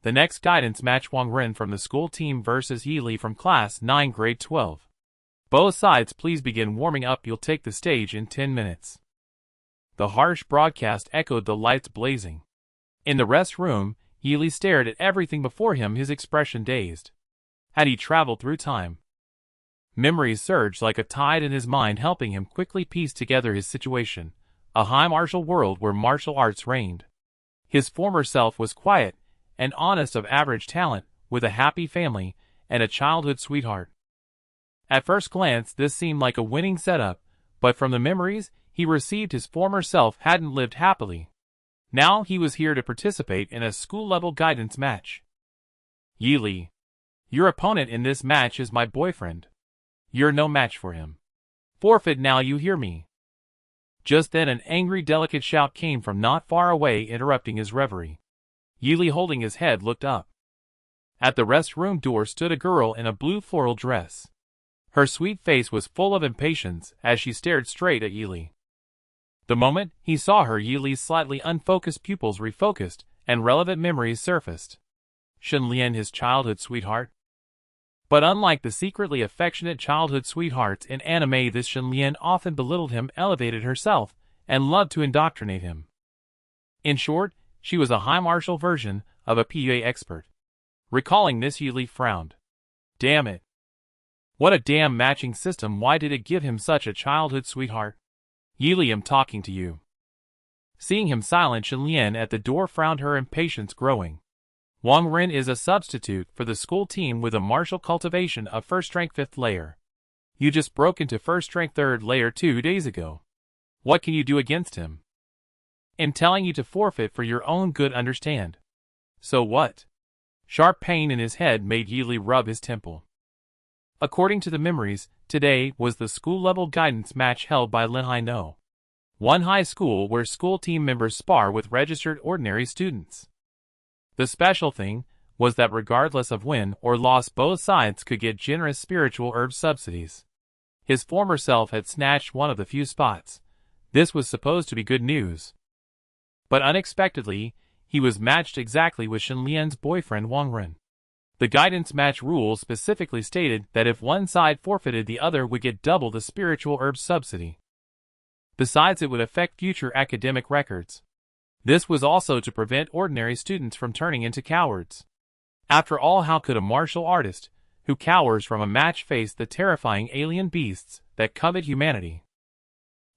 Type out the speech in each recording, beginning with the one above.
The next guidance match, Wang Ren from the school team versus Yi Li from class 9 grade 12. Both sides please begin warming up, you'll take the stage in 10 minutes. The harsh broadcast echoed, the lights blazing. In the rest room, Yi Li stared at everything before him, his expression dazed. Had he traveled through time? Memories surged like a tide in his mind, helping him quickly piece together his situation. A high martial world where martial arts reigned. His former self was quiet and honest, of average talent, with a happy family and a childhood sweetheart. At first glance, this seemed like a winning setup, but from the memories he received, his former self hadn't lived happily. Now he was here to participate in a school-level guidance match. Yi Li, your opponent in this match is my boyfriend. You're no match for him. Forfeit now, you hear me? Just then an angry, delicate shout came from not far away, interrupting his reverie. Yi Li, holding his head, looked up. At the restroom door stood a girl in a blue floral dress. Her sweet face was full of impatience as she stared straight at Yi Li. The moment he saw her, Yi Li's slightly unfocused pupils refocused and relevant memories surfaced. Shen Lian, his childhood sweetheart? But unlike the secretly affectionate childhood sweethearts in anime, this Shen Lian often belittled him, elevated herself, and loved to indoctrinate him. In short, she was a high martial version of a PUA expert. Recalling this, Yi Li frowned. Damn it. What a damn matching system, why did it give him such a childhood sweetheart? Yi Li, I'm talking to you. Seeing him silent, Shen Lian at the door frowned, her impatience growing. Wang Ren is a substitute for the school team with a martial cultivation of first rank 5th layer. You just broke into first rank 3rd layer 2 days ago. What can you do against him? I'm telling you to forfeit for your own good, understand? So what? Sharp pain in his head made Yi Li rub his temple. According to the memories, today was the school-level guidance match held by Linhai No. One high school where school team members spar with registered ordinary students. The special thing was that regardless of win or loss, both sides could get generous spiritual herb subsidies. His former self had snatched one of the few spots. This was supposed to be good news. But unexpectedly, he was matched exactly with Shen Lian's boyfriend Wang Ren. The guidance match rules specifically stated that if one side forfeited, the other would get double the spiritual herb subsidy. Besides, it would affect future academic records. This was also to prevent ordinary students from turning into cowards. After all, how could a martial artist who cowers from a match face the terrifying alien beasts that covet humanity?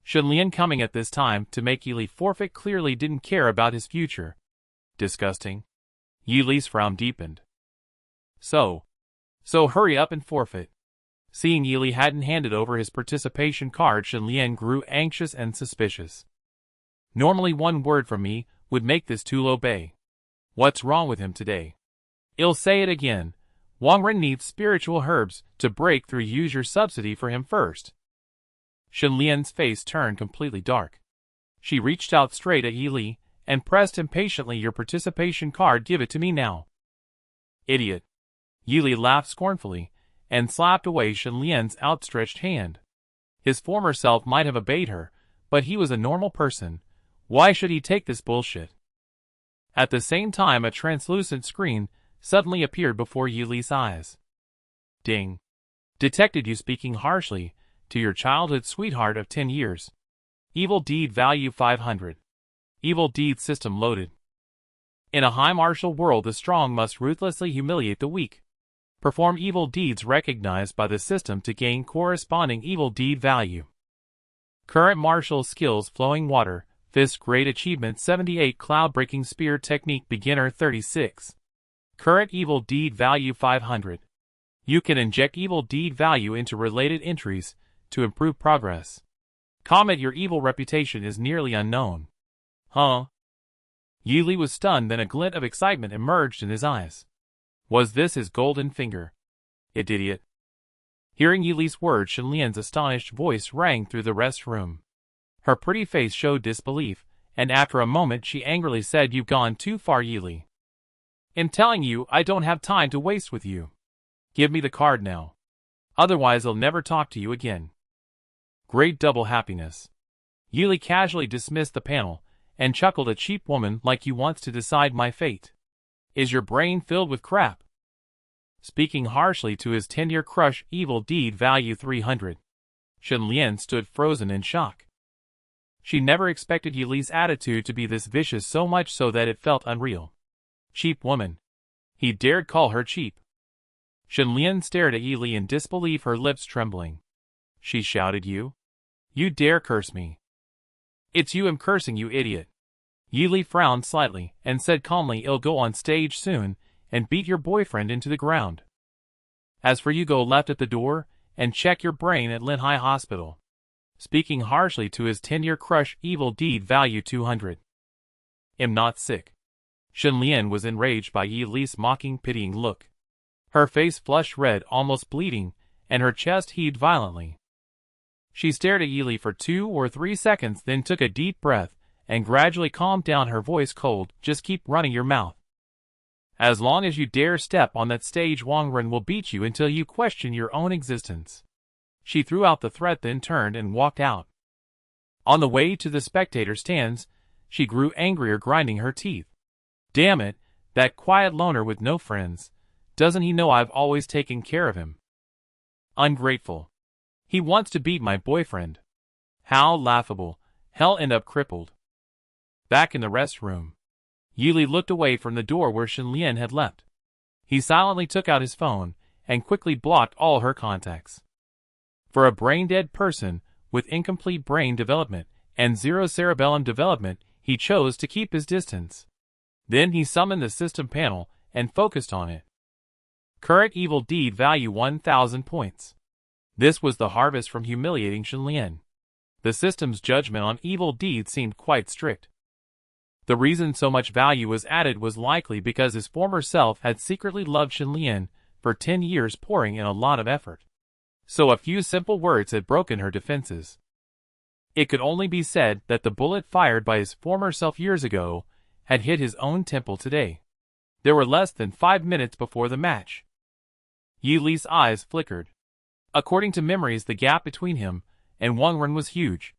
Shen Lian, coming at this time to make Yi Li forfeit, clearly didn't care about his future. Disgusting. Yi Li's frown deepened. So hurry up and forfeit. Seeing Yi Li hadn't handed over his participation card, Shen Lian grew anxious and suspicious. Normally one word from me would make this too low bay. What's wrong with him today? I'll say it again. Wang Ren needs spiritual herbs to break through. Use your subsidy for him first. Shen Lian's face turned completely dark. She reached out straight at Yi Li and pressed impatiently, your participation card, give it to me now. Idiot. Yi Li laughed scornfully and slapped away Shen Lian's outstretched hand. His former self might have obeyed her, but he was a normal person. Why should he take this bullshit? At the same time, a translucent screen suddenly appeared before Yi Li's eyes. Ding. Detected you speaking harshly to your childhood sweetheart of 10 years. Evil deed value 500. Evil deed system loaded. In a high martial world, the strong must ruthlessly humiliate the weak. Perform evil deeds recognized by the system to gain corresponding evil deed value. Current martial skills: flowing water, fist, great achievement 78, cloud breaking spear technique, beginner 36. Current evil deed value 500. You can inject evil deed value into related entries to improve progress. Comment: your evil reputation is nearly unknown. Huh? Yi Li was stunned, then a glint of excitement emerged in his eyes. Was this his golden finger? Idiot. Hearing Yi Li's words, Shen Lian's astonished voice rang through the rest room. Her pretty face showed disbelief, and after a moment she angrily said, you've gone too far, Yi Li. I'm telling you, I don't have time to waste with you. Give me the card now. Otherwise I'll never talk to you again. Great double happiness. Yi Li casually dismissed the panel and chuckled, a cheap woman like you wants to decide my fate. Is your brain filled with crap? Speaking harshly to his 10-year crush, evil deed value 300. Shenlian stood frozen in shock. She never expected Yili's attitude to be this vicious, so much so that it felt unreal. Cheap woman. He dared call her cheap. Shenlian stared at Yili in disbelief, her lips trembling. She shouted, You? You dare curse me? It's you I'm cursing, you idiot. Yili frowned slightly and said calmly, I'll go on stage soon and beat your boyfriend into the ground. As for you, go left at the door and check your brain at Lin High Hospital. Speaking harshly to his 10-year crush, evil deed value 200. Am not sick. Shenlian was enraged by Yili's mocking, pitying look. Her face flushed red, almost bleeding, and her chest heaved violently. She stared at Yili for 2 or 3 seconds, then took a deep breath and gradually calmed down, her voice cold. Just keep running your mouth. As long as you dare step on that stage, Wangren will beat you until you question your own existence. She threw out the threat, then turned and walked out. On the way to the spectator stands, she grew angrier, grinding her teeth. Damn it, that quiet loner with no friends. Doesn't he know I've always taken care of him? Ungrateful. He wants to beat my boyfriend. How laughable. Hell, end up crippled. Back in the restroom, Yili looked away from the door where Shenlian had left. He silently took out his phone and quickly blocked all her contacts. For a brain-dead person with incomplete brain development and zero cerebellum development, he chose to keep his distance. Then he summoned the system panel and focused on it. Current evil deed value 1,000 points. This was the harvest from humiliating Shenlian. The system's judgment on evil deeds seemed quite strict. The reason so much value was added was likely because his former self had secretly loved Shenlian for 10 years, pouring in a lot of effort. So a few simple words had broken her defenses. It could only be said that the bullet fired by his former self years ago had hit his own temple today. There were less than 5 minutes before the match. Yili's eyes flickered. According to memories, the gap between him and Wangren was huge.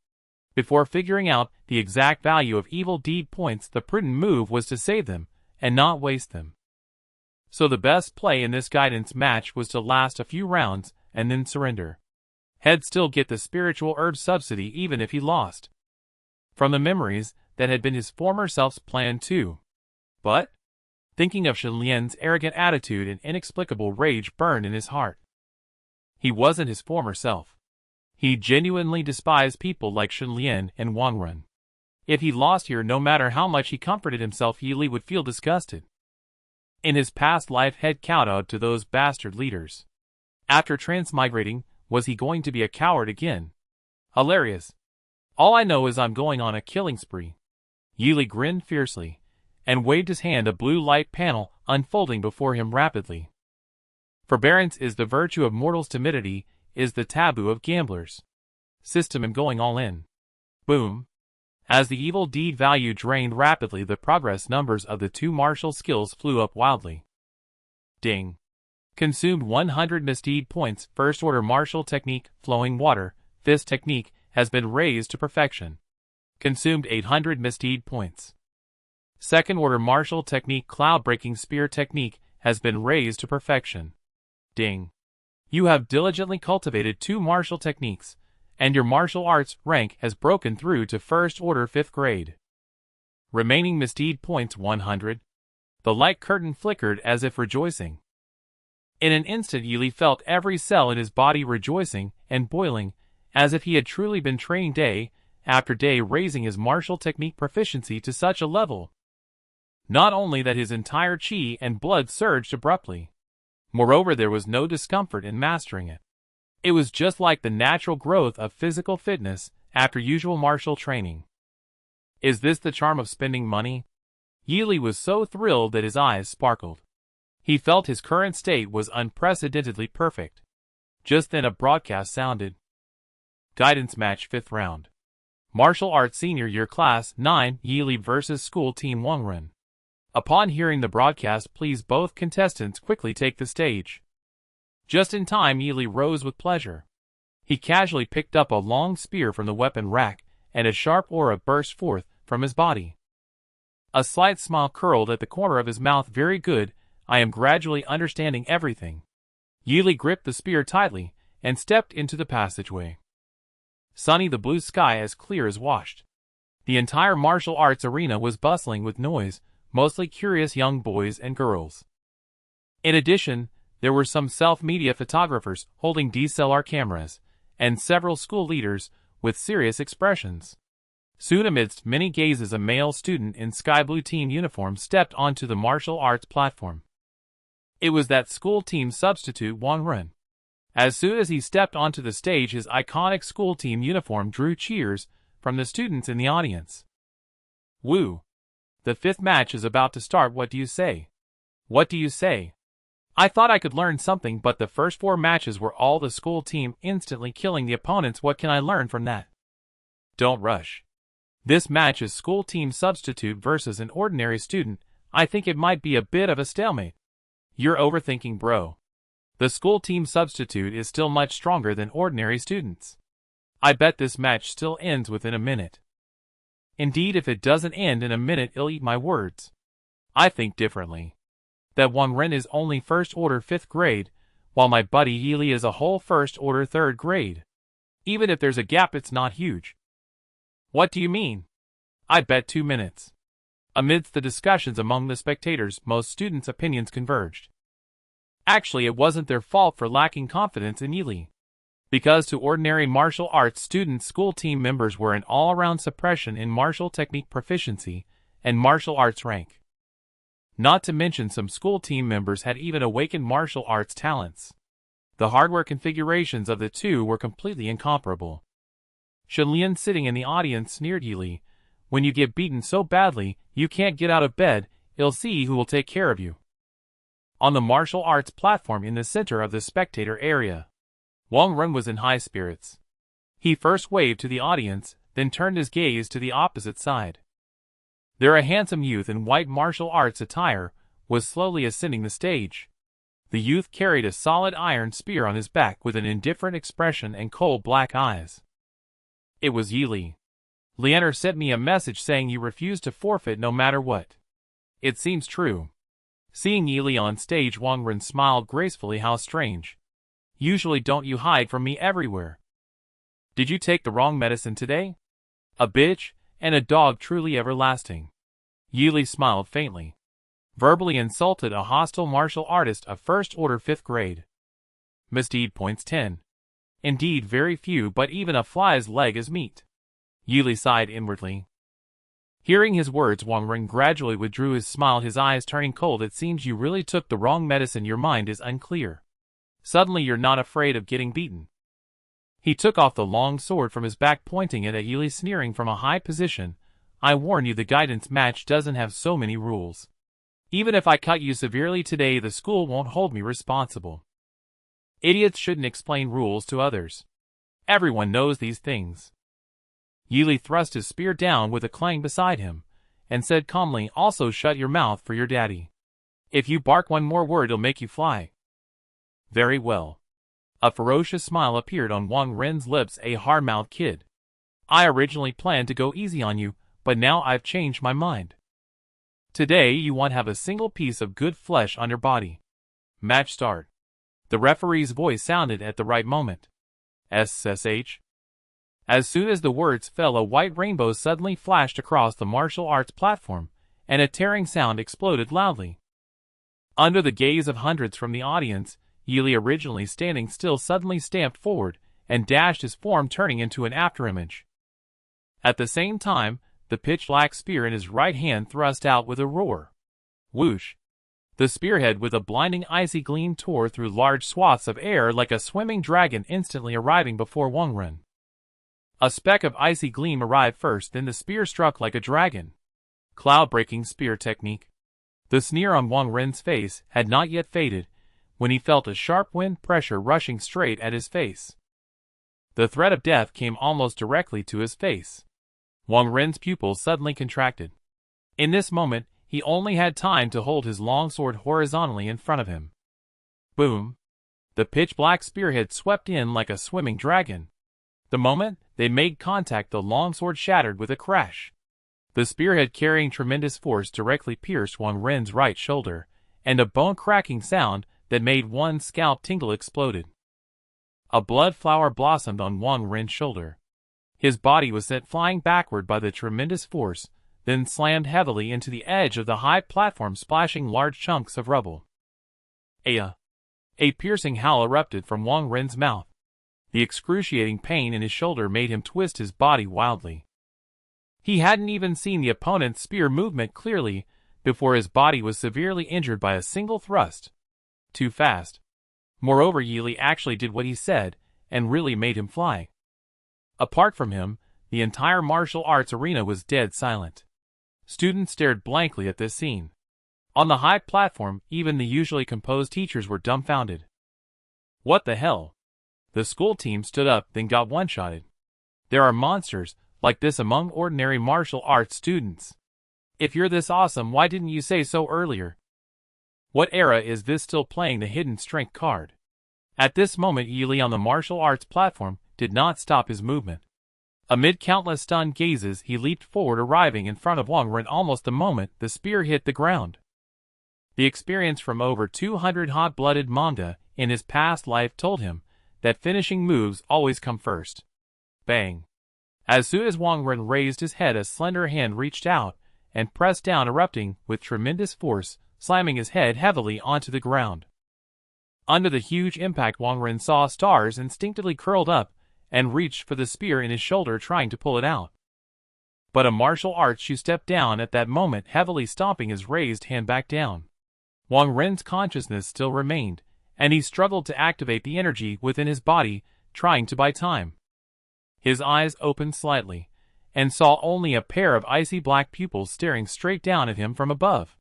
Before figuring out the exact value of evil deed points, the prudent move was to save them and not waste them. So the best play in this guidance match was to last a few rounds and then surrender. He'd still get the spiritual herb subsidy even if he lost. From the memories, that had been his former self's plan too. But, thinking of Shenlian's arrogant attitude, an inexplicable rage burned in his heart. He wasn't his former self. He genuinely despised people like Shenlian and Wangren. If he lost here, no matter how much he comforted himself, Yili would feel disgusted. In his past life, had kowtowed to those bastard leaders. After transmigrating, was he going to be a coward again? Hilarious. All I know is I'm going on a killing spree. Yili grinned fiercely and waved his hand, a blue light panel unfolding before him rapidly. Forbearance is the virtue of mortals, timidity is the taboo of gamblers. System and going all in. Boom. As the evil deed value drained rapidly, the progress numbers of the 2 martial skills flew up wildly. Ding. Consumed 100 misdeed points. First order martial technique, flowing water, fist technique, has been raised to perfection. Consumed 800 misdeed points. Second order martial technique, cloud breaking spear technique, has been raised to perfection. Ding. You have diligently cultivated 2 martial techniques, and your martial arts rank has broken through to first order 5th grade. Remaining misdeed points 100. The light curtain flickered as if rejoicing. In an instant, Yili felt every cell in his body rejoicing and boiling, as if he had truly been training day after day, raising his martial technique proficiency to such a level. Not only that, his entire chi and blood surged abruptly. Moreover, there was no discomfort in mastering it. It was just like the natural growth of physical fitness after usual martial training. Is this the charm of spending money? Yili was so thrilled that his eyes sparkled. He felt his current state was unprecedentedly perfect. Just then a broadcast sounded. Guidance match 5th round. Martial Arts Senior Year Class 9, Yili vs. School Team Wangren. Upon hearing the broadcast, please both contestants quickly take the stage. Just in time, Yili rose with pleasure. He casually picked up a long spear from the weapon rack, and a sharp aura burst forth from his body. A slight smile curled at the corner of his mouth. Very good, I am gradually understanding everything. Yili gripped the spear tightly and stepped into the passageway. Sunny, the blue sky as clear as washed. The entire martial arts arena was bustling with noise, mostly curious young boys and girls. In addition, there were some self-media photographers holding DSLR cameras, and several school leaders with serious expressions. Soon, amidst many gazes, a male student in sky blue team uniform stepped onto the martial arts platform. It was that school team substitute Wang Ren. As soon as he stepped onto the stage, his iconic school team uniform drew cheers from the students in the audience. Woo! The 5th match is about to start. What do you say? What do you say? I thought I could learn something, but the first 4 matches were all the school team instantly killing the opponents. What can I learn from that? Don't rush. This match is school team substitute versus an ordinary student. I think it might be a bit of a stalemate. You're overthinking, bro. The school team substitute is still much stronger than ordinary students. I bet this match still ends within a minute. Indeed, if it doesn't end in a minute, I'll eat my words. I think differently. That Wang Ren is only first order 5th grade, while my buddy Yili is a whole first order 3rd grade. Even if there's a gap, it's not huge. What do you mean? I bet 2 minutes. Amidst the discussions among the spectators, most students' opinions converged. Actually, it wasn't their fault for lacking confidence in Yili. Because to ordinary martial arts students, school team members were an all-around suppression in martial technique proficiency and martial arts rank. Not to mention some school team members had even awakened martial arts talents. The hardware configurations of the two were completely incomparable. Shenlian, sitting in the audience, sneered Yili, "When you get beaten so badly, you can't get out of bed, I'll see who will take care of you." On the martial arts platform in the center of the spectator area, Wang Ren was in high spirits. He first waved to the audience, then turned his gaze to the opposite side. There, a handsome youth in white martial arts attire was slowly ascending the stage. The youth carried a solid iron spear on his back with an indifferent expression and cold black eyes. It was Yili. "Leonard sent me a message saying you refuse to forfeit no matter what." It seems true. Seeing Yili on stage, Wang Ren smiled gracefully. "How strange. Usually don't you hide from me everywhere? Did you take the wrong medicine today? A bitch and a dog truly everlasting." Yili smiled faintly. Verbally insulted a hostile martial artist of first order 5th grade. Misdeed points 10. Indeed, very few, but even a fly's leg is meat. Yili sighed inwardly. Hearing his words, Wang Ren gradually withdrew his smile, his eyes turning cold. "It seems you really took the wrong medicine. Your mind is unclear. Suddenly you're not afraid of getting beaten." He took off the long sword from his back, pointing it at Yili, sneering from a high position. "I warn you, the guidance match doesn't have so many rules. Even if I cut you severely today, the school won't hold me responsible. Idiots shouldn't explain rules to others. Everyone knows these things." Yili thrust his spear down with a clang beside him, and said calmly, "Also shut your mouth for your daddy. If you bark one more word, he'll make you fly." "Very well." A ferocious smile appeared on Wang Ren's lips. "A hard-mouthed kid. I originally planned to go easy on you, but now I've changed my mind. Today you won't have a single piece of good flesh on your body. Match start." The referee's voice sounded at the right moment. SSH. As soon as the words fell, a white rainbow suddenly flashed across the martial arts platform, and a tearing sound exploded loudly. Under the gaze of hundreds from the audience, Yili, originally standing still, suddenly stamped forward and dashed, his form turning into an afterimage. At the same time, the pitch-black spear in his right hand thrust out with a roar. Whoosh! The spearhead with a blinding icy gleam tore through large swaths of air like a swimming dragon, instantly arriving before Wang Ren. A speck of icy gleam arrived first, then the spear struck like a dragon. Cloud-breaking spear technique. The sneer on Wang Ren's face had not yet faded when he felt a sharp wind pressure rushing straight at his face. The threat of death came almost directly to his face. Wang Ren's pupils suddenly contracted. In this moment, he only had time to hold his long sword horizontally in front of him. Boom! The pitch-black spearhead swept in like a swimming dragon. The moment they made contact, the longsword shattered with a crash. The spearhead carrying tremendous force directly pierced Wang Ren's right shoulder, and a bone-cracking sound that made one's scalp tingle exploded. A blood flower blossomed on Wang Ren's shoulder. His body was sent flying backward by the tremendous force, then slammed heavily into the edge of the high platform, splashing large chunks of rubble. A piercing howl erupted from Wang Ren's mouth. The excruciating pain in his shoulder made him twist his body wildly. He hadn't even seen the opponent's spear movement clearly before his body was severely injured by a single thrust. Too fast. Moreover, Yili actually did what he said, and really made him fly. Apart from him, the entire martial arts arena was dead silent. Students stared blankly at this scene. On the high platform, even the usually composed teachers were dumbfounded. What the hell? The school team stood up, then got one-shotted. There are monsters like this among ordinary martial arts students. If you're this awesome, why didn't you say so earlier? What era is this still playing the hidden strength card? At this moment, Yili on the martial arts platform did not stop his movement. Amid countless stunned gazes, he leaped forward, arriving in front of Wang Ren almost the moment the spear hit the ground. The experience from over 200 hot-blooded manga in his past life told him that finishing moves always come first. Bang! As soon as Wang Ren raised his head, a slender hand reached out and pressed down, erupting with tremendous force, slamming his head heavily onto the ground. Under the huge impact, Wang Ren saw stars, instinctively curled up and reached for the spear in his shoulder, trying to pull it out. But a martial arts shoe stepped down at that moment, heavily stomping his raised hand back down. Wang Ren's consciousness still remained, and he struggled to activate the energy within his body, trying to buy time. His eyes opened slightly, and saw only a pair of icy black pupils staring straight down at him from above.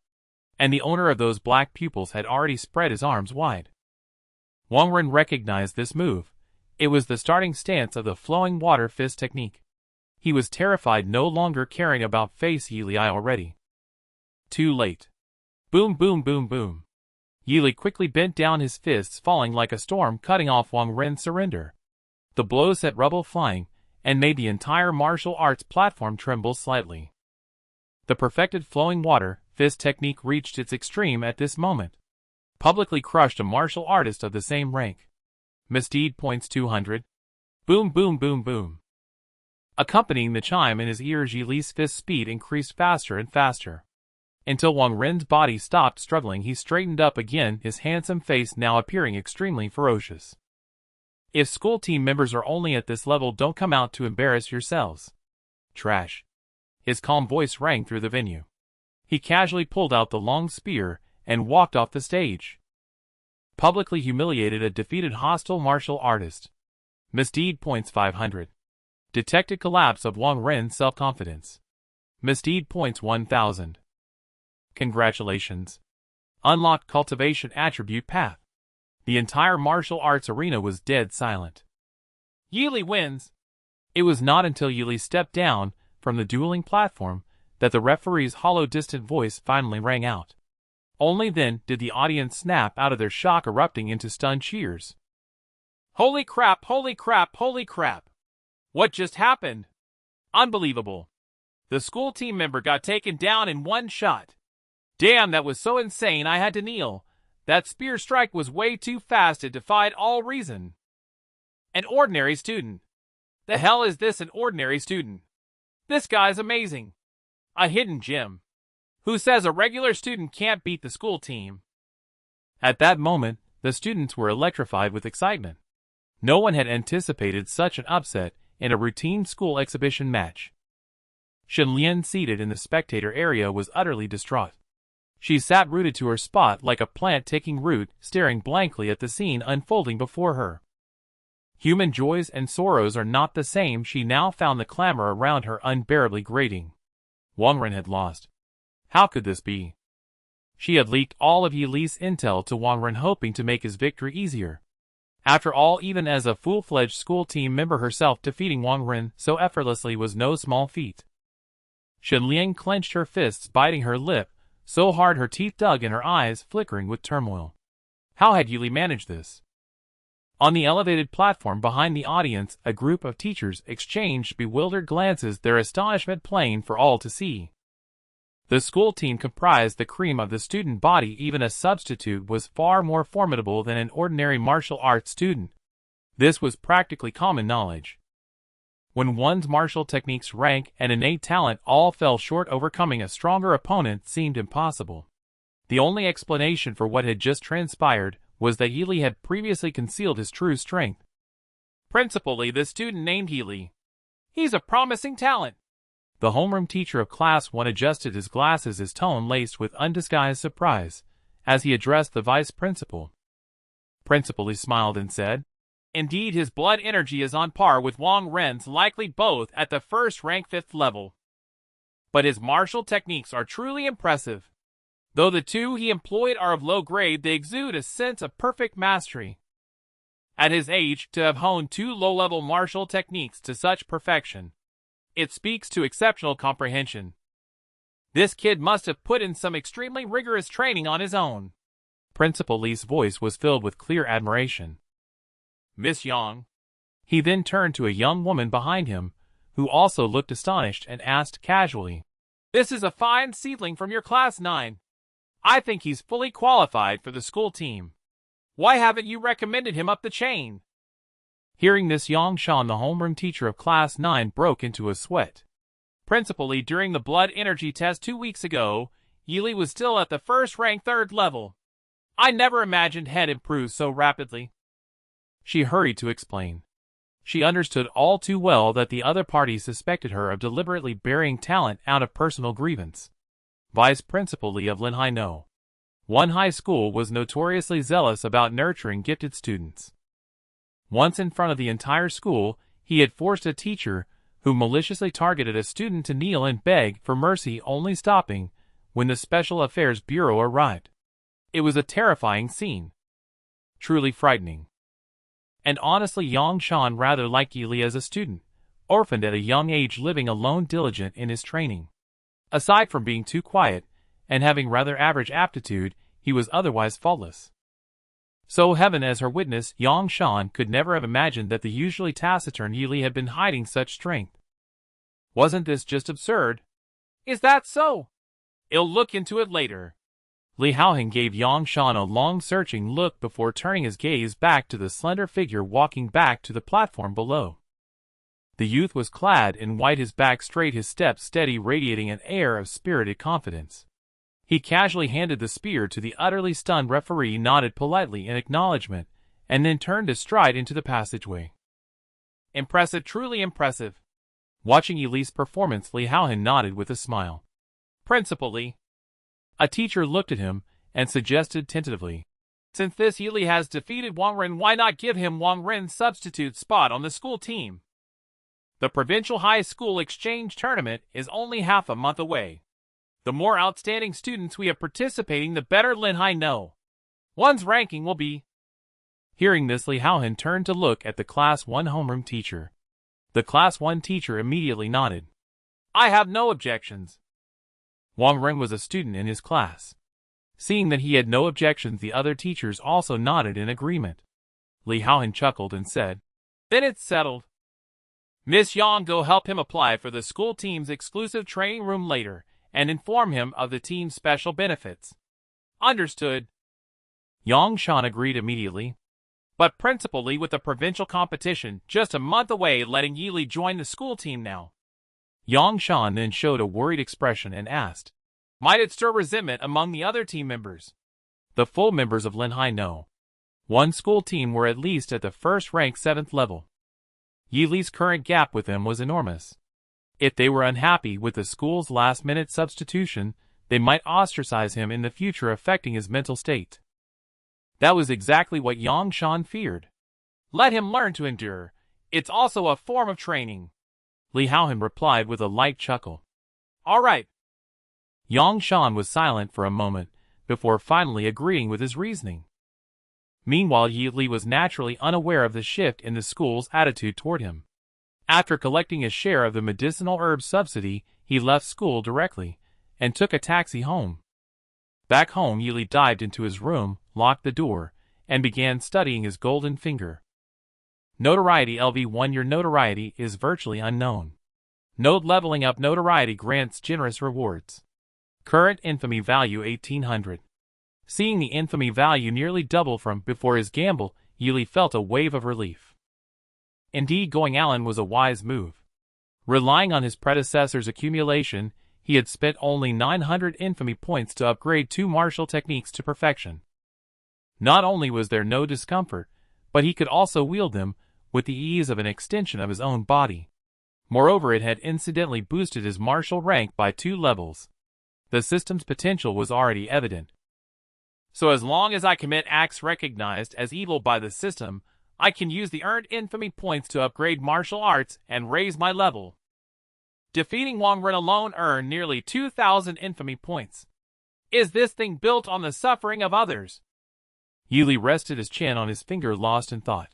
And the owner of those black pupils had already spread his arms wide. Wang Ren recognized this move. It was the starting stance of the flowing water fist technique. He was terrified, no longer caring about face Yili already. Too late. Boom, boom, boom, boom. Yili quickly bent down, his fists falling like a storm, cutting off Wang Ren's surrender. The blow set rubble flying, and made the entire martial arts platform tremble slightly. The perfected flowing water fist technique reached its extreme at this moment. Publicly crushed a martial artist of the same rank. Misdeed points 200. Boom, boom, boom, boom. Accompanying the chime in his ears, Yili's fist speed increased faster and faster. Until Wang Ren's body stopped struggling, he straightened up again, his handsome face now appearing extremely ferocious. If school team members are only at this level, don't come out to embarrass yourselves. Trash. His calm voice rang through the venue. He casually pulled out the long spear and walked off the stage. Publicly humiliated a defeated hostile martial artist. Misdeed points 500. Detected collapse of Wang Ren's self-confidence. Misdeed points 1000. Congratulations. Unlocked cultivation attribute path. The entire martial arts arena was dead silent. Yili wins! It was not until Yili stepped down from the dueling platform that the referee's hollow, distant voice finally rang out. Only then did the audience snap out of their shock, erupting into stunned cheers. Holy crap, holy crap, holy crap! What just happened? Unbelievable! The school team member got taken down in one shot. Damn, that was so insane I had to kneel. That spear strike was way too fast, it defied all reason. An ordinary student. The hell is this, an ordinary student? This guy's amazing. A hidden gem. Who says a regular student can't beat the school team? At that moment, the students were electrified with excitement. No one had anticipated such an upset in a routine school exhibition match. Shenlian, seated in the spectator area, was utterly distraught. She sat rooted to her spot like a plant taking root, staring blankly at the scene unfolding before her. Human joys and sorrows are not the same. She now found the clamor around her unbearably grating. Wang Ren had lost. How could this be? She had leaked all of Yili's intel to Wang Ren, hoping to make his victory easier. After all, even as a full-fledged school team member herself, defeating Wang Ren so effortlessly was no small feat. Shenlian clenched her fists, biting her lip so hard her teeth dug in her eyes, flickering with turmoil. How had Yili managed this? On the elevated platform behind the audience, a group of teachers exchanged bewildered glances, their astonishment plain for all to see. The school team comprised the cream of the student body. Even a substitute was far more formidable than an ordinary martial arts student. This was practically common knowledge. When one's martial techniques, rank, and innate talent all fell short, overcoming a stronger opponent seemed impossible. The only explanation for what had just transpired was that Healy had previously concealed his true strength. Principally, the student named Healy. He's a promising talent. The homeroom teacher of Class 1 adjusted his glasses, his tone laced with undisguised surprise, as he addressed the vice principal. Principal, he smiled and said, "Indeed, his blood energy is on par with Wang Ren's, likely both at the first-rank 5th level. But his martial techniques are truly impressive. Though the two he employed are of low grade, they exude a sense of perfect mastery. At his age, to have honed 2 low-level martial techniques to such perfection, it speaks to exceptional comprehension. This kid must have put in some extremely rigorous training on his own." Principal Lee's voice was filled with clear admiration. "Miss Yang." He then turned to a young woman behind him, who also looked astonished, and asked casually, "This is a fine seedling from your Class 9. I think he's fully qualified for the school team. Why haven't you recommended him up the chain?" Hearing this, Yang Shan, the homeroom teacher of Class 9, broke into a sweat. Principally, during the blood energy test 2 weeks ago, Healy was still at the first-rank 3rd level. I never imagined he'd improve so rapidly. She hurried to explain. She understood all too well that the other party suspected her of deliberately burying talent out of personal grievance. Vice Principal Lee of Linhai No. 1 High School was notoriously zealous about nurturing gifted students. Once, in front of the entire school, he had forced a teacher who maliciously targeted a student to kneel and beg for mercy, only stopping when the Special Affairs Bureau arrived. It was a terrifying scene. Truly frightening. And honestly, Yang Shan rather liked Yili as a student, orphaned at a young age, living alone, diligent in his training. Aside from being too quiet and having rather average aptitude, he was otherwise faultless. So, heaven as her witness, Yang Shan could never have imagined that the usually taciturn Yili had been hiding such strength. Wasn't this just absurd? Is that so? I'll look into it later. Li Haoheng gave Yang Shan a long searching look before turning his gaze back to the slender figure walking back to the platform below. The youth was clad in white, his back straight, his steps steady, radiating an air of spirited confidence. He casually handed the spear to the utterly stunned referee, nodded politely in acknowledgement, and then turned to stride into the passageway. Impressive, truly impressive. Watching Yili's performance, Li Haoheng nodded with a smile. Principal Li. A teacher looked at him and suggested tentatively, "Since this Yili has defeated Wang Ren, why not give him Wang Ren's substitute spot on the school team? The Provincial High School Exchange Tournament is only half a month away. The more outstanding students we have participating, the better Linhai No. 1's ranking will be." Hearing this, Li Haoheng turned to look at the Class 1 homeroom teacher. The Class 1 teacher immediately nodded. "I have no objections." Wang Ren was a student in his class. Seeing that he had no objections, the other teachers also nodded in agreement. Li Haoheng chuckled and said, "Then it's settled. Miss Yang, go help him apply for the school team's exclusive training room later, and inform him of the team's special benefits." "Understood." Yang Shan agreed immediately. "But Principal Li, with the provincial competition just a month away, letting Yili join the school team now?" Yang Shan then showed a worried expression and asked, "Might it stir resentment among the other team members?" The full members of Linhai No. 1 school team were at least at the first-rank 7th level. Yili's current gap with them was enormous. If they were unhappy with the school's last-minute substitution, they might ostracize him in the future, affecting his mental state. That was exactly what Yang Shan feared. "Let him learn to endure. It's also a form of training." Li Haoheng replied with a light chuckle. "All right." Yang Shan was silent for a moment, before finally agreeing with his reasoning. Meanwhile, Yi Li was naturally unaware of the shift in the school's attitude toward him. After collecting his share of the medicinal herb subsidy, he left school directly, and took a taxi home. Back home, Yi Li dived into his room, locked the door, and began studying his golden finger. Notoriety LV1. Your notoriety is virtually unknown. Note leveling up notoriety grants generous rewards. Current infamy value 1800. Seeing the infamy value nearly double from before his gamble, Yuli felt a wave of relief. Indeed, going Allen was a wise move. Relying on his predecessor's accumulation, he had spent only 900 infamy points to upgrade 2 martial techniques to perfection. Not only was there no discomfort, but he could also wield them with the ease of an extension of his own body. Moreover, it had incidentally boosted his martial rank by 2 levels. The system's potential was already evident. So as long as I commit acts recognized as evil by the system, I can use the earned infamy points to upgrade martial arts and raise my level. Defeating Wang Ren alone earned nearly 2,000 infamy points. Is this thing built on the suffering of others? Yuli rested his chin on his finger, lost in thought.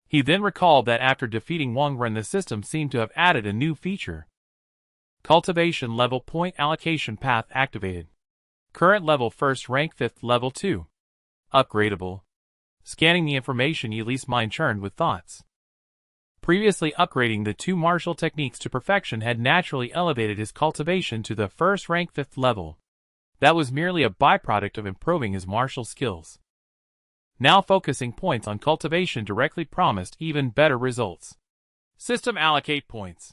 He then recalled that after defeating Wang Ren, the system seemed to have added a new feature. Cultivation level point allocation path activated. Current level 1st rank 5th level 2. Upgradable. Scanning the information, Yuli's mind churned with thoughts. Previously, upgrading the 2 martial techniques to perfection had naturally elevated his cultivation to the 1st rank 5th level. That was merely a byproduct of improving his martial skills. Now focusing points on cultivation directly promised even better results. System allocate points.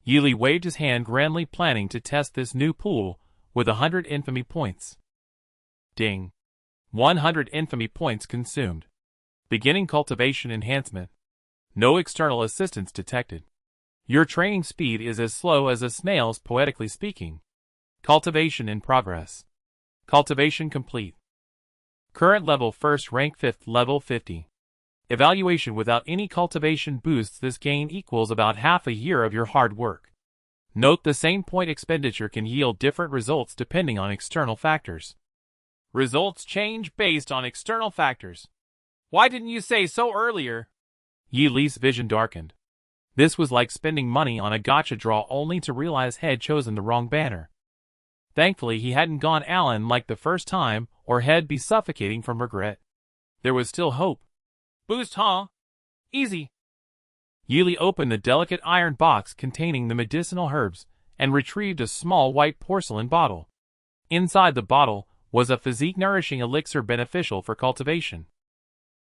Yuli waved his hand grandly, planning to test this new pool with 100 infamy points. Ding. 100 infamy points consumed. Beginning cultivation enhancement. No external assistance detected. Your training speed is as slow as a snail's, poetically speaking. Cultivation in progress. Cultivation complete. Current level 1st rank 5th level 50. Evaluation without any cultivation boosts. This gain equals about half a year of your hard work. Note the same point expenditure can yield different results depending on external factors. Results change based on external factors. Why didn't you say so earlier? Yi Li's vision darkened. This was like spending money on a gotcha draw only to realize he'd chosen the wrong banner. Thankfully, he hadn't gone Allen like the first time, or he'd be suffocating from regret. There was still hope. Boost, huh? Easy. Yuli opened the delicate iron box containing the medicinal herbs and retrieved a small white porcelain bottle. Inside the bottle was a physique-nourishing elixir beneficial for cultivation.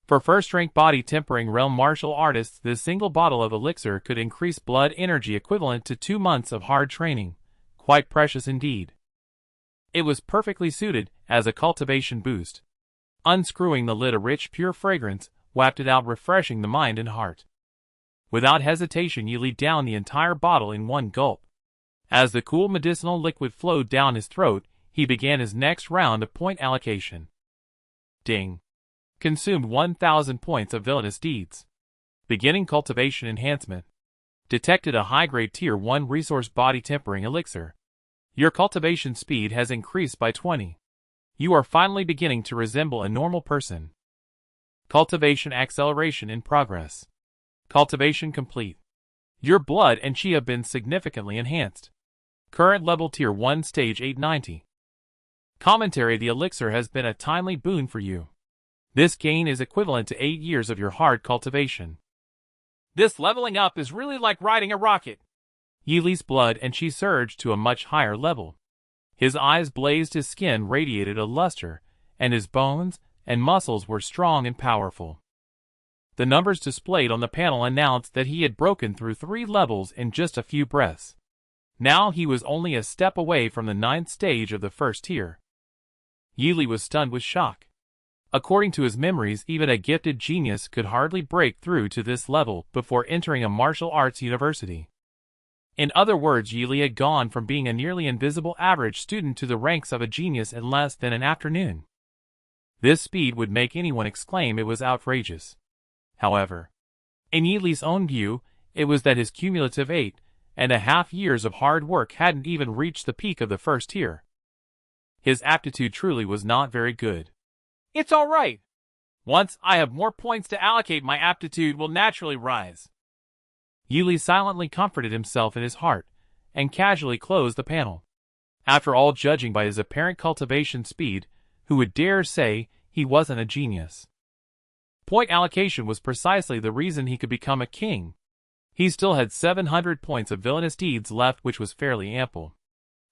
For first-rank body tempering realm martial artists, this single bottle of elixir could increase blood energy equivalent to 2 months of hard training. Quite precious indeed. It was perfectly suited as a cultivation boost. Unscrewing the lid, a rich, pure fragrance wafted out, refreshing the mind and heart. Without hesitation, Yuli downed the entire bottle in one gulp. As the cool medicinal liquid flowed down his throat, he began his next round of point allocation. Ding. Consumed 1,000 points of villainous deeds. Beginning cultivation enhancement. Detected a high-grade tier 1 resource body tempering elixir. Your cultivation speed has increased by 20. You are finally beginning to resemble a normal person. Cultivation acceleration in progress. Cultivation complete. Your blood and chi have been significantly enhanced. Current level tier 1 stage 890. Commentary: the elixir has been a timely boon for you. This gain is equivalent to 8 years of your hard cultivation. This leveling up is really like riding a rocket. Yuli's blood and chi surged to a much higher level. His eyes blazed, his skin radiated a luster, and his bones and muscles were strong and powerful. The numbers displayed on the panel announced that he had broken through 3 levels in just a few breaths. Now he was only a step away from the 9th stage of the first tier. Yuli was stunned with shock. According to his memories, even a gifted genius could hardly break through to this level before entering a martial arts university. In other words, Yuli had gone from being a nearly invisible average student to the ranks of a genius in less than an afternoon. This speed would make anyone exclaim it was outrageous. However, in Yuli's own view, it was that his cumulative 8.5 years of hard work hadn't even reached the peak of the first tier. His aptitude truly was not very good. It's all right. Once I have more points to allocate, my aptitude will naturally rise. Yuli silently comforted himself in his heart and casually closed the panel. After all, judging by his apparent cultivation speed, who would dare say he wasn't a genius? Point allocation was precisely the reason he could become a king. He still had 700 points of villainous deeds left, which was fairly ample.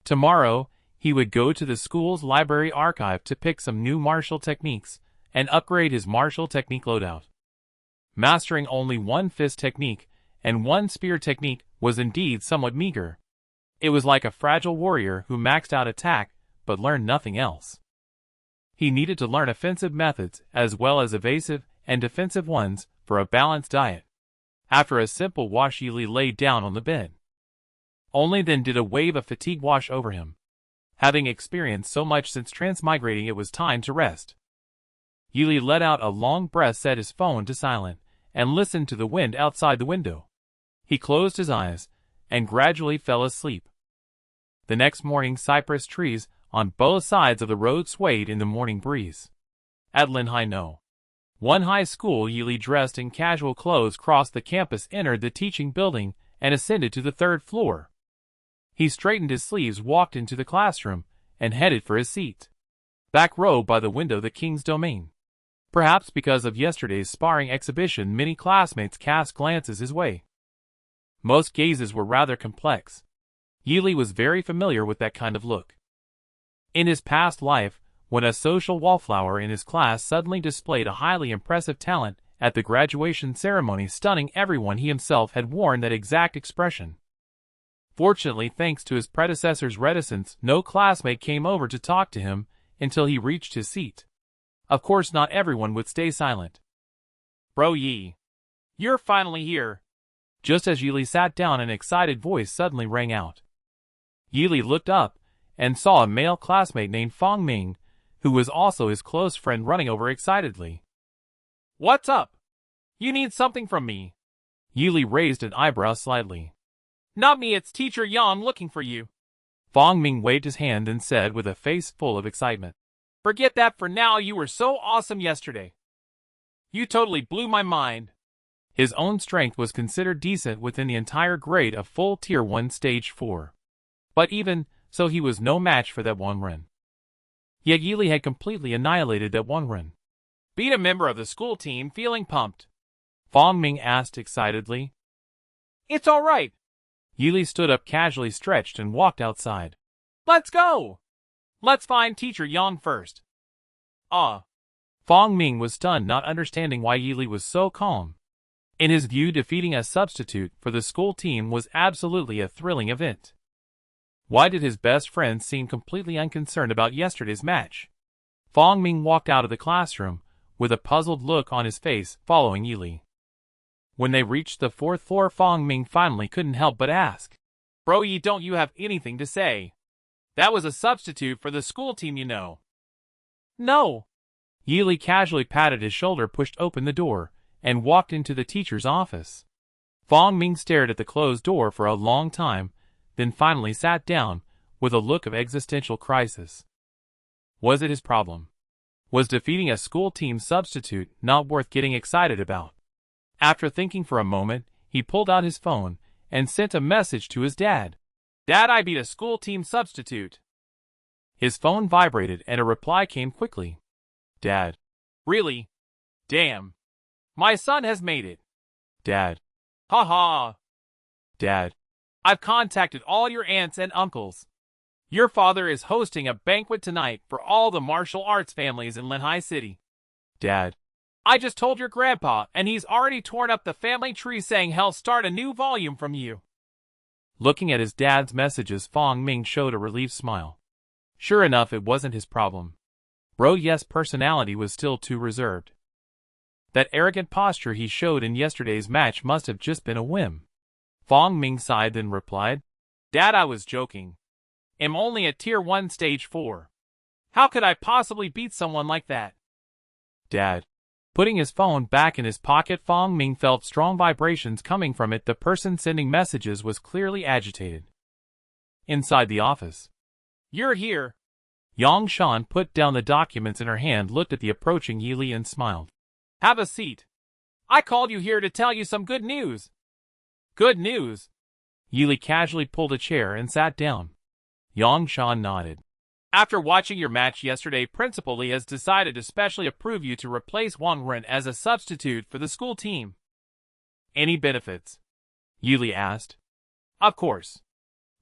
Tomorrow, he would go to the school's library archive to pick some new martial techniques and upgrade his martial technique loadout. Mastering only one fist technique and one spear technique was indeed somewhat meager. It was like a fragile warrior who maxed out attack but learned nothing else. He needed to learn offensive methods as well as evasive and defensive ones for a balanced diet. After a simple wash, Yili lay down on the bed. Only then did a wave of fatigue wash over him. Having experienced so much since transmigrating, it was time to rest. Yili let out a long breath, set his phone to silent, and listened to the wind outside the window. He closed his eyes and gradually fell asleep. The next morning, cypress trees on both sides of the road swayed in the morning breeze. At Linhai No. 1 high school, Yili, dressed in casual clothes, crossed the campus, entered the teaching building, and ascended to the 3rd floor. He straightened his sleeves, walked into the classroom, and headed for his seat. Back row by the window, the king's domain. Perhaps because of yesterday's sparring exhibition, many classmates cast glances his way. Most gazes were rather complex. Yili was very familiar with that kind of look. In his past life, when a social wallflower in his class suddenly displayed a highly impressive talent at the graduation ceremony, stunning everyone, he himself had worn that exact expression. Fortunately, thanks to his predecessor's reticence, no classmate came over to talk to him until he reached his seat. Of course, not everyone would stay silent. "Bro Yi, you're finally here." Just as Yili sat down, an excited voice suddenly rang out. Yili looked up and saw a male classmate named Fong Ming, who was also his close friend, running over excitedly. "What's up? You need something from me?" Yili raised an eyebrow slightly. "Not me, it's Teacher Yang looking for you." Fong Ming waved his hand and said with a face full of excitement, "Forget that for now, you were so awesome yesterday. You totally blew my mind." His own strength was considered decent within the entire grade of full Tier 1 Stage 4. But even so, he was no match for that Wonren. Yet Yili had completely annihilated that Wonren. "Beat a member of the school team, feeling pumped?" Fong Ming asked excitedly. "It's all right." Yili stood up, casually stretched, and walked outside. "Let's go! Let's find Teacher Yang first." Fong Ming was stunned, not understanding why Yili was so calm. In his view, defeating a substitute for the school team was absolutely a thrilling event. Why did his best friend seem completely unconcerned about yesterday's match? Fong Ming walked out of the classroom with a puzzled look on his face, following Yili. When they reached the 4th floor, Fong Ming finally couldn't help but ask, "Bro Yi, don't you have anything to say? That was a substitute for the school team, you know." "No." Yili casually patted his shoulder, pushed open the door, and walked into the teacher's office. Fong Ming stared at the closed door for a long time, then finally sat down with a look of existential crisis. Was it his problem? Was defeating a school team substitute not worth getting excited about? After thinking for a moment, he pulled out his phone and sent a message to his dad. "Dad, I beat a school team substitute." His phone vibrated and a reply came quickly. "Dad." "Really? Damn. My son has made it." "Dad." "Ha ha." "Dad." "I've contacted all your aunts and uncles. Your father is hosting a banquet tonight for all the martial arts families in Linhai City." "Dad." "I just told your grandpa, and he's already torn up the family tree, saying he'll start a new volume from you." Looking at his dad's messages, Fong Ming showed a relieved smile. Sure enough, it wasn't his problem. Bro Yes' personality was still too reserved. That arrogant posture he showed in yesterday's match must have just been a whim. Fong Ming sighed, then replied, "Dad, I was joking. I'm only at Tier 1 Stage 4. How could I possibly beat someone like that?" "Dad." Putting his phone back in his pocket, Fong Ming felt strong vibrations coming from it. The person sending messages was clearly agitated. Inside the office. "You're here." Yang Shan put down the documents in her hand, looked at the approaching Yili, and smiled. "Have a seat. I called you here to tell you some good news." "Good news?" Yili casually pulled a chair and sat down. Yang Shan nodded. After watching your match yesterday, Principal Lee has decided to specially approve you to replace Wang Ren as a substitute for the school team. Any benefits? Yili asked. Of course.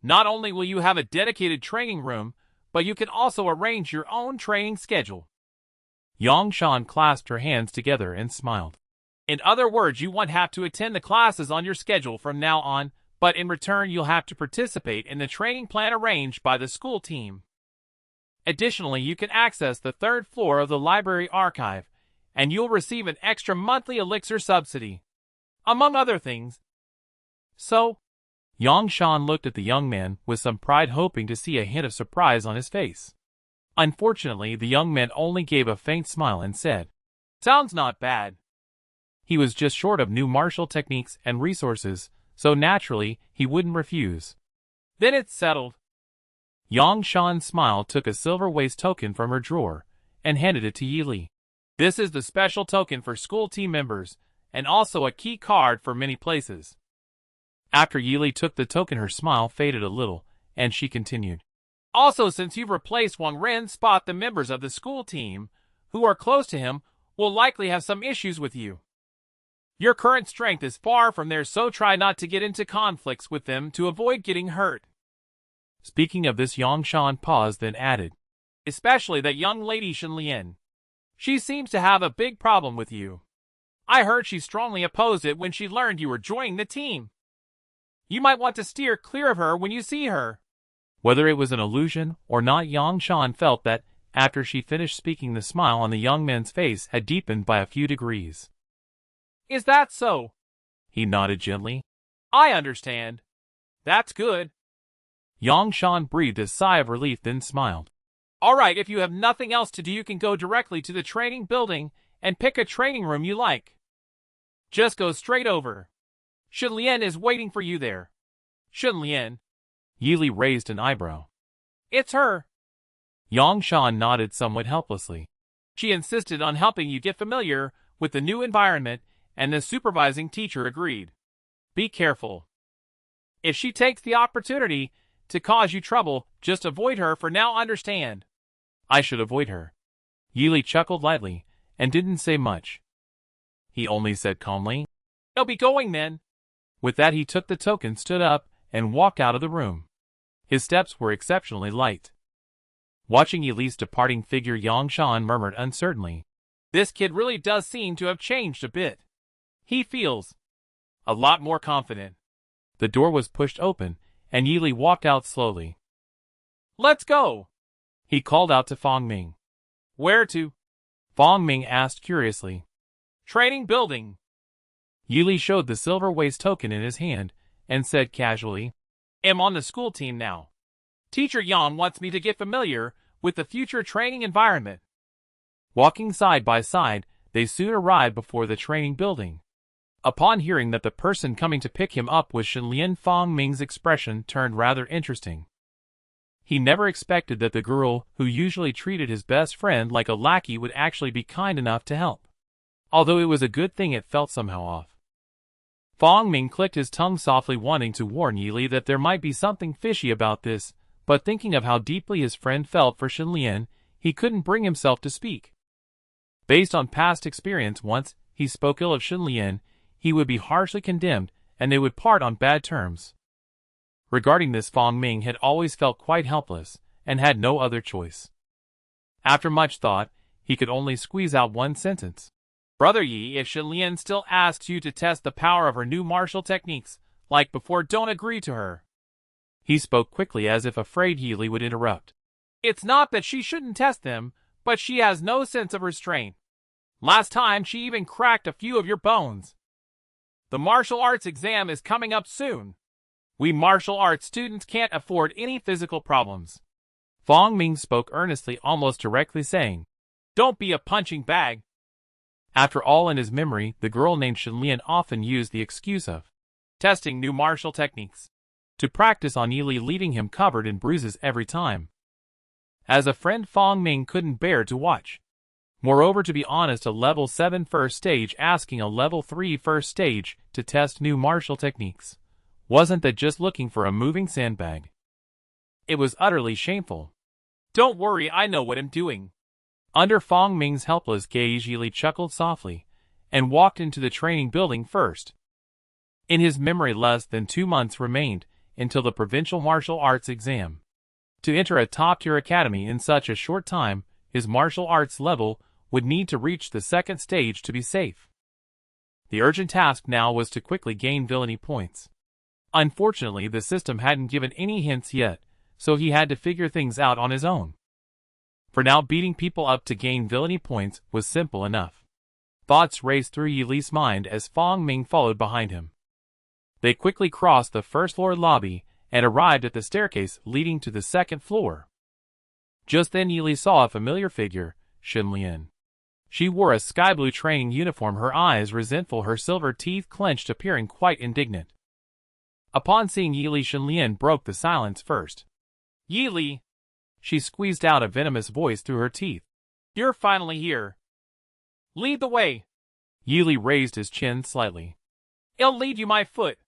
Not only will you have a dedicated training room, but you can also arrange your own training schedule. Yang Shan clasped her hands together and smiled. In other words, you won't have to attend the classes on your schedule from now on, but in return you'll have to participate in the training plan arranged by the school team. Additionally, you can access the third floor of the library archive, and you'll receive an extra monthly elixir subsidy, among other things. So, Yang Shan looked at the young man with some pride, hoping to see a hint of surprise on his face. Unfortunately, the young man only gave a faint smile and said, "Sounds not bad." He was just short of new martial techniques and resources, so naturally, he wouldn't refuse. Then it's settled. Yang Shan's smile took a silver waist token from her drawer and handed it to Yili. This is the special token for school team members, and also a key card for many places. After Yili took the token, her smile faded a little, and she continued. Also, since you've replaced Wang Ren's spot, the members of the school team, who are close to him, will likely have some issues with you. Your current strength is far from theirs, so try not to get into conflicts with them to avoid getting hurt. Speaking of this, Yang Shan paused, then added, especially that young lady Shen Lian. She seems to have a big problem with you. I heard she strongly opposed it when she learned you were joining the team. You might want to steer clear of her when you see her. Whether it was an illusion or not, Yang Shan felt that, after she finished speaking, the smile on the young man's face had deepened by a few degrees. Is that so? He nodded gently. I understand. That's good. Yang Shan breathed a sigh of relief, then smiled. All right, if you have nothing else to do, you can go directly to the training building and pick a training room you like. Just go straight over. Shen Lian is waiting for you there. Shen Lian? Yili raised an eyebrow. It's her. Yang Shan nodded somewhat helplessly. She insisted on helping you get familiar with the new environment, and the supervising teacher agreed. Be careful. If she takes the opportunity to cause you trouble, just avoid her for now, understand? I should avoid her. Yili chuckled lightly and didn't say much. He only said calmly, I'll be going then. With that, he took the token, stood up, and walked out of the room. His steps were exceptionally light. Watching Yili's departing figure, Yang Shan murmured uncertainly, This kid really does seem to have changed a bit. He feels a lot more confident. The door was pushed open, and Yili walked out slowly. Let's go, he called out to Fong Ming. Where to? Fong Ming asked curiously. Training building. Yili showed the silver waist token in his hand and said casually, I'm on the school team now. Teacher Yang wants me to get familiar with the future training environment. Walking side by side, they soon arrived before the training building. Upon hearing that the person coming to pick him up was Shen Lian, Fong Ming's expression turned rather interesting. He never expected that the girl who usually treated his best friend like a lackey would actually be kind enough to help. Although it was a good thing, it felt somehow off. Fong Ming clicked his tongue softly, wanting to warn Yili that there might be something fishy about this, but thinking of how deeply his friend felt for Shen Lian, he couldn't bring himself to speak. Based on past experience, once he spoke ill of Shen Lian, he would be harshly condemned, and they would part on bad terms. Regarding this, Fong Ming had always felt quite helpless, and had no other choice. After much thought, he could only squeeze out one sentence. Brother Yi, if Shen Lian still asks you to test the power of her new martial techniques, like before, don't agree to her. He spoke quickly, as if afraid Yili would interrupt. It's not that she shouldn't test them, but she has no sense of restraint. Last time she even cracked a few of your bones. The martial arts exam is coming up soon. We martial arts students can't afford any physical problems. Fong Ming spoke earnestly, almost directly, saying, Don't be a punching bag. After all, in his memory, the girl named Shen Lian often used the excuse of testing new martial techniques to practice on Yili, leaving him covered in bruises every time. As a friend, Fong Ming couldn't bear to watch. Moreover, to be honest, a level 7 first stage asking a level 3 first stage to test new martial techniques. Wasn't that just looking for a moving sandbag? It was utterly shameful. Don't worry, I know what I'm doing. Under Fong Ming's helpless gaze, Yi Li chuckled softly and walked into the training building first. In his memory, less than 2 months remained until the provincial martial arts exam. To enter a top-tier academy in such a short time, his martial arts level would need to reach the second stage to be safe. The urgent task now was to quickly gain villainy points. Unfortunately, the system hadn't given any hints yet, so he had to figure things out on his own. For now, beating people up to gain villainy points was simple enough. Thoughts raced through Yi Li's mind as Fong Ming followed behind him. They quickly crossed the first-floor lobby and arrived at the staircase leading to the second floor. Just then Yi Li saw a familiar figure, Xin Lian. She wore a sky-blue training uniform, her eyes resentful, her silver teeth clenched, appearing quite indignant. Upon seeing Yi Li, Xin Lian broke the silence first. "Yi Li!" She squeezed out a venomous voice through her teeth. "You're finally here. Lead the way." Yi Li raised his chin slightly. "I'll lead you, my foot."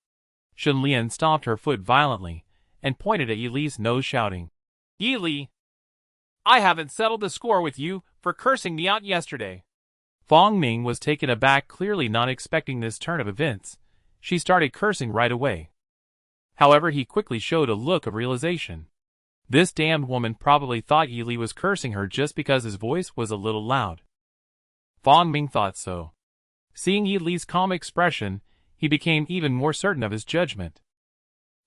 Xin Lian stomped her foot violently and pointed at Yi Li's nose, shouting, "Yi Li, I haven't settled the score with you for cursing me out yesterday." Fong Ming was taken aback, clearly not expecting this turn of events. She started cursing right away. However, he quickly showed a look of realization. This damned woman probably thought Yi Li was cursing her just because his voice was a little loud. Fong Ming thought so. Seeing Yi Li's calm expression, he became even more certain of his judgment.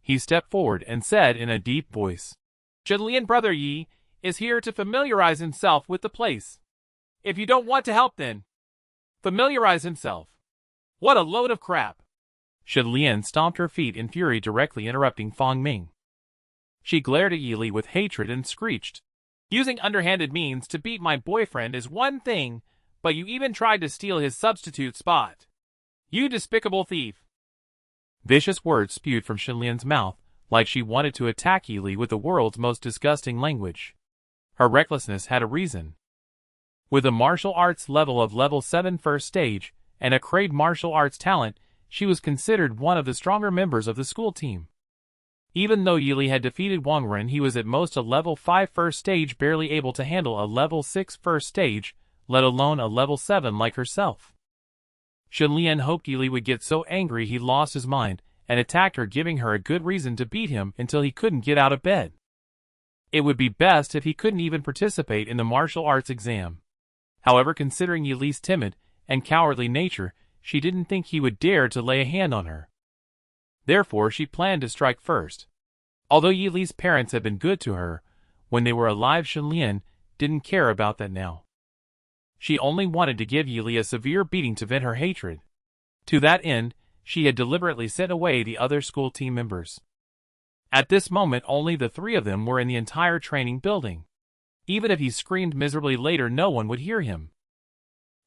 He stepped forward and said in a deep voice, "Xin Lian, brother Yi is here to familiarize himself with the place. If you don't want to help, then familiarize himself." What a load of crap! Xin Lian stomped her feet in fury, directly interrupting Fong Ming. She glared at Yi Li with hatred and screeched, "Using underhanded means to beat my boyfriend is one thing, but you even tried to steal his substitute spot. You despicable thief!" Vicious words spewed from Xin Lian's mouth, like she wanted to attack Yi Li with the world's most disgusting language. Her recklessness had a reason. With a martial arts level of level 7 first stage, and a grade martial arts talent, she was considered one of the stronger members of the school team. Even though Yi Li had defeated Wang Ren, he was at most a level 5 first stage, barely able to handle a level 6 first stage, let alone a level 7 like herself. Xin Lian hoped Yi Li would get so angry he lost his mind and attacked her, giving her a good reason to beat him until he couldn't get out of bed. It would be best if he couldn't even participate in the martial arts exam. However, considering Yi Li's timid and cowardly nature, she didn't think he would dare to lay a hand on her. Therefore, she planned to strike first. Although Yi Li's parents had been good to her when they were alive, Xin Lian didn't care about that now. She only wanted to give Yi Li a severe beating to vent her hatred. To that end, she had deliberately sent away the other school team members. At this moment, only the 3 of them were in the entire training building. Even if he screamed miserably later, no one would hear him.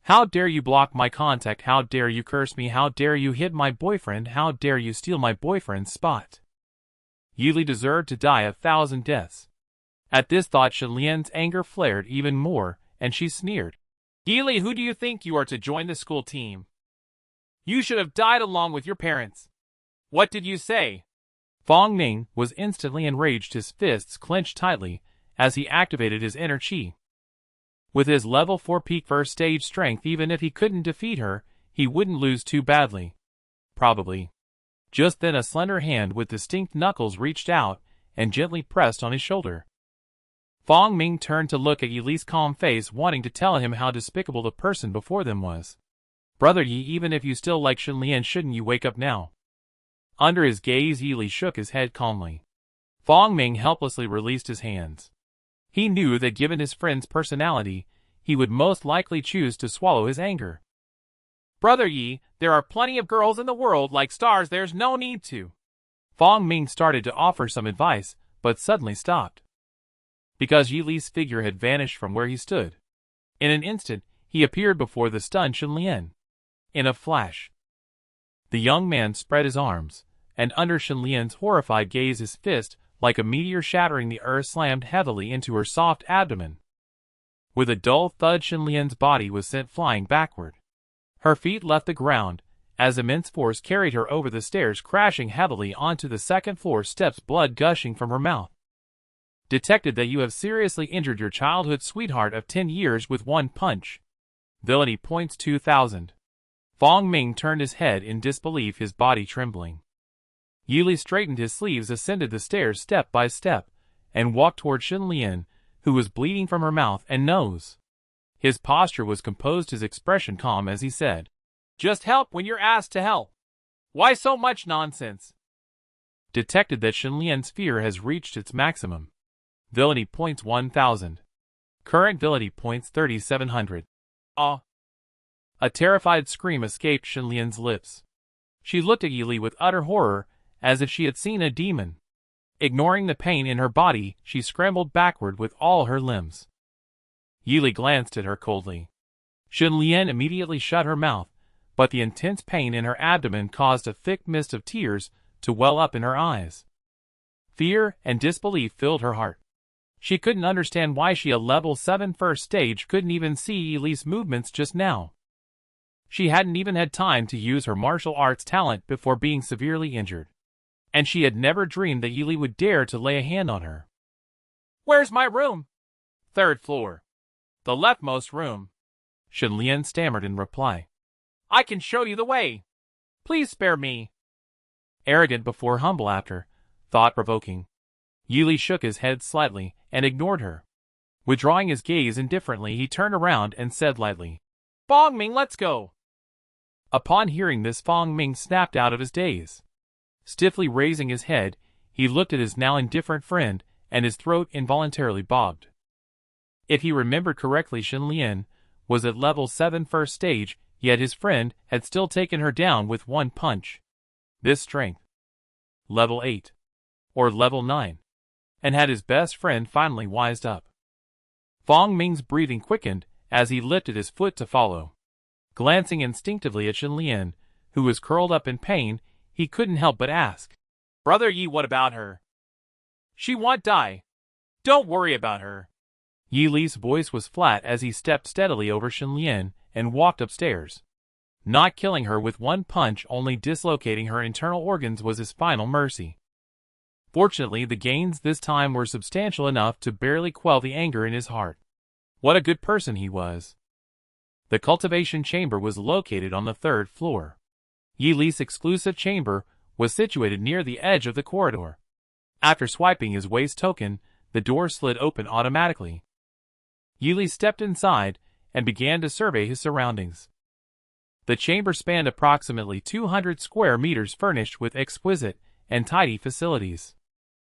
"How dare you block my contact? How dare you curse me? How dare you hit my boyfriend? How dare you steal my boyfriend's spot?" Yi Li deserved to die 1,000 deaths. At this thought, Xin Lian's anger flared even more, and she sneered, "Yi Li, who do you think you are to join the school team? You should have died along with your parents. What did you say?" Fong Ming was instantly enraged, his fists clenched tightly as he activated his inner chi. With his level 4 peak first stage strength, even if he couldn't defeat her, he wouldn't lose too badly. Probably. Just then a slender hand with distinct knuckles reached out and gently pressed on his shoulder. Fong Ming turned to look at Yi Li's calm face, wanting to tell him how despicable the person before them was. "Brother Yi, even if you still like Xin Lian, shouldn't you wake up now?" Under his gaze, Yi Li shook his head calmly. Fong Ming helplessly released his hands. He knew that given his friend's personality, he would most likely choose to swallow his anger. "Brother Yi, there are plenty of girls in the world like stars, there's no need to." Fong Ming started to offer some advice, but suddenly stopped. Because Yi Li's figure had vanished from where he stood. In an instant, he appeared before the stunned Xin Lian. In a flash, the young man spread his arms, and under Xin Lian's horrified gaze, his fist, like a meteor shattering the earth, slammed heavily into her soft abdomen. With a dull thud, Xin Lian's body was sent flying backward. Her feet left the ground, as immense force carried her over the stairs, crashing heavily onto the second floor steps, blood gushing from her mouth. Detected that you have seriously injured your childhood sweetheart of 10 years with one punch. Villainy points 2000. Fong Ming turned his head in disbelief, his body trembling. Yili straightened his sleeves, ascended the stairs step by step, and walked toward Shenlian, who was bleeding from her mouth and nose. His posture was composed, his expression calm as he said, "Just help when you're asked to help. Why so much nonsense?" Detected that Shenlian's fear has reached its maximum. Villainy points 1000. Current villainy points 3700. Ah! A terrified scream escaped Shenlian's lips. She looked at Yili with utter horror, as if she had seen a demon. Ignoring the pain in her body, she scrambled backward with all her limbs. Yili glanced at her coldly. Shenlian immediately shut her mouth, but the intense pain in her abdomen caused a thick mist of tears to well up in her eyes. Fear and disbelief filled her heart. She couldn't understand why she, a level 7 first stage, couldn't even see Yili's movements just now. She hadn't even had time to use her martial arts talent before being severely injured. And she had never dreamed that Yili would dare to lay a hand on her. "Where's my room?" "3rd floor. The leftmost room," Shenlian stammered in reply. "I can show you the way. Please spare me." Arrogant before humble after, thought-provoking. Yili shook his head slightly and ignored her. Withdrawing his gaze indifferently, he turned around and said lightly, "Fong Ming, let's go." Upon hearing this, Fong Ming snapped out of his daze. Stiffly raising his head, he looked at his now indifferent friend, and his throat involuntarily bobbed. If he remembered correctly, Shenlian was at level 7 first stage, yet his friend had still taken her down with one punch. This strength. Level 8. Or level 9. And had his best friend finally wised up? Fong Ming's breathing quickened as he lifted his foot to follow. Glancing instinctively at Shenlian, who was curled up in pain, he couldn't help but ask, "Brother Yi, what about her? She won't die. Don't worry about her." Yi Li's voice was flat as he stepped steadily over Shenlian and walked upstairs. Not killing her with one punch, only dislocating her internal organs, was his final mercy. Fortunately, the gains this time were substantial enough to barely quell the anger in his heart. What a good person he was. The cultivation chamber was located on the 3rd floor. Yi Li's exclusive chamber was situated near the edge of the corridor. After swiping his waist token, the door slid open automatically. Yi Li stepped inside and began to survey his surroundings. The chamber spanned approximately 200 square meters, furnished with exquisite and tidy facilities.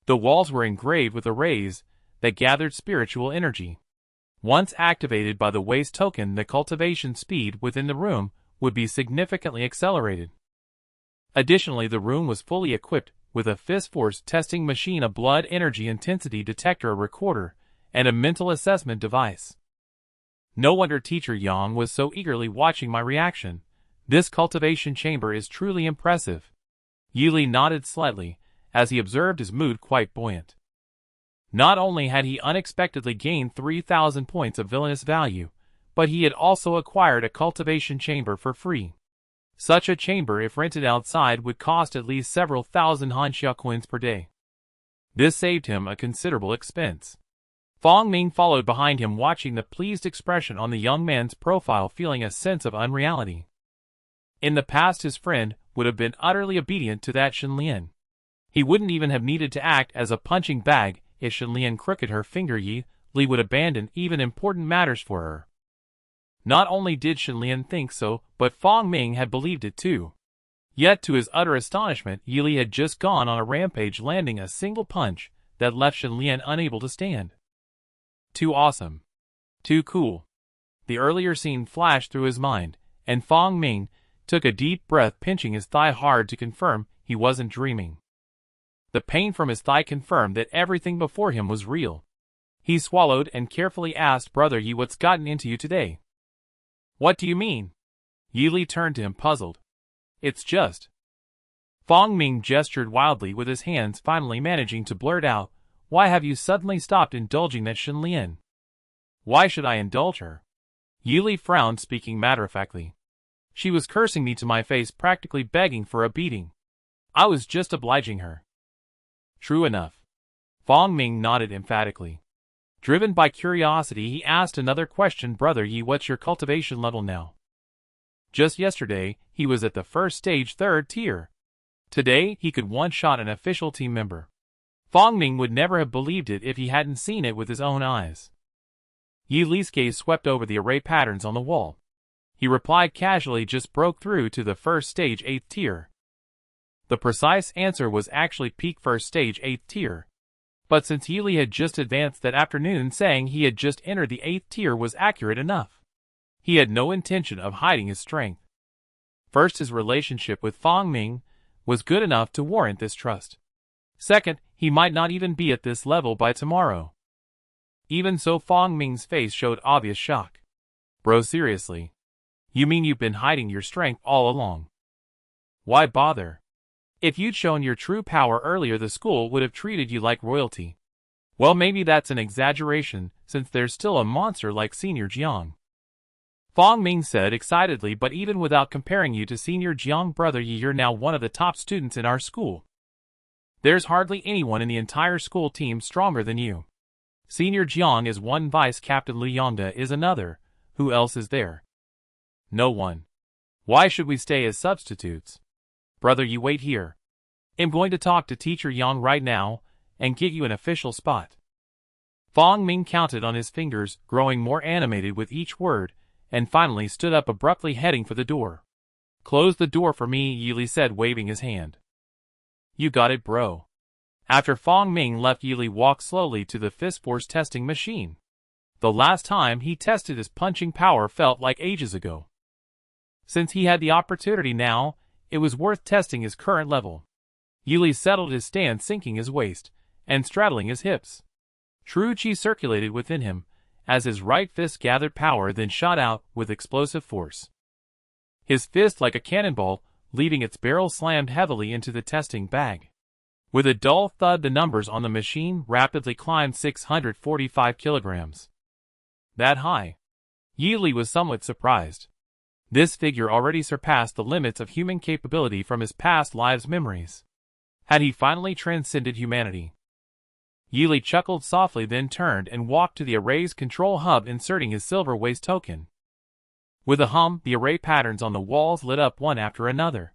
The walls were engraved with arrays that gathered spiritual energy. Once activated by the waste token, the cultivation speed within the room would be significantly accelerated. Additionally, the room was fully equipped with a fist force testing machine, a blood energy intensity detector, a recorder, and a mental assessment device. No wonder Teacher Yang was so eagerly watching my reaction. This cultivation chamber is truly impressive. Yi Li nodded slightly as he observed his mood quite buoyant. Not only had he unexpectedly gained 3,000 points of villainous value, but he had also acquired a cultivation chamber for free. Such a chamber, if rented outside, would cost at least several thousand Hanxia coins per day. This saved him a considerable expense. Fong Ming followed behind him, watching the pleased expression on the young man's profile, feeling a sense of unreality. In the past, his friend would have been utterly obedient to that Shenlian. He wouldn't even have needed to act as a punching bag. If Shenlian crooked her finger, Yi Li would abandon even important matters for her. Not only did Shenlian think so, but Fong Ming had believed it too. Yet to his utter astonishment, Yi Li had just gone on a rampage, landing a single punch that left Shenlian unable to stand. Too awesome. Too cool. The earlier scene flashed through his mind, and Fong Ming took a deep breath, pinching his thigh hard to confirm he wasn't dreaming. The pain from his thigh confirmed that everything before him was real. He swallowed and carefully asked, "Brother Yi, what's gotten into you today?" "What do you mean?" Yi Li turned to him, puzzled. "It's just..." Fong Ming gestured wildly with his hands, finally managing to blurt out, "Why have you suddenly stopped indulging that Shenlian?" "Why should I indulge her?" Yi Li frowned, speaking matter-of-factly. "She was cursing me to my face, practically begging for a beating. I was just obliging her." "True enough. Fong Ming nodded emphatically. Driven by curiosity, he asked another question. Brother Yi, what's your cultivation level now? Just yesterday, he was at the first stage 3rd tier. Today, he could one-shot an official team member. Fong Ming would never have believed it if he hadn't seen it with his own eyes. Yi Li's gaze swept over the array patterns on the wall. He replied casually, just broke through to the first stage 8th tier. The precise answer was actually peak first stage 8th tier. But since Yi Li had just advanced that afternoon, saying he had just entered the 8th tier was accurate enough. He had no intention of hiding his strength. First, his relationship with Fong Ming was good enough to warrant this trust. Second, he might not even be at this level by tomorrow. Even so, Fong Ming's face showed obvious shock. Bro, seriously? You mean you've been hiding your strength all along? Why bother? If you'd shown your true power earlier, the school would have treated you like royalty. Well, maybe that's an exaggeration, since there's still a monster like Senior Jiang. Fong Ming said excitedly, but even without comparing you to Senior Jiang, Brother Yi, you're now one of the top students in our school. There's hardly anyone in the entire school team stronger than you. Senior Jiang is one, Vice Captain Liu Yongda is another. Who else is there? No one. Why should we stay as substitutes? Brother Yi, wait here. I'm going to talk to Teacher Yang right now, and get you an official spot. Fong Ming counted on his fingers, growing more animated with each word, and finally stood up abruptly, heading for the door. Close the door for me, Yi Li said, waving his hand. You got it, bro. After Fong Ming left, Yi Li walked slowly to the fist force testing machine. The last time he tested his punching power felt like ages ago. Since he had the opportunity now, it was worth testing his current level. Yi Li settled his stance, sinking his waist and straddling his hips. True Qi circulated within him as his right fist gathered power, then shot out with explosive force. His fist like a cannonball, leaving its barrel slammed heavily into the testing bag. With a dull thud, the numbers on the machine rapidly climbed 645 kilograms. That high? Yi Li was somewhat surprised. This figure already surpassed the limits of human capability from his past lives' memories. Had he finally transcended humanity? Yi Li chuckled softly, then turned and walked to the array's control hub, inserting his silver waist token. With a hum, the array patterns on the walls lit up one after another.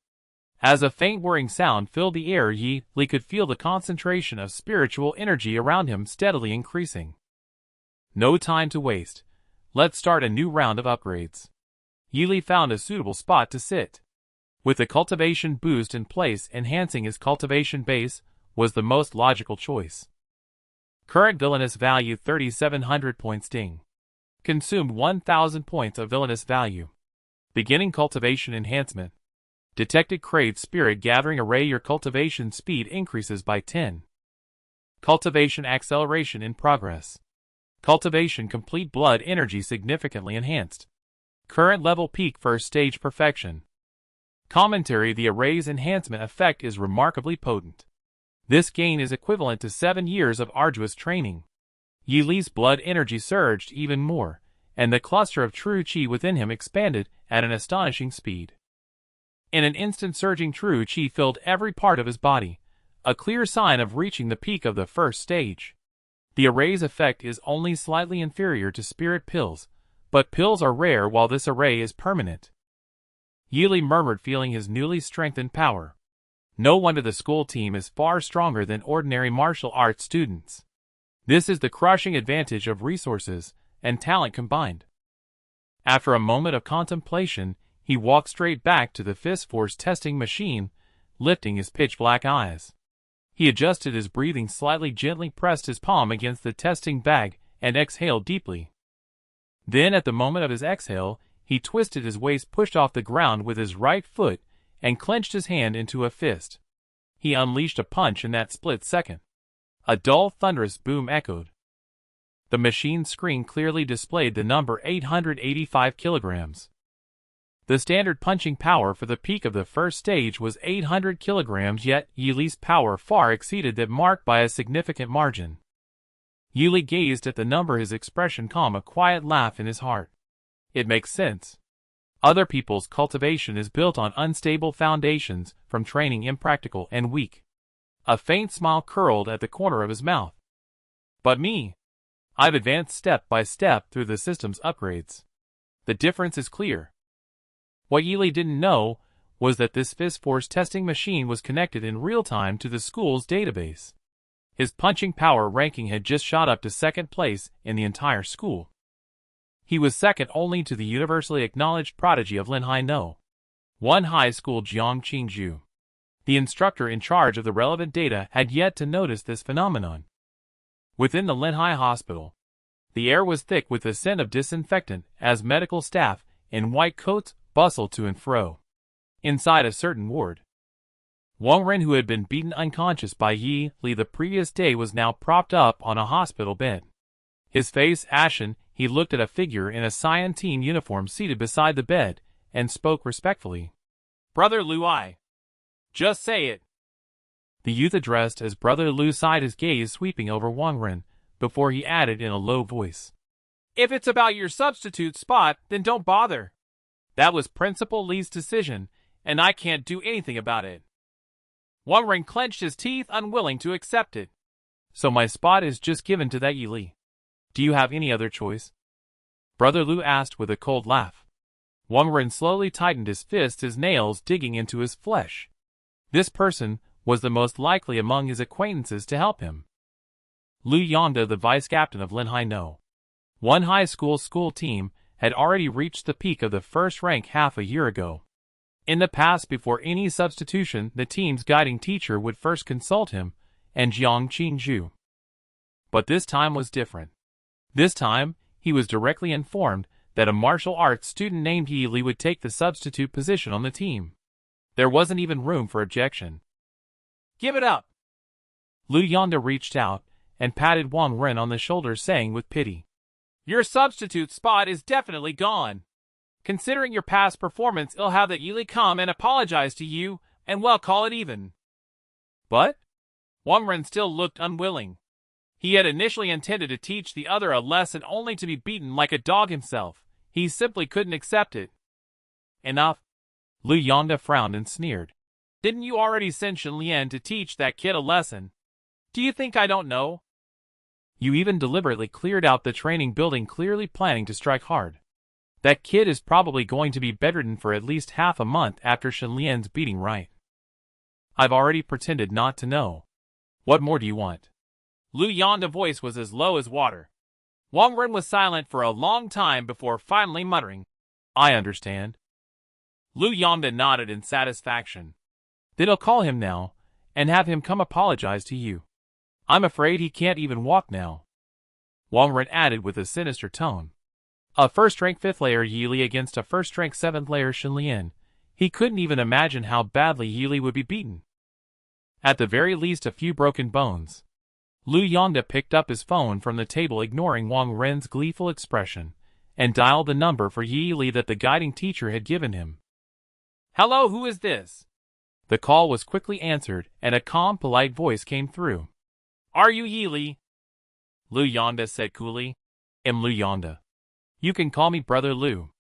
As a faint whirring sound filled the air, Yi Li could feel the concentration of spiritual energy around him steadily increasing. No time to waste. Let's start a new round of upgrades. Yi Li found a suitable spot to sit. With the cultivation boost in place, enhancing his cultivation base was the most logical choice. Current villainous value 3700 points. Ding. Consumed 1000 points of villainous value. Beginning cultivation enhancement. Detected crave spirit gathering array. Your cultivation speed increases by 10. Cultivation acceleration in progress. Cultivation complete. Blood energy significantly enhanced. Current level peak first stage perfection. Commentary: the array's enhancement effect is remarkably potent. This gain is equivalent to 7 years of arduous training. Yi Li's blood energy surged even more, and the cluster of true Qi within him expanded at an astonishing speed. In an instant, surging true Qi filled every part of his body, a clear sign of reaching the peak of the first stage. The array's effect is only slightly inferior to spirit pills, but pills are rare while this array is permanent. Yi Li murmured, feeling his newly strengthened power. No wonder the school team is far stronger than ordinary martial arts students. This is the crushing advantage of resources and talent combined. After a moment of contemplation, he walked straight back to the fist force testing machine, lifting his pitch-black eyes. He adjusted his breathing slightly, gently pressed his palm against the testing bag, and exhaled deeply. Then, at the moment of his exhale, he twisted his waist, pushed off the ground with his right foot, and clenched his hand into a fist. He unleashed a punch in that split second. A dull, thunderous boom echoed. The machine's screen clearly displayed the number 885 kilograms. The standard punching power for the peak of the first stage was 800 kilograms, yet Yi Li's power far exceeded that mark by a significant margin. Yi Li gazed at the number, his expression calm, a quiet laugh in his heart. It makes sense. Other people's cultivation is built on unstable foundations, from training impractical and weak. A faint smile curled at the corner of his mouth. But me, I've advanced step by step through the system's upgrades. The difference is clear. What Yili didn't know was that this Fist Force testing machine was connected in real time to the school's database. His punching power ranking had just shot up to second place in the entire school. He was second only to the universally acknowledged prodigy of Linhai No. One high school Jiang Qingju. The instructor in charge of the relevant data had yet to notice this phenomenon. Within the Linhai hospital, the air was thick with the scent of disinfectant as medical staff in white coats bustled to and fro. Inside a certain ward, Wang Ren, who had been beaten unconscious by Yi Li the previous day, was now propped up on a hospital bed. His face ashen, he looked at a figure in a cyan team uniform seated beside the bed and spoke respectfully. "Brother Lu, just say it." The youth addressed as Brother Lu sighed, his gaze sweeping over Wang Ren, before he added in a low voice, "If it's about your substitute spot, then don't bother. That was Principal Li's decision, and I can't do anything about it." Wang Ren clenched his teeth, unwilling to accept it. "So my spot is just given to that Yi Li. Do you have any other choice?" Brother Lu asked with a cold laugh. Wang Ren slowly tightened his fists, his nails digging into his flesh. This person was the most likely among his acquaintances to help him. Lu Yonda, the vice captain of Linhai No. One high school team, had already reached the peak of the first rank half a year ago. In the past, before any substitution, the team's guiding teacher would first consult him and Jiang Qingju. But this time was different. This time, he was directly informed that a martial arts student named Yi Li would take the substitute position on the team. There wasn't even room for objection. "Give it up!" Lu Yonda reached out and patted Wang Ren on the shoulder, saying with pity, "Your substitute spot is definitely gone. Considering your past performance, I'll have that Yi Li come and apologize to you, and well, call it even." "But?" Wang Ren still looked unwilling. He had initially intended to teach the other a lesson, only to be beaten like a dog himself. He simply couldn't accept it. "Enough." Lu Yonda frowned and sneered. "Didn't you already send Shen Lian to teach that kid a lesson? Do you think I don't know? You even deliberately cleared out the training building, clearly planning to strike hard. That kid is probably going to be bedridden for at least half a month after Shen Lian's beating, right? I've already pretended not to know. What more do you want?" Lu Yonda's voice was as low as water. Wang Ren was silent for a long time before finally muttering, "I understand." Lu Yonda nodded in satisfaction. "Then I'll call him now, and have him come apologize to you. I'm afraid he can't even walk now." Wang Ren added with a sinister tone. A first-rank 5th layer Yi Li against a first-rank 7th layer Shen Lian. He couldn't even imagine how badly Yi Li would be beaten. At the very least, a few broken bones. Lu Yonda picked up his phone from the table, ignoring Wang Ren's gleeful expression, and dialed the number for Yi Li that the guiding teacher had given him. "Hello, who is this?" The call was quickly answered, and a calm, polite voice came through. "Are you Yi Li?" Lu Yonda said coolly. "I'm Lu Yonda. You can call me Brother Lu.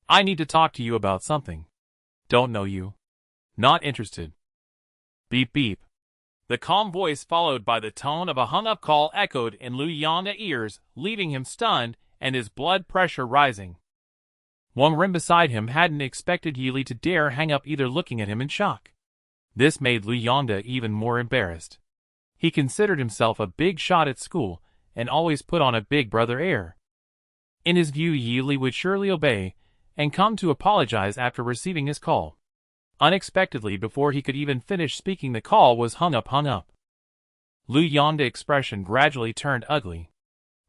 I need to talk to you about something. Don't know you. Not interested." Beep beep. The calm voice, followed by the tone of a hung-up call, echoed in Lu Yonda's ears, leaving him stunned and his blood pressure rising. Wang Ren beside him hadn't expected Yi Li to dare hang up, either looking at him in shock. This made Lu Yonda even more embarrassed. He considered himself a big shot at school and always put on a big brother air. In his view, Yi Li would surely obey and come to apologize after receiving his call. Unexpectedly, before he could even finish speaking, the call was hung up. Lu Yonda's expression gradually turned ugly.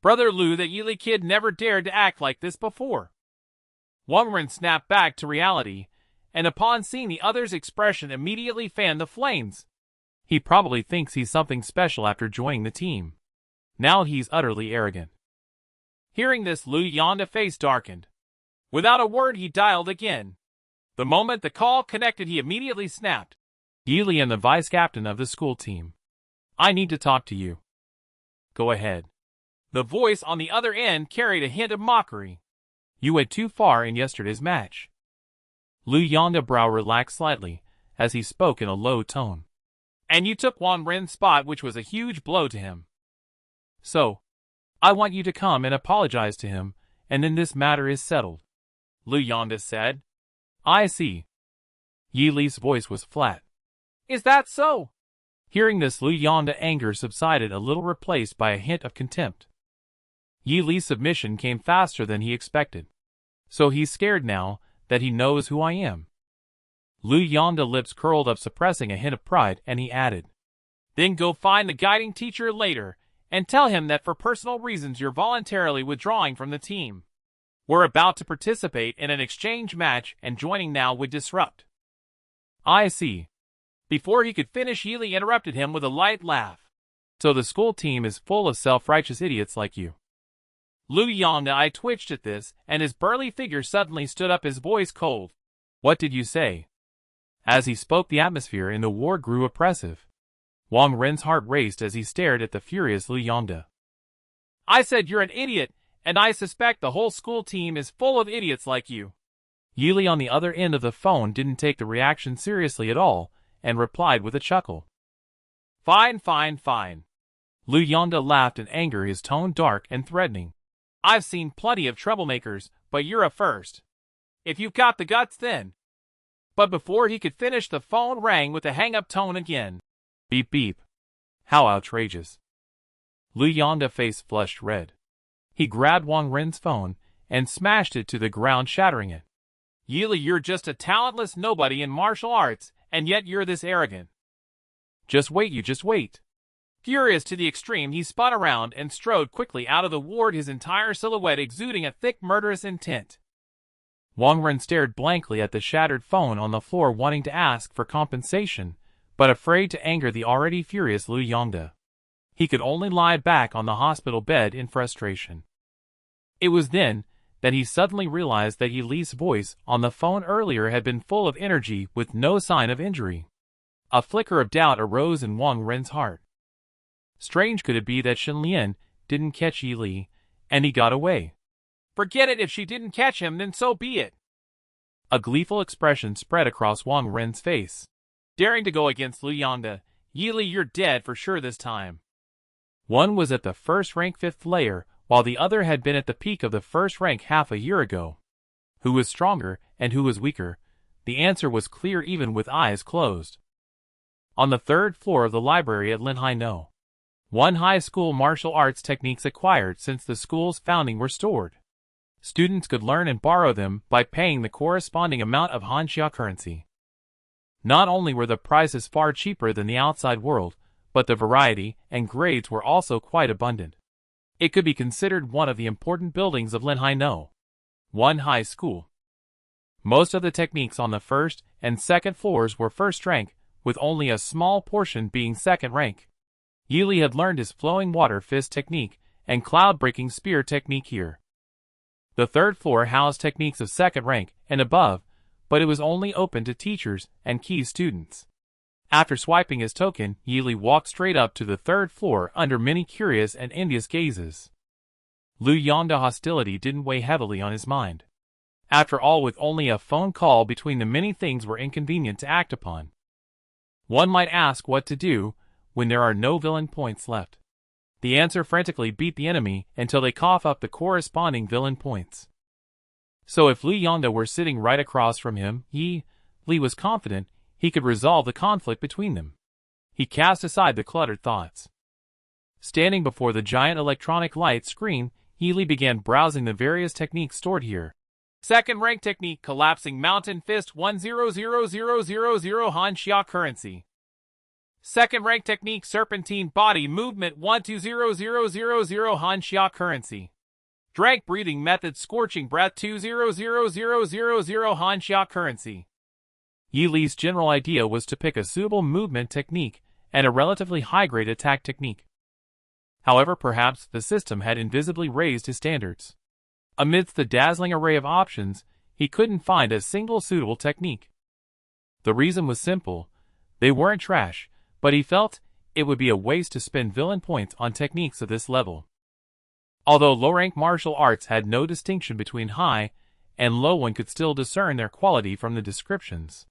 "Brother Lu, that Yi Li kid never dared to act like this before." Wang Ren snapped back to reality, and upon seeing the other's expression, immediately fanned the flames. He probably thinks he's something special after joining the team. Now he's utterly arrogant. Hearing this, Lu Yonda's face darkened. Without a word, he dialed again. The moment the call connected, he immediately snapped. "Yi Li, and the vice captain of the school team. I need to talk to you." "Go ahead." The voice on the other end carried a hint of mockery. "You went too far in yesterday's match." Lu Yonda's brow relaxed slightly as he spoke in a low tone. "And you took Wang Ren's spot, which was a huge blow to him." So, I want you to come and apologize to him, and then this matter is settled. Lu Yonda said. I see. Yi Li's voice was flat. Is that so? Hearing this, Lu Yonda's anger subsided a little, replaced by a hint of contempt. Yi Li's submission came faster than he expected. So he's scared now that he knows who I am. Lu Yonda's lips curled up, suppressing a hint of pride, and he added, Then go find the guiding teacher later, and tell him that for personal reasons you're voluntarily withdrawing from the team. We're about to participate in an exchange match, and joining now would disrupt. I see. Before he could finish, Yi Li interrupted him with a light laugh. So the school team is full of self-righteous idiots like you. Lu Yonda's eye twitched at this, and his burly figure suddenly stood up, his voice cold. What did you say? As he spoke, the atmosphere in the ward grew oppressive. Wang Ren's heart raced as he stared at the furious Lu Yonda. I said you're an idiot, and I suspect the whole school team is full of idiots like you. Yi Li on the other end of the phone didn't take the reaction seriously at all, and replied with a chuckle. Fine, fine, fine. Lu Yonda laughed in anger, his tone dark and threatening. I've seen plenty of troublemakers, but you're a first. If you've got the guts, then. But before he could finish, the phone rang with a hang-up tone again. Beep beep. How outrageous. Lu Yonda's face flushed red. He grabbed Wang Ren's phone and smashed it to the ground, shattering it. Yi Li, you're just a talentless nobody in martial arts, and yet you're this arrogant. Just wait, you just wait. Furious to the extreme, he spun around and strode quickly out of the ward, his entire silhouette exuding a thick, murderous intent. Wang Ren stared blankly at the shattered phone on the floor, wanting to ask for compensation, but afraid to anger the already furious Lu Yonda. He could only lie back on the hospital bed in frustration. It was then that he suddenly realized that Yi Li's voice on the phone earlier had been full of energy with no sign of injury. A flicker of doubt arose in Wang Ren's heart. Strange could it be that Shen Lian didn't catch Yi Li, and he got away? Forget it, if she didn't catch him, then so be it. A gleeful expression spread across Wang Ren's face. Daring to go against Lu Yonda, Yi Li, you're dead for sure this time. One was at the first rank 5th layer, while the other had been at the peak of the first rank half a year ago. Who was stronger, and who was weaker? The answer was clear even with eyes closed. On the 3rd floor of the library at Linhai No. 1 high school martial arts techniques acquired since the school's founding were stored. Students could learn and borrow them by paying the corresponding amount of Hanxia currency. Not only were the prices far cheaper than the outside world, but the variety and grades were also quite abundant. It could be considered one of the important buildings of Linhai No. 1 high school. Most of the techniques on the 1st and 2nd floors were first rank, with only a small portion being 2nd rank. Yi Li had learned his flowing water fist technique and cloud-breaking spear technique here. The 3rd floor housed techniques of 2nd rank and above, but it was only open to teachers and key students. After swiping his token, Yi Li walked straight up to the 3rd floor under many curious and envious gazes. Lu Yonda's hostility didn't weigh heavily on his mind. After all, with only a phone call between them, many things were inconvenient to act upon. One might ask what to do when there are no villain points left. The answer: frantically beat the enemy until they cough up the corresponding villain points. So if Lu Yonda were sitting right across from him, Yi Li was confident he could resolve the conflict between them. He cast aside the cluttered thoughts. Standing before the giant electronic light screen, Yi Li began browsing the various techniques stored here. 2nd rank technique, collapsing mountain fist, 100,000 Hanxia currency. 2nd rank technique, serpentine body movement, 120,000 Hanxia currency. Drag breathing method, scorching breath, 200,000 Hanxia currency. Yi Li's general idea was to pick a suitable movement technique and a relatively high-grade attack technique. However, perhaps the system had invisibly raised his standards. Amidst the dazzling array of options, he couldn't find a single suitable technique. The reason was simple: they weren't trash, but he felt it would be a waste to spend villain points on techniques of this level. Although low-rank martial arts had no distinction between high and low, one could still discern their quality from the descriptions.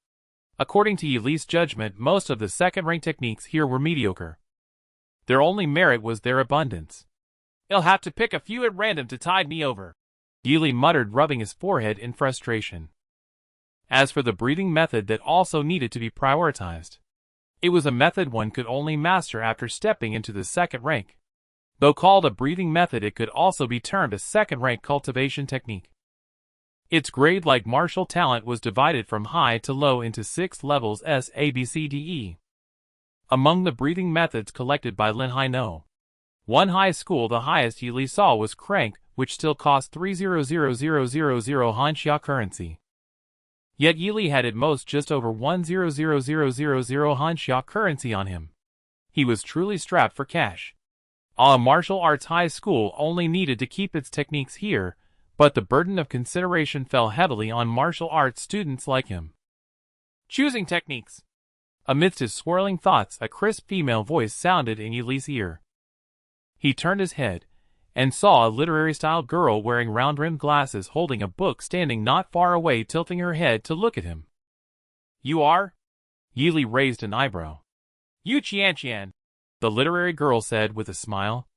According to Yi Li's judgment, most of the 2nd rank techniques here were mediocre. Their only merit was their abundance. He'll have to pick a few at random to tide me over, Yili muttered, rubbing his forehead in frustration. As for the breathing method, that also needed to be prioritized. It was a method one could only master after stepping into the second rank. Though called a breathing method, it could also be termed a second-rank cultivation technique. Its grade, like martial talent, was divided from high to low into 6 levels: S, A, B, C, D, E. Among the breathing methods collected by Linhai No. 1 high school, the highest Yili saw was crank, which still cost 300,000 Hanxia currency. Yet Yili had at most just over 100,000 Hanxia currency on him. He was truly strapped for cash. A martial arts high school only needed to keep its techniques here, but the burden of consideration fell heavily on martial arts students like him. Choosing techniques. Amidst his swirling thoughts, a crisp female voice sounded in Yili's ear. He turned his head and saw a literary-styled girl wearing round-rimmed glasses holding a book standing not far away, tilting her head to look at him. "You are?" Yili raised an eyebrow. "Yu Qianqian," the literary girl said with a smile.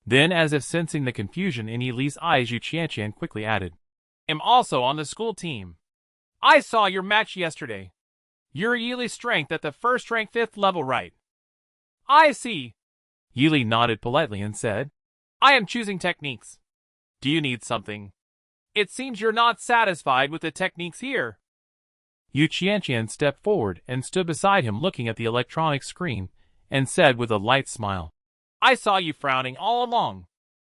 Then, as if sensing the confusion in Yili's eyes, Yu Qianqian quickly added, "I'm also on the school team. I saw your match yesterday. You're Yili's strength at the first-rank 5th level, right?" "I see." Yili nodded politely and said, "I am choosing techniques. Do you need something? It seems you're not satisfied with the techniques here." Yu Qianqian stepped forward and stood beside him, looking at the electronic screen, and said with a light smile, "I saw you frowning all along.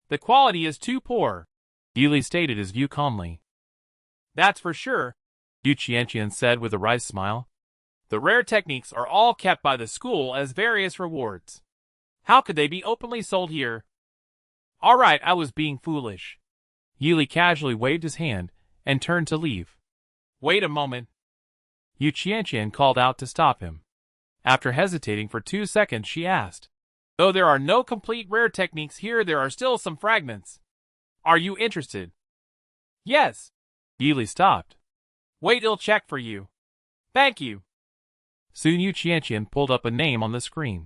The quality is too poor." Yili stated his view calmly. "That's for sure," Yu Qianqian said with a wry smile. "The rare techniques are all kept by the school as various rewards. How could they be openly sold here?" "All right, I was being foolish." Yili casually waved his hand and turned to leave. "Wait a moment." Yu Qianqian called out to stop him. After hesitating for 2 seconds, she asked, "Though there are no complete rare techniques here, there are still some fragments. Are you interested?" "Yes." Yili stopped. "Wait, I'll check for you." "Thank you." Soon Yu Qianqian pulled up a name on the screen.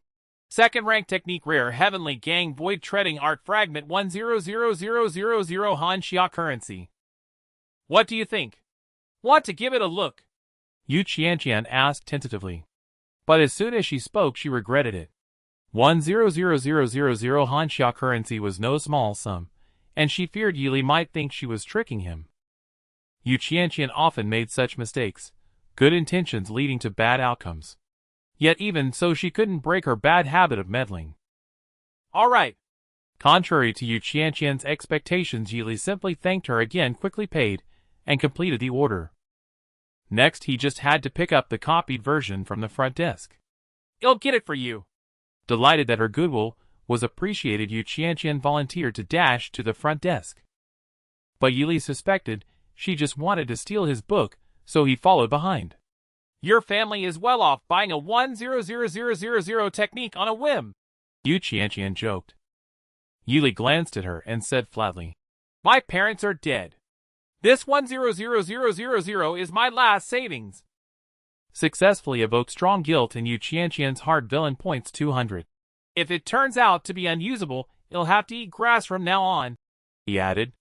"Second rank technique, rare heavenly gang void treading art fragment, 100,000 Hanxia currency. What do you think? Want to give it a look?" Yu Qianqian asked tentatively. But as soon as she spoke, she regretted it. 100,000 Hanxia currency was no small sum, and she feared Yili might think she was tricking him. Yu Qianqian often made such mistakes, good intentions leading to bad outcomes. Yet even so, she couldn't break her bad habit of meddling. "All right." Contrary to Yu Qianqian's expectations, Yili simply thanked her again, quickly paid, and completed the order. Next, he just had to pick up the copied version from the front desk. "I'll get it for you." Delighted that her goodwill was appreciated, Yu Qianqian volunteered to dash to the front desk. But Yili suspected she just wanted to steal his book, so he followed behind. "Your family is well off buying a 100,000 technique on a whim," Yu Qianqian joked. Yili glanced at her and said flatly, "My parents are dead. This 100,000 is my last savings." Successfully evoked strong guilt in Yu Qianqian's heart. Villain points 200. "If it turns out to be unusable, it'll have to eat grass from now on," he added.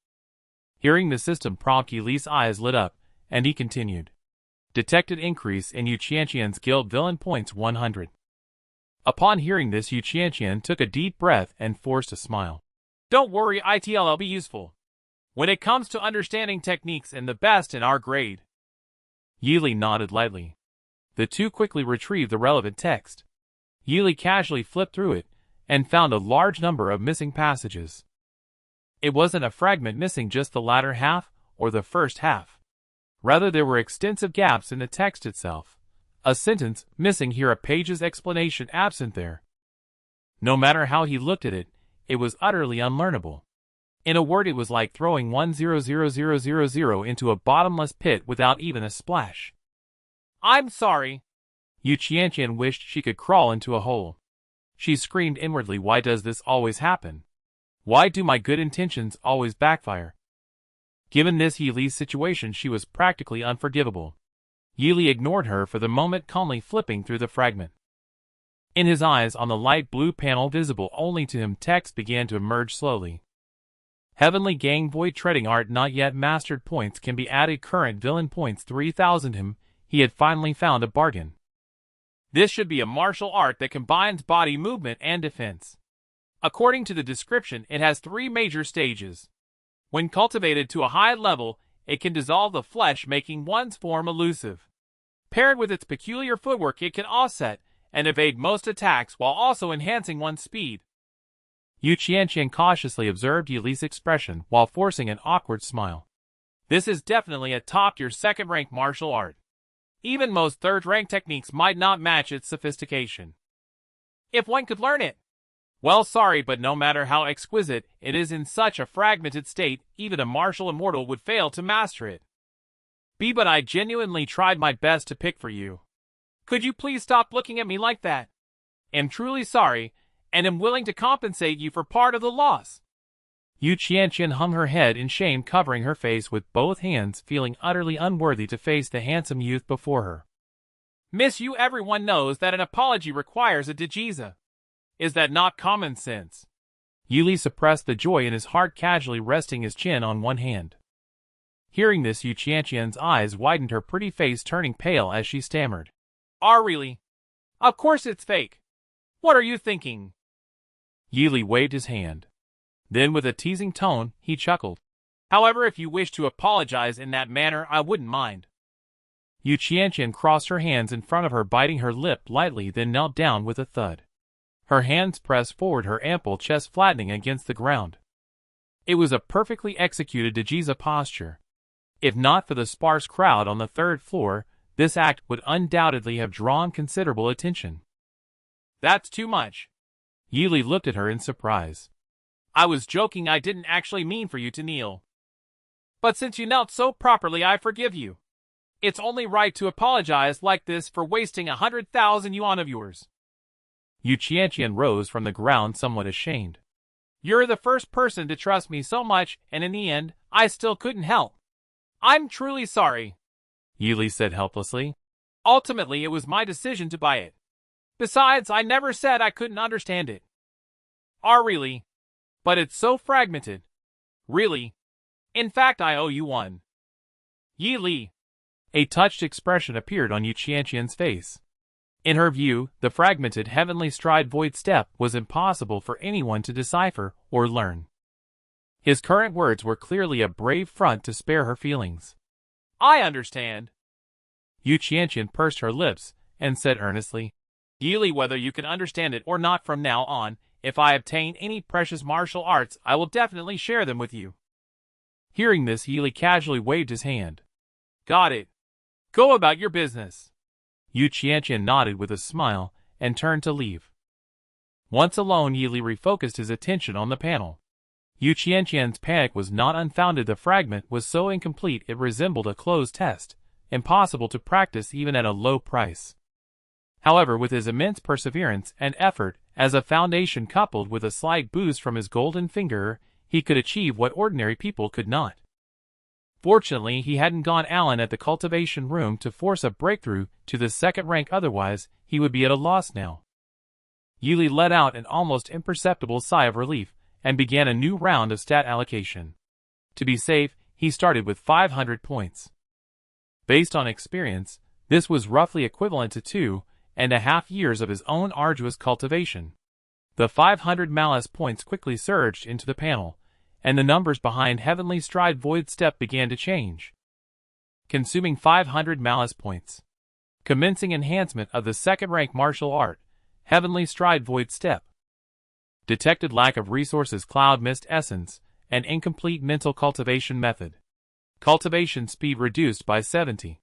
Hearing the system prompt, Yili's eyes lit up, and he continued. Detected increase in Yu Qianqian's guilt. Villain points 100. Upon hearing this, Yu Qianqian took a deep breath and forced a smile. "Don't worry, I'll be useful when it comes to understanding techniques and the best in our grade." Yili nodded lightly. The two quickly retrieved the relevant text. Yili casually flipped through it and found a large number of missing passages. It wasn't a fragment missing just the latter half or the first half. Rather, there were extensive gaps in the text itself. A sentence missing here, a page's explanation absent there. No matter how he looked at it, it was utterly unlearnable. In a word, it was like throwing 100,000 into a bottomless pit without even a splash. "I'm sorry." Yu Qianqian wished she could crawl into a hole. She screamed inwardly, "Why does this always happen? Why do my good intentions always backfire?" Given this Yili's situation, she was practically unforgivable. Yili ignored her for the moment, calmly flipping through the fragment. In his eyes on the light blue panel visible only to him, text began to emerge slowly. Heavenly Gang Void Treading Art not yet mastered points can be added current villain points 3000 him. He had finally found a bargain. This should be a martial art that combines body movement and defense. According to the description, it has 3 major stages. When cultivated to a high level, it can dissolve the flesh, making one's form elusive. Paired with its peculiar footwork, it can offset and evade most attacks while also enhancing one's speed. Yu Qianqian cautiously observed Yili's expression while forcing an awkward smile. This is definitely a top-tier second-rank martial art. Even most third-rank techniques might not match its sophistication. If one could learn it. Well, sorry, but no matter how exquisite it is in such a fragmented state, even a martial immortal would fail to master it. But I genuinely tried my best to pick for you. Could you please stop looking at me like that? Am truly sorry, and am willing to compensate you for part of the loss. Yu Qianqian hung her head in shame, covering her face with both hands, feeling utterly unworthy to face the handsome youth before her. Miss Yu, everyone knows that an apology requires a dejiza. Is that not common sense? Yili suppressed the joy in his heart, casually resting his chin on one hand. Hearing this, Yu Qianqian's eyes widened, her pretty face turning pale as she stammered. Really? Of course it's fake. What are you thinking? Yili waved his hand. Then with a teasing tone, he chuckled. However, if you wish to apologize in that manner, I wouldn't mind. Yu Qianqian crossed her hands in front of her, biting her lip lightly, then knelt down with a thud. Her hands pressed forward, her ample chest flattening against the ground. It was a perfectly executed dejiza posture. If not for the sparse crowd on the 3rd floor, this act would undoubtedly have drawn considerable attention. That's too much. Yili looked at her in surprise. I was joking, I didn't actually mean for you to kneel. But since you knelt so properly, I forgive you. It's only right to apologize like this for wasting 100,000 yuan of yours. Yu Qianqian rose from the ground, somewhat ashamed. You're the first person to trust me so much, and in the end, I still couldn't help. I'm truly sorry, Yili said helplessly. Ultimately, it was my decision to buy it. Besides, I never said I couldn't understand it. Really? But it's so fragmented. Really? In fact, I owe you one. Yili. A touched expression appeared on Yu Qianqian's face. In her view, the fragmented heavenly stride void step was impossible for anyone to decipher or learn. His current words were clearly a brave front to spare her feelings. I understand. Yu Qianqian pursed her lips and said earnestly, Yili, whether you can understand it or not, from now on, if I obtain any precious martial arts, I will definitely share them with you. Hearing this, Yili casually waved his hand. Got it. Go about your business. Yu Qianqian nodded with a smile and turned to leave. Once alone, Yili refocused his attention on the panel. Yu Qianqian's panic was not unfounded. The fragment was so incomplete it resembled a closed test, impossible to practice even at a low price. However, with his immense perseverance and effort as a foundation coupled with a slight boost from his golden finger, he could achieve what ordinary people could not. Fortunately, he hadn't gone Allen at the cultivation room to force a breakthrough to the 2nd rank, otherwise he would be at a loss now. Yili let out an almost imperceptible sigh of relief and began a new round of stat allocation. To be safe, he started with 500 points. Based on experience, this was roughly equivalent to 2.5 years of his own arduous cultivation. The 500 malice points quickly surged into the panel, and the numbers behind Heavenly Stride Void Step began to change. Consuming 500 malice points. Commencing enhancement of the 2nd rank martial art, Heavenly Stride Void Step. Detected lack of resources, Cloud Mist Essence, and incomplete mental cultivation method. Cultivation speed reduced by 70.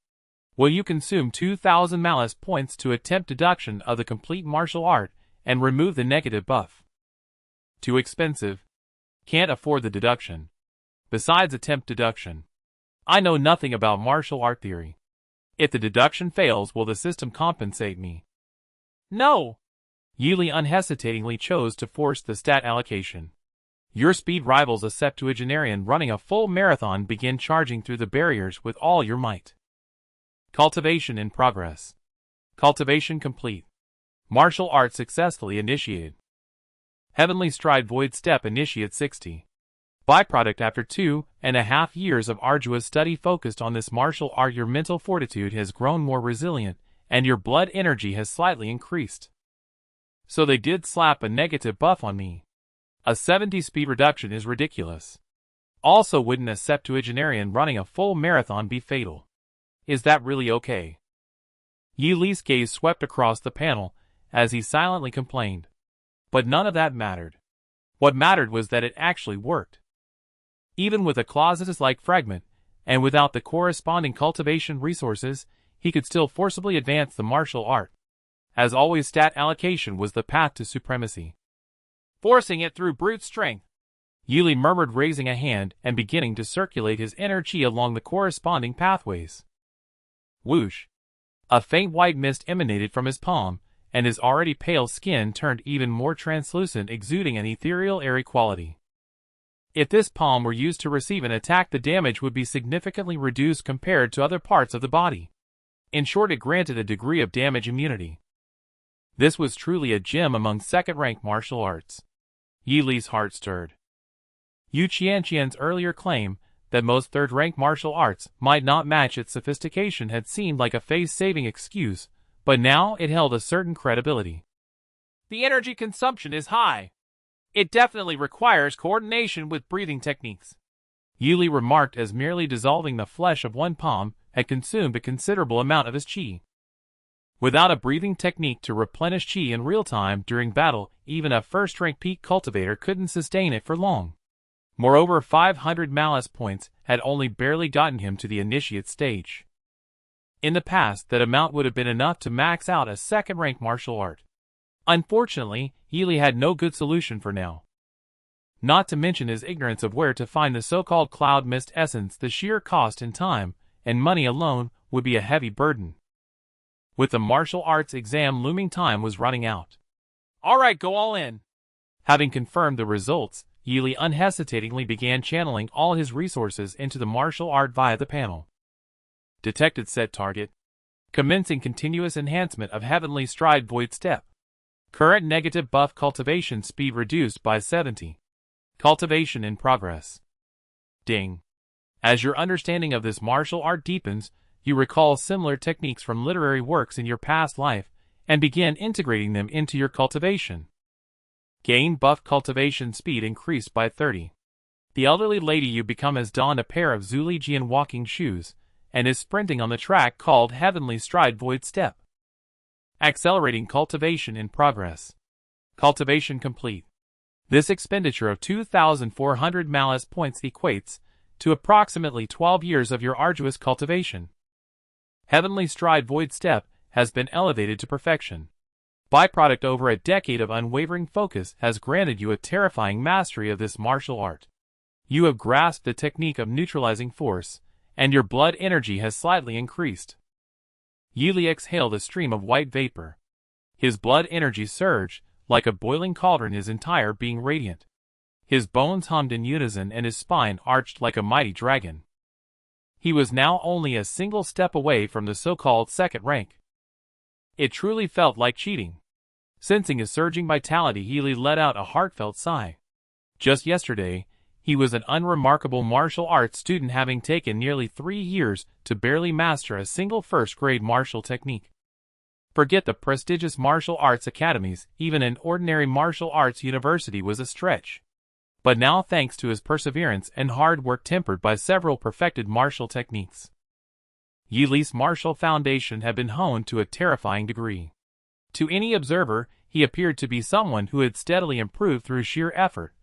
Will you consume 2,000 malice points to attempt deduction of the complete martial art and remove the negative buff? Too expensive. Can't afford the deduction. Besides, attempt deduction. I know nothing about martial art theory. If the deduction fails, will the system compensate me? No. Yili unhesitatingly chose to force the stat allocation. Your speed rivals a septuagenarian running a full marathon. Begin charging through the barriers with all your might. Cultivation in progress. Cultivation complete. Martial arts successfully initiated. Heavenly Stride Void Step Initiate 60. Byproduct: after 2.5 years of arduous study focused on this martial art, your mental fortitude has grown more resilient, and your blood energy has slightly increased. So they did slap a negative buff on me. A 70 speed reduction is ridiculous. Also, wouldn't a septuagenarian running a full marathon be fatal? Is that really okay? Yi Li's gaze swept across the panel as he silently complained. But none of that mattered. What mattered was that it actually worked. Even with a Clausius-like fragment, and without the corresponding cultivation resources, he could still forcibly advance the martial art. As always, stat allocation was the path to supremacy. Forcing it through brute strength, Yi Li murmured, raising a hand and beginning to circulate his inner chi along the corresponding pathways. Whoosh! A faint white mist emanated from his palm, and his already pale skin turned even more translucent, exuding an ethereal, airy quality. If this palm were used to receive an attack, the damage would be significantly reduced compared to other parts of the body. In short, it granted a degree of damage immunity. This was truly a gem among second-rank martial arts. Yi Li's heart stirred. Yu Qianqian's earlier claim that most third-rank martial arts might not match its sophistication had seemed like a face-saving excuse, but now it held a certain credibility. The energy consumption is high. It definitely requires coordination with breathing techniques, Yi Li remarked, as merely dissolving the flesh of one palm had consumed a considerable amount of his chi. Without a breathing technique to replenish chi in real time during battle, even a first-rank peak cultivator couldn't sustain it for long. Moreover, 500 malice points had only barely gotten him to the initiate stage. In the past, that amount would have been enough to max out a second-rank martial art. Unfortunately, Yi Li had no good solution for now. Not to mention his ignorance of where to find the so-called cloud mist essence. The sheer cost in time and money alone would be a heavy burden. With the martial arts exam looming, time was running out. Alright, go all in. Having confirmed the results, Yi Li unhesitatingly began channeling all his resources into the martial art via the panel. Detected set target. Commencing continuous enhancement of Heavenly Stride Void Step. Current negative buff: cultivation speed reduced by 70. Cultivation in progress. Ding. As your understanding of this martial art deepens, you recall similar techniques from literary works in your past life and begin integrating them into your cultivation. Gain buff: cultivation speed increased by 30. The elderly lady you become has donned a pair of Zulijian walking shoes and is sprinting on the track called Heavenly Stride Void Step. Accelerating cultivation in progress. Cultivation complete. This expenditure of 2,400 malice points equates to approximately 12 years of your arduous cultivation. Heavenly Stride Void Step has been elevated to perfection. Byproduct: over a decade of unwavering focus has granted you a terrifying mastery of this martial art. You have grasped the technique of neutralizing force, and your blood energy has slightly increased. Yi Li exhaled a stream of white vapor. His blood energy surged like a boiling cauldron, his entire being radiant. His bones hummed in unison and his spine arched like a mighty dragon. He was now only a single step away from the so-called second rank. It truly felt like cheating. Sensing his surging vitality, Yi Li let out a heartfelt sigh. Just yesterday, he was an unremarkable martial arts student, having taken nearly 3 years to barely master a single first-grade martial technique. Forget the prestigious martial arts academies, even an ordinary martial arts university was a stretch. But now, thanks to his perseverance and hard work tempered by several perfected martial techniques, Yi Li's martial foundation had been honed to a terrifying degree. To any observer, he appeared to be someone who had steadily improved through sheer effort,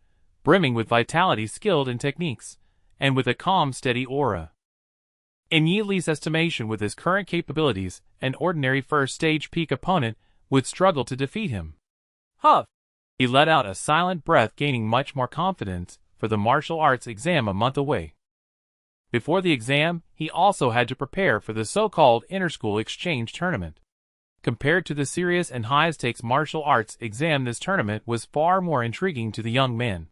brimming with vitality, skilled in techniques, and with a calm, steady aura. In Yi Li's estimation, with his current capabilities, an ordinary first-stage peak opponent would struggle to defeat him. Huff! He let out a silent breath, gaining much more confidence for the martial arts exam a month away. Before the exam, he also had to prepare for the so-called interschool exchange tournament. Compared to the serious and high-stakes martial arts exam, this tournament was far more intriguing to the young man.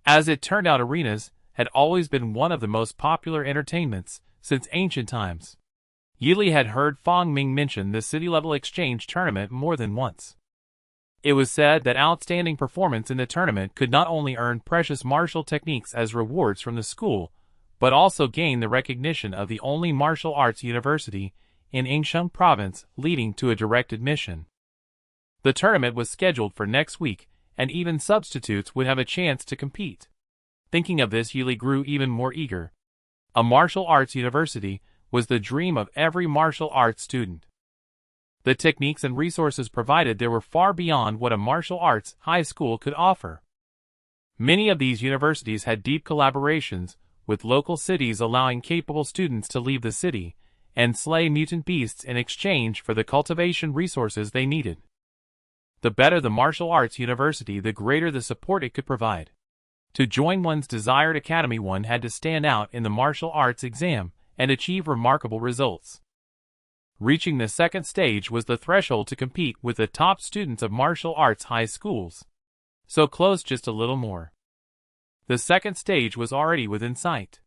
As it turned out, arenas had always been one of the most popular entertainments since ancient times. Yili had heard Fang Ming mention the city-level exchange tournament more than once. It was said that outstanding performance in the tournament could not only earn precious martial techniques as rewards from the school, but also gain the recognition of the only martial arts university in Yingsheng province, leading to a direct admission. The tournament was scheduled for next week, and even substitutes would have a chance to compete. Thinking of this, Yili grew even more eager. A martial arts university was the dream of every martial arts student. The techniques and resources provided there were far beyond what a martial arts high school could offer. Many of these universities had deep collaborations with local cities, allowing capable students to leave the city and slay mutant beasts in exchange for the cultivation resources they needed. The better the martial arts university, the greater the support it could provide. To join one's desired academy, one had to stand out in the martial arts exam and achieve remarkable results. Reaching the second stage was the threshold to compete with the top students of martial arts high schools. So close, just a little more. The second stage was already within sight.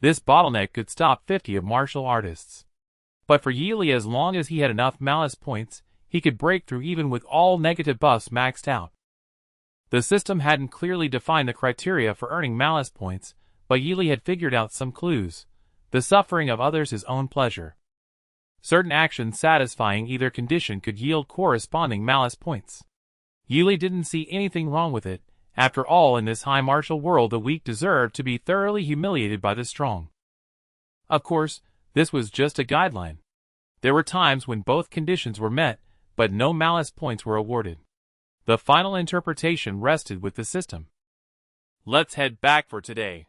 This bottleneck could stop 50 of martial artists. But for Yili, as long as he had enough malice points, he could break through even with all negative buffs maxed out. The system hadn't clearly defined the criteria for earning malice points, but Yili had figured out some clues. The suffering of others, his own pleasure. Certain actions satisfying either condition could yield corresponding malice points. Yili didn't see anything wrong with it. After all, in this high martial world, the weak deserved to be thoroughly humiliated by the strong. Of course, this was just a guideline. There were times when both conditions were met, but no malice points were awarded. The final interpretation rested with the system. Let's head back for today.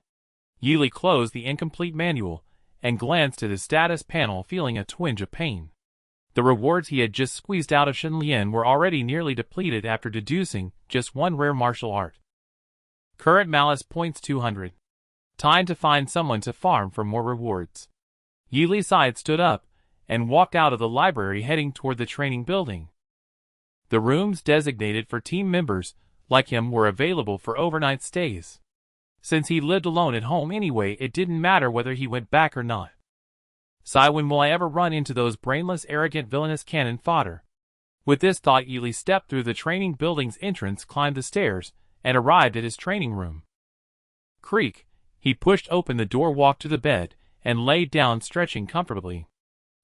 Yili closed the incomplete manual and glanced at his status panel, feeling a twinge of pain. The rewards he had just squeezed out of Shenlian were already nearly depleted after deducing just one rare martial art. Current malice points 200. Time to find someone to farm for more rewards. Yili sighed, stood up, and walked out of the library, heading toward the training building. The rooms designated for team members like him were available for overnight stays. Since he lived alone at home anyway, it didn't matter whether he went back or not. Sigh, when will I ever run into those brainless, arrogant, villainous cannon fodder? With this thought, Yili stepped through the training building's entrance, climbed the stairs, and arrived at his training room. Creak. He pushed open the door, walked to the bed, and laid down, stretching comfortably.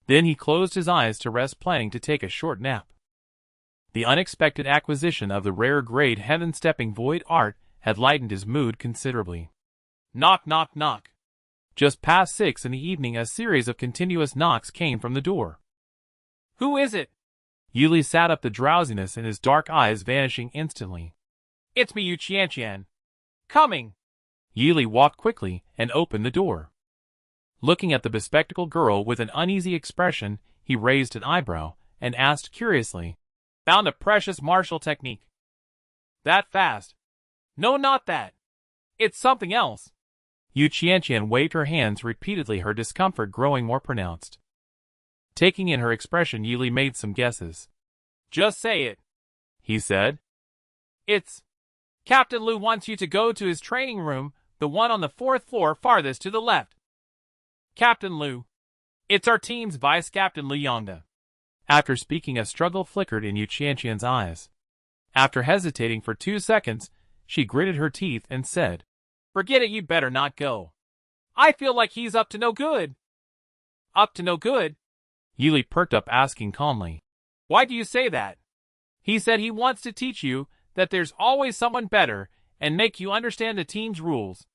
Then he closed his eyes to rest, planning to take a short nap. The unexpected acquisition of the rare grade heaven-stepping void art had lightened his mood considerably. Knock, knock, knock. Just past 6 in the evening, a series of continuous knocks came from the door. Who is it? Yili sat up, the drowsiness in his dark eyes vanishing instantly. It's me, Yu Qianqian. Coming. Yili walked quickly and opened the door. Looking at the bespectacled girl with an uneasy expression, he raised an eyebrow and asked curiously, Found a precious martial technique. That fast? No, not that. It's something else. Yu Qianqian waved her hands repeatedly, her discomfort growing more pronounced. Taking in her expression, Yili made some guesses. Just say it, he said. It's... Captain Lu wants you to go to his training room, the one on the 4th floor farthest to the left. Captain Lu. It's our team's Vice Captain Lu Yongda. After speaking, a struggle flickered in Yu Qianqian's eyes. After hesitating for 2 seconds, she gritted her teeth and said, Forget it, you'd better not go. I feel like he's up to no good. Up to no good? Yili perked up, asking calmly. Why do you say that? He said he wants to teach you that there's always someone better and make you understand the team's rules.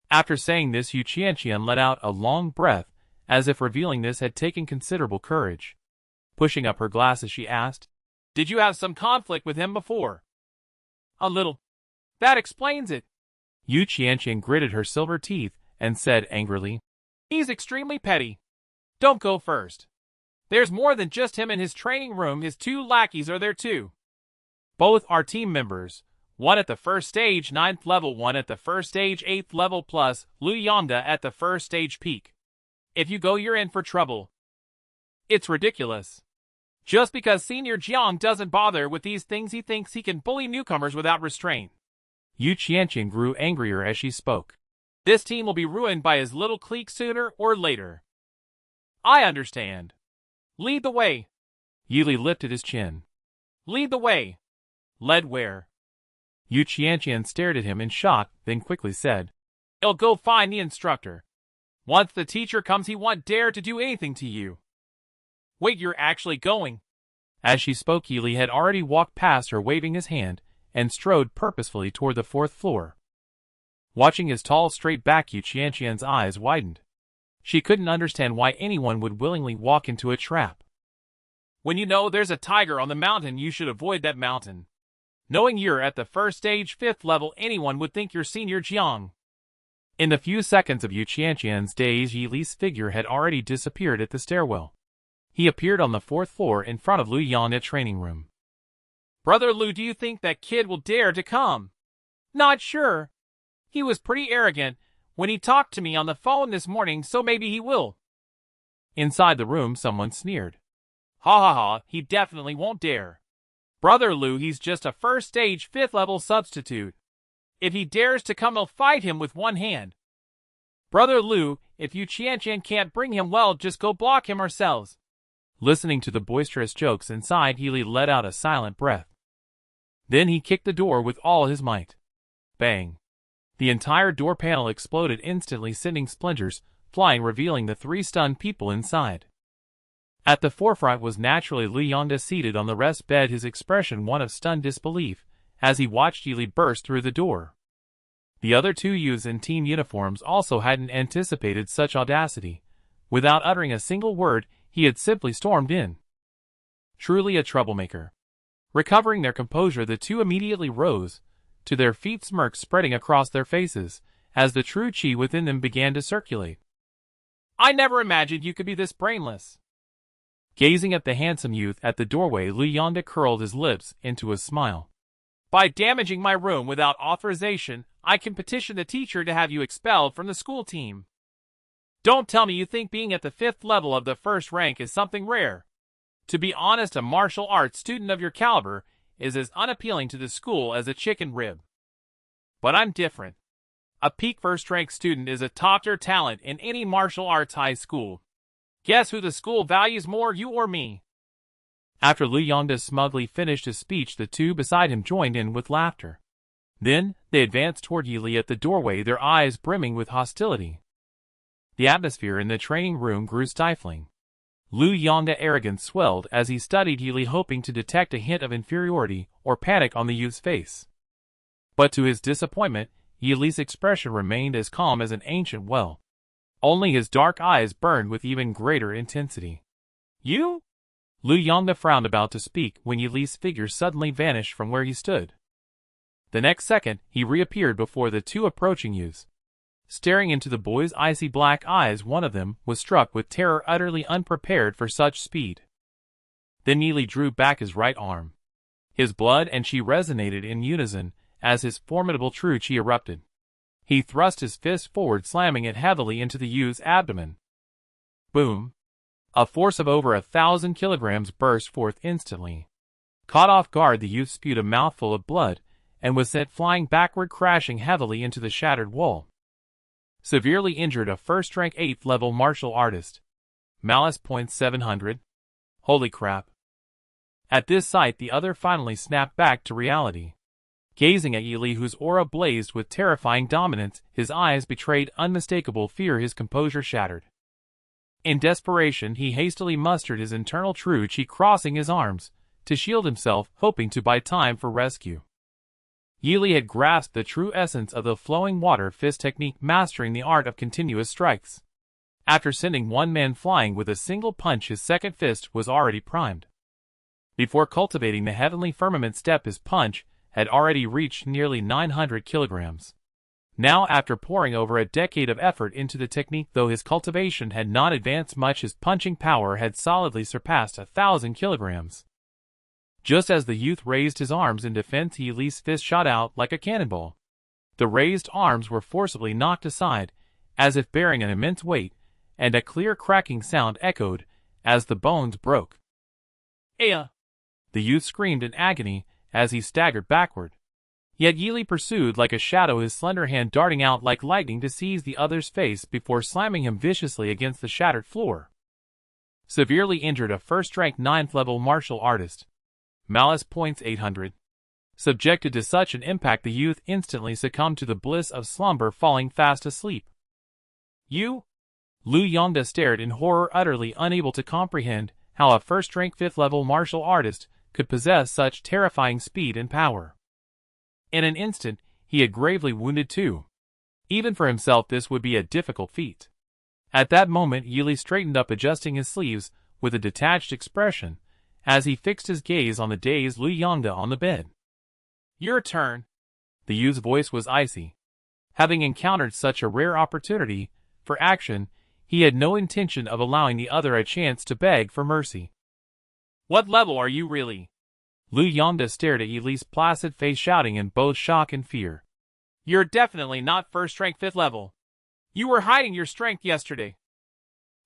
After saying this, Yu Qianqian let out a long breath, as if revealing this had taken considerable courage. Pushing up her glasses, she asked, Did you have some conflict with him before? A little. That explains it. Yu Qianqian gritted her silver teeth and said angrily, He's extremely petty. Don't go first. There's more than just him in his training room. His 2 lackeys are there too. Both are team members, one at the first stage 9th level, one at the first stage 8th level, plus Lu Yongda at the first stage peak. If you go, you're in for trouble. It's ridiculous. Just because Senior Jiang doesn't bother with these things, he thinks he can bully newcomers without restraint. Yu Qianqian grew angrier as she spoke. This team will be ruined by his little clique sooner or later. I understand. Lead the way. Yili lifted his chin. Lead the way. Led where? Yu Qianqian stared at him in shock, then quickly said, I'll go find the instructor. Once the teacher comes, he won't dare to do anything to you. Wait, you're actually going? As she spoke, Yili had already walked past her waving his hand, and strode purposefully toward the 4th floor. Watching his tall, straight back, Yu Qianqian's eyes widened. She couldn't understand why anyone would willingly walk into a trap. When you know there's a tiger on the mountain, you should avoid that mountain. Knowing you're at the first stage 5th level, anyone would think you're Senior Jiang. In the few seconds of Yu Qianqian's daze, Yili's figure had already disappeared at the stairwell. He appeared on the 4th floor in front of Lu Yang's training room. Brother Lu, do you think that kid will dare to come? Not sure. He was pretty arrogant when he talked to me on the phone this morning, so maybe he will. Inside the room, someone sneered. Ha ha ha, he definitely won't dare. Brother Lu, he's just a first stage 5th level substitute. If he dares to come, I'll fight him with one hand. Brother Lu, if Yu Qianqian can't bring him, well, just go block him ourselves. Listening to the boisterous jokes inside, Yili let out a silent breath. Then he kicked the door with all his might. Bang. The entire door panel exploded instantly, sending splinters flying, revealing the 3 stunned people inside. At the forefront was naturally Lu Yangda, seated on the rest bed, his expression one of stunned disbelief, as he watched Yili burst through the door. The other 2 youths in team uniforms also hadn't anticipated such audacity. Without uttering a single word, he had simply stormed in. Truly a troublemaker. Recovering their composure, the 2 immediately rose to their feet, smirks spreading across their faces, as the true qi within them began to circulate. I never imagined you could be this brainless. Gazing at the handsome youth at the doorway, Lu Yangda curled his lips into a smile. By damaging my room without authorization, I can petition the teacher to have you expelled from the school team. Don't tell me you think being at the 5th level of the 1st rank is something rare. To be honest, a martial arts student of your caliber is as unappealing to the school as a chicken rib. But I'm different. A peak 1st rank student is a top-tier talent in any martial arts high school. Guess who the school values more, you or me? After Lu Yangda smugly finished his speech, the 2 beside him joined in with laughter. Then, they advanced toward Yili at the doorway, their eyes brimming with hostility. The atmosphere in the training room grew stifling. Lu Yangda's arrogance swelled as he studied Yili, hoping to detect a hint of inferiority or panic on the youth's face. But to his disappointment, Yili's expression remained as calm as an ancient well. Only his dark eyes burned with even greater intensity. You? Lu Yangda frowned, about to speak, when Yili's figure suddenly vanished from where he stood. The next second, he reappeared before the 2 approaching youths. Staring into the boy's icy black eyes, one of them was struck with terror, utterly unprepared for such speed. Then Yili drew back his right arm. His blood and qi resonated in unison as his formidable true qi erupted. He thrust his fist forward, slamming it heavily into the youth's abdomen. Boom! A force of over 1,000 kilograms burst forth instantly. Caught off guard, the youth spewed a mouthful of blood and was sent flying backward, crashing heavily into the shattered wall. Severely injured, a 1st rank 8th level martial artist. Malice points 700. Holy crap. At this sight, the other finally snapped back to reality. Gazing at Yili, whose aura blazed with terrifying dominance, his eyes betrayed unmistakable fear, his composure shattered. In desperation, he hastily mustered his internal true qi, crossing his arms to shield himself, hoping to buy time for rescue. Yili had grasped the true essence of the flowing water fist technique, mastering the art of continuous strikes. After sending one man flying with a single punch, his second fist was already primed. Before cultivating the heavenly firmament step, his punch had already reached nearly 900 kilograms. Now, after pouring over a decade of effort into the technique, though his cultivation had not advanced much, his punching power had solidly surpassed 1,000 kilograms. Just as the youth raised his arms in defense, Yili's fist shot out like a cannonball. The raised arms were forcibly knocked aside, as if bearing an immense weight, and a clear cracking sound echoed as the bones broke. Aya! The youth screamed in agony as he staggered backward. Yet Yili pursued like a shadow, his slender hand darting out like lightning to seize the other's face before slamming him viciously against the shattered floor. severely injured a first-rank 9th-level martial artist. Malice points 800. Subjected to such an impact, the youth instantly succumbed to the bliss of slumber, falling fast asleep. You? Lu Yongda stared in horror, utterly unable to comprehend how a first-rank 5th-level martial artist could possess such terrifying speed and power. In an instant, he had gravely wounded two. Even for himself, this would be a difficult feat. At that moment, Yili straightened up, adjusting his sleeves with a detached expression, as he fixed his gaze on the dazed Lu Yongda on the bed. Your turn. The youth's voice was icy. Having encountered such a rare opportunity for action, he had no intention of allowing the other a chance to beg for mercy. What level are you really? Lu Yongda stared at Yili's placid face, shouting in both shock and fear. You're definitely not first-rank 5th level. You were hiding your strength yesterday.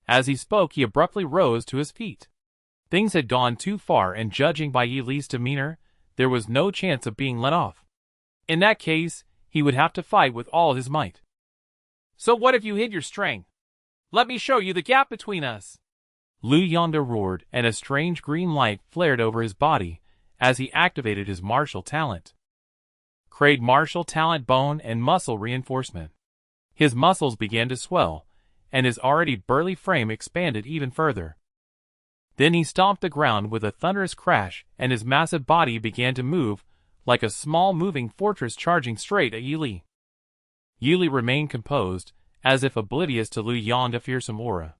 As he spoke, he abruptly rose to his feet. Things had gone too far, and judging by Yili's demeanor, there was no chance of being let off. In that case, he would have to fight with all his might. So what if you hid your strength? Let me show you the gap between us. Lu Yongda roared, and a strange green light flared over his body as he activated his martial talent. Crade martial talent, bone and muscle reinforcement. His muscles began to swell, and his already burly frame expanded even further. Then he stomped the ground with a thunderous crash, and his massive body began to move like a small moving fortress, charging straight at Yili. Yili remained composed, as if oblivious to Lu Yongda's fearsome aura.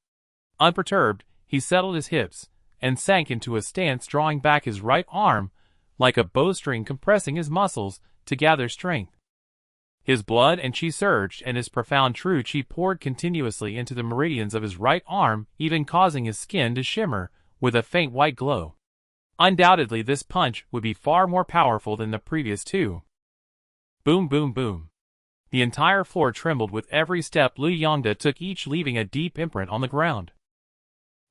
Unperturbed, he settled his hips and sank into a stance, drawing back his right arm like a bowstring, compressing his muscles to gather strength. His blood and chi surged, and his profound true chi poured continuously into the meridians of his right arm, even causing his skin to shimmer with a faint white glow. Undoubtedly, this punch would be far more powerful than the previous two. Boom, boom, boom. The entire floor trembled with every step Lu Yongda took, each leaving a deep imprint on the ground.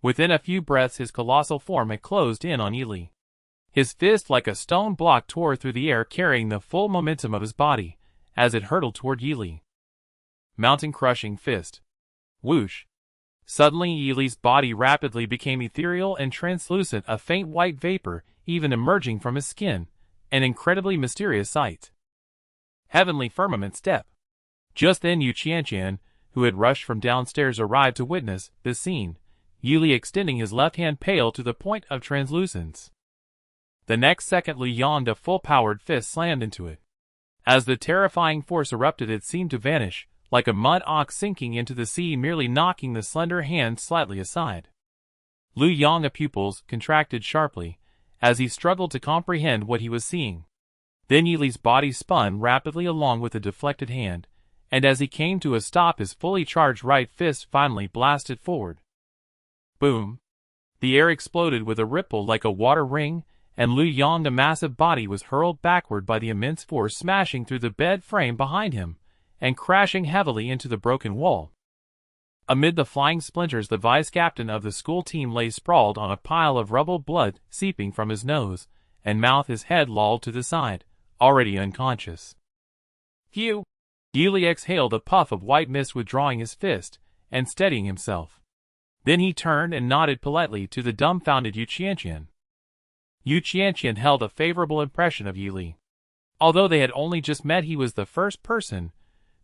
Within a few breaths, his colossal form had closed in on Yili. His fist, like a stone block, tore through the air, carrying the full momentum of his body as it hurtled toward Yili. Mountain crushing fist. Whoosh. Suddenly, Yili's body rapidly became ethereal and translucent, a faint white vapor even emerging from his skin, an incredibly mysterious sight. Heavenly firmament step. Just then, Yu Qianqian, who had rushed from downstairs, arrived to witness this scene, Yili extending his left hand pale to the point of translucence. The next second, Lu Yongda's full-powered fist slammed into it. As the terrifying force erupted, it seemed to vanish, like a mud ox sinking into the sea, merely knocking the slender hand slightly aside. Lu Yongda's pupils contracted sharply as he struggled to comprehend what he was seeing. Then Yili's body spun rapidly along with the deflected hand, and as he came to a stop, his fully charged right fist finally blasted forward. Boom! The air exploded with a ripple like a water ring, and Lu Yongda's massive body was hurled backward by the immense force, smashing through the bed frame behind him and crashing heavily into the broken wall. Amid the flying splinters, the vice-captain of the school team lay sprawled on a pile of rubble, blood seeping from his nose and mouth, his head lolled to the side, already unconscious. Phew! Yili exhaled a puff of white mist, withdrawing his fist and steadying himself. Then he turned and nodded politely to the dumbfounded Yu Qianqian. Yu Qianqian held a favorable impression of Yili. Although they had only just met, he was the first person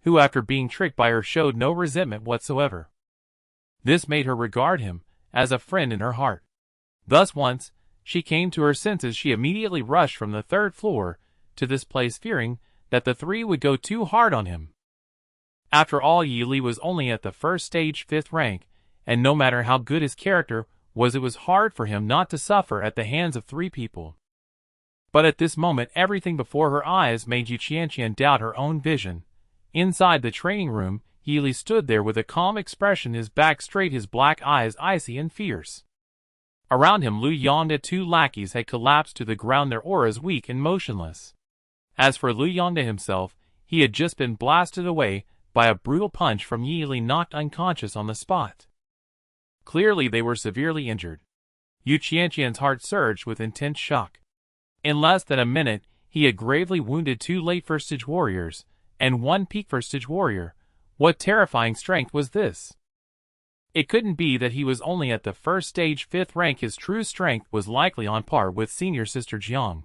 who, after being tricked by her, showed no resentment whatsoever. This made her regard him as a friend in her heart. Thus, once she came to her senses, she immediately rushed from the 3rd floor to this place, fearing that the three would go too hard on him. After all, Yili was only at the first stage, 5th rank, and no matter how good his character was, it was hard for him not to suffer at the hands of 3 people. But at this moment, everything before her eyes made Yu Qianqian doubt her own vision. Inside the training room, Yili stood there with a calm expression, his back straight, his black eyes icy and fierce. Around him, Lu Yongda's 2 lackeys had collapsed to the ground, their auras weak and motionless. As for Lu Yongda himself, he had just been blasted away by a brutal punch from Yili, knocked unconscious on the spot. Clearly, they were severely injured. Yu Qianqian's heart surged with intense shock. In less than a minute, he had gravely wounded 2 late first-stage warriors and 1 peak first-stage warrior. What terrifying strength was this? It couldn't be that he was only at the first stage 5th rank. His true strength was likely on par with senior sister Jiang.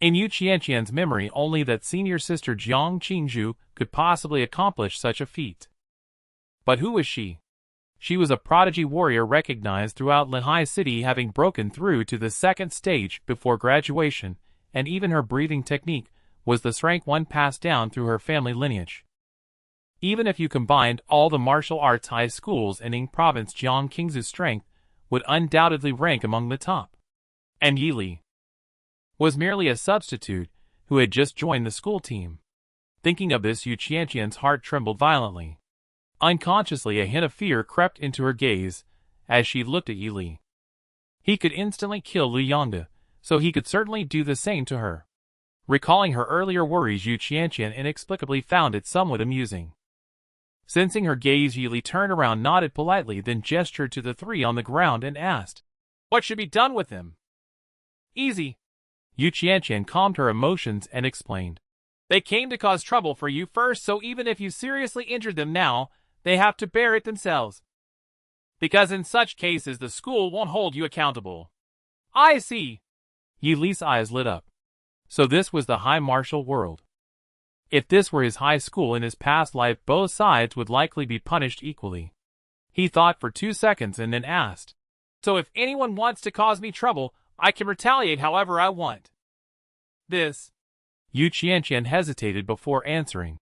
In Yu Qianqian's memory, only that senior sister Jiang Qingzhu could possibly accomplish such a feat. But who was she? She was a prodigy warrior recognized throughout Linhai City, having broken through to the 2nd stage before graduation, and even her breathing technique was the rank one passed down through her family lineage. Even if you combined all the martial arts high schools in Ying Province, Jiang Qingzhu's strength would undoubtedly rank among the top. And Yi Li was merely a substitute who had just joined the school team. Thinking of this, Yu Qianqian's heart trembled violently. Unconsciously, a hint of fear crept into her gaze as she looked at Yi Li. He could instantly kill Lu Yongde, so he could certainly do the same to her. Recalling her earlier worries, Yu Qianqian inexplicably found it somewhat amusing. Sensing her gaze, Yi Li turned around, nodded politely, then gestured to the 3 on the ground and asked, "What should be done with them?" "Easy." Yu Qianqian calmed her emotions and explained. "They came to cause trouble for you first, so even if you seriously injured them now, they have to bear it themselves. Because in such cases the school won't hold you accountable." "I see." Yi Li's eyes lit up. So this was the high martial world. If this were his high school in his past life, both sides would likely be punished equally. He thought for 2 seconds and then asked, "So if anyone wants to cause me trouble, I can retaliate however I want?" "This?" Yu Qianqian hesitated before answering.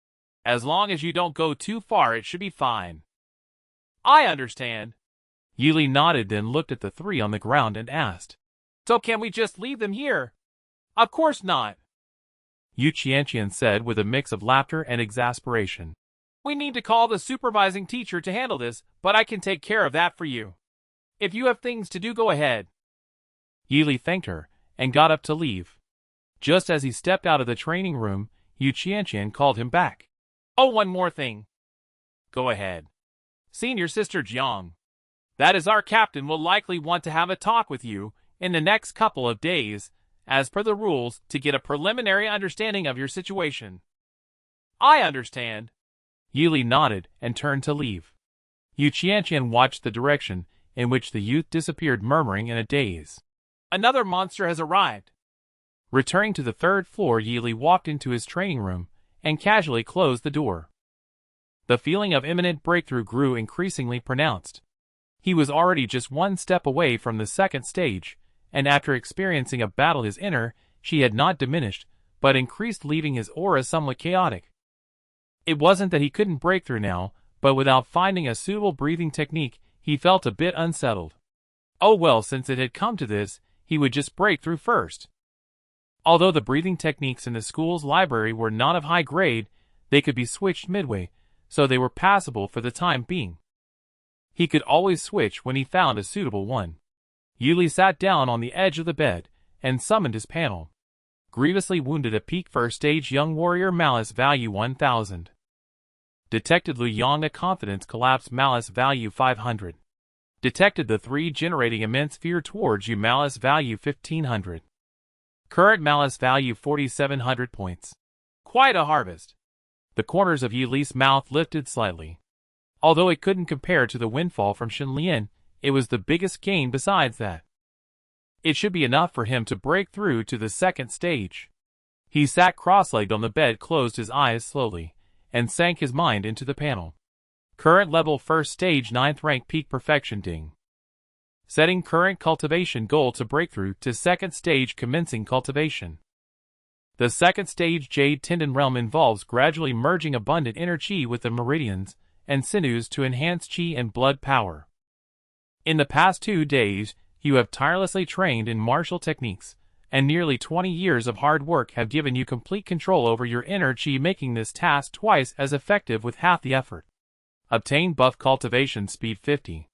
"As long as you don't go too far, it should be fine." "I understand." Yi Li nodded, then looked at the 3 on the ground and asked, "So can we just leave them here?" "Of course not," Yu Qianqian said with a mix of laughter and exasperation. "We need to call the supervising teacher to handle this, but I can take care of that for you. If you have things to do, go ahead." Yi Li thanked her and got up to leave. Just as he stepped out of the training room, Yu Qianqian called him back. "Oh, one more thing." "Go ahead." "Senior sister Jiang, that is our captain, will likely want to have a talk with you in the next couple of days, as per the rules, to get a preliminary understanding of your situation." "I understand." Yi Li nodded and turned to leave. Yu Qianqian watched the direction in which the youth disappeared, murmuring in a daze, "Another monster has arrived." Returning to the 3rd floor, Yi Li walked into his training room and casually closed the door. The feeling of imminent breakthrough grew increasingly pronounced. He was already just 1 step away from the 2nd stage, and after experiencing a battle, his inner she had not diminished, but increased, leaving his aura somewhat chaotic. It wasn't that he couldn't break through now, but without finding a suitable breathing technique, he felt a bit unsettled. Oh well, since it had come to this, he would just break through first. Although the breathing techniques in the school's library were not of high grade, they could be switched midway, so they were passable for the time being. He could always switch when he found a suitable one. Yi Li sat down on the edge of the bed and summoned his panel. Grievously wounded, a peak 1st stage young warrior, malice value 1000. Detected Lu Yongde, confidence collapse, malice value 500. Detected the 3 generating immense fear towards you, malice value 1500. Current malice value 4700 points. Quite a harvest. The corners of Yi Li's mouth lifted slightly. Although it couldn't compare to the windfall from Shenlian, it was the biggest gain besides that. It should be enough for him to break through to the 2nd stage. He sat cross-legged on the bed, closed his eyes slowly, and sank his mind into the panel. Current level 1st stage 9th rank, peak perfection, ding. Setting current cultivation goal to breakthrough to 2nd stage, commencing cultivation. The 2nd stage Jade Tendon realm involves gradually merging abundant inner chi with the meridians and sinews to enhance chi and blood power. In the past 2 days, you have tirelessly trained in martial techniques, and nearly 20 years of hard work have given you complete control over your inner chi, making this task twice as effective with half the effort. Obtain buff cultivation speed 50.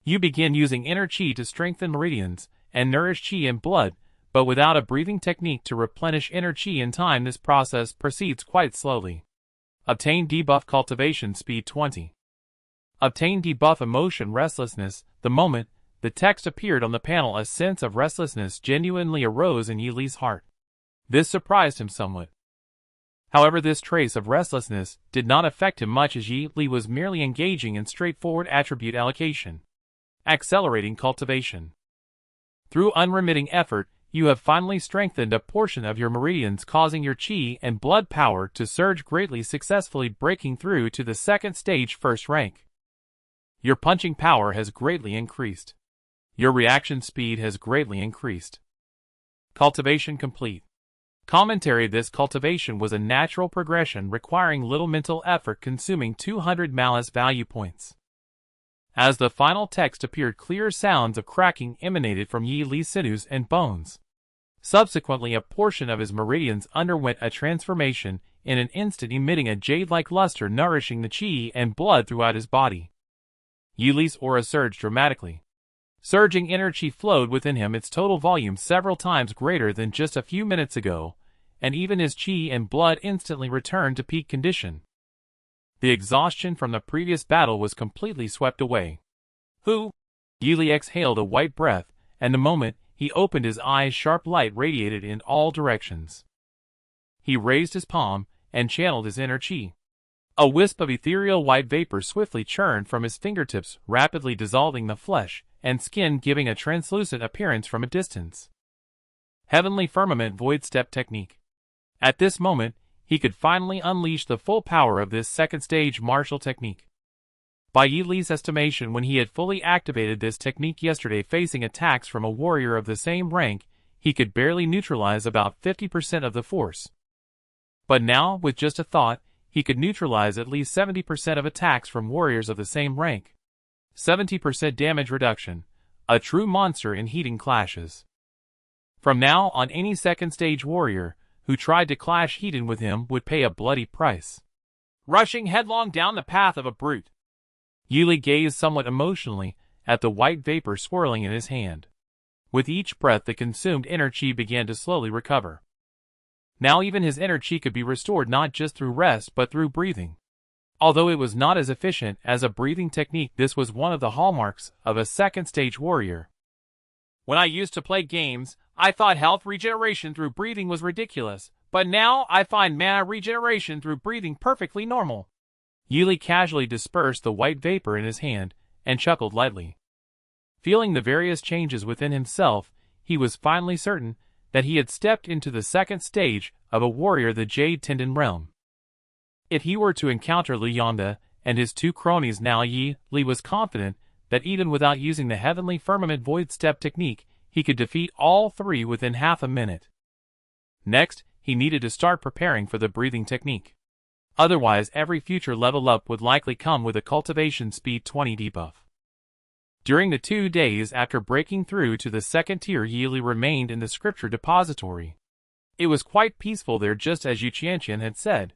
You begin using inner chi to strengthen meridians and nourish chi and blood, but without a breathing technique to replenish inner chi in time, this process proceeds quite slowly. Obtain debuff cultivation speed 20. Obtain debuff emotion restlessness. The moment the text appeared on the panel, a sense of restlessness genuinely arose in Yi Li's heart. This surprised him somewhat. However, this trace of restlessness did not affect him much, as Yi Li was merely engaging in straightforward attribute allocation, accelerating cultivation. Through unremitting effort, you have finally strengthened a portion of your meridians, causing your qi and blood power to surge greatly, successfully breaking through to the second stage, first rank. Your punching power has greatly increased. Your reaction speed has greatly increased. Cultivation complete. Commentary: this cultivation was a natural progression requiring little mental effort, consuming 200 malice value points. As the final text appeared, clear sounds of cracking emanated from Yi Li's sinews and bones. Subsequently, a portion of his meridians underwent a transformation in an instant, emitting a jade-like luster, nourishing the qi and blood throughout his body. Yi Li's aura surged dramatically. Surging energy flowed within him, its total volume several times greater than just a few minutes ago, and even his qi and blood instantly returned to peak condition. The exhaustion from the previous battle was completely swept away. Yi Li exhaled a white breath, and the moment he opened his eyes, sharp light radiated in all directions. He raised his palm and channeled his inner qi. A wisp of ethereal white vapor swiftly churned from his fingertips, rapidly dissolving the flesh and skin, giving a translucent appearance from a distance. Heavenly Firmament Void Step Technique. At this moment, he could finally unleash the full power of this second stage martial technique. By Yi Li's estimation, when he had fully activated this technique yesterday, facing attacks from a warrior of the same rank, he could barely neutralize about 50% of the force. But now, with just a thought, he could neutralize at least 70% of attacks from warriors of the same rank. 70% damage reduction, a true monster in heating clashes. From now on, any second stage warrior who tried to clash heat-in with him would pay a bloody price. Rushing headlong down the path of a brute, Yi Li gazed somewhat emotionally at the white vapor swirling in his hand. With each breath, the consumed inner qi began to slowly recover. Now even his inner qi could be restored not just through rest but through breathing. Although it was not as efficient as a breathing technique, this was one of the hallmarks of a second stage warrior. When I used to play games, I thought health regeneration through breathing was ridiculous, but now I find mana regeneration through breathing perfectly normal. Yi Li casually dispersed the white vapor in his hand and chuckled lightly. Feeling the various changes within himself, he was finally certain that he had stepped into the second stage of a warrior, the Jade Tendon realm. If he were to encounter Lu Yonda and his two cronies now, Yi Li was confident that even without using the Heavenly Firmament Void Step technique, he could defeat all three within half a minute. Next, he needed to start preparing for the breathing technique. Otherwise, every future level up would likely come with a cultivation speed 20 debuff. During the 2 days after breaking through to the second tier, Yi Li remained in the scripture depository. It was quite peaceful there, just as Yu Qianqian had said.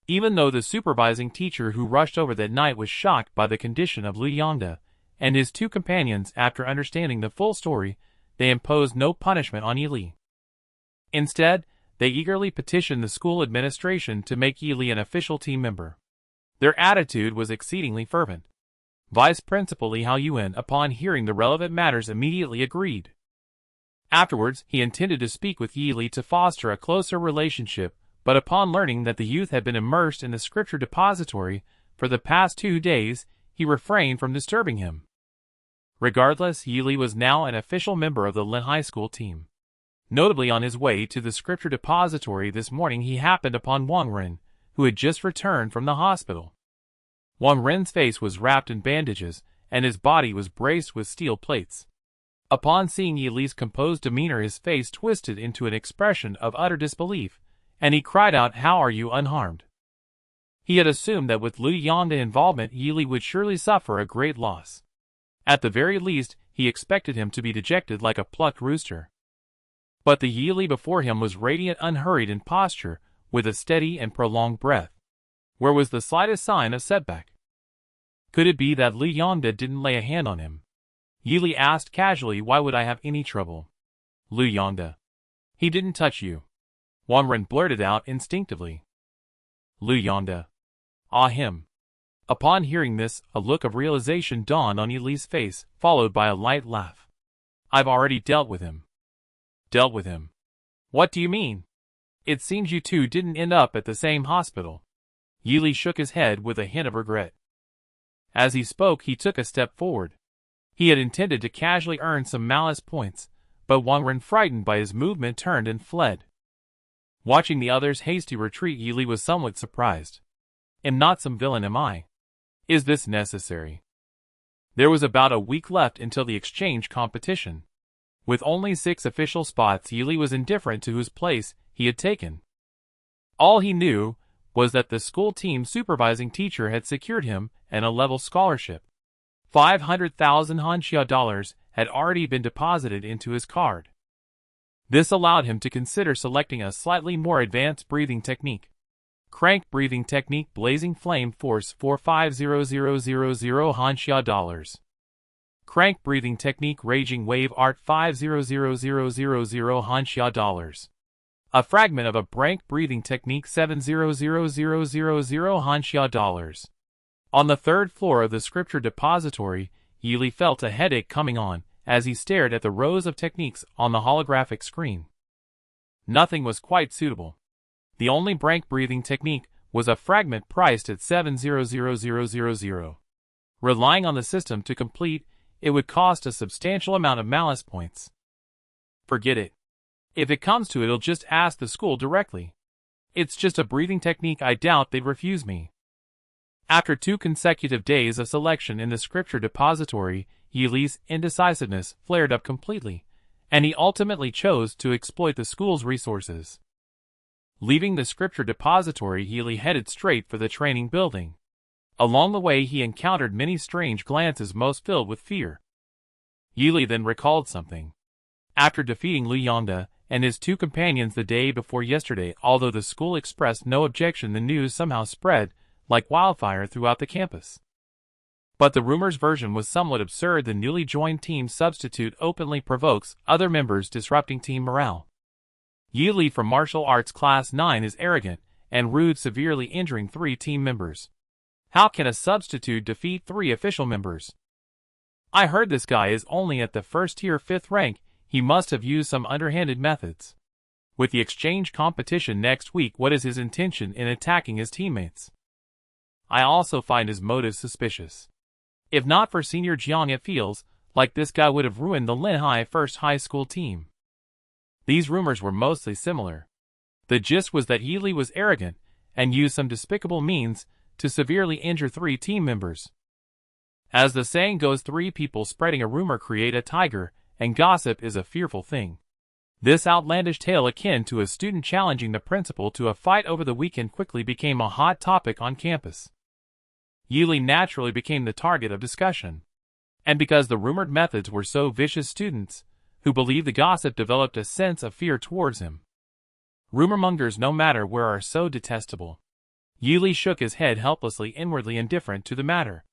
Even though the supervising teacher who rushed over that night was shocked by the condition of Lu Yonda and his two companions, after understanding the full story, they imposed no punishment on Yi Li. Instead, they eagerly petitioned the school administration to make Yi Li an official team member. Their attitude was exceedingly fervent. Vice Principal Li Haoyuan, upon hearing the relevant matters, immediately agreed. Afterwards, he intended to speak with Yi Li to foster a closer relationship, but upon learning that the youth had been immersed in the scripture depository for the past 2 days, he refrained from disturbing him. Regardless, Yi Li was now an official member of the Lin High School team. Notably, on his way to the scripture depository this morning, he happened upon Wang Ren, who had just returned from the hospital. Wang Ren's face was wrapped in bandages, and his body was braced with steel plates. Upon seeing Yi Li's composed demeanor, his face twisted into an expression of utter disbelief, and he cried out, "How are you unharmed?" He had assumed that with Lu Yonda involvement, Yi Li would surely suffer a great loss. At the very least, he expected him to be dejected like a plucked rooster. But the Yi Li before him was radiant, unhurried in posture, with a steady and prolonged breath. Where was the slightest sign of setback? Could it be that Lu Yonda didn't lay a hand on him? Yi Li asked casually, "Why would I have any trouble?" Lu Yonda. "He didn't touch you," Wang Ren blurted out instinctively. Lu Yonda. Ah, him. Upon hearing this, a look of realization dawned on Yi Li's face, followed by a light laugh. "I've already dealt with him." "Dealt with him? What do you mean?" It seems you two didn't end up at the same hospital. Yili shook his head with a hint of regret. As he spoke, he took a step forward. He had intended to casually earn some malice points, but Wang Ren, frightened by his movement, turned and fled. Watching the other's hasty retreat, Yili was somewhat surprised. Am not some villain, am I? Is this necessary? There was about a week left until the exchange competition. With only 6 official spots, Yili was indifferent to whose place he had taken. All he knew was that the school team supervising teacher had secured him an A-level scholarship. 500,000 Hanxia dollars had already been deposited into his card. This allowed him to consider selecting a slightly more advanced breathing technique. Crank breathing technique, blazing flame force, 450,000 Hanxia dollars. Crank breathing technique, raging wave art, 500,000 Hanxia dollars. A fragment of a crank breathing technique, 700,000 Hanxia dollars. On the 3rd floor of the scripture depository, Yili felt a headache coming on as he stared at the rows of techniques on the holographic screen. Nothing was quite suitable. The only crank breathing technique was a fragment priced at 700,000. Relying on the system to complete, it would cost a substantial amount of malice points. Forget it. If it comes to it, I'll just ask the school directly. It's just a breathing technique, I doubt they'd refuse me. After 2 consecutive days of selection in the scripture depository, Yili's indecisiveness flared up completely, and he ultimately chose to exploit the school's resources. Leaving the scripture depository, Yili headed straight for the training building. Along the way, he encountered many strange glances, most filled with fear. Yili then recalled something. After defeating Liu Yongda and his 2 companions the day before yesterday, although the school expressed no objection, the news somehow spread like wildfire throughout the campus. But the rumor's version was somewhat absurd. The newly joined team substitute openly provokes other members, disrupting team morale. Yili from martial arts class 9 is arrogant and rude, severely injuring 3 team members. How can a substitute defeat 3 official members? I heard this guy is only at the 1st tier 5th rank. He must have used some underhanded methods. With the exchange competition next week, what is his intention in attacking his teammates? I also find his motives suspicious. If not for Senior Jiang, it feels like this guy would have ruined the Linhai First High School team. These rumors were mostly similar. The gist was that Yili was arrogant and used some despicable means to severely injure 3 team members. As the saying goes, 3 people spreading a rumor create a tiger, and gossip is a fearful thing. This outlandish tale, akin to a student challenging the principal to a fight over the weekend, quickly became a hot topic on campus. Yili naturally became the target of discussion. And because the rumored methods were so vicious, students who believed the gossip developed a sense of fear towards him. Rumormongers, no matter where, are so detestable. Yili shook his head helplessly, inwardly indifferent to the matter.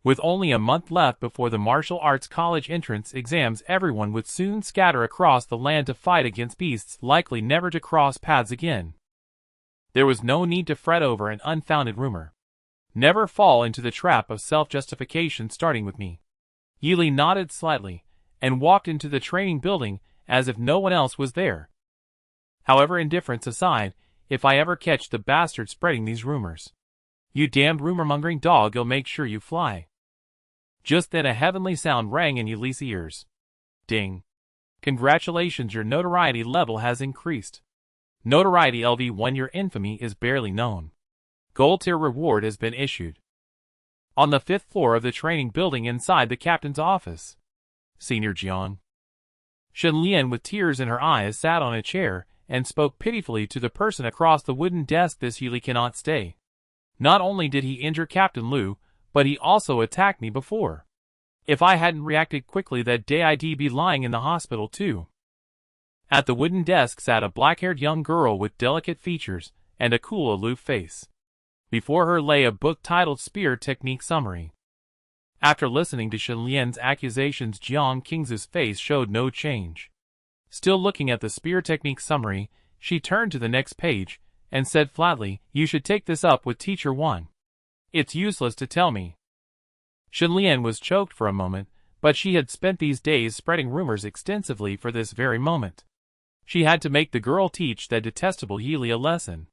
With only a month left before the martial arts college entrance exams, everyone would soon scatter across the land to fight against beasts likely never to cross paths again. There was no need to fret over an unfounded rumor. Never fall into the trap of self-justification, starting with me. Yili nodded slightly and walked into the training building as if no one else was there. However, indifference aside, if I ever catch the bastard spreading these rumors, you damned rumor-mongering dog, I'll make sure you fly. Just then a heavenly sound rang in Yili's ears. Ding. Congratulations, your notoriety level has increased. Notoriety LV1, your infamy is barely known. Gold tier reward has been issued. On the 5th floor of the training building, inside the captain's office, Senior Jiang Shenlian, with tears in her eyes, sat on a chair and spoke pitifully to the person across the wooden desk. This Yili cannot stay. Not only did he injure Captain Liu, but he also attacked me before. If I hadn't reacted quickly that day, I'd be lying in the hospital too. At the wooden desk sat a black-haired young girl with delicate features and a cool, aloof face. Before her lay a book titled Spear Technique Summary. After listening to Shenlian's accusations, Jiang King's face showed no change. Still looking at the Spear Technique Summary, she turned to the next page and said flatly, "You should take this up with Teacher 1. It's useless to tell me." Shenlian was choked for a moment, but she had spent these days spreading rumors extensively for this very moment. She had to make the girl teach that detestable Yili a lesson.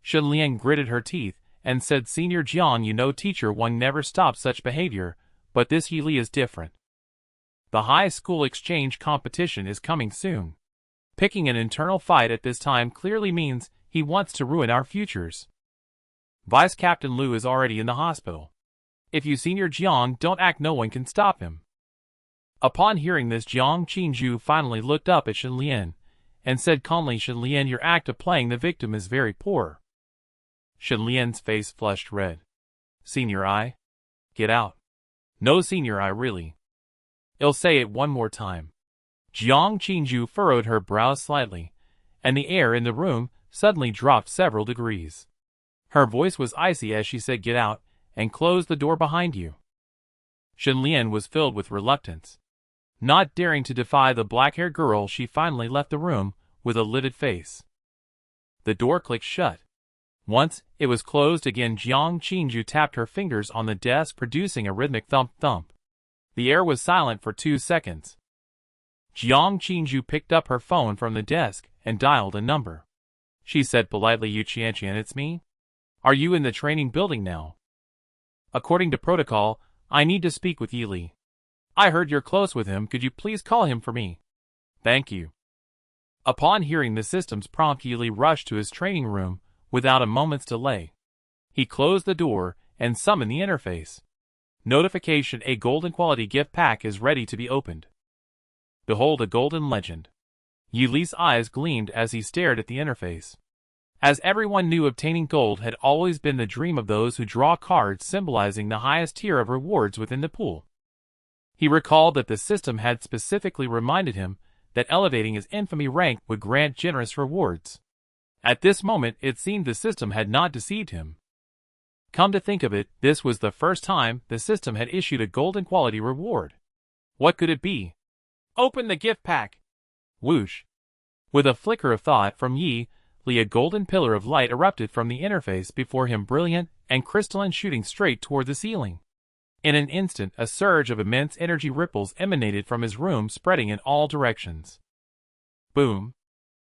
Shen Lian gritted her teeth and said, Senior Jiang, you know Teacher Wang never stopped such behavior, but this Yili is different. The high school exchange competition is coming soon. Picking an internal fight at this time clearly means he wants to ruin our futures. Vice Captain Liu is already in the hospital. If you Senior Jiang don't act, no one can stop him. Upon hearing this, Jiang Qingzhu finally looked up at Shen Lian and said calmly, Shen Lian, your act of playing the victim is very poor. Shen Lian's face flushed red. Senior I? Get out. No Senior I really. I'll say it one more time. Jiang Qingzhu furrowed her brows slightly, and the air in the room suddenly dropped several degrees. Her voice was icy as she said, get out, and close the door behind you. Shen Lian was filled with reluctance. Not daring to defy the black-haired girl, she finally left the room with a livid face. The door clicked shut. Once it was closed again, Jiang Qingzhu tapped her fingers on the desk, producing a rhythmic thump-thump. The air was silent for 2 seconds. Jiang Qingzhu picked up her phone from the desk and dialed a number. She said politely, Yu Qianqian, it's me. Are you in the training building now? According to protocol, I need to speak with Yili. I heard you're close with him, could you please call him for me? Thank you. Upon hearing the system's prompt, Yili rushed to his training room without a moment's delay. He closed the door and summoned the interface. Notification: a golden quality gift pack is ready to be opened. Behold a golden legend. Yili's eyes gleamed as he stared at the interface. As everyone knew, obtaining gold had always been the dream of those who draw cards symbolizing the highest tier of rewards within the pool. He recalled that the system had specifically reminded him that elevating his infamy rank would grant generous rewards. At this moment, it seemed the system had not deceived him. Come to think of it, this was the first time the system had issued a golden quality reward. What could it be? Open the gift pack! Whoosh! With a flicker of thought from Yi Li, a golden pillar of light erupted from the interface before him, brilliant and crystalline, shooting straight toward the ceiling. In an instant, a surge of immense energy ripples emanated from his room, spreading in all directions. Boom!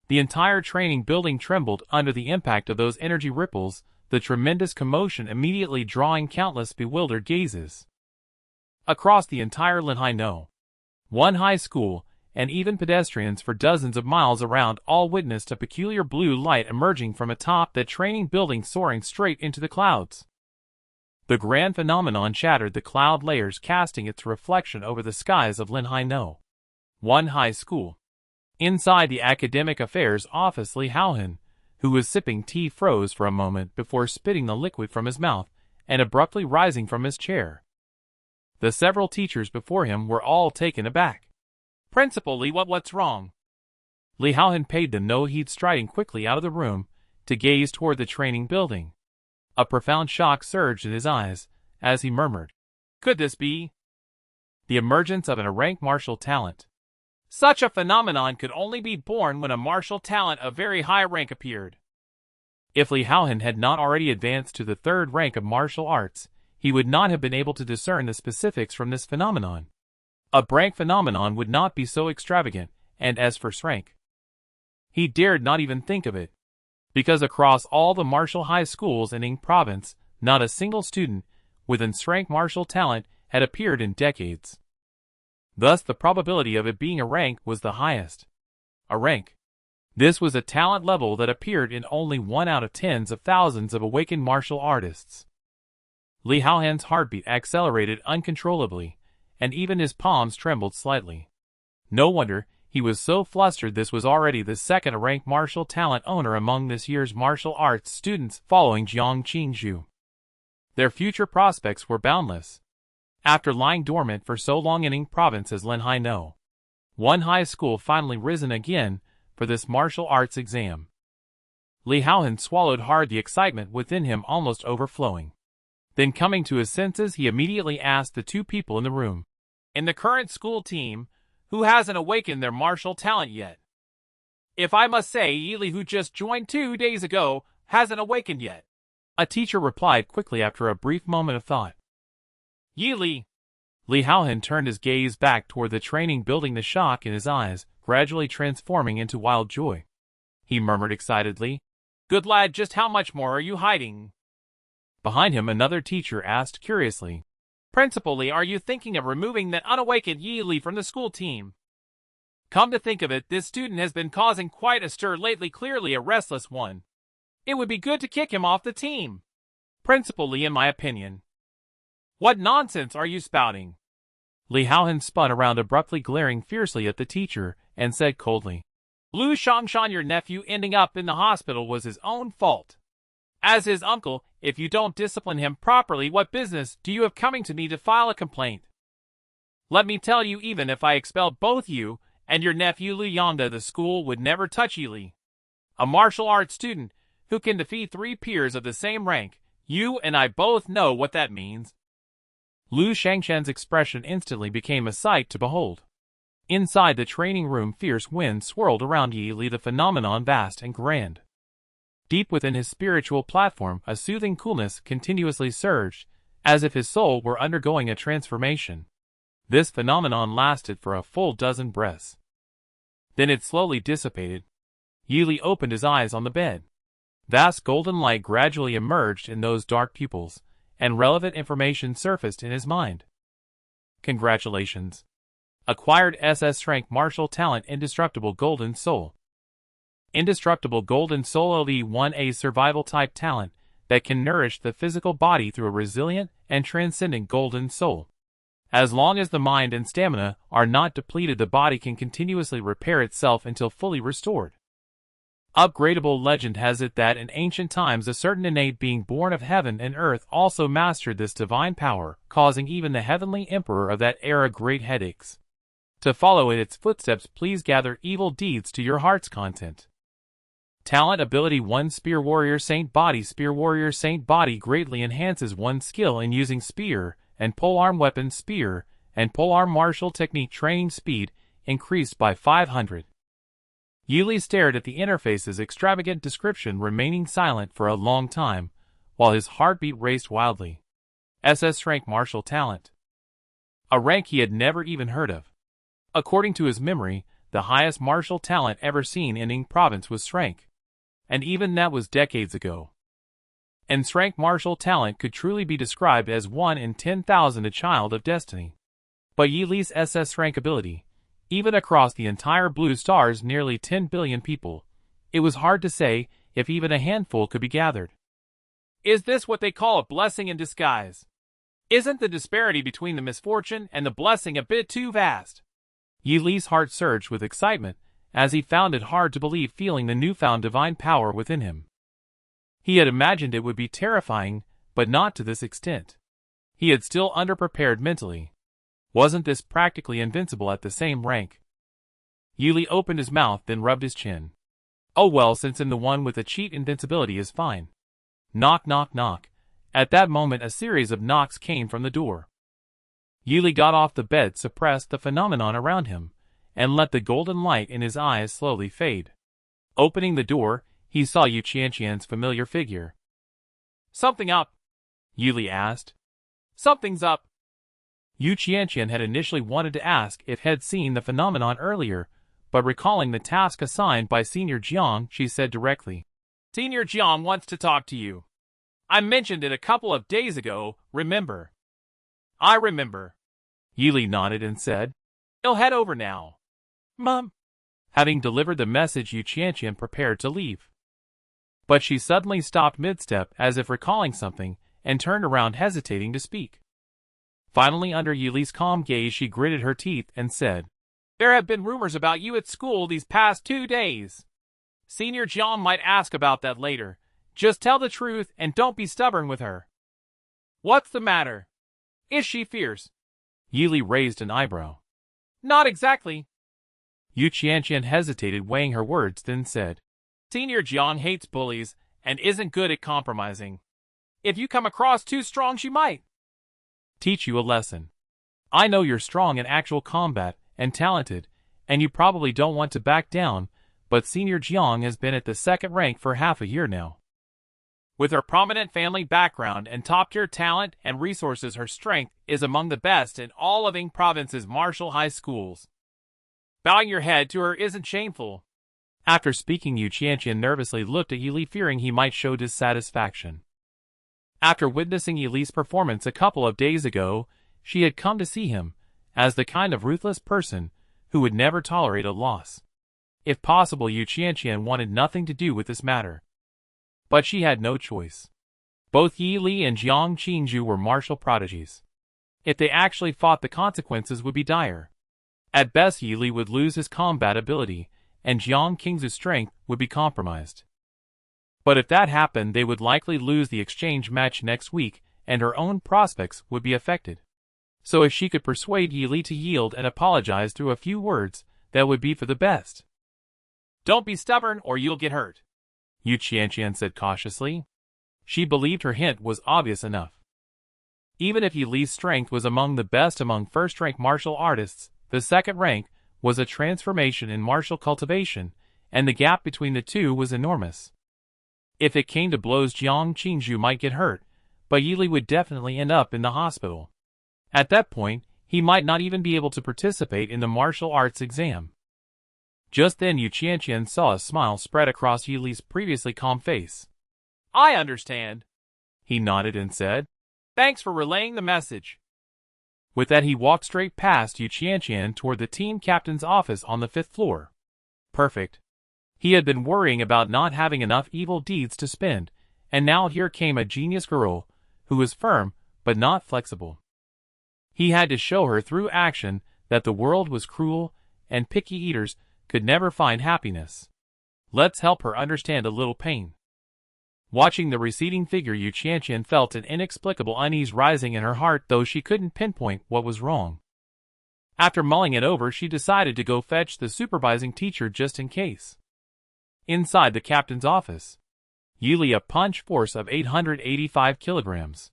The entire training building trembled under the impact of those energy ripples, the tremendous commotion immediately drawing countless bewildered gazes. Across the entire Linhai One high school, and even pedestrians for dozens of miles around, all witnessed a peculiar blue light emerging from atop the training building, soaring straight into the clouds. The grand phenomenon shattered the cloud layers, casting its reflection over the skies of Linhai One high school. Inside the academic affairs office, Li Haohan, who was sipping tea, froze for a moment before spitting the liquid from his mouth and abruptly rising from his chair. The several teachers before him were all taken aback. Principal Li, what's wrong? Li Haohan paid them no heed, striding quickly out of the room to gaze toward the training building. A profound shock surged in his eyes as he murmured, could this be the emergence of an rank martial talent? Such a phenomenon could only be born when a martial talent of very high rank appeared. If Li Haohan had not already advanced to the 3rd rank of martial arts, he would not have been able to discern the specifics from this phenomenon. A rank phenomenon would not be so extravagant, and as for rank, he dared not even think of it, because across all the martial high schools in Ying province, not a single student with an rank martial talent had appeared in decades. Thus the probability of it being a rank was the highest. A rank. This was a talent level that appeared in only 1 out of tens of thousands of awakened martial artists. Li Haohan's heartbeat accelerated uncontrollably, and even his palms trembled slightly. No wonder he was so flustered. This was already the 2nd rank martial talent owner among this year's martial arts students, following Jiang Qingzhu. Their future prospects were boundless. After lying dormant for so long in Ying province as Linhai One high school finally risen again for this martial arts exam. Li Haohan swallowed hard, the excitement within him almost overflowing. Then, coming to his senses, he immediately asked the 2 people in the room, in the current school team, who hasn't awakened their martial talent yet? If I must say, Yili, who just joined 2 days ago, hasn't awakened yet. A teacher replied quickly after a brief moment of thought. Yili. Li Haohan turned his gaze back toward the training building, the shock in his eyes gradually transforming into wild joy. He murmured excitedly, "Good lad, just how much more are you hiding?" Behind him another teacher asked curiously, "Principal Lee, are you thinking of removing that unawakened Yi from the school team? Come to think of it, this student has been causing quite a stir lately, clearly a restless one. It would be good to kick him off the team. Principal Lee, in my opinion." "What nonsense are you spouting?" Li Haohan spun around abruptly, glaring fiercely at the teacher, and said coldly, "Lu Shangshan, your nephew ending up in the hospital was his own fault. As his uncle, if you don't discipline him properly, what business do you have coming to me to file a complaint? Let me tell you, even if I expelled both you and your nephew Lu Yonda, the school would never touch Yi. A martial arts student who can defeat 3 peers of the same rank, you and I both know what that means." Lu Shangshan's expression instantly became a sight to behold. Inside the training room, fierce winds swirled around Yi Li, the phenomenon vast and grand. Deep within his spiritual platform, a soothing coolness continuously surged, as if his soul were undergoing a transformation. This phenomenon lasted for a full dozen breaths. Then it slowly dissipated. Yi Li opened his eyes on the bed. Vast golden light gradually emerged in those dark pupils, and relevant information surfaced in his mind. "Congratulations. Acquired SS rank martial talent, Indestructible Golden Soul. Indestructible Golden Soul LV1A survival type talent that can nourish the physical body through a resilient and transcendent golden soul. As long as the mind and stamina are not depleted, the body can continuously repair itself until fully restored. Upgradable legend has it that in ancient times a certain innate being born of heaven and earth also mastered this divine power, causing even the heavenly emperor of that era great headaches. To follow in its footsteps, please gather evil deeds to your heart's content." Talent Ability 1 Spear Warrior Saint Body. Spear Warrior Saint Body greatly enhances one's skill in using spear and polearm weapons. Spear and polearm martial technique training speed increased by 500. Yi Li stared at the interface's extravagant description, remaining silent for a long time, while his heartbeat raced wildly. SS rank martial talent. A rank he had never even heard of. According to his memory, the highest martial talent ever seen in Ning province was rank. And even that was decades ago. And rank martial talent could truly be described as 1 in 10,000, a child of destiny. But Yi Li's SS rank ability, even across the entire Blue Star's nearly 10 billion people, it was hard to say if even a handful could be gathered. Is this what they call a blessing in disguise? Isn't the disparity between the misfortune and the blessing a bit too vast? Yi Li's heart surged with excitement as he found it hard to believe, feeling the newfound divine power within him. He had imagined it would be terrifying, but not to this extent. He had still underprepared mentally. Wasn't this practically invincible at the same rank? Yi Li opened his mouth, then rubbed his chin. Oh well, since I'm the one with the cheat invincibility is fine. Knock, knock, knock. At that moment a series of knocks came from the door. Yi Li got off the bed, suppressed the phenomenon around him, and let the golden light in his eyes slowly fade. Opening the door, he saw Yu Qianqian's familiar figure. "Something up?" Yi Li asked. "Something's up." Yu Qianqian had initially wanted to ask if had seen the phenomenon earlier, but recalling the task assigned by Senior Jiang, she said directly, "Senior Jiang wants to talk to you. I mentioned it a couple of days ago, remember?" "I remember." Yi Li nodded and said, "He'll head over now." "Mom." Having delivered the message, Yu Qianqian prepared to leave. But she suddenly stopped mid-step as if recalling something, and turned around hesitating to speak. Finally, under Yi Li's calm gaze, she gritted her teeth and said, "There have been rumors about you at school these past 2 days. Senior Jiang might ask about that later. Just tell the truth and don't be stubborn with her." "What's the matter? Is she fierce?" Yi Li raised an eyebrow. "Not exactly." Yu Qianqian hesitated, weighing her words, then said, "Senior Jiang hates bullies and isn't good at compromising. If you come across too strong, she might teach you a lesson. I know you're strong in actual combat and talented, and you probably don't want to back down, but Senior Jiang has been at the 2nd rank for half a year now. With her prominent family background and top-tier talent and resources, her strength is among the best in all of Ing Province's martial high schools. Bowing your head to her isn't shameful. After speaking, Yu Qianqian nervously looked at Yili, fearing he might show dissatisfaction. After witnessing Yili's performance a couple of days ago, she had come to see him as the kind of ruthless person who would never tolerate a loss. If possible, Yu Qianqian wanted nothing to do with this matter. But she had no choice. Both Yi Li and Jiang Qingzhu were martial prodigies. If they actually fought, the consequences would be dire. At best, Yi Li would lose his combat ability, and Jiang Qingzhu's strength would be compromised. But if that happened, they would likely lose the exchange match next week, and her own prospects would be affected. So if she could persuade Yi Li to yield and apologize through a few words, that would be for the best. Don't be stubborn or you'll get hurt, Yu Qianqian said cautiously. She believed her hint was obvious enough. Even if Yi Li's strength was among the best among first-rank martial artists, the second rank was a transformation in martial cultivation, and the gap between the two was enormous. If it came to blows, Jiang Qingzhu might get hurt, but Yi Li would definitely end up in the hospital. At that point, he might not even be able to participate in the martial arts exam. Just then Yu Qianqian saw a smile spread across Yi Li's previously calm face. I understand. He nodded and said, Thanks for relaying the message. With that, he walked straight past Yu Qianqian toward the team captain's office on the 5th floor. Perfect. He had been worrying about not having enough evil deeds to spend, and now here came a genius girl who was firm but not flexible. He had to show her through action that the world was cruel and picky eaters could never find happiness. Let's help her understand a little pain. Watching the receding figure, Yu Qianqian felt an inexplicable unease rising in her heart, though she couldn't pinpoint what was wrong. After mulling it over, she decided to go fetch the supervising teacher just in case. Inside the captain's office, Yi Li, a punch force of 885 kilograms.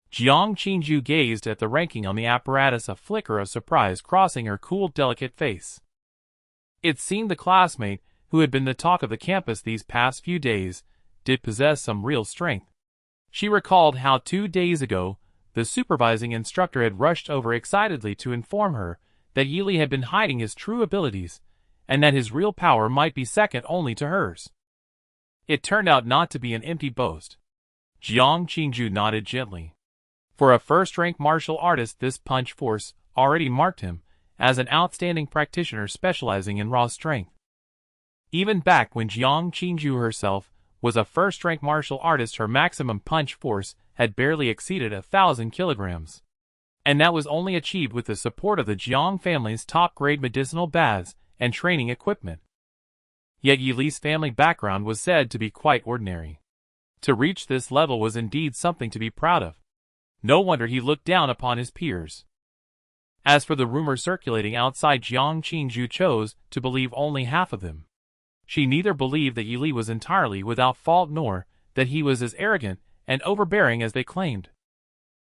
Jiang Qingzhu gazed at the ranking on the apparatus, a flicker of surprise crossing her cool, delicate face. It seemed the classmate, who had been the talk of the campus these past few days, did possess some real strength. She recalled how 2 days ago, the supervising instructor had rushed over excitedly to inform her that Yi Li had been hiding his true abilities, and that his real power might be second only to hers. It turned out not to be an empty boast. Jiang Qingzhu nodded gently. For a first-rank martial artist, this punch force already marked him as an outstanding practitioner specializing in raw strength. Even back when Jiang Qingzhu herself was a first-rank martial artist, her maximum punch force had barely exceeded 1,000 kilograms. And that was only achieved with the support of the Jiang family's top-grade medicinal baths and training equipment. Yet Yi Li's family background was said to be quite ordinary. To reach this level was indeed something to be proud of. No wonder he looked down upon his peers. As for the rumors circulating outside, Jiang Qingzhu chose to believe only half of them. She neither believed that Yi Li was entirely without fault nor that he was as arrogant and overbearing as they claimed.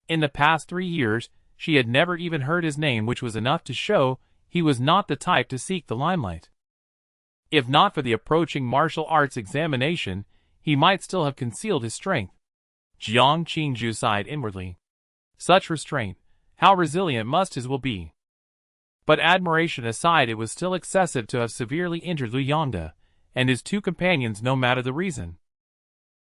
In the past 3 years, she had never even heard his name, which was enough to show he was not the type to seek the limelight. If not for the approaching martial arts examination, he might still have concealed his strength. Jiang Qingzhu sighed inwardly. Such restraint, how resilient must his will be. But admiration aside, it was still excessive to have severely injured Lu Yongda and his 2 companions, no matter the reason.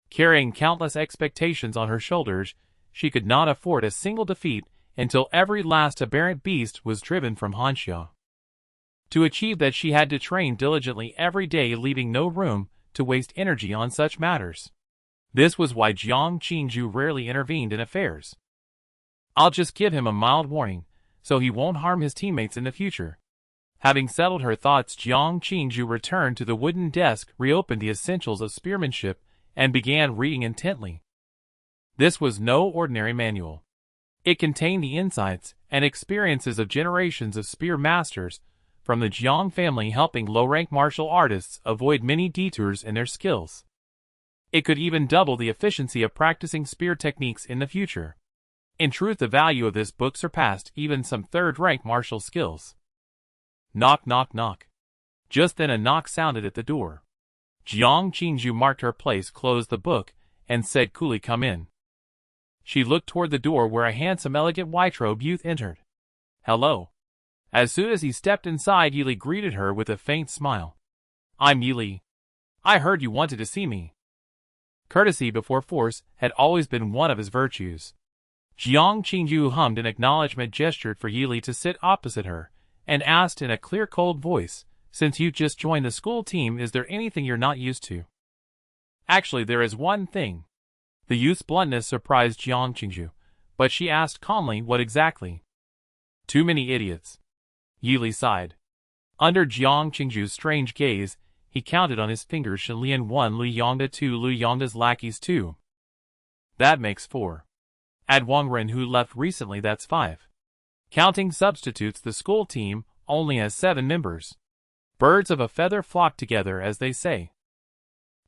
Carrying countless expectations on her shoulders, she could not afford a single defeat until every last aberrant beast was driven from Hanxia. To achieve that, she had to train diligently every day, leaving no room to waste energy on such matters. This was why Jiang Qingzhu rarely intervened in affairs. I'll just give him a mild warning, so he won't harm his teammates in the future. Having settled her thoughts, Jiang Qingzhu returned to the wooden desk, reopened the Essentials of Spearmanship, and began reading intently. This was no ordinary manual. It contained the insights and experiences of generations of spear masters from the Jiang family, helping low-rank martial artists avoid many detours in their skills. It could even double the efficiency of practicing spear techniques in the future. In truth, the value of this book surpassed even some third-rank martial skills. Knock, knock, knock. Just then a knock sounded at the door. Jiang Qingzhu marked her place, closed the book, and said coolly, "Come in." She looked toward the door, where a handsome, elegant, white-robed youth entered. "Hello." As soon as he stepped inside, Yili greeted her with a faint smile. "I'm Yili. I heard you wanted to see me." Courtesy before force had always been one of his virtues. Jiang Qingyu hummed an acknowledgement, gestured for Yili to sit opposite her, and asked in a clear, cold voice, "Since you've just joined the school team, is there anything you're not used to?" "Actually, there is one thing." The youth's bluntness surprised Jiang Qingyu, but she asked calmly, "What exactly?" "Too many idiots." Yili sighed. Under Jiang Qingyu's strange gaze, he counted on his fingers. Shenlian 1, Lu Yongda 2, Lu Yongda's lackeys 2. That makes 4. Add Wang Ren, who left recently, that's 5. Counting substitutes, the school team only has 7 members. Birds of a feather flock together, as they say.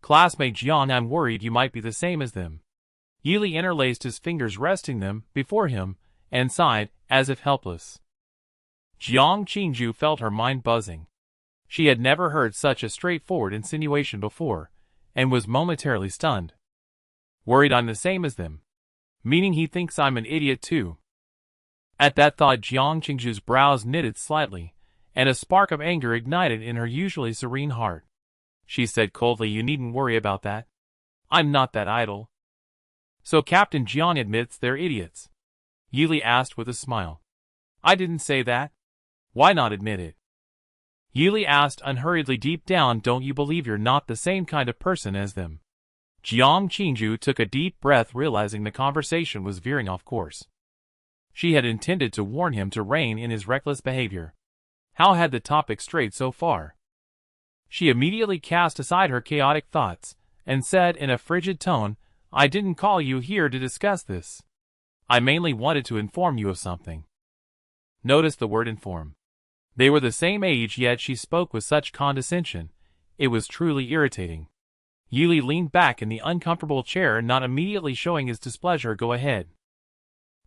"Classmate Jiang, I'm worried you might be the same as them." Yili interlaced his fingers, resting them before him, and sighed, as if helpless. Jiang Qingyu felt her mind buzzing. She had never heard such a straightforward insinuation before, and was momentarily stunned. "Worried I'm the same as them? Meaning he thinks I'm an idiot too?" At that thought, Jiang Qingyu's brows knitted slightly, and a spark of anger ignited in her usually serene heart. She said coldly, "You needn't worry about that. I'm not that idle." "So Captain Jiang admits they're idiots?" Yili asked with a smile. "I didn't say that." "Why not admit it?" Yili asked unhurriedly. "Deep down, don't you believe you're not the same kind of person as them?" Jiang Qingyu took a deep breath, realizing the conversation was veering off course. She had intended to warn him to rein in his reckless behavior. How had the topic strayed so far? She immediately cast aside her chaotic thoughts, and said in a frigid tone, "I didn't call you here to discuss this. I mainly wanted to inform you of something." Notice the word inform. They were the same age, yet she spoke with such condescension. It was truly irritating. Yili leaned back in the uncomfortable chair, not immediately showing his displeasure. "Go ahead."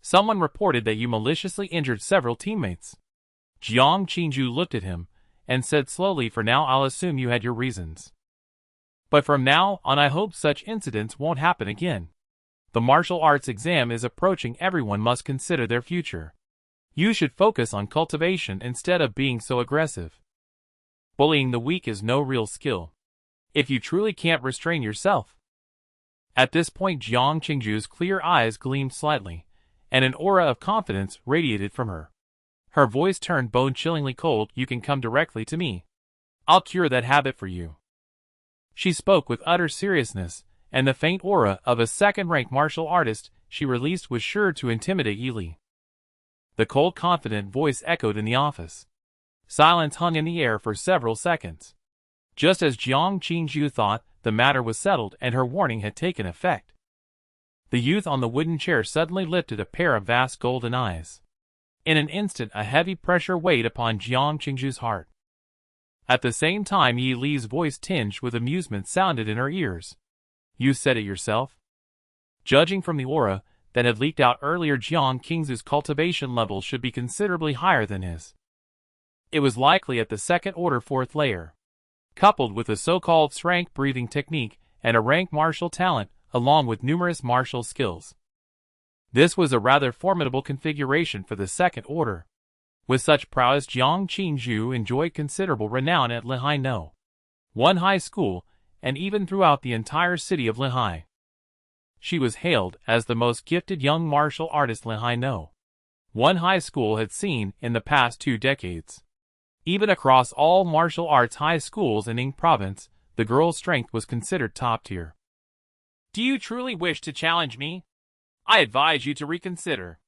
"Someone reported that you maliciously injured several teammates." Jiang Qingyu looked at him, and said slowly, "For now I'll assume you had your reasons. But from now on I hope such incidents won't happen again. The martial arts exam is approaching. Everyone must consider their future. You should focus on cultivation instead of being so aggressive. Bullying the weak is no real skill. If you truly can't restrain yourself." At this point, Jiang Qingyu's clear eyes gleamed slightly, and an aura of confidence radiated from her. Her voice turned bone-chillingly cold. "You can come directly to me. I'll cure that habit for you." She spoke with utter seriousness, and the faint aura of a second-rank martial artist she released was sure to intimidate Yili. The cold, confident voice echoed in the office. Silence hung in the air for several seconds. Just as Jiang Qingyu thought the matter was settled and her warning had taken effect, the youth on the wooden chair suddenly lifted a pair of vast golden eyes. In an instant, a heavy pressure weighed upon Jiang Qingyu's heart. At the same time, Yi Li's voice, tinged with amusement, sounded in her ears. "You said it yourself." Judging from the aura that had leaked out earlier, Jiang Qingyu's cultivation level should be considerably higher than his. It was likely at the second order, 4th layer. Coupled with a so-called strength breathing technique and a rank martial talent, along with numerous martial skills. This was a rather formidable configuration for the second order. With such prowess, Jiang Qingyu enjoyed considerable renown at Lehigh No. 1 high school, and even throughout the entire city of Lehigh. She was hailed as the most gifted young martial artist Lehigh No. 1 high school had seen in the past 2 decades. Even across all martial arts high schools in Ning Province, the girl's strength was considered top tier. "Do you truly wish to challenge me? I advise you to reconsider."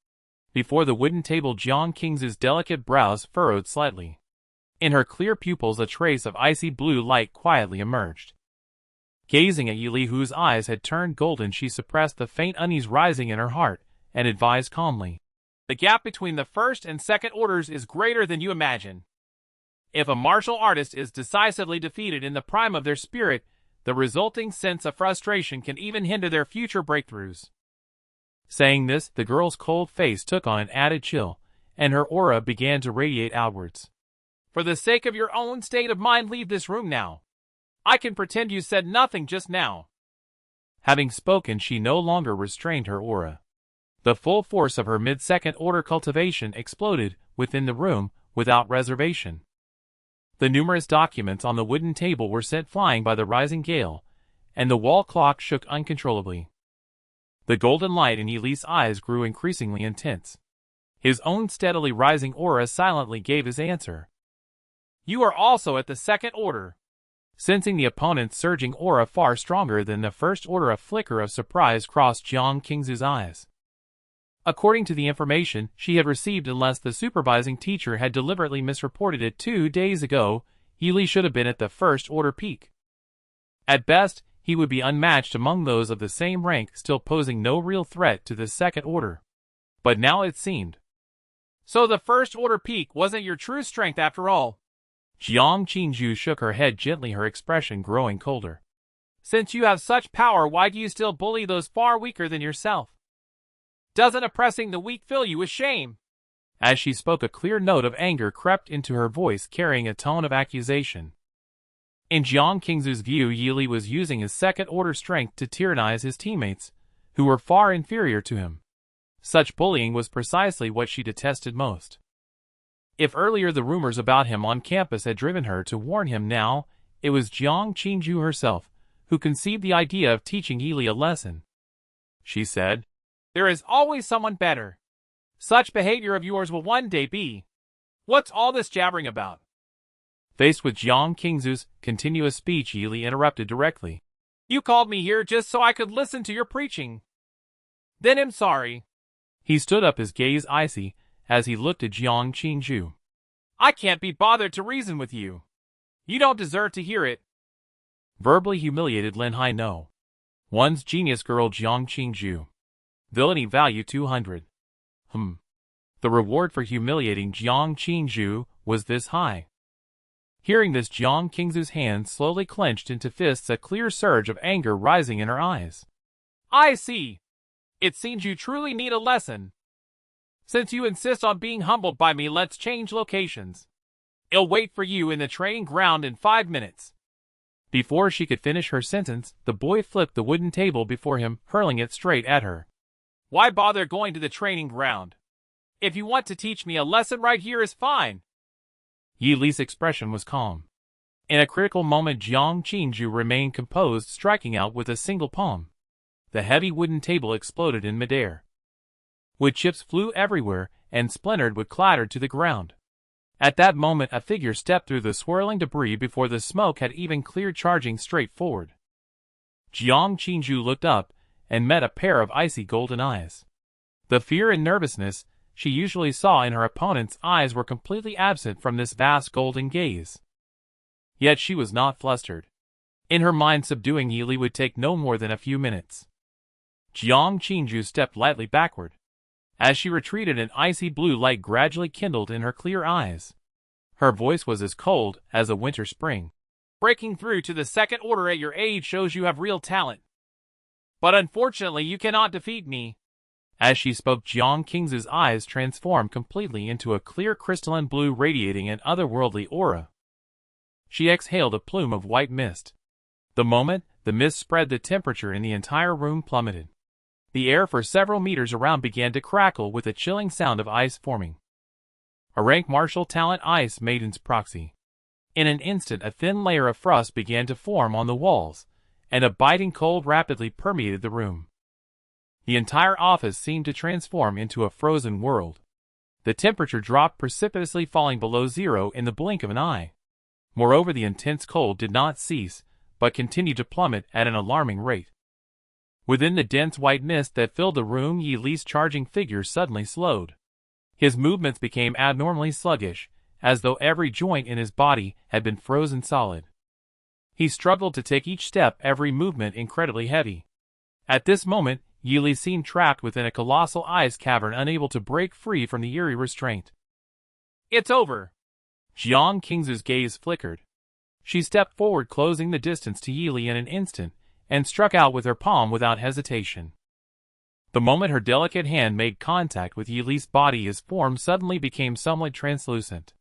Before the wooden table, Jiang Qingyu's delicate brows furrowed slightly. In her clear pupils a trace of icy blue light quietly emerged. Gazing at Yili, whose eyes had turned golden, she suppressed the faint unease rising in her heart, and advised calmly. "The gap between the first and second orders is greater than you imagine. If a martial artist is decisively defeated in the prime of their spirit, the resulting sense of frustration can even hinder their future breakthroughs." Saying this, the girl's cold face took on an added chill, and her aura began to radiate outwards. "For the sake of your own state of mind, leave this room now. I can pretend you said nothing just now." Having spoken, she no longer restrained her aura. The full force of her mid-second order cultivation exploded within the room, without reservation. The numerous documents on the wooden table were sent flying by the rising gale, and the wall clock shook uncontrollably. The golden light in Yili's eyes grew increasingly intense. His own steadily rising aura silently gave his answer. "You are also at the second order." Sensing the opponent's surging aura far stronger than the first order, a flicker of surprise crossed Jiang Qingzu's eyes. According to the information she had received, unless the supervising teacher had deliberately misreported it 2 days ago, Yili should have been at the first order peak. At best, he would be unmatched among those of the same rank, still posing no real threat to the second order. But now it seemed. "So the first order peak wasn't your true strength after all?" Jiang Qingzhu shook her head gently, her expression growing colder. "Since you have such power, why do you still bully those far weaker than yourself? Doesn't oppressing the weak fill you with shame?" As she spoke, a clear note of anger crept into her voice, carrying a tone of accusation. In Jiang Qingzu's view, Yili was using his second-order strength to tyrannize his teammates, who were far inferior to him. Such bullying was precisely what she detested most. If earlier the rumors about him on campus had driven her to warn him, now it was Jiang Qingzhu herself who conceived the idea of teaching Yili a lesson. She said, "There is always someone better. Such behavior of yours will one day be. What's all this jabbering about?" Faced with Jiang Qingzu's continuous speech, Yili interrupted directly. "You called me here just so I could listen to your preaching. Then I'm sorry." He stood up, his gaze icy, as he looked at Jiang Qingzhu. "I can't be bothered to reason with you. You don't deserve to hear it." Verbally humiliated Lin Hai No. One's genius girl Jiang Qingzhu. Villainy value 200. The reward for humiliating Jiang Qingzhu was this high. Hearing this, Jiang Qingzu's hands slowly clenched into fists, a clear surge of anger rising in her eyes. "I see. It seems you truly need a lesson. Since you insist on being humbled by me, let's change locations. I'll wait for you in the training ground in 5 minutes. Before she could finish her sentence, the boy flipped the wooden table before him, hurling it straight at her. "Why bother going to the training ground? If you want to teach me a lesson, right here is fine." Yi Li's expression was calm. In a critical moment, Jiang Qingzhu remained composed, striking out with a single palm. The heavy wooden table exploded in midair. Wood chips flew everywhere, and splintered wood clattered to the ground. At that moment, a figure stepped through the swirling debris before the smoke had even cleared, charging straight forward. Jiang Qingzhu looked up, and met a pair of icy golden eyes. The fear and nervousness she usually saw in her opponent's eyes were completely absent from this vast golden gaze. Yet she was not flustered. In her mind, subduing Yi Li would take no more than a few minutes. Jiang Qingzhu stepped lightly backward. As she retreated, an icy blue light gradually kindled in her clear eyes. Her voice was as cold as a winter spring. "Breaking through to the second order at your age shows you have real talent. But unfortunately, you cannot defeat me." As she spoke, Jiang Qingzu's eyes transformed completely into a clear crystalline blue, radiating an otherworldly aura. She exhaled a plume of white mist. The moment the mist spread, the temperature in the entire room plummeted. The air for several meters around began to crackle with a chilling sound of ice forming. A rank martial talent, Ice Maiden's proxy. In an instant, a thin layer of frost began to form on the walls, and a biting cold rapidly permeated the room. The entire office seemed to transform into a frozen world. The temperature dropped precipitously, falling below zero in the blink of an eye. Moreover, the intense cold did not cease, but continued to plummet at an alarming rate. Within the dense white mist that filled the room, Yi Li's charging figure suddenly slowed. His movements became abnormally sluggish, as though every joint in his body had been frozen solid. He struggled to take each step, every movement incredibly heavy. At this moment, Yi Li seemed trapped within a colossal ice cavern, unable to break free from the eerie restraint. "It's over." Jiang Qingzu's gaze flickered. She stepped forward, closing the distance to Yi Li in an instant, and struck out with her palm without hesitation. The moment her delicate hand made contact with Yi Li's body, his form suddenly became somewhat translucent.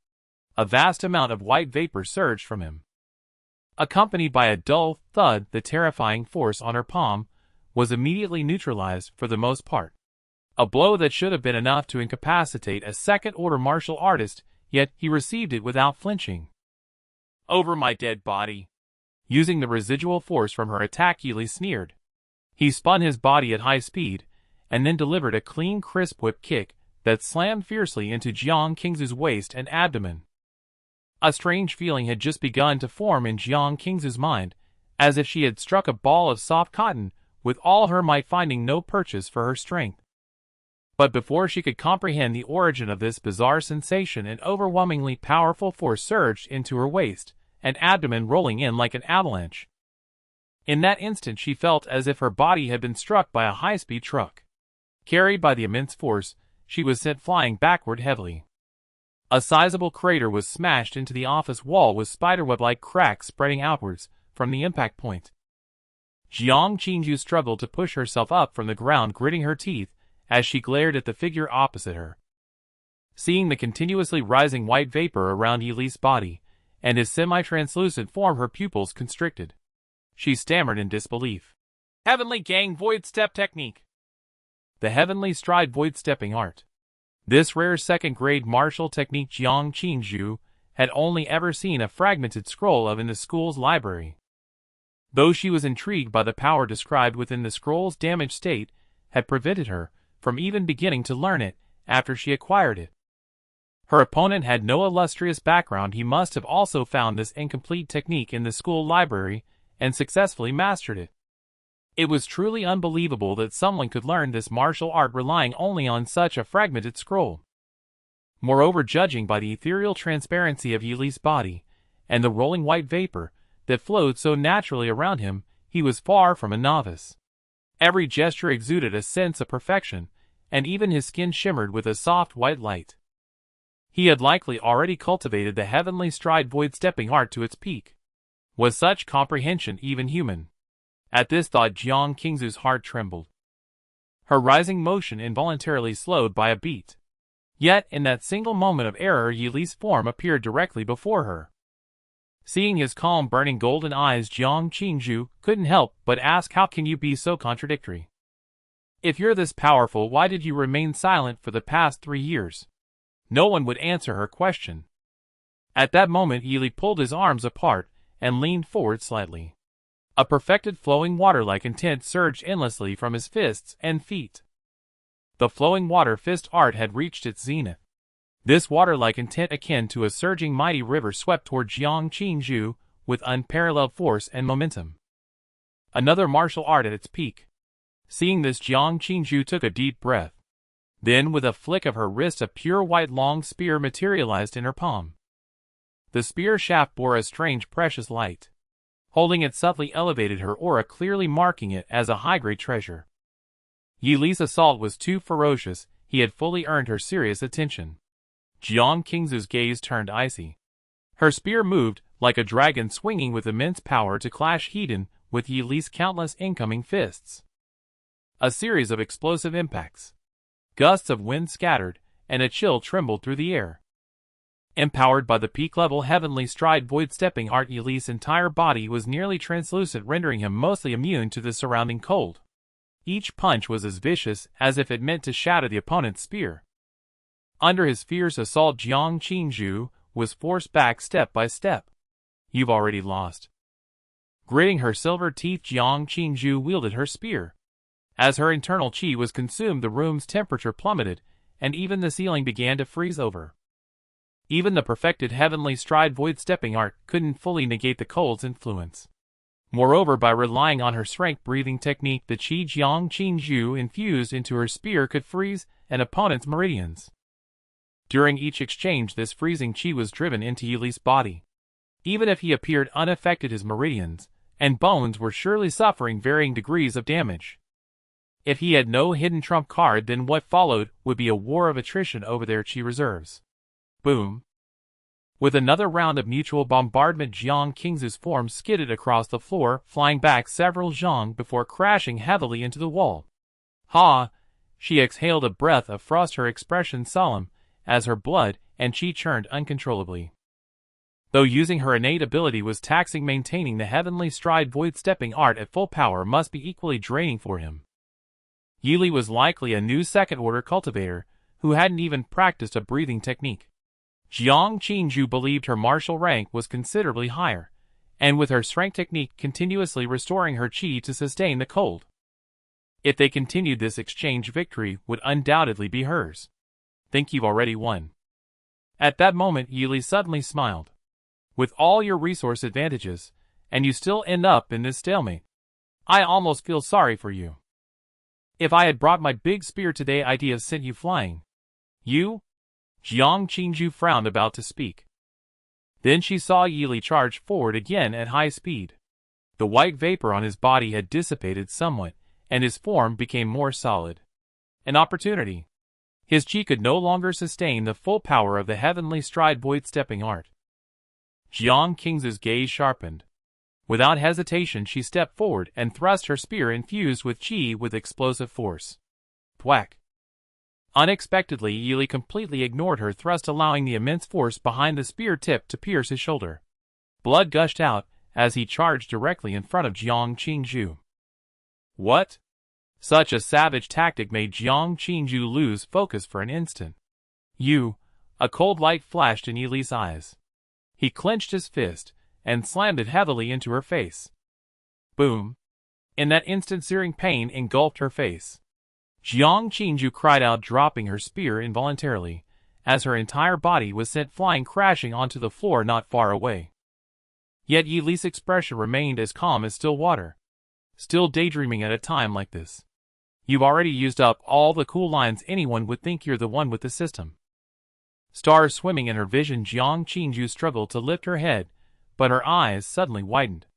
A vast amount of white vapor surged from him. Accompanied by a dull thud, the terrifying force on her palm was immediately neutralized for the most part. A blow that should have been enough to incapacitate a second-order martial artist yet he received it without flinching. "Over my dead body." Using the residual force from her attack, Yili sneered. He spun his body at high speed, and then delivered a clean, crisp whip kick that slammed fiercely into Jiang Qingzu's waist and abdomen. A strange feeling had just begun to form in Jiang Qingzu's mind, as if she had struck a ball of soft cotton, with all her might finding no purchase for her strength. But before she could comprehend the origin of this bizarre sensation, an overwhelmingly powerful force surged into her waist, and abdomen, rolling in like an avalanche. In that instant she felt as if her body had been struck by a high-speed truck. Carried by the immense force, she was sent flying backward heavily. A sizable crater was smashed into the office wall with spiderweb-like cracks spreading outwards from the impact point. Jiang Qingzhu struggled to push herself up from the ground, gritting her teeth as she glared at the figure opposite her. Seeing the continuously rising white vapor around Yili's body and his semi-translucent form, her pupils constricted. She stammered in disbelief. "Heavenly Gang Void Step Technique." The Heavenly Stride Void Stepping Art. This rare second-grade martial technique Jiang Qingzhu had only ever seen a fragmented scroll of in the school's library. Though she was intrigued by the power described within the scroll's damaged state, had prevented her from even beginning to learn it after she acquired it. Her opponent had no illustrious background. He must have also found this incomplete technique in the school library and successfully mastered it. It was truly unbelievable that someone could learn this martial art relying only on such a fragmented scroll. Moreover, judging by the ethereal transparency of Yili's body and the rolling white vapor that flowed so naturally around him, he was far from a novice. Every gesture exuded a sense of perfection, and even his skin shimmered with a soft white light. He had likely already cultivated the Heavenly Stride Void Stepping Art to its peak. Was such comprehension even human? At this thought, Jiang Qingzu's heart trembled. Her rising motion involuntarily slowed by a beat. Yet, in that single moment of error, Yili's form appeared directly before her. Seeing his calm, burning golden eyes, Jiang Qingzhu couldn't help but ask, "How can you be so contradictory? If you're this powerful, why did you remain silent for the past 3 years?" No one would answer her question. At that moment, Yili pulled his arms apart and leaned forward slightly. A perfected flowing water-like intent surged endlessly from his fists and feet. The flowing water fist art had reached its zenith. This water-like intent, akin to a surging mighty river, swept toward Jiang Qingzhu with unparalleled force and momentum. Another martial art at its peak. Seeing this, Jiang Qingzhu took a deep breath. Then, with a flick of her wrist, a pure white long spear materialized in her palm. The spear shaft bore a strange precious light. Holding it subtly elevated her aura, clearly marking it as a high-grade treasure. Yili's assault was too ferocious. He had fully earned her serious attention. Jiang Qingzu's gaze turned icy. Her spear moved like a dragon, swinging with immense power to clash head-on with Yili's countless incoming fists. A series of explosive impacts. Gusts of wind scattered, and a chill trembled through the air. Empowered by the peak-level Heavenly Stride Void Stepping Art, Yili's entire body was nearly translucent, rendering him mostly immune to the surrounding cold. Each punch was as vicious as if it meant to shatter the opponent's spear. Under his fierce assault, Jiang Qingzhu was forced back step by step. "You've already lost." Gritting her silver teeth, Jiang Qingzhu wielded her spear. As her internal chi was consumed, the room's temperature plummeted, and even the ceiling began to freeze over. Even the perfected Heavenly Stride Void Stepping Art couldn't fully negate the cold's influence. Moreover, by relying on her strength-breathing technique, the chi Jiang Qingzhu infused into her spear could freeze an opponent's meridians. During each exchange, this freezing chi was driven into Yili's body. Even if he appeared unaffected, his meridians and bones were surely suffering varying degrees of damage. If he had no hidden trump card, then what followed would be a war of attrition over their chi reserves. Boom. With another round of mutual bombardment, Jiang Qingzu's form skidded across the floor, flying back several zhang before crashing heavily into the wall. "Ha!" She exhaled a breath of frost, her expression solemn, as her blood and chi churned uncontrollably. Though using her innate ability was taxing, maintaining the Heavenly Stride Void Stepping Art at full power must be equally draining for him. Yili was likely a new second-order cultivator who hadn't even practiced a breathing technique. Jiang Qingzhu believed her martial rank was considerably higher, and with her strength technique continuously restoring her qi to sustain the cold. If they continued this exchange, victory would undoubtedly be hers. Think you've already won. At that moment, Yili suddenly smiled. With all your resource advantages, and you still end up in this stalemate. I almost feel sorry for you. If I had brought my big spear today, I'd have sent you flying. You? Jiang Qingzhu frowned, about to speak. Then she saw Yili charge forward again at high speed. The white vapor on his body had dissipated somewhat, and his form became more solid. An opportunity. His chi could no longer sustain the full power of the heavenly stride void-stepping art. Jiang Qingzhu's gaze sharpened. Without hesitation, she stepped forward and thrust her spear infused with qi with explosive force. Thwack. Unexpectedly, Yili completely ignored her thrust, allowing the immense force behind the spear tip to pierce his shoulder. Blood gushed out as he charged directly in front of Jiang Qingzhu. What? Such a savage tactic made Jiang Qingzhu lose focus for an instant. A cold light flashed in Yili's eyes. He clenched his fist and slammed it heavily into her face. Boom! In that instant, searing pain engulfed her face. Jiang Qingzhu cried out, dropping her spear involuntarily, as her entire body was sent flying, crashing onto the floor not far away. Yet Yili's expression remained as calm as still water. Still daydreaming at a time like this. You've already used up all the cool lines. Anyone would think you're the one with the system. Stars swimming in her vision, Jiang Qingzhu struggled to lift her head, but her eyes suddenly widened.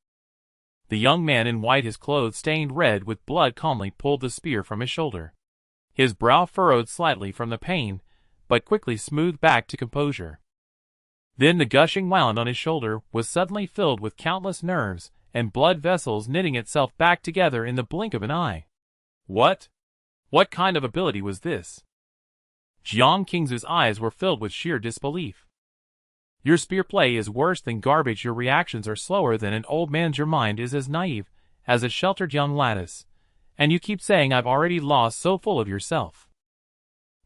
The young man in white, his clothes stained red with blood, calmly pulled the spear from his shoulder. His brow furrowed slightly from the pain, but quickly smoothed back to composure. Then the gushing wound on his shoulder was suddenly filled with countless nerves and blood vessels, knitting itself back together in the blink of an eye. What? What kind of ability was this? Jiang Qingzhu's eyes were filled with sheer disbelief. Your spear play is worse than garbage. Your reactions are slower than an old man's. Your mind is as naive as a sheltered young lattice. And you keep saying I've already lost, so full of yourself.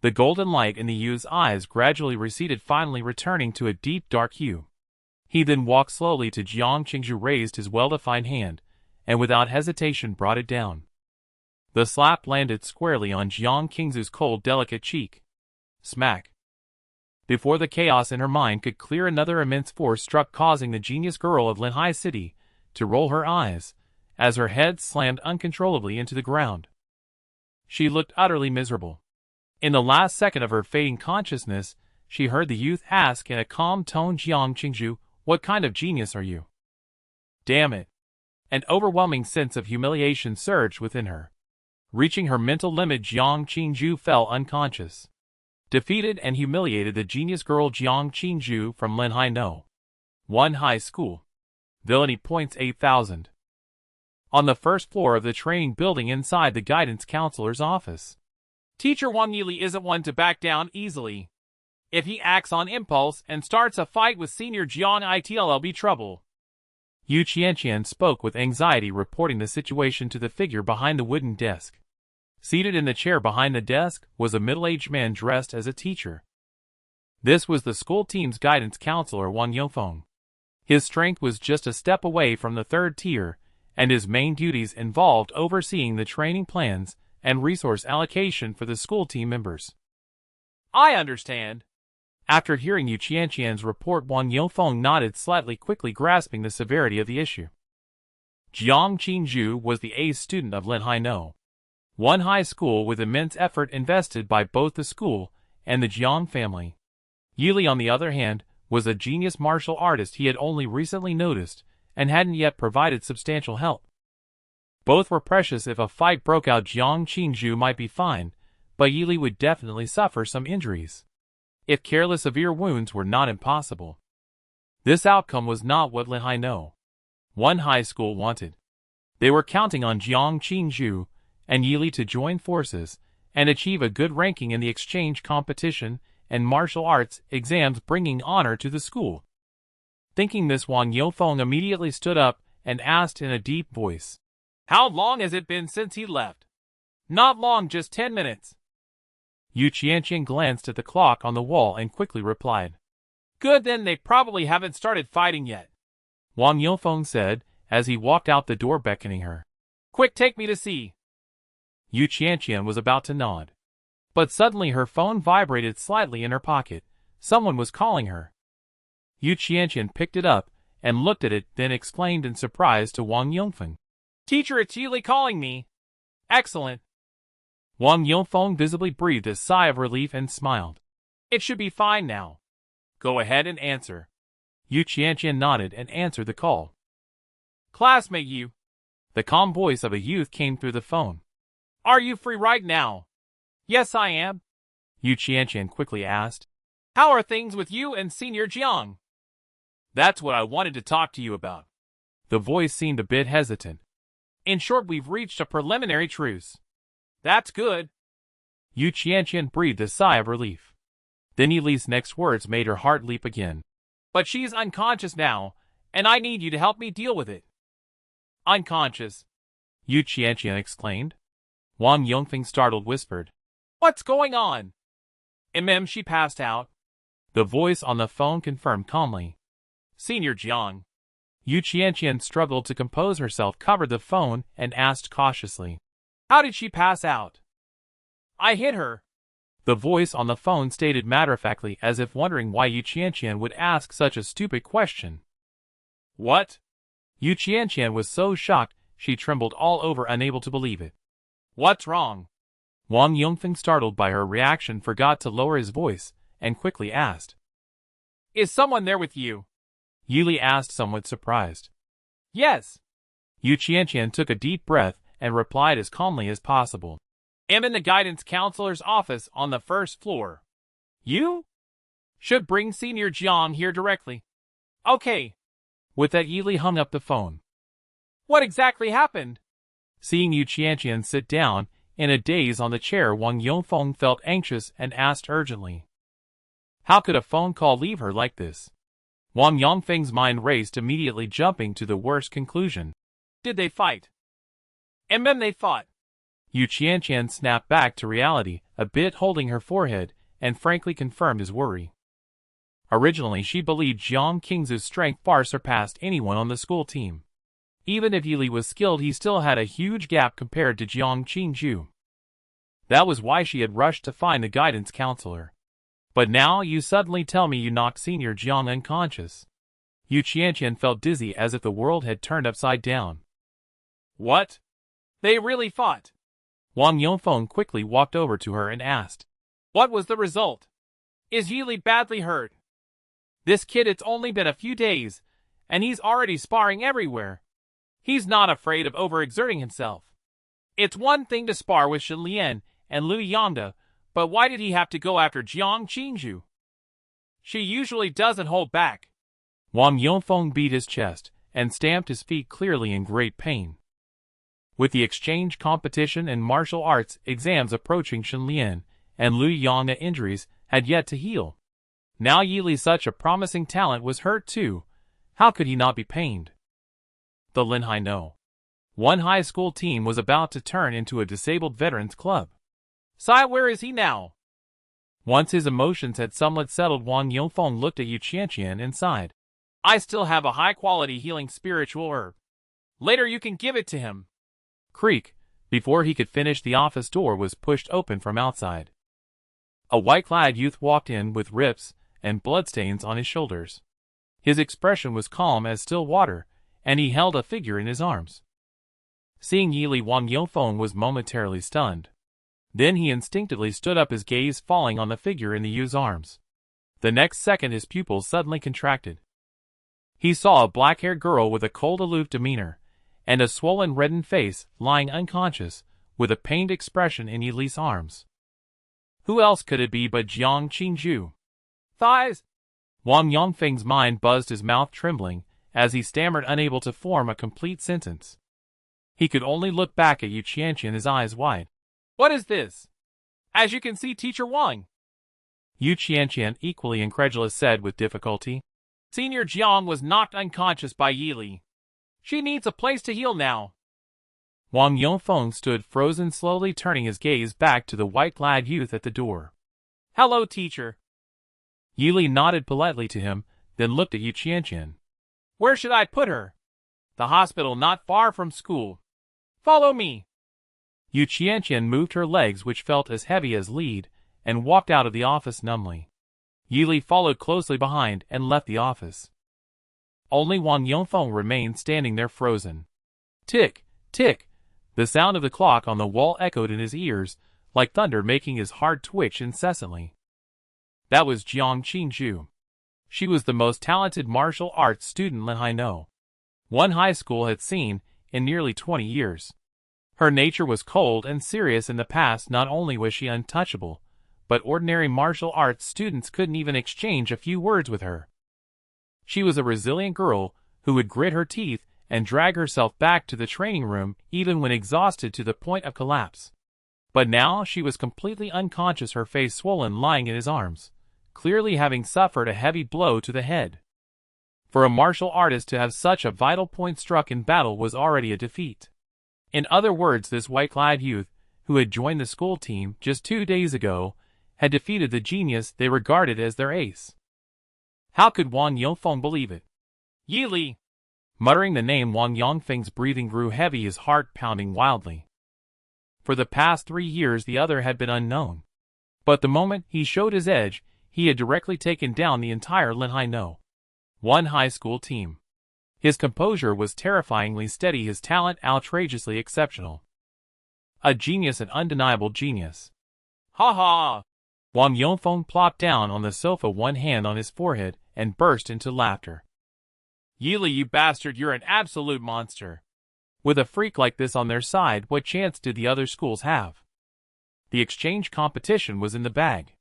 The golden light in the youth's eyes gradually receded, finally returning to a deep dark hue. He then walked slowly to Jiang Qingzhu, raised his well-defined hand, and without hesitation brought it down. The slap landed squarely on Jiang Qingzhu's cold, delicate cheek. Smack. Before the chaos in her mind could clear, another immense force struck, causing the genius girl of Linhai City to roll her eyes, as her head slammed uncontrollably into the ground. She looked utterly miserable. In the last second of her fading consciousness, she heard the youth ask in a calm tone, Jiang Qingzhu, what kind of genius are you? Damn it. An overwhelming sense of humiliation surged within her. Reaching her mental limit, Jiang Qingzhu fell unconscious. Defeated and humiliated, the genius girl Jiang Qingzhu from Linhai No. 1 High School. Villainy points 8,000. On the first floor of the training building inside the guidance counselor's office. Teacher Wang Yili isn't one to back down easily. If he acts on impulse and starts a fight with senior Jiang, it'll be trouble. Yu Qianqian spoke with anxiety, reporting the situation to the figure behind the wooden desk. Seated in the chair behind the desk was a middle-aged man dressed as a teacher. This was the school team's guidance counselor, Wang Yofeng. His strength was just a step away from the 3rd tier, and his main duties involved overseeing the training plans and resource allocation for the school team members. I understand. After hearing Yu Qianqian's report, Wang Yofeng nodded slightly, quickly grasping the severity of the issue. Jiang Qingzhu was the ace student of Linhai No. 1 High School, with immense effort invested by both the school and the Jiang family. Yili, on the other hand, was a genius martial artist he had only recently noticed and hadn't yet provided substantial help. Both were precious. If a fight broke out, Jiang Qingzhu might be fine, but Yili would definitely suffer some injuries. If careless, severe wounds were not impossible. This outcome was not what Linhai No. 1 High School wanted. They were counting on Jiang Qingzhu and Yili to join forces and achieve a good ranking in the exchange competition and martial arts exams, bringing honor to the school. Thinking this, Wang Yofeng immediately stood up and asked in a deep voice, "How long has it been since he left?" "Not long, just 10 minutes. Yu Qianqian glanced at the clock on the wall and quickly replied, Good, then they probably haven't started fighting yet, Wang Yongfeng said, as he walked out the door beckoning her. Quick, take me to see. Yu Qianqian was about to nod. But suddenly her phone vibrated slightly in her pocket. Someone was calling her. Yu Qianqian picked it up and looked at it, then explained in surprise to Wang Yongfeng. Teacher, it's Yili calling me. Excellent. Wang Yongfeng visibly breathed a sigh of relief and smiled. It should be fine now. Go ahead and answer. Yu Qianqian nodded and answered the call. Classmate Yu. The calm voice of a youth came through the phone. Are you free right now? Yes, I am. Yu Qianqian quickly asked. How are things with you and Senior Jiang? That's what I wanted to talk to you about. The voice seemed a bit hesitant. In short, we've reached a preliminary truce. That's good. Yu Qianqian breathed a sigh of relief. Then Yili's next words made her heart leap again. But she's unconscious now, and I need you to help me deal with it. Unconscious? Yu Qianqian exclaimed. Wang Yongfeng, startled, whispered. What's going on? She passed out. The voice on the phone confirmed calmly. Senior Jiang. Yu Qianqian struggled to compose herself, covered the phone, and asked cautiously. How did she pass out? I hit her. The voice on the phone stated matter-of-factly, as if wondering why Yu Qianqian would ask such a stupid question. What? Yu Qianqian was so shocked, she trembled all over, unable to believe it. What's wrong? Wang Yongfeng, startled by her reaction, forgot to lower his voice, and quickly asked. Is someone there with you? Yili asked, somewhat surprised. Yes. Yu Qianqian took a deep breath and replied as calmly as possible. I'm in the guidance counselor's office on the first floor. You? Should bring Senior Jiang here directly. Okay. With that, Yili hung up the phone. What exactly happened? Seeing Yu Qianqian sit down in a daze on the chair, Wang Yongfeng felt anxious and asked urgently. How could a phone call leave her like this? Wang Yongfeng's mind raced, immediately jumping to the worst conclusion. Did they fight? They fought. Yu Qianqian snapped back to reality, a bit holding her forehead, and frankly confirmed his worry. Originally, she believed Jiang Qing's strength far surpassed anyone on the school team. Even if Yili was skilled, he still had a huge gap compared to Jiang Qingzhu. That was why she had rushed to find the guidance counselor. But now you suddenly tell me you knocked Senior Jiang unconscious. Yu Qianqian felt dizzy, as if the world had turned upside down. What? They really fought? Wang Yongfeng quickly walked over to her and asked. What was the result? Is Yili badly hurt? This kid, it's only been a few days, and he's already sparring everywhere. He's not afraid of overexerting himself. It's one thing to spar with Shen Lian and Lu Yangda, but why did he have to go after Jiang Qingzhu? She usually doesn't hold back. Wang Yongfeng beat his chest and stamped his feet, clearly in great pain. With the exchange competition and martial arts exams approaching, Shen Lian and Lu Yangda injuries had yet to heal. Now Yili, such a promising talent, was hurt too. How could he not be pained? The Linhai No. 1 high school team was about to turn into a disabled veterans club. Sai, where is he now? Once his emotions had somewhat settled, Wang Yongfeng looked at Yu Qianqian and sighed. I still have a high-quality healing spiritual herb. Later you can give it to him. Creak. Before he could finish, the office door was pushed open from outside. A white-clad youth walked in with rips and bloodstains on his shoulders. His expression was calm as still water, and he held a figure in his arms. Seeing Yili, Wang Yongfeng was momentarily stunned. Then he instinctively stood up, his gaze falling on the figure in the youth's arms. The next second, his pupils suddenly contracted. He saw a black-haired girl with a cold, aloof demeanor, and a swollen, reddened face, lying unconscious, with a pained expression in Yili's arms. Who else could it be but Jiang Qingzhu? Thighs? Wang Yongfeng's mind buzzed, his mouth trembling, as he stammered, unable to form a complete sentence. He could only look back at Yu Qianqian, his eyes wide. What is this? As you can see, Teacher Wang. Yu Qianqian, equally incredulous, said with difficulty. Senior Jiang was knocked unconscious by Yili. She needs a place to heal now. Wang Yongfeng stood frozen, slowly turning his gaze back to the white-clad youth at the door. Hello, teacher. Yili nodded politely to him, then looked at Yu Qianqian. Where should I put her? The hospital not far from school. Follow me. Yu Qianqian moved her legs, which felt as heavy as lead, and walked out of the office numbly. Yili followed closely behind and left the office. Only Wang Yongfeng remained standing there frozen. Tick, tick. The sound of the clock on the wall echoed in his ears, like thunder, making his heart twitch incessantly. That was Jiang Qingzhu. She was the most talented martial arts student Lin Hai know one high school had seen in nearly 20 years. Her nature was cold and serious in the past. Not only was she untouchable, but ordinary martial arts students couldn't even exchange a few words with her. She was a resilient girl who would grit her teeth and drag herself back to the training room even when exhausted to the point of collapse. But now she was completely unconscious, her face swollen, lying in his arms, clearly having suffered a heavy blow to the head. For a martial artist to have such a vital point struck in battle was already a defeat. In other words, this white-clad youth, who had joined the school team just 2 days ago, had defeated the genius they regarded as their ace. How could Wang Yongfeng believe it? Yili! Muttering the name, Wang Yongfeng's breathing grew heavy, his heart pounding wildly. For the past 3 years the other had been unknown. But the moment he showed his edge, he had directly taken down the entire Lin Hai know one high school team. His composure was terrifyingly steady, his talent outrageously exceptional. A genius, an undeniable genius. Ha ha! Wang Yongfeng plopped down on the sofa, one hand on his forehead, and burst into laughter. Yili, you bastard, you're an absolute monster. With a freak like this on their side, what chance did the other schools have? The exchange competition was in the bag.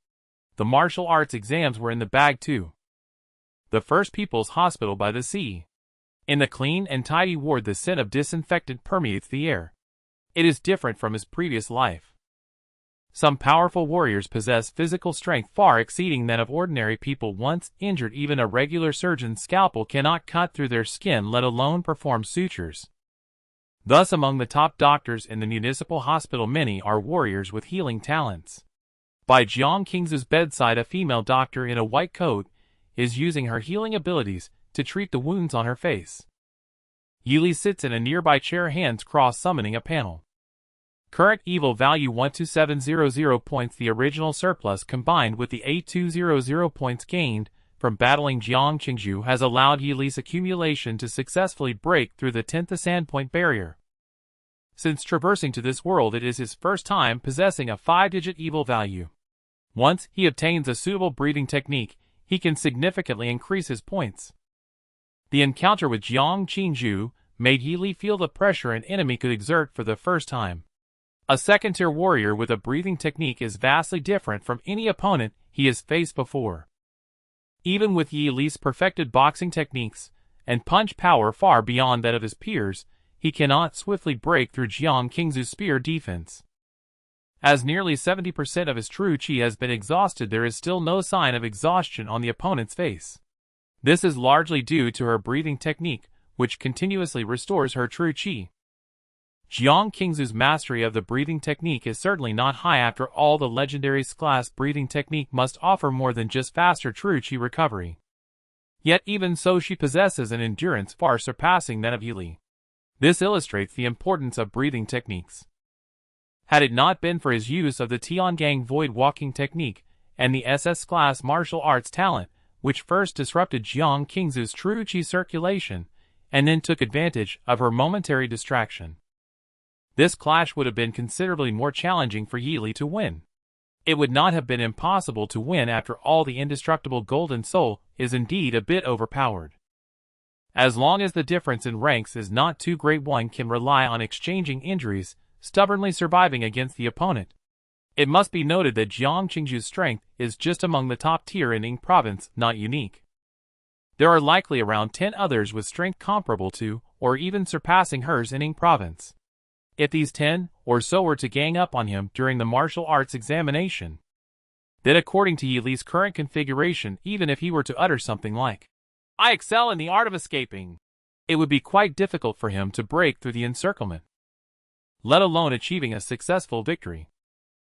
The martial arts exams were in the bag too. The First People's Hospital by the Sea. In the clean and tidy ward, the scent of disinfectant permeates the air. It is different from his previous life. Some powerful warriors possess physical strength far exceeding that of ordinary people. Once injured, even a regular surgeon's scalpel cannot cut through their skin, let alone perform sutures. Thus, among the top doctors in the municipal hospital, many are warriors with healing talents. By Jiang Qingzhu's bedside, a female doctor in a white coat is using her healing abilities to treat the wounds on her face. Yili sits in a nearby chair, hands crossed, summoning a panel. Current evil value 12700 points. The original surplus combined with the 8200 points gained from battling Jiang Qingzhu has allowed Yili's accumulation to successfully break through the 10th ascend point barrier. Since traversing to this world, it is his first time possessing a 5-digit evil value. Once he obtains a suitable breathing technique, he can significantly increase his points. The encounter with Jiang Qingzhu made Yili feel the pressure an enemy could exert for the first time. A second-tier warrior with a breathing technique is vastly different from any opponent he has faced before. Even with Yili's perfected boxing techniques and punch power far beyond that of his peers, he cannot swiftly break through Jiang Qingzhu's spear defense. As nearly 70% of his true qi has been exhausted, there is still no sign of exhaustion on the opponent's face. This is largely due to her breathing technique, which continuously restores her true qi. Jiang Qingzhu's mastery of the breathing technique is certainly not high. After all, the legendary class breathing technique must offer more than just faster true qi recovery. Yet even so, she possesses an endurance far surpassing that of Yili. This illustrates the importance of breathing techniques. Had it not been for his use of the Tiangang void walking technique and the SS class martial arts talent, which first disrupted Jiang Qingzhu's true qi circulation and then took advantage of her momentary distraction, this clash would have been considerably more challenging for Yili to win. It would not have been impossible to win. After all, the indestructible golden soul is indeed a bit overpowered. As long as the difference in ranks is not too great, one can rely on exchanging injuries, stubbornly surviving against the opponent. It must be noted that Jiang Qingzhu's strength is just among the top tier in Ying province, not unique. There are likely around 10 others with strength comparable to, or even surpassing hers in Ying province. If these 10 or so were to gang up on him during the martial arts examination, then according to Yili's current configuration, even if he were to utter something like, "I excel in the art of escaping," it would be quite difficult for him to break through the encirclement, let alone achieving a successful victory.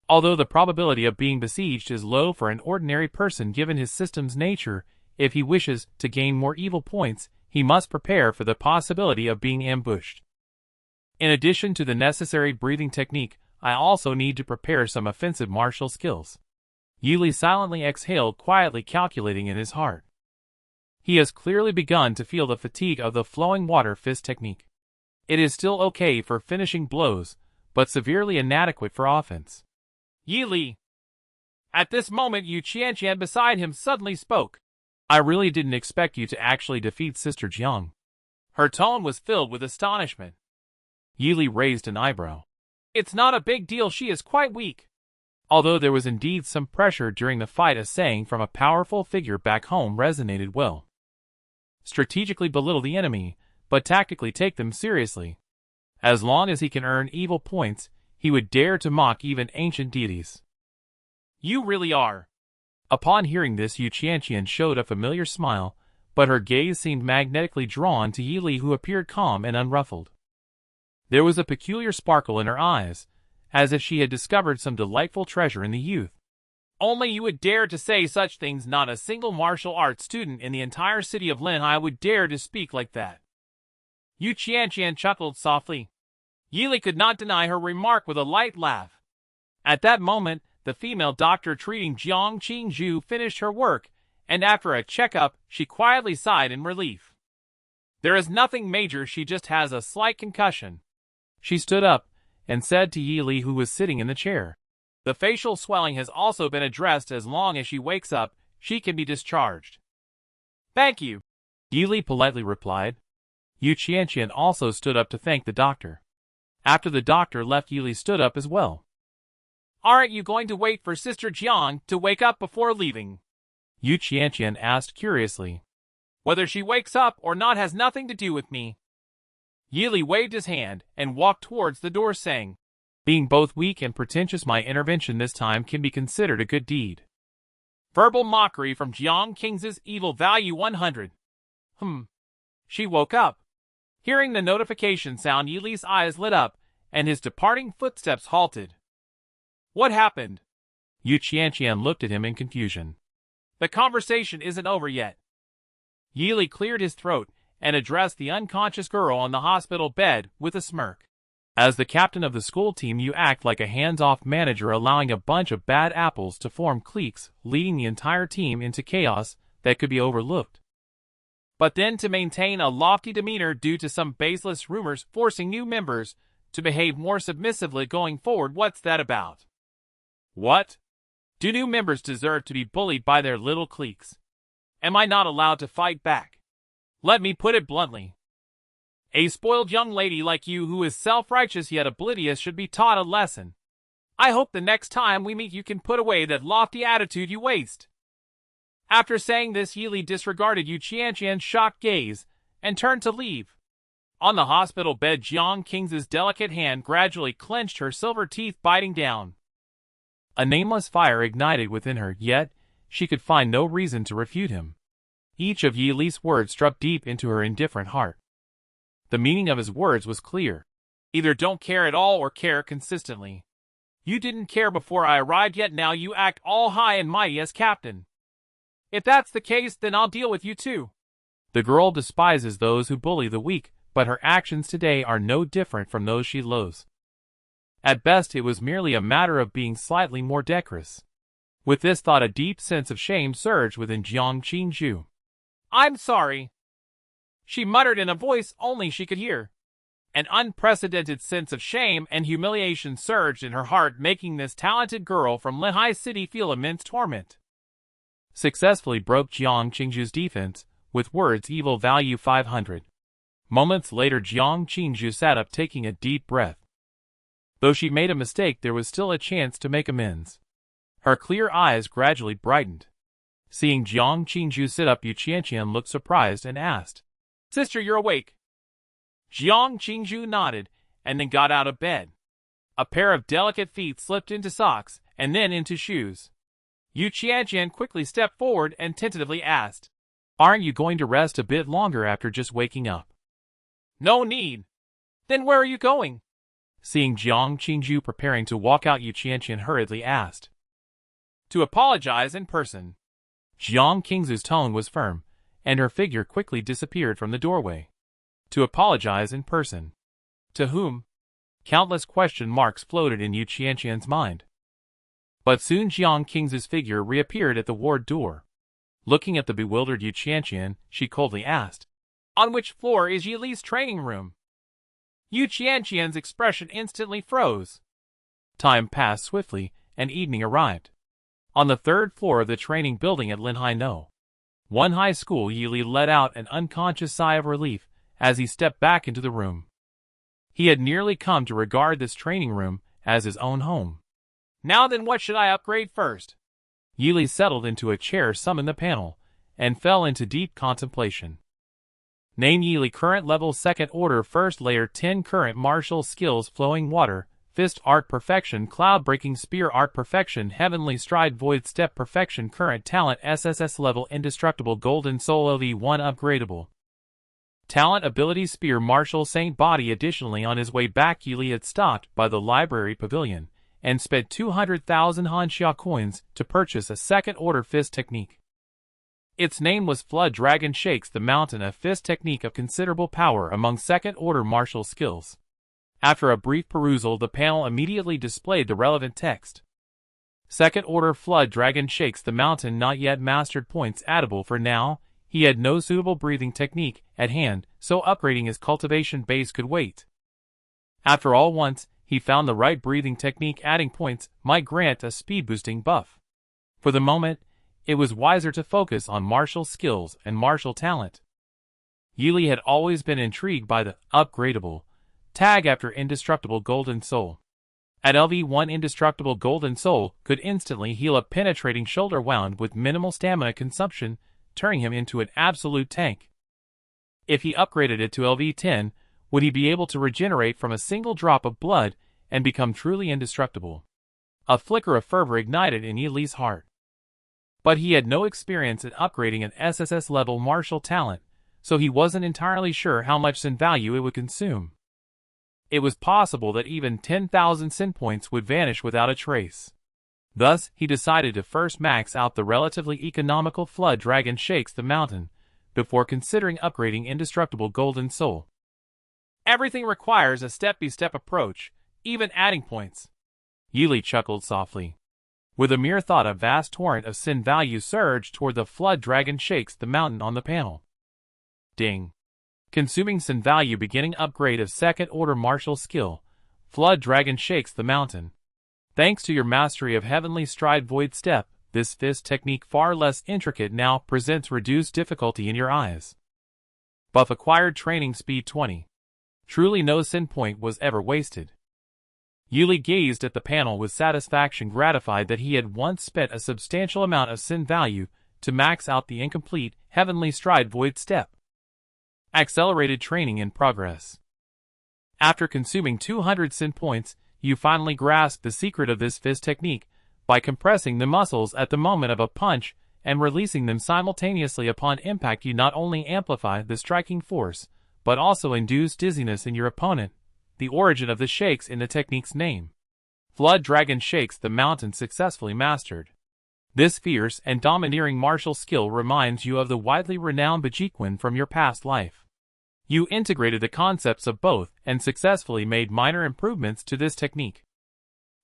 Although the probability of being besieged is low for an ordinary person given his system's nature, if he wishes to gain more evil points, he must prepare for the possibility of being ambushed. In addition to the necessary breathing technique, I also need to prepare some offensive martial skills. Yili silently exhaled, quietly calculating in his heart. He has clearly begun to feel the fatigue of the flowing water fist technique. It is still okay for finishing blows, but severely inadequate for offense. Yili! At this moment, Yu Qianqian beside him suddenly spoke. I really didn't expect you to actually defeat Sister Jiang. Her tone was filled with astonishment. Yili raised an eyebrow. It's not a big deal, she is quite weak. Although there was indeed some pressure during the fight, a saying from a powerful figure back home resonated well. Strategically belittle the enemy, but tactically take them seriously. As long as he can earn evil points, he would dare to mock even ancient deities. You really are. Upon hearing this, Yu Qianqian showed a familiar smile, but her gaze seemed magnetically drawn to Yili, who appeared calm and unruffled. There was a peculiar sparkle in her eyes, as if she had discovered some delightful treasure in the youth. Only you would dare to say such things. Not a single martial arts student in the entire city of Linhai would dare to speak like that. Yu Qianqian chuckled softly. Yili could not deny her remark with a light laugh. At that moment, the female doctor treating Jiang Qingzhu finished her work, and after a checkup, she quietly sighed in relief. There is nothing major, she just has a slight concussion. She stood up and said to Yili, who was sitting in the chair. The facial swelling has also been addressed. As long as she wakes up, she can be discharged. Thank you, Yili politely replied. Yu Qianqian also stood up to thank the doctor. After the doctor left, Yili stood up as well. Aren't you going to wait for Sister Jiang to wake up before leaving? Yu Qianqian asked curiously. Whether she wakes up or not has nothing to do with me. Yili waved his hand and walked towards the door, saying, being both weak and pretentious, my intervention this time can be considered a good deed. Verbal mockery from Jiang King's evil value 100. She woke up. Hearing the notification sound, Yili's eyes lit up, and his departing footsteps halted. What happened? Yu Qianqian looked at him in confusion. The conversation isn't over yet. Yili cleared his throat and addressed the unconscious girl on the hospital bed with a smirk. As the captain of the school team, you act like a hands-off manager, allowing a bunch of bad apples to form cliques, leading the entire team into chaos that could be overlooked. But then to maintain a lofty demeanor due to some baseless rumors, forcing new members to behave more submissively going forward, what's that about? What? Do new members deserve to be bullied by their little cliques? Am I not allowed to fight back? Let me put it bluntly. A spoiled young lady like you, who is self-righteous yet oblivious, should be taught a lesson. I hope the next time we meet you can put away that lofty attitude you waste. After saying this, Yili disregarded Yu Qianqian's shocked gaze and turned to leave. On the hospital bed, Jiang King's delicate hand gradually clenched, her silver teeth biting down. A nameless fire ignited within her, yet she could find no reason to refute him. Each of Yili's words struck deep into her indifferent heart. The meaning of his words was clear. Either don't care at all or care consistently. You didn't care before I arrived, yet now you act all high and mighty as captain. If that's the case, then I'll deal with you too. The girl despises those who bully the weak, but her actions today are no different from those she loathes. At best, it was merely a matter of being slightly more decorous. With this thought, a deep sense of shame surged within Jiang Qingzhu. I'm sorry, she muttered in a voice only she could hear. An unprecedented sense of shame and humiliation surged in her heart, making this talented girl from Linhai City feel immense torment. Successfully broke Jiang Qingzhu's defense with words evil value 500. Moments later, Jiang Qingzhu sat up, taking a deep breath. Though she made a mistake, there was still a chance to make amends. Her clear eyes gradually brightened. Seeing Jiang Qingzhu sit up, Yu Qianqian looked surprised and asked, Sister, you're awake? Jiang Qingzhu nodded and then got out of bed. A pair of delicate feet slipped into socks and then into shoes. Yu Qianqian quickly stepped forward and tentatively asked, Aren't you going to rest a bit longer after just waking up? No need. Then where are you going? seeing Jiang Qingju preparing to walk out, Yu Qianqian hurriedly asked. To apologize in person. Jiang Qingzu's tone was firm, and her figure quickly disappeared from the doorway. To apologize in person. To whom? Countless question marks floated in Yu Qianqian's mind. But soon Jiang Qingzu's figure reappeared at the ward door. Looking at the bewildered Yu Qianqian, she coldly asked, On which floor is Yi Li's training room? Yu Qianqian's expression instantly froze. Time passed swiftly, and evening arrived. On the third floor of the training building at Linhai No. 1 high school, Yi Li let out an unconscious sigh of relief as he stepped back into the room. He had nearly come to regard this training room as his own home. Now then, what should I upgrade first? Yi Li settled into a chair some in the panel and fell into deep contemplation. Name Yi Li current level 2nd order 1st layer 10 current martial skills flowing water, fist art perfection, cloud breaking spear art perfection, heavenly stride void step perfection, current talent SSS level indestructible golden soul LV1 upgradable. Talent ability spear martial saint body. Additionally, on his way back, Yi Li had stopped by the library pavilion and spent 200,000 Hanxia coins to purchase a 2nd order fist technique. Its name was Flood Dragon Shakes the Mountain, a fist technique of considerable power among 2nd order martial skills. After a brief perusal, the panel immediately displayed the relevant text. 2nd order Flood Dragon Shakes the Mountain, not yet mastered, points addable for now. He had no suitable breathing technique at hand, so upgrading his cultivation base could wait. After all, once he found the right breathing technique, adding points might grant a speed boosting buff. For the moment, it was wiser to focus on martial skills and martial talent. Yi Li had always been intrigued by the upgradable tag after indestructible golden soul. At LV1, indestructible golden soul could instantly heal a penetrating shoulder wound with minimal stamina consumption, turning him into an absolute tank. If he upgraded it to LV10, would he be able to regenerate from a single drop of blood and become truly indestructible? A flicker of fervor ignited in Yi Li's heart. But he had no experience in upgrading an SSS level martial talent, so he wasn't entirely sure how much sin value it would consume. It was possible that even 10,000 sin points would vanish without a trace. Thus, he decided to first max out the relatively economical Flood Dragon Shakes the Mountain, before considering upgrading indestructible golden soul. Everything requires a step-by-step approach, even adding points. Yi Li chuckled softly. With a mere thought, a vast torrent of sin value surged toward the Flood Dragon Shakes the Mountain on the panel. Ding. Consuming sin value, beginning upgrade of 2nd order martial skill, Flood Dragon Shakes the Mountain. Thanks to your mastery of Heavenly Stride Void Step, this fist technique, far less intricate now, presents reduced difficulty in your eyes. Buff acquired training speed 20. Truly no sin point was ever wasted. Yi Li gazed at the panel with satisfaction, gratified that he had once spent a substantial amount of sin value to max out the incomplete Heavenly Stride Void Step. Accelerated training in progress. After consuming 200 sin points, you finally grasped the secret of this fist technique by compressing the muscles at the moment of a punch and releasing them simultaneously upon impact. You not only amplify the striking force, but also induce dizziness in your opponent, the origin of the shakes in the technique's name. Flood Dragon Shakes the Mountain successfully mastered. This fierce and domineering martial skill reminds you of the widely renowned Bajiquan from your past life. You integrated the concepts of both and successfully made minor improvements to this technique.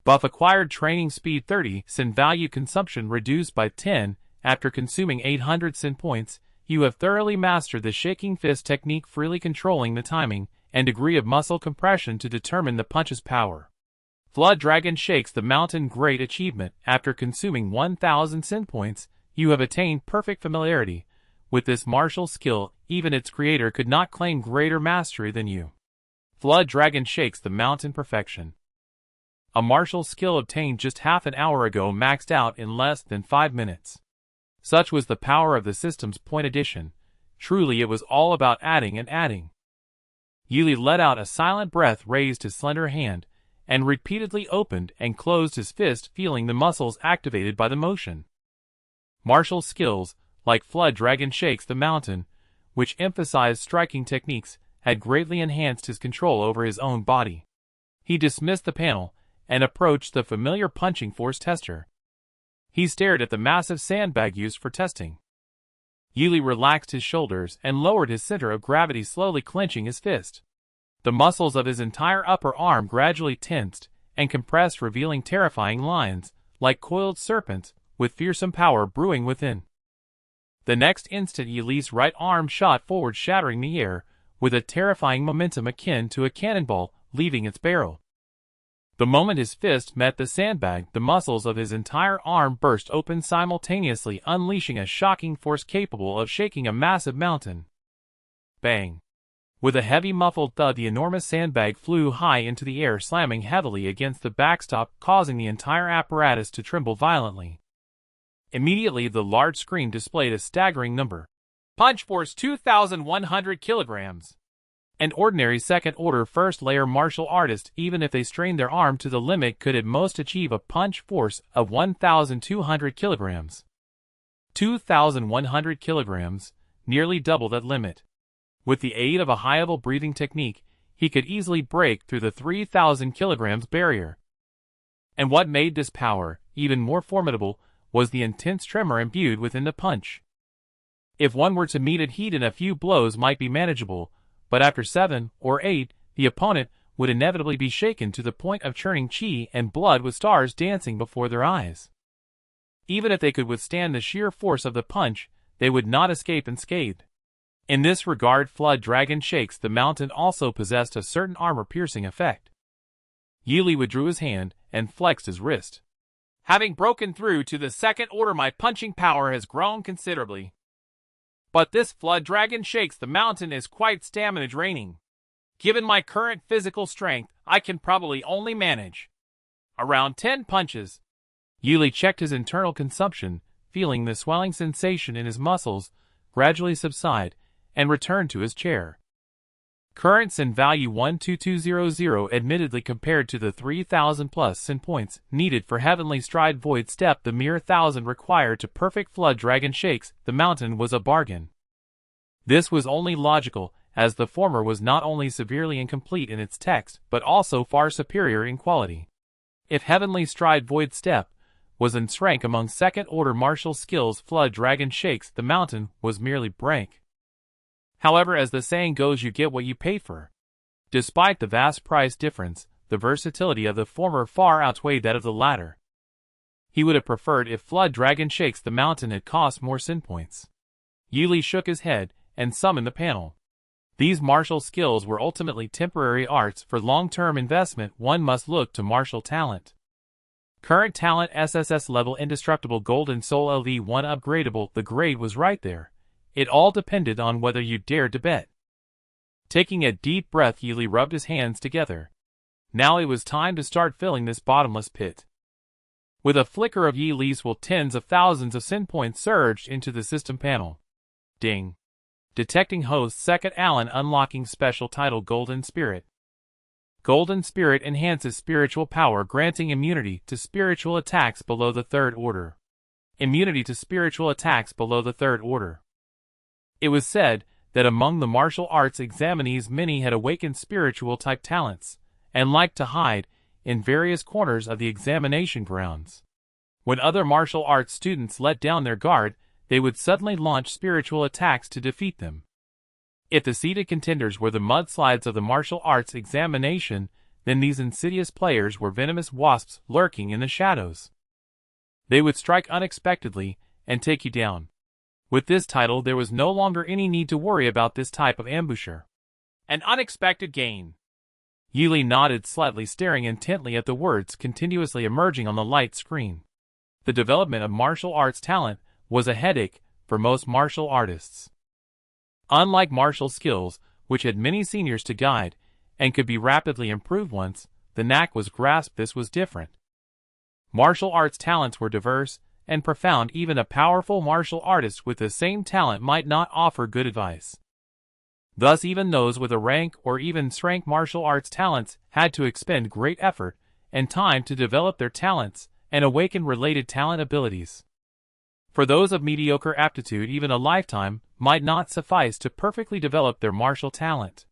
Buff acquired training speed 30, sin value consumption reduced by 10. After consuming 800 sin points, you have thoroughly mastered the shaking fist technique, freely controlling the timing and degree of muscle compression to determine the punch's power. Flood Dragon Shakes the Mountain, great achievement. After consuming 1,000 sin points, you have attained perfect familiarity with this martial skill. Even its creator could not claim greater mastery than you. Flood Dragon Shakes the Mountain perfection. A martial skill obtained just half an hour ago, maxed out in less than 5 minutes. Such was the power of the system's point addition. Truly, it was all about adding and adding. Yi Li let out a silent breath, raised his slender hand, and repeatedly opened and closed his fist, feeling the muscles activated by the motion. Martial skills, like Flood Dragon Shakes the Mountain, which emphasized striking techniques, had greatly enhanced his control over his own body. He dismissed the panel and approached the familiar punching force tester. He stared at the massive sandbag used for testing. Yili relaxed his shoulders and lowered his center of gravity, slowly clenching his fist. The muscles of his entire upper arm gradually tensed and compressed, revealing terrifying lines, like coiled serpents, with fearsome power brewing within. The next instant, Yili's right arm shot forward, shattering the air, with a terrifying momentum akin to a cannonball leaving its barrel. The moment his fist met the sandbag, the muscles of his entire arm burst open simultaneously, unleashing a shocking force capable of shaking a massive mountain. Bang! With a heavy muffled thud, the enormous sandbag flew high into the air, slamming heavily against the backstop, causing the entire apparatus to tremble violently. Immediately, the large screen displayed a staggering number. Punch force 2,100 kilograms. An ordinary second-order first-layer martial artist, even if they strained their arm to the limit, could at most achieve a punch force of 1,200 kilograms. 2,100 kilograms, nearly double that limit. With the aid of a high-level breathing technique, he could easily break through the 3,000 kilograms barrier. And what made this power even more formidable was the intense tremor imbued within the punch. If one were to meet it, heat in a few blows might be manageable, but after 7 or 8, the opponent would inevitably be shaken to the point of churning chi and blood with stars dancing before their eyes. Even if they could withstand the sheer force of the punch, they would not escape unscathed. In this regard, Flood Dragon Shakes the Mountain also possessed a certain armor-piercing effect. Yili withdrew his hand and flexed his wrist. Having broken through to the second order, my punching power has grown considerably. But this Flood Dragon Shakes the Mountain is quite stamina draining. Given my current physical strength, I can probably only manage around 10 punches. Yili checked his internal consumption, feeling the swelling sensation in his muscles gradually subside, and returned to his chair. Current sin value 12200, admittedly compared to the 3,000 plus sin points needed for Heavenly Stride Void Step, the mere 1,000 required to perfect Flood Dragon Shakes the Mountain was a bargain. This was only logical, as the former was not only severely incomplete in its text, but also far superior in quality. If Heavenly Stride Void Step was in rank among second-order martial skills, Flood Dragon Shakes the Mountain was merely brank. However, as the saying goes, you get what you pay for. Despite the vast price difference, the versatility of the former far outweighed that of the latter. He would have preferred if Flood Dragon Shakes the Mountain had cost more sin points. Yili shook his head and summoned the panel. These martial skills were ultimately temporary arts. For long-term investment, one must look to martial talent. Current talent SSS level indestructible Golden Soul LV1 upgradable. The grade was right there. It all depended on whether you dared to bet. Taking a deep breath, Yili rubbed his hands together. Now it was time to start filling this bottomless pit. With a flicker of Yili's will, tens of thousands of sin points surged into the system panel. Ding. Detecting host Second Allen, unlocking special title Golden Spirit. Golden Spirit enhances spiritual power, granting immunity to spiritual attacks below the third order. Immunity to spiritual attacks below the third order. It was said that among the martial arts examinees many had awakened spiritual-type talents, and liked to hide in various corners of the examination grounds. When other martial arts students let down their guard, they would suddenly launch spiritual attacks to defeat them. If the seated contenders were the mudslides of the martial arts examination, then these insidious players were venomous wasps lurking in the shadows. They would strike unexpectedly and take you down. With this title, there was no longer any need to worry about this type of ambusher. An unexpected gain. Yili nodded slightly, staring intently at the words continuously emerging on the light screen. The development of martial arts talent was a headache for most martial artists. Unlike martial skills, which had many seniors to guide, and could be rapidly improved once the knack was grasped, this was different. Martial arts talents were diverse and profound. Even a powerful martial artist with the same talent might not offer good advice. Thus, even those with a rank or even rank martial arts talents had to expend great effort and time to develop their talents and awaken related talent abilities. For those of mediocre aptitude, even a lifetime might not suffice to perfectly develop their martial talent.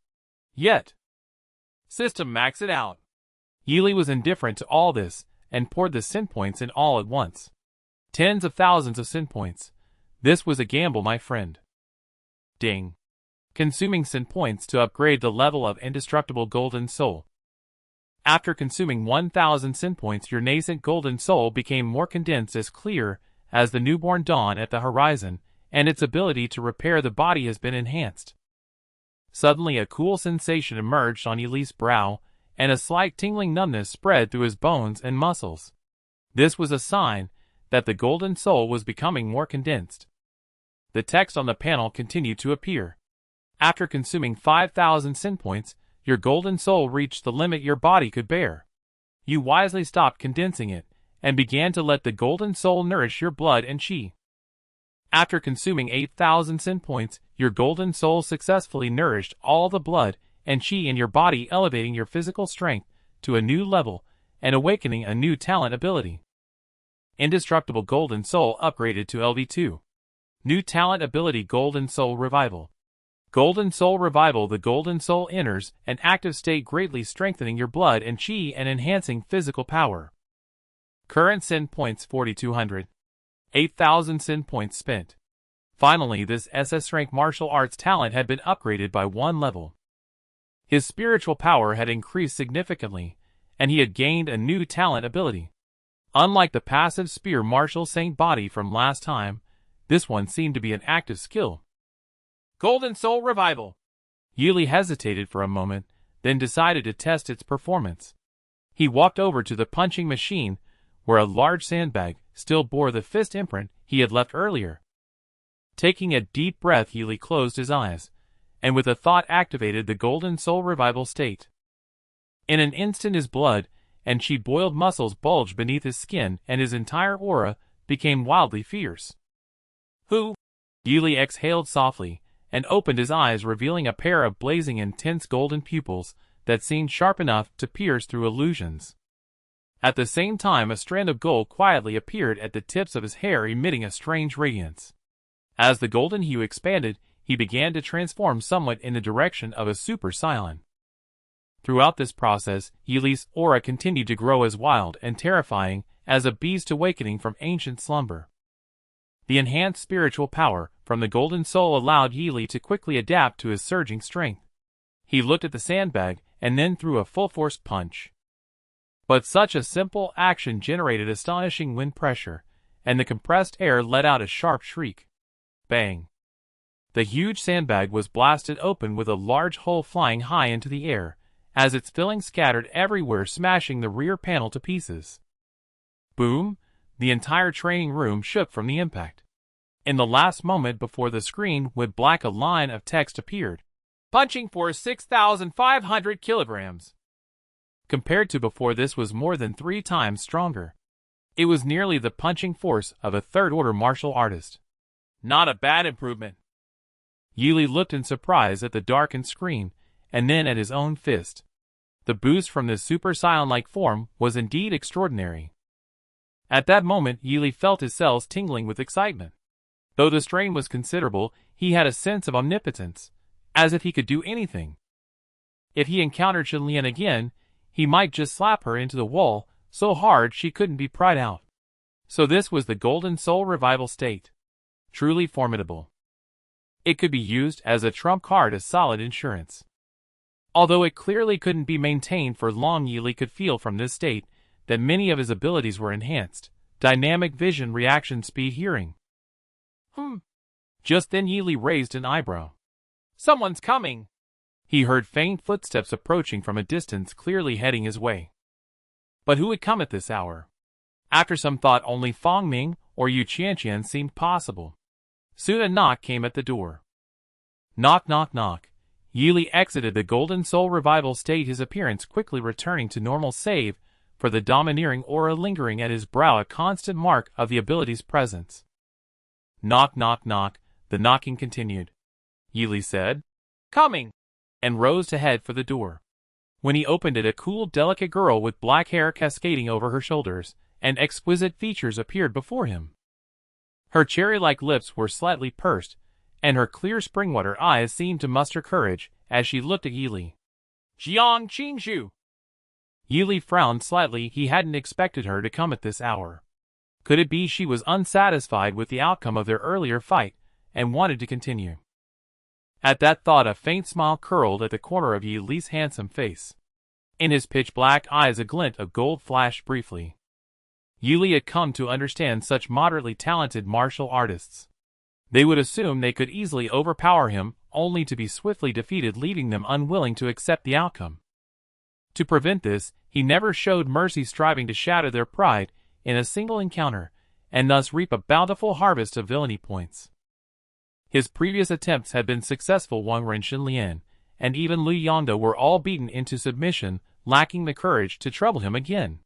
Yet, system max it out. Yili was indifferent to all this, and poured the sin points in all at once. Tens of thousands of sin points. This was a gamble, my friend. Ding. Consuming sin points to upgrade the level of indestructible golden soul. After consuming 1,000 sin points, your nascent golden soul became more condensed, as clear as the newborn dawn at the horizon, and its ability to repair the body has been enhanced. Suddenly a cool sensation emerged on Yili's brow, and a slight tingling numbness spread through his bones and muscles. This was a sign that the golden soul was becoming more condensed. The text on the panel continued to appear. After consuming 5,000 sin points, your golden soul reached the limit your body could bear. You wisely stopped condensing it, and began to let the golden soul nourish your blood and chi. After consuming 8,000 sin points, your golden soul successfully nourished all the blood and chi in your body, elevating your physical strength to a new level and awakening a new talent ability. Indestructible golden soul upgraded to LV2. New talent ability: Golden Soul Revival. Golden Soul Revival. The golden soul enters an active state, greatly strengthening your blood and chi and enhancing physical power. Current sin points 4,200. 8,000 sin points spent. Finally, this SS rank martial arts talent had been upgraded by 1 level. His spiritual power had increased significantly, and he had gained a new talent ability. Unlike the passive spear martial saint body from last time, this one seemed to be an active skill. Golden Soul Revival. Yili hesitated for a moment, then decided to test its performance. He walked over to the punching machine, where a large sandbag still bore the fist imprint he had left earlier. Taking a deep breath, Yili closed his eyes, and with a thought activated the Golden Soul Revival state. In an instant his blood and chi boiled muscles bulged beneath his skin, and his entire aura became wildly fierce. Who? Yili exhaled softly, and opened his eyes, revealing a pair of blazing intense golden pupils that seemed sharp enough to pierce through illusions. At the same time, a strand of gold quietly appeared at the tips of his hair, emitting a strange radiance. As the golden hue expanded, he began to transform somewhat in the direction of a Super Saiyan. Throughout this process, Yili's aura continued to grow as wild and terrifying as a beast awakening from ancient slumber. The enhanced spiritual power from the golden soul allowed Yili to quickly adapt to his surging strength. He looked at the sandbag and then threw a full-force punch. But such a simple action generated astonishing wind pressure, and the compressed air let out a sharp shriek. Bang! The huge sandbag was blasted open, with a large hole flying high into the air, as its filling scattered everywhere, smashing the rear panel to pieces. Boom! The entire training room shook from the impact. In the last moment before the screen went black, a line of text appeared. Punching force 6,500 kilograms. Compared to before, this was more than 3 times stronger. It was nearly the punching force of a third-order martial artist. Not a bad improvement. Yili looked in surprise at the darkened screen, and then at his own fist. The boost from this Super Saiyan-like form was indeed extraordinary. At that moment, Yili felt his cells tingling with excitement. Though the strain was considerable, he had a sense of omnipotence, as if he could do anything. If he encountered Chun-Lian again, he might just slap her into the wall so hard she couldn't be pried out. So this was the Golden Soul Revival state. Truly formidable. It could be used as a trump card, as solid insurance. Although it clearly couldn't be maintained for long, Yili could feel from this state that many of his abilities were enhanced: dynamic vision, reaction speed, hearing. Just then Yili raised an eyebrow. Someone's coming! He heard faint footsteps approaching from a distance, clearly heading his way. But who would come at this hour? After some thought, only Fong Ming or Yu Qianqian seemed possible. Soon a knock came at the door. Knock, knock, knock. Yili exited the Golden Soul Revival state, his appearance quickly returning to normal, save for the domineering aura lingering at his brow, a constant mark of the ability's presence. Knock, knock, knock. The knocking continued. Yili said, "Coming," and rose to head for the door. When he opened it, a cool, delicate girl with black hair cascading over her shoulders and exquisite features appeared before him. Her cherry-like lips were slightly pursed, and her clear spring-water eyes seemed to muster courage as she looked at Yili. Jiang Qingzhu! Yili frowned slightly. He hadn't expected her to come at this hour. Could it be she was unsatisfied with the outcome of their earlier fight and wanted to continue? At that thought, a faint smile curled at the corner of Yili's handsome face. In his pitch-black eyes a glint of gold flashed briefly. Yili had come to understand such moderately talented martial artists. They would assume they could easily overpower him, only to be swiftly defeated, leaving them unwilling to accept the outcome. To prevent this, he never showed mercy, striving to shatter their pride in a single encounter, and thus reap a bountiful harvest of villainy points. His previous attempts had been successful. Wang Ren, Xin Lian, and even Lu Yongda were all beaten into submission, lacking the courage to trouble him again.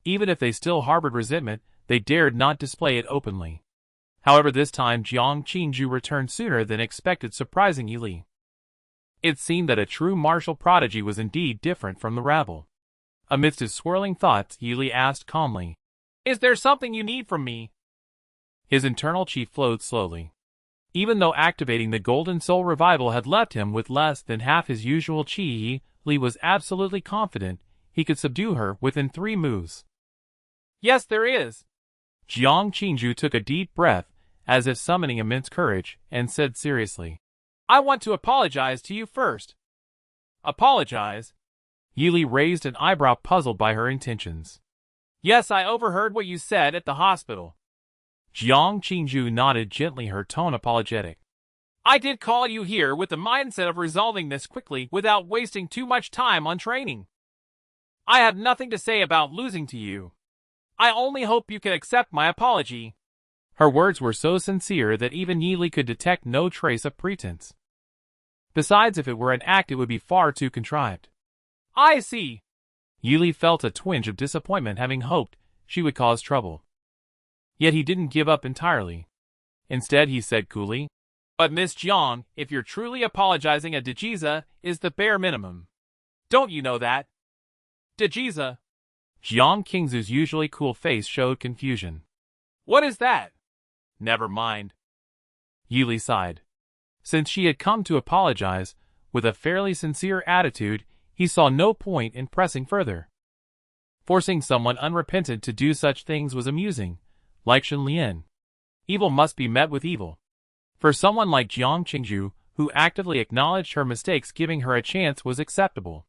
Even if they still harbored resentment, they dared not display it openly. However, this time Jiang Qingju returned sooner than expected, surprising Yili. It seemed that a true martial prodigy was indeed different from the rabble. Amidst his swirling thoughts, Yili asked calmly, "Is there something you need from me?" His internal chi flowed slowly. Even though activating the Golden Soul Revival had left him with less than half his usual chi, Li was absolutely confident he could subdue her within 3 moves. "Yes, there is." Jiang Qingju took a deep breath, as if summoning immense courage, and said seriously, "I want to apologize to you first." "Apologize?" Yili raised an eyebrow, puzzled by her intentions. "Yes, I overheard what you said at the hospital." Jiang Qingju nodded gently, her tone apologetic. "I did call you here with the mindset of resolving this quickly without wasting too much time on training. I have nothing to say about losing to you. I only hope you can accept my apology." Her words were so sincere that even Yili could detect no trace of pretense. Besides, if it were an act, it would be far too contrived. "I see." Yili felt a twinge of disappointment, having hoped she would cause trouble. Yet he didn't give up entirely. Instead, he said coolly, "But Miss Jiang, if you're truly apologizing, a dejiza is the bare minimum. Don't you know that?" "Dejiza?" Jiang Qingzu's usually cool face showed confusion. "What is that?" "Never mind." Yili sighed. Since she had come to apologize with a fairly sincere attitude, he saw no point in pressing further. Forcing someone unrepentant to do such things was amusing, like Xin Lian. Evil must be met with evil. For someone like Jiang Qingju, who actively acknowledged her mistakes, giving her a chance was acceptable.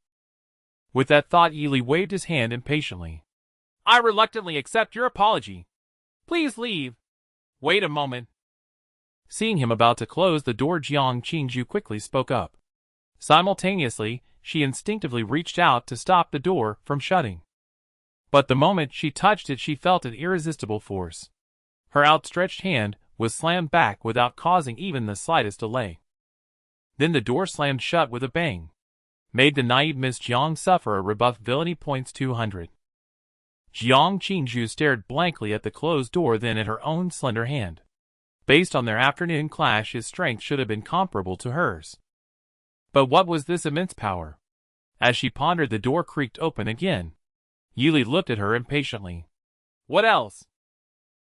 With that thought, Yili waved his hand impatiently. "I reluctantly accept your apology. Please leave." "Wait a moment." Seeing him about to close the door, Jiang Qingju quickly spoke up. Simultaneously, she instinctively reached out to stop the door from shutting. But the moment she touched it, she felt an irresistible force. Her outstretched hand was slammed back without causing even the slightest delay. Then the door slammed shut with a bang. Made the naive Miss Jiang suffer a rebuff, villainy points 200. Jiang Qingju stared blankly at the closed door, then at her own slender hand. Based on their afternoon clash, his strength should have been comparable to hers. But what was this immense power? As she pondered, the door creaked open again. Yili looked at her impatiently. "What else?"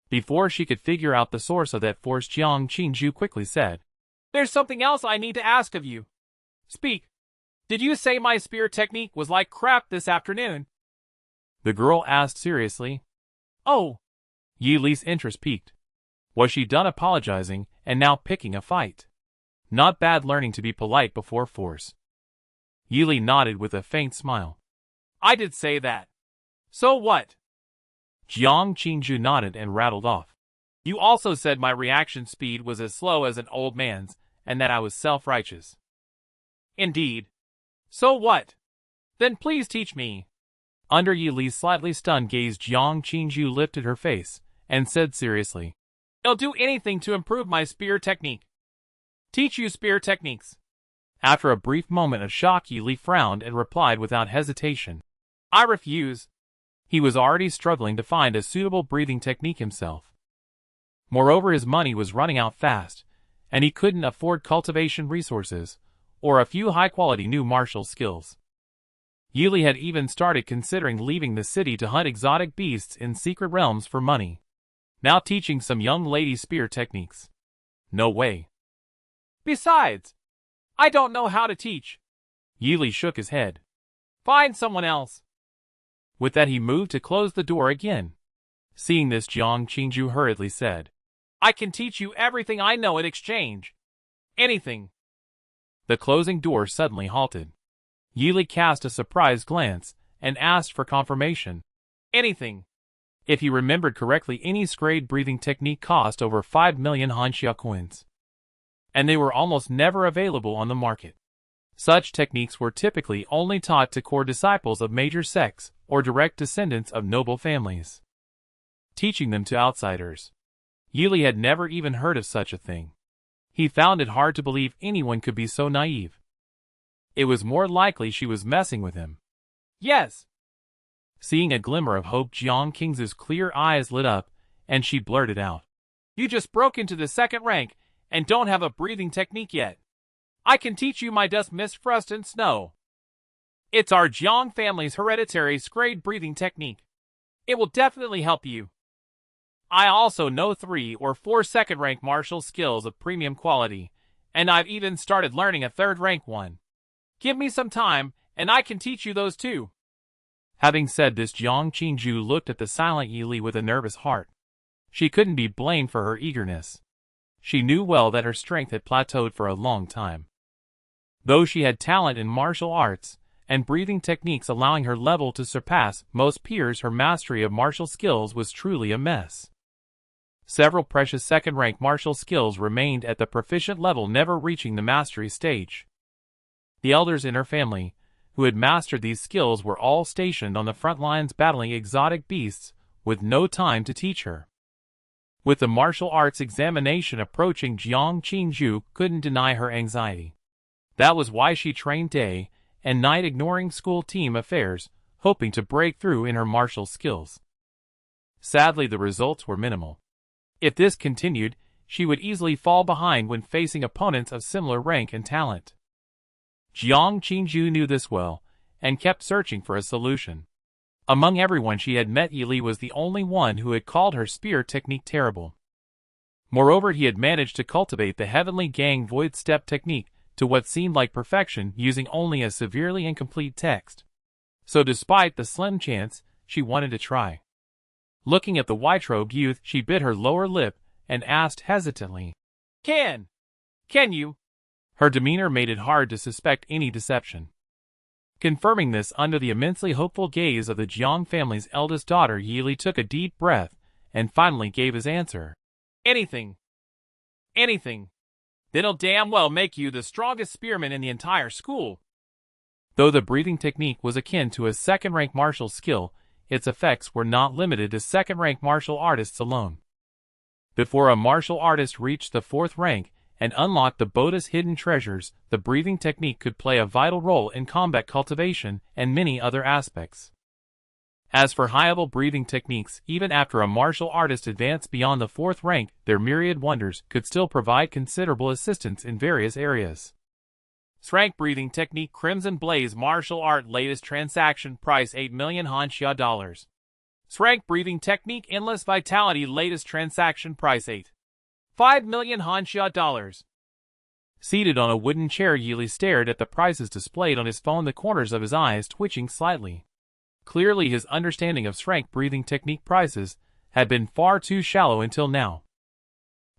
Before she could figure out the source of that force, Jiang Qingju quickly said, "There's something else I need to ask of you. Speak. Did you say my spear technique was like crap this afternoon?" The girl asked seriously. "Oh." Yili's interest piqued. Was she done apologizing and now picking a fight? Not bad, learning to be polite before force. Yili nodded with a faint smile. "I did say that. So what?" Jiang Qingju nodded and rattled off. "You also said my reaction speed was as slow as an old man's, and that I was self-righteous." "Indeed. So what? Then please teach me." Under Yili's slightly stunned gaze, Jiang Qingju lifted her face and said seriously, "I'll do anything to improve my spear technique. Teach you spear techniques." After a brief moment of shock, Yili frowned and replied without hesitation, "I refuse." He was already struggling to find a suitable breathing technique himself. Moreover, his money was running out fast, and he couldn't afford cultivation resources or a few high-quality new martial skills. Yili had even started considering leaving the city to hunt exotic beasts in secret realms for money. Now teaching some young lady spear techniques. No way. "Besides, I don't know how to teach." Yili shook his head. "Find someone else." With that he moved to close the door again. Seeing this, Jiang Qingju hurriedly said, "I can teach you everything I know in exchange. Anything." The closing door suddenly halted. Yili cast a surprised glance and asked for confirmation. Anything. If he remembered correctly, any scrayed breathing technique cost over 5 million Hanxia coins, and they were almost never available on the market. Such techniques were typically only taught to core disciples of major sects or direct descendants of noble families. Teaching them to outsiders, Yili had never even heard of such a thing. He found it hard to believe anyone could be so naive. It was more likely she was messing with him. Yes. Seeing a glimmer of hope, Jiang Qing's clear eyes lit up, and she blurted out, "You just broke into the second rank and don't have a breathing technique yet. I can teach you my dust, mist, frost, and snow. It's our Jiang family's hereditary scrayed breathing technique. It will definitely help you. I also know 3 or 4 second-rank martial skills of premium quality, and I've even started learning a third-rank one. Give me some time, and I can teach you those too." Having said this, Jiang Qingju looked at the silent Yili with a nervous heart. She couldn't be blamed for her eagerness. She knew well that her strength had plateaued for a long time. Though she had talent in martial arts and breathing techniques allowing her level to surpass most peers, her mastery of martial skills was truly a mess. Several precious second-rank martial skills remained at the proficient level, never reaching the mastery stage. The elders in her family, who had mastered these skills, were all stationed on the front lines battling exotic beasts, with no time to teach her. With the martial arts examination approaching, Jiang Qingju couldn't deny her anxiety. That was why she trained day and night, ignoring school team affairs, hoping to break through in her martial skills. Sadly, the results were minimal. If this continued, she would easily fall behind when facing opponents of similar rank and talent. Jiang Qingju knew this well, and kept searching for a solution. Among everyone she had met, Yili was the only one who had called her spear technique terrible. Moreover, he had managed to cultivate the Heavenly Gang Void Step technique to what seemed like perfection, using only a severely incomplete text. So despite the slim chance, she wanted to try. Looking at the white-robed youth, she bit her lower lip and asked hesitantly, Can you?" Her demeanor made it hard to suspect any deception. Confirming this under the immensely hopeful gaze of the Jiang family's eldest daughter, Yili took a deep breath and finally gave his answer. Anything. Anything. That'll damn well make you the strongest spearman in the entire school." Though the breathing technique was akin to a second-rank martial skill, its effects were not limited to second-rank martial artists alone. Before a martial artist reached the 4th rank and unlocked the Buddha's hidden treasures, the breathing technique could play a vital role in combat cultivation and many other aspects. As for high-level breathing techniques, even after a martial artist advanced beyond the 4th rank, their myriad wonders could still provide considerable assistance in various areas. Rank breathing technique Crimson Blaze martial art latest transaction price 8 million Hanxia dollars. Rank breathing technique Endless Vitality latest transaction price 5 million Hanxia dollars. Seated on a wooden chair, Yili stared at the prices displayed on his phone, the corners of his eyes twitching slightly. Clearly his understanding of rank breathing technique prices had been far too shallow until now.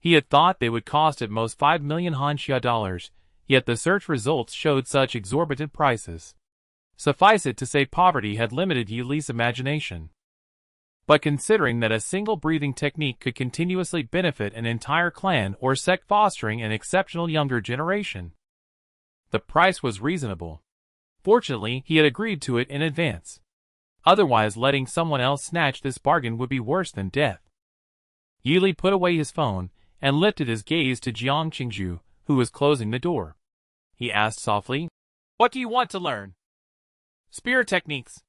He had thought they would cost at most 5 million Hanxia dollars, yet the search results showed such exorbitant prices. Suffice it to say, poverty had limited Yili's imagination. But considering that a single breathing technique could continuously benefit an entire clan or sect, fostering an exceptional younger generation, the price was reasonable. Fortunately, he had agreed to it in advance. Otherwise, letting someone else snatch this bargain would be worse than death. Yili put away his phone and lifted his gaze to Jiang Qingju, who was closing the door. He asked softly, "What do you want to learn?" "Spear techniques."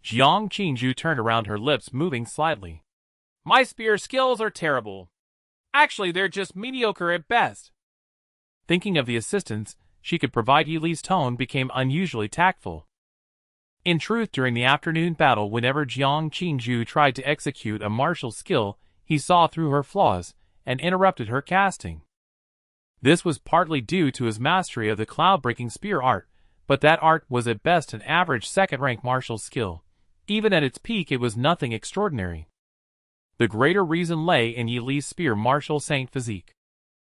Jiang Qingju turned around, her lips moving slightly. "My spear skills are terrible. Actually, they're just mediocre at best." Thinking of the assistance she could provide, Yili's tone became unusually tactful. In truth, during the afternoon battle, whenever Jiang Qingju tried to execute a martial skill, he saw through her flaws and interrupted her casting. This was partly due to his mastery of the cloud-breaking spear art, but that art was at best an average second-rank martial skill, Even at its peak it was nothing extraordinary. The greater reason lay in Yi Li's spear martial saint physique.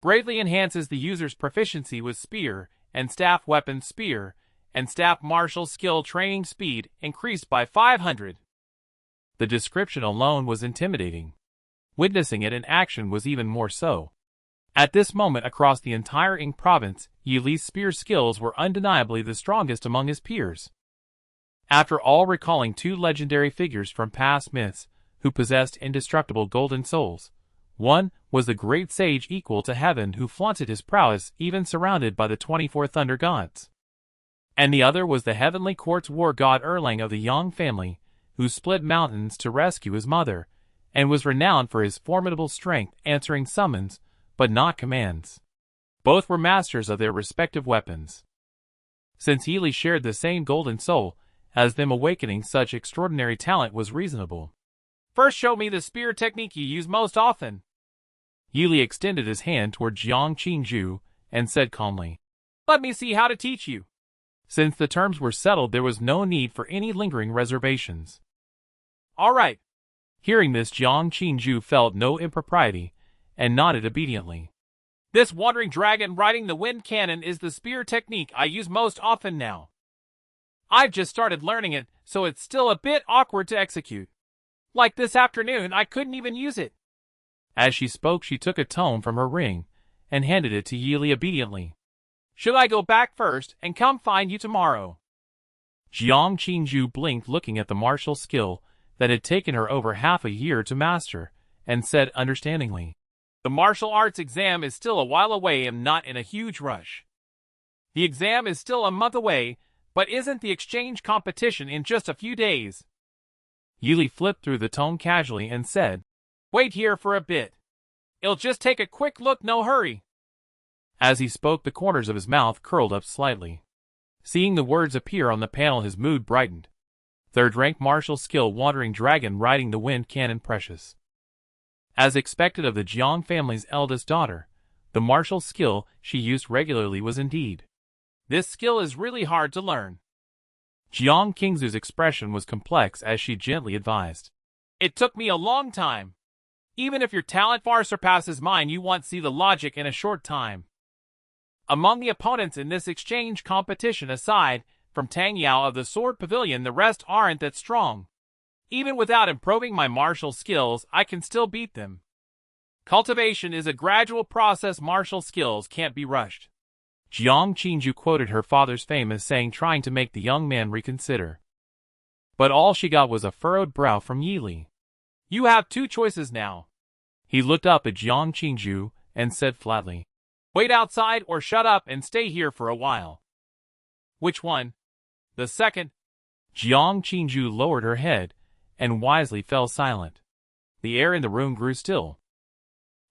Greatly enhances the user's proficiency with spear and staff weapon spear and staff martial skill training speed increased by 500. The description alone was intimidating. Witnessing it in action was even more so. At this moment across the entire Ing province, Yi Li's spear skills were undeniably the strongest among his peers. After all recalling two legendary figures from past myths, who possessed indestructible golden souls, one was the great sage equal to heaven who flaunted his prowess even surrounded by the 24 thunder gods. And the other was the heavenly court's war god Erlang of the Yang family, who split mountains to rescue his mother, and was renowned for his formidable strength answering summons, but not commands. Both were masters of their respective weapons. Since Yi Li shared the same golden soul, as them awakening such extraordinary talent was reasonable. First show me the spear technique you use most often. Yi Li extended his hand toward Jiang Qingzhu and said calmly, "Let me see how to teach you." Since the terms were settled there was no need for any lingering reservations. "All right." Hearing this Jiang Qingzhu felt no impropriety, and nodded obediently. "This wandering dragon riding the wind cannon is the spear technique I use most often now. I've just started learning it, so it's still a bit awkward to execute. Like this afternoon I couldn't even use it." As she spoke she took a tome from her ring, and handed it to Yi Li obediently. "Should I go back first and come find you tomorrow?" Jiang Qingzhu blinked looking at the martial skill that had taken her over half a year to master, and said understandingly, "The martial arts exam is still a while away and not in a huge rush. The exam is still a month away, but isn't the exchange competition in just a few days?" Yi Li flipped through the tome casually and said, "Wait here for a bit. It'll just take a quick look, no hurry." As he spoke the corners of his mouth curled up slightly. Seeing the words appear on the panel his mood brightened. Third-rank martial skill wandering dragon riding the wind cannon precious. As expected of the Jiang family's eldest daughter, the martial skill she used regularly was indeed. "This skill is really hard to learn." Jiang Qingzhu's expression was complex as she gently advised. "It took me a long time. Even if your talent far surpasses mine you won't see the logic in a short time. Among the opponents in this exchange competition aside from Tang Yao of the Sword Pavilion the rest aren't that strong. Even without improving my martial skills I can still beat them. Cultivation is a gradual process, martial skills can't be rushed." Jiang Qingzhu quoted her father's famous saying trying to make the young man reconsider. But all she got was a furrowed brow from Yi Li. "You have two choices now." He looked up at Jiang Qingzhu and said flatly, "Wait outside or shut up and stay here for a while." "Which one?" "The second." Jiang Qingzhu lowered her head and wisely fell silent. The air in the room grew still.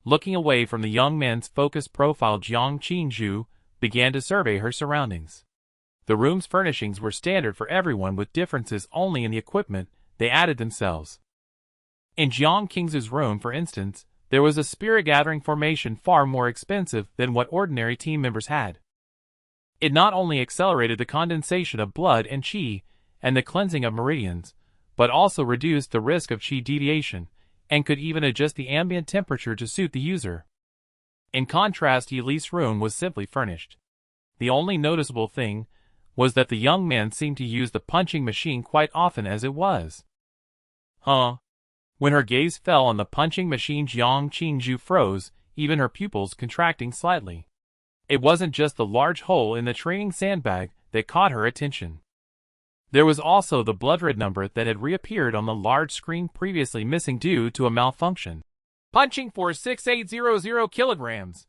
Looking away from the young man's focused profile Jiang Qingzhu began to survey her surroundings. The room's furnishings were standard for everyone with differences only in the equipment they added themselves. In Jiang Qingzhu's room, for instance, there was a spirit-gathering formation far more expensive than what ordinary team members had. It not only accelerated the condensation of blood and qi and the cleansing of meridians, but also reduced the risk of qi deviation, and could even adjust the ambient temperature to suit the user. In contrast, Yi Li's room was simply furnished. The only noticeable thing was that the young man seemed to use the punching machine quite often as it was. "Huh?" When her gaze fell on the punching machine Jiang Qingzhu froze, even her pupils contracting slightly. It wasn't just the large hole in the training sandbag that caught her attention. There was also the blood red number that had reappeared on the large screen previously missing due to a malfunction. Punching force 6800 kilograms.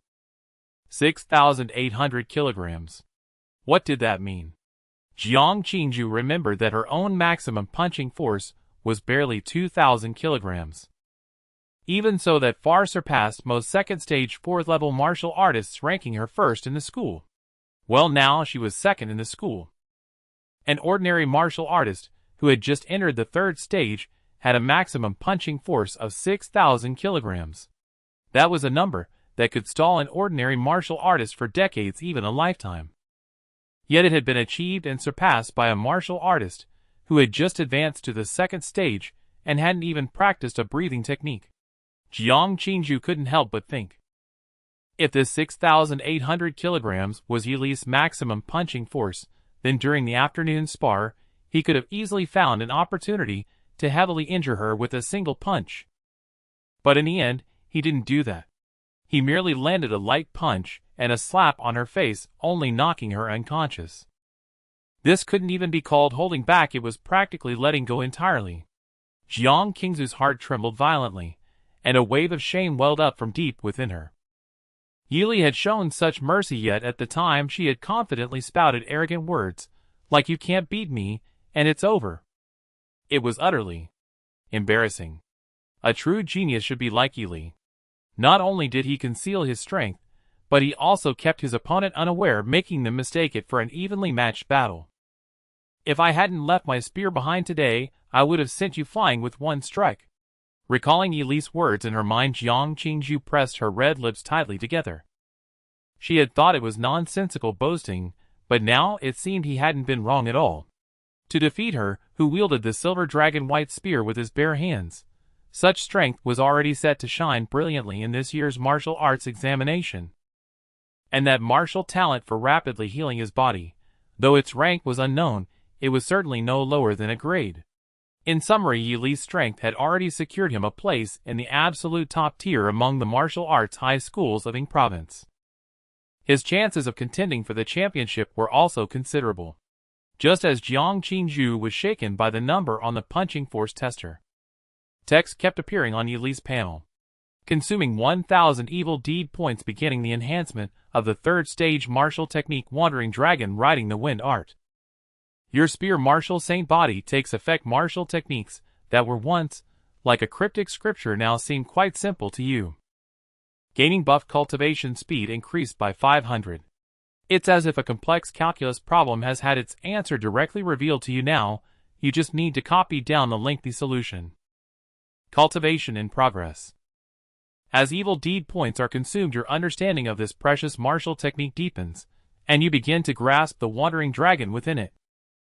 6,800 kilograms. What did that mean? Jiang Qingzhu remembered that her own maximum punching force was barely 2,000 kilograms. Even so, that far surpassed most second-stage fourth-level martial artists, ranking her first in the school. Well, now she was second in the school. An ordinary martial artist, who had just entered the third stage, had a maximum punching force of 6,000 kilograms. That was a number that could stall an ordinary martial artist for decades, even a lifetime. Yet it had been achieved and surpassed by a martial artist who had just advanced to the second stage and hadn't even practiced a breathing technique. Jiang Qingju couldn't help but think. If this 6,800 kilograms was Yili's maximum punching force, then during the afternoon spar, he could have easily found an opportunity to heavily injure her with a single punch. But in the end, he didn't do that. He merely landed a light punch and a slap on her face, only knocking her unconscious. This couldn't even be called holding back, it was practically letting go entirely. Jiang Qingzu's heart trembled violently, and a wave of shame welled up from deep within her. Yili had shown such mercy, yet at the time she had confidently spouted arrogant words, like "you can't beat me, and it's over." It was utterly embarrassing. A true genius should be like Yili. Not only did he conceal his strength, but he also kept his opponent unaware, making them mistake it for an evenly matched battle. "If I hadn't left my spear behind today, I would have sent you flying with one strike." Recalling Yili's words in her mind, Jiang Qingju pressed her red lips tightly together. She had thought it was nonsensical boasting, but now it seemed he hadn't been wrong at all. To defeat her, who wielded the silver dragon white spear with his bare hands, such strength was already set to shine brilliantly in this year's martial arts examination. And that martial talent for rapidly healing his body, though its rank was unknown, it was certainly no lower than a grade. In summary, Yili's strength had already secured him a place in the absolute top tier among the martial arts high schools of Ying province. His chances of contending for the championship were also considerable. Just as Jiang Qingju was shaken by the number on the punching force tester, text kept appearing on Yili's panel. Consuming 1,000 evil deed points, beginning the enhancement of the third stage martial technique, Wandering Dragon Riding the Wind art. Your spear martial saint body takes effect. Martial techniques that were once like a cryptic scripture now seem quite simple to you. Gaining buff, cultivation speed increased by 500. It's as if a complex calculus problem has had its answer directly revealed to you now, you just need to copy down the lengthy solution. Cultivation in progress. As evil deed points are consumed, your understanding of this precious martial technique deepens, and you begin to grasp the wandering dragon within it.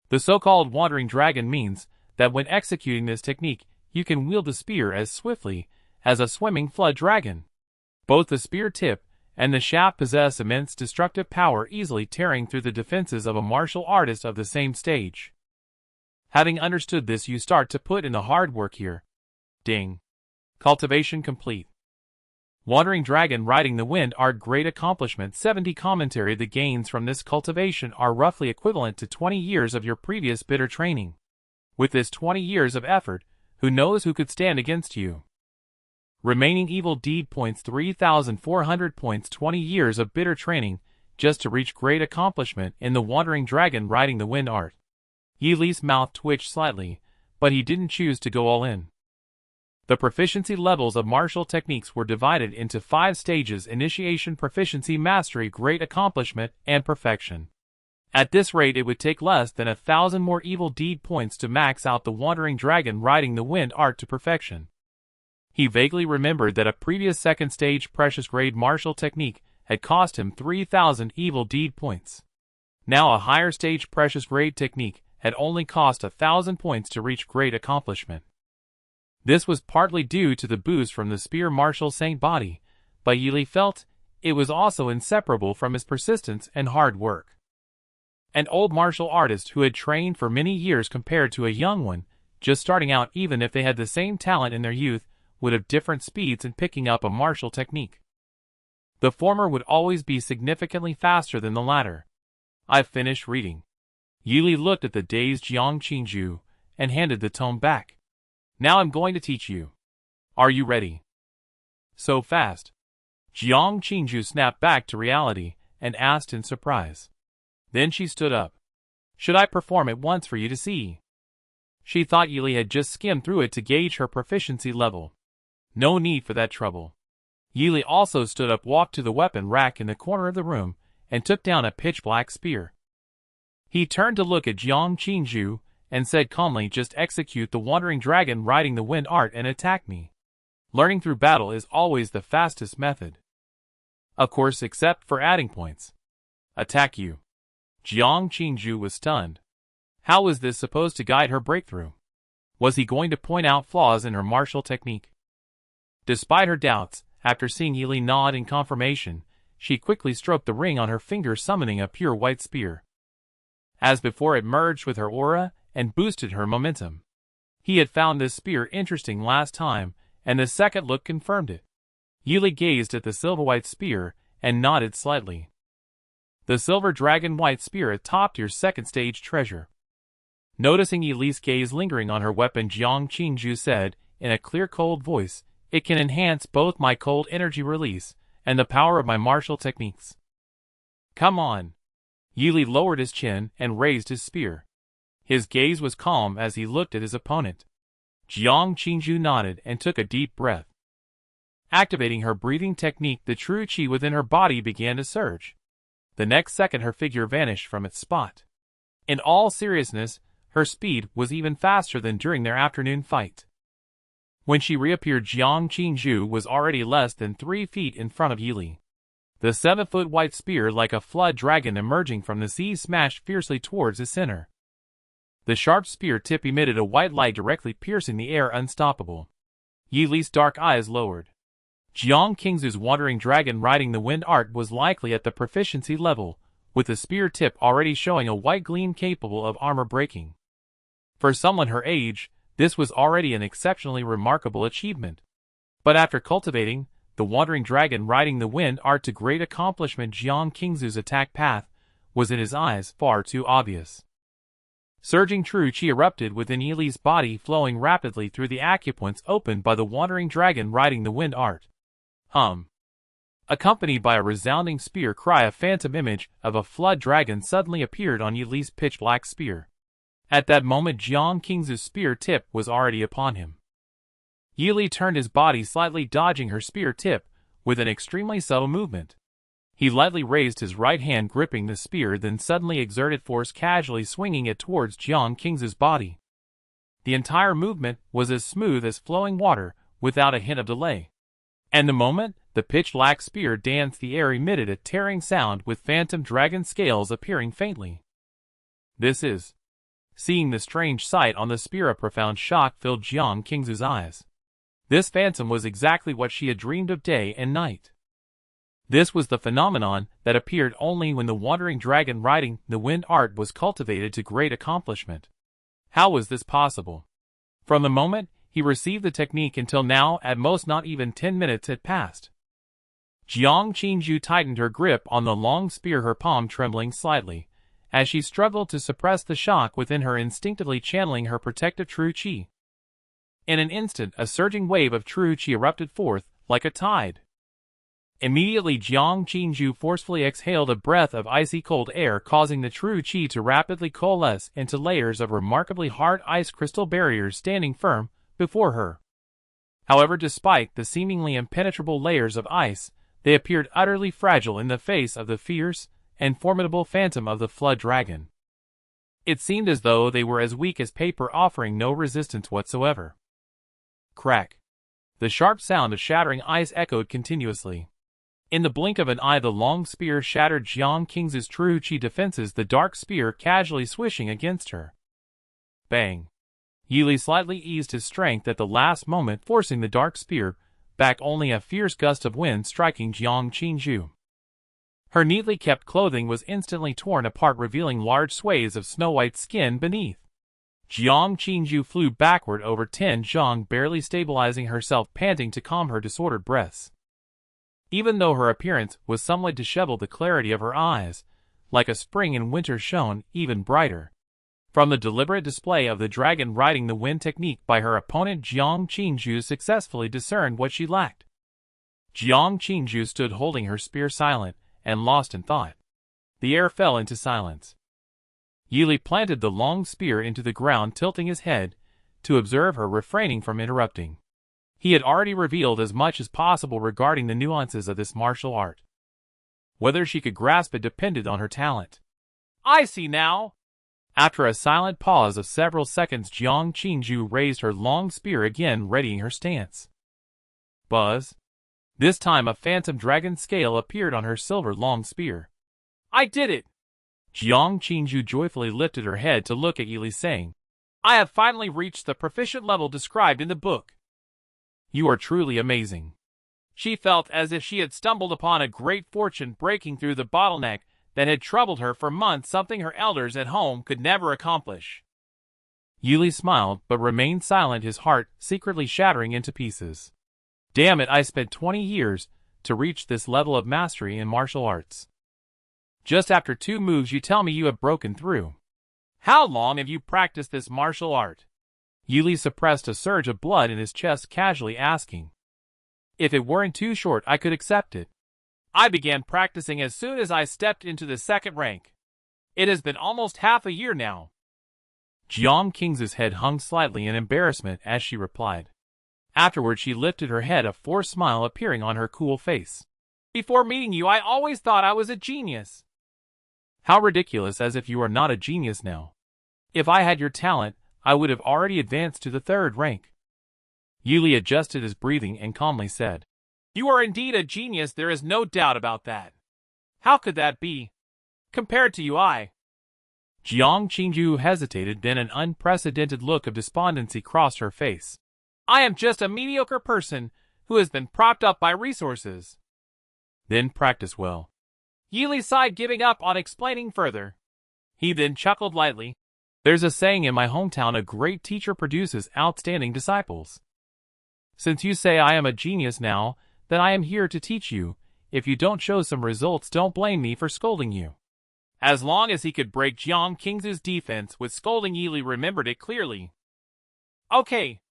The so-called wandering dragon means that when executing this technique, you can wield the spear as swiftly as a swimming flood dragon. Both the spear tip and the shaft possess immense destructive power, easily tearing through the defenses of a martial artist of the same stage. Having understood this, you start to put in the hard work here. Ding. Cultivation complete. Wandering Dragon Riding the Wind art, great accomplishment. 70 commentary. The gains from this cultivation are roughly equivalent to 20 years of your previous bitter training. With this 20 years of effort, who knows who could stand against you? Remaining evil deed points 3,400 points. 20 years of bitter training just to reach great accomplishment in the Wandering Dragon Riding the Wind art. Yili's mouth twitched slightly, but he didn't choose to go all in. The proficiency levels of martial techniques were divided into 5 stages: initiation, proficiency, mastery, great accomplishment, and perfection. At this rate, it would take less than 1,000 more evil deed points to max out the Wandering Dragon Riding the Wind art to perfection. He vaguely remembered that a previous second stage precious grade martial technique had cost him 3,000 evil deed points. Now a higher stage precious grade technique had only cost 1,000 points to reach great accomplishment. This was partly due to the boost from the spear martial saint body, but Yili felt it was also inseparable from his persistence and hard work. An old martial artist who had trained for many years compared to a young one just starting out, even if they had the same talent in their youth, would have different speeds in picking up a martial technique. The former would always be significantly faster than the latter. I've finished reading. Yili looked at the dazed Jiang Qingju and handed the tome back. Now I'm going to teach you. Are you ready? So fast? Jiang Qingju snapped back to reality and asked in surprise. Then she stood up. Should I perform it once for you to see? She thought Yili had just skimmed through it to gauge her proficiency level. No need for that trouble. Yili also stood up, walked to the weapon rack in the corner of the room, and took down a pitch-black spear. He turned to look at Jiang Qingju and said calmly, just execute the Wandering Dragon Riding the Wind art and attack me. Learning through battle is always the fastest method. Of course, except for adding points. Attack you. Jiang Qingju was stunned. How was this supposed to guide her breakthrough? Was he going to point out flaws in her martial technique? Despite her doubts, after seeing Yili nod in confirmation, she quickly stroked the ring on her finger, summoning a pure white spear. As before, it merged with her aura and boosted her momentum. He had found this spear interesting last time, and the second look confirmed it. Yili gazed at the silver-white spear and nodded slightly. The silver dragon white spear, a top-tier second-stage treasure. Noticing Yili's gaze lingering on her weapon, Jiang Qingju said, in a clear, cold voice, "It can enhance both my cold energy release and the power of my martial techniques." "Come on." Yili lowered his chin and raised his spear. His gaze was calm as he looked at his opponent. Jiang Qingju nodded and took a deep breath. Activating her breathing technique, the true qi within her body began to surge. The next second, her figure vanished from its spot. In all seriousness, her speed was even faster than during their afternoon fight. When she reappeared, Jiang Qingju was already less than 3 feet in front of Yili. The 7-foot white spear, like a flood dragon emerging from the sea, smashed fiercely towards the center. The sharp spear tip emitted a white light directly piercing the air, unstoppable. Yili's dark eyes lowered. Jiang Qingzu's wandering dragon riding the wind art was likely at the proficiency level, with the spear tip already showing a white gleam capable of armor breaking. For someone her age, this was already an exceptionally remarkable achievement. But after cultivating the wandering dragon riding the wind art to great accomplishment, Jiang Qingzu's attack path was in his eyes far too obvious. Surging true qi erupted within Yili's body, flowing rapidly through the acupoints opened by the wandering dragon riding the wind art. Accompanied by a resounding spear cry, a phantom image of a flood dragon suddenly appeared on Yili's pitch-black spear. At that moment, Jiang Qingzu's spear tip was already upon him. Yili turned his body slightly, dodging her spear tip with an extremely subtle movement. He lightly raised his right hand, gripping the spear, then suddenly exerted force, casually swinging it towards Jiang Qingzu's body. The entire movement was as smooth as flowing water, without a hint of delay. And the moment the pitch-black spear danced, the air emitted a tearing sound, with phantom dragon scales appearing faintly. Seeing the strange sight on the spear, a profound shock filled Jiang Qingzu's eyes. This phantom was exactly what she had dreamed of day and night. This was the phenomenon that appeared only when the wandering dragon riding the wind art was cultivated to great accomplishment. How was this possible? From the moment he received the technique until now, at most not even 10 minutes had passed. Jiang Qingju tightened her grip on the long spear, her palm trembling slightly, as she struggled to suppress the shock within her, instinctively channeling her protective true qi. In an instant, a surging wave of true qi erupted forth, like a tide. Immediately, Jiang Qingju forcefully exhaled a breath of icy cold air, causing the true qi to rapidly coalesce into layers of remarkably hard ice crystal barriers standing firm before her. However, despite the seemingly impenetrable layers of ice, they appeared utterly fragile in the face of the fierce and formidable phantom of the flood dragon. It seemed as though they were as weak as paper, offering no resistance whatsoever. Crack! The sharp sound of shattering ice echoed continuously. In the blink of an eye, the long spear shattered Jiang Qingzu's true qi defenses, the dark spear casually swishing against her. Bang! Yili slightly eased his strength at the last moment, forcing the dark spear back, only a fierce gust of wind striking Jiang Qingzu. Her neatly kept clothing was instantly torn apart, revealing large swathes of snow-white skin beneath. Jiang Qingzu flew backward over 10 zhang, barely stabilizing herself, panting to calm her disordered breaths. Even though her appearance was somewhat disheveled, the clarity of her eyes, like a spring in winter, shone even brighter. From the deliberate display of the dragon riding the wind technique by her opponent, Jiang Qingju successfully discerned what she lacked. Jiang Qingju stood holding her spear, silent and lost in thought. The air fell into silence. Yili planted the long spear into the ground, tilting his head to observe her, refraining from interrupting. He had already revealed as much as possible regarding the nuances of this martial art. Whether she could grasp it depended on her talent. "I see now." After a silent pause of several seconds, Jiang Qingju raised her long spear again, readying her stance. Buzz! This time a phantom dragon scale appeared on her silver long spear. "I did it!" Jiang Qingju joyfully lifted her head to look at Yi Li, saying, "I have finally reached the proficient level described in the book. You are truly amazing." She felt as if she had stumbled upon a great fortune, breaking through the bottleneck that had troubled her for months, something her elders at home could never accomplish. Yi Li smiled but remained silent, his heart secretly shattering into pieces. Damn it, I spent 20 years to reach this level of mastery in martial arts. Just after 2 moves you tell me you have broken through. How long have you practiced this martial art? Yi Li suppressed a surge of blood in his chest, casually asking. If it weren't too short, I could accept it. I began practicing as soon as I stepped into the 2nd rank. It has been almost half a year now. Jiang Qingzu's head hung slightly in embarrassment as she replied. Afterward she lifted her head, a forced smile appearing on her cool face. Before meeting you, I always thought I was a genius. How ridiculous, as if you are not a genius now. If I had your talent, I would have already advanced to the 3rd rank. Yi Li adjusted his breathing and calmly said, You are indeed a genius, there is no doubt about that. How could that be? Compared to you, Jiang Qingju hesitated, then an unprecedented look of despondency crossed her face. I am just a mediocre person who has been propped up by resources. Then practice well. Yi Li sighed, giving up on explaining further. He then chuckled lightly. There's a saying in my hometown, a great teacher produces outstanding disciples. Since you say I am a genius now, then I am here to teach you. If you don't show some results, don't blame me for scolding you. As long as he could break Jiang Qingzu's defense with scolding, Yi Li remembered it clearly. Okay.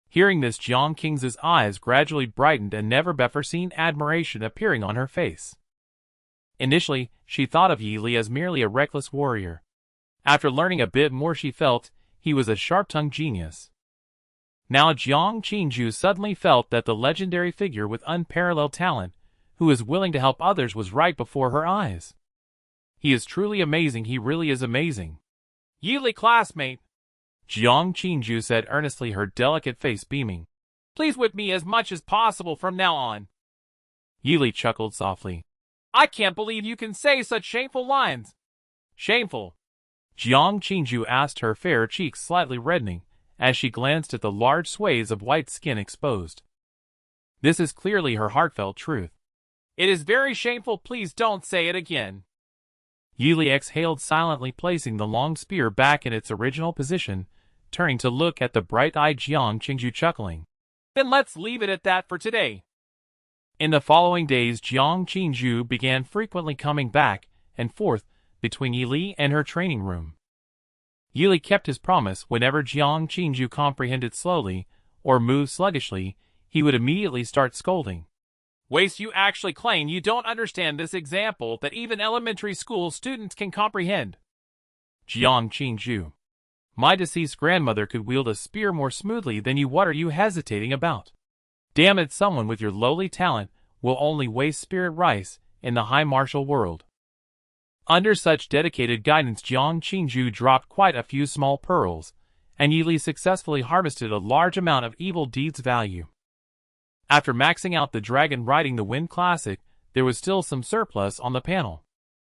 Hearing this, Jiang Qingzu's eyes gradually brightened, and never-before-seen admiration appearing on her face. Initially, she thought of Yi Li as merely a reckless warrior. After learning a bit more, she felt he was a sharp-tongued genius. Now Jiang Qingju suddenly felt that the legendary figure with unparalleled talent, who is willing to help others, was right before her eyes. He is truly amazing, he really is amazing. Yi Li, classmate, Jiang Qingju said earnestly, her delicate face beaming. Please whip me as much as possible from now on. Yi Li chuckled softly. I can't believe you can say such shameful lines. Shameful? Jiang Qingju asked, her fair cheeks slightly reddening, as she glanced at the large swathes of white skin exposed. This is clearly her heartfelt truth. It is very shameful, please don't say it again. Yi Li exhaled silently, placing the long spear back in its original position, turning to look at the bright-eyed Jiang Qingju, chuckling. Then let's leave it at that for today. In the following days, Jiang Qingju began frequently coming back and forth between Yi Li and her training room. Yi Li kept his promise. Whenever Jiang Qingju comprehended slowly or moved sluggishly, he would immediately start scolding. Waste, you actually claim you don't understand this example that even elementary school students can comprehend. Jiang Qingju. My deceased grandmother could wield a spear more smoothly than you. What are you hesitating about? Damn it, someone with your lowly talent will only waste spirit rice in the high martial world. Under such dedicated guidance, Jiang Qingju dropped quite a few small pearls, and Yi Li successfully harvested a large amount of evil deeds value. After maxing out the Dragon Riding the Wind Classic, there was still some surplus on the panel.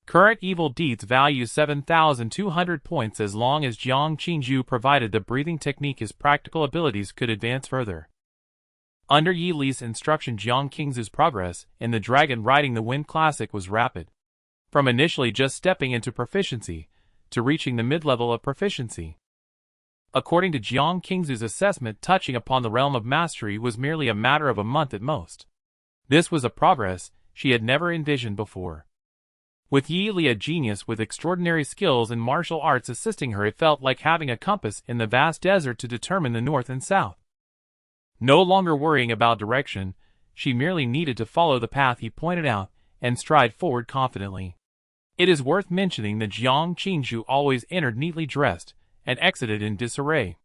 Current evil deeds value 7,200 points. As long as Jiang Qingju provided the breathing technique, his practical abilities could advance further. Under Yi Li's instruction, Jiang Qingzu's progress in the Dragon Riding the Wind Classic was rapid. From initially just stepping into proficiency, to reaching the mid-level of proficiency. According to Jiang Qingzu's assessment, touching upon the realm of mastery was merely a matter of a month at most. This was a progress she had never envisioned before. With Yi Li, a genius with extraordinary skills in martial arts, assisting her, it felt like having a compass in the vast desert to determine the north and south. No longer worrying about direction, she merely needed to follow the path he pointed out and stride forward confidently. It is worth mentioning that Jiang Qingju always entered neatly dressed and exited in disarray.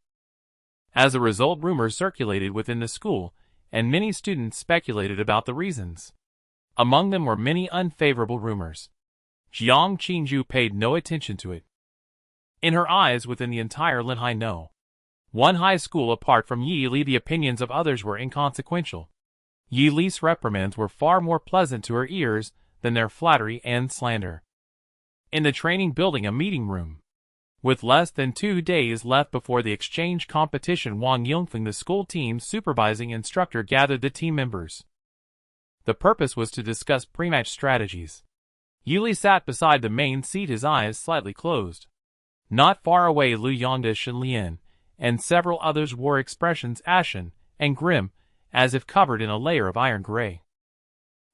As a result, rumors circulated within the school, and many students speculated about the reasons. Among them were many unfavorable rumors. Jiang Qingju paid no attention to it. In her eyes, within the entire Linhai No. One high school apart from Yi Li, the opinions of others were inconsequential. Yi Li's reprimands were far more pleasant to her ears than their flattery and slander. in the training building a meeting room. With less than 2 days left before the exchange competition, Wang Yongfeng, the school team's supervising instructor, gathered the team members. The purpose was to discuss pre-match strategies. Yili sat beside the main seat, his eyes slightly closed. Not far away, Lu Yongda, Shenlian, and several others wore expressions ashen and grim, as if covered in a layer of iron gray.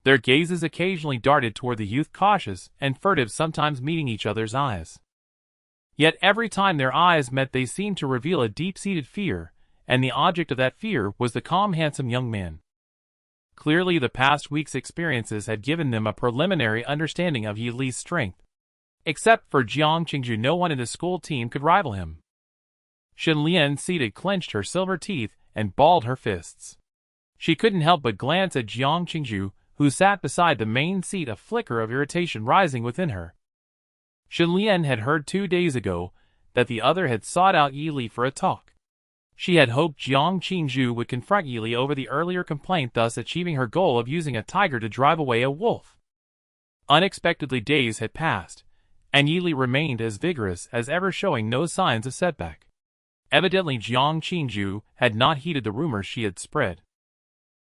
Their gazes occasionally darted toward the youth, cautious and furtive, sometimes meeting each other's eyes. Yet every time their eyes met, they seemed to reveal a deep-seated fear, and the object of that fear was the calm, handsome young man. Clearly, the past week's experiences had given them a preliminary understanding of Yi Li's strength. Except for Jiang Qingju, no one in the school team could rival him. Shenlian, seated, clenched her silver teeth and balled her fists. She couldn't help but glance at Jiang Qingju, who sat beside the main seat, a flicker of irritation rising within her. Shenlian had heard 2 days ago that the other had sought out Yi Li for a talk. She had hoped Jiang Qingju would confront Yi Li over the earlier complaint, thus achieving her goal of using a tiger to drive away a wolf. Unexpectedly, days had passed, and Yi Li remained as vigorous as ever, showing no signs of setback. Evidently, Jiang Qingju had not heeded the rumors she had spread.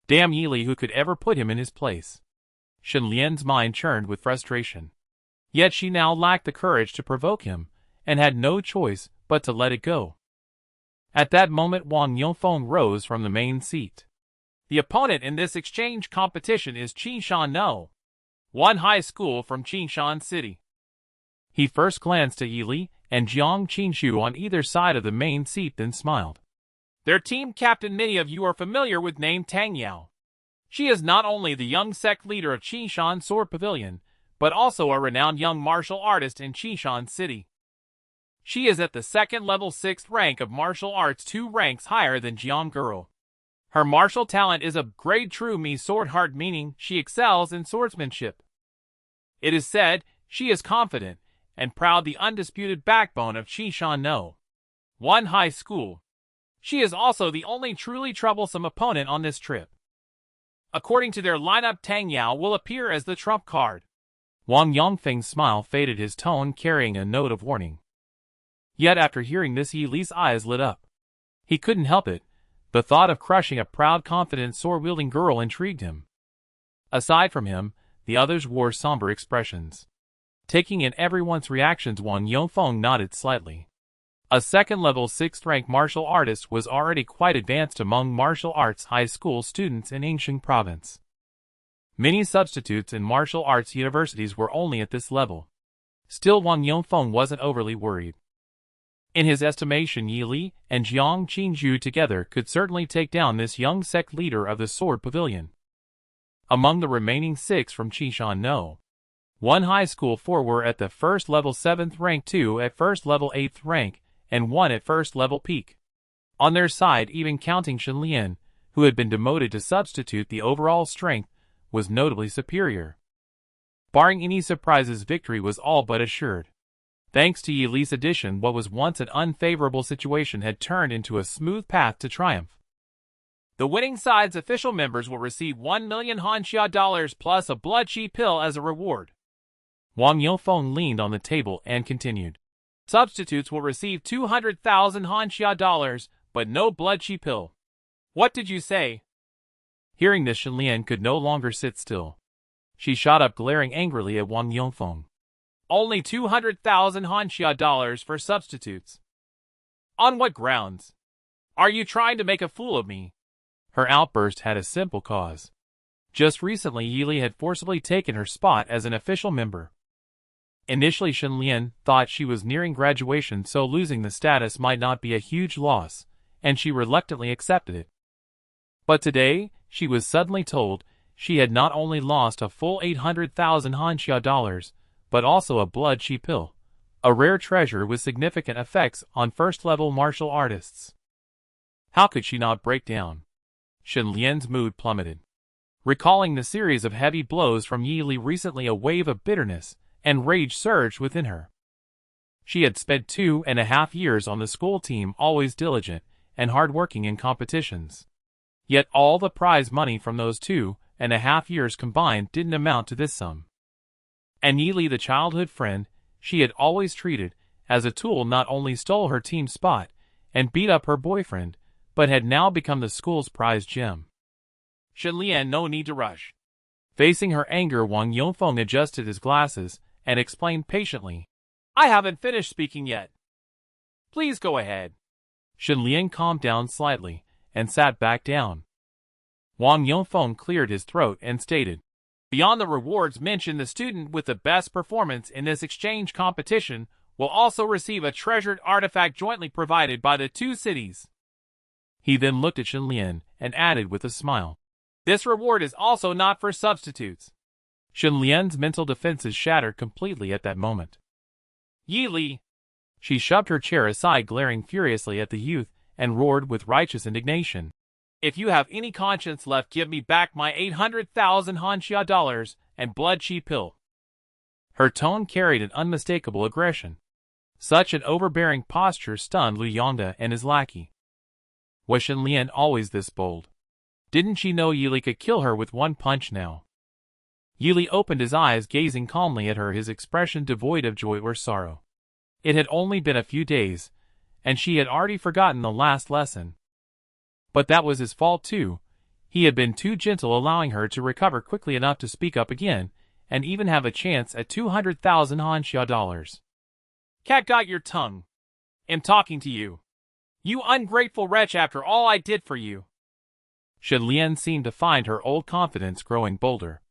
Damn Yi Li, who could ever put him in his place? Shenlian's mind churned with frustration. Yet she now lacked the courage to provoke him, and had no choice but to let it go. At that moment, Wang Yongfeng rose from the main seat. The opponent in this exchange competition is Qingshan No, one high school from Qingshan City. He first glanced at Yi Li and Jiang Qingju on either side of the main seat, then smiled. Their team captain, many of you are familiar with, named Tang Yao. She is not only the young sect leader of Qingshan Sword Pavilion, but also a renowned young martial artist in Qingshan City. She is at the second level 6th rank of martial arts, 2 ranks higher than Jiang Girl. Her martial talent is of grade true Mi sword heart, meaning she excels in swordsmanship. It is said she is confident and proud, the undisputed backbone of Qingshan No, one high school. She is also the only truly troublesome opponent on this trip. According to their lineup, Tang Yao will appear as the trump card. Wang Yongfeng's smile faded, his tone carrying a note of warning. Yet after hearing this, Yi Li's eyes lit up. He couldn't help it. The thought of crushing a proud, confident, sword-wielding girl intrigued him. Aside from him, the others wore somber expressions. Taking in everyone's reactions, Wang Yongfeng nodded slightly. A second-level 6th-rank martial artist was already quite advanced among martial arts high school students in Yingxing province. Many substitutes in martial arts universities were only at this level. Still, Wang Yongfeng wasn't overly worried. In his estimation, Yi Li and Jiang Qingju together could certainly take down this young sect leader of the Sword Pavilion. Among the remaining 6 from Qingshan No, one high school, 4 were at the first level 7th rank, 2 at first level 8th rank, and 1 at first level peak. On their side, even counting Shenlian, who had been demoted to substitute, the overall strength was notably superior. Barring any surprises, victory was all but assured. Thanks to Yi Li's addition, what was once an unfavorable situation had turned into a smooth path to triumph. The winning side's official members will receive 1 million Hanxia plus a blood chi pill as a reward. Wang Yongfeng leaned on the table and continued. Substitutes will receive 200,000 Hanxia, but no blood chi pill. What did you say? Hearing this, Shenlian could no longer sit still. She shot up, glaring angrily at Wang Yongfeng. Only 200,000 Hanxia for substitutes. On what grounds? Are you trying to make a fool of me? Her outburst had a simple cause. Just recently, Yi Li had forcibly taken her spot as an official member. Initially, Shenlian thought she was nearing graduation, so losing the status might not be a huge loss, and she reluctantly accepted it. But today, she was suddenly told she had not only lost a full 800,000 Hanxia, but also a blood chi pill, a rare treasure with significant effects on first-level martial artists. How could she not break down? Shenlian's mood plummeted. Recalling the series of heavy blows from Yi Li recently, a wave of bitterness and rage surged within her. She had spent 2.5 years on the school team, always diligent and hard-working in competitions. Yet all the prize money from those 2.5 years combined didn't amount to this sum. And Yi Li, the childhood friend she had always treated as a tool, not only stole her team's spot and beat up her boyfriend, but had now become the school's prize gem. Shenlian, no need to rush. Facing her anger, Wang Yongfeng adjusted his glasses and explained patiently. I haven't finished speaking yet. Please go ahead. Shenlian calmed down slightly and sat back down. Wang Yongfeng cleared his throat and stated, Beyond the rewards mentioned, the student with the best performance in this exchange competition will also receive a treasured artifact jointly provided by the two cities. He then looked at Shenlian and added with a smile, This reward is also not for substitutes. Shenlian's mental defenses shattered completely at that moment. Yi Li. She shoved her chair aside, glaring furiously at the youth, and roared with righteous indignation. If you have any conscience left, give me back my 800,000 Hanxia dollars and blood chi pill. Her tone carried an unmistakable aggression. Such an overbearing posture stunned Liu Yongda and his lackey. Was Shenlian always this bold? Didn't she know Yi Li could kill her with one punch now? Yi Li opened his eyes, gazing calmly at her, his expression devoid of joy or sorrow. It had only been a few days, and she had already forgotten the last lesson. But that was his fault too. He had been too gentle, allowing her to recover quickly enough to speak up again, and even have a chance at 200,000 Hanxia dollars. Cat, got your tongue. I'm talking to you. You ungrateful wretch, after all I did for you. Shenlian seemed to find her old confidence growing bolder.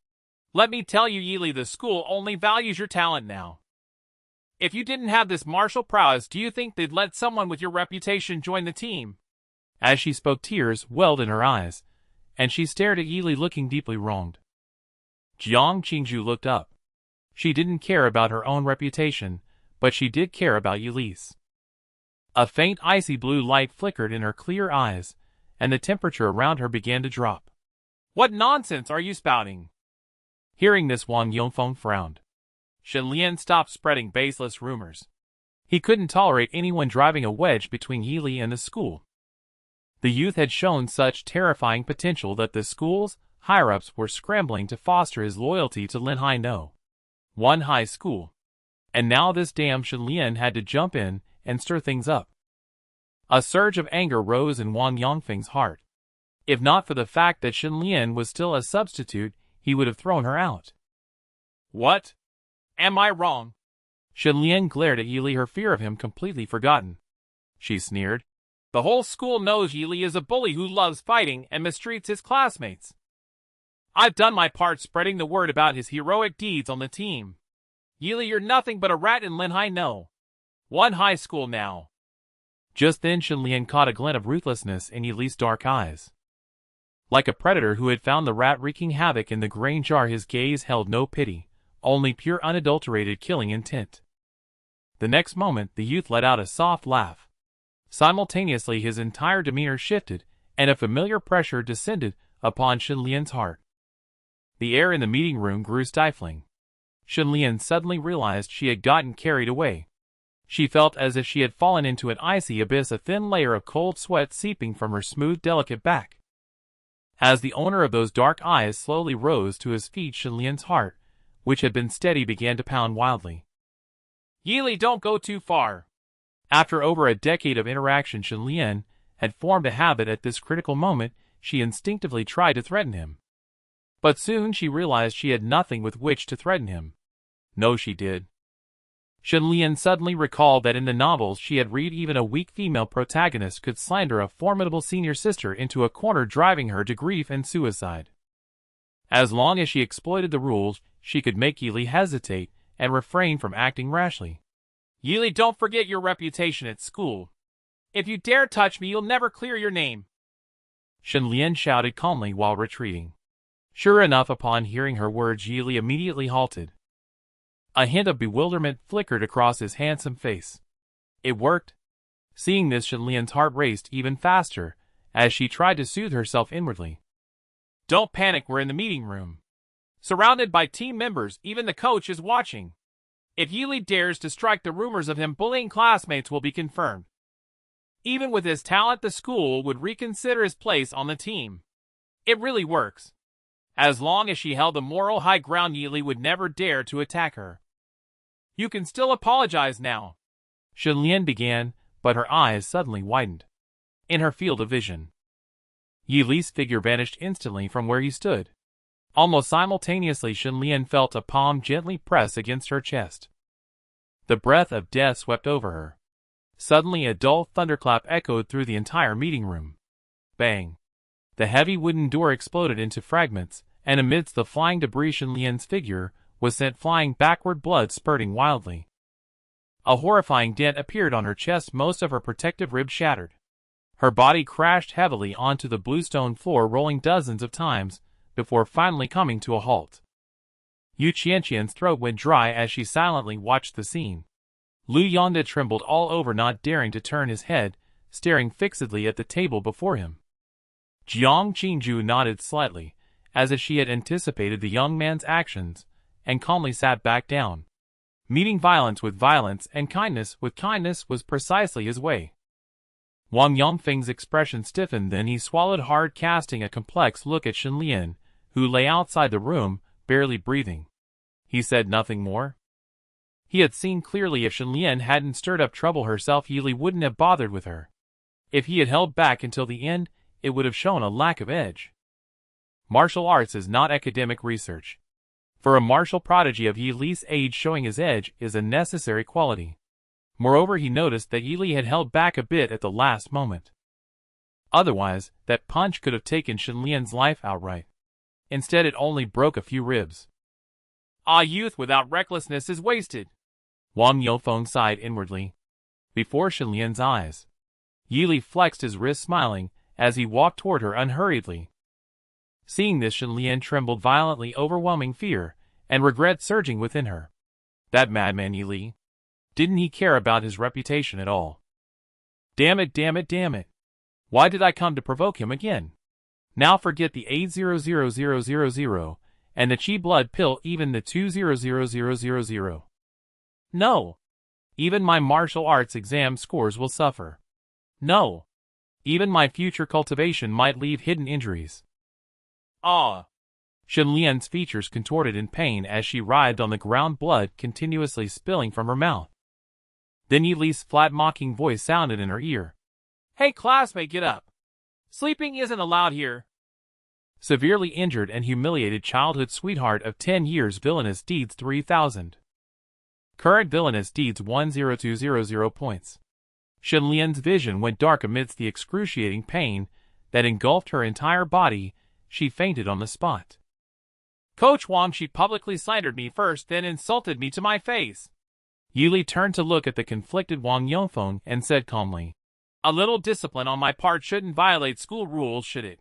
Let me tell you, Yi Li, the school only values your talent now. If you didn't have this martial prowess, do you think they'd let someone with your reputation join the team? As she spoke, tears welled in her eyes, and she stared at Yi Li, looking deeply wronged. Jiang Qingju looked up. She didn't care about her own reputation, but she did care about Yi Li's. A faint icy blue light flickered in her clear eyes, and the temperature around her began to drop. What nonsense are you spouting? Hearing this, Wang Yongfeng frowned. Shenlian stopped spreading baseless rumors. He couldn't tolerate anyone driving a wedge between Yi Li and the school. The youth had shown such terrifying potential that the school's higher-ups were scrambling to foster his loyalty to Linhai No. One high school. And now this damn Shenlian had to jump in and stir things up. A surge of anger rose in Wang Yongfeng's heart. If not for the fact that Shenlian was still a substitute, he would have thrown her out. What? Am I wrong? Shenlian glared at Yi Li, her fear of him completely forgotten. She sneered. The whole school knows Yi Li is a bully who loves fighting and mistreats his classmates. I've done my part spreading the word about his heroic deeds on the team. Yi Li, you're nothing but a rat in Linhai No. One high school now. Just then Shenlian caught a glint of ruthlessness in Yi Li's dark eyes. Like a predator who had found the rat wreaking havoc in the grain jar, his gaze held no pity, only pure unadulterated killing intent. The next moment, the youth let out a soft laugh. Simultaneously, his entire demeanor shifted, and a familiar pressure descended upon Shenlian's heart. The air in the meeting room grew stifling. Shenlian suddenly realized she had gotten carried away. She felt as if she had fallen into an icy abyss, a thin layer of cold sweat seeping from her smooth, delicate back. As the owner of those dark eyes slowly rose to his feet, Shenlian's heart, which had been steady, began to pound wildly. Yi Li, don't go too far. After over a decade of interaction, Shenlian had formed a habit. At this critical moment, she instinctively tried to threaten him. But soon she realized she had nothing with which to threaten him. No, she did. Shenlian suddenly recalled that in the novels she had read, even a weak female protagonist could slander a formidable senior sister into a corner, driving her to grief and suicide. As long as she exploited the rules, she could make Yi Li hesitate and refrain from acting rashly. Yi Li, don't forget your reputation at school. If you dare touch me, you'll never clear your name. Shenlian shouted calmly while retreating. Sure enough, upon hearing her words, Yi Li immediately halted. A hint of bewilderment flickered across his handsome face. It worked. Seeing this, Shenlian's heart raced even faster, as she tried to soothe herself inwardly. Don't panic, we're in the meeting room. Surrounded by team members, even the coach is watching. If Yi Li dares to strike, the rumors of him bullying classmates will be confirmed. Even with his talent, the school would reconsider his place on the team. It really works. As long as she held the moral high ground, Yi Li would never dare to attack her. You can still apologize now. Shenlian began, but her eyes suddenly widened. In her field of vision, Yi Li's figure vanished instantly from where he stood. Almost simultaneously, Shenlian felt a palm gently press against her chest. The breath of death swept over her. Suddenly a dull thunderclap echoed through the entire meeting room. Bang! The heavy wooden door exploded into fragments, and amidst the flying debris Shenlian's figure was sent flying backward, blood spurting wildly. A horrifying dent appeared on her chest, most of her protective ribs shattered. Her body crashed heavily onto the bluestone floor, rolling dozens of times, before finally coming to a halt. Yu Qianqian's throat went dry as she silently watched the scene. Lu Yonda trembled all over, not daring to turn his head, staring fixedly at the table before him. Jiang Qingju nodded slightly, as if she had anticipated the young man's actions, and calmly sat back down. Meeting violence with violence and kindness with kindness was precisely his way. Wang Yongfeng's expression stiffened, then he swallowed hard, casting a complex look at Shenlian, who lay outside the room, barely breathing. He said nothing more. He had seen clearly if Shenlian hadn't stirred up trouble herself, Yi Li wouldn't have bothered with her. If he had held back until the end, it would have shown a lack of edge. Martial arts is not academic research. For a martial prodigy of Yi Li's age, showing his edge is a necessary quality. Moreover, he noticed that Yi Li had held back a bit at the last moment. Otherwise, that punch could have taken Shenlian's life outright. Instead, it only broke a few ribs. Youth without recklessness is wasted. Wang Yongfeng sighed inwardly. Before Shenlian's eyes, Yi Li flexed his wrist, smiling, as he walked toward her unhurriedly. Seeing this, Shenlian trembled violently, overwhelming fear and regret surging within her. That madman Yi Li. Didn't he care about his reputation at all? Damn it, damn it, damn it. Why did I come to provoke him again? Now forget the 800000 and the chi blood pill, even the 200000. No. Even my martial arts exam scores will suffer. No. Even my future cultivation might leave hidden injuries. Shenlian's features contorted in pain as she writhed on the ground, blood continuously spilling from her mouth. Then Yi Li's flat, mocking voice sounded in her ear. Hey classmate, get up. Sleeping isn't allowed here. Severely injured and humiliated childhood sweetheart of 10 years, villainous deeds 3000. Current villainous deeds 10200 points. Shenlian's vision went dark amidst the excruciating pain that engulfed her entire body. She fainted on the spot. Coach Wang, she publicly slandered me first, then insulted me to my face. Yi Li turned to look at the conflicted Wang Yongfeng and said calmly, A little discipline on my part shouldn't violate school rules, should it?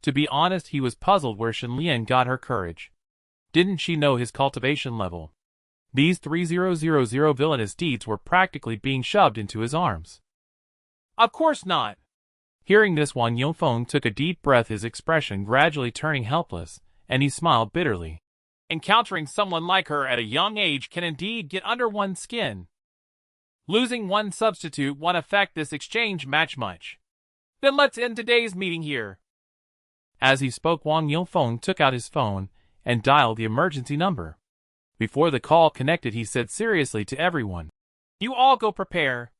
To be honest, he was puzzled where Shenlian got her courage. Didn't she know his cultivation level? These 3000 villainous deeds were practically being shoved into his arms. Of course not. Hearing this, Wang Yongfeng took a deep breath, his expression gradually turning helpless, and he smiled bitterly. Encountering someone like her at a young age can indeed get under one's skin. Losing one substitute won't affect this exchange match much. Then let's end today's meeting here. As he spoke, Wang Yongfeng took out his phone and dialed the emergency number. Before the call connected, he said seriously to everyone, You all go prepare.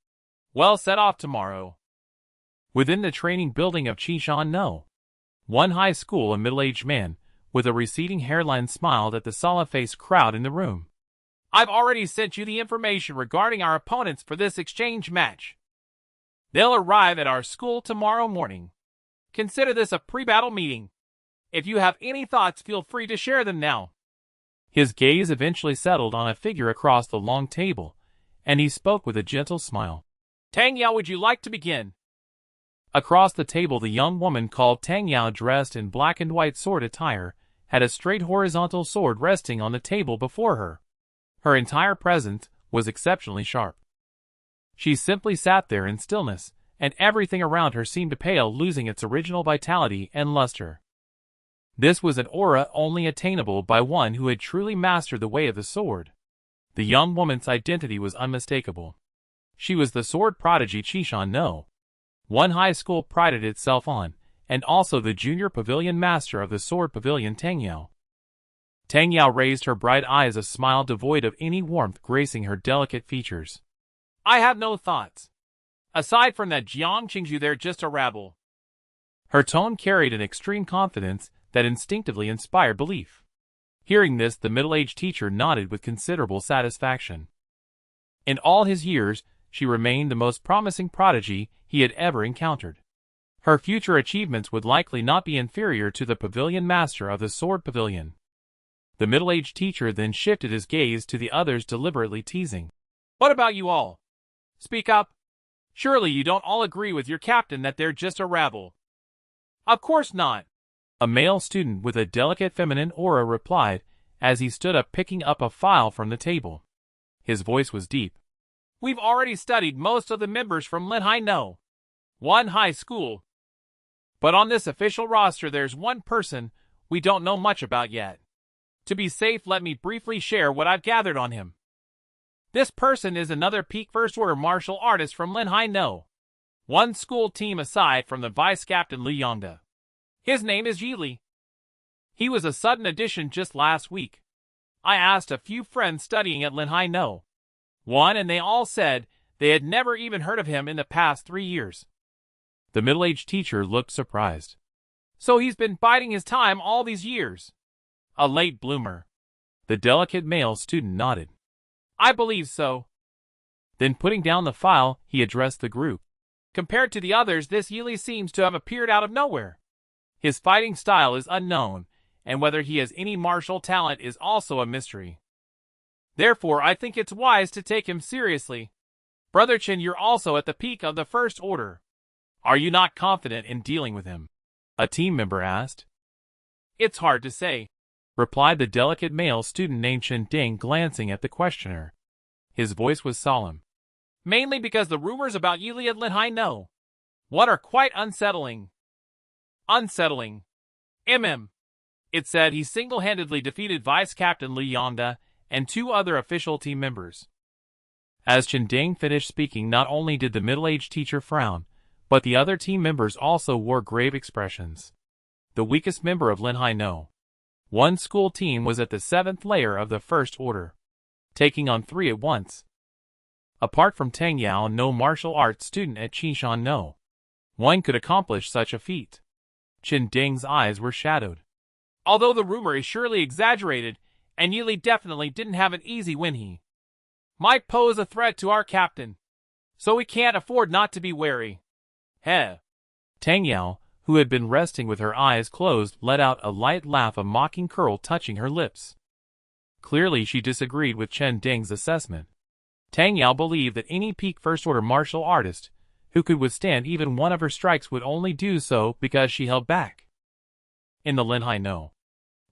Well, set off tomorrow. Within the training building of Qishan No. 1 high school, a middle-aged man with a receding hairline smiled at the solemn-faced crowd in the room. I've already sent you the information regarding our opponents for this exchange match. They'll arrive at our school tomorrow morning. Consider this a pre-battle meeting. If you have any thoughts, feel free to share them now. His gaze eventually settled on a figure across the long table, and he spoke with a gentle smile. Tang Yao, would you like to begin? Across the table, the young woman called Tang Yao, dressed in black and white sword attire, had a straight horizontal sword resting on the table before her. Her entire presence was exceptionally sharp. She simply sat there in stillness, and everything around her seemed to pale, losing its original vitality and luster. This was an aura only attainable by one who had truly mastered the way of the sword. The young woman's identity was unmistakable. She was the sword prodigy Qishan No. 1 high school prided itself on, and also the junior pavilion master of the sword pavilion Tang Yao. Tang Yao raised her bright eyes, a smile devoid of any warmth gracing her delicate features. I have no thoughts. Aside from that Jiang Qingzhu, they're just a rabble. Her tone carried an extreme confidence that instinctively inspired belief. Hearing this, the middle-aged teacher nodded with considerable satisfaction. In all his years, she remained the most promising prodigy he had ever encountered. Her future achievements would likely not be inferior to the pavilion master of the sword pavilion. The middle-aged teacher then shifted his gaze to the others, deliberately teasing. What about you all? Speak up. Surely you don't all agree with your captain that they're just a rabble. Of course not. A male student with a delicate feminine aura replied as he stood up, picking up a file from the table. His voice was deep. We've already studied most of the members from Linhai No. One high school. But on this official roster there's one person we don't know much about yet. To be safe, let me briefly share what I've gathered on him. This person is another peak first order martial artist from Linhai No. One school team aside from the vice captain Li Yongda. His name is Yi Li. He was a sudden addition just last week. I asked a few friends studying at Linhai No. One, and they all said they had never even heard of him in the past 3 years. The middle-aged teacher looked surprised. So he's been biding his time all these years. A late bloomer. The delicate male student nodded. I believe so. Then putting down the file, he addressed the group. Compared to the others, this Yi Li seems to have appeared out of nowhere. His fighting style is unknown, and whether he has any martial talent is also a mystery. Therefore, I think it's wise to take him seriously. Brother Chen, you're also at the peak of the first order. Are you not confident in dealing with him? A team member asked. It's hard to say, replied the delicate male student named Chen Ding, glancing at the questioner. His voice was solemn. Mainly because the rumors about Yi Li at Linhai No. What are quite unsettling. Unsettling. It said he single-handedly defeated Vice Captain Li Yongda and 2 other official team members. As Chen Ding finished speaking, not only did the middle-aged teacher frown, but the other team members also wore grave expressions. The weakest member of Linhai No. One school team was at the 7th layer of the first order, taking on 3 at once. Apart from Tang Yao, no martial arts student at Qishan No. One could accomplish such a feat. Chen Ding's eyes were shadowed. Although the rumor is surely exaggerated, and Yi Li definitely didn't have an easy win, he might pose a threat to our captain. So we can't afford not to be wary. Heh. Tang Yao, who had been resting with her eyes closed, let out a light laugh, a mocking curl touching her lips. Clearly she disagreed with Chen Ding's assessment. Tang Yao believed that any peak first-order martial artist who could withstand even one of her strikes would only do so because she held back. In the Linhai No.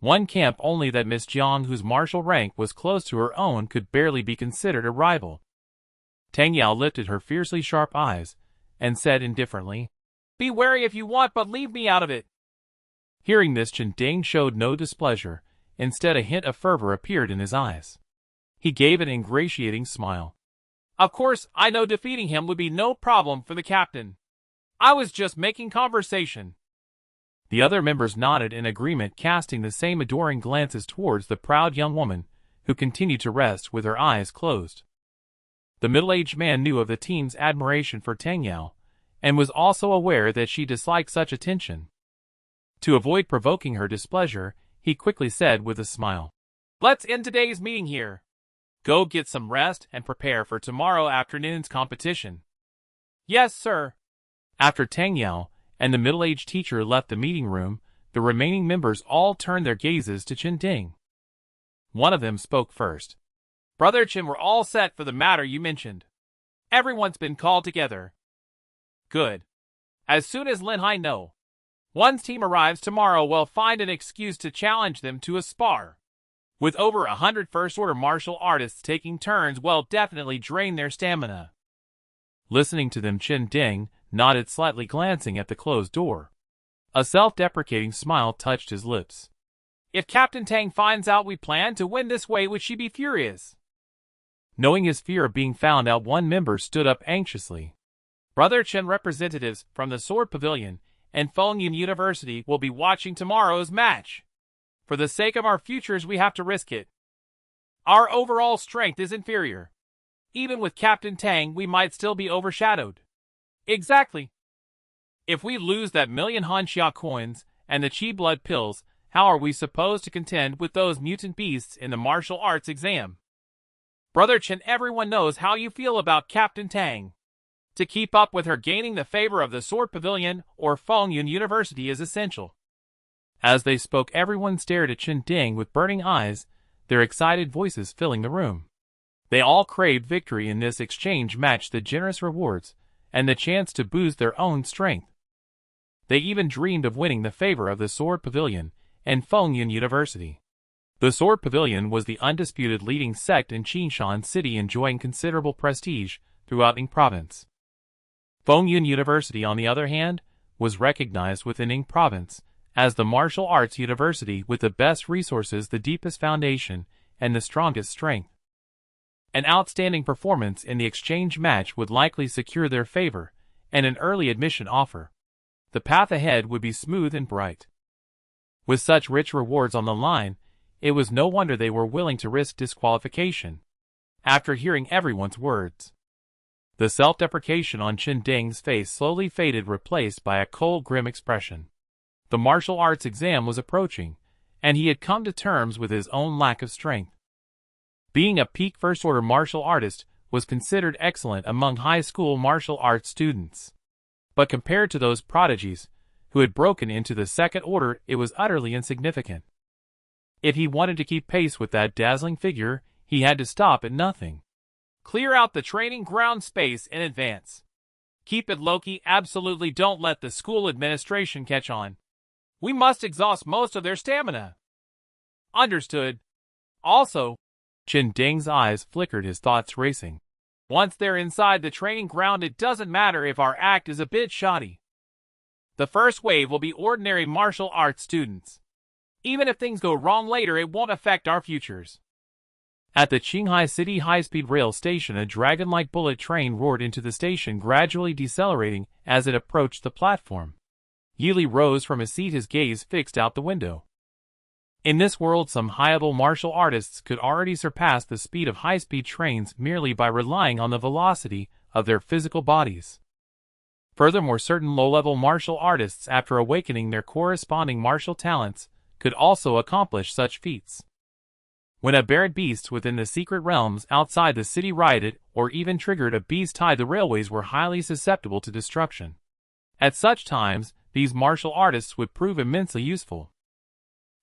One camp, only that Miss Jiang, whose martial rank was close to her own, could barely be considered a rival. Tang Yao lifted her fiercely sharp eyes and said indifferently, Be wary if you want, but leave me out of it. Hearing this, Chen Ding showed no displeasure. Instead, a hint of fervor appeared in his eyes. He gave an ingratiating smile. Of course, I know defeating him would be no problem for the captain. I was just making conversation. The other members nodded in agreement, casting the same adoring glances towards the proud young woman, who continued to rest with her eyes closed. The middle-aged man knew of the team's admiration for Tang Yao, and was also aware that she disliked such attention. To avoid provoking her displeasure, he quickly said with a smile, Let's end today's meeting here. Go get some rest and prepare for tomorrow afternoon's competition. Yes, sir. After Tang Yao and the middle-aged teacher left the meeting room, the remaining members all turned their gazes to Chen Ding. One of them spoke first. Brother Chen, we're all set for the matter you mentioned. Everyone's been called together. Good. As soon as Linhai No. One's team arrives tomorrow, we'll find an excuse to challenge them to a spar. With over 100 first-order martial artists taking turns, we'll definitely drain their stamina. Listening to them, Chen Ding nodded slightly, glancing at the closed door. A self-deprecating smile touched his lips. If Captain Tang finds out we plan to win this way, would she be furious? Knowing his fear of being found out, one member stood up anxiously. Brother Chen, representatives from the Sword Pavilion and Fengyun University will be watching tomorrow's match. For the sake of our futures, we have to risk it. Our overall strength is inferior. Even with Captain Tang, we might still be overshadowed. Exactly. If we lose that million Hanxia coins and the Qi blood pills, how are we supposed to contend with those mutant beasts in the martial arts exam? Brother Chen, everyone knows how you feel about Captain Tang. To keep up with her, gaining the favor of the Sword Pavilion or Fengyun University is essential. As they spoke, everyone stared at Chen Ding with burning eyes, their excited voices filling the room. They all craved victory in this exchange match, the generous rewards, and the chance to boost their own strength. They even dreamed of winning the favor of the Sword Pavilion and Fengyun University. The Sword Pavilion was the undisputed leading sect in Qinshan City, enjoying considerable prestige throughout Ning Province. Fengyun University, on the other hand, was recognized within Ning Province as the martial arts university with the best resources, the deepest foundation, and the strongest strength. An outstanding performance in the exchange match would likely secure their favor and an early admission offer. The path ahead would be smooth and bright. With such rich rewards on the line, it was no wonder they were willing to risk disqualification. After hearing everyone's words, the self-deprecation on Chen Ding's face slowly faded, replaced by a cold, grim expression. The martial arts exam was approaching, and he had come to terms with his own lack of strength. Being a peak first-order martial artist was considered excellent among high school martial arts students. But compared to those prodigies who had broken into the second order, it was utterly insignificant. If he wanted to keep pace with that dazzling figure, he had to stop at nothing. Clear out the training ground space in advance. Keep it low-key, absolutely don't let the school administration catch on. We must exhaust most of their stamina. Understood. Also, Chen Ding's eyes flickered, his thoughts racing. Once they're inside the training ground, it doesn't matter if our act is a bit shoddy. The first wave will be ordinary martial arts students. Even if things go wrong later, it won't affect our futures. At the Qinghai City high-speed rail station, a dragon-like bullet train roared into the station, gradually decelerating as it approached the platform. Yili rose from his seat, his gaze fixed out the window. In this world, some high-level martial artists could already surpass the speed of high-speed trains merely by relying on the velocity of their physical bodies. Furthermore, certain low-level martial artists, after awakening their corresponding martial talents, could also accomplish such feats. When aberrant beasts within the secret realms outside the city rioted or even triggered a beast tide, the railways were highly susceptible to destruction. At such times, these martial artists would prove immensely useful.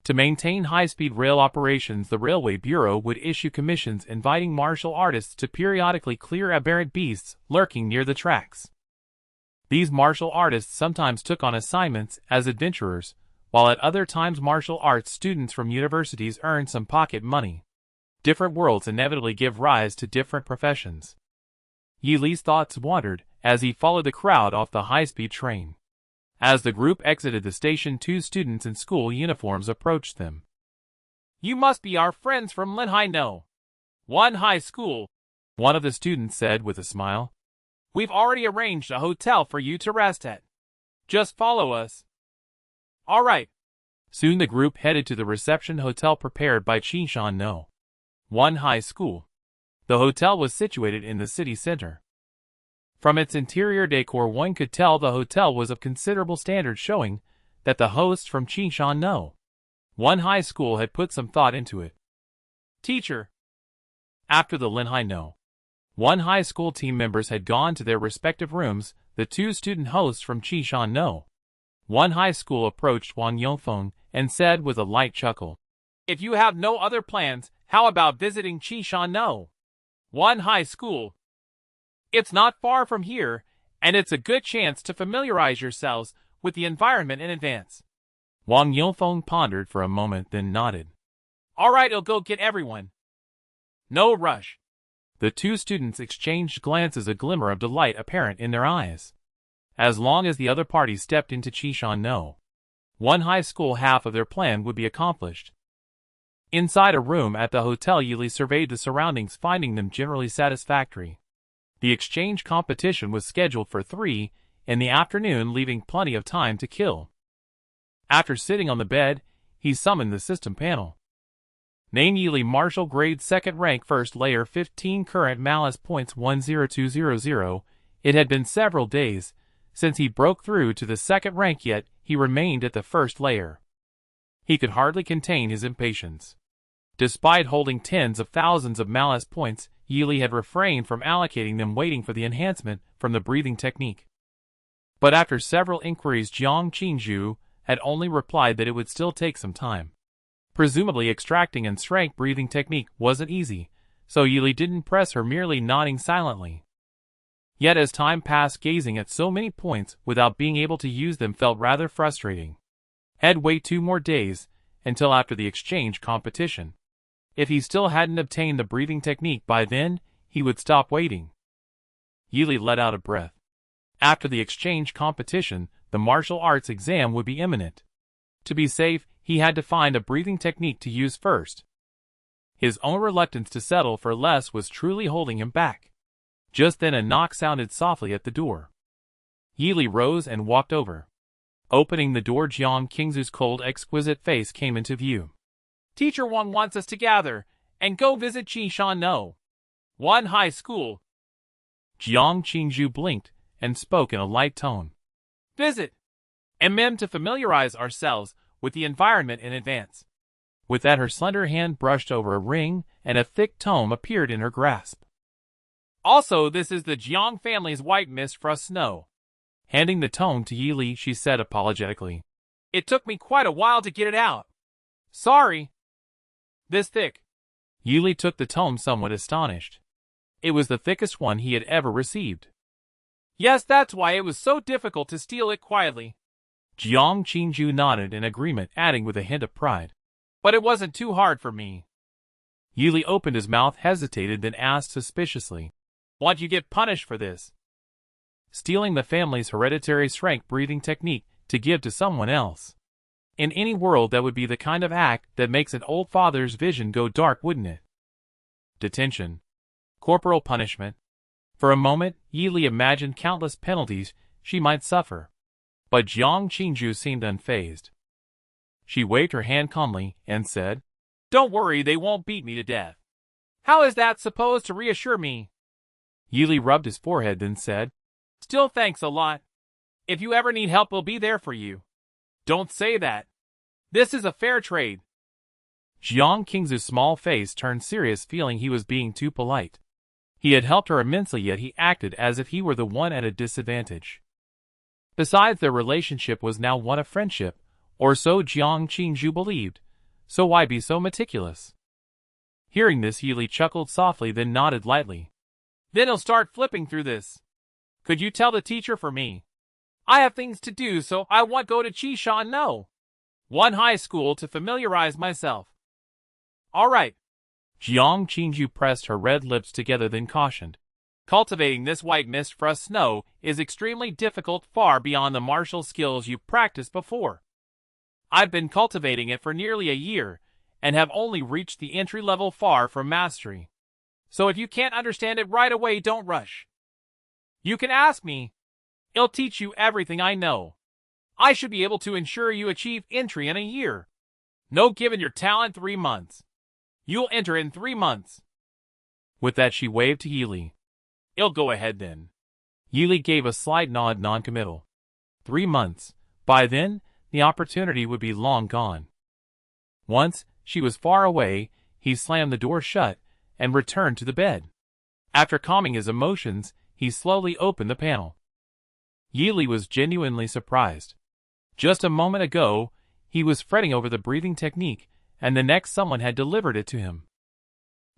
To maintain high-speed rail operations, the Railway Bureau would issue commissions inviting martial artists to periodically clear aberrant beasts lurking near the tracks. These martial artists sometimes took on assignments as adventurers, while at other times martial arts students from universities earned some pocket money. Different worlds inevitably give rise to different professions. Yi Li's thoughts wandered as he followed the crowd off the high-speed train. As the group exited the station, two students in school uniforms approached them. You must be our friends from Linhai No. One High School, one of the students said with a smile. We've already arranged a hotel for you to rest at. Just follow us. All right. Soon the group headed to the reception hotel prepared by Qinshan No. One High School. The hotel was situated in the city center. From its interior decor, one could tell the hotel was of considerable standard, showing that the hosts from Qinshan No. One High School had put some thought into it. Teacher. After the Linhai No. One High School team members had gone to their respective rooms, the two student hosts from Qinshan No. One High School approached Wang Yongfeng and said with a light chuckle, If you have no other plans, how about visiting Qinshan No. One High School? It's not far from here, and it's a good chance to familiarize yourselves with the environment in advance. Wang Yongfeng pondered for a moment, then nodded. All right, I'll go get everyone. No rush. The two students exchanged glances, a glimmer of delight apparent in their eyes. As long as the other party stepped into Qinshan No. One High School, half of their plan would be accomplished. Inside a room at the hotel, Yili surveyed the surroundings, finding them generally satisfactory. The exchange competition was scheduled for 3 in the afternoon, leaving plenty of time to kill. After sitting on the bed, he summoned the system panel. Name Yili Martial Grade 2nd Rank 1st Layer 15 Current Malice Points 10200. It had been several days since he broke through to the 2nd rank, yet he remained at the 1st layer. He could hardly contain his impatience. Despite holding tens of thousands of malice points, Yili had refrained from allocating them, waiting for the enhancement from the breathing technique. But after several inquiries, Jiang Qingzhu had only replied that it would still take some time. Presumably extracting and strength breathing technique wasn't easy, so Yili didn't press her, merely nodding silently. Yet as time passed, gazing at so many points without being able to use them felt rather frustrating. Had wait 2 more days, until after the exchange competition. If he still hadn't obtained the breathing technique by then, he would stop waiting. Yili let out a breath. After the exchange competition, the martial arts exam would be imminent. To be safe, he had to find a breathing technique to use first. His own reluctance to settle for less was truly holding him back. Just then a knock sounded softly at the door. Yili rose and walked over. Opening the door, Jiang Qingzhu's cold, exquisite face came into view. Teacher Wang wants us to gather and go visit Qishan No. 1 High School. Jiang Qingzhu blinked and spoke in a light tone. Visit. And to familiarize ourselves with the environment in advance. With that, her slender hand brushed over a ring, and a thick tome appeared in her grasp. Also, this is the Jiang family's white mist for snow. Handing the tome to Yili, she said apologetically. It took me quite a while to get it out. Sorry. This thick. Yili took the tome, somewhat astonished. It was the thickest one he had ever received. Yes, that's why it was so difficult to steal it quietly. Jiang Qingzhu nodded in agreement, adding with a hint of pride. But it wasn't too hard for me. Yili opened his mouth, hesitated, then asked suspiciously. Won't you get punished for this? Stealing the family's hereditary strength breathing technique to give to someone else. In any world, that would be the kind of act that makes an old father's vision go dark, wouldn't it? Detention. Corporal punishment. For a moment, Yili imagined countless penalties she might suffer. But Jiang Qingzhu seemed unfazed. She waved her hand calmly and said, Don't worry, they won't beat me to death. How is that supposed to reassure me? Yili rubbed his forehead, then said, Still, thanks a lot. If you ever need help, we'll be there for you. Don't say that. This is a fair trade. Jiang Qingzhu's small face turned serious, feeling he was being too polite. He had helped her immensely, yet he acted as if he were the one at a disadvantage. Besides, their relationship was now one of friendship, or so Jiang Qingzhu believed, so why be so meticulous? Hearing this, Yili chuckled softly, then nodded lightly. Then he'll start flipping through this. Could you tell the teacher for me? I have things to do, so I won't go to Qishan No. 1 High School to familiarize myself. All right. Jiang Qingzhu pressed her red lips together, then cautioned. Cultivating this white mist for snow is extremely difficult, far beyond the martial skills you've practiced before. I've been cultivating it for nearly a year, and have only reached the entry level, far from mastery. So if you can't understand it right away, don't rush. You can ask me. I'll teach you everything I know. I should be able to ensure you achieve entry in a year. No, given your talent, 3 months. You'll enter in 3 months. With that, she waved to Yili. I'll go ahead then. Yili gave a slight nod, non-committal. 3 months. By then, the opportunity would be long gone. Once she was far away, he slammed the door shut and returned to the bed. After calming his emotions, he slowly opened the panel. Yili was genuinely surprised. Just a moment ago, he was fretting over the breathing technique, and the next someone had delivered it to him.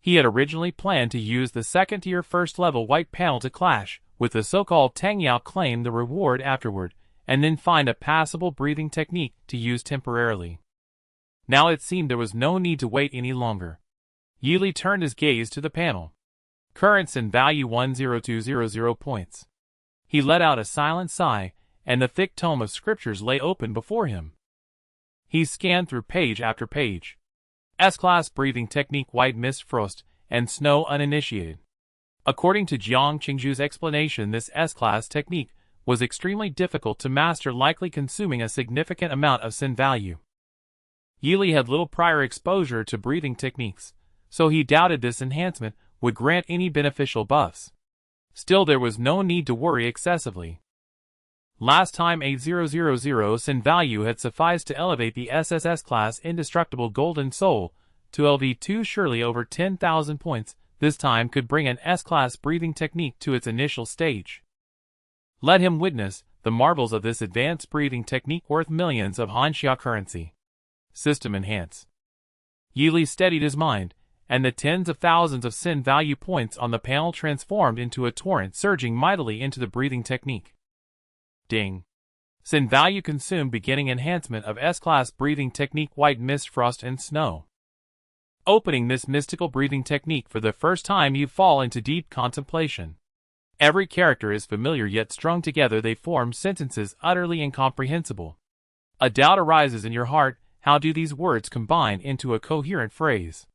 He had originally planned to use the second-tier first-level white panel to clash with the so-called Tangyao, claim the reward afterward, and then find a passable breathing technique to use temporarily. Now it seemed there was no need to wait any longer. Yili turned his gaze to the panel. Currents in value 10200 points. He let out a silent sigh, and the thick tome of scriptures lay open before him. He scanned through page after page. S-class breathing technique, white mist, frost, and snow, uninitiated. According to Jiang Qingzhu's explanation, this S-class technique was extremely difficult to master, likely consuming a significant amount of sin value. Yili had little prior exposure to breathing techniques, so he doubted this enhancement would grant any beneficial buffs. Still, there was no need to worry excessively. Last time 8000 sin value had sufficed to elevate the SSS class Indestructible Golden Soul to LV2 surely over 10,000 points. This time could bring an S-class breathing technique to its initial stage. Let him witness the marvels of this advanced breathing technique worth millions of Hanxia currency. System enhance. Yili steadied his mind, and the tens of thousands of sin value points on the panel transformed into a torrent surging mightily into the breathing technique. Ding. Sin value consumed beginning enhancement of S-class breathing technique White Mist, Frost and Snow. Opening this mystical breathing technique for the first time, you fall into deep contemplation. Every character is familiar, yet strung together they form sentences utterly incomprehensible. A doubt arises in your heart. How do these words combine into a coherent phrase?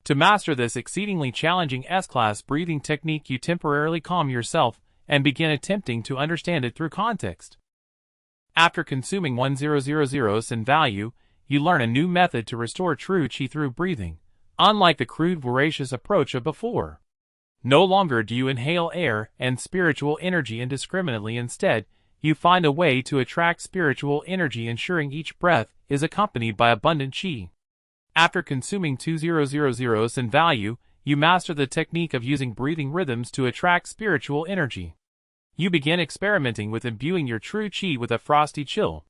To master this exceedingly challenging S-class breathing technique, you temporarily calm yourself and begin attempting to understand it through context. After consuming 1000 sin value, you learn a new method to restore true chi through breathing, unlike the crude voracious approach of before. No longer do you inhale air and spiritual energy indiscriminately. Instead, you find a way to attract spiritual energy, ensuring each breath is accompanied by abundant chi. After consuming 2000 sin value, you master the technique of using breathing rhythms to attract spiritual energy. You begin experimenting with imbuing your true chi with a frosty chill.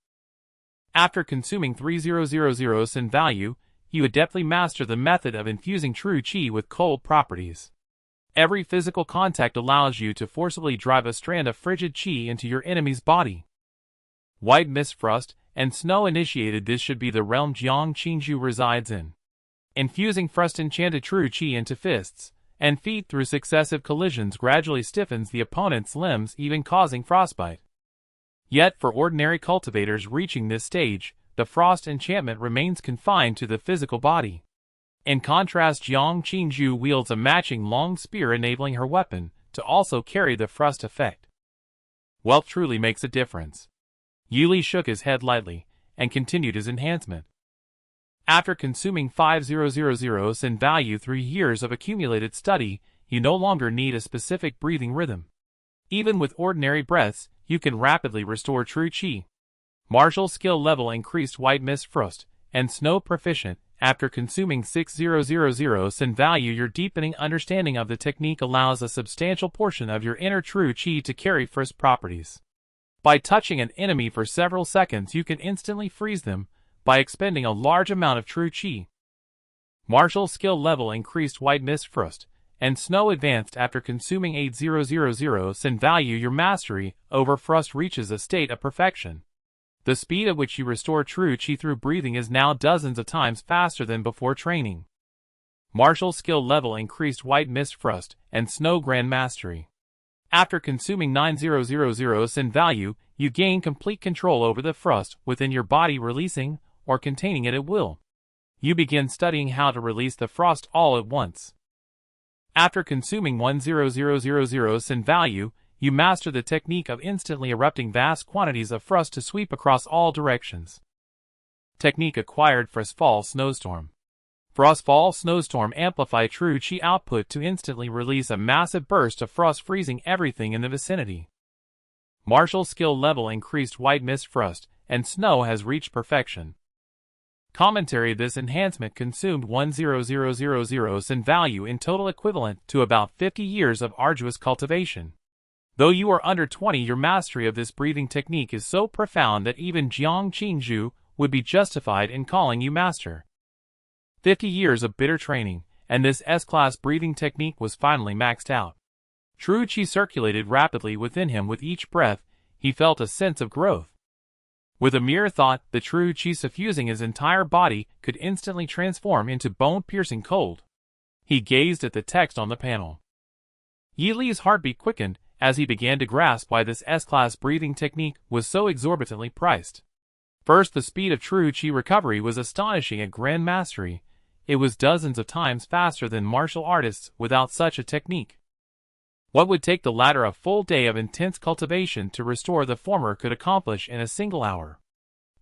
After consuming 3000 sin value, you adeptly master the method of infusing true chi with cold properties. Every physical contact allows you to forcibly drive a strand of frigid chi into your enemy's body. White Mist, Frost and Snow initiated this should be the realm Jiang Qingzhu resides in. Infusing Frost enchanted true chi into fists and feet through successive collisions gradually stiffens the opponent's limbs, even causing frostbite. Yet for ordinary cultivators reaching this stage, the Frost enchantment remains confined to the physical body. In contrast, Jiang Qingzhu wields a matching long spear, enabling her weapon to also carry the Frost effect. Wealth truly makes a difference. Yili shook his head lightly and continued his enhancement. After consuming 5000 sin value through years of accumulated study, you no longer need a specific breathing rhythm. Even with ordinary breaths, you can rapidly restore true chi. Martial skill level increased. White Mist, Frost and Snow proficient. After consuming 6000 sin value, your deepening understanding of the technique allows a substantial portion of your inner true chi to carry Frost properties. By touching an enemy for several seconds, you can instantly freeze them by expending a large amount of true chi. Martial skill level increased. White Mist, Frost and Snow advanced. After consuming 8000 sin value, your mastery over Frost reaches a state of perfection. The speed at which you restore true chi through breathing is now dozens of times faster than before training. Martial skill level increased. White Mist, Frost and Snow Grand Mastery. After consuming 9000 sin value, you gain complete control over the Frost within your body, releasing or containing it at will. You begin studying how to release the Frost all at once. After consuming 1000 sin value, you master the technique of instantly erupting vast quantities of Frost to sweep across all directions. Technique acquired. Frostfall Snowstorm. Frostfall Snowstorm amplify true chi output to instantly release a massive burst of Frost, freezing everything in the vicinity. Martial skill level increased. White Mist, Frost and Snow has reached perfection. Commentary: this enhancement consumed 1000 sin value in total, equivalent to about 50 years of arduous cultivation. Though you are under 20, your mastery of this breathing technique is so profound that even Jiang Qingzhu would be justified in calling you master. 50 years of bitter training, and this S-class breathing technique was finally maxed out. True chi circulated rapidly within him. With each breath, he felt a sense of growth. With a mere thought, the true chi suffusing his entire body could instantly transform into bone-piercing cold. He gazed at the text on the panel. Yili's heartbeat quickened as he began to grasp why this S-class breathing technique was so exorbitantly priced. First, the speed of true chi recovery was astonishing. At grand mastery, it was dozens of times faster than martial artists without such a technique. What would take the latter a full day of intense cultivation to restore, the former could accomplish in a single hour.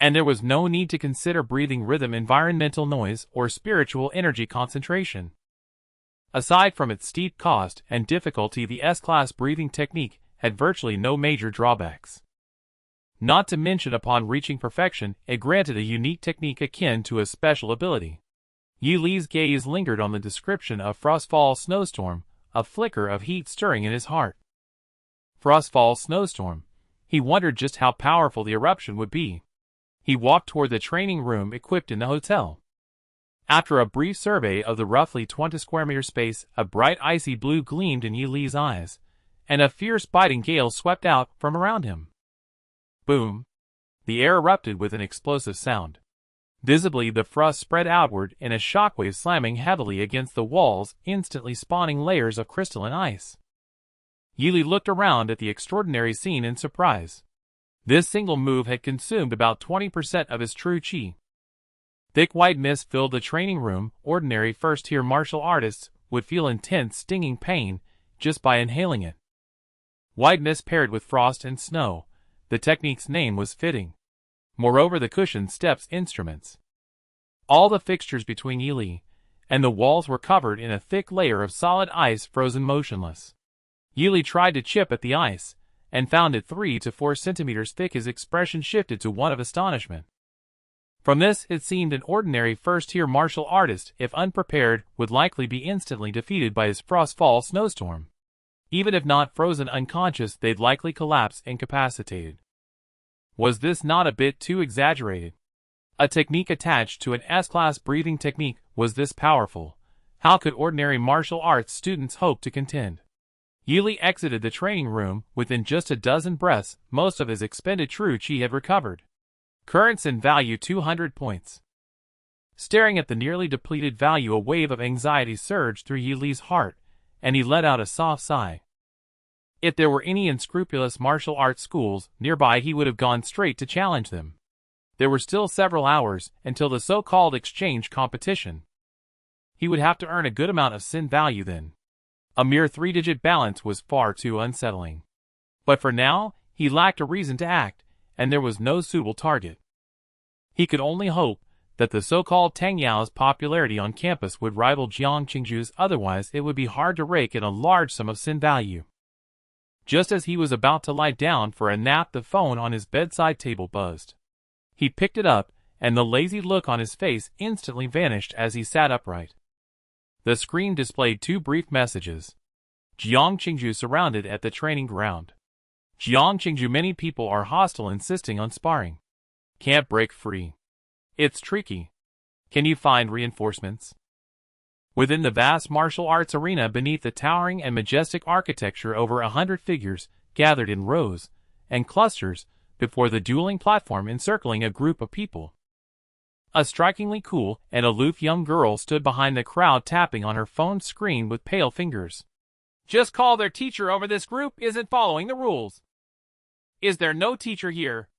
and there was no need to consider breathing rhythm, environmental noise, or spiritual energy concentration. Aside from its steep cost and difficulty, the S-class breathing technique had virtually no major drawbacks. Not to mention, upon reaching perfection, it granted a unique technique akin to a special ability. Yi Li's gaze lingered on the description of Frostfall Snowstorm, a flicker of heat stirring in his heart. Frostfall Snowstorm. He wondered just how powerful the eruption would be. He walked toward the training room equipped in the hotel. After a brief survey of the roughly 20 square meter space, a bright icy blue gleamed in Yi Li's eyes, and a fierce biting gale swept out from around him. Boom! The air erupted with an explosive sound. Visibly, the frost spread outward in a shockwave, slamming heavily against the walls, instantly spawning layers of crystalline ice. Yi Li looked around at the extraordinary scene in surprise. This single move had consumed about 20% of his true chi. Thick white mist filled the training room. Ordinary first-tier martial artists would feel intense stinging pain just by inhaling it. White mist paired with frost and snow. The technique's name was fitting. Moreover, the cushioned steps instruments. All the fixtures between Yi Li and the walls were covered in a thick layer of solid ice, frozen motionless. Yi Li tried to chip at the ice, and found it 3 to 4 centimeters thick. His expression shifted to one of astonishment. From this, it seemed an ordinary first-tier martial artist, if unprepared, would likely be instantly defeated by his Frostfall Snowstorm. Even if not frozen unconscious, they'd likely collapse incapacitated. Was this not a bit too exaggerated? A technique attached to an S-class breathing technique was this powerful. How could ordinary martial arts students hope to contend? Yi Li exited the training room within just a dozen breaths. Most of his expended true chi had recovered. Currents in value 200 points. Staring at the nearly depleted value, a wave of anxiety surged through Yi Li's heart, and he let out a soft sigh. If there were any unscrupulous martial arts schools nearby, he would have gone straight to challenge them. There were still several hours until the so-called exchange competition. He would have to earn a good amount of sin value then. A mere 3-digit balance was far too unsettling. But for now, he lacked a reason to act, and there was no suitable target. He could only hope that the so-called Tang Yao's popularity on campus would rival Jiang Qingju's, otherwise it would be hard to rake in a large sum of sin value. Just as he was about to lie down for a nap, the phone on his bedside table buzzed. He picked it up, and the lazy look on his face instantly vanished as he sat upright. The screen displayed 2 brief messages. Jiang Qingju surrounded at the training ground. Jiang Qingju, many people are hostile, insisting on sparring. Can't break free. It's tricky. Can you find reinforcements? Within the vast martial arts arena, beneath the towering and majestic architecture, over 100 figures gathered in rows and clusters before the dueling platform, encircling a group of people. A strikingly cool and aloof young girl stood behind the crowd, tapping on her phone screen with pale fingers. Just call their teacher over. This group isn't following the rules. Is there no teacher here?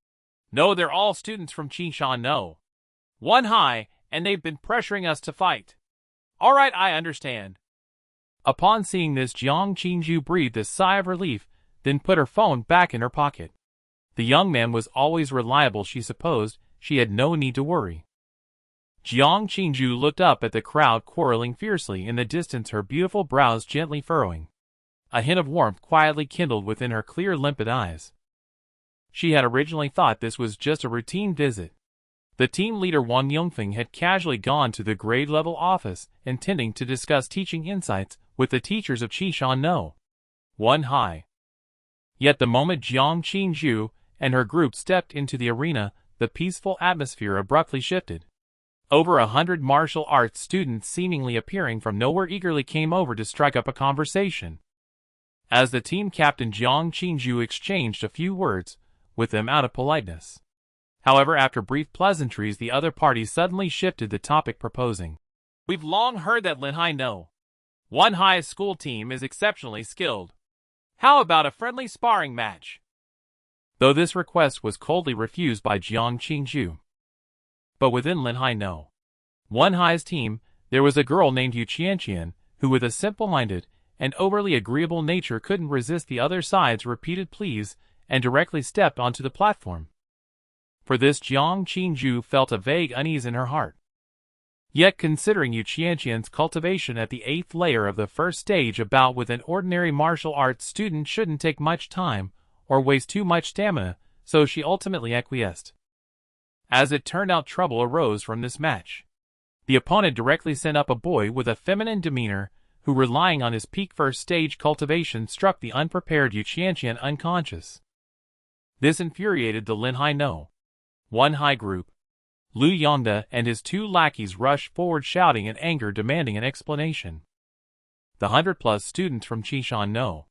No, they're all students from Qishan. No. One high, and they've been pressuring us to fight. All right, I understand. Upon seeing this, Jiang Qingju breathed a sigh of relief, then put her phone back in her pocket. The young man was always reliable, she supposed. She had no need to worry. Jiang Qingju looked up at the crowd quarreling fiercely in the distance, her beautiful brows gently furrowing. A hint of warmth quietly kindled within her clear, limpid eyes. She had originally thought this was just a routine visit. The team leader Wang Yongfeng had casually gone to the grade-level office, intending to discuss teaching insights with the teachers of Qishan No. 1 High. Yet the moment Jiang Qingju and her group stepped into the arena, the peaceful atmosphere abruptly shifted. Over 100 martial arts students, seemingly appearing from nowhere, eagerly came over to strike up a conversation. As the team captain, Jiang Qingju exchanged a few words with them out of politeness. However, after brief pleasantries, the other party suddenly shifted the topic, proposing, "We've long heard that Linhai No. 1 High's school team is exceptionally skilled. How about a friendly sparring match?" Though this request was coldly refused by Jiang Qingju. But within Linhai No. 1 High's team, there was a girl named Yu Qianqian, who with a simple-minded and overly agreeable nature couldn't resist the other side's repeated pleas and directly stepped onto the platform. For this Jiang Qingju felt a vague unease in her heart. Yet considering Yu Qianqian's cultivation at the 8th layer of the first stage, a bout with an ordinary martial arts student shouldn't take much time or waste too much stamina, so she ultimately acquiesced. As it turned out, trouble arose from this match. The opponent directly sent up a boy with a feminine demeanor who, relying on his peak first stage cultivation, struck the unprepared Yu Qianqian unconscious. This infuriated the Linhai No. 1 High group. Lu Yongda and his 2 lackeys rushed forward shouting in anger, demanding an explanation. The 100-plus students from Qishan No.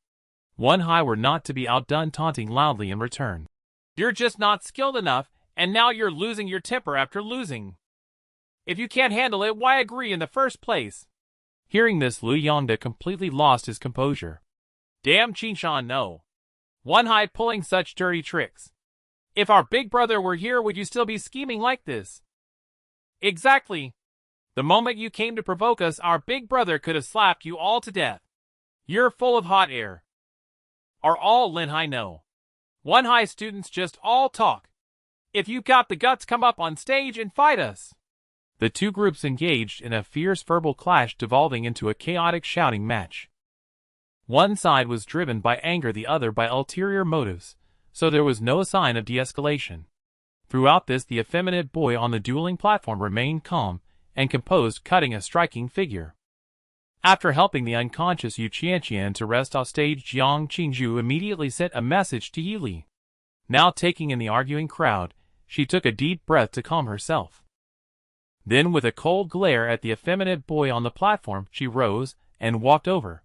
1 High were not to be outdone, taunting loudly in return. You're just not skilled enough, and now you're losing your temper after losing. If you can't handle it, why agree in the first place? Hearing this, Lu Yongda completely lost his composure. Damn Qishan No. 1 High pulling such dirty tricks. If our big brother were here, would you still be scheming like this? Exactly. The moment you came to provoke us, our big brother could have slapped you all to death. You're full of hot air. Are all Linhai No. 1 High students just all talk? If you've got the guts, come up on stage and fight us. The 2 groups engaged in a fierce verbal clash, devolving into a chaotic shouting match. One side was driven by anger, the other by ulterior motives, so there was no sign of de-escalation. Throughout this, the effeminate boy on the dueling platform remained calm and composed, cutting a striking figure. After helping the unconscious Yu Qianqian to rest off stage, Jiang Qingju immediately sent a message to Yili. Now taking in the arguing crowd, she took a deep breath to calm herself. Then, with a cold glare at the effeminate boy on the platform, she rose and walked over.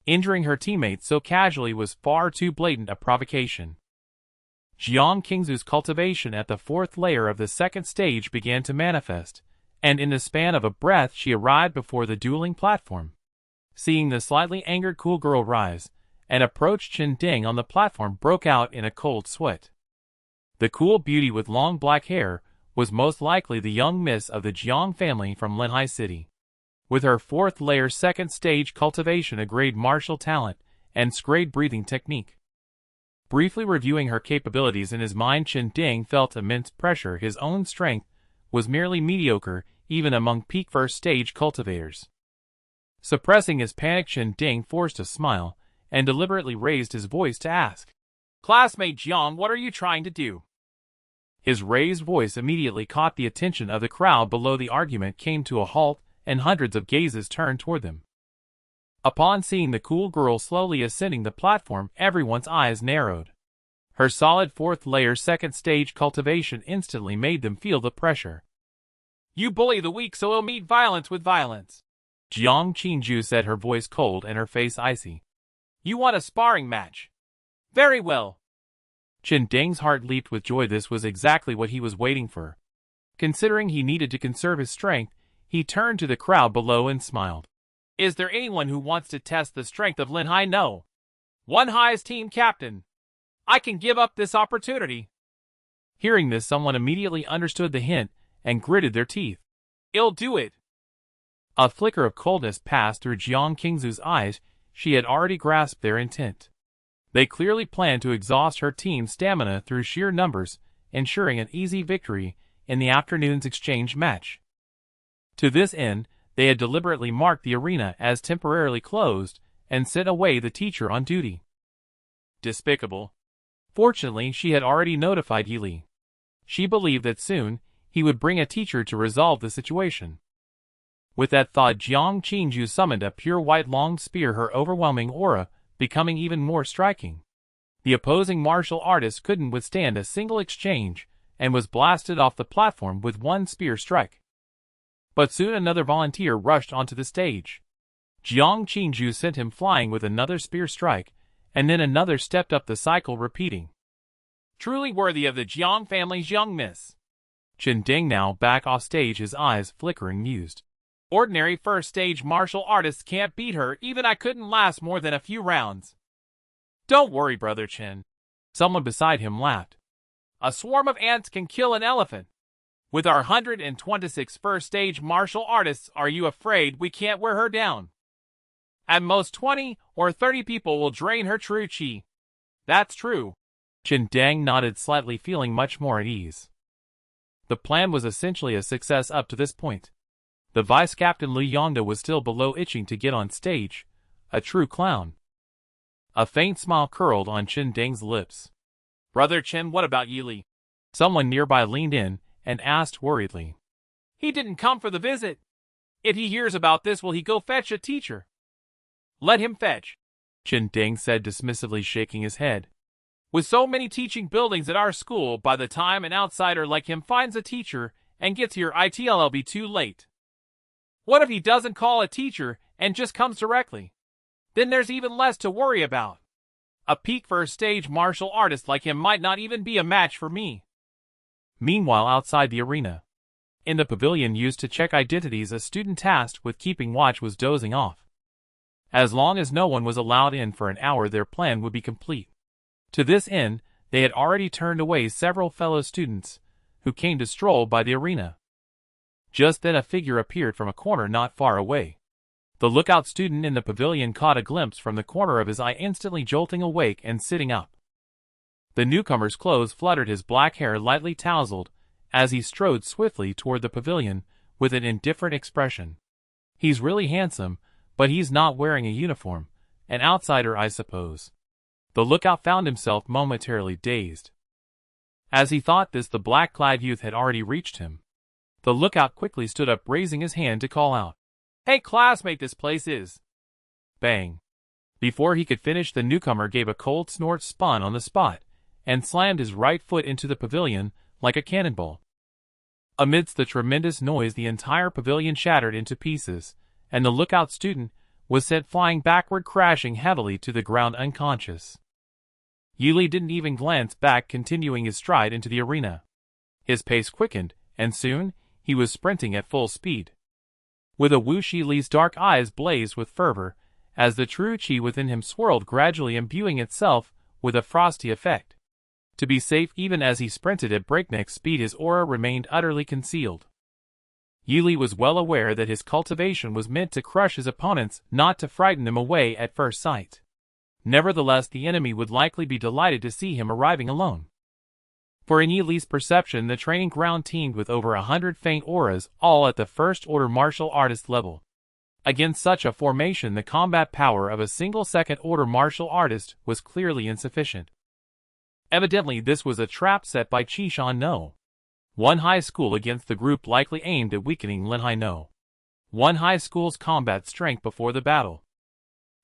Injuring her teammate so casually was far too blatant a provocation. Jiang Qingzu's cultivation at the 4th layer of the 2nd stage began to manifest, and in the span of a breath she arrived before the dueling platform. Seeing the slightly angered cool girl rise and approach, Chen Ding on the platform broke out in a cold sweat. The cool beauty with long black hair was most likely the young miss of the Jiang family from Linhai City. With her 4th layer 2nd stage cultivation, a grade martial talent, and scrayed breathing technique. Briefly reviewing her capabilities in his mind, Chen Ding felt immense pressure. His own strength was merely mediocre, even among peak first stage cultivators. Suppressing his panic, Chen Ding forced a smile and deliberately raised his voice to ask, "Classmate Jiang, what are you trying to do?" His raised voice immediately caught the attention of the crowd below. The argument came to a halt, and hundreds of gazes turned toward them. Upon seeing the cool girl slowly ascending the platform, everyone's eyes narrowed. Her solid 4th layer 2nd stage cultivation instantly made them feel the pressure. "You bully the weak, so we'll meet violence with violence," Jiang Qingju said, her voice cold and her face icy. "You want a sparring match? Very well." Chen Ding's heart leaped with joy. This was exactly what he was waiting for. Considering he needed to conserve his strength, he turned to the crowd below and smiled. "Is there anyone who wants to test the strength of Linhai No. 1 High's team captain? I can give up this opportunity." Hearing this, someone immediately understood the hint and gritted their teeth. "I'll do it." A flicker of coldness passed through Jiang Qingzu's eyes. She had already grasped their intent. They clearly planned to exhaust her team's stamina through sheer numbers, ensuring an easy victory in the afternoon's exchange match. To this end, they had deliberately marked the arena as temporarily closed and sent away the teacher on duty. Despicable. Fortunately, she had already notified Yili. She believed that soon he would bring a teacher to resolve the situation. With that thought, Jiang Qingju summoned a pure white long spear, her overwhelming aura becoming even more striking. The opposing martial artist couldn't withstand a single exchange and was blasted off the platform with one spear strike. But soon another volunteer rushed onto the stage. Jiang Qingju sent him flying with another spear strike, and then another stepped up the cycle, repeating. "Truly worthy of the Jiang family's young miss." Chen Ding, now back off stage, his eyes flickering, mused. "Ordinary first stage martial artists can't beat her. Even I couldn't last more than a few rounds." "Don't worry, Brother Chen." Someone beside him laughed. "A swarm of ants can kill an elephant. With our 126 first stage martial artists, are you afraid we can't wear her down? At most 20 or 30 people will drain her true chi." "That's true." Chen Ding nodded slightly, feeling much more at ease. The plan was essentially a success up to this point. The vice-captain Liu Yongda was still below itching to get on stage, a true clown. A faint smile curled on Chen Deng's lips. Brother Chen, what about Yili? Someone nearby leaned in and asked worriedly. He didn't come for the visit. If he hears about this, will he go fetch a teacher? Let him fetch, Chen Deng said dismissively, shaking his head. With so many teaching buildings at our school, by the time an outsider like him finds a teacher and gets here, it'll be too late. What if he doesn't call a teacher and just comes directly? Then there's even less to worry about. A peak for a stage martial artist like him might not even be a match for me. Meanwhile, outside the arena, in the pavilion used to check identities, a student tasked with keeping watch was dozing off. As long as no one was allowed in for an hour, their plan would be complete. To this end, they had already turned away several fellow students who came to stroll by the arena. Just then a figure appeared from a corner not far away. The lookout student in the pavilion caught a glimpse from the corner of his eye, instantly jolting awake and sitting up. The newcomer's clothes fluttered, his black hair lightly tousled, as he strode swiftly toward the pavilion with an indifferent expression. He's really handsome, but he's not wearing a uniform. An outsider, I suppose. The lookout found himself momentarily dazed. As he thought this, the black-clad youth had already reached him. The lookout quickly stood up, raising his hand to call out, "Hey classmate, this place is..." Bang! Before he could finish, the newcomer gave a cold snort, spun on the spot, and slammed his right foot into the pavilion like a cannonball. Amidst the tremendous noise, the entire pavilion shattered into pieces, and the lookout student was sent flying backward, crashing heavily to the ground unconscious. Yili didn't even glance back, continuing his stride into the arena. His pace quickened, and soon he was sprinting at full speed. With a whoosh, Yili's dark eyes blazed with fervor as the true chi within him swirled, gradually imbuing itself with a frosty effect. To be safe, even as he sprinted at breakneck speed, his aura remained utterly concealed. Yili was well aware that his cultivation was meant to crush his opponents, not to frighten them away at first sight. Nevertheless, the enemy would likely be delighted to see him arriving alone. For in Yili's perception, the training ground teemed with over 100 faint auras, all at the first-order martial artist level. Against such a formation, the combat power of a single second-order martial artist was clearly insufficient. Evidently, this was a trap set by Qishan No. One high school against the group, likely aimed at weakening Linhai No. One high school's combat strength before the battle.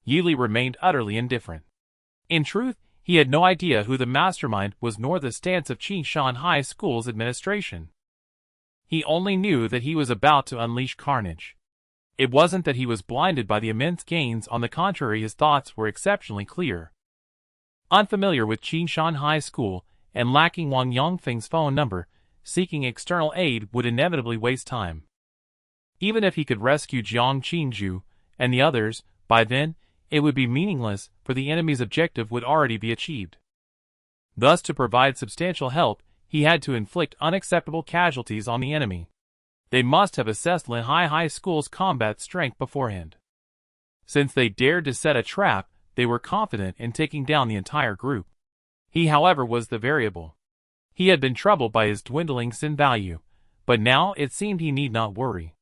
Yili remained utterly indifferent. In truth, he had no idea who the mastermind was, nor the stance of Qishan High School's administration. He only knew that he was about to unleash carnage. It wasn't that he was blinded by the immense gains; on the contrary, his thoughts were exceptionally clear. Unfamiliar with Qishan High School, and lacking Wang Yongfeng's phone number, seeking external aid would inevitably waste time. Even if he could rescue Jiang Qingju and the others, by then, it would be meaningless, for the enemy's objective would already be achieved. Thus, to provide substantial help, he had to inflict unacceptable casualties on the enemy. They must have assessed Linhai High School's combat strength beforehand. Since they dared to set a trap, they were confident in taking down the entire group. He, however, was the variable. He had been troubled by his dwindling sin value, but now it seemed he need not worry.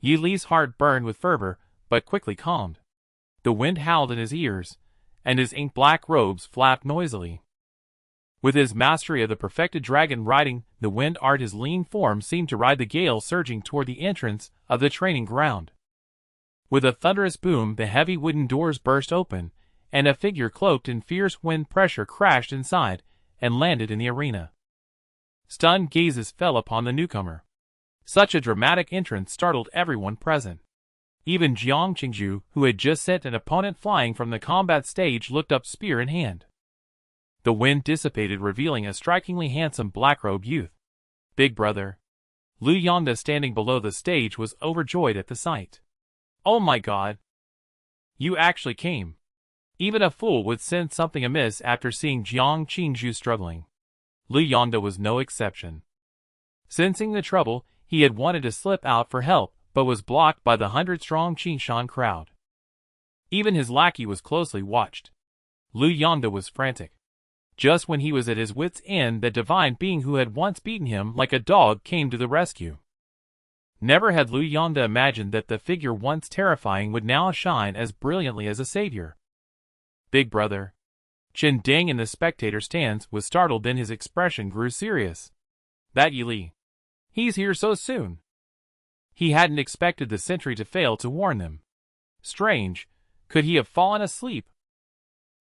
Yili's heart burned with fervor, but quickly calmed. The wind howled in his ears, and his ink-black robes flapped noisily. With his mastery of the perfected dragon riding, the wind art, his lean form seemed to ride the gale surging toward the entrance of the training ground. With a thunderous boom, the heavy wooden doors burst open, and a figure cloaked in fierce wind pressure crashed inside and landed in the arena. Stunned gazes fell upon the newcomer. Such a dramatic entrance startled everyone present. Even Jiang Qingju, who had just sent an opponent flying from the combat stage, looked up, spear in hand. The wind dissipated, revealing a strikingly handsome black-robed youth. Big brother. Liu Yongda, standing below the stage, was overjoyed at the sight. "Oh my god! You actually came." Even a fool would sense something amiss after seeing Jiang Qingju struggling. Liu Yongda was no exception. Sensing the trouble, he had wanted to slip out for help, but was blocked by the 100-strong Qishan crowd. Even his lackey was closely watched. Liu Yongda was frantic. Just when he was at his wit's end, the divine being who had once beaten him like a dog came to the rescue. Never had Lu Yonda imagined that the figure once terrifying would now shine as brilliantly as a savior. "Big brother." Chen Ding in the spectator stands was startled, then his expression grew serious. "That Yili. He's here so soon." He hadn't expected the sentry to fail to warn them. Strange, could he have fallen asleep?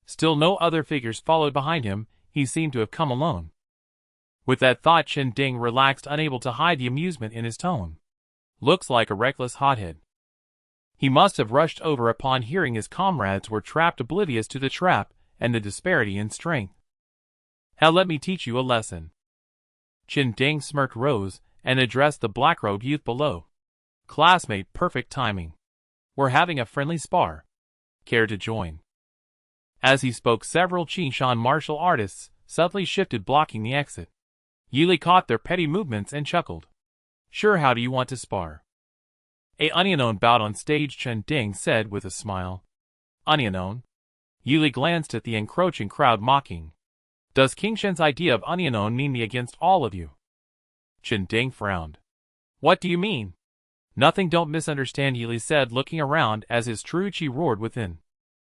Still no other figures followed behind him, he seemed to have come alone. With that thought, Chen Ding relaxed, unable to hide the amusement in his tone. "Looks like a reckless hothead." He must have rushed over upon hearing his comrades were trapped, oblivious to the trap and the disparity in strength. "Hell, let me teach you a lesson." Chen Ding smirked, rose, and addressed the black-robed youth below. "Classmate, perfect timing. We're having a friendly spar. Care to join?" As he spoke, several Qingshan martial artists subtly shifted, blocking the exit. Yili caught their petty movements and chuckled. "Sure, how do you want to spar?" "A unknown bout on stage," Chen Ding said with a smile. "Unknown?" Yili glanced at the encroaching crowd, mocking. "Does King Shen's idea of unknown mean me against all of you?" Chen Ding frowned. "What do you mean?" "Nothing, don't misunderstand," Yili said, looking around as his true chi roared within.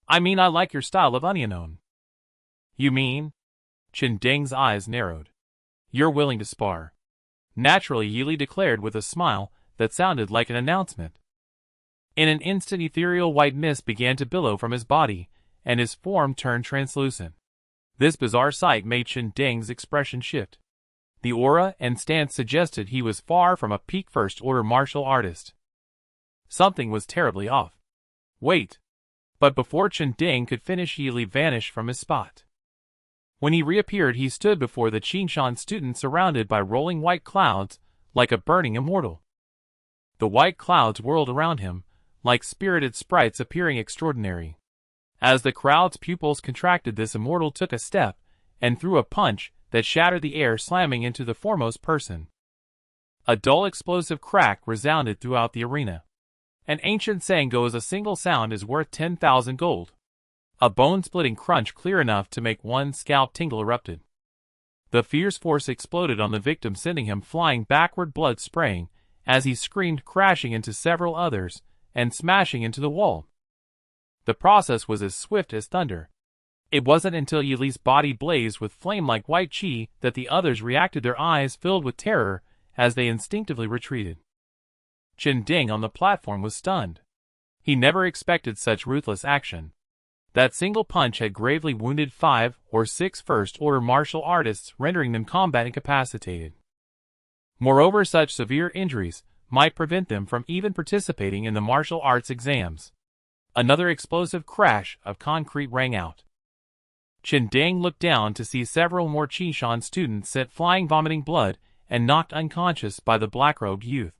"I mean, I like your style of unknown." "You mean?" Chen Ding's eyes narrowed. "You're willing to spar?" "Naturally," Yili declared with a smile that sounded like an announcement. In an instant, ethereal white mist began to billow from his body, and his form turned translucent. This bizarre sight made Chen Ding's expression shift. The aura and stance suggested he was far from a peak first-order martial artist. Something was terribly off. "Wait!" But before Chen Ding could finish, Yili vanished from his spot. When he reappeared, he stood before the Qingshan students, surrounded by rolling white clouds, like a burning immortal. The white clouds whirled around him, like spirited sprites appearing extraordinary. As the crowd's pupils contracted, this immortal took a step, and threw a punch that shattered the air, slamming into the foremost person. A dull explosive crack resounded throughout the arena. An ancient saying goes, "A single sound is worth 10,000 gold." A bone-splitting crunch clear enough to make one's scalp tingle erupted. The fierce force exploded on the victim, sending him flying backward, blood spraying, as he screamed, crashing into several others, and smashing into the wall. The process was as swift as thunder. It wasn't until Yili's body blazed with flame like white chi that the others reacted, their eyes filled with terror as they instinctively retreated. Chen Ding on the platform was stunned. He never expected such ruthless action. That single punch had gravely wounded 5 or 6 first-order martial artists, rendering them combat incapacitated. Moreover, such severe injuries might prevent them from even participating in the martial arts exams. Another explosive crash of concrete rang out. Chen Ding looked down to see several more Qingshan students sent flying, vomiting blood, and knocked unconscious by the black-robed youth.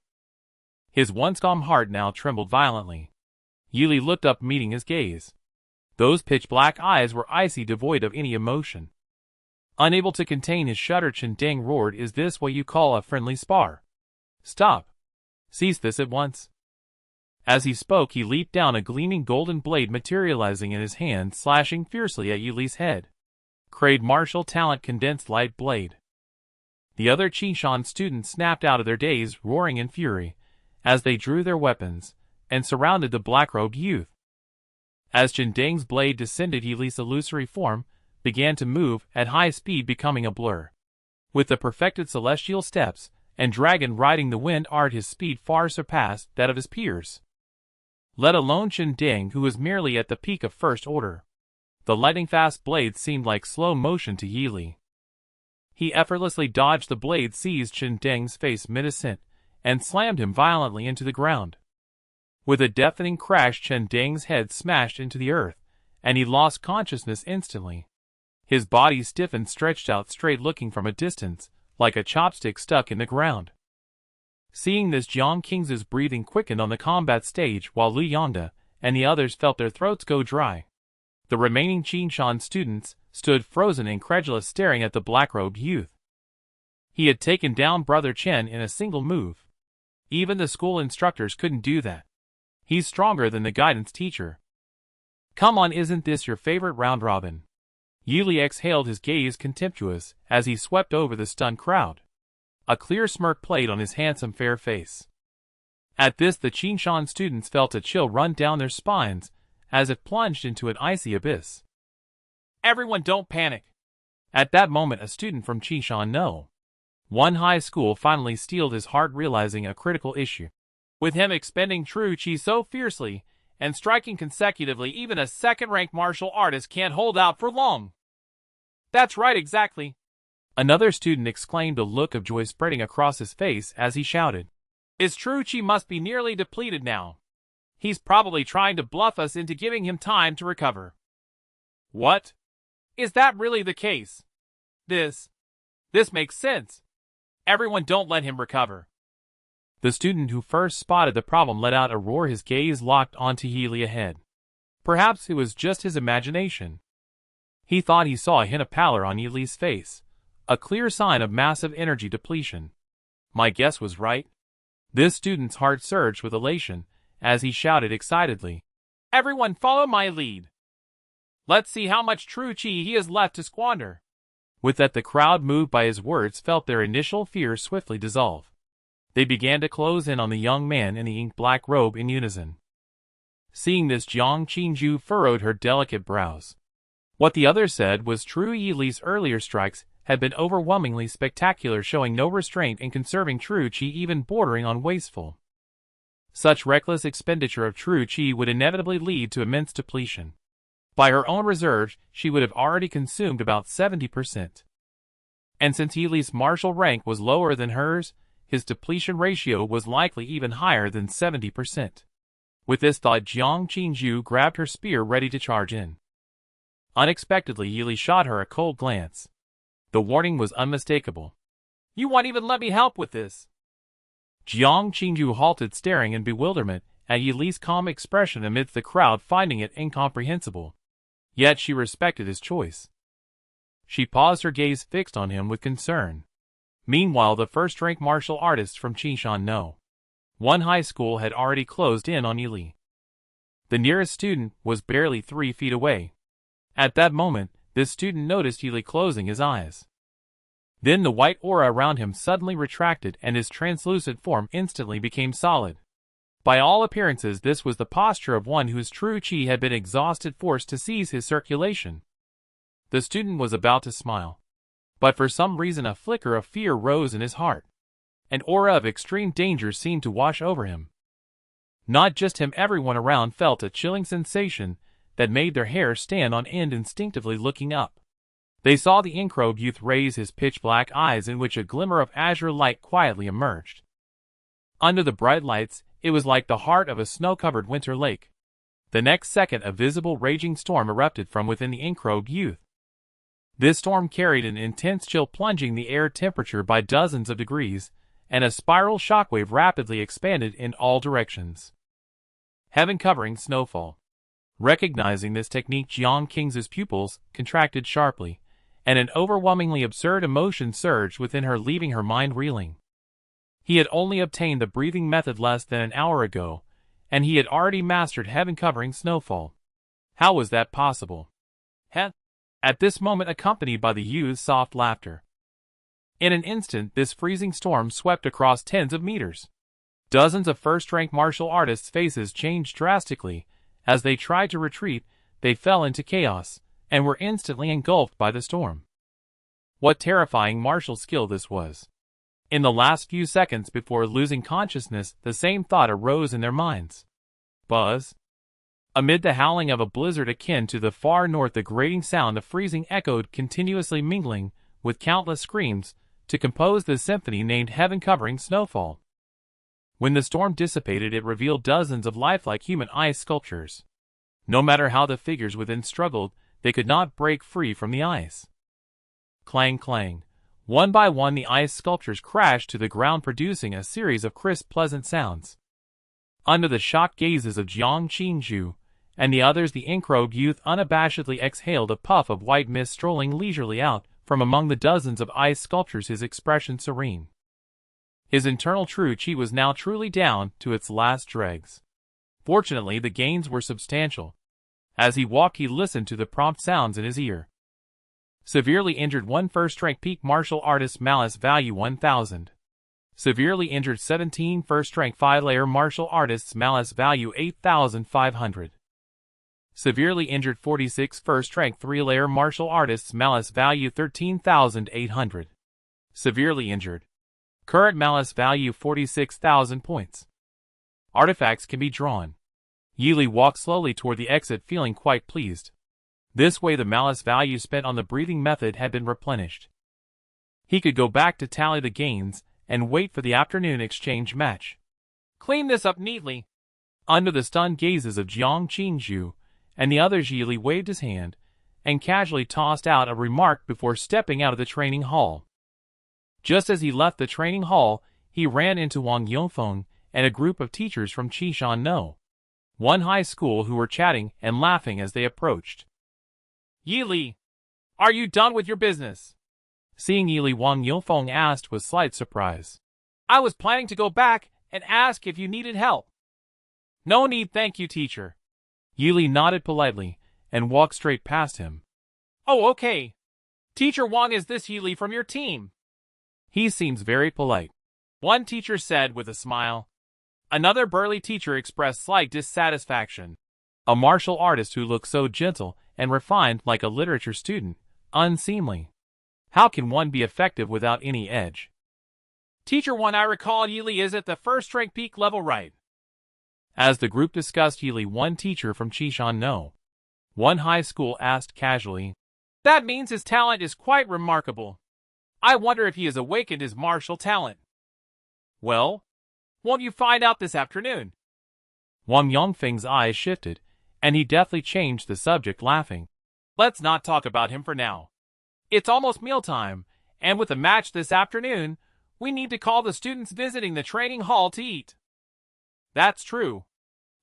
His once calm heart now trembled violently. Yili looked up, meeting his gaze. Those pitch-black eyes were icy, devoid of any emotion. Unable to contain his shudder, Chen Ding roared, "Is this what you call a friendly spar? Stop! Cease this at once!" As he spoke, he leaped down, a gleaming golden blade materializing in his hand, slashing fiercely at Yili's head. Crade martial talent, condensed light blade. The other Qingshan students snapped out of their daze, roaring in fury, as they drew their weapons, and surrounded the black-robed youth. As Chen Ding's blade descended, Yili's illusory form began to move at high speed, becoming a blur. With the perfected celestial steps and dragon riding the wind art, his speed far surpassed that of his peers. Let alone Chen Ding, who was merely at the peak of first order. The lightning-fast blade seemed like slow motion to Yili. He effortlessly dodged the blade, seized Chen Ding's face mid-ascent, and slammed him violently into the ground. With a deafening crash, Chen Ding's head smashed into the earth, and he lost consciousness instantly. His body stiffened, stretched out straight, looking from a distance, like a chopstick stuck in the ground. Seeing this, Jiang King's breathing quickened on the combat stage, while Lu Yonda and the others felt their throats go dry. The remaining Qingshan students stood frozen, incredulous, staring at the black-robed youth. He had taken down Brother Chen in a single move. Even the school instructors couldn't do that. He's stronger than the guidance teacher. Come on, isn't this your favorite round robin? Yili exhaled, his gaze contemptuous, as he swept over the stunned crowd. A clear smirk played on his handsome fair face. At this, the Qinshan students felt a chill run down their spines, as if plunged into an icy abyss. Everyone don't panic. At that moment, a student from Qinshan No. 1 high school finally steeled his heart, realizing a critical issue. With him expending true chi so fiercely and striking consecutively, even a second-ranked martial artist can't hold out for long. That's right, exactly. Another student exclaimed, a look of joy spreading across his face as he shouted. His true chi must be nearly depleted now. He's probably trying to bluff us into giving him time to recover. What? Is that really the case? This makes sense. Everyone don't let him recover. The student who first spotted the problem let out a roar, his gaze locked onto Healy ahead. Perhaps it was just his imagination. He thought he saw a hint of pallor on Healy's face, a clear sign of massive energy depletion. My guess was right. This student's heart surged with elation as he shouted excitedly, "Everyone follow my lead. Let's see how much true chi he has left to squander." With that, the crowd, moved by his words, felt their initial fear swiftly dissolve. They began to close in on the young man in the ink-black robe in unison. Seeing this, Jiang Qinju furrowed her delicate brows. What the others said was true. Yili's earlier strikes had been overwhelmingly spectacular, showing no restraint in conserving true chi, even bordering on wasteful. Such reckless expenditure of true chi would inevitably lead to immense depletion. By her own reserves, she would have already consumed about 70%. And since Healy's martial rank was lower than hers, his depletion ratio was likely even higher than 70%. With this thought, Jiang Qinju grabbed her spear, ready to charge in. Unexpectedly, Healy shot her a cold glance. The warning was unmistakable. "You won't even let me help with this." Jiang Qinju halted, staring in bewilderment at Healy's calm expression amidst the crowd, finding it incomprehensible. Yet she respected his choice. She paused, her gaze fixed on him with concern. Meanwhile, the first-ranked martial artists from Qinshan No. 1 high school had already closed in on Yili. The nearest student was barely 3 feet away. At that moment, this student noticed Yili closing his eyes. Then the white aura around him suddenly retracted, and his translucent form instantly became solid. By all appearances, this was the posture of one whose true chi had been exhausted, forced to cease his circulation. The student was about to smile, but for some reason a flicker of fear rose in his heart. An aura of extreme danger seemed to wash over him. Not just him, everyone around felt a chilling sensation that made their hair stand on end, instinctively looking up. They saw the ink-robed youth raise his pitch-black eyes, in which a glimmer of azure light quietly emerged. Under the bright lights, it was like the heart of a snow-covered winter lake. The next second, a visible raging storm erupted from within the ink-robed youth. This storm carried an intense chill, plunging the air temperature by dozens of degrees, and a spiral shockwave rapidly expanded in all directions. Heaven-covering snowfall. Recognizing this technique, Jiang Qing's pupils contracted sharply, and an overwhelmingly absurd emotion surged within her, leaving her mind reeling. He had only obtained the breathing method less than an hour ago, and he had already mastered heaven-covering snowfall. How was that possible? At this moment, accompanied by the youth's soft laughter. In an instant, this freezing storm swept across tens of meters. Dozens of first-rank martial artists' faces changed drastically. As they tried to retreat, they fell into chaos, and were instantly engulfed by the storm. What terrifying martial skill this was! In the last few seconds before losing consciousness, the same thought arose in their minds. Buzz? Amid the howling of a blizzard akin to the far north, the grating sound of freezing echoed continuously, mingling with countless screams to compose the symphony named heaven-covering snowfall. When the storm dissipated, it revealed dozens of lifelike human ice sculptures. No matter how the figures within struggled, they could not break free from the ice. Clang, clang. One by one, the ice sculptures crashed to the ground, producing a series of crisp, pleasant sounds. Under the shocked gazes of Jiang Qinju and the others, the ink-robed youth unabashedly exhaled a puff of white mist, strolling leisurely out from among the dozens of ice sculptures, his expression serene. His internal true chi was now truly down to its last dregs. Fortunately, the gains were substantial. As he walked, he listened to the prompt sounds in his ear. Severely injured 1 first-rank peak martial artist malice value 1000. Severely injured 17 first-rank 5-layer martial artists malice value 8500. Severely injured 46 first-rank 3-layer martial artists malice value 13,800. Severely injured. Current malice value 46,000 points. Artifacts can be drawn. Yili walked slowly toward the exit, feeling quite pleased. This way the malice value spent on the breathing method had been replenished. He could go back to tally the gains and wait for the afternoon exchange match. Clean this up neatly. Under the stunned gazes of Jiang Qingzhu and the others, Yili waved his hand and casually tossed out a remark before stepping out of the training hall. Just as he left the training hall, he ran into Wang Yongfeng and a group of teachers from Qishan No. 1 high school who were chatting and laughing as they approached. Yili, are you done with your business? Seeing Yili, Wang Yongfeng asked with slight surprise. I was planning to go back and ask if you needed help. No need, thank you, teacher. Yili nodded politely and walked straight past him. Oh, okay. Teacher Wang, is this Yili from your team? He seems very polite, one teacher said with a smile. Another burly teacher expressed slight dissatisfaction. A martial artist who looks so gentle and refined like a literature student, unseemly. How can one be effective without any edge? Teacher Wang, I recall Yili is at the first-rank peak level, right? As the group discussed Yili, one teacher from Qishan No. 1 high school asked casually. That means his talent is quite remarkable. I wonder if he has awakened his martial talent. Well, won't you find out this afternoon? Wang Yongfeng's eyes shifted, and he deftly changed the subject, laughing. Let's not talk about him for now. It's almost mealtime, and with the match this afternoon, we need to call the students visiting the training hall to eat. That's true.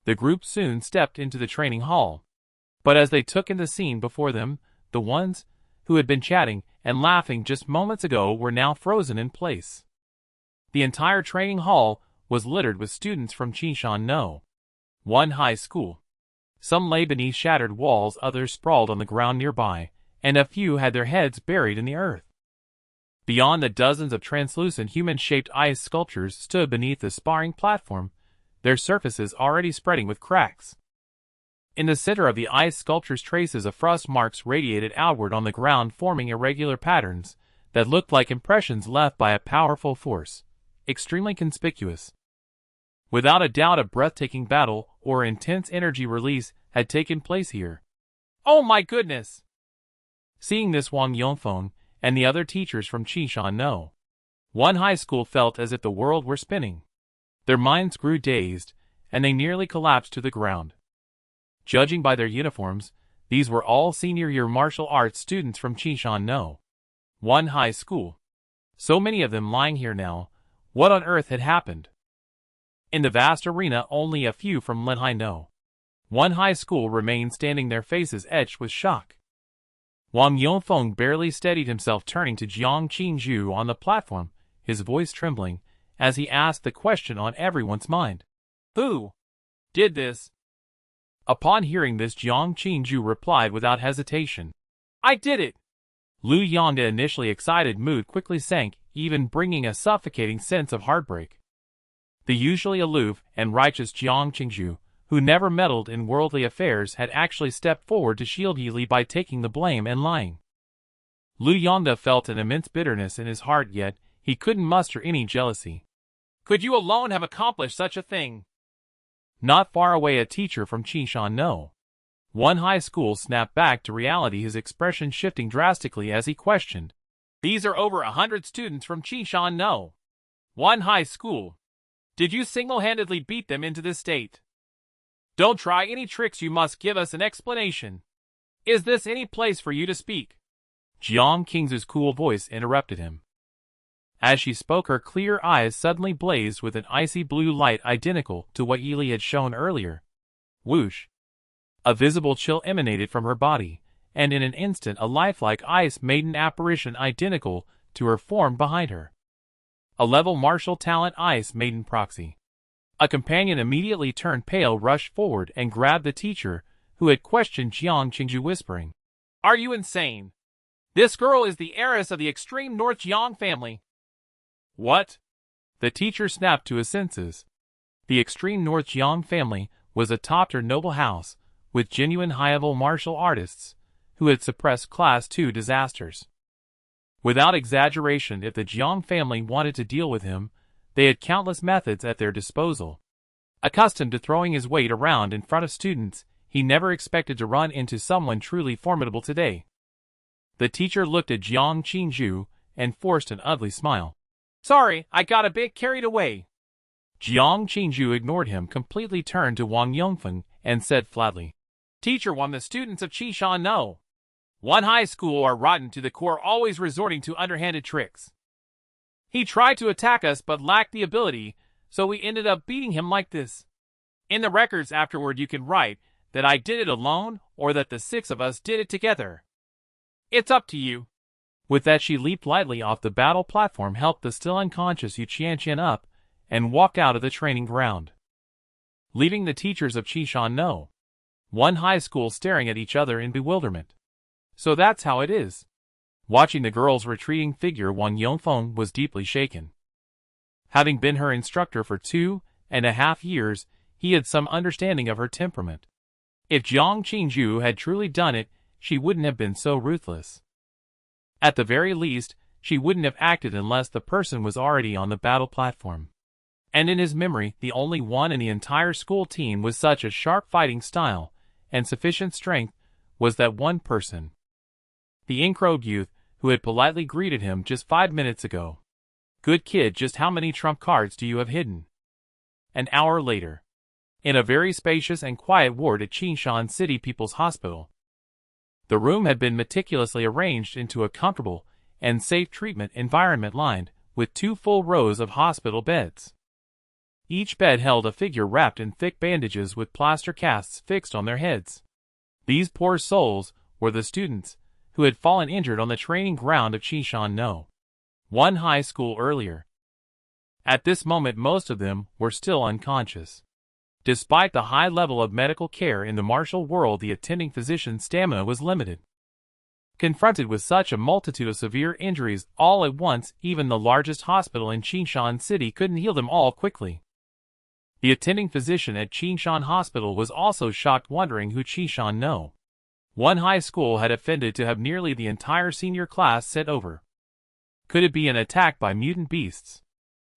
The group soon stepped into the training hall. But as they took in the scene before them, the ones who had been chatting and laughing just moments ago were now frozen in place. The entire training hall was littered with students from Qishan No. 1 high school. Some lay beneath shattered walls, others sprawled on the ground nearby, and a few had their heads buried in the earth. Beyond, the dozens of translucent human-shaped ice sculptures stood beneath the sparring platform, their surfaces already spreading with cracks. In the center of the ice sculptures, traces of frost marks radiated outward on the ground, forming irregular patterns that looked like impressions left by a powerful force, extremely conspicuous. Without a doubt, a breathtaking battle or intense energy release had taken place here. Oh my goodness! Seeing this, Wang Yongfeng and the other teachers from Qishan No. 1 high school felt as if the world were spinning. Their minds grew dazed, and they nearly collapsed to the ground. Judging by their uniforms, these were all senior-year martial arts students from Qishan No. 1 high school. So many of them lying here now. What on earth had happened? In the vast arena, only a few from Linhai No. 1 high school remained standing, their faces etched with shock. Wang Yongfeng barely steadied himself, turning to Jiang Qingzhu on the platform, his voice trembling, as he asked the question on everyone's mind. Who did this? Upon hearing this, Jiang Qingzhu replied without hesitation. I did it! Lu Yongda's initially excited mood quickly sank, even bringing a suffocating sense of heartbreak. The usually aloof and righteous Jiang Qingzhu, who never meddled in worldly affairs, had actually stepped forward to shield Yili by taking the blame and lying. Lu Yongda felt an immense bitterness in his heart, yet he couldn't muster any jealousy. Could you alone have accomplished such a thing? Not far away, a teacher from Qishan No. 1 high school snapped back to reality, his expression shifting drastically as he questioned. These are over 100 students from Qishan No. 1 high school. Did you single-handedly beat them into this state? Don't try any tricks, you must give us an explanation. Is this any place for you to speak? Jiang Qingzhu's cool voice interrupted him. As she spoke, her clear eyes suddenly blazed with an icy blue light identical to what Yili had shown earlier. Whoosh! A visible chill emanated from her body, and in an instant a lifelike ice maiden apparition identical to her formed behind her. A level martial talent ice maiden proxy. A companion immediately turned pale, rushed forward, and grabbed the teacher, who had questioned Jiang Qingzhu, whispering, Are you insane? This girl is the heiress of the extreme North Jiang family. What? The teacher snapped to his senses. The extreme North Jiang family was a top-tier noble house with genuine high-level martial artists who had suppressed Class II disasters. Without exaggeration, if the Jiang family wanted to deal with him, they had countless methods at their disposal. Accustomed to throwing his weight around in front of students, he never expected to run into someone truly formidable today. The teacher looked at Jiang Qingzhu and forced an ugly smile. Sorry, I got a bit carried away. Jiang Qingzhu ignored him, completely turned to Wang Yongfeng and said flatly, Teacher, when the students of Qishan know. One high school are rotten to the core, always resorting to underhanded tricks. He tried to attack us but lacked the ability, so we ended up beating him like this. In the records afterward you can write that I did it alone or that the 6 of us did it together. It's up to you. With that, she leaped lightly off the battle platform, helped the still unconscious Yu Qianqian up, and walked out of the training ground, leaving the teachers of Qishan No. 1 high school staring at each other in bewilderment. So that's how it is. Watching the girl's retreating figure, Wang Yongfeng was deeply shaken. Having been her instructor for 2.5 years, he had some understanding of her temperament. If Jiang Qingzhu had truly done it, she wouldn't have been so ruthless. At the very least, she wouldn't have acted unless the person was already on the battle platform. And in his memory, the only one in the entire school team with such a sharp fighting style and sufficient strength was that one person. The ink-robed youth who had politely greeted him just 5 minutes ago. Good kid, just how many trump cards do you have hidden? An hour later, in a very spacious and quiet ward at Qinshan City People's Hospital. The room had been meticulously arranged into a comfortable and safe treatment environment lined with 2 full rows of hospital beds. Each bed held a figure wrapped in thick bandages with plaster casts fixed on their heads. These poor souls were the students who had fallen injured on the training ground of Qishan No. 1 high school earlier. At this moment, most of them were still unconscious. Despite the high level of medical care in the martial world, the attending physician's stamina was limited. Confronted with such a multitude of severe injuries all at once, even the largest hospital in Qinshan City couldn't heal them all quickly. The attending physician at Qinshan Hospital was also shocked, wondering who Qishan No. 1 high school had offended to have nearly the entire senior class sent over. Could it be an attack by mutant beasts?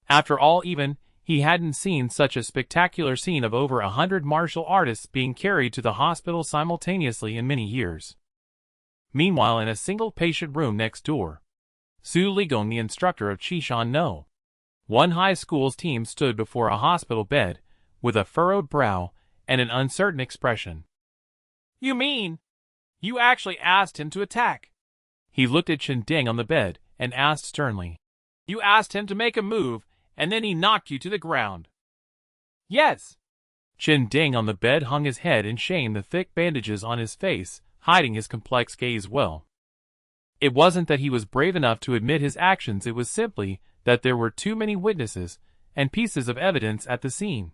After all, even he hadn't seen such a spectacular scene of over 100 martial artists being carried to the hospital simultaneously in many years. Meanwhile, in a single patient room next door, Su Ligong, the instructor of Qishan No. 1 high school's team, stood before a hospital bed with a furrowed brow and an uncertain expression. You mean you actually asked him to attack? He looked at Chen Deng on the bed and asked sternly. You asked him to make a move, and then he knocked you to the ground? Yes. Chen Deng on the bed hung his head in shame, the thick bandages on his face hiding his complex gaze well. It wasn't that he was brave enough to admit his actions, it was simply that there were too many witnesses and pieces of evidence at the scene.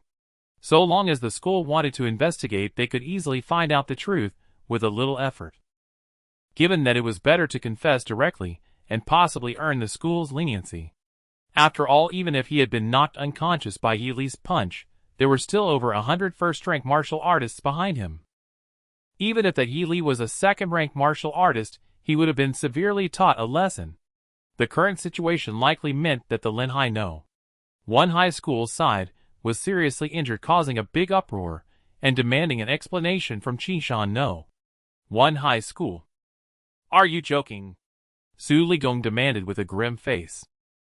So long as the school wanted to investigate, they could easily find out the truth with a little effort. Given that it was better to confess directly and possibly earn the school's leniency. After all, even if he had been knocked unconscious by Yi Li's punch, there were still over 100 first-rank martial artists behind him. Even if that Yi Li was a second-rank martial artist, he would have been severely taught a lesson. The current situation likely meant that the Linhai No. 1 high school side was seriously injured, causing a big uproar and demanding an explanation from Qishan No. 1 high school. Are you joking? Su Ligong demanded with a grim face.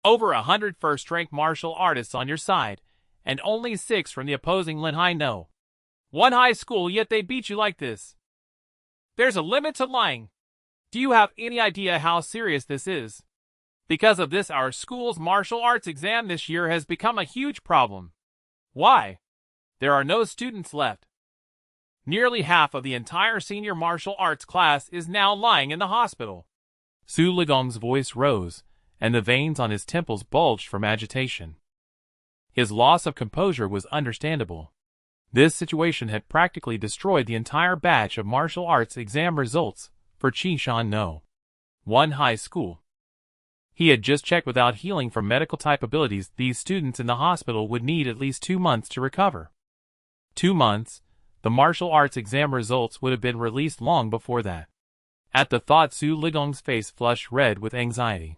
Over 100 first-rank martial artists on your side, and only 6 from the opposing Linhai No. 1 high school, yet they beat you like this. There's a limit to lying. Do you have any idea how serious this is? Because of this, our school's martial arts exam this year has become a huge problem. Why? There are no students left. Nearly half of the entire senior martial arts class is now lying in the hospital. Su Ligong's voice rose, and the veins on his temples bulged from agitation. His loss of composure was understandable. This situation had practically destroyed the entire batch of martial arts exam results for Qishan No. 1 high school. He had just checked without healing for medical type abilities. These students in the hospital would need at least 2 months to recover. 2 months? The martial arts exam results would have been released long before that. At the thought, Su Ligong's face flushed red with anxiety.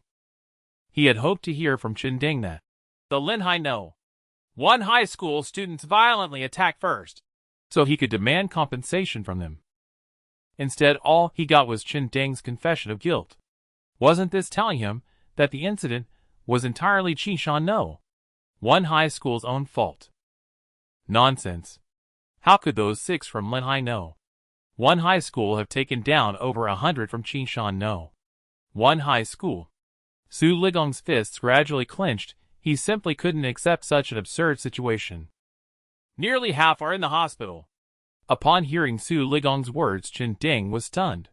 He had hoped to hear from Chen Ding that the Linhai No. 1 high school students violently attacked first, so he could demand compensation from them. Instead, all he got was Chen Ding's confession of guilt. Wasn't this telling him that the incident was entirely Qishan No. 1 high school's own fault? Nonsense. How could those 6 from Linhai No. 1 high school have taken down over 100 from Qishan No. 1 high school? Su Ligong's fists gradually clenched. He simply couldn't accept such an absurd situation. Nearly half are in the hospital. Upon hearing Su Ligong's words, Chen Ding was stunned.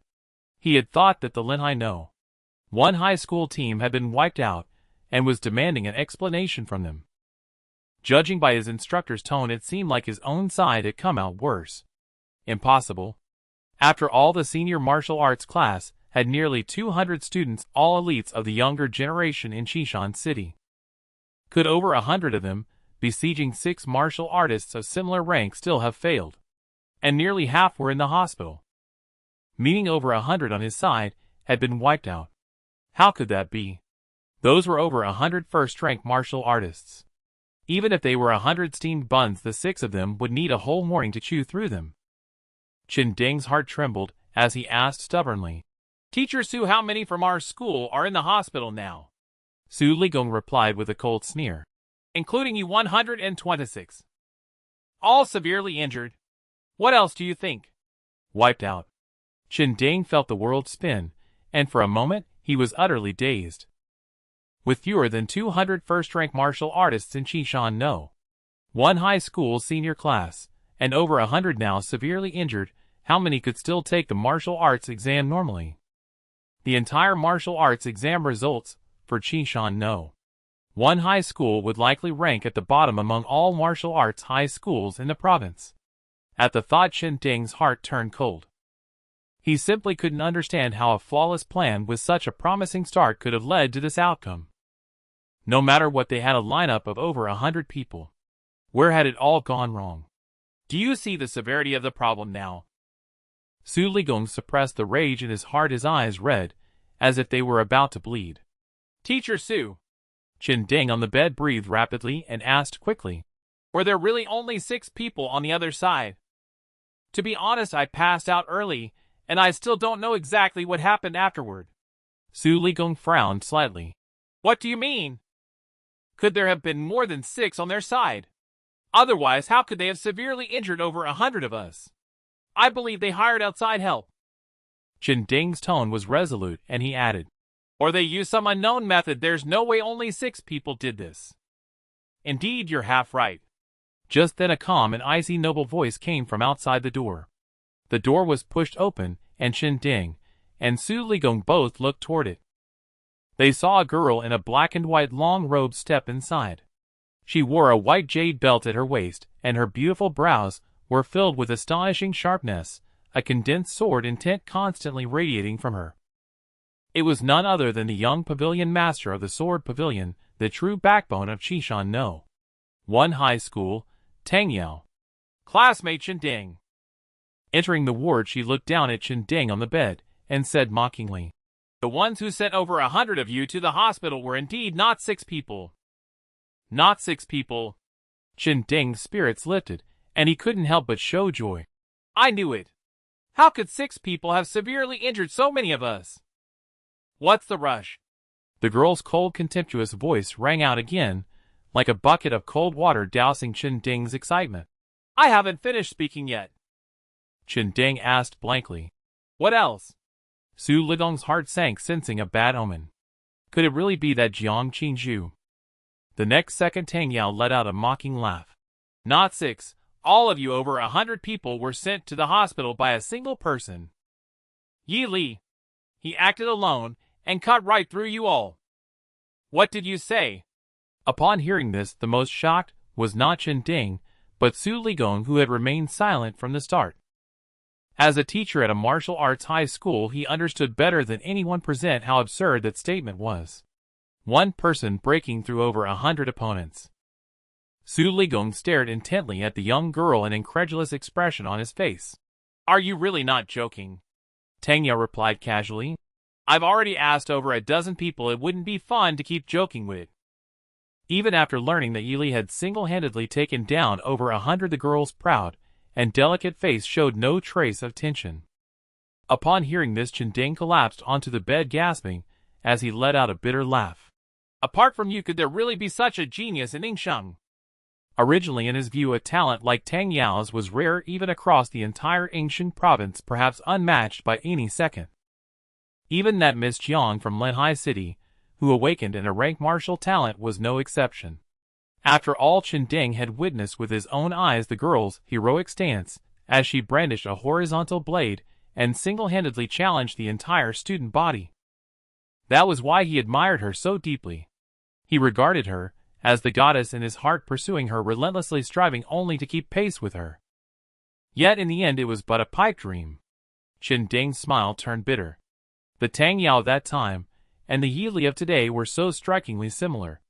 He had thought that the Linhai No. 1 high school team had been wiped out and was demanding an explanation from them. Judging by his instructor's tone, it seemed like his own side had come out worse. Impossible. After all, the senior martial arts class had nearly 200 students, all elites of the younger generation in Qishan City. Could over 100 of them, besieging 6 martial artists of similar rank, still have failed? And nearly half were in the hospital. Meaning over 100 on his side had been wiped out. How could that be? Those were over 100 first-rank martial artists. Even if they were 100 steamed buns, the 6 of them would need a whole morning to chew through them. Chen Ding's heart trembled as he asked stubbornly, "Teacher Su, how many from our school are in the hospital now?" Su Ligong replied with a cold sneer, "Including you, 126. All severely injured. What else do you think?" "Wiped out." Chen Ding felt the world spin, and for a moment he was utterly dazed. With fewer than 200 first-rank martial artists in Qishan No. 1 high school senior class, and over 100 now severely injured, how many could still take the martial arts exam normally? The entire martial arts exam results for Qishan No. 1 high school would likely rank at the bottom among all martial arts high schools in the province. At the thought, Chen Ding's heart turned cold. He simply couldn't understand how a flawless plan with such a promising start could have led to this outcome. No matter what, they had a lineup of over 100 people. Where had it all gone wrong? Do you see the severity of the problem now? Su Ligong suppressed the rage in his heart, his eyes red, as if they were about to bleed. "Teacher Su." Chen Ding on the bed breathed rapidly and asked quickly, "Were there really only 6 people on the other side? To be honest, I passed out early, and I still don't know exactly what happened afterward." Su Ligong frowned slightly. "What do you mean? Could there have been more than 6 on their side? Otherwise, how could they have severely injured over 100 of us? I believe they hired outside help." Chen Ding's tone was resolute, and he added, "Or they used some unknown method. There's no way only 6 people did this." "Indeed, you're half right." Just then a calm and icy noble voice came from outside the door. The door was pushed open, and Chen Ding and Su Ligong both looked toward it. They saw a girl in a black and white long robe step inside. She wore a white jade belt at her waist, and her beautiful brows were filled with astonishing sharpness, a condensed sword intent constantly radiating from her. It was none other than the young pavilion master of the sword pavilion, the true backbone of Qishan No. 1 high school, Tang Yao. "Classmate Chen Ding." Entering the ward, she looked down at Chen Ding on the bed and said mockingly, "The ones who sent over 100 of you to the hospital were indeed not 6 people." "Not 6 people." Chen Ding's spirits lifted, and he couldn't help but show joy. "I knew it. How could 6 people have severely injured so many of us? What's the rush?" The girl's cold, contemptuous voice rang out again, like a bucket of cold water dousing Chen Ding's excitement. "I haven't finished speaking yet." Chen Ding asked blankly. "What else?" Su Ligong's heart sank, sensing a bad omen. Could it really be that Jiang Qingzhu? The next second, Tang Yao let out a mocking laugh. "Not 6. All of you, over 100 people, were sent to the hospital by a single person. Yi Li. He acted alone and cut right through you all. What did you say?" Upon hearing this, the most shocked was not Chen Ding, but Su Ligong, who had remained silent from the start. As a teacher at a martial arts high school, he understood better than anyone present how absurd that statement was. One person breaking through over 100 opponents. Su Ligong stared intently at the young girl, an incredulous expression on his face. Are you really not joking? Tang Yao replied casually. I've already asked over a dozen people. It wouldn't be fun to keep joking with. Even after learning that Yili had single-handedly taken down over 100, the girl's proud and delicate face showed no trace of tension. Upon hearing this, Ding collapsed onto the bed, gasping as he let out a bitter laugh. Apart from you, could there really be such a genius in Yingsheng? Originally, in his view, a talent like Tang Yao's was rare even across the entire Yingsheng province, perhaps unmatched by any second. Even that Miss Jiang from Lenhai City, who awakened in a rank martial talent, was no exception. After all Ding had witnessed with his own eyes the girl's heroic stance, as she brandished a horizontal blade and single-handedly challenged the entire student body. That was why he admired her so deeply. He regarded her as the goddess in his heart, pursuing her relentlessly, striving only to keep pace with her. Yet in the end it was but a pipe dream. Ding's smile turned bitter. The Tang Yao of that time and the Yili of today were so strikingly similar.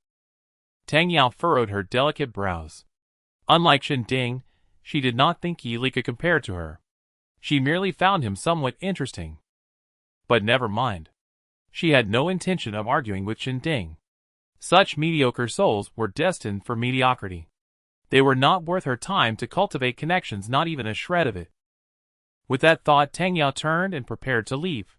Tang Yao furrowed her delicate brows. Unlike Ding, she did not think Yili could compare to her. She merely found him somewhat interesting. But never mind. She had no intention of arguing with Ding. Such mediocre souls were destined for mediocrity. They were not worth her time to cultivate connections, not even a shred of it. With that thought, Tang Yao turned and prepared to leave.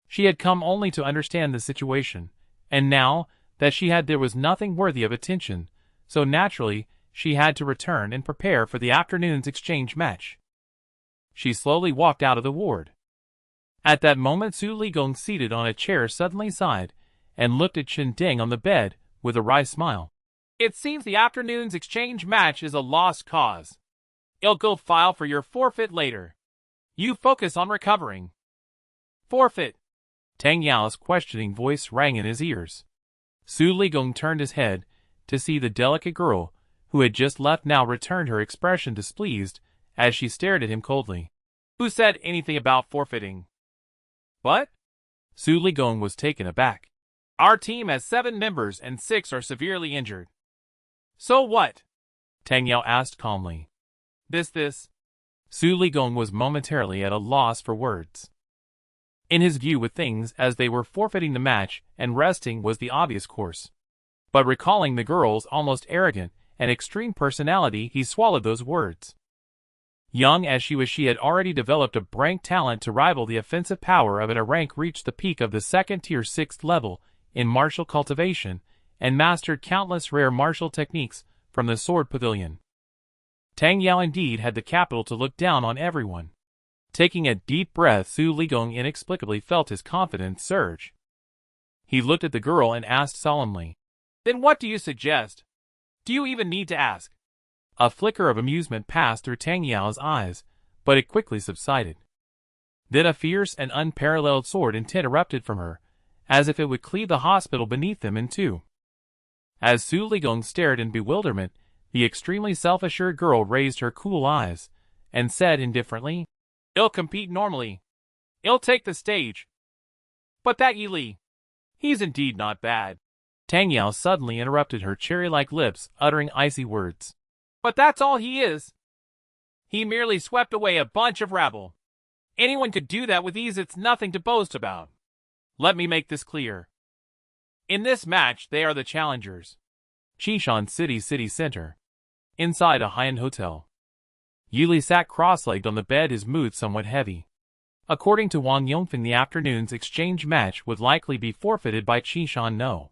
She had come only to understand the situation, and now that she had, there was nothing worthy of attention, so naturally she had to return and prepare for the afternoon's exchange match. She slowly walked out of the ward. At that moment, Su Ligong, seated on a chair, suddenly sighed and looked at Ding on the bed with a wry smile. It seems the afternoon's exchange match is a lost cause. I'll go file for your forfeit later. You focus on recovering. Forfeit. Tang Yao's questioning voice rang in his ears. Su Ligong turned his head to see the delicate girl, who had just left, now returned her expression displeased as she stared at him coldly. Who said anything about forfeiting? What? Su Ligong was taken aback. Our team has 7 members and 6 are severely injured. So what? Tang Yao asked calmly. This. Su Ligong was momentarily at a loss for words. In his view, with things as they were, forfeiting the match and resting was the obvious course. But recalling the girl's almost arrogant and extreme personality, he swallowed those words. Young as she was, she had already developed a rank talent to rival the offensive power of it. A rank reached the peak of the 2nd tier 6th level in martial cultivation, and mastered countless rare martial techniques from the sword pavilion. Tang Yao indeed had the capital to look down on everyone. Taking a deep breath, Su Ligong inexplicably felt his confidence surge. He looked at the girl and asked solemnly, Then what do you suggest? Do you even need to ask? A flicker of amusement passed through Tang Yao's eyes, but it quickly subsided. Then a fierce and unparalleled sword intent erupted from her, as if it would cleave the hospital beneath them in two. As Su Ligong stared in bewilderment, the extremely self-assured girl raised her cool eyes and said indifferently, I'll compete normally. I'll take the stage. But that Yili, he's indeed not bad. Tang Yao suddenly interrupted her cherry-like lips, uttering icy words. But that's all he is. He merely swept away a bunch of rabble. Anyone could do that with ease. It's nothing to boast about. Let me make this clear. In this match, they are the challengers. Qishan city center. Inside a high-end hotel. Yili sat cross-legged on the bed, his mood somewhat heavy. According to Wang Yongfeng, the afternoon's exchange match would likely be forfeited by Qishan No.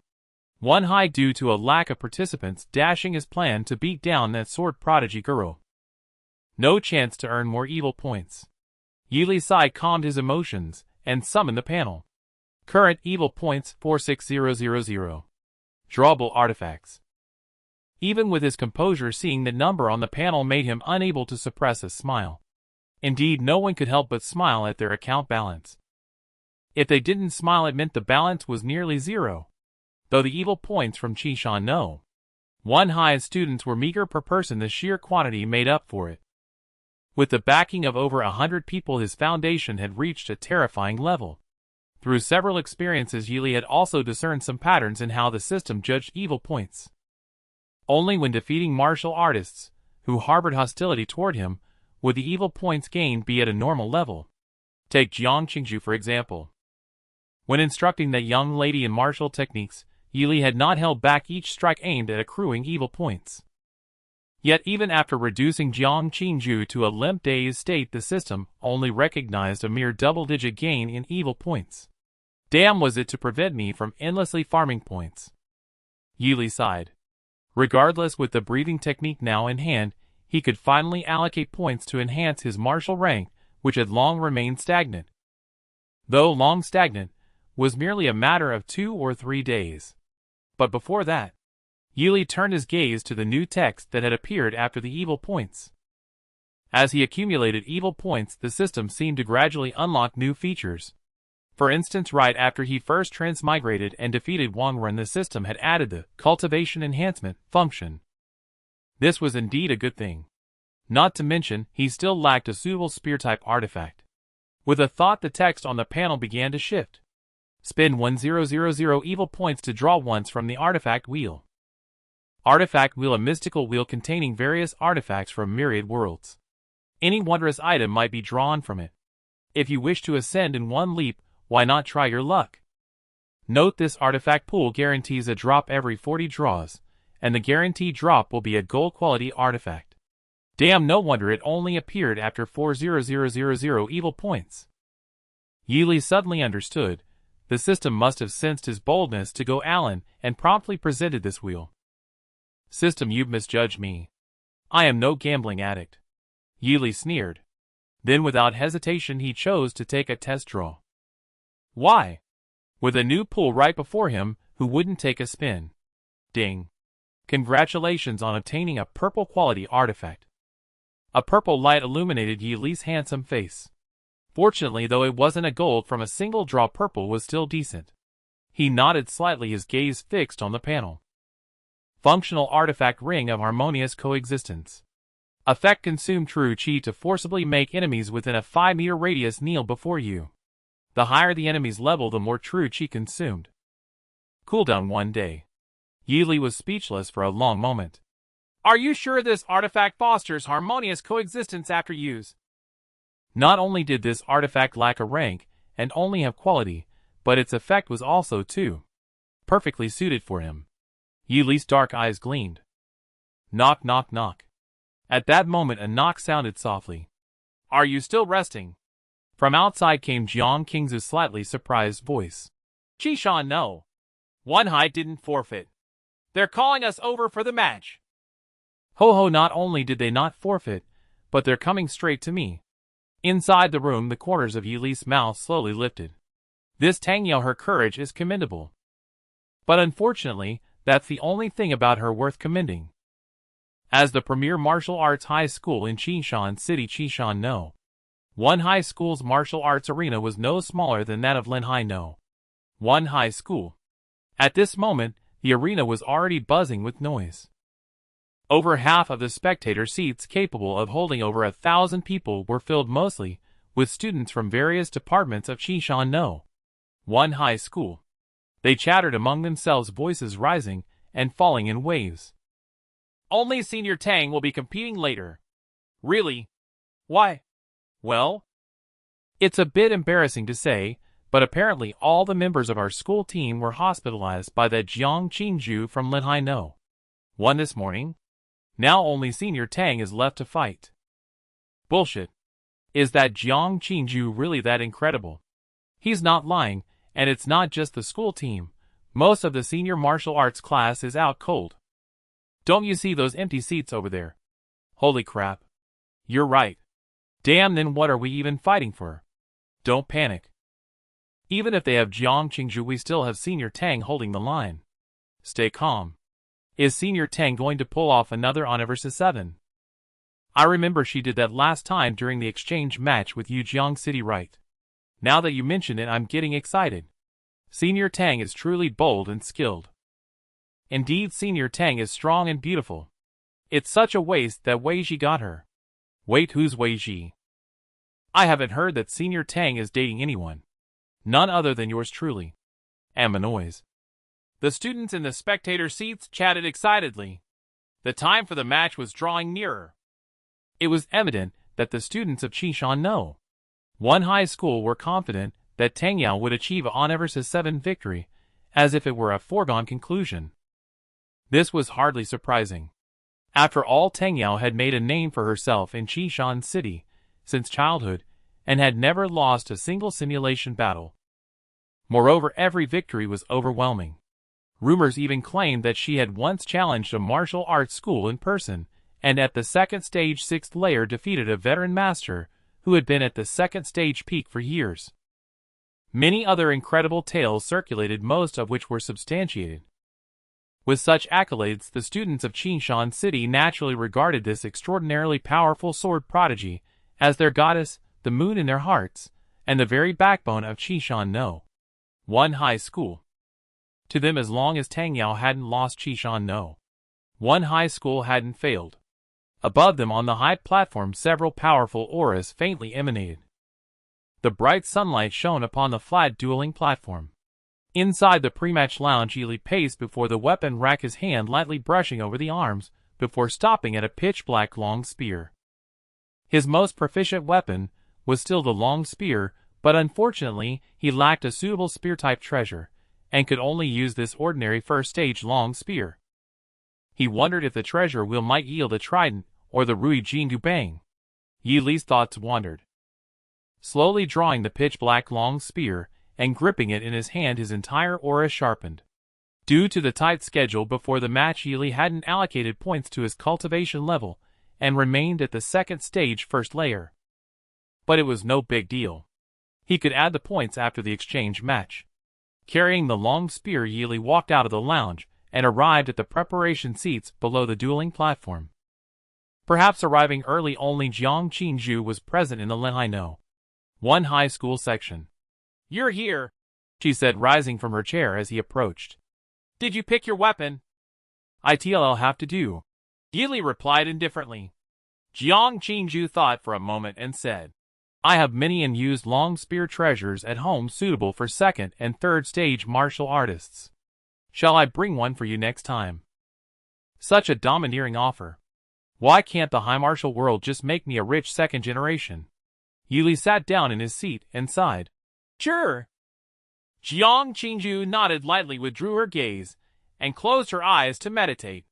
One high due to a lack of participants dashing his plan to beat down that sword prodigy girl. No chance to earn more evil points. Yili's sigh calmed his emotions and summoned the panel. Current evil points 46000. Drawable artifacts. Even with his composure, seeing the number on the panel made him unable to suppress a smile. Indeed, no one could help but smile at their account balance. If they didn't smile, it meant the balance was nearly zero. Though the evil points from Qishan No. One high students were meager per person, the sheer quantity made up for it. With the backing of over 100 people, his foundation had reached a terrifying level. Through several experiences, Yili had also discerned some patterns in how the system judged evil points. Only when defeating martial artists, who harbored hostility toward him, would the evil points gained be at a normal level. Take Jiang Qingju for example. When instructing that young lady in martial techniques, Yili had not held back each strike aimed at accruing evil points. Yet even after reducing Jiang Qingju to a limp-dazed state, the system only recognized a mere double-digit gain in evil points. Damn, was it to prevent me from endlessly farming points. Yili sighed. Regardless, with the breathing technique now in hand, he could finally allocate points to enhance his martial rank, which had long remained stagnant. Though long stagnant, was merely a matter of 2 or 3 days. But before that, Yili turned his gaze to the new text that had appeared after the evil points. As he accumulated evil points, the system seemed to gradually unlock new features. For instance, right after he first transmigrated and defeated Wang Ren, the system had added the cultivation enhancement function. This was indeed a good thing. Not to mention, he still lacked a suitable spear-type artifact. With a thought, the text on the panel began to shift. Spend 1000 evil points to draw once from the artifact wheel. Artifact wheel, a mystical wheel containing various artifacts from myriad worlds. Any wondrous item might be drawn from it. If you wish to ascend in one leap, why not try your luck? Note, this artifact pool guarantees a drop every 40 draws, and the guaranteed drop will be a gold quality artifact. Damn, no wonder it only appeared after 40000 evil points. Yili suddenly understood. The system must have sensed his boldness to go Allen and promptly presented this wheel. System, you've misjudged me. I am no gambling addict. Yili sneered. Then without hesitation he chose to take a test draw. Why? With a new pool right before him, who wouldn't take a spin? Ding. Congratulations on obtaining a purple quality artifact. A purple light illuminated Yili's handsome face. Fortunately, though it wasn't a gold from a single draw, purple was still decent. He nodded slightly, his gaze fixed on the panel. Functional artifact, ring of harmonious coexistence. Effect, consume true chi to forcibly make enemies within a 5-meter radius kneel before you. The higher the enemy's level, the more true chi consumed. Cooldown 1 day. Yili was speechless for a long moment. Are you sure this artifact fosters harmonious coexistence after use? Not only did this artifact lack a rank and only have quality, but its effect was also, too, perfectly suited for him. Yili's dark eyes gleamed. Knock, knock, knock. At that moment a knock sounded softly. Are you still resting? From outside came Jiang Qingzu's slightly surprised voice. Qishan, no. One Hai didn't forfeit. They're calling us over for the match. Ho ho, not only did they not forfeit, but they're coming straight to me. Inside the room, the corners of Yili's mouth slowly lifted. This Tang Yao, her courage is commendable. But unfortunately, that's the only thing about her worth commending. As the premier martial arts high school in Qishan City, Qishan No. One high school's martial arts arena was no smaller than that of Linhai No. One high school. At this moment, the arena was already buzzing with noise. Over half of the spectator seats, capable of holding over 1,000 people, were filled mostly with students from various departments of Qishan No. One high school. They chattered among themselves, voices rising and falling in waves. Only Senior Tang will be competing later. Really? Why? Well, it's a bit embarrassing to say, but apparently all the members of our school team were hospitalized by that Jiang Qingju from Linhai No. One this morning. Now only Senior Tang is left to fight. Bullshit. Is that Jiang Qingju really that incredible? He's not lying, and it's not just the school team. Most of the senior martial arts class is out cold. Don't you see those empty seats over there? Holy crap. You're right. Damn, then what are we even fighting for? Don't panic. Even if they have Jiang Qingju, we still have Senior Tang holding the line. Stay calm. Is Senior Tang going to pull off another on vs 7? I remember she did that last time during the exchange match with Yujiang City, right? Now that you mention it, I'm getting excited. Senior Tang is truly bold and skilled. Indeed, Senior Tang is strong and beautiful. It's such a waste that way she got her. Wait, who's Wei Ji? I haven't heard that Senior Tang is dating anyone. None other than yours truly. And a noise. The students in the spectator seats chatted excitedly. The time for the match was drawing nearer. It was evident that the students of Qishan No. One high school were confident that Tang Yao would achieve an Everest 7 victory, as if it were a foregone conclusion. This was hardly surprising. After all, Tang Yao had made a name for herself in Qishan City since childhood and had never lost a single simulation battle. Moreover, every victory was overwhelming. Rumors even claimed that she had once challenged a martial arts school in person, and at the second stage 6th layer defeated a veteran master who had been at the second stage peak for years. Many other incredible tales circulated, most of which were substantiated. With such accolades, the students of Qishan City naturally regarded this extraordinarily powerful sword prodigy as their goddess, the moon in their hearts, and the very backbone of Qishan No. One high school. To them, as long as Tang Yao hadn't lost, Qishan No. One high school hadn't failed. Above them on the high platform, several powerful auras faintly emanated. The bright sunlight shone upon the flat dueling platform. Inside the pre-match lounge, Yi Li paced before the weapon rack, his hand lightly brushing over the arms, before stopping at a pitch-black long spear. His most proficient weapon was still the long spear, but unfortunately he lacked a suitable spear-type treasure, and could only use this ordinary first-stage long spear. He wondered if the treasure wheel might yield a trident, or the Rui Jingu Bang. Yi Li's thoughts wandered. Slowly drawing the pitch-black long spear, and gripping it in his hand, his entire aura sharpened. Due to the tight schedule before the match, Yi Li hadn't allocated points to his cultivation level, and remained at the second stage 1st layer. But it was no big deal. He could add the points after the exchange match. Carrying the long spear, Yi Li walked out of the lounge, and arrived at the preparation seats below the dueling platform. Perhaps arriving early, only Jiang Qinzhu was present in the Lenhai No. One high school section. "You're here," she said, rising from her chair as he approached. "Did you pick your weapon?" "I'll have to do," Yi Li replied indifferently. Jiang Qinzhu thought for a moment and said, "I have many unused long spear treasures at home suitable for 2nd and 3rd stage martial artists. Shall I bring one for you next time?" Such a domineering offer. Why can't the high martial world just make me a rich 2nd generation? Yi Li sat down in his seat and sighed. "Sure." Jiang Qinzhu nodded lightly, withdrew her gaze, and closed her eyes to meditate.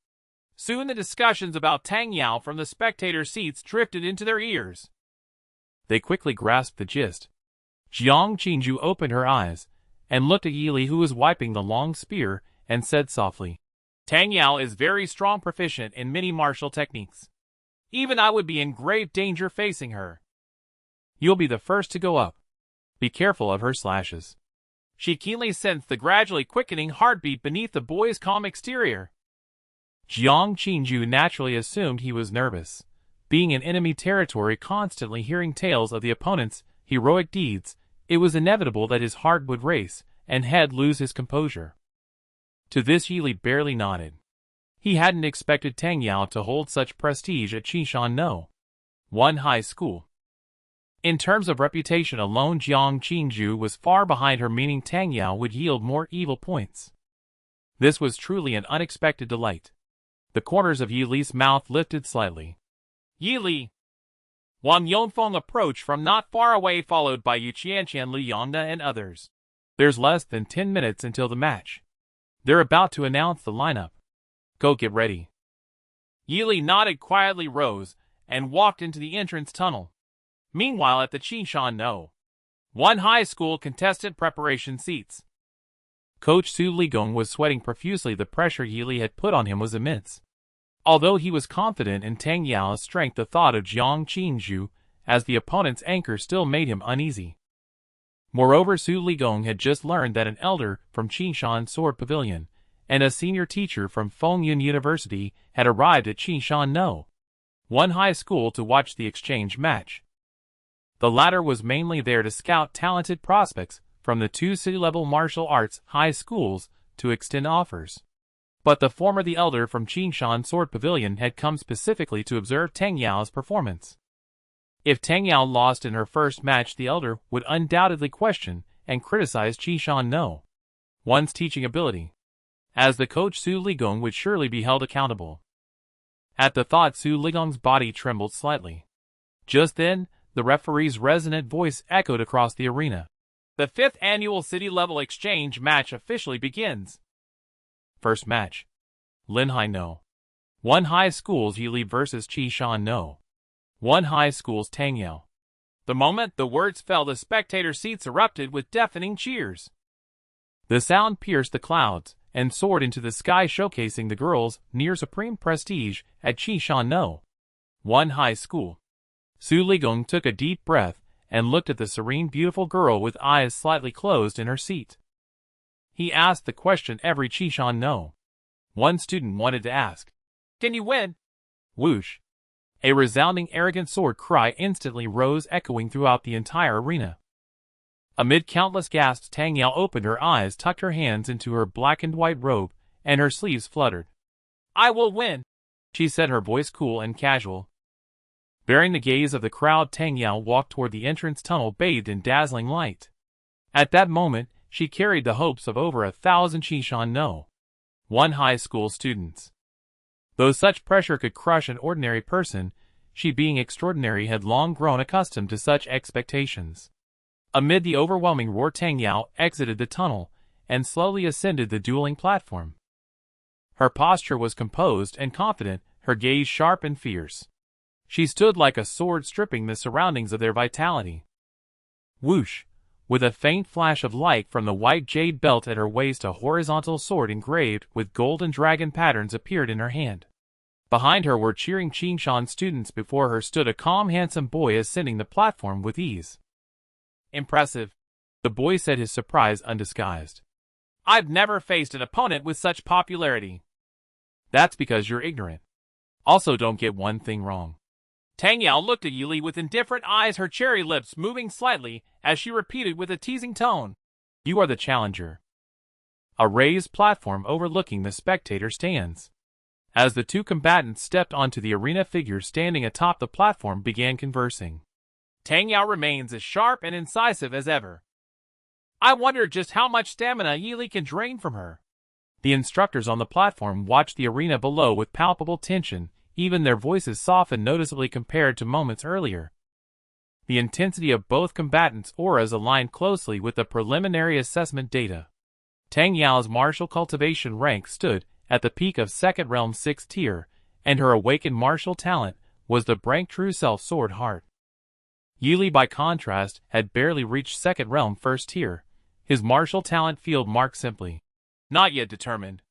Soon the discussions about Tang Yao from the spectator seats drifted into their ears. They quickly grasped the gist. Jiang Qinzhu opened her eyes, and looked at Yi Li, who was wiping the long spear, and said softly, "Tang Yao is very strong, proficient in many martial techniques. Even I would be in grave danger facing her. You'll be the first to go up. Be careful of her slashes." She keenly sensed the gradually quickening heartbeat beneath the boy's calm exterior. Jiang Qinzhu naturally assumed he was nervous. Being in enemy territory, constantly hearing tales of the opponent's heroic deeds, it was inevitable that his heart would race, and head lose his composure. To this Yi Li barely nodded. He hadn't expected Tang Yao to hold such prestige at Qishan No. One high school. In terms of reputation alone, Jiang Qinzhu was far behind her, meaning Tang Yao would yield more evil points. This was truly an unexpected delight. The corners of Yi Li's mouth lifted slightly. "Yi Li." Wang Yongfeng approached from not far away, followed by Yu Qianqian, Li Yongda, and others. "There's less than 10 minutes until the match. They're about to announce the lineup. Go get ready." Yi Li nodded quietly, rose, and walked into the entrance tunnel. Meanwhile, at the Qishan No. One high school contestant preparation seats, Coach Su Ligong was sweating profusely. The pressure Yi Li had put on him was immense. Although he was confident in Tang Yao's strength, the thought of Jiang Qinzhu as the opponent's anchor still made him uneasy. Moreover, Su Ligong had just learned that an elder from Qishan Sword Pavilion and a senior teacher from Fengyun University had arrived at Qishan No. One high school to watch the exchange match. The latter was mainly there to scout talented prospects from the 2 city-level martial arts high schools to extend offers. But the former, the elder from Qishan Sword Pavilion, had come specifically to observe Tang Yao's performance. If Tang Yao lost in her first match, the elder would undoubtedly question and criticize Qishan No one's teaching ability. As the coach, Su Ligong would surely be held accountable. At the thought, Su Ligong's body trembled slightly. Just then, the referee's resonant voice echoed across the arena. The 5th annual city-level exchange match officially begins. First match. Linhai No one High School's Yili versus Qishan No one High School's Tang Yao. The moment the words fell, the spectator seats erupted with deafening cheers. The sound pierced the clouds and soared into the sky, showcasing the girls' near supreme prestige at Qishan No one High School. Su Ligong took a deep breath and looked at the serene, beautiful girl with eyes slightly closed in her seat. He asked the question every Qishan No one student wanted to ask. Can you win? Whoosh! A resounding, arrogant sword cry instantly rose, echoing throughout the entire arena. Amid countless gasps, Tang Yao opened her eyes, tucked her hands into her black and white robe, and her sleeves fluttered. I will win, she said, her voice cool and casual. Bearing the gaze of the crowd, Tang Yao walked toward the entrance tunnel, bathed in dazzling light. At that moment, she carried the hopes of over 1,000 Qishan No one High School students. Though such pressure could crush an ordinary person, she, being extraordinary, had long grown accustomed to such expectations. Amid the overwhelming roar, Tang Yao exited the tunnel and slowly ascended the dueling platform. Her posture was composed and confident, her gaze sharp and fierce. She stood like a sword, stripping the surroundings of their vitality. Whoosh! With a faint flash of light from the white jade belt at her waist, a horizontal sword engraved with golden dragon patterns appeared in her hand. Behind her were cheering Qishan students. Before her stood a calm, handsome boy, ascending the platform with ease. Impressive, the boy said, his surprise undisguised. I've never faced an opponent with such popularity. That's because you're ignorant. Also, don't get one thing wrong. Tang Yao looked at Yili with indifferent eyes, her cherry lips moving slightly as she repeated with a teasing tone. You are the challenger. A raised platform overlooking the spectator stands. As the two combatants stepped onto the arena, figures standing atop the platform began conversing. Tang Yao remains as sharp and incisive as ever. I wonder just how much stamina Yili can drain from her. The instructors on the platform watched the arena below with palpable tension, even their voices softened noticeably compared to moments earlier. The intensity of both combatants' auras aligned closely with the preliminary assessment data. Tang Yao's martial cultivation rank stood at the peak of Second Realm 6th tier, and her awakened martial talent was the Brank True Self Sword Heart. Yili, by contrast, had barely reached Second Realm 1st tier, his martial talent field marked simply, not yet determined.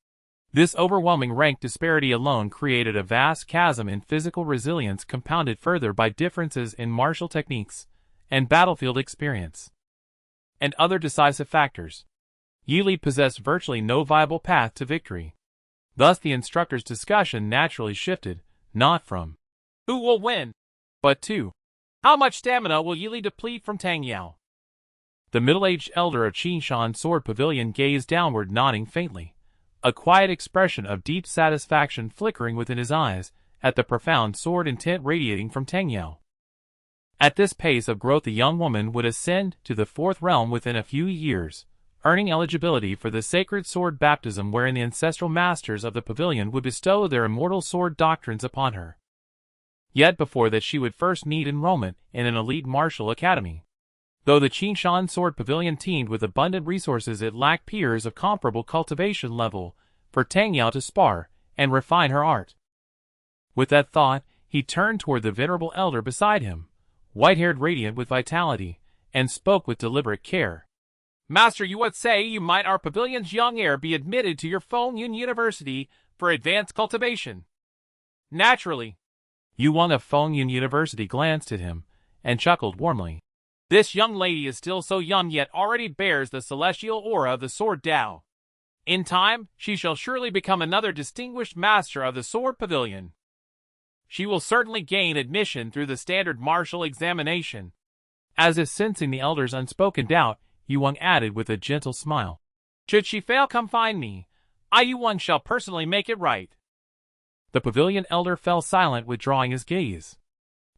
This overwhelming rank disparity alone created a vast chasm in physical resilience, compounded further by differences in martial techniques and battlefield experience, and other decisive factors. Yili possessed virtually no viable path to victory. Thus the instructor's discussion naturally shifted, not from who will win, but to how much stamina will Yili deplete from Tang Yao. The middle-aged elder of Qishan Sword Pavilion gazed downward, nodding faintly, a quiet expression of deep satisfaction flickering within his eyes at the profound sword intent radiating from Tang Yao. At this pace of growth, the young woman would ascend to the 4th realm within a few years, earning eligibility for the sacred sword baptism, wherein the ancestral masters of the pavilion would bestow their immortal sword doctrines upon her. Yet before that, she would first need enrollment in an elite martial academy. Though the Qishan Sword Pavilion teemed with abundant resources, it lacked peers of comparable cultivation level for Tang Yao to spar and refine her art. With that thought, he turned toward the venerable elder beside him, white-haired, radiant with vitality, and spoke with deliberate care. Master, you would say you might our pavilion's young heir be admitted to your Fengyun University for advanced cultivation. Naturally. Yuan of Fengyun University glanced at him and chuckled warmly. This young lady is still so young, yet already bears the celestial aura of the Sword Tao. In time, she shall surely become another distinguished master of the Sword Pavilion. She will certainly gain admission through the standard martial examination. As if sensing the elder's unspoken doubt, Yuan added with a gentle smile. Should she fail, come find me. I, Yuan, shall personally make it right. The pavilion elder fell silent, withdrawing his gaze.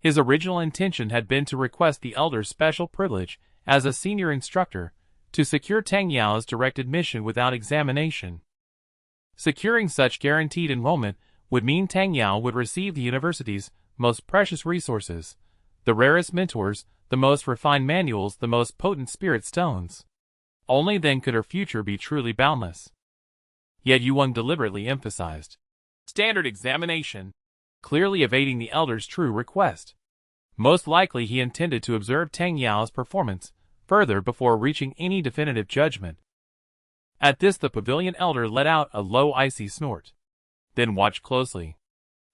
His original intention had been to request the elder's special privilege as a senior instructor to secure Tang Yao's direct admission without examination. Securing such guaranteed enrollment would mean Tang Yao would receive the university's most precious resources, the rarest mentors, the most refined manuals, the most potent spirit stones. Only then could her future be truly boundless. Yet Yuan deliberately emphasized standard examination, clearly evading the elder's true request. Most likely he intended to observe Tang Yao's performance further before reaching any definitive judgment. At this the pavilion elder let out a low icy snort. Then watch closely.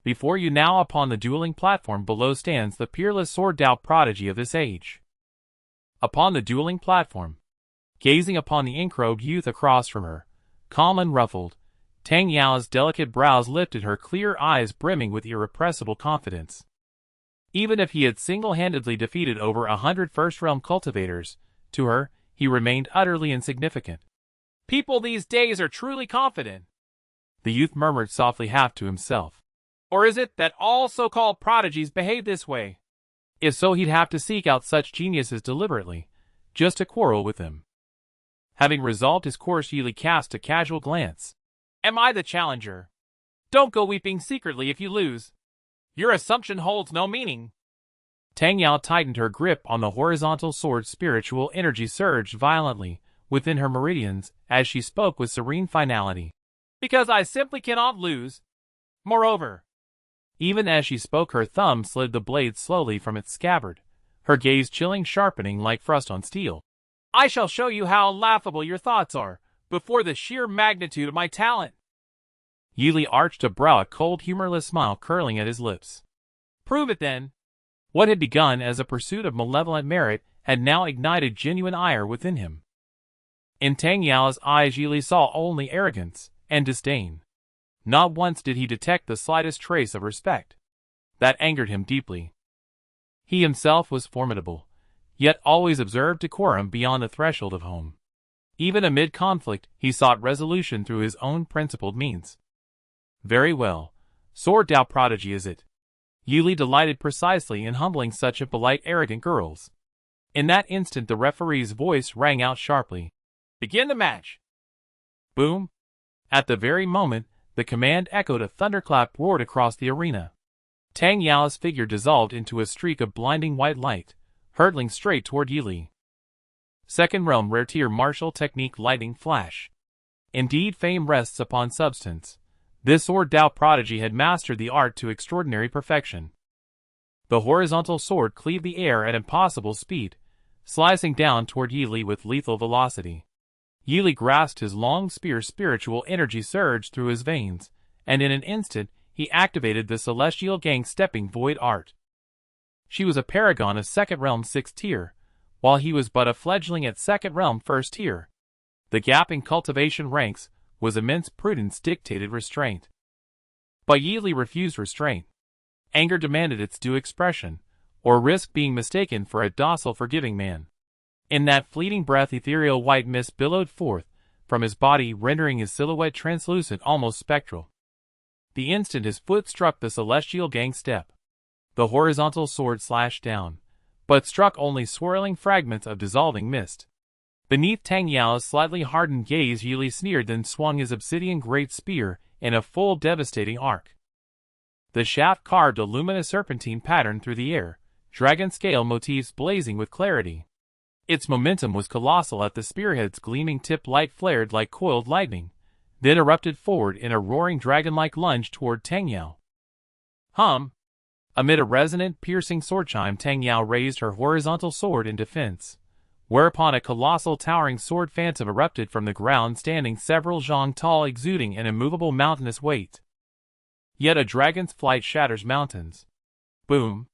Before you now upon the dueling platform below stands the peerless sword Dao prodigy of this age. Upon the dueling platform, gazing upon the ink-robed youth across from her, calm and ruffled, Tang Yao's delicate brows lifted, her clear eyes brimming with irrepressible confidence. Even if he had single-handedly defeated over 100 first-realm cultivators, to her, he remained utterly insignificant. People these days are truly confident, the youth murmured softly half to himself. Or is it that all so-called prodigies behave this way? If so, he'd have to seek out such geniuses deliberately, just to quarrel with them. Having resolved his course, Yili cast a casual glance. Am I the challenger? Don't go weeping secretly if you lose. Your assumption holds no meaning. Tang Yao tightened her grip on the horizontal sword. Spiritual energy surged violently within her meridians as she spoke with serene finality. Because I simply cannot lose. Moreover, even as she spoke, her thumb slid the blade slowly from its scabbard, her gaze chilling, sharpening like frost on steel. I shall show you how laughable your thoughts are before the sheer magnitude of my talent. Yili arched a brow, a cold, humorless smile curling at his lips. Prove it then. What had begun as a pursuit of malevolent merit had now ignited genuine ire within him. In Tang Yao's eyes, Yili saw only arrogance and disdain. Not once did he detect the slightest trace of respect. That angered him deeply. He himself was formidable, yet always observed decorum beyond the threshold of home. Even amid conflict, he sought resolution through his own principled means. Very well, sword Dao prodigy is it? Yili delighted precisely in humbling such impolite, arrogant girls. In that instant the referee's voice rang out sharply. Begin the match. Boom. At the very moment the command echoed, a thunderclap roared across the arena. Tang Yao's figure dissolved into a streak of blinding white light, hurtling straight toward Yili. Second realm rare tier martial technique lightning flash. Indeed, fame rests upon substance. This sword Dao prodigy had mastered the art to extraordinary perfection. The horizontal sword cleaved the air at impossible speed, slicing down toward Yili with lethal velocity. Yili grasped his long spear. Spiritual energy surged through his veins, and in an instant he activated the celestial gang stepping void art. She was a paragon of second realm 6th tier, while he was but a fledgling at second realm 1st tier. The gap in cultivation ranks was immense. Prudence dictated restraint. But Yili refused restraint. Anger demanded its due expression, or risk being mistaken for a docile, forgiving man. In that fleeting breath, ethereal white mist billowed forth from his body, rendering his silhouette translucent, almost spectral. The instant his foot struck the celestial gang step, the horizontal sword slashed down, but struck only swirling fragments of dissolving mist. Beneath Tang Yao's slightly hardened gaze, Yili sneered, then swung his obsidian great spear in a full, devastating arc. The shaft carved a luminous serpentine pattern through the air, dragon scale motifs blazing with clarity. Its momentum was colossal. At the spearhead's gleaming tip, light flared like coiled lightning, then erupted forward in a roaring dragon-like lunge toward Tang Yao. Amid a resonant, piercing sword chime, Tang Yao raised her horizontal sword in defense, whereupon a colossal, towering sword phantom erupted from the ground, standing several zhang tall, exuding an immovable mountainous weight. Yet a dragon's flight shatters mountains. Boom!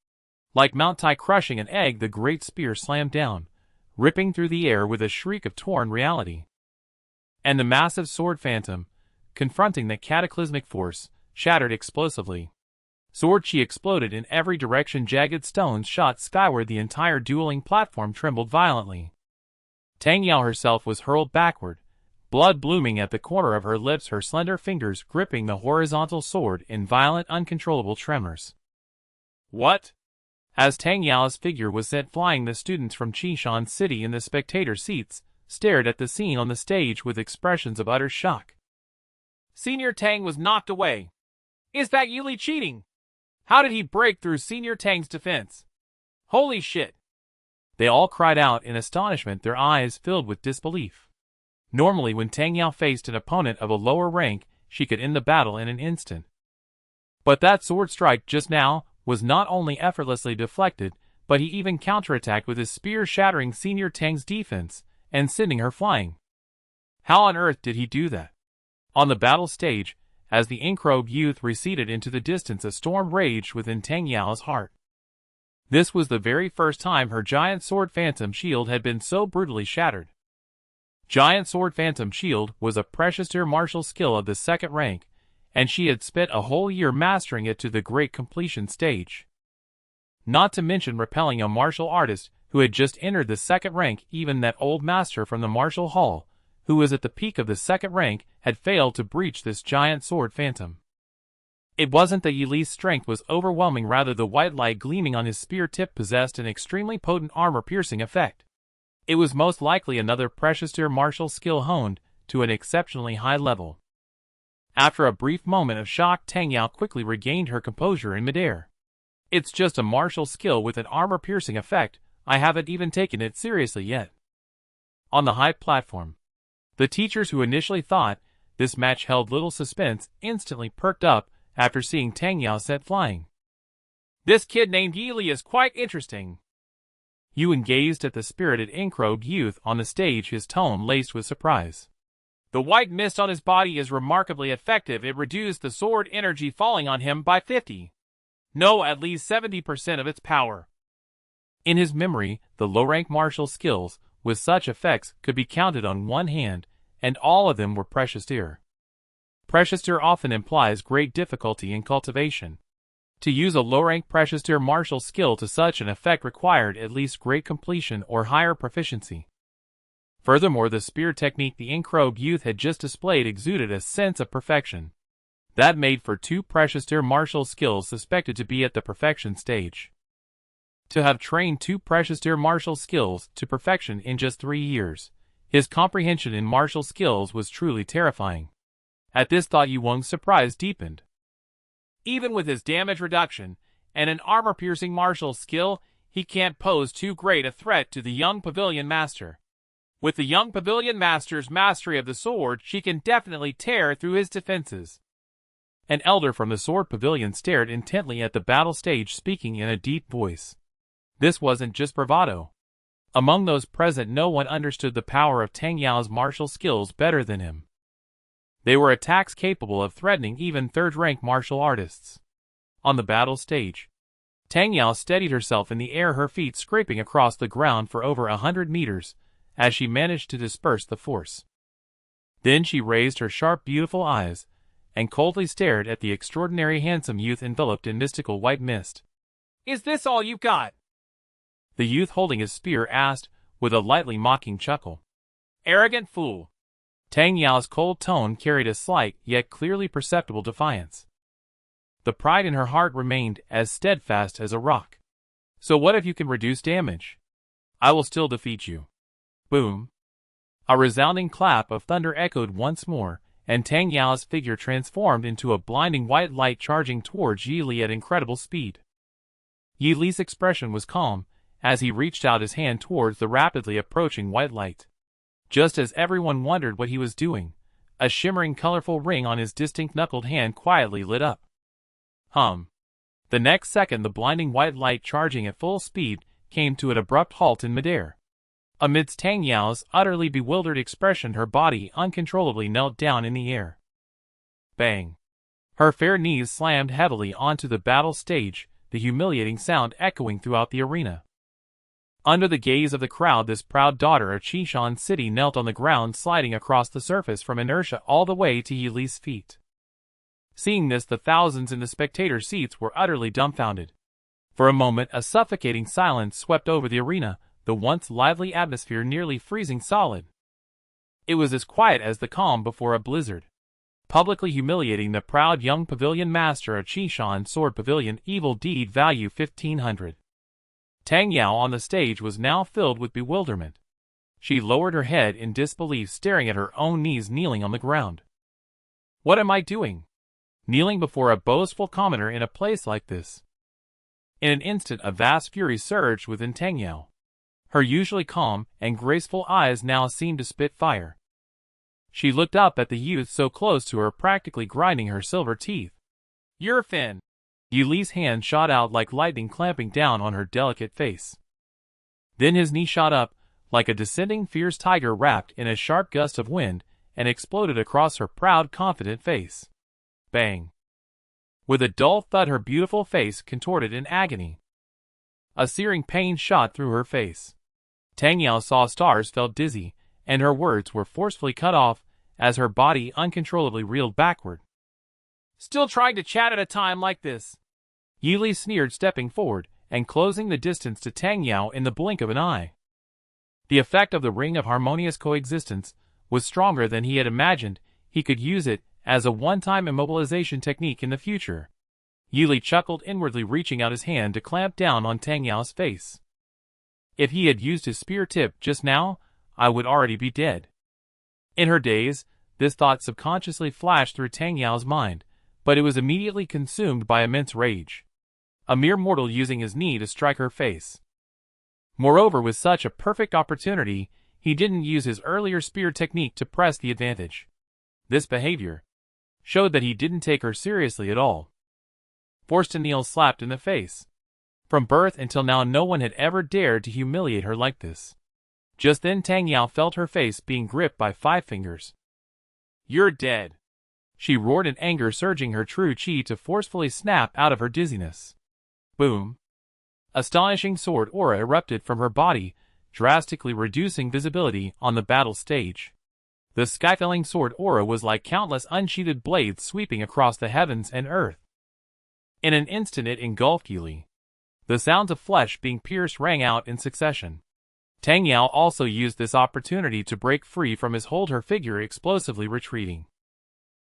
Like Mount Tai crushing an egg, the great spear slammed down, ripping through the air with a shriek of torn reality. And the massive sword phantom, confronting the cataclysmic force, shattered explosively. Sword chi exploded in every direction. Jagged stones shot skyward. The entire dueling platform trembled violently. Tang Yao herself was hurled backward, blood blooming at the corner of her lips, her slender fingers gripping the horizontal sword in violent, uncontrollable tremors. What? As Tang Yao's figure was sent flying, the students from Qishan City in the spectator seats stared at the scene on the stage with expressions of utter shock. Senior Tang was knocked away. Is that Yili cheating? How did he break through Senior Tang's defense? Holy shit! They all cried out in astonishment, their eyes filled with disbelief. Normally, when Tang Yao faced an opponent of a lower rank, she could end the battle in an instant. But that sword strike just now was not only effortlessly deflected, but he even counterattacked with his spear, shattering Senior Tang's defense and sending her flying. How on earth did he do that? On the battle stage, as the ink-robed youth receded into the distance, a storm raged within Tang Yao's heart. This was the very first time her giant sword phantom shield had been so brutally shattered. Giant sword phantom shield was a precious martial skill of the second rank, and she had spent a whole year mastering it to the great completion stage. Not to mention repelling a martial artist who had just entered the second rank. Even that old master from the martial hall, who was at the peak of the second rank, had failed to breach this giant sword phantom. It wasn't that Yili's strength was overwhelming, rather the white light gleaming on his spear tip possessed an extremely potent armor-piercing effect. It was most likely another precious martial skill honed to an exceptionally high level. After a brief moment of shock, Tang Yao quickly regained her composure in midair. It's just a martial skill with an armor-piercing effect. I haven't even taken it seriously yet. On the high platform, the teachers who initially thought this match held little suspense instantly perked up after seeing Tang Yao set flying. This kid named Yili is quite interesting. Yuan gazed at the spirited ink-robed youth on the stage, his tone laced with surprise. The white mist on his body is remarkably effective. It reduced the sword energy falling on him by 50. No, at least 70% of its power. In his memory, the low-rank martial skills with such effects could be counted on one hand, and all of them were precious dear. Precious dear often implies great difficulty in cultivation. To use a low-rank precious dear martial skill to such an effect required at least great completion or higher proficiency. Furthermore, the spear technique the ink-robed youth had just displayed exuded a sense of perfection. That made for two precious dear martial skills suspected to be at the perfection stage. To have trained two precious dear martial skills to perfection in just 3 years, his comprehension in martial skills was truly terrifying. At this thought, Yuang's surprise deepened. Even with his damage reduction and an armor-piercing martial skill, he can't pose too great a threat to the young pavilion master. With the young pavilion master's mastery of the sword, she can definitely tear through his defenses. An elder from the sword pavilion stared intently at the battle stage, speaking in a deep voice. This wasn't just bravado. Among those present, no one understood the power of Tang Yao's martial skills better than him. They were attacks capable of threatening even third-rank martial artists. On the battle stage, Tang Yao steadied herself in the air, her feet scraping across the ground for over 100 meters, as she managed to disperse the force. Then she raised her sharp, beautiful eyes and coldly stared at the extraordinary handsome youth enveloped in mystical white mist. Is this all you've got? The youth holding his spear asked, with a lightly mocking chuckle. Arrogant fool. Tang Yao's cold tone carried a slight, yet clearly perceptible defiance. The pride in her heart remained as steadfast as a rock. So what if you can reduce damage? I will still defeat you. Boom. A resounding clap of thunder echoed once more, and Tang Yao's figure transformed into a blinding white light, charging towards Yi Li at incredible speed. Yi Li's expression was calm as he reached out his hand towards the rapidly approaching white light. Just as everyone wondered what he was doing, a shimmering colorful ring on his distinct knuckled hand quietly lit up. The next second, the blinding white light, charging at full speed, came to an abrupt halt in midair. Amidst Tang Yao's utterly bewildered expression, her body uncontrollably knelt down in the air. Bang! Her fair knees slammed heavily onto the battle stage, the humiliating sound echoing throughout the arena. Under the gaze of the crowd, this proud daughter of Qishan City knelt on the ground, sliding across the surface from inertia all the way to Yi Li's feet. Seeing this, the thousands in the spectator seats were utterly dumbfounded. For a moment, a suffocating silence swept over the arena, the once lively atmosphere nearly freezing solid. It was as quiet as the calm before a blizzard. Publicly humiliating the proud young pavilion master of Qishan Sword Pavilion, evil deed value 1500. Tang Yao on the stage was now filled with bewilderment. She lowered her head in disbelief, staring at her own knees kneeling on the ground. What am I doing? Kneeling before a boastful commoner in a place like this? In an instant a vast fury surged within Tang Yao. Her usually calm and graceful eyes now seemed to spit fire. She looked up at the youth so close to her, practically grinding her silver teeth. You're Finn. Yi Li's hand shot out like lightning, clamping down on her delicate face. Then his knee shot up, like a descending fierce tiger wrapped in a sharp gust of wind, and exploded across her proud, confident face. Bang! With a dull thud, her beautiful face contorted in agony. A searing pain shot through her face. Tang Yao saw stars, felt dizzy, and her words were forcefully cut off as her body uncontrollably reeled backward. Still trying to chat at a time like this? Yi Li sneered, stepping forward and closing the distance to Tang Yao in the blink of an eye. The effect of the ring of harmonious coexistence was stronger than he had imagined. He could use it as a one-time immobilization technique in the future. Yi Li chuckled inwardly, reaching out his hand to clamp down on Tang Yao's face. If he had used his spear tip just now, I would already be dead. In her daze, this thought subconsciously flashed through Tang Yao's mind, but it was immediately consumed by immense rage. A mere mortal using his knee to strike her face. Moreover, with such a perfect opportunity, he didn't use his earlier spear technique to press the advantage. This behavior showed that he didn't take her seriously at all. Forced to kneel, slapped in the face. From birth until now, no one had ever dared to humiliate her like this. Just then Tang Yao felt her face being gripped by 5 fingers. You're dead! She roared in anger, surging her true chi to forcefully snap out of her dizziness. Boom! Astonishing sword aura erupted from her body, drastically reducing visibility on the battle stage. The sky-felling sword aura was like countless unsheathed blades sweeping across the heavens and earth. In an instant it engulfed Yi Li. The sounds of flesh being pierced rang out in succession. Tang Yao also used this opportunity to break free from his hold, her figure explosively retreating.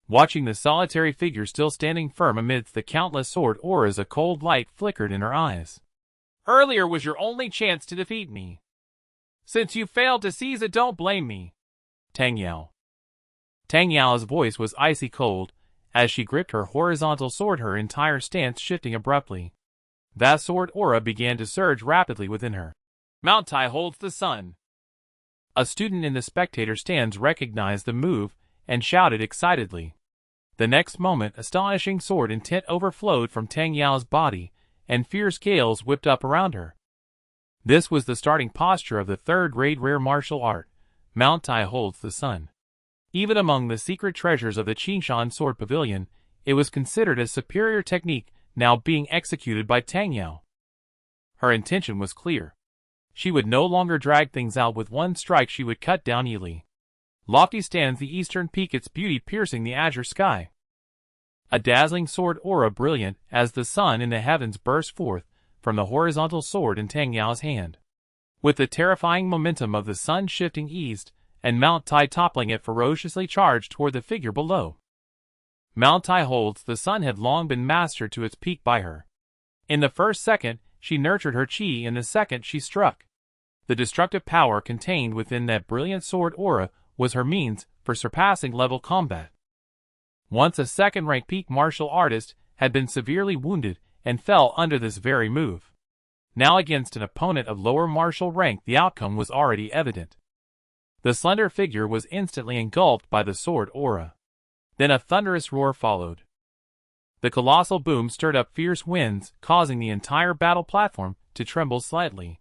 Watching the solitary figure still standing firm amidst the countless sword auras, a cold light flickered in her eyes. Earlier was your only chance to defeat me. Since you failed to seize it, don't blame me. Tang Yao. Tang Yao's voice was icy cold as she gripped her horizontal sword, her entire stance shifting abruptly. That sword aura began to surge rapidly within her. Mount Tai holds the sun. A student in the spectator stands recognized the move and shouted excitedly. The next moment, astonishing sword intent overflowed from Tang Yao's body, and fierce gales whipped up around her. This was the starting posture of the third-grade rare martial art, Mount Tai holds the sun. Even among the secret treasures of the Qingshan Sword Pavilion, it was considered a superior technique now being executed by Tang Yao. Her intention was clear. She would no longer drag things out. With one strike she would cut down Yi Li. Lofty stands the eastern peak, its beauty piercing the azure sky. A dazzling sword aura, brilliant as the sun in the heavens, burst forth from the horizontal sword in Tang Yao's hand. With the terrifying momentum of the sun shifting east and Mount Tai toppling it, ferociously charged toward the figure below. Mount Tai holds the sun had long been mastered to its peak by her. In the first second, she nurtured her chi. In the second, she struck. The destructive power contained within that brilliant sword aura was her means for surpassing level combat. Once a second-rank peak martial artist had been severely wounded and fell under this very move. Now against an opponent of lower martial rank, the outcome was already evident. The slender figure was instantly engulfed by the sword aura. Then a thunderous roar followed. The colossal boom stirred up fierce winds, causing the entire battle platform to tremble slightly.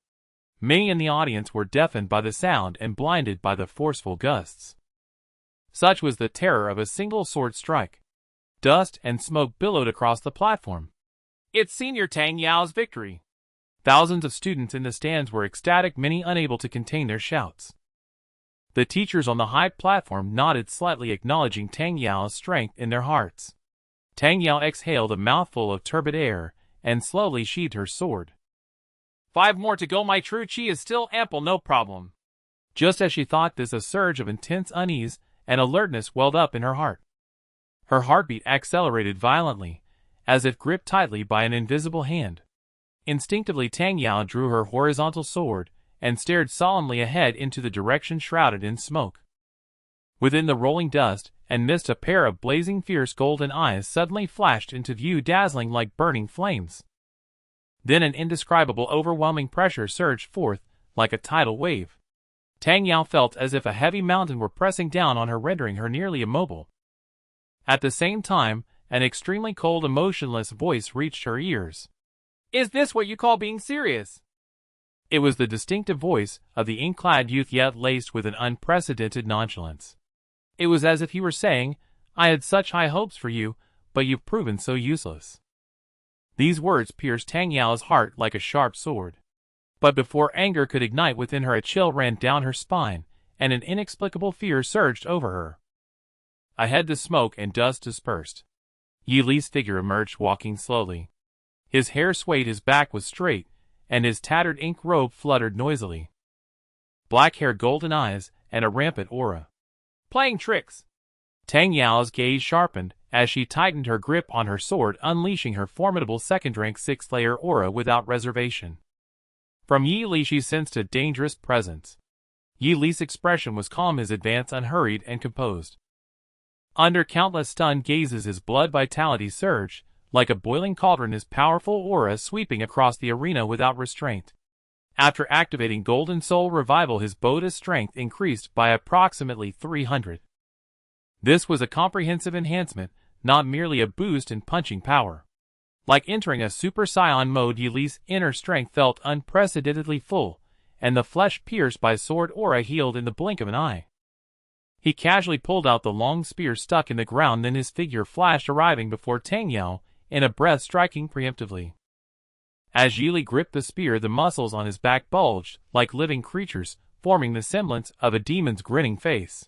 Many in the audience were deafened by the sound and blinded by the forceful gusts. Such was the terror of a single sword strike. Dust and smoke billowed across the platform. It's Senior Tang Yao's victory. Thousands of students in the stands were ecstatic, many unable to contain their shouts. The teachers on the high platform nodded slightly, acknowledging Tang Yao's strength in their hearts. Tang Yao exhaled a mouthful of turbid air and slowly sheathed her sword. 5 more to go. My true chi is still ample, no problem. Just as she thought this, a surge of intense unease and alertness welled up in her heart. Her heartbeat accelerated violently, as if gripped tightly by an invisible hand. Instinctively Tang Yao drew her horizontal sword and stared solemnly ahead into the direction shrouded in smoke. Within the rolling dust and mist a pair of blazing fierce golden eyes suddenly flashed into view, dazzling like burning flames. Then an indescribable overwhelming pressure surged forth like a tidal wave. Tang Yao felt as if a heavy mountain were pressing down on her, rendering her nearly immobile. At the same time, an extremely cold, emotionless voice reached her ears. "Is this what you call being serious?" It was the distinctive voice of the ink-clad youth, yet laced with an unprecedented nonchalance. It was as if he were saying, "I had such high hopes for you, but you've proven so useless." These words pierced Tang Yao's heart like a sharp sword. But before anger could ignite within her, a chill ran down her spine, and an inexplicable fear surged over her. Ahead the smoke and dust dispersed. Yi Li's figure emerged, walking slowly. His hair swayed, his back was straight, and his tattered ink robe fluttered noisily. Black hair, golden eyes, and a rampant aura. "Playing tricks." Tang Yao's gaze sharpened as she tightened her grip on her sword, unleashing her formidable second-rank sixth-layer aura without reservation. From Yi Li she sensed a dangerous presence. Yi Li's expression was calm, his advance unhurried and composed. Under countless stunned gazes his blood vitality surged, like a boiling cauldron, his powerful aura sweeping across the arena without restraint. After activating Golden Soul Revival, his Buddha's strength increased by approximately 300. This was a comprehensive enhancement, not merely a boost in punching power. Like entering a Super Saiyan mode, Yi Li's inner strength felt unprecedentedly full, and the flesh pierced by sword aura healed in the blink of an eye. He casually pulled out the long spear stuck in the ground, then his figure flashed, arriving before Tang Yao, in a breath, striking preemptively. As Yi Li gripped the spear, the muscles on his back bulged like living creatures, forming the semblance of a demon's grinning face.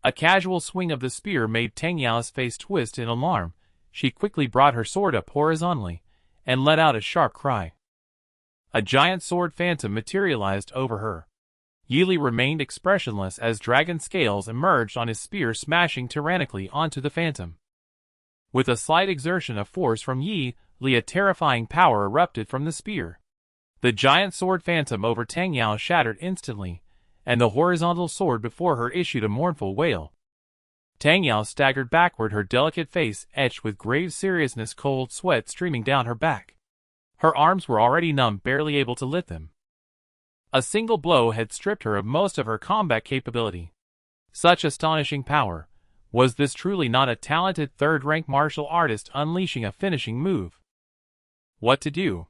A casual swing of the spear made Tang Yao's face twist in alarm. She quickly brought her sword up horizontally and let out a sharp cry. A giant sword phantom materialized over her. Yi Li remained expressionless as dragon scales emerged on his spear, smashing tyrannically onto the phantom. With a slight exertion of force from Yi Li, a terrifying power erupted from the spear. The giant sword phantom over Tang Yao shattered instantly, and the horizontal sword before her issued a mournful wail. Tang Yao staggered backward, her delicate face etched with grave seriousness, cold sweat streaming down her back. Her arms were already numb, barely able to lift them. A single blow had stripped her of most of her combat capability. Such astonishing power. Was this truly not a talented third-rank martial artist unleashing a finishing move? What to do?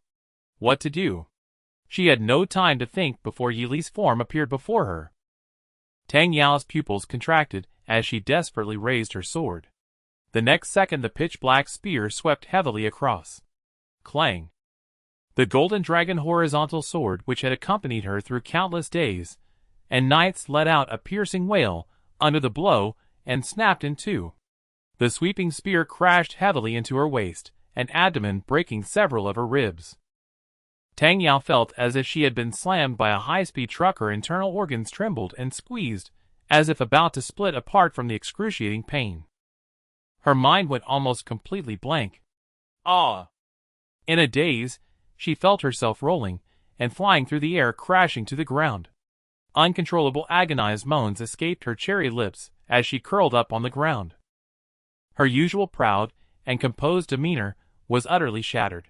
What to do? She had no time to think before Yi Li's form appeared before her. Tang Yao's pupils contracted as she desperately raised her sword. The next second the pitch-black spear swept heavily across. Clang! The golden dragon horizontal sword, which had accompanied her through countless days and nights, let out a piercing wail under the blow and snapped in two. The sweeping spear crashed heavily into her waist and abdomen, breaking several of her ribs. Tang Yao felt as if she had been slammed by a high-speed truck. Her internal organs trembled and squeezed, as if about to split apart from the excruciating pain. Her mind went almost completely blank. In a daze, she felt herself rolling and flying through the air, crashing to the ground. Uncontrollable agonized moans escaped her cherry lips as she curled up on the ground. Her usual proud and composed demeanor was utterly shattered.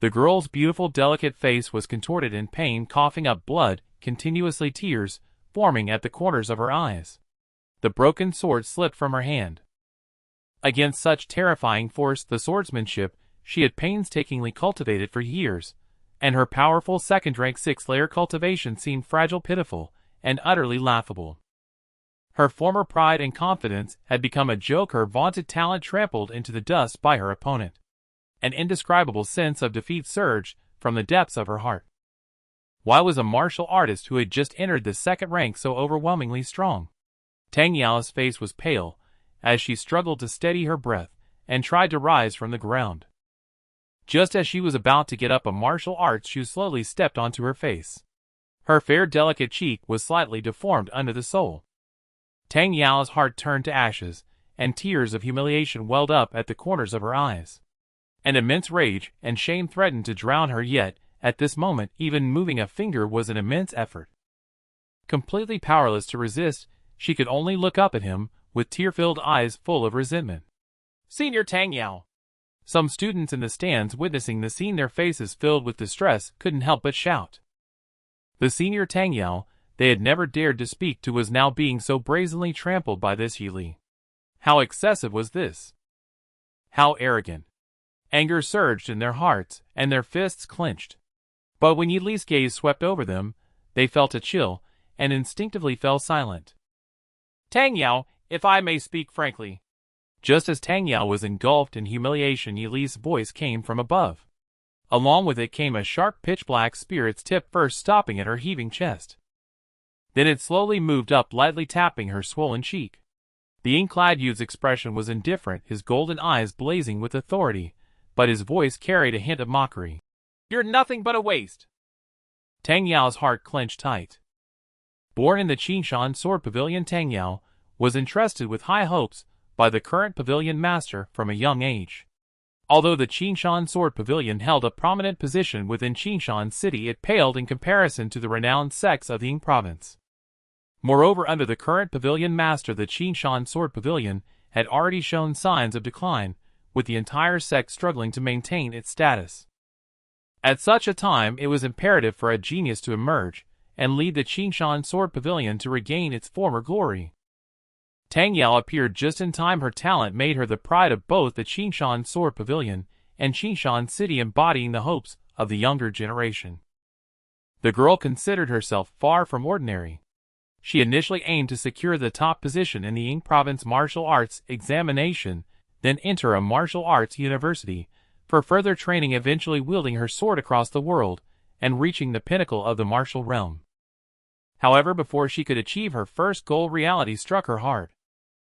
The girl's beautiful, delicate face was contorted in pain, coughing up blood continuously, tears forming at the corners of her eyes. The broken sword slipped from her hand. Against such terrifying force, the swordsmanship she had painstakingly cultivated for years, and her powerful second-rank sixth-layer cultivation seemed fragile, pitiful, and utterly laughable. Her former pride and confidence had become a joke, her vaunted talent trampled into the dust by her opponent. An indescribable sense of defeat surged from the depths of her heart. Why was a martial artist who had just entered the second rank so overwhelmingly strong? Tang Yao's face was pale as she struggled to steady her breath and tried to rise from the ground. Just as she was about to get up, a martial arts shoe slowly stepped onto her face. Her fair, delicate cheek was slightly deformed under the sole. Tang Yao's heart turned to ashes, and tears of humiliation welled up at the corners of her eyes. An immense rage and shame threatened to drown her, yet, at this moment, even moving a finger was an immense effort. Completely powerless to resist, she could only look up at him, with tear-filled eyes full of resentment. Senior Tang Yao. Some students in the stands witnessing the scene, their faces filled with distress, couldn't help but shout. The senior Tang Yao they had never dared to speak to was now being so brazenly trampled by this Yili. How excessive was this? How arrogant! Anger surged in their hearts, and their fists clenched. But when Yili's gaze swept over them, they felt a chill, and instinctively fell silent. Tang Yao, if I may speak frankly. Just as Tang Yao was engulfed in humiliation, Yili's voice came from above. Along with it came a sharp pitch-black spear, its tip first stopping at her heaving chest. Then it slowly moved up, lightly tapping her swollen cheek. The ink-clad youth's expression was indifferent, his golden eyes blazing with authority, but his voice carried a hint of mockery. You're nothing but a waste. Tang Yao's heart clenched tight. Born in the Qingshan Sword Pavilion, Tang Yao was entrusted with high hopes by the current pavilion master from a young age. Although the Qingshan Sword Pavilion held a prominent position within Qingshan City, it paled in comparison to the renowned sects of the Ying province. Moreover, under the current pavilion master, the Qingshan Sword Pavilion had already shown signs of decline, with the entire sect struggling to maintain its status. At such a time, it was imperative for a genius to emerge and lead the Qingshan Sword Pavilion to regain its former glory. Tang Yao appeared just in time. Her talent made her the pride of both the Qingshan Sword Pavilion and Qingshan City, embodying the hopes of the younger generation. The girl considered herself far from ordinary. She initially aimed to secure the top position in the Ying province martial arts examination, then enter a martial arts university for further training, eventually wielding her sword across the world and reaching the pinnacle of the martial realm. However, before she could achieve her first goal, reality struck her hard.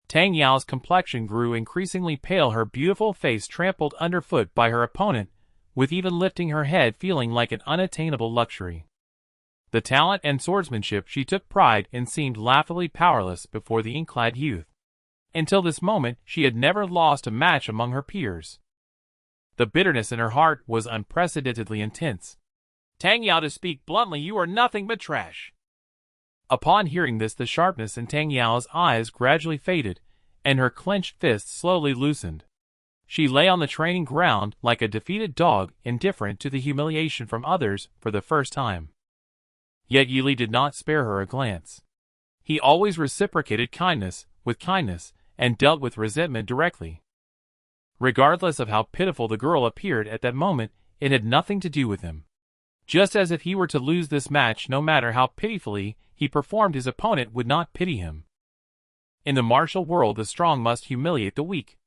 Tang Yao's complexion grew increasingly pale, her beautiful face trampled underfoot by her opponent, with even lifting her head feeling like an unattainable luxury. The talent and swordsmanship she took pride in seemed laughably powerless before the ink-clad youth. Until this moment, she had never lost a match among her peers. The bitterness in her heart was unprecedentedly intense. Tang Yao, to speak bluntly, you are nothing but trash. Upon hearing this, the sharpness in Tang Yao's eyes gradually faded, and her clenched fists slowly loosened. She lay on the training ground like a defeated dog, indifferent to the humiliation from others for the first time. Yet Yili did not spare her a glance. He always reciprocated kindness with kindness and dealt with resentment directly. Regardless of how pitiful the girl appeared at that moment, it had nothing to do with him. Just as if he were to lose this match, no matter how pitifully he performed, his opponent would not pity him. In the martial world, the strong must humiliate the weak.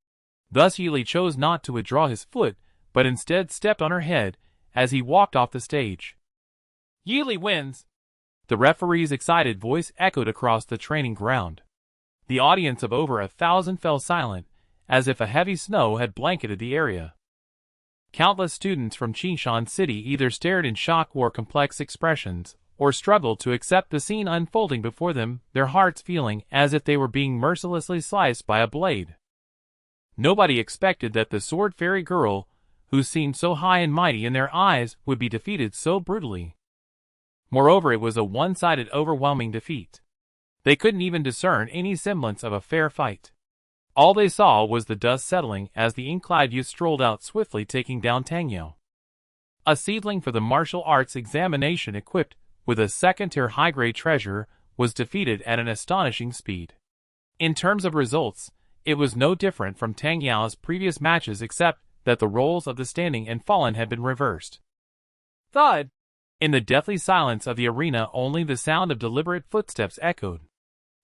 Thus Yili chose not to withdraw his foot, but instead stepped on her head as he walked off the stage. Yili wins. The referee's excited voice echoed across the training ground. The audience of over 1,000 fell silent, as if a heavy snow had blanketed the area. Countless students from Qingshan City either stared in shock, wore complex expressions, or struggled to accept the scene unfolding before them, their hearts feeling as if they were being mercilessly sliced by a blade. Nobody expected that the sword fairy girl, who seemed so high and mighty in their eyes, would be defeated so brutally. Moreover, it was a one-sided, overwhelming defeat. They couldn't even discern any semblance of a fair fight. All they saw was the dust settling as the ink-clad youth strolled out swiftly, taking down Tang Yao. A seedling for the martial arts examination, equipped with a second-tier high-grade treasure, was defeated at an astonishing speed. In terms of results, it was no different from Tang Yao's previous matches, except that the roles of the standing and fallen had been reversed. Thud! In the deathly silence of the arena, only the sound of deliberate footsteps echoed.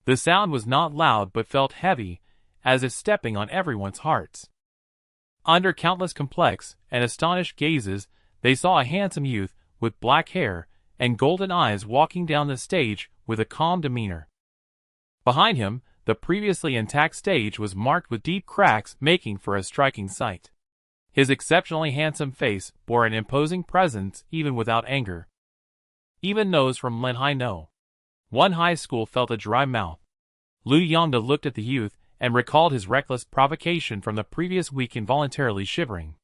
The sound was not loud but felt heavy, as if stepping on everyone's hearts. Under countless complex and astonished gazes, they saw a handsome youth with black hair and golden eyes walking down the stage with a calm demeanor. Behind him, the previously intact stage was marked with deep cracks, making for a striking sight. His exceptionally handsome face bore an imposing presence even without anger. Even those from Lenhai No. 1 high school felt a dry mouth. Lu Yongda looked at the youth and recalled his reckless provocation from the previous week, involuntarily shivering.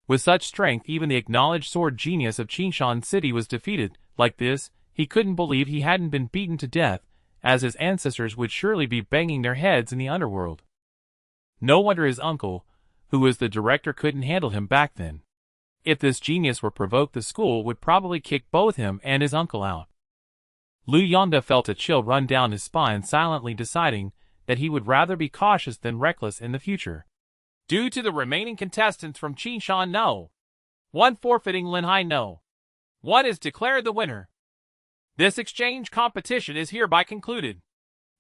With such strength, even the acknowledged sword genius of Qingshan City was defeated. Like this, he couldn't believe he hadn't been beaten to death, as his ancestors would surely be banging their heads in the underworld. No wonder his uncle, who was the director, couldn't handle him back then. If this genius were provoked, the school would probably kick both him and his uncle out. Lu Yonda felt a chill run down his spine, silently deciding that he would rather be cautious than reckless in the future. Due to the remaining contestants from Qingshan No. 1 forfeiting Linhai No. 1 is declared the winner. This exchange competition is hereby concluded.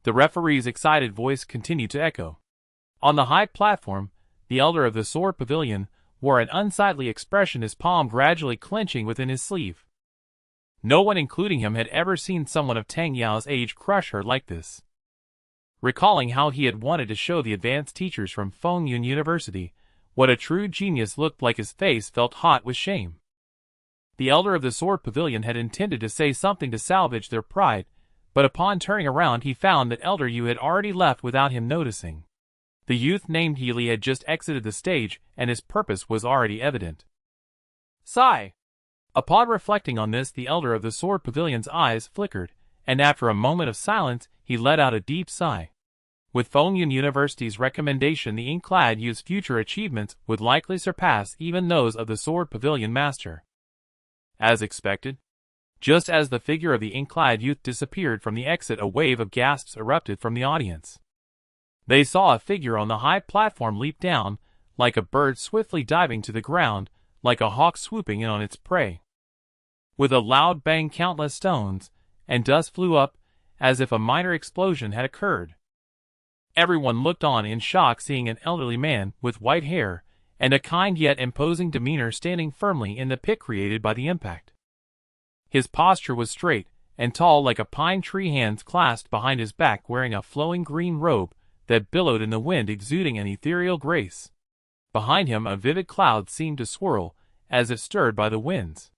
The referee's excited voice continued to echo. On the high platform, the elder of the sword pavilion wore an unsightly expression, his palm gradually clenching within his sleeve. No one, including him, had ever seen someone of Tang Yao's age crush her like this. Recalling how he had wanted to show the advanced teachers from Fengyun University what a true genius looked like, his face felt hot with shame. The elder of the sword pavilion had intended to say something to salvage their pride, but upon turning around he found that Elder Yu had already left without him noticing. The youth named Healy had just exited the stage, and his purpose was already evident. Sigh. Upon reflecting on this, the elder of the sword pavilion's eyes flickered, and after a moment of silence, he let out a deep sigh. With Fengyun University's recommendation, the ink-clad youth's future achievements would likely surpass even those of the sword pavilion master. As expected, just as the figure of the ink-clad youth disappeared from the exit, a wave of gasps erupted from the audience. They saw a figure on the high platform leap down, like a bird swiftly diving to the ground, like a hawk swooping in on its prey. With a loud bang, countless stones and dust flew up, as if a minor explosion had occurred. Everyone looked on in shock, seeing an elderly man with white hair and a kind yet imposing demeanor standing firmly in the pit created by the impact. His posture was straight and tall like a pine tree, hands clasped behind his back, wearing a flowing green robe that billowed in the wind, exuding an ethereal grace. Behind him, a vivid cloud seemed to swirl, as if stirred by the winds.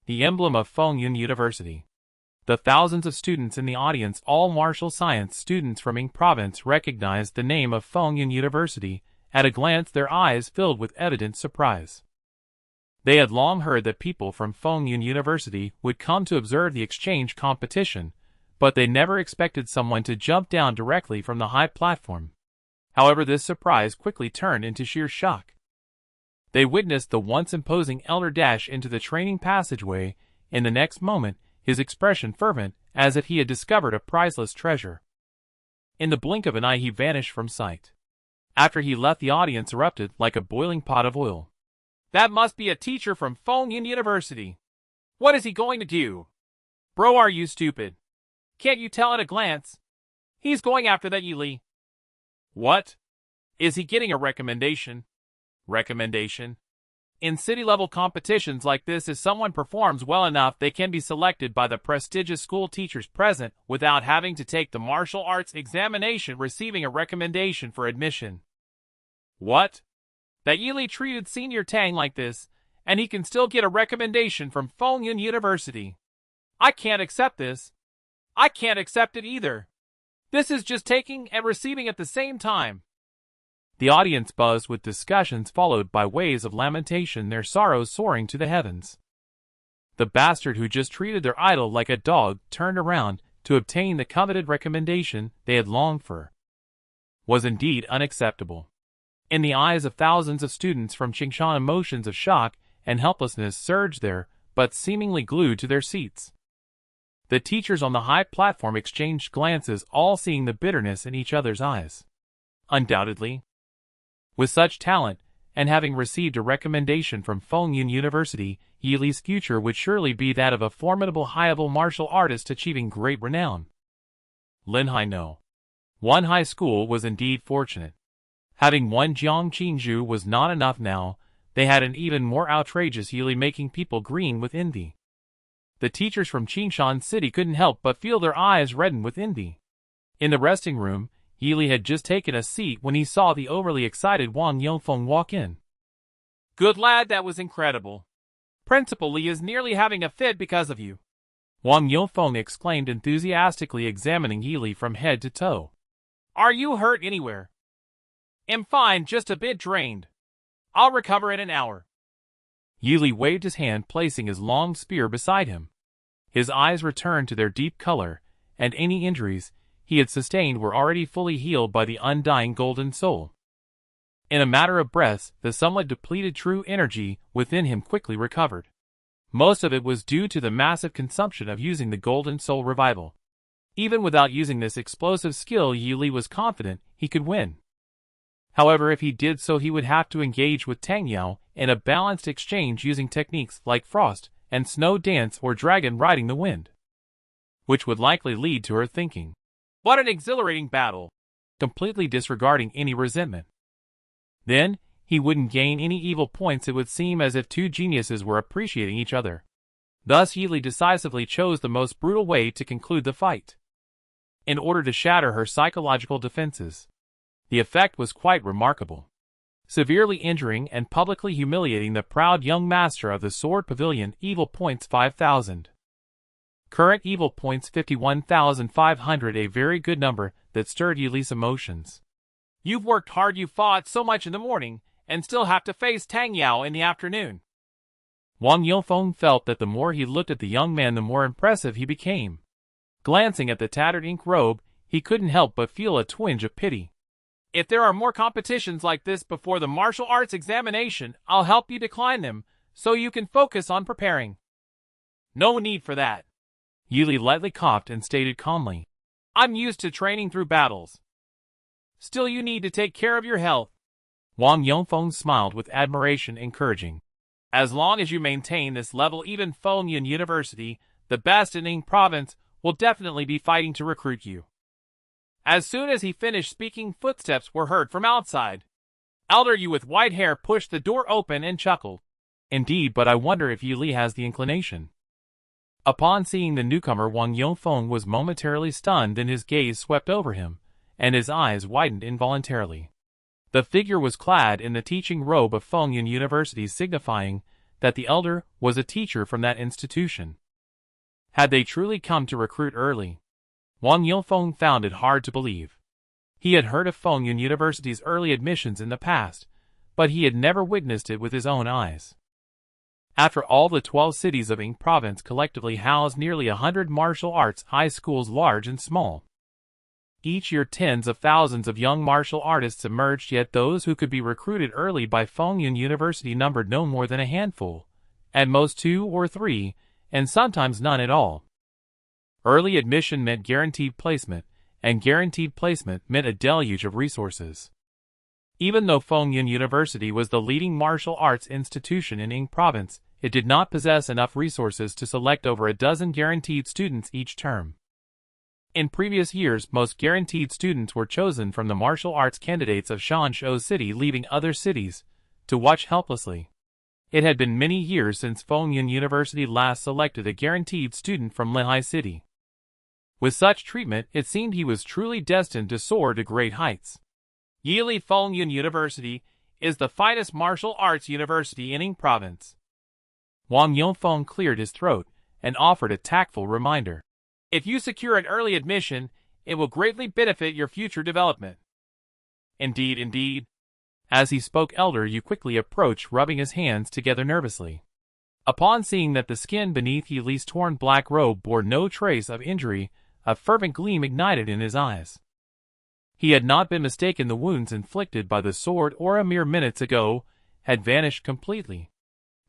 The emblem of Fengyun University. The thousands of students in the audience, all martial science students from Ying Province, recognized the name of Fengyun University. At a glance, their eyes filled with evident surprise. They had long heard that people from Fengyun University would come to observe the exchange competition, but they never expected someone to jump down directly from the high platform. However, this surprise quickly turned into sheer shock. They witnessed the once imposing elder dash into the training passageway. In the next moment, his expression fervent, as if he had discovered a priceless treasure. In the blink of an eye, he vanished from sight. After he left, the audience erupted like a boiling pot of oil. That must be a teacher from Fengyun University. What is he going to do? Bro, are you stupid? Can't you tell at a glance? He's going after that Yili. What? Is he getting a recommendation? Recommendation? In city-level competitions like this, if someone performs well enough, they can be selected by the prestigious school teachers present without having to take the martial arts examination, receiving a recommendation for admission. What? That Yili treated Senior Tang like this, and he can still get a recommendation from Fengyun University. I can't accept this. I can't accept it either. This is just taking and receiving at the same time. The audience buzzed with discussions, followed by waves of lamentation, their sorrows soaring to the heavens. The bastard who just treated their idol like a dog turned around to obtain the coveted recommendation they had longed for. Was indeed unacceptable. In the eyes of thousands of students from Qingshan, emotions of shock and helplessness surged there, but seemingly glued to their seats. The teachers on the high platform exchanged glances, all seeing the bitterness in each other's eyes. Undoubtedly, with such talent, and having received a recommendation from Fengyun University, Yili's future would surely be that of a formidable high-level martial artist achieving great renown. Linhai No. 1 high school was indeed fortunate. Having won Jiangqingzhu was not enough now, they had an even more outrageous Yili, making people green with envy. The teachers from Qingshan City couldn't help but feel their eyes redden with envy. In the resting room, Yili had just taken a seat when he saw the overly excited Wang Yongfeng walk in. Good lad, that was incredible. Principal Li is nearly having a fit because of you. Wang Yongfeng exclaimed enthusiastically, examining Yili from head to toe. Are you hurt anywhere? Am fine, just a bit drained. I'll recover in an hour. Yi waved his hand, placing his long spear beside him. His eyes returned to their deep color, and any injuries he had sustained were already fully healed by the undying golden soul. In a matter of breaths, the somewhat depleted true energy within him quickly recovered. Most of it was due to the massive consumption of using the golden soul revival. Even without using this explosive skill, Yi was confident he could win. However, if he did so, he would have to engage with Tang Yao in a balanced exchange using techniques like frost and snow dance or dragon riding the wind, which would likely lead to her thinking, "What an exhilarating battle," completely disregarding any resentment. Then, he wouldn't gain any evil points. It would seem as if two geniuses were appreciating each other. Thus Yi decisively chose the most brutal way to conclude the fight, in order to shatter her psychological defenses. The effect was quite remarkable, severely injuring and publicly humiliating the proud young master of the Sword Pavilion. Evil points 5,000. Current evil points 51,500, a very good number that stirred Yi's emotions. "You've worked hard, you fought so much in the morning, and still have to face Tang Yao in the afternoon." Wang Yongfeng felt that the more he looked at the young man, the more impressive he became. Glancing at the tattered ink robe, he couldn't help but feel a twinge of pity. "If there are more competitions like this before the martial arts examination, I'll help you decline them, so you can focus on preparing." "No need for that." Yi lightly coughed and stated calmly, "I'm used to training through battles. Still, you need to take care of your health." Wang Yongfeng smiled with admiration, encouraging, "As long as you maintain this level, even Fengyun University, the best in Ying Province, will definitely be fighting to recruit you." As soon as he finished speaking, footsteps were heard from outside. Elder Yu with white hair pushed the door open and chuckled. "Indeed, but I wonder if Yi has the inclination." Upon seeing the newcomer, Wang Yongfeng was momentarily stunned, then his gaze swept over him, and his eyes widened involuntarily. The figure was clad in the teaching robe of Fengyun University, signifying that the elder was a teacher from that institution. Had they truly come to recruit early? Wang Yongfeng found it hard to believe. He had heard of Fengyun University's early admissions in the past, but he had never witnessed it with his own eyes. After all, the 12 cities of Ying Province collectively house nearly 100 martial arts high schools, large and small. Each year tens of thousands of young martial artists emerged, yet those who could be recruited early by Fengyun University numbered no more than a handful, at most 2 or 3, and sometimes none at all. Early admission meant guaranteed placement, and guaranteed placement meant a deluge of resources. Even though Fengyun University was the leading martial arts institution in Ying Province, it did not possess enough resources to select over a dozen guaranteed students each term. In previous years, most guaranteed students were chosen from the martial arts candidates of Shanshou City, leaving other cities to watch helplessly. It had been many years since Fengyun University last selected a guaranteed student from Lehigh City. With such treatment, it seemed he was truly destined to soar to great heights. Yili Fengyun University is the finest martial arts university in Ying Province. Wang Yongfeng cleared his throat and offered a tactful reminder. "If you secure an early admission, it will greatly benefit your future development." "Indeed, indeed." As he spoke, Elder Yu quickly approached, rubbing his hands together nervously. Upon seeing that the skin beneath Yi's torn black robe bore no trace of injury, a fervent gleam ignited in his eyes. He had not been mistaken. The wounds inflicted by the sword or a mere minutes ago had vanished completely.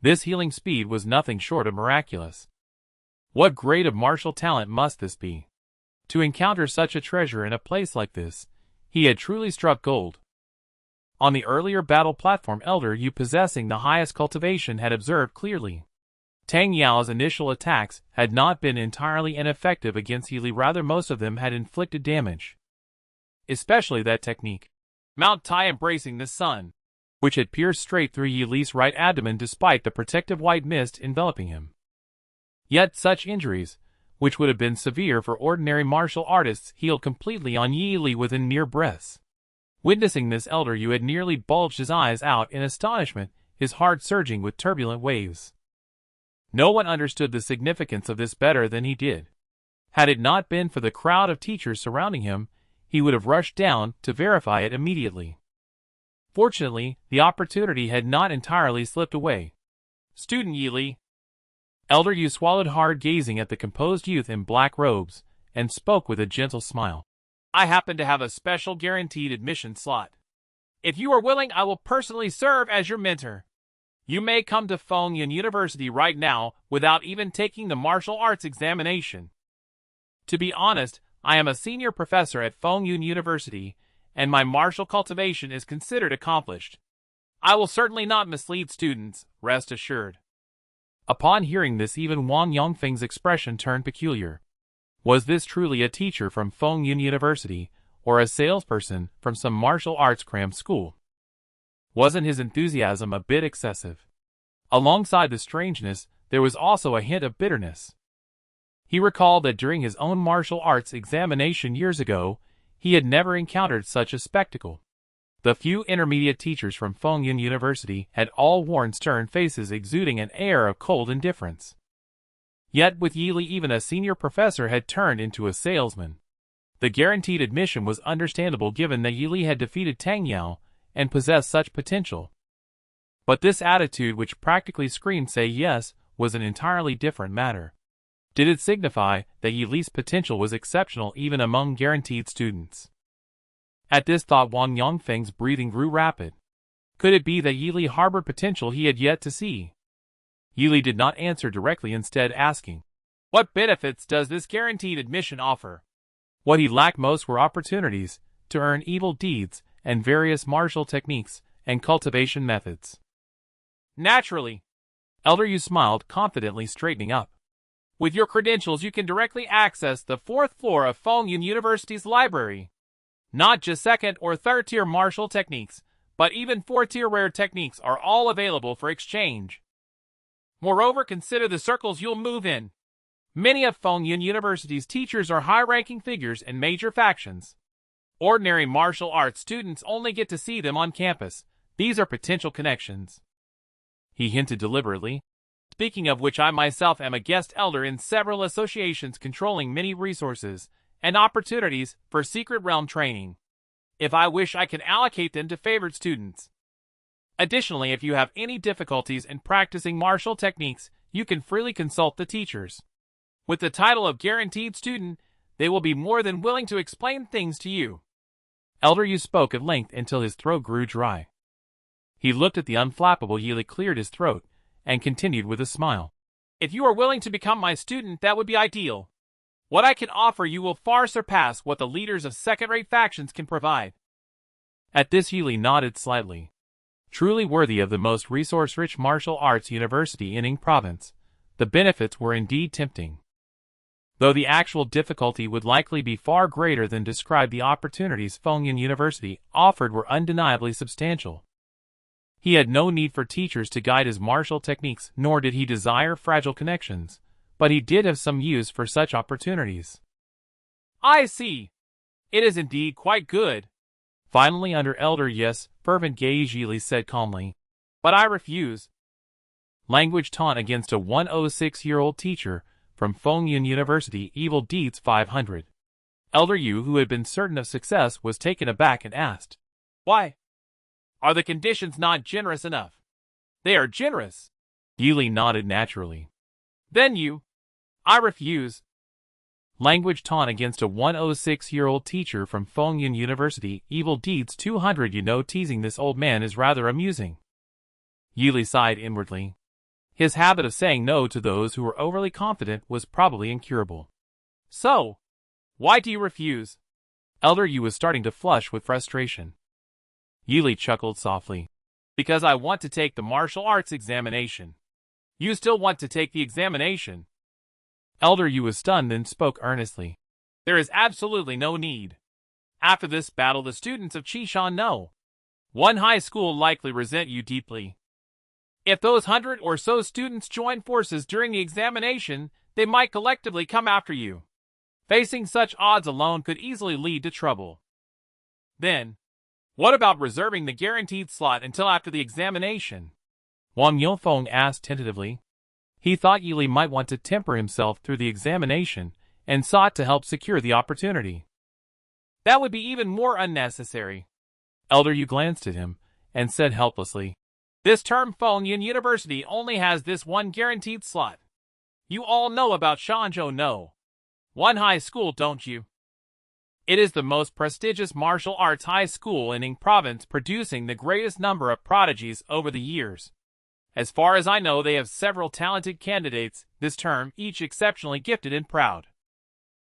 This healing speed was nothing short of miraculous. What grade of martial talent must this be? To encounter such a treasure in a place like this, he had truly struck gold. On the earlier battle platform, Elder Yu, possessing the highest cultivation, had observed clearly. Tang Yao's initial attacks had not been entirely ineffective against Yi, rather most of them had inflicted damage. Especially that technique, Mount Tai embracing the sun, which had pierced straight through Yi's right abdomen despite the protective white mist enveloping him. Yet such injuries, which would have been severe for ordinary martial artists, healed completely on Yi within mere breaths. Witnessing this, Elder Yu had nearly bulged his eyes out in astonishment, his heart surging with turbulent waves. No one understood the significance of this better than he did. Had it not been for the crowd of teachers surrounding him, he would have rushed down to verify it immediately. Fortunately, the opportunity had not entirely slipped away. Student Yili. Elder Yu swallowed hard, gazing at the composed youth in black robes, and spoke with a gentle smile. I happen to have a special guaranteed admission slot. If you are willing, I will personally serve as your mentor. You may come to Fengyun University right now without even taking the martial arts examination. To be honest, I am a senior professor at Fengyun University, and my martial cultivation is considered accomplished. I will certainly not mislead students, rest assured. Upon hearing this, even Wang Yongfeng's expression turned peculiar. Was this truly a teacher from Fengyun University, or a salesperson from some martial arts cram school? Wasn't his enthusiasm a bit excessive? Alongside the strangeness, there was also a hint of bitterness. He recalled that during his own martial arts examination years ago, he had never encountered such a spectacle. The few intermediate teachers from Fengyun University had all worn stern faces exuding an air of cold indifference. Yet with Yili, even a senior professor had turned into a salesman. The guaranteed admission was understandable given that Yili had defeated Tang Yao and possessed such potential. But this attitude, which practically screamed "say yes," was an entirely different matter. Did it signify that Yili's potential was exceptional even among guaranteed students? At this thought, Wang Yongfeng's breathing grew rapid. Could it be that Yili harbored potential he had yet to see? Yili did not answer directly, instead asking, "What benefits does this guaranteed admission offer?" What he lacked most were opportunities to earn evil deeds and various martial techniques and cultivation methods. Naturally. Elder Yu smiled confidently, straightening up. With your credentials, you can directly access the 4th floor of Fengyun University's library. Not just second or third tier martial techniques, but even 4th-tier rare techniques are all available for exchange. Moreover, consider the circles you'll move in. Many of Fengyun University's teachers are high-ranking figures in major factions. Ordinary martial arts students only get to see them on campus. These are potential connections. He hinted deliberately. Speaking of which, I myself am a guest elder in several associations controlling many resources and opportunities for secret realm training. If I wish, I can allocate them to favored students. Additionally, if you have any difficulties in practicing martial techniques, you can freely consult the teachers. With the title of guaranteed student, they will be more than willing to explain things to you. Elder Yu spoke at length until his throat grew dry. He looked at the unflappable Yili, cleared his throat, and continued with a smile. If you are willing to become my student, that would be ideal. What I can offer you will far surpass what the leaders of second-rate factions can provide. At this, Yili nodded slightly. Truly worthy of the most resource-rich martial arts university in Ying province, the benefits were indeed tempting. Though the actual difficulty would likely be far greater than described, the opportunities Fengyun University offered were undeniably substantial. He had no need for teachers to guide his martial techniques, nor did he desire fragile connections, but he did have some use for such opportunities. I see. It is indeed quite good. Finally, under Elder Yu's fervent gaze, Yili said calmly, "But I refuse." Language taunt against a 106-year-old teacher from Fengyun University, evil deeds 500. Elder Yu, who had been certain of success, was taken aback and asked, "Why? Are the conditions not generous enough?" "They are generous." Yili nodded naturally. "Then I refuse." Language taunt against a 106-year-old teacher from Fengyun University, evil deeds 200. You know, teasing this old man is rather amusing. Yili sighed inwardly. His habit of saying no to those who were overly confident was probably incurable. "So, why do you refuse?" Elder Yu was starting to flush with frustration. Yili chuckled softly. "Because I want to take the martial arts examination." "You still want to take the examination?" Elder Yu was stunned, then spoke earnestly. "There is absolutely no need. After this battle, the students of Qishan know. One high school likely resent you deeply. If those 100 or so students join forces during the examination, they might collectively come after you. Facing such odds alone could easily lead to trouble. Then, what about reserving the guaranteed slot until after the examination?" Wang Yongfeng asked tentatively. He thought Yili might want to temper himself through the examination and sought to help secure the opportunity. "That would be even more unnecessary." Elder Yu glanced at him and said helplessly, This term Fengyan University only has this one guaranteed slot. You all know about Shanzhou No. One high school, don't you? It is the most prestigious martial arts high school in Ing province, producing the greatest number of prodigies over the years. As far as I know, they have several talented candidates this term, each exceptionally gifted and proud.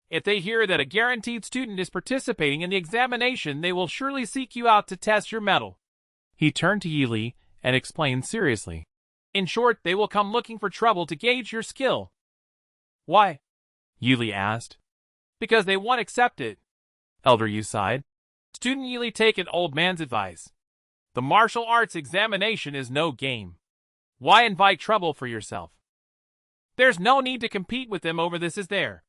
If they hear that a guaranteed student is participating in the examination, they will surely seek you out to test your mettle. He turned to Yili and explained seriously. In short, they will come looking for trouble to gauge your skill. Why? Yili asked. Because they won't accept it. Elder Yu sighed. Student Yili, take an old man's advice. The martial arts examination is no game. Why invite trouble for yourself? There's no need to compete with them over this, is there?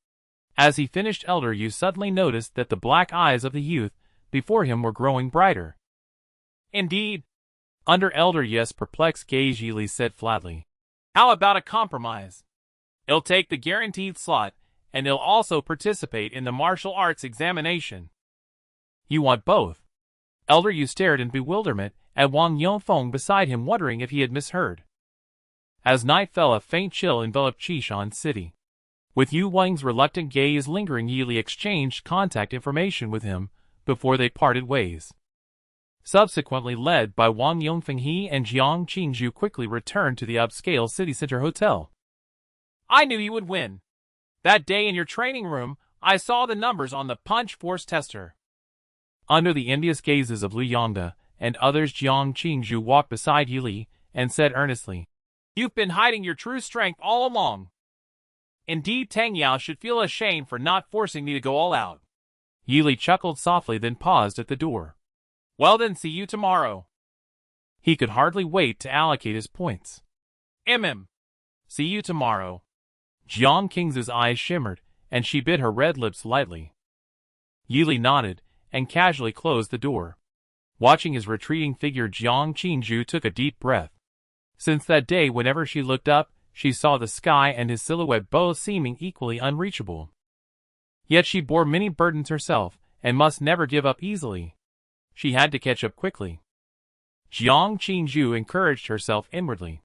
As he finished, Elder Yu suddenly noticed that the black eyes of the youth before him were growing brighter. Indeed. Under Elder Yu's perplexed gaze, Yili said flatly. How about a compromise? He'll take the guaranteed slot, and he'll also participate in the martial arts examination. You want both? Elder Yu stared in bewilderment at Wang Yongfeng beside him, wondering if he had misheard. As night fell, a faint chill enveloped Qishan City. With Yu Wang's reluctant gaze lingering, Yili exchanged contact information with him before they parted ways. Subsequently led by Wang Yongfeng, he and Jiang Qingzhu quickly returned to the upscale city center hotel. I knew you would win. That day in your training room, I saw the numbers on the punch force tester. Under the envious gazes of Liu Yongda and others, Jiang Qingzhu walked beside Yili and said earnestly, You've been hiding your true strength all along. Indeed, Tang Yao should feel ashamed for not forcing me to go all out. Yili chuckled softly, then paused at the door. Well then, see you tomorrow. He could hardly wait to allocate his points. See you tomorrow. Jiang Qing's eyes shimmered, and she bit her red lips lightly. Yili nodded and casually closed the door. Watching his retreating figure, Jiang Qingzhu took a deep breath. Since that day, whenever she looked up, she saw the sky and his silhouette both seeming equally unreachable. Yet she bore many burdens herself, and must never give up easily. She had to catch up quickly. Jiang Qingzhu encouraged herself inwardly.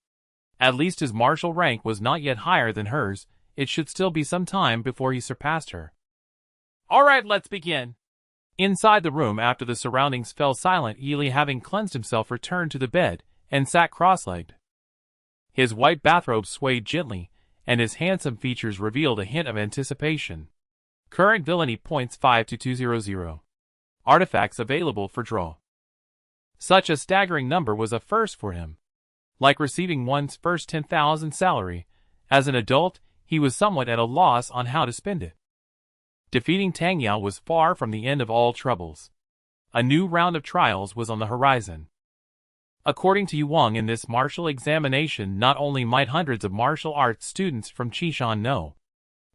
At least his martial rank was not yet higher than hers. It should still be some time before he surpassed her. All right, let's begin. Inside the room, after the surroundings fell silent, Yili, having cleansed himself, returned to the bed and sat cross-legged. His white bathrobe swayed gently, and his handsome features revealed a hint of anticipation. Current villainy points 52200. Artifacts available for draw. Such a staggering number was a first for him. Like receiving one's first 10,000 salary, as an adult, he was somewhat at a loss on how to spend it. Defeating Tang Yao was far from the end of all troubles. A new round of trials was on the horizon. According to Yu Wang, in this martial examination, not only might hundreds of martial arts students from Qishan No.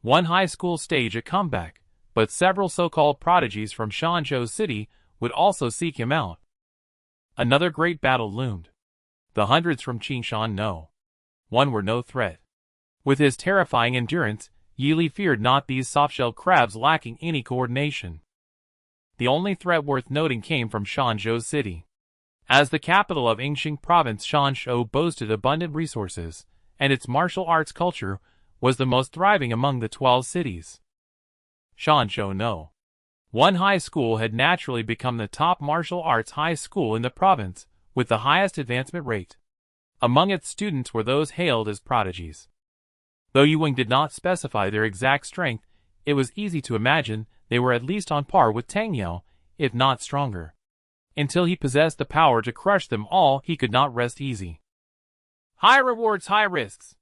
One high school stage a comeback, but several so-called prodigies from Shanzhou City would also seek him out. Another great battle loomed. The hundreds from Qishan No. One were no threat. With his terrifying endurance, Yili feared not these soft-shelled crabs lacking any coordination. The only threat worth noting came from Shanzhou City. As the capital of Yingxing province, Shanzhou boasted abundant resources, and its martial arts culture was the most thriving among the 12 cities. Shanzhou No. One high school had naturally become the top martial arts high school in the province, with the highest advancement rate. Among its students were those hailed as prodigies. Though Yu Wang did not specify their exact strength, it was easy to imagine they were at least on par with Tang Yao, if not stronger. Until he possessed the power to crush them all, he could not rest easy. High rewards, high risks,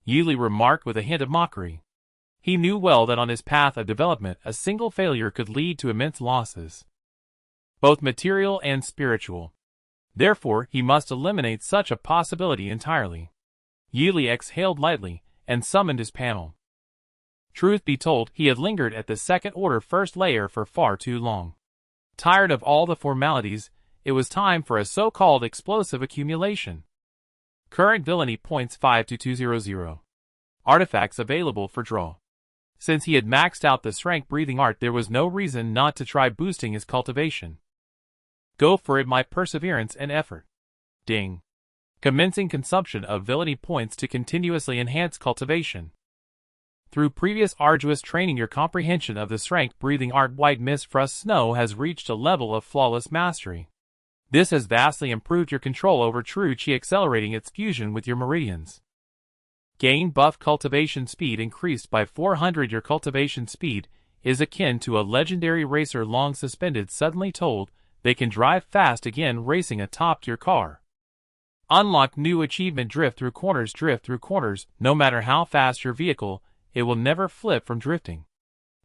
Yili remarked with a hint of mockery. He knew well that on his path of development, a single failure could lead to immense losses, both material and spiritual. Therefore, he must eliminate such a possibility entirely. Yili exhaled lightly and summoned his panel. Truth be told, he had lingered at the second-order first layer for far too long. Tired of all the formalities, it was time for a so-called explosive accumulation. Current villainy points 52200. Artifacts available for draw. Since he had maxed out the strength breathing art, there was no reason not to try boosting his cultivation. Go for it, my perseverance and effort. Ding. Commencing consumption of ability points to continuously enhance cultivation. Through previous arduous training, your comprehension of the strength breathing art White Mist Frost Snow has reached a level of flawless mastery. This has vastly improved your control over true chi, accelerating its fusion with your meridians. Gain buff cultivation speed increased by 400. Your cultivation speed is akin to a legendary racer long suspended, suddenly told they can drive fast again, racing atop your car. Unlock new achievement drift through corners. Drift through corners. No matter how fast your vehicle, it will never flip from drifting.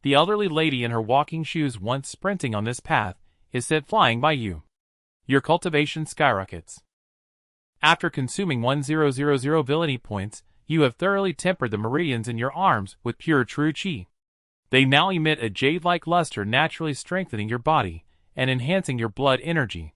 The elderly lady in her walking shoes, once sprinting on this path, is sent flying by you. Your cultivation skyrockets. After consuming 1000 ability points, you have thoroughly tempered the meridians in your arms with pure true chi. They now emit a jade-like luster, naturally strengthening your body and enhancing your blood energy.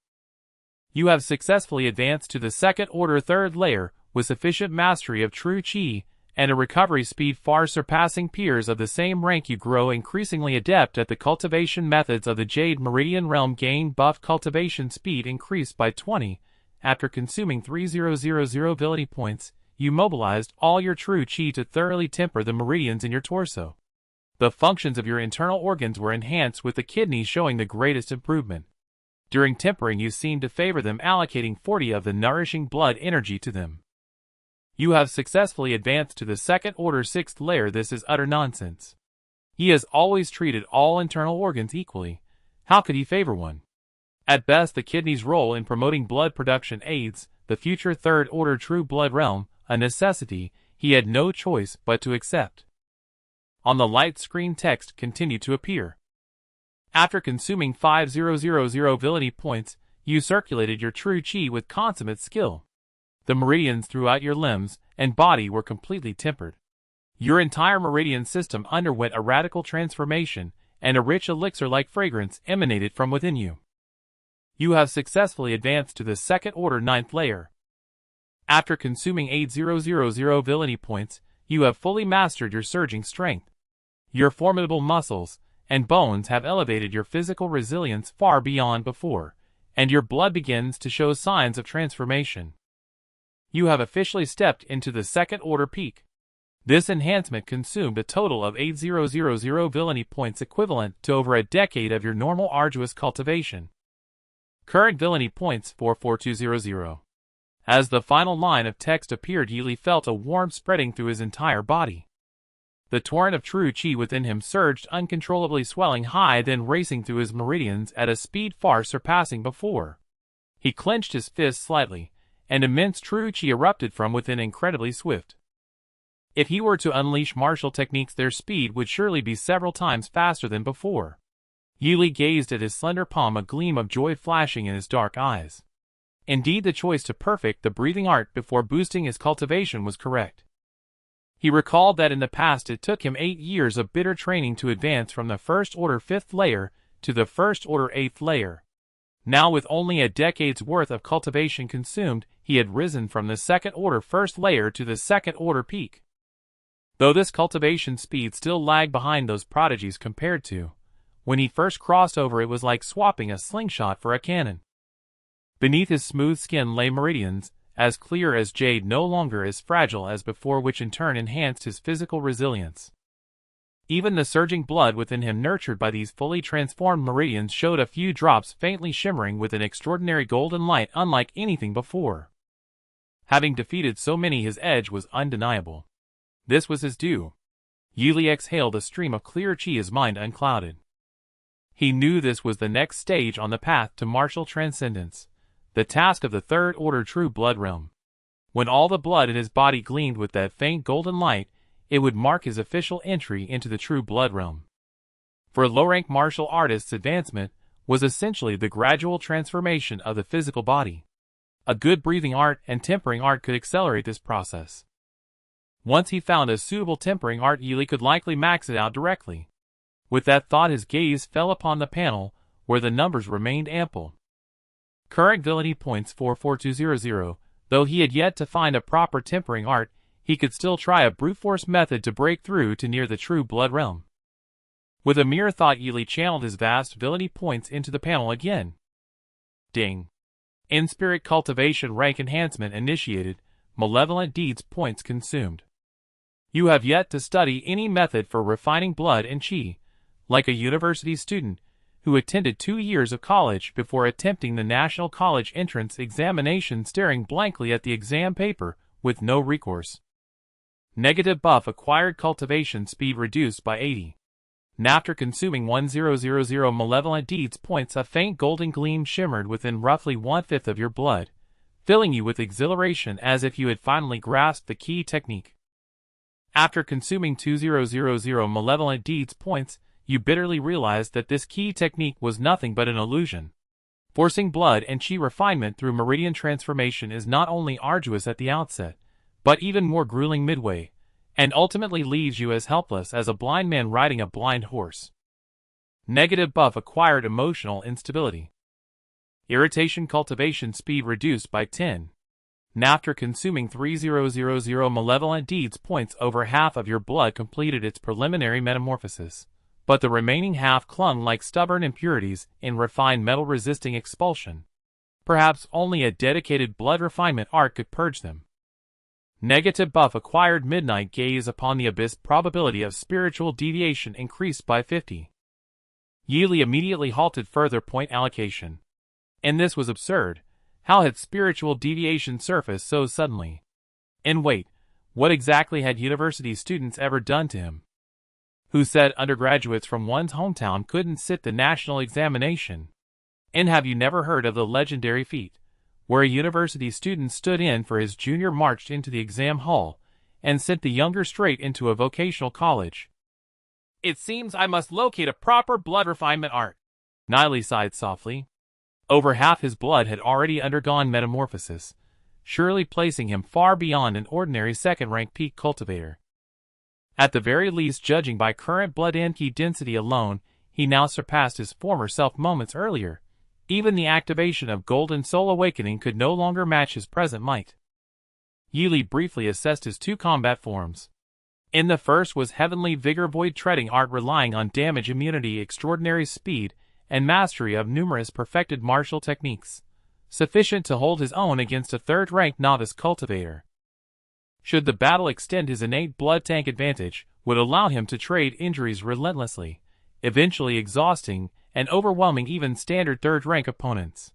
You have successfully advanced to the second order third layer with sufficient mastery of true chi and a recovery speed far surpassing peers of the same rank. You grow increasingly adept at the cultivation methods of the Jade Meridian realm. Gain buff cultivation speed increased by 20. After consuming 3000 ability points, you mobilized all your true chi to thoroughly temper the meridians in your torso. The functions of your internal organs were enhanced, with the kidneys showing the greatest improvement. During tempering, you seemed to favor them, allocating 40 of the nourishing blood energy to them. You have successfully advanced to the second order sixth layer. This is utter nonsense. He has always treated all internal organs equally. How could he favor one? At best, the kidney's role in promoting blood production aids the future third order true blood realm, a necessity he had no choice but to accept. On the light screen, text continued to appear. After consuming 5000 ability points, you circulated your true chi with consummate skill. The meridians throughout your limbs and body were completely tempered. Your entire meridian system underwent a radical transformation, and a rich elixir-like fragrance emanated from within you. You have successfully advanced to the second order ninth layer. After consuming 8000 ability points, you have fully mastered your surging strength. Your formidable muscles and bones have elevated your physical resilience far beyond before, and your blood begins to show signs of transformation. You have officially stepped into the second order peak. This enhancement consumed a total of 8000 ability points, equivalent to over a decade of your normal arduous cultivation. Current ability points 44200. As the final line of text appeared, Yili felt a warmth spreading through his entire body. The torrent of true chi within him surged uncontrollably, swelling high, then racing through his meridians at a speed far surpassing before. He clenched his fists slightly, and immense true chi erupted from within, incredibly swift. If he were to unleash martial techniques, their speed would surely be several times faster than before. Yili gazed at his slender palm, a gleam of joy flashing in his dark eyes. Indeed, the choice to perfect the breathing art before boosting his cultivation was correct. He recalled that in the past it took him 8 years of bitter training to advance from the first order 5th layer to the first order 8th layer. Now, with only a decade's worth of cultivation consumed, he had risen from the second order 1st layer to the second order peak. Though this cultivation speed still lagged behind those prodigies compared to when he first crossed over, it was like swapping a slingshot for a cannon. Beneath his smooth skin lay meridians, as clear as jade, no longer as fragile as before, which in turn enhanced his physical resilience. Even the surging blood within him, nurtured by these fully transformed meridians, showed a few drops faintly shimmering with an extraordinary golden light unlike anything before. Having defeated so many, his edge was undeniable. This was his due. Yili exhaled a stream of clear chi, his mind unclouded. He knew this was the next stage on the path to martial transcendence, the task of the third order true blood realm. When all the blood in his body gleamed with that faint golden light, it would mark his official entry into the true blood realm. For low-rank martial artists, advancement was essentially the gradual transformation of the physical body. A good breathing art and tempering art could accelerate this process. Once he found a suitable tempering art, Yili could likely max it out directly. With that thought, his gaze fell upon the panel, where the numbers remained ample. Current ability points 44200. Though he had yet to find a proper tempering art, he could still try a brute force method to break through to near the true blood realm. With a mere thought, Yili channeled his vast ability points into the panel again. Ding. In spirit cultivation rank enhancement initiated, malevolent deeds points consumed. You have yet to study any method for refining blood and chi, like a university student who attended 2 years of college before attempting the National College Entrance Examination, staring blankly at the exam paper with no recourse. Negative buff acquired cultivation speed reduced by 80. After consuming 1000 malevolent deeds points, a faint golden gleam shimmered within roughly 1/5 of your blood, filling you with exhilaration as if you had finally grasped the key technique. After consuming 2000 malevolent deeds points, you bitterly realized that this key technique was nothing but an illusion. Forcing blood and chi refinement through meridian transformation is not only arduous at the outset, but even more grueling midway, and ultimately leaves you as helpless as a blind man riding a blind horse. Negative buff acquired emotional instability. Irritation cultivation speed reduced by 10. After consuming 3000 malevolent deeds points, over half of your blood completed its preliminary metamorphosis, but the remaining half clung like stubborn impurities in refined metal-resisting expulsion. Perhaps only a dedicated blood refinement art could purge them. Negative buff acquired midnight gaze upon the abyss, probability of spiritual deviation increased by 50. Yeely immediately halted further point allocation. And this was absurd. How had spiritual deviation surfaced so suddenly? And wait, what exactly had university students ever done to him? Who said undergraduates from one's hometown couldn't sit the national examination? And have you never heard of the legendary feat, where a university student stood in for his junior, marched into the exam hall, and sent the younger straight into a vocational college? It seems I must locate a proper blood refinement art. Niley sighed softly. Over half his blood had already undergone metamorphosis, surely placing him far beyond an ordinary second-rank peak cultivator. At the very least, judging by current blood and chi density alone, he now surpassed his former self moments earlier. Even the activation of Golden Soul Awakening could no longer match his present might. Yeely briefly assessed his 2 combat forms. In the first was Heavenly Vigor Void Treading art, relying on damage immunity, extraordinary speed, and mastery of numerous perfected martial techniques, sufficient to hold his own against a third-rank novice cultivator. Should the battle extend, his innate blood tank advantage would allow him to trade injuries relentlessly, eventually exhausting and overwhelming even standard third-rank opponents.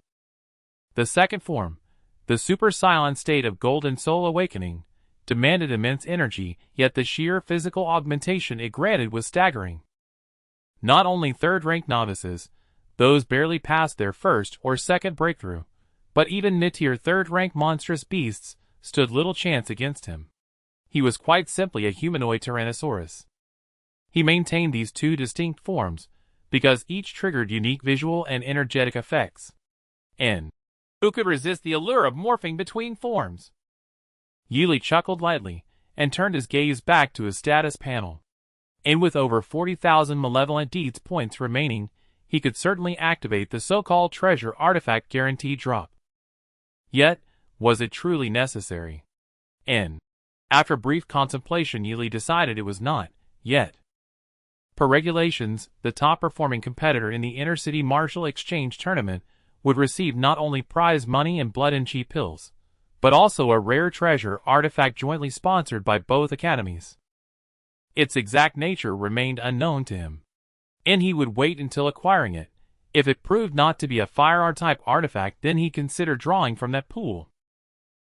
The second form, the super silent state of Golden Soul Awakening, demanded immense energy, yet the sheer physical augmentation it granted was staggering. Not only third-rank novices, those barely past their first or second breakthrough, but even mid-tier third-rank monstrous beasts stood little chance against him. He was quite simply a humanoid Tyrannosaurus. He maintained these 2 distinct forms, because each triggered unique visual and energetic effects. And who could resist the allure of morphing between forms? Yeely chuckled lightly, and turned his gaze back to his status panel. And with over 40,000 malevolent deeds points remaining, he could certainly activate the so-called treasure artifact guaranteed drop. Yet, was it truly necessary? And after brief contemplation, Yeely decided it was not, yet. Per regulations, the top-performing competitor in the Inter-City Martial Exchange Tournament would receive not only prize money and blood and chi pills, but also a rare treasure artifact jointly sponsored by both academies. Its exact nature remained unknown to him, and he would wait until acquiring it. If it proved not to be a firearm-type artifact, then he considered drawing from that pool.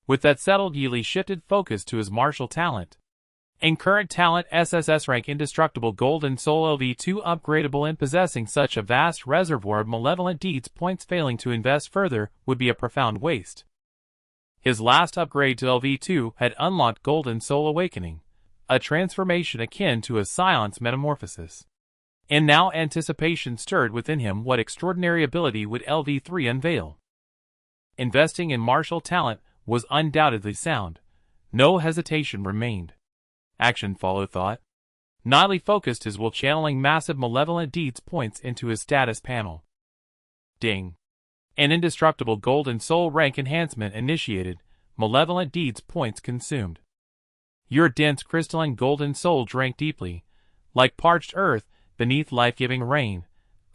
With that settled, Yeely shifted focus to his martial talent. In current talent, SSS rank indestructible Golden Soul LV2 upgradable, and possessing such a vast reservoir of malevolent deeds points, failing to invest further would be a profound waste. His last upgrade to LV2 had unlocked Golden Soul Awakening, a transformation akin to a Scion's metamorphosis. And now anticipation stirred within him. What extraordinary ability would LV3 unveil? Investing in martial talent was undoubtedly sound. No hesitation remained. Action followed thought. Niley focused his will, channeling massive malevolent deeds points into his status panel. Ding. An indestructible Golden Soul rank enhancement initiated. Malevolent deeds points consumed. Your dense crystalline Golden Soul drank deeply, like parched earth beneath life-giving rain,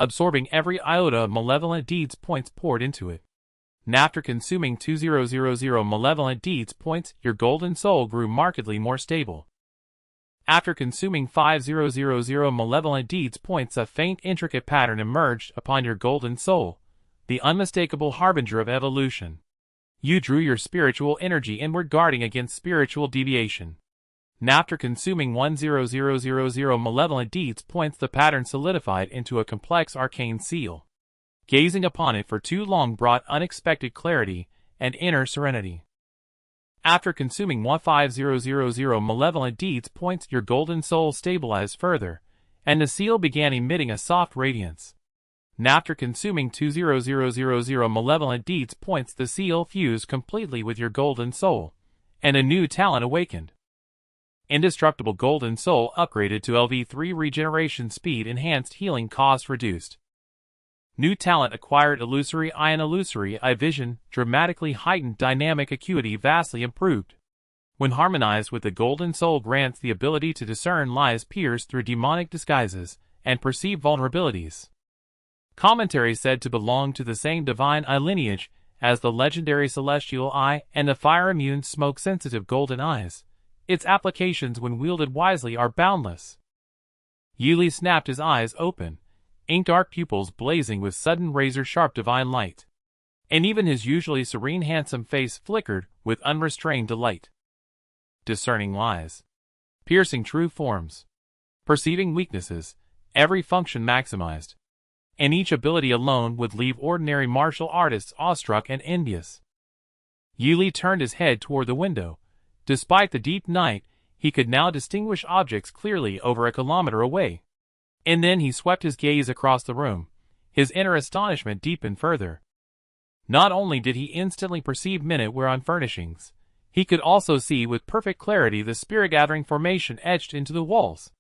absorbing every iota of malevolent deeds points poured into it. After consuming 2000 malevolent deeds points, your golden soul grew markedly more stable. After consuming 5000 malevolent deeds points, a faint intricate pattern emerged upon your golden soul, the unmistakable harbinger of evolution. You drew your spiritual energy inward, guarding against spiritual deviation. After consuming 10000 malevolent deeds points, the pattern solidified into a complex arcane seal. Gazing upon it for too long brought unexpected clarity and inner serenity. After consuming 15000 malevolent deeds points, your golden soul stabilized further, and the seal began emitting a soft radiance. After consuming 20000 malevolent deeds points, the seal fused completely with your golden soul, and a new talent awakened. Indestructible golden soul upgraded to LV3, regeneration speed enhanced, healing cost reduced. New talent acquired, illusory eye vision, dramatically heightened, dynamic acuity vastly improved. When harmonized with the golden soul, grants the ability to discern lies, pierce through demonic disguises, and perceive vulnerabilities. Commentary said to belong to the same divine eye lineage as the legendary celestial eye and the fire-immune, smoke-sensitive golden eyes. Its applications, when wielded wisely, are boundless. Yili snapped his eyes open, ink-dark pupils blazing with sudden razor-sharp divine light. And even his usually serene, handsome face flickered with unrestrained delight. Discerning lies. Piercing true forms. Perceiving weaknesses, every function maximized. And each ability alone would leave ordinary martial artists awestruck and envious. Yili turned his head toward the window. Despite the deep night, he could now distinguish objects clearly over a kilometer away. And then he swept his gaze across the room. His inner astonishment deepened further. Not only did he instantly perceive minute-wear furnishings, he could also see with perfect clarity the spirit-gathering formation etched into the walls.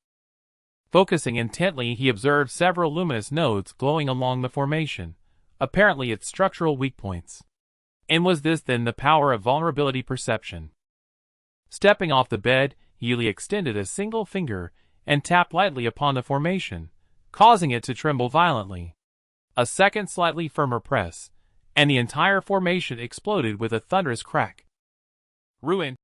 Focusing intently, he observed several luminous nodes glowing along the formation, apparently its structural weak points. And was this then the power of vulnerability perception? Stepping off the bed, Yili extended a single finger and tapped lightly upon the formation, causing it to tremble violently. A second slightly firmer press, and the entire formation exploded with a thunderous crack. Ruin.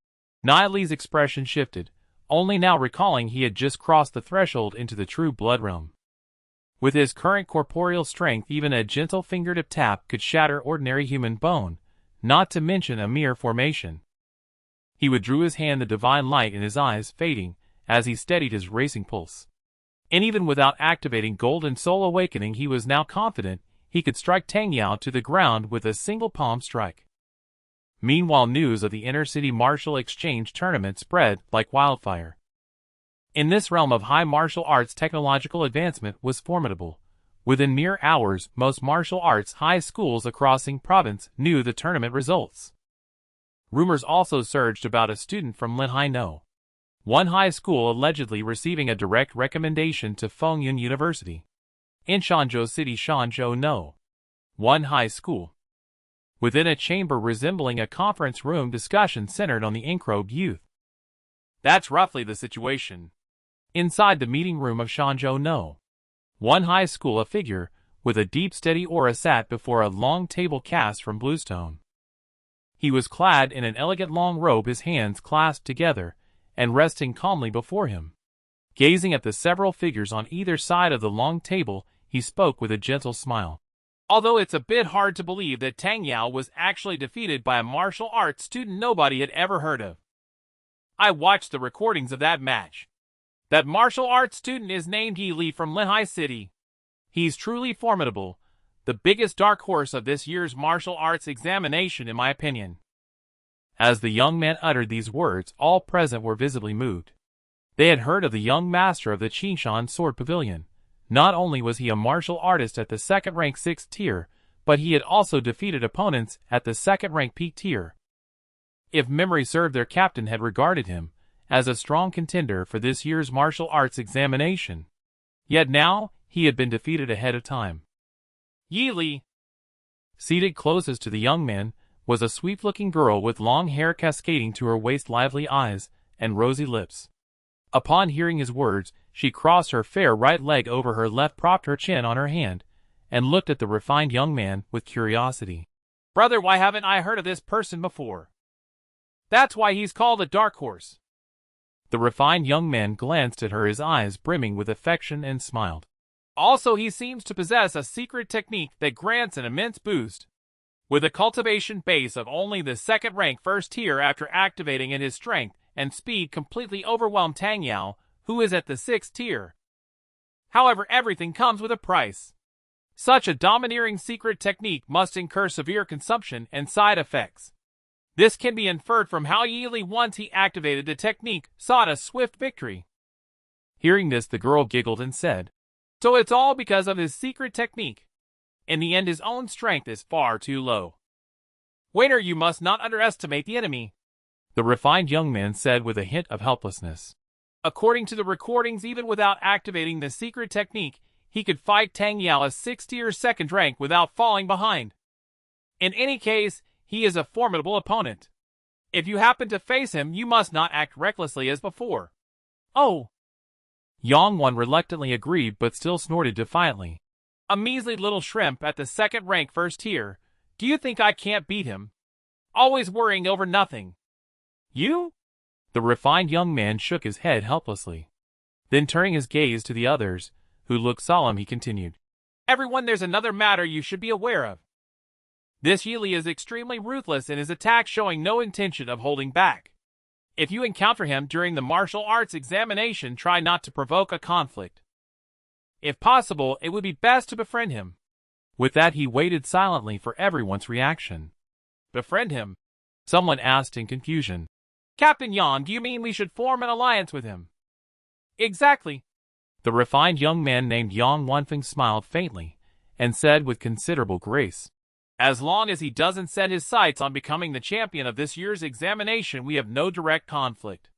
Yili's expression shifted, only now recalling he had just crossed the threshold into the true blood realm. With his current corporeal strength, even a gentle fingertip tap could shatter ordinary human bone, not to mention a mere formation. He withdrew his hand, the divine light in his eyes fading as he steadied his racing pulse. And even without activating Golden Soul Awakening, he was now confident he could strike Tang Yao to the ground with a single palm strike. Meanwhile, news of the Inner-City Martial Exchange Tournament spread like wildfire. In this realm of high martial arts, technological advancement was formidable. Within mere hours, most martial arts high schools across Ying Province knew the tournament results. Rumors also surged about a student from Linhai No. One high school allegedly receiving a direct recommendation to Fengyun University. In Shanzhou City, Shanzhou No. One high school. Within a chamber resembling a conference room, discussion centered on the ink-robed youth. That's roughly the situation. Inside the meeting room of Shanzhou No. One high school, a figure with a deep steady aura sat before a long table cast from bluestone. He was clad in an elegant long robe, his hands clasped together and resting calmly before him. Gazing at the several figures on either side of the long table, he spoke with a gentle smile. Although it's a bit hard to believe that Tang Yao was actually defeated by a martial arts student nobody had ever heard of. I watched the recordings of that match. That martial arts student is named Yi Li from Linhai City. He's truly formidable, the biggest dark horse of this year's martial arts examination in my opinion. As the young man uttered these words, all present were visibly moved. They had heard of the young master of the Qingshan Sword Pavilion. Not only was he a martial artist at the second-rank 6th tier, but he had also defeated opponents at the second-rank peak tier. If memory served, their captain had regarded him as a strong contender for this year's martial arts examination. Yet now, he had been defeated ahead of time. Yi Li. Seated closest to the young man was a sweet-looking girl with long hair cascading to her waist, lively eyes, and rosy lips. Upon hearing his words, she crossed her fair right leg over her left, propped her chin on her hand, and looked at the refined young man with curiosity. Brother, why haven't I heard of this person before? That's why he's called a dark horse. The refined young man glanced at her, his eyes brimming with affection, and smiled. Also, he seems to possess a secret technique that grants an immense boost. With a cultivation base of only the second rank first tier, after activating it, his strength and speed completely overwhelmed Tang Yao, who is at the 6th tier. However, everything comes with a price. Such a domineering secret technique must incur severe consumption and side effects. This can be inferred from how Yi Li, once he activated the technique, sought a swift victory. Hearing this, the girl giggled and said, So it's all because of his secret technique. In the end, his own strength is far too low. Waiter, you must not underestimate the enemy, the refined young man said with a hint of helplessness. According to the recordings, even without activating the secret technique, he could fight Tang Yao, a 6th tier second rank, without falling behind. In any case, he is a formidable opponent. If you happen to face him, you must not act recklessly as before. Oh! Yang Wan reluctantly agreed, but still snorted defiantly. A measly little shrimp at the 2nd rank first tier. Do you think I can't beat him? Always worrying over nothing. You? The refined young man shook his head helplessly. Then turning his gaze to the others, who looked solemn, he continued. Everyone, there's another matter you should be aware of. This Yi Li is extremely ruthless in his attack, showing no intention of holding back. If you encounter him during the martial arts examination, try not to provoke a conflict. If possible, it would be best to befriend him. With that, he waited silently for everyone's reaction. Befriend him? Someone asked in confusion. Captain Yan, do you mean we should form an alliance with him? Exactly. The refined young man named Yang Wanfeng smiled faintly, and said with considerable grace, As long as he doesn't set his sights on becoming the champion of this year's examination, we have no direct conflict.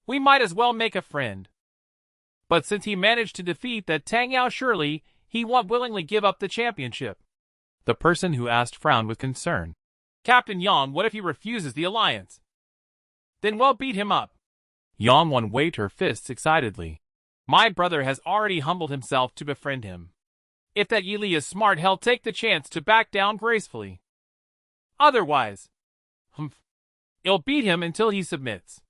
We might as well make a friend. But since he managed to defeat that Tang Yao, surely he won't willingly give up the championship. The person who asked frowned with concern. Captain Yang, what if he refuses the alliance? Then we'll beat him up. Yang Wan waved her fists excitedly. My brother has already humbled himself to befriend him. If that Yi Li is smart, he'll take the chance to back down gracefully. Otherwise, he'll beat him until he submits.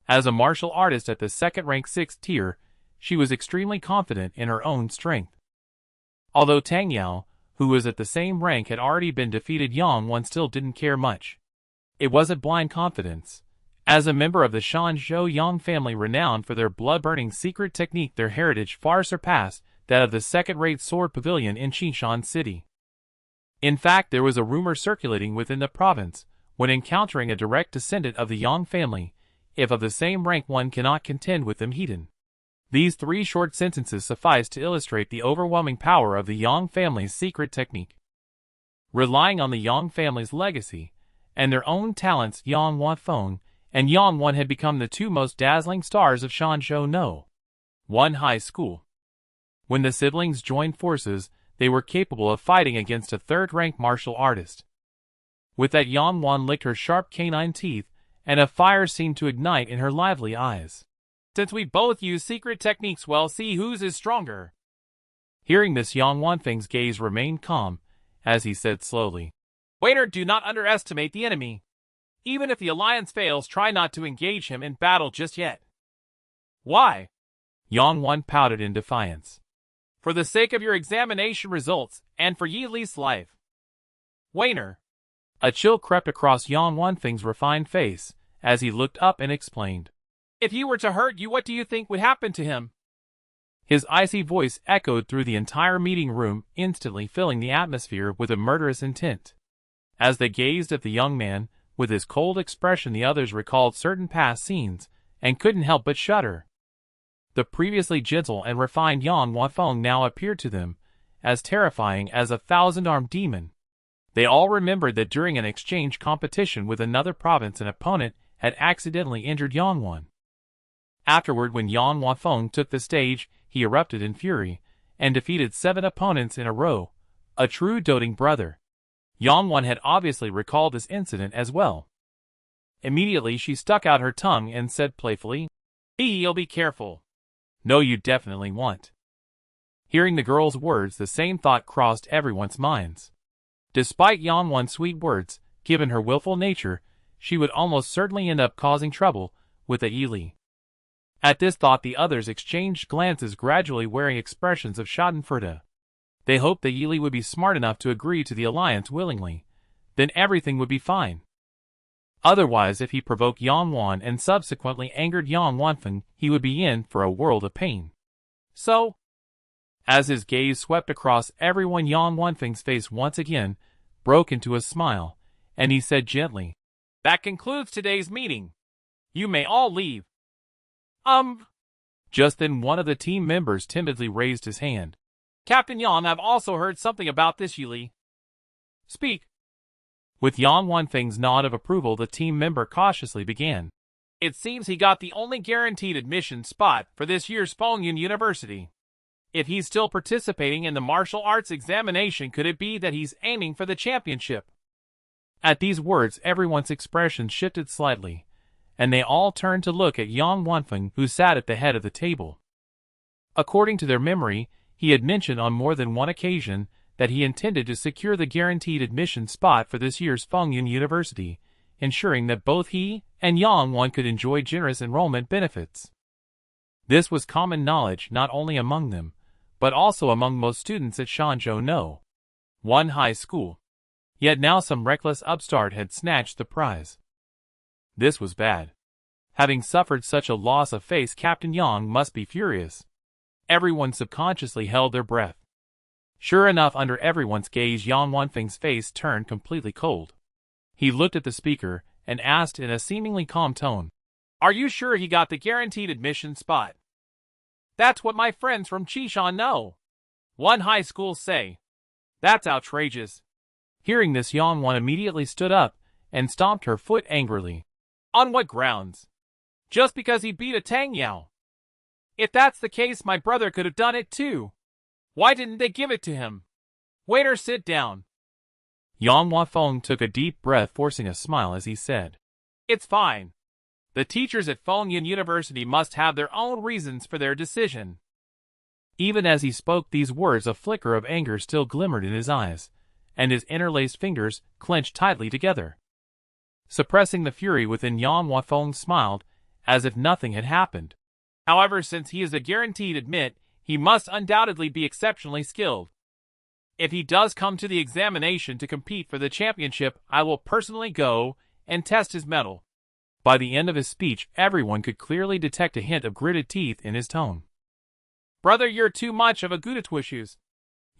As a martial artist at the 2nd rank 6th tier, she was extremely confident in her own strength. Although Tang Yao, who was at the same rank, had already been defeated, Yang Wan still didn't care much. It wasn't blind confidence. As a member of the Shanzhou Yang family, renowned for their blood-burning secret technique, their heritage far surpassed that of the second-rate sword pavilion in Qinshan City. In fact, there was a rumor circulating within the province, when encountering a direct descendant of the Yang family, if of the same rank, one cannot contend with them heathen. These 3 short sentences suffice to illustrate the overwhelming power of the Yang family's secret technique. Relying on the Yang family's legacy and their own talents, Yang Wanfeng and Yang Wan had become the 2 most dazzling stars of Shanzhou No. 1 High School. When the siblings joined forces, they were capable of fighting against a 3rd-rank martial artist. With that, Yang Wan licked her sharp canine teeth, and a fire seemed to ignite in her lively eyes. Since we both use secret techniques, we'll see whose is stronger. Hearing this, Yang Wanfeng's gaze remained calm, as he said slowly, Waiter, do not underestimate the enemy. Even if the alliance fails, try not to engage him in battle just yet. Why? Yang Wan pouted in defiance. For the sake of your examination results, and for Yi Li's life. Waiter. A chill crept across Yang Wanfeng's refined face, as he looked up and explained. If he were to hurt you, what do you think would happen to him? His icy voice echoed through the entire meeting room, instantly filling the atmosphere with a murderous intent. As they gazed at the young man, with his cold expression, the others recalled certain past scenes, and couldn't help but shudder. The previously gentle and refined Yang Wanfeng now appeared to them as terrifying as a 1,000-armed demon. They all remembered that during an exchange competition with another province, an opponent had accidentally injured Yang Wan. Afterward, when Yang Wanfeng took the stage, he erupted in fury, and defeated 7 opponents in a row, a true doting brother. Yang Wan had obviously recalled this incident as well. Immediately she stuck out her tongue and said playfully, You'll be careful. No, you definitely won't. Hearing the girl's words, the same thought crossed everyone's minds. Despite Yangwon's sweet words, given her willful nature, she would almost certainly end up causing trouble with the Yili. At this thought the others exchanged glances, gradually wearing expressions of schadenfreude. They hoped the Yili would be smart enough to agree to the alliance willingly. Then everything would be fine. Otherwise, if he provoked Yangwon and subsequently angered Yang Wanfeng, he would be in for a world of pain. So, as his gaze swept across everyone, Yang Wanfeng's face once again broke into a smile, and he said gently, "That concludes today's meeting. You may all leave." Just then one of the team members timidly raised his hand. "Captain Yang, I've also heard something about this Yili." "Speak." With Yang Wanfeng's nod of approval, the team member cautiously began. "It seems he got the only guaranteed admission spot for this year's Fengyun University. If he's still participating in the martial arts examination, could it be that he's aiming for the championship?" At these words, everyone's expression shifted slightly, and they all turned to look at Yang Wanfeng, who sat at the head of the table. According to their memory, he had mentioned on more than one occasion that he intended to secure the guaranteed admission spot for this year's Fengyun University, ensuring that both he and Yangwon could enjoy generous enrollment benefits. This was common knowledge not only among them, but also among most students at Shanzhou No. 1 High School. Yet now some reckless upstart had snatched the prize. This was bad. Having suffered such a loss of face, Captain Yang must be furious. Everyone subconsciously held their breath. Sure enough, under everyone's gaze, Yang Wanfeng's face turned completely cold. He looked at the speaker and asked in a seemingly calm tone, "Are you sure he got the guaranteed admission spot?" "That's what my friends from Chishan No. 1 High School say." "That's outrageous." Hearing this, Yangwon immediately stood up and stomped her foot angrily. "On what grounds? Just because he beat a Tang Yao? If that's the case, my brother could have done it too. Why didn't they give it to him? Waiter, sit down." Yang Wanfeng took a deep breath, forcing a smile as he said, "It's fine. The teachers at Fengyun University must have their own reasons for their decision." Even as he spoke these words, a flicker of anger still glimmered in his eyes, and his interlaced fingers clenched tightly together. Suppressing the fury within, Yang Wanfeng smiled, as if nothing had happened. "However, since he is a guaranteed admit, he must undoubtedly be exceptionally skilled. If he does come to the examination to compete for the championship, I will personally go and test his mettle." By the end of his speech, everyone could clearly detect a hint of gritted teeth in his tone. "Brother, you're too much of a Gudetwishes."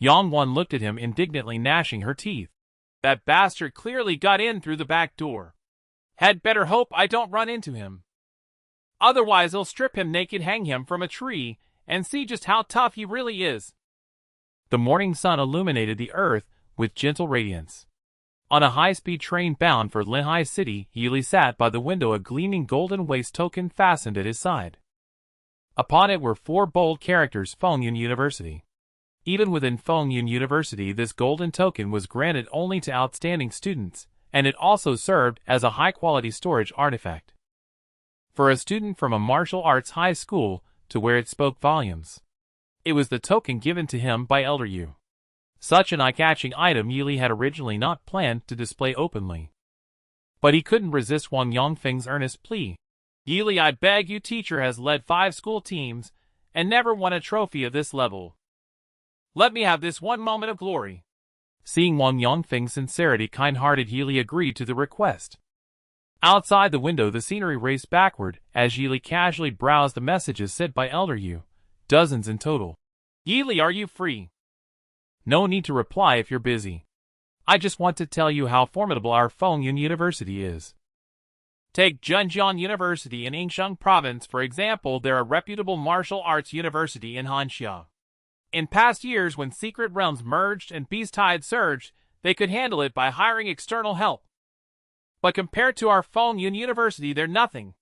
Yangwon looked at him, indignantly gnashing her teeth. "That bastard clearly got in through the back door. Had better hope I don't run into him. Otherwise I'll strip him naked, hang him from a tree, and see just how tough he really is." The morning sun illuminated the earth with gentle radiance. On a high-speed train bound for Linhai City, Yili sat by the window, a gleaming golden waist token fastened at his side. Upon it were 4 bold characters: Fengyun University. Even within Fengyun University, this golden token was granted only to outstanding students, and it also served as a high-quality storage artifact. For a student from a martial arts high school to wear it spoke volumes. It was the token given to him by Elder Yu. Such an eye-catching item Yili had originally not planned to display openly. But he couldn't resist Wang Yangfeng's earnest plea. "Yili, I beg you, teacher has led 5 school teams and never won a trophy of this level. Let me have this one moment of glory." Seeing Wang Yangfeng's sincerity, kind-hearted Yili agreed to the request. Outside the window, the scenery raced backward as Yili casually browsed the messages sent by Elder Yu, dozens in total. "Yili, are you free?" "No need to reply if you're busy. I just want to tell you how formidable our Fengyun University is. Take Zhenjiang University in Yingsheng Province, for example. They're a reputable martial arts university in Hanxia. In past years, when Secret Realms merged and Beast Tide surged, they could handle it by hiring external help. But compared to our Fengyun University, they're nothing.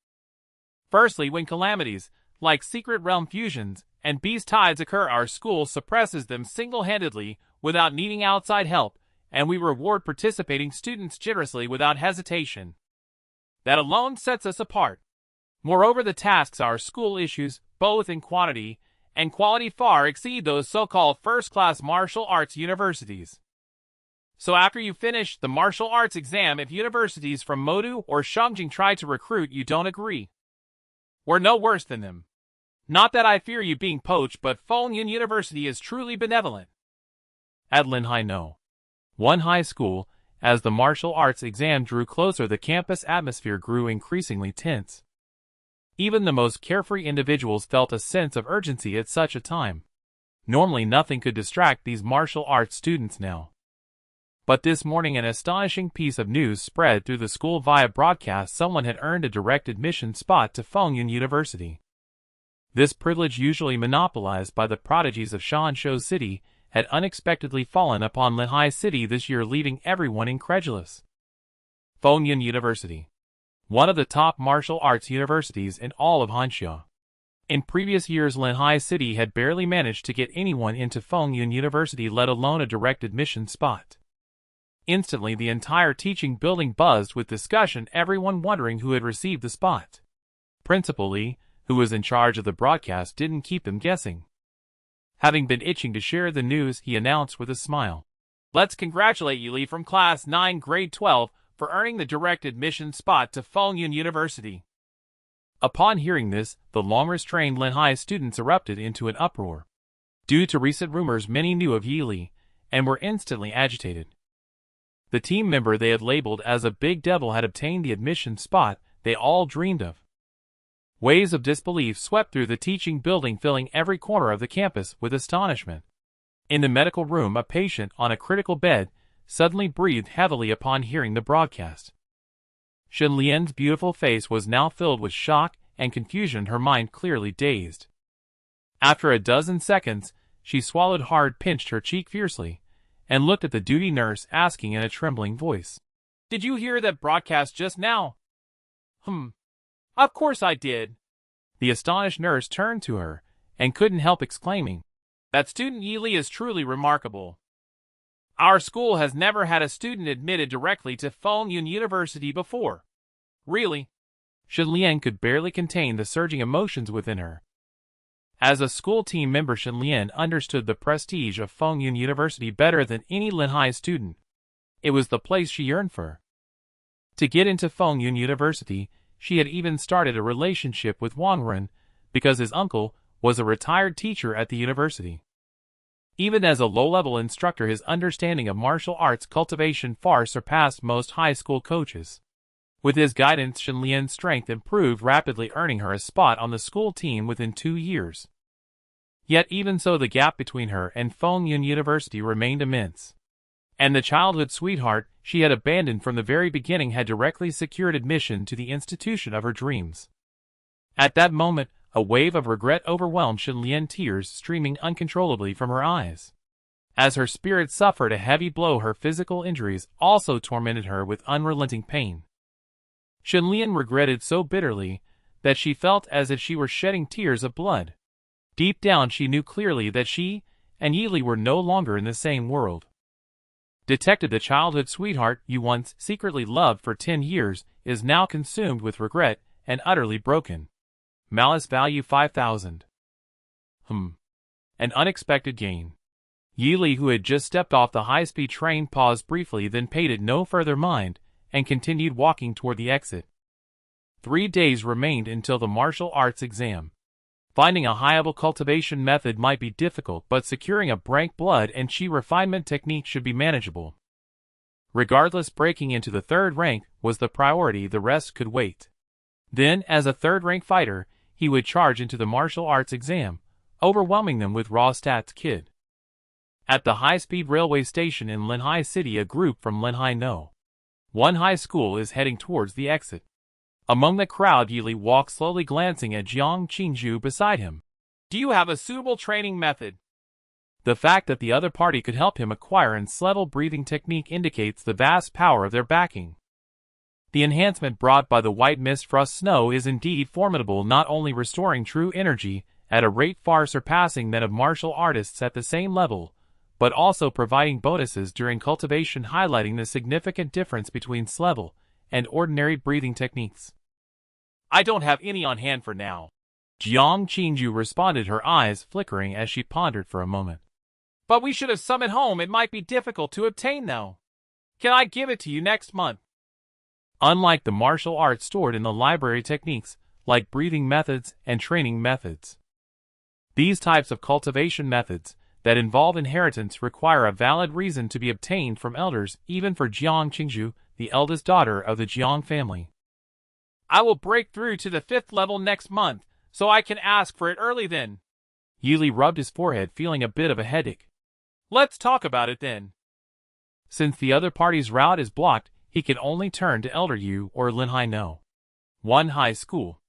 Firstly, when calamities, like Secret Realm fusions and Beast Tides occur, our school suppresses them single-handedly without needing outside help, and we reward participating students generously without hesitation. That alone sets us apart. Moreover, the tasks our school issues, both in quantity and quality, far exceed those so-called first-class martial arts universities. So after you finish the martial arts exam, if universities from Modu or Shangjing try to recruit you, don't agree. We're no worse than them. Not that I fear you being poached, but Fengyun University is truly benevolent. At Linhai No. One high school, as the martial arts exam drew closer, the campus atmosphere grew increasingly tense. Even the most carefree individuals felt a sense of urgency at such a time. Normally nothing could distract these martial arts students now. But this morning an astonishing piece of news spread through the school via broadcast. Someone had earned a direct admission spot to Fengyun University. This privilege, usually monopolized by the prodigies of Shanshou City, had unexpectedly fallen upon Linhai City this year, leaving everyone incredulous. Fengyun University, one of the top martial arts universities in all of Hanxia. In previous years, Linhai City had barely managed to get anyone into Fengyun University, let alone a direct admission spot. Instantly, the entire teaching building buzzed with discussion, everyone wondering who had received the spot. Principal Lee, who was in charge of the broadcast, didn't keep them guessing. Having been itching to share the news, he announced with a smile, "Let's congratulate you, Lee, from Class 9, Grade 12, for earning the direct admission spot to Fengyun University." Upon hearing this, the long-restrained Linhai students erupted into an uproar. Due to recent rumors, many knew of Yi Li, and were instantly agitated. The team member they had labeled as a big devil had obtained the admission spot they all dreamed of. Waves of disbelief swept through the teaching building, filling every corner of the campus with astonishment. In the medical room, a patient on a critical bed suddenly breathed heavily upon hearing the broadcast. Shen Lian's beautiful face was now filled with shock and confusion, her mind clearly dazed. After a dozen seconds, she swallowed hard, pinched her cheek fiercely, and looked at the duty nurse, asking in a trembling voice, "Did you hear that broadcast just now?" Of course I did." The astonished nurse turned to her, and couldn't help exclaiming, "That student Yi Li is truly remarkable. Our school has never had a student admitted directly to Fengyun University before." "Really?" Shen Lian could barely contain the surging emotions within her. As a school team member, Shen Lian understood the prestige of Fengyun University better than any Linhai student. It was the place she yearned for. To get into Fengyun University, she had even started a relationship with Wang Ren, because his uncle was a retired teacher at the university. Even as a low-level instructor, his understanding of martial arts cultivation far surpassed most high school coaches. With his guidance, Shen Lian's strength improved rapidly, earning her a spot on the school team within 2 years. Yet even so, the gap between her and Fengyun University remained immense. And the childhood sweetheart she had abandoned from the very beginning had directly secured admission to the institution of her dreams. At that moment, a wave of regret overwhelmed Shen Lian, tears streaming uncontrollably from her eyes. As her spirit suffered a heavy blow, her physical injuries also tormented her with unrelenting pain. Shen Lian regretted so bitterly that she felt as if she were shedding tears of blood. Deep down she knew clearly that she and Yi Li were no longer in the same world. Detected, the childhood sweetheart you once secretly loved for 10 years is now consumed with regret and utterly broken. Malice value 5,000. An unexpected gain. Yi Li, who had just stepped off the high-speed train, paused briefly, then paid it no further mind and continued walking toward the exit. 3 days remained until the martial arts exam. Finding a high-level cultivation method might be difficult, but securing a brank blood and chi refinement technique should be manageable. Regardless, breaking into the 3rd rank was the priority, the rest could wait. Then, as a 3rd-rank fighter, he would charge into the martial arts exam, overwhelming them with raw stats kid. At the high-speed railway station in Linhai City, a group from Linhai No. One high school is heading towards the exit. Among the crowd, Yi Li walked slowly, glancing at Jiang Qingzhu beside him. "Do you have a suitable training method?" The fact that the other party could help him acquire an S-level breathing technique indicates the vast power of their backing. The enhancement brought by the white mist frost snow is indeed formidable, not only restoring true energy at a rate far surpassing that of martial artists at the same level, but also providing bonuses during cultivation, highlighting the significant difference between S-level and ordinary breathing techniques. "I don't have any on hand for now," Jiang Qingzhu responded, her eyes flickering as she pondered for a moment. "But we should have some at home. It might be difficult to obtain, though." Can I give it to you next month? Unlike the martial arts stored in the library, techniques like breathing methods and training methods, these types of cultivation methods that involve inheritance require a valid reason to be obtained from elders, even for Jiang Qingzhu, the eldest daughter of the Jiang family. I will break through to the 5th level next month, so I can ask for it early then. Yili rubbed his forehead, feeling a bit of a headache. Let's talk about it then. Since the other party's route is blocked, he can only turn to Elder Yu or Linhai No. One high school.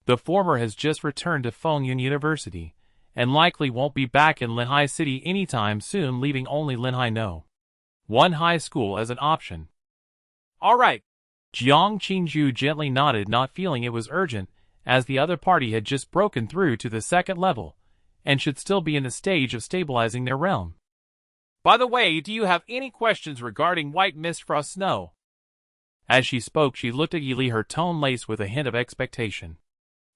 The former has just returned to Fengyun University, and likely won't be back in Linhai City anytime soon, leaving only Linhai No. One high school as an option. All right. Jiang Qingzhu gently nodded, not feeling it was urgent, as the other party had just broken through to the 2nd level, and should still be in the stage of stabilizing their realm. By the way, do you have any questions regarding white mist frost snow? As she spoke, she looked at Yili, her tone laced with a hint of expectation.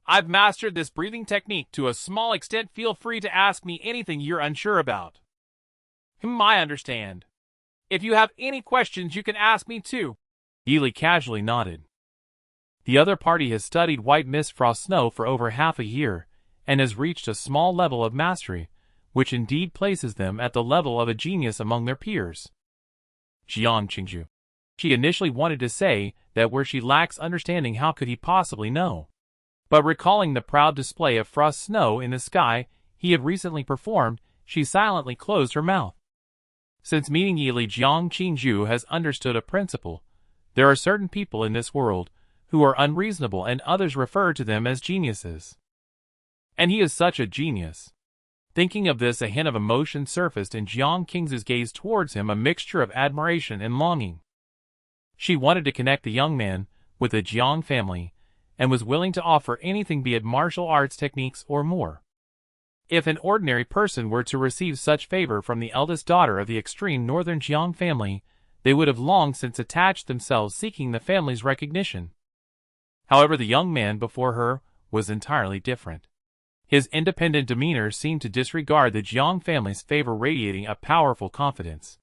I've mastered this breathing technique to a small extent. Feel free to ask me anything you're unsure about. I understand. If you have any questions, you can ask me too. Yili casually nodded. The other party has studied white mist frost snow for over half a year, and has reached a small level of mastery, which indeed places them at the level of a genius among their peers. Jiang Qingzhu. She initially wanted to say that where she lacks understanding, how could he possibly know? But recalling the proud display of frost snow in the sky he had recently performed, she silently closed her mouth. Since meeting Yili, Jiang Qingzhu has understood a principle. There are certain people in this world who are unreasonable, and others refer to them as geniuses. And he is such a genius. Thinking of this, a hint of emotion surfaced in Jiang Qingzhu's gaze towards him, a mixture of admiration and longing. She wanted to connect the young man with the Jiang family, and was willing to offer anything, be it martial arts techniques or more. If an ordinary person were to receive such favor from the eldest daughter of the extreme northern Jiang family, they would have long since attached themselves, seeking the family's recognition. However, the young man before her was entirely different. His independent demeanor seemed to disregard the Jiang family's favor, radiating a powerful confidence.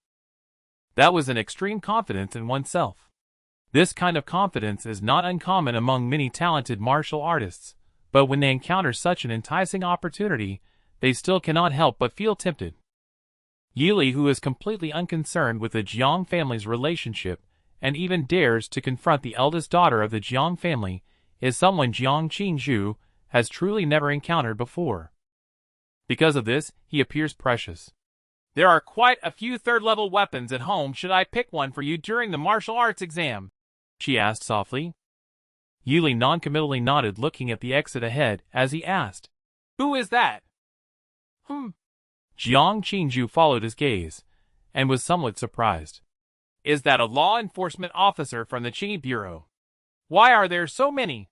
That was an extreme confidence in oneself. This kind of confidence is not uncommon among many talented martial artists, but when they encounter such an enticing opportunity, they still cannot help but feel tempted. Yili, who is completely unconcerned with the Jiang family's relationship, and even dares to confront the eldest daughter of the Jiang family, is someone Jiang Qingzhu has truly never encountered before. Because of this, he appears precious. There are quite a few 3rd-level weapons at home. Should I pick one for you during the martial arts exam? She asked softly. Yili noncommittally nodded, looking at the exit ahead as he asked, Who is that? Jiang Qingzhu followed his gaze, and was somewhat surprised. Is that a law enforcement officer from the Qingyi Bureau? Why are there so many?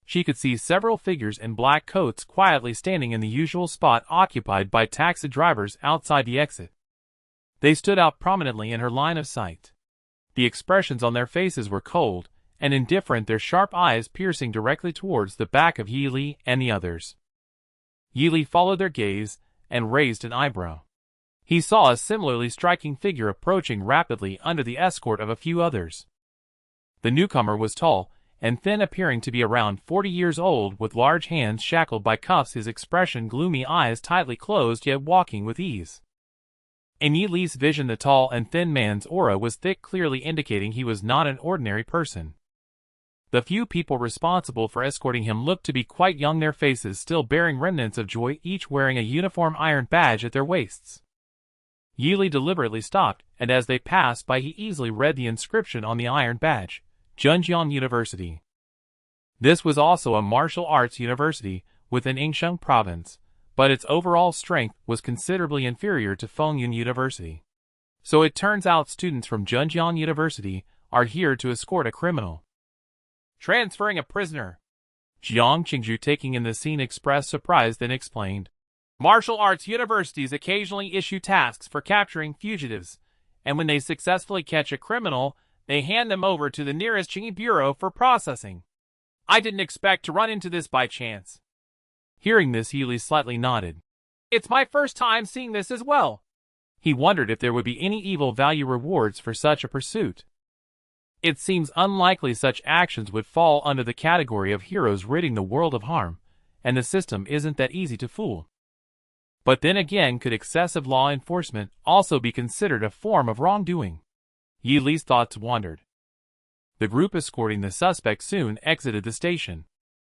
She could see several figures in black coats quietly standing in the usual spot occupied by taxi drivers outside the exit. They stood out prominently in her line of sight. The expressions on their faces were cold and indifferent, their sharp eyes piercing directly towards the back of Yili and the others. Yili followed their gaze and raised an eyebrow. He saw a similarly striking figure approaching rapidly under the escort of a few others. The newcomer was tall and thin, appearing to be around 40 years old, with large hands shackled by cuffs, his expression gloomy, eyes tightly closed, yet walking with ease. In Yili's vision, the tall and thin man's aura was thick, clearly indicating he was not an ordinary person. The few people responsible for escorting him looked to be quite young, their faces still bearing remnants of joy, each wearing a uniform iron badge at their waists. Yili deliberately stopped, and as they passed by he easily read the inscription on the iron badge, Zhenjiang University. This was also a martial arts university within Yingsheng province, but its overall strength was considerably inferior to Fengyun University. So it turns out students from Zhenjiang University are here to escort a criminal. Transferring a prisoner. Jiang Qingzhu, taking in the scene, expressed surprise, then explained. Martial arts universities occasionally issue tasks for capturing fugitives, and when they successfully catch a criminal, they hand them over to the nearest Qingyi Bureau for processing. I didn't expect to run into this by chance. Hearing this, Yili slightly nodded. It's my first time seeing this as well. He wondered if there would be any evil value rewards for such a pursuit. It seems unlikely such actions would fall under the category of heroes ridding the world of harm, and the system isn't that easy to fool. But then again, could excessive law enforcement also be considered a form of wrongdoing? Yi Li's thoughts wandered. The group escorting the suspect soon exited the station.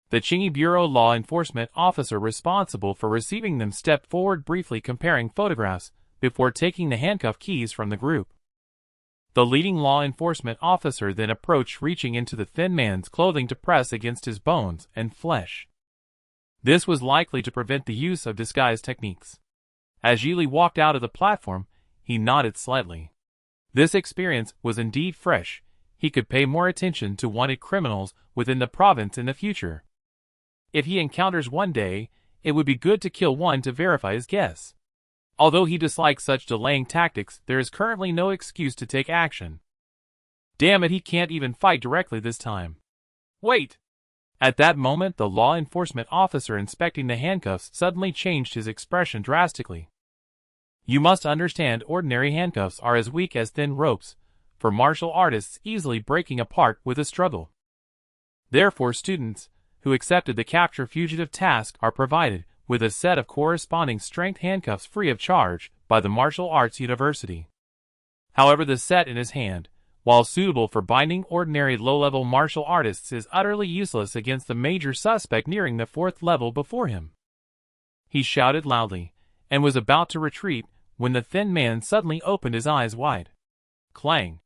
The Qingyi Bureau law enforcement officer responsible for receiving them stepped forward, briefly comparing photographs before taking the handcuff keys from the group. The leading law enforcement officer then approached, reaching into the thin man's clothing to press against his bones and flesh. This was likely to prevent the use of disguise techniques. As Yi Li walked out of the platform, he nodded slightly. This experience was indeed fresh. He could pay more attention to wanted criminals within the province in the future. If he encounters one day, it would be good to kill one to verify his guess. Although he dislikes such delaying tactics, there is currently no excuse to take action. Damn it, he can't even fight directly this time. Wait! At that moment, the law enforcement officer inspecting the handcuffs suddenly changed his expression drastically. You must understand, ordinary handcuffs are as weak as thin ropes, for martial artists, easily breaking apart with a struggle. Therefore, students who accepted the capture fugitive task are provided with a set of corresponding strength handcuffs free of charge by the Martial Arts University. However, the set in his hand, while suitable for binding ordinary low-level martial artists, is utterly useless against the major suspect nearing the 4th level before him. He shouted loudly, and was about to retreat, when the thin man suddenly opened his eyes wide. Clang!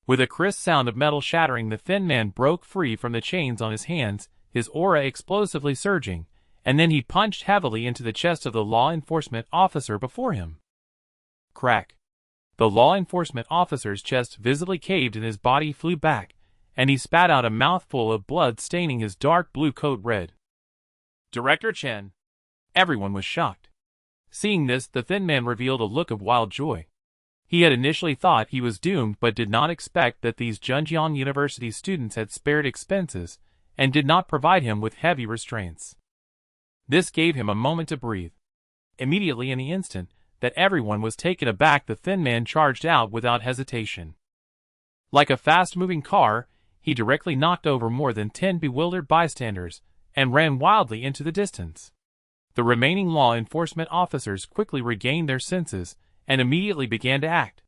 With a crisp sound of metal shattering, the thin man broke free from the chains on his hands, his aura explosively surging, and then he punched heavily into the chest of the law enforcement officer before him. Crack! The law enforcement officer's chest visibly caved and his body flew back, and he spat out a mouthful of blood, staining his dark blue coat red. Director Chen. Everyone was shocked. Seeing this, the thin man revealed a look of wild joy. He had initially thought he was doomed, but did not expect that these Zhenjiang University students had spared expenses and did not provide him with heavy restraints. This gave him a moment to breathe. Immediately, in the instant that everyone was taken aback, the thin man charged out without hesitation. Like a fast-moving car, he directly knocked over more than 10 bewildered bystanders and ran wildly into the distance. The remaining law enforcement officers quickly regained their senses and immediately began to act.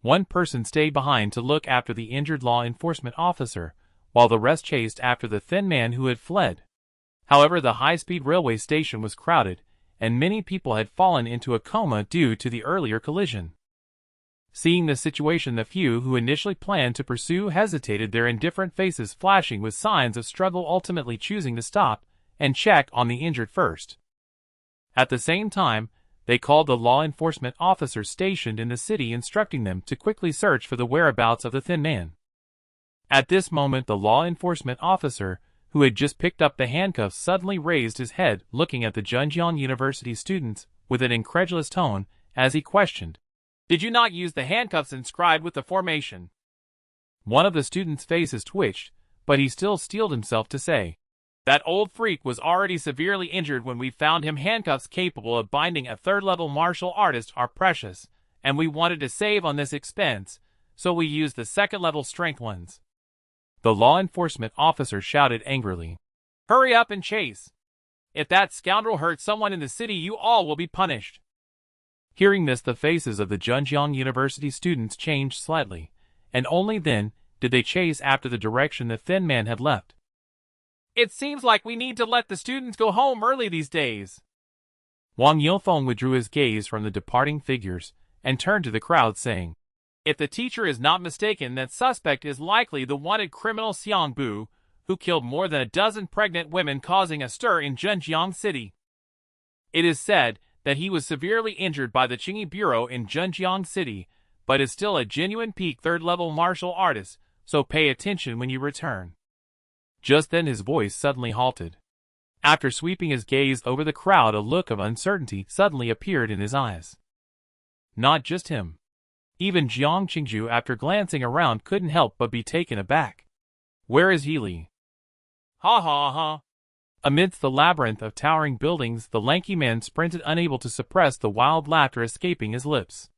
One person stayed behind to look after the injured law enforcement officer, while the rest chased after the thin man who had fled. However, the high-speed railway station was crowded, and many people had fallen into a coma due to the earlier collision. Seeing the situation, the few who initially planned to pursue hesitated, their indifferent faces flashing with signs of struggle, ultimately choosing to stop and check on the injured first. At the same time, they called the law enforcement officers stationed in the city, instructing them to quickly search for the whereabouts of the thin man. At this moment, the law enforcement officer, who had just picked up the handcuffs, suddenly raised his head, looking at the Zhenjiang University students with an incredulous tone as he questioned, "Did you not use the handcuffs inscribed with the formation?" One of the students' faces twitched, but he still steeled himself to say, "That old freak was already severely injured when we found him. Handcuffs capable of binding a 3rd-level martial artist are precious, and we wanted to save on this expense, so we used the 2nd-level strength ones." The law enforcement officer shouted angrily, "Hurry up and chase! If that scoundrel hurts someone in the city, you all will be punished." Hearing this, the faces of the Zhenjiang University students changed slightly, and only then did they chase after the direction the thin man had left. "It seems like we need to let the students go home early these days." Wang Yilfeng withdrew his gaze from the departing figures and turned to the crowd, saying, "If the teacher is not mistaken, that suspect is likely the wanted criminal Xiang Bu, who killed more than a dozen pregnant women, causing a stir in Zhenjiang City. It is said that he was severely injured by the Qingyi Bureau in Zhenjiang City, but is still a genuine peak 3rd-level martial artist, so pay attention when you return." Just then his voice suddenly halted. After sweeping his gaze over the crowd, a look of uncertainty suddenly appeared in his eyes. Not just him. Even Jiang Qingzhu, after glancing around, couldn't help but be taken aback. "Where is Yi Li?" "Ha ha ha. Amidst the labyrinth of towering buildings, the lanky man sprinted, unable to suppress the wild laughter escaping his lips.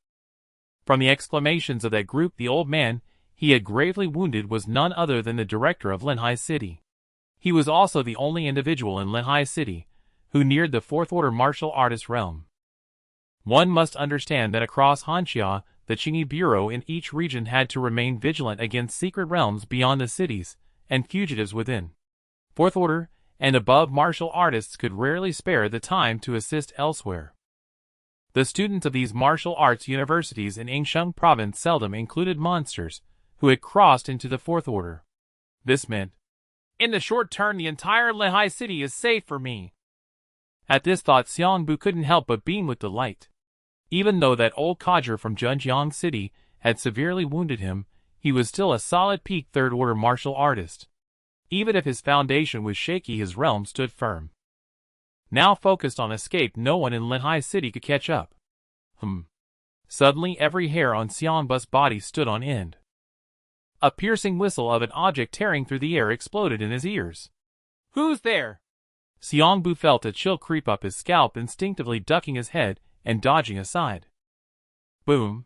From the exclamations of that group, the old man he had gravely wounded was none other than the director of Linhai City. He was also the only individual in Linhai City who neared the fourth-order martial artist realm. One must understand that across Hanxia, the Qingyi Bureau in each region had to remain vigilant against secret realms beyond the cities and fugitives within. Fourth-order and above martial artists could rarely spare the time to assist elsewhere. The students of these martial arts universities in Yingsheng province seldom included monsters who had crossed into the fourth order. This meant, in the short term, the entire Linhai City is safe for me. At this thought, Xiangbu couldn't help but beam with delight. Even though that old codger from Zhenjiang City had severely wounded him, he was still a solid peak third-order martial artist. Even if his foundation was shaky, his realm stood firm. Now focused on escape, no one in Linhai City could catch up. Suddenly every hair on Xiangbu's body stood on end. A piercing whistle of an object tearing through the air exploded in his ears. Who's there? Xiangbu felt a chill creep up his scalp, instinctively ducking his head and dodging aside. Boom!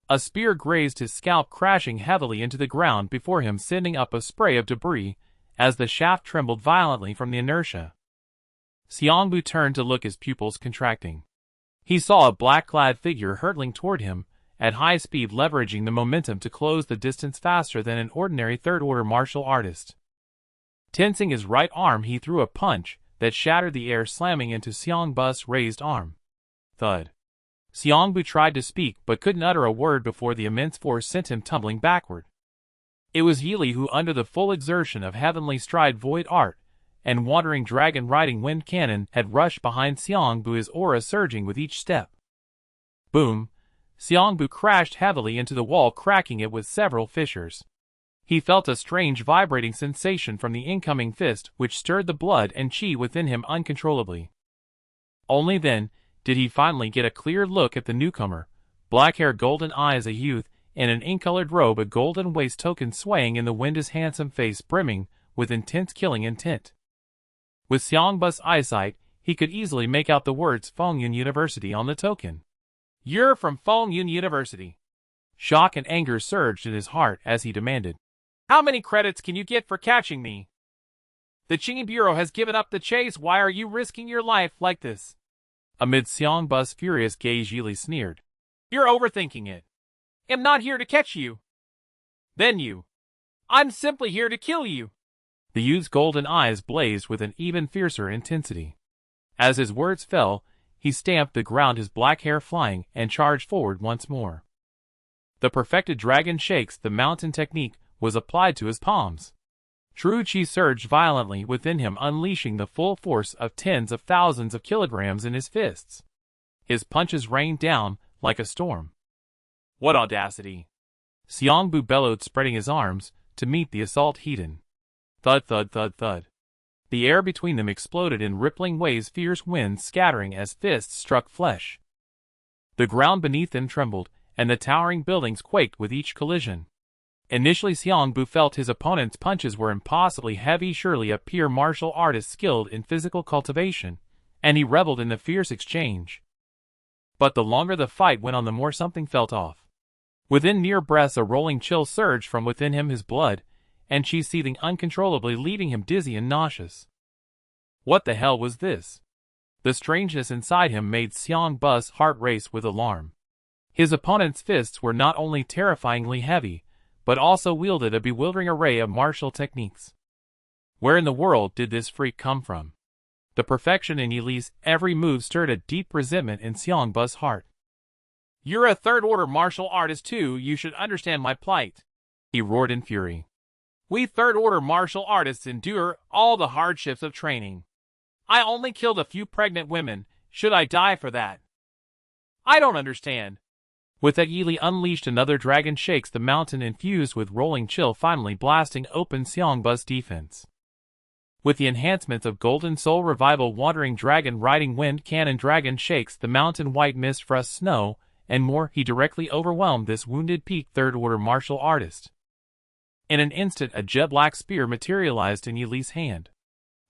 A spear grazed his scalp, crashing heavily into the ground before him, sending up a spray of debris as the shaft trembled violently from the inertia. Xiangbu turned to look, his pupils contracting. He saw a black-clad figure hurtling toward him at high speed, leveraging the momentum to close the distance faster than an ordinary third-order martial artist. Tensing his right arm, he threw a punch that shattered the air, slamming into Xiangbu's raised arm. Thud. Xiangbu tried to speak but couldn't utter a word before the immense force sent him tumbling backward. It was Yili who, under the full exertion of heavenly stride, void art, and wandering dragon riding wind cannon, had rushed behind Xiangbu, his aura surging with each step. Boom! Xiangbu crashed heavily into the wall, cracking it with several fissures. He felt a strange vibrating sensation from the incoming fist, which stirred the blood and qi within him uncontrollably. Only then did he finally get a clear look at the newcomer, black hair, golden eyes, a youth in an ink-colored robe, a golden waist token swaying in the wind, his handsome face brimming with intense killing intent. With Xiangbu's eyesight, he could easily make out the words Fengyun University on the token. You're from Fengyun University. Shock and anger surged in his heart as he demanded, How many credits can you get for catching me? The Qingyi Bureau has given up the chase. Why are you risking your life like this? Amid Xiangbu's furious gaze, Yili sneered. You're overthinking it. I'm not here to catch you. Then you. I'm simply here to kill you. The youth's golden eyes blazed with an even fiercer intensity. As his words fell, he stamped the ground, his black hair flying, and charged forward once more. The perfected dragon shakes the mountain technique was applied to his palms. True qi surged violently within him, unleashing the full force of tens of thousands of kilograms in his fists. His punches rained down like a storm. What audacity! Xiangbu bellowed, spreading his arms to meet the assault heathen. Thud, thud, thud, thud. The air between them exploded in rippling waves, fierce winds scattering as fists struck flesh. The ground beneath them trembled, and the towering buildings quaked with each collision. Initially, Xiangbu felt his opponent's punches were impossibly heavy, surely a pure martial artist skilled in physical cultivation, and he reveled in the fierce exchange. But the longer the fight went on, the more something felt off. Within mere breaths, a rolling chill surged from within him, his blood and qi seething uncontrollably, leaving him dizzy and nauseous. What the hell was this? The strangeness inside him made Xiangbu's heart race with alarm. His opponent's fists were not only terrifyingly heavy, but also wielded a bewildering array of martial techniques. Where in the world did this freak come from? The perfection in Yili's every move stirred a deep resentment in Xiangbu's heart. You're a third-order martial artist too, you should understand my plight, he roared in fury. We third-order martial artists endure all the hardships of training. I only killed a few pregnant women. Should I die for that? I don't understand. With that, Yili unleashed another dragon shakes the mountain, infused with rolling chill, finally blasting open Xiangbu's defense. With the enhancements of Golden Soul Revival, Wandering Dragon Riding Wind Cannon, Dragon Shakes the Mountain, White Mist, Frost, Snow, and more, he directly overwhelmed this wounded peak third-order martial artist. In an instant, a jet-black spear materialized in Yili's hand.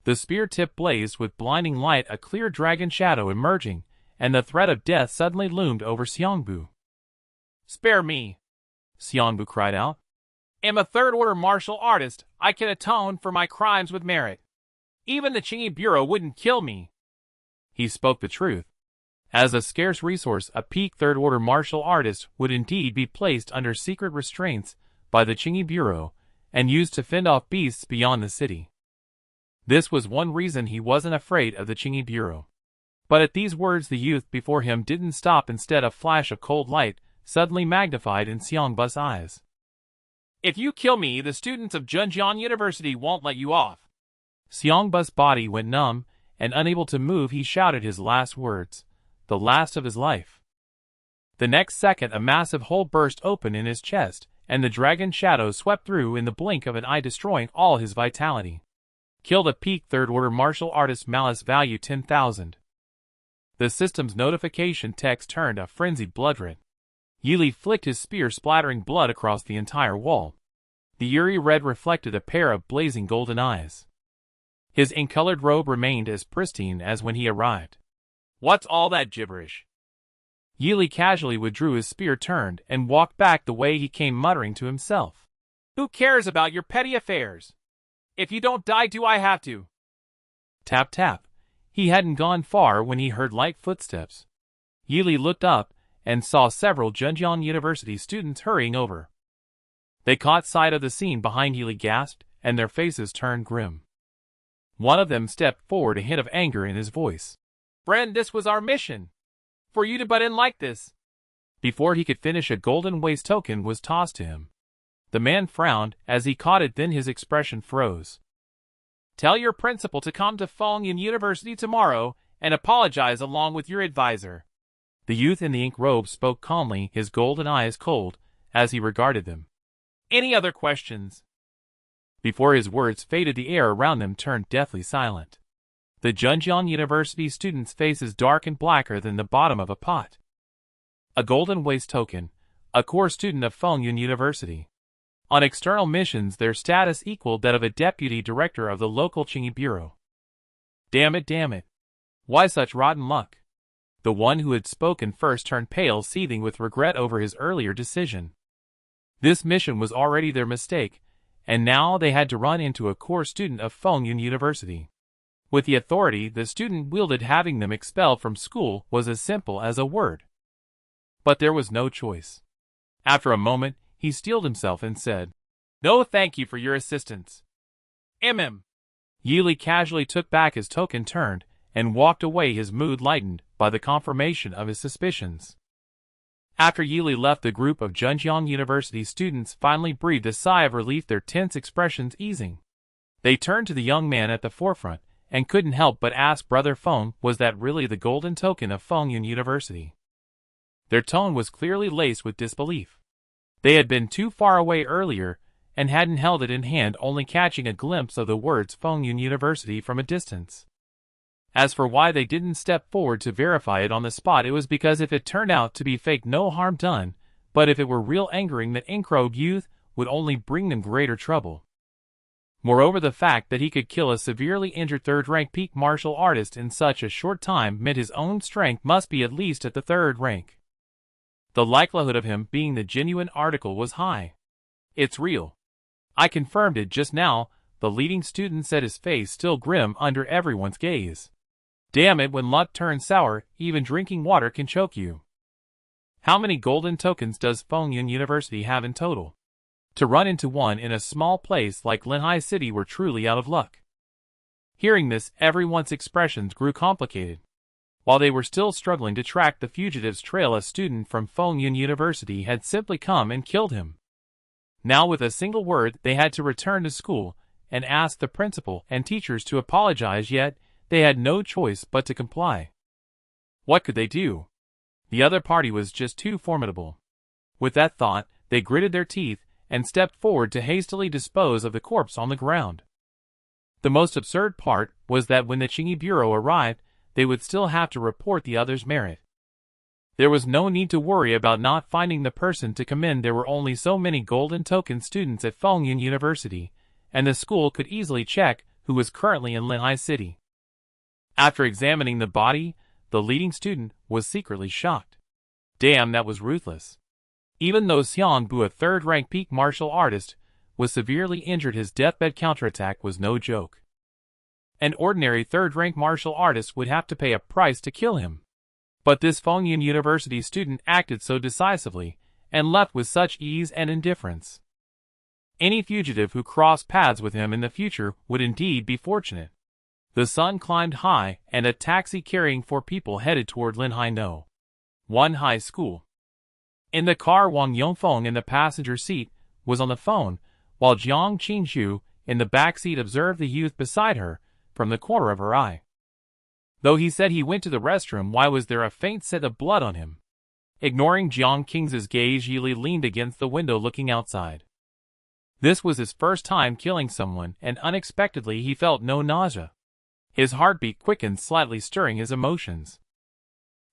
The spear tip blazed with blinding light, a clear dragon shadow emerging, and the threat of death suddenly loomed over Xiongbu. "Spare me!" Xiongbu cried out. "I'm a third-order martial artist. I can atone for my crimes with merit. Even the Qingyi Bureau wouldn't kill me." He spoke the truth. As a scarce resource, a peak third-order martial artist would indeed be placed under secret restraints by the Qingyi Bureau and used to fend off beasts beyond the city. This was one reason he wasn't afraid of the Qingyi Bureau. But at these words the youth before him didn't stop. Instead, a flash of cold light suddenly magnified in Xiongbu's eyes. "If you kill me, the students of Zhenjiang University won't let you off." Xiongbu's body went numb, and unable to move he shouted his last words, the last of his life. The next second a massive hole burst open in his chest, and the dragon shadow swept through in the blink of an eye, destroying all his vitality. Killed a peak third-order martial artist, malice value 10,000. The system's notification text turned a frenzied blood red. Yili flicked his spear, splattering blood across the entire wall. The eerie red reflected a pair of blazing golden eyes. His ink-colored robe remained as pristine as when he arrived. "What's all that gibberish?" Yili casually withdrew his spear, turned, and walked back the way he came, muttering to himself. "Who cares about your petty affairs? If you don't die, do I have to?" Tap tap. He hadn't gone far when he heard light footsteps. Yili looked up and saw several Zhenjiang University students hurrying over. They caught sight of the scene behind. Yili gasped, and their faces turned grim. One of them stepped forward, a hint of anger in his voice. "Friend, this was our mission. For you to butt in like this." Before he could finish, a golden waist token was tossed to him. The man frowned as he caught it, then his expression froze. "Tell your principal to come to Fengyun University tomorrow and apologize along with your advisor." The youth in the ink robe spoke calmly, his golden eyes cold as he regarded them. "Any other questions?" Before his words faded, the air around them turned deathly silent. The Zhenjiang University students' faces darkened, blacker than the bottom of a pot. A golden waist token, a core student of Fengyun University. On external missions, their status equaled that of a deputy director of the local Qingyi Bureau. Damn it. Why such rotten luck? The one who had spoken first turned pale, seething with regret over his earlier decision. This mission was already their mistake, and now they had to run into a core student of Fengyun University. With the authority the student wielded, having them expelled from school was as simple as a word. But there was no choice. After a moment, he steeled himself and said, "No, thank you for your assistance." Yili casually took back his token, turned, and walked away, his mood lightened by the confirmation of his suspicions. After Yili left, the group of Zhenjiang University students finally breathed a sigh of relief, their tense expressions easing. They turned to the young man at the forefront and couldn't help but ask, "Brother Feng, was that really the golden token of Fengyun University?" Their tone was clearly laced with disbelief. They had been too far away earlier and hadn't held it in hand, only catching a glimpse of the words Fengyun University from a distance. As for why they didn't step forward to verify it on the spot, it was because if it turned out to be fake, no harm done, but if it were real, angering that ink-robed youth would only bring them greater trouble. Moreover, the fact that he could kill a severely injured third-rank peak martial artist in such a short time meant his own strength must be at least at the third rank. The likelihood of him being the genuine article was high. "It's real. I confirmed it just now," the leading student said, his face still grim under everyone's gaze. "Damn it, when luck turns sour, even drinking water can choke you." How many golden tokens does Fengyun University have in total? To run into one in a small place like Linhai City were truly out of luck. Hearing this, everyone's expressions grew complicated. While they were still struggling to track the fugitive's trail, a student from Fengyun University had simply come and killed him. Now, with a single word, they had to return to school and ask the principal and teachers to apologize, yet they had no choice but to comply. What could they do? The other party was just too formidable. With that thought, they gritted their teeth and stepped forward to hastily dispose of the corpse on the ground. The most absurd part was that when the Qingyi Bureau arrived, they would still have to report the other's merit. There was no need to worry about not finding the person to commend. There were only so many golden token students at Fengyun University, and the school could easily check who was currently in Linhai City. After examining the body, the leading student was secretly shocked. Damn, that was ruthless. Even though Xiang Bu, a third-rank peak martial artist, was severely injured, his deathbed counterattack was no joke. An ordinary third-rank martial artist would have to pay a price to kill him. But this Fengyun University student acted so decisively, and left with such ease and indifference. Any fugitive who crossed paths with him in the future would indeed be fortunate. The sun climbed high, and a taxi carrying 4 people headed toward Linhai No. 1 High School. In the car, Wang Yongfeng in the passenger seat was on the phone, while Jiang Qingzhu in the back seat observed the youth beside her from the corner of her eye. Though he said he went to the restroom, why was there a faint scent of blood on him? Ignoring Jiang Qing's gaze, Yili leaned against the window looking outside. This was his first time killing someone, and unexpectedly he felt no nausea. His heartbeat quickened slightly, stirring his emotions.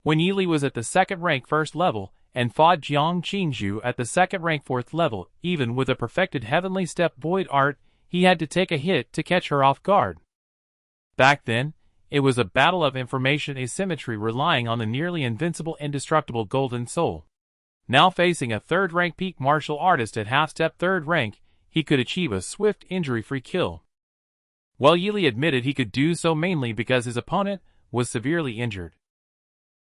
When Yili was at the second-rank first level, and fought Jiang Qingzhu at the second-rank fourth level, even with a perfected heavenly step void art, he had to take a hit to catch her off guard. Back then, it was a battle of information asymmetry relying on the nearly invincible indestructible golden soul. Now facing a third-rank peak martial artist at half-step third rank, he could achieve a swift injury-free kill. Well, Yili admitted he could do so mainly because his opponent was severely injured.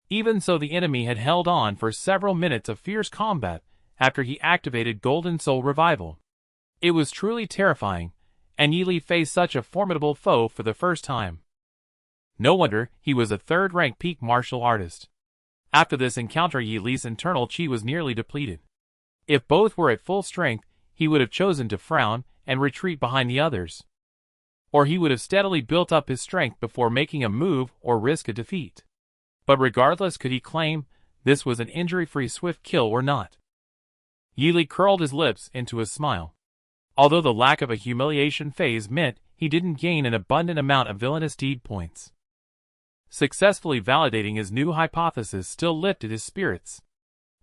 Even so, the enemy had held on for several minutes of fierce combat after he activated Golden Soul Revival. It was truly terrifying, and Yili faced such a formidable foe for the first time. No wonder he was a third-rank peak martial artist. After this encounter, Yili's internal chi was nearly depleted. If both were at full strength, he would have chosen to frown and retreat behind the others. Or he would have steadily built up his strength before making a move or risk a defeat. But regardless, could he claim this was an injury-free swift kill or not? Yili curled his lips into a smile. Although the lack of a humiliation phase meant he didn't gain an abundant amount of villainous deed points. Successfully validating his new hypothesis still lifted his spirits.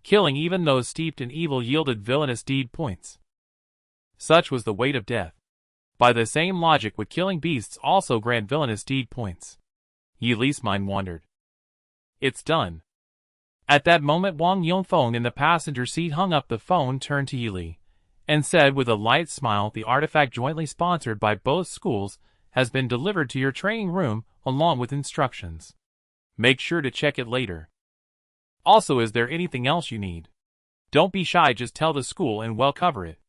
Killing even those steeped in evil yielded villainous deed points. Such was the weight of death. By the same logic, would killing beasts also grant villainous deed points? Yili's mind wandered. It's done. At that moment, Wang Yongfeng in the passenger seat hung up the phone, turned to Yili, and said with a light smile, "The artifact jointly sponsored by both schools has been delivered to your training room along with instructions. Make sure to check it later. Also, is there anything else you need? Don't be shy, just tell the school and we'll cover it."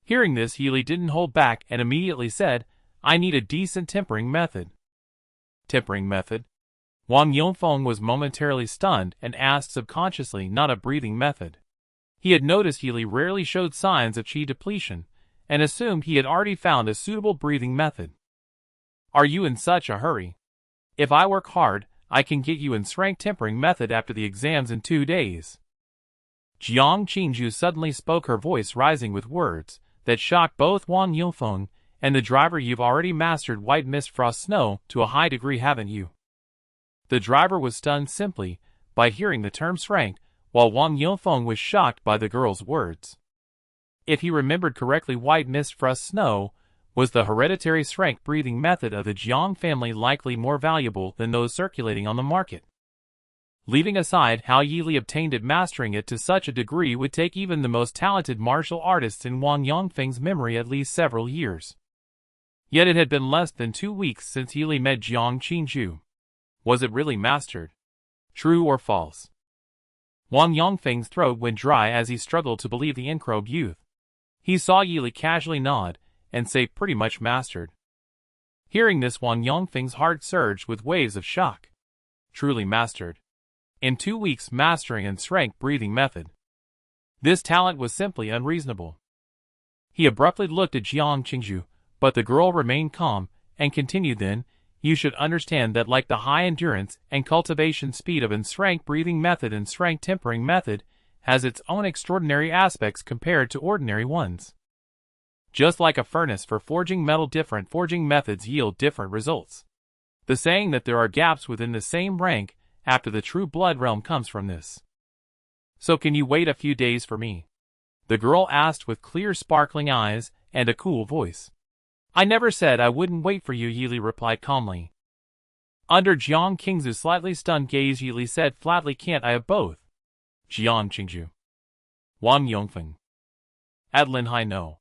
Hearing this, Yili didn't hold back and immediately said, "I need a decent tempering method." Tempering method? Wang Yongfeng was momentarily stunned and asked subconsciously, not a breathing method. He had noticed Yili rarely showed signs of chi depletion, and assumed he had already found a suitable breathing method. Are you in such a hurry? If I work hard, I can get you in strength tempering method after the exams in 2 days. Jiang Qingzhu suddenly spoke, her voice rising with words that shocked both Wang Yongfeng and the driver. You've already mastered white mist frost snow to a high degree, haven't you? The driver was stunned simply by hearing the term strength, while Wang Yongfeng was shocked by the girl's words. If he remembered correctly, white mist frost snow was the hereditary strength breathing method of the Jiang family, likely more valuable than those circulating on the market. Leaving aside how Yili obtained it, mastering it to such a degree would take even the most talented martial artists in Wang Yongfeng's memory at least several years. Yet it had been less than 2 weeks since Yili met Jiang Qingzhu. Was it really mastered? True or false? Wang Yongfeng's throat went dry as he struggled to believe the incrobe youth. He saw Yili casually nod and say, "Pretty much mastered." Hearing this, Wang Yongfeng's heart surged with waves of shock. Truly mastered. In 2 weeks, mastering and strength breathing method. This talent was simply unreasonable. He abruptly looked at Jiang Qingzhu, but the girl remained calm and continued, "Then, you should understand that like the high endurance and cultivation speed of an strength breathing method and strength tempering method has its own extraordinary aspects compared to ordinary ones. Just like a furnace for forging metal, different forging methods yield different results. The saying that there are gaps within the same rank after the true blood realm comes from this. So can you wait a few days for me?" the girl asked with clear sparkling eyes and a cool voice. I never said I wouldn't wait for you, Yili replied calmly. Under Jiang Qingzu's slightly stunned gaze, Yili said flatly, can't I have both? Jiang Qingzhu. Wang Yongfeng. At Linhai No.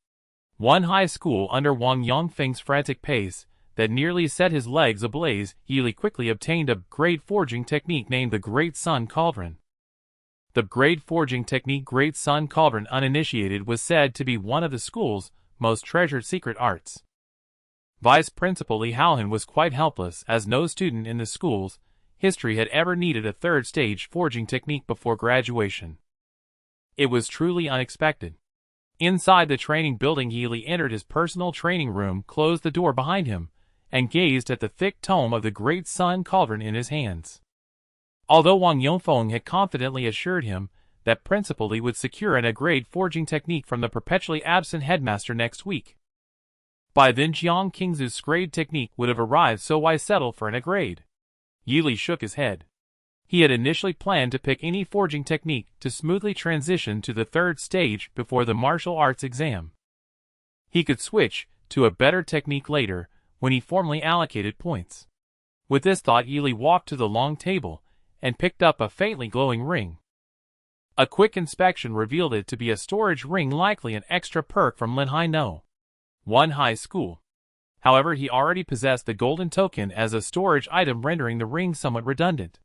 One high school. Under Wang Yongfeng's frantic pace that nearly set his legs ablaze, Yili quickly obtained a great forging technique named the Great Sun Cauldron. The great forging technique Great Sun Cauldron, uninitiated, was said to be one of the school's most treasured secret arts. Vice Principal Li Haohan was quite helpless, as no student in the school's history had ever needed a third-stage forging technique before graduation. It was truly unexpected. Inside the training building, Yili entered his personal training room, closed the door behind him, and gazed at the thick tome of the Great Sun Cauldron in his hands. Although Wang Yongfeng had confidently assured him that Principal Li would secure a great forging technique from the perpetually absent headmaster next week, by then Jiang Qingzu's grade technique would have arrived, so why settle for a grade? Yili shook his head. He had initially planned to pick any forging technique to smoothly transition to the third stage before the martial arts exam. He could switch to a better technique later, when he formally allocated points. With this thought, Yili walked to the long table and picked up a faintly glowing ring. A quick inspection revealed it to be a storage ring, likely an extra perk from Linhai No. One high school. However, he already possessed the golden token as a storage item, rendering the ring somewhat redundant.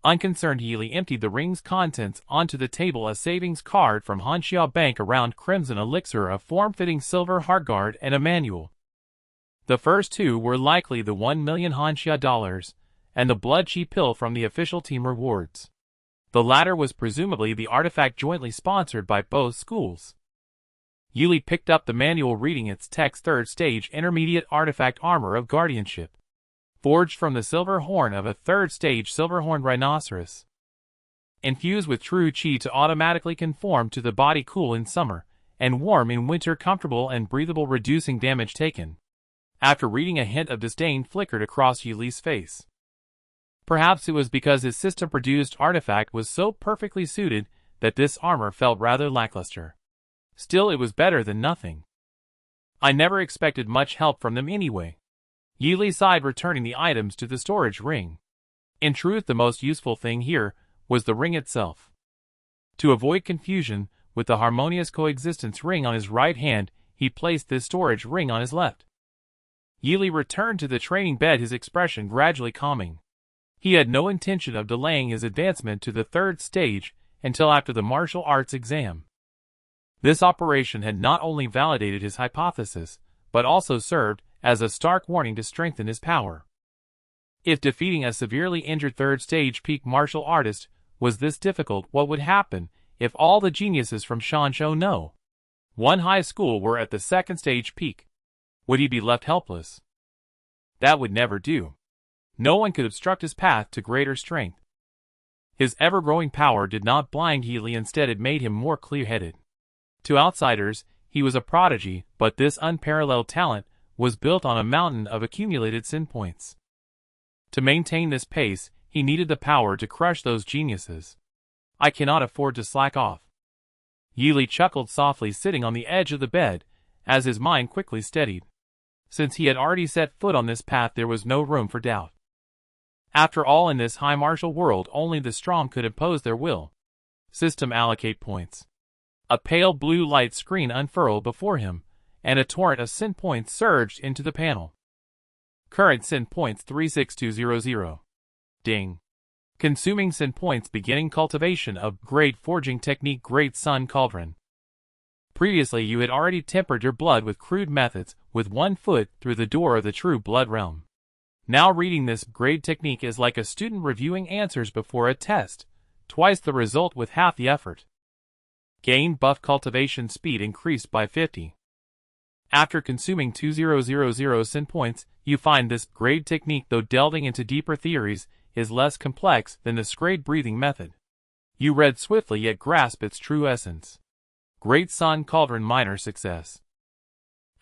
Unconcerned, Yili emptied the ring's contents onto the table, a savings card from Hanxia Bank, around crimson elixir, a form-fitting silver heartguard, and a manual. The first two were likely the 1 million Hanxia dollars and the blood chi pill from the official team rewards. The latter was presumably the artifact jointly sponsored by both schools. Yili picked up the manual, reading its text: third stage intermediate artifact, armor of guardianship, forged from the silver horn of a third stage silver-horned rhinoceros. Infused with true chi to automatically conform to the body, cool in summer and warm in winter, comfortable and breathable, reducing damage taken. After reading, a hint of disdain flickered across Yili's face. Perhaps it was because his system-produced artifact was so perfectly suited that this armor felt rather lackluster. Still, it was better than nothing. I never expected much help from them anyway. Yili sighed, returning the items to the storage ring. In truth, the most useful thing here was the ring itself. To avoid confusion with the harmonious coexistence ring on his right hand, he placed this storage ring on his left. Yili returned to the training bed, his expression gradually calming. He had no intention of delaying his advancement to the third stage until after the martial arts exam. This operation had not only validated his hypothesis, but also served as a stark warning to strengthen his power. If defeating a severely injured third stage peak martial artist was this difficult, what would happen if all the geniuses from Shanzhou No. One high school were at the second stage peak? Would he be left helpless? That would never do. No one could obstruct his path to greater strength. His ever-growing power did not blind Yili, instead it made him more clear-headed. To outsiders, he was a prodigy, but this unparalleled talent was built on a mountain of accumulated sin points. To maintain this pace, he needed the power to crush those geniuses. I cannot afford to slack off. Yili chuckled softly, sitting on the edge of the bed, as his mind quickly steadied. Since he had already set foot on this path, there was no room for doubt. After all, in this high martial world, only the strong could impose their will. System allocate points. A pale blue light screen unfurled before him, and a torrent of sin points surged into the panel. Current sin points 36200. Ding. Consuming sin points, beginning cultivation of Great Forging Technique Great Sun Cauldron. Previously you had already tempered your blood with crude methods, with 1 foot through the door of the true blood realm. Now reading this grade technique is like a student reviewing answers before a test, twice the result with half the effort. Gain buff cultivation speed increased by 50. After consuming 2000 sin points, you find this grade technique, though delving into deeper theories, is less complex than the scrade breathing method. You read swiftly yet grasp its true essence. Great Sun Cauldron minor success.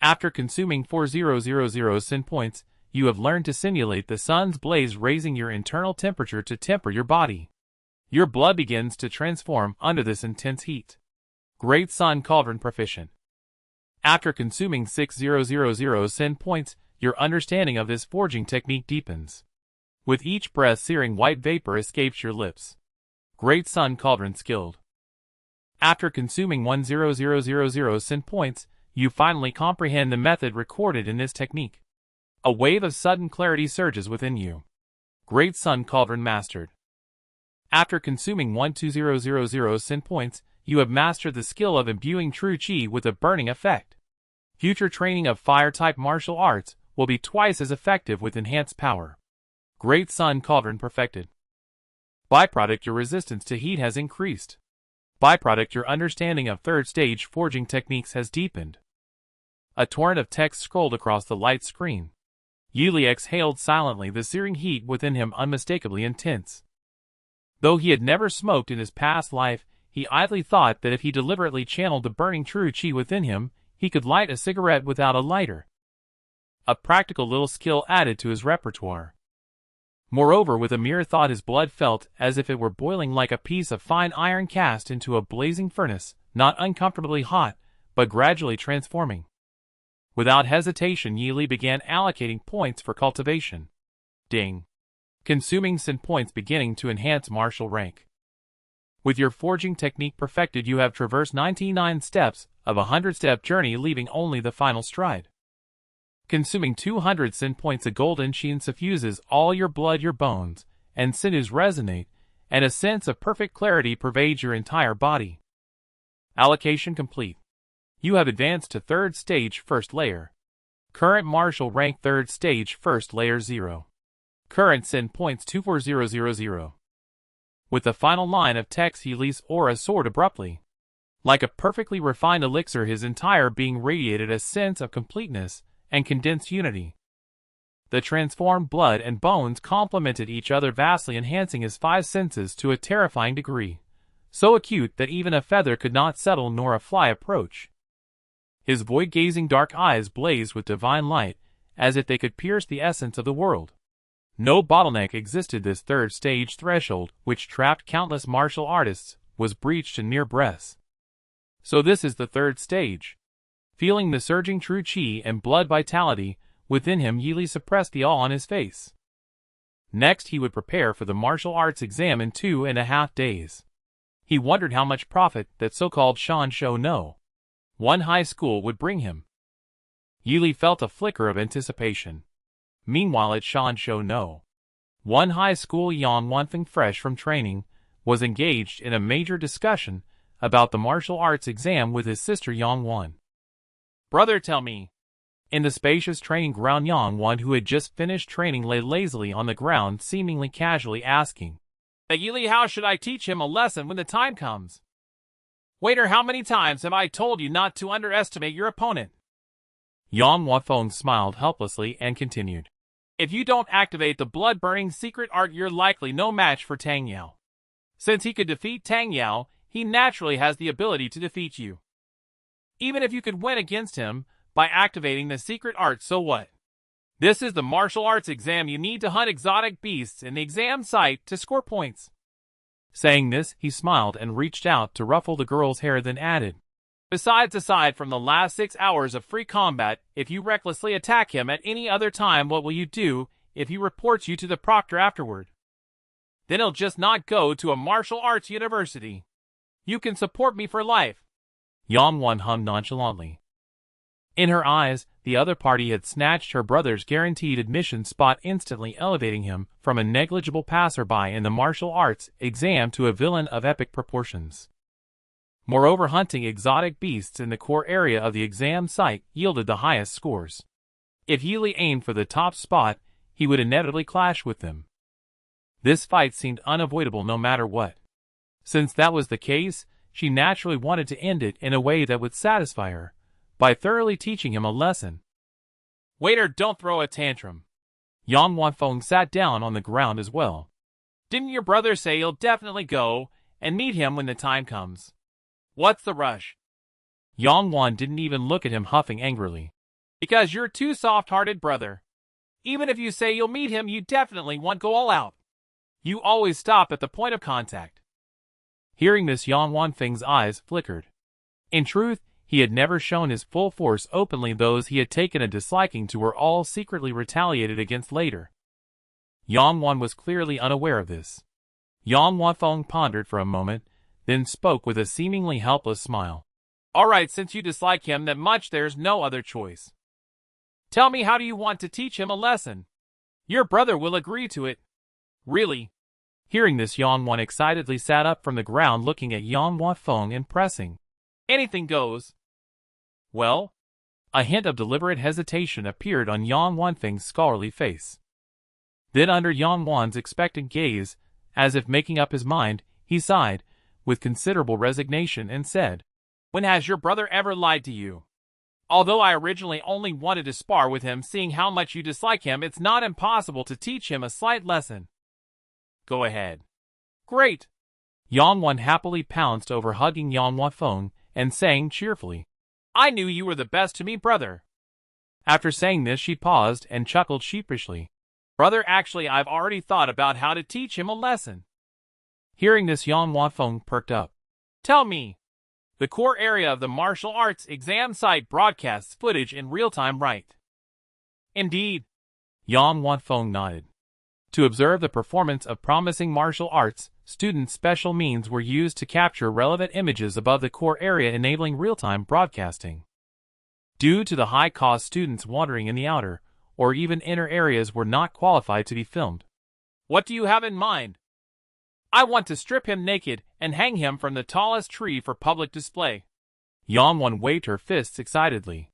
After consuming 4000 sin points, you have learned to simulate the sun's blaze, raising your internal temperature to temper your body. Your blood begins to transform under this intense heat. Great Sun Cauldron proficient. After consuming 6,000 sin points, your understanding of this forging technique deepens. With each breath, searing white vapor escapes your lips. Great Sun Cauldron Skilled. After consuming 1,000 sin points, you finally comprehend the method recorded in this technique. A wave of sudden clarity surges within you. Great Sun Cauldron Mastered. After consuming 1,2,000 sin points, you have mastered the skill of imbuing true chi with a burning effect. Future training of fire-type martial arts will be twice as effective with enhanced power. Great Sun Cauldron Perfected. Byproduct: your resistance to heat has increased. Byproduct: your understanding of third-stage forging techniques has deepened. A torrent of text scrolled across the light screen. Yili exhaled silently, the searing heat within him unmistakably intense. Though he had never smoked in his past life, he idly thought that if he deliberately channeled the burning true chi within him, he could light a cigarette without a lighter. A practical little skill added to his repertoire. Moreover, with a mere thought, his blood felt as if it were boiling like a piece of fine iron cast into a blazing furnace, not uncomfortably hot, but gradually transforming. Without hesitation, Yili began allocating points for cultivation. Ding. Consuming sin points beginning to enhance martial rank. With your forging technique perfected, you have traversed 99 steps of a 100-step journey, leaving only the final stride. Consuming 200 sin points, a golden sheen suffuses all your blood, your bones and sinews resonate, and a sense of perfect clarity pervades your entire body. Allocation complete. You have advanced to 3rd stage first layer. Current martial rank 3rd stage first layer 0. Current sin points 24000. With the final line of text, Yili's aura soared abruptly. Like a perfectly refined elixir, his entire being radiated a sense of completeness and condensed unity. The transformed blood and bones complemented each other, vastly enhancing his 5 senses to a terrifying degree, so acute that even a feather could not settle nor a fly approach. His void-gazing dark eyes blazed with divine light, as if they could pierce the essence of the world. No bottleneck existed. This 3rd stage threshold, which trapped countless martial artists, was breached in mere breaths. So this is the 3rd stage. Feeling the surging true chi and blood vitality within him, Yili suppressed the awe on his face. Next, he would prepare for the martial arts exam in 2.5 days. He wondered how much profit that so-called Shansho no. 1 high school would bring him. Yili felt a flicker of anticipation. Meanwhile, at Shansho no. 1 high school, Yang Wanfeng, fresh from training, was engaged in a major discussion about the martial arts exam with his sister Yang Wan. Brother, tell me. In the spacious training ground, Yang Wan, who had just finished training, lay lazily on the ground, seemingly casually asking, Yili, how should I teach him a lesson when the time comes? Waiter, how many times have I told you not to underestimate your opponent? Yang Wanfeng smiled helplessly and continued, If you don't activate the blood-burning secret art, you're likely no match for Tang Yao. Since he could defeat Tang Yao, he naturally has the ability to defeat you. Even if you could win against him by activating the secret art, so what? This is the martial arts exam. You need to hunt exotic beasts in the exam site to score points. Saying this, he smiled and reached out to ruffle the girl's hair, then added, Besides, aside from the last 6 hours of free combat, if you recklessly attack him at any other time, what will you do if he reports you to the proctor afterward? Then he'll just not go to a martial arts university. You can support me for life. Yang Wan hummed nonchalantly. In her eyes, the other party had snatched her brother's guaranteed admission spot, instantly elevating him from a negligible passerby in the martial arts exam to a villain of epic proportions. Moreover, hunting exotic beasts in the core area of the exam site yielded the highest scores. If Yili aimed for the top spot, he would inevitably clash with them. This fight seemed unavoidable no matter what. Since that was the case, she naturally wanted to end it in a way that would satisfy her, by thoroughly teaching him a lesson. Waiter, don't throw a tantrum. Yang Wanfeng sat down on the ground as well. Didn't your brother say you'll definitely go and meet him when the time comes? What's the rush? Yang Wan didn't even look at him, huffing angrily. Because you're too soft-hearted, brother. Even if you say you'll meet him, you definitely won't go all out. You always stop at the point of contact. Hearing this, Yang Wanfeng's eyes flickered. In truth, he had never shown his full force openly. Those he had taken a disliking to were all secretly retaliated against later. Yang Wan was clearly unaware of this. Yang Wanfeng pondered for a moment, then spoke with a seemingly helpless smile. All right, since you dislike him that much, there's no other choice. Tell me, how do you want to teach him a lesson? Your brother will agree to it. Really? Hearing this, Yang Wan excitedly sat up from the ground, looking at Yang Wanfeng and pressing. Anything goes. Well? A hint of deliberate hesitation appeared on Yang Wanfeng's scholarly face. Then, under Yang Wan's expectant gaze, as if making up his mind, he sighed, with considerable resignation, and said, When has your brother ever lied to you? Although I originally only wanted to spar with him, seeing how much you dislike him, it's not impossible to teach him a slight lesson. Go ahead. Great! Yang Wan happily pounced over, hugging Yang Wanfeng and saying cheerfully, I knew you were the best to me, brother. After saying this, she paused and chuckled sheepishly. Brother, actually, I've already thought about how to teach him a lesson. Hearing this, Yang Wanfeng perked up. Tell me. The core area of the martial arts exam site broadcasts footage in real time, right? Indeed. Yang Wanfeng nodded. To observe the performance of promising martial arts, students' special means were used to capture relevant images above the core area, enabling real-time broadcasting. Due to the high cost, students wandering in the outer, or even inner areas were not qualified to be filmed. What do you have in mind? I want to strip him naked and hang him from the tallest tree for public display. Yang Wan waved her fists excitedly.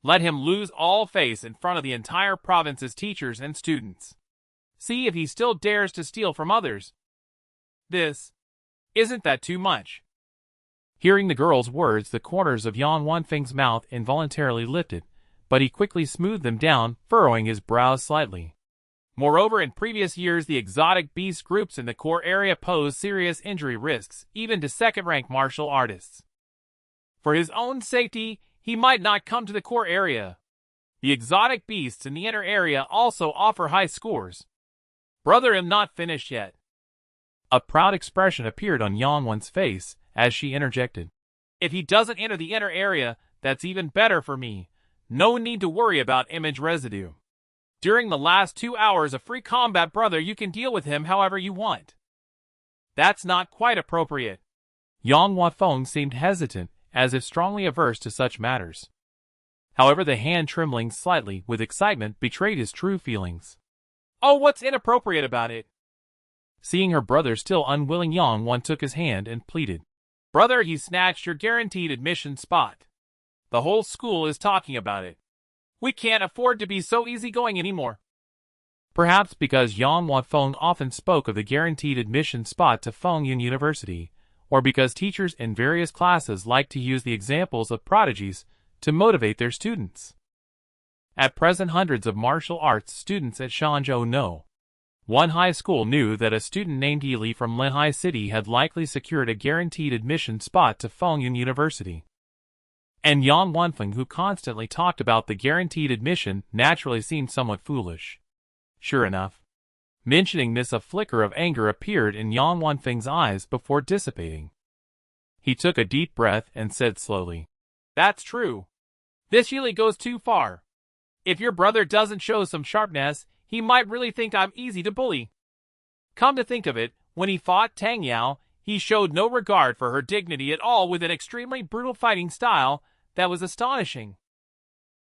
Let him lose all face in front of the entire province's teachers and students. See if he still dares to steal from others. Isn't that too much? Hearing the girl's words, the corners of Yang Wanfeng's mouth involuntarily lifted, but he quickly smoothed them down, furrowing his brows slightly. Moreover, in previous years, the exotic beast groups in the core area posed serious injury risks, even to second-rank martial artists. For his own safety, he might not come to the core area. The exotic beasts in the inner area also offer high scores. Brother, I'm not finished yet. A proud expression appeared on Yang Wan's face as she interjected. If he doesn't enter the inner area, that's even better for me. No need to worry about image residue. During the last 2 hours of free combat, brother, you can deal with him however you want. That's not quite appropriate. Yang Wanfeng seemed hesitant, as if strongly averse to such matters. However, the hand trembling slightly with excitement betrayed his true feelings. Oh, what's inappropriate about it? Seeing her brother still unwilling, Yang Wan took his hand and pleaded. Brother, he snatched your guaranteed admission spot. The whole school is talking about it. We can't afford to be so easygoing anymore. Perhaps because Yang Wanfeng often spoke of the guaranteed admission spot to Fengyun University, or because teachers in various classes like to use the examples of prodigies to motivate their students. At present, hundreds of martial arts students at Shanzhou know. One high school knew that a student named Yili from Linhai City had likely secured a guaranteed admission spot to Fengyun University. And Yang Wanfeng, who constantly talked about the guaranteed admission, naturally seemed somewhat foolish. Sure enough. Mentioning this, a flicker of anger appeared in Yang Wanfeng's eyes before dissipating. He took a deep breath and said slowly, That's true. This Yili goes too far. If your brother doesn't show some sharpness, he might really think I'm easy to bully. Come to think of it, when he fought Tang Yao, he showed no regard for her dignity at all, with an extremely brutal fighting style that was astonishing.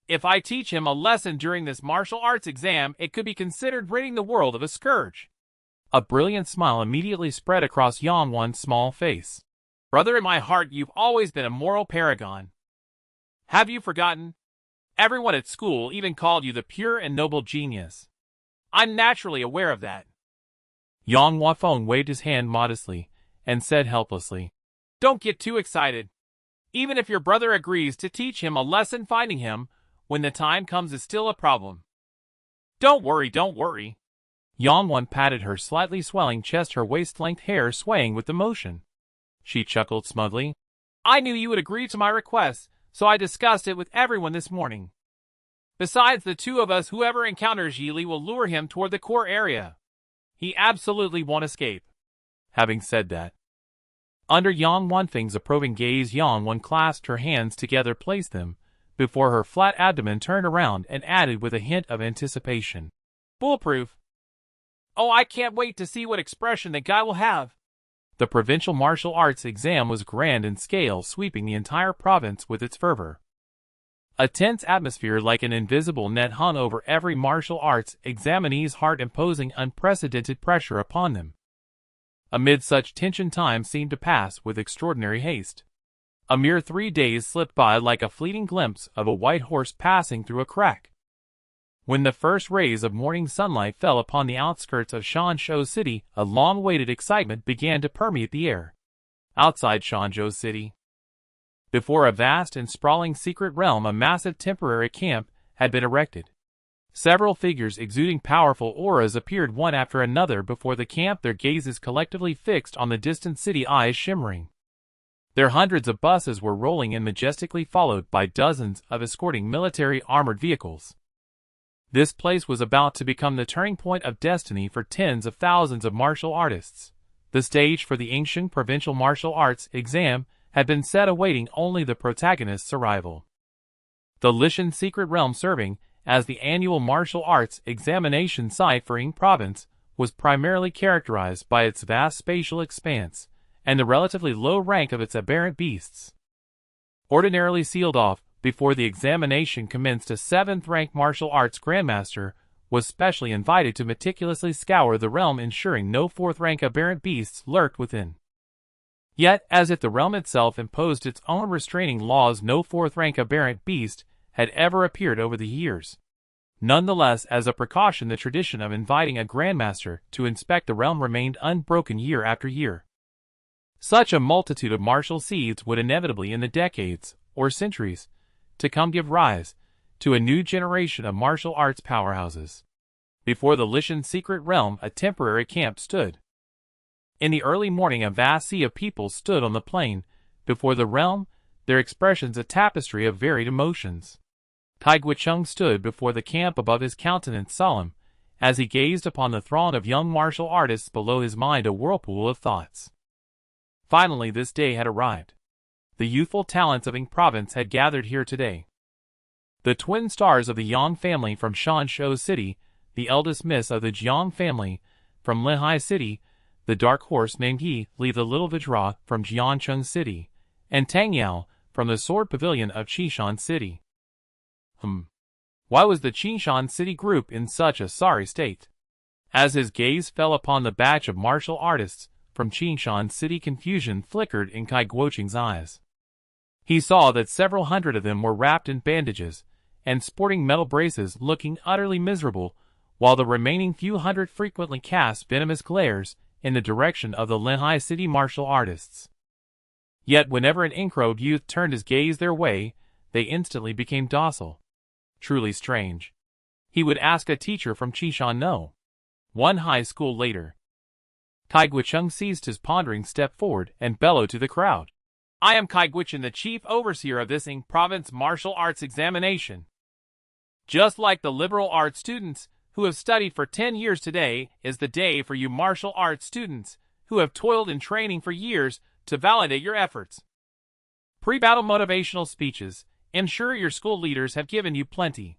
If I teach him a lesson during this martial arts exam, it could be considered ridding the world of a scourge. A brilliant smile immediately spread across Yang Wan's small face. Brother, in my heart, you've always been a moral paragon. Have you forgotten? Everyone at school even called you the pure and noble genius. I'm naturally aware of that. Yang Wanfeng waved his hand modestly and said helplessly, Don't get too excited. Even if your brother agrees to teach him a lesson, finding him, when the time comes, is still a problem. Don't worry, don't worry. Yang Wan patted her slightly swelling chest, her waist-length hair swaying with the motion. She chuckled smugly. I knew you would agree to my request, so I discussed it with everyone this morning. Besides the two of us, whoever encounters Yili will lure him toward the core area. He absolutely won't escape. Having said that, Under Yang Wanfeng's approving gaze, Yang Wan clasped her hands together, placed them before her flat abdomen, turned around, and added with a hint of anticipation, "Foolproof. Oh, I can't wait to see what expression that guy will have." The provincial martial arts exam was grand in scale, sweeping the entire province with its fervor. A tense atmosphere like an invisible net hung over every martial arts examinee's heart, imposing unprecedented pressure upon them. Amid such tension, time seemed to pass with extraordinary haste. A mere 3 days slipped by like a fleeting glimpse of a white horse passing through a crack. When the first rays of morning sunlight fell upon the outskirts of Shanzhou City, a long-awaited excitement began to permeate the air. Outside Shanzhou City, before a vast and sprawling secret realm, a massive temporary camp had been erected. Several figures exuding powerful auras appeared one after another before the camp, their gazes collectively fixed on the distant city, eyes shimmering. Their hundreds of buses were rolling in majestically, followed by dozens of escorting military armored vehicles. This place was about to become the turning point of destiny for tens of thousands of martial artists. The stage for the ancient provincial martial arts exam had been set, awaiting only the protagonist's arrival. The Lishan secret realm, serving as the annual martial arts examination site for Ying province, was primarily characterized by its vast spatial expanse and the relatively low rank of its aberrant beasts. Ordinarily sealed off before the examination commenced, a 7th-rank martial arts grandmaster was specially invited to meticulously scour the realm, ensuring no 4th-rank aberrant beasts lurked within. Yet, as if the realm itself imposed its own restraining laws, no 4th-rank aberrant beast had ever appeared over the years. Nonetheless, as a precaution, the tradition of inviting a grandmaster to inspect the realm remained unbroken year after year. Such a multitude of martial seeds would inevitably, in the decades or centuries to come, give rise to a new generation of martial arts powerhouses. Before the Lishan secret realm, a temporary camp stood. In the early morning, a vast sea of people stood on the plain before the realm, their expressions a tapestry of varied emotions. Tai Guicheng stood before the camp, above his countenance solemn, as he gazed upon the throng of young martial artists, below his mind a whirlpool of thoughts. Finally, this day had arrived. The youthful talents of Ying province had gathered here today. The twin stars of the Yang family from Shanzhou City, the eldest miss of the Jiang family from Linhai City, the dark horse named Yi Li, the little Vajra from Jiancheng City, and Tang Yao from the sword pavilion of Qishan City. Why was the Qishan City group in such a sorry state? As his gaze fell upon the batch of martial artists from Qishan City, confusion flickered in Kai Guoqing's eyes. He saw that several hundred of them were wrapped in bandages and sporting metal braces, looking utterly miserable, while the remaining few hundred frequently cast venomous glares in the direction of the Linhai City martial artists. Yet whenever an ink-robed youth turned his gaze their way, they instantly became docile. Truly strange. He would ask a teacher from Qishan. No. One high school later, Kai Guicheng ceased his pondering, stepped forward, and bellowed to the crowd. "I am Kai Guicheng, the chief overseer of this Ying province martial arts examination. Just like the liberal arts students who have studied for 10 years, today is the day for you martial arts students who have toiled in training for years to validate your efforts. Pre-battle motivational speeches, I'm sure your school leaders have given you plenty.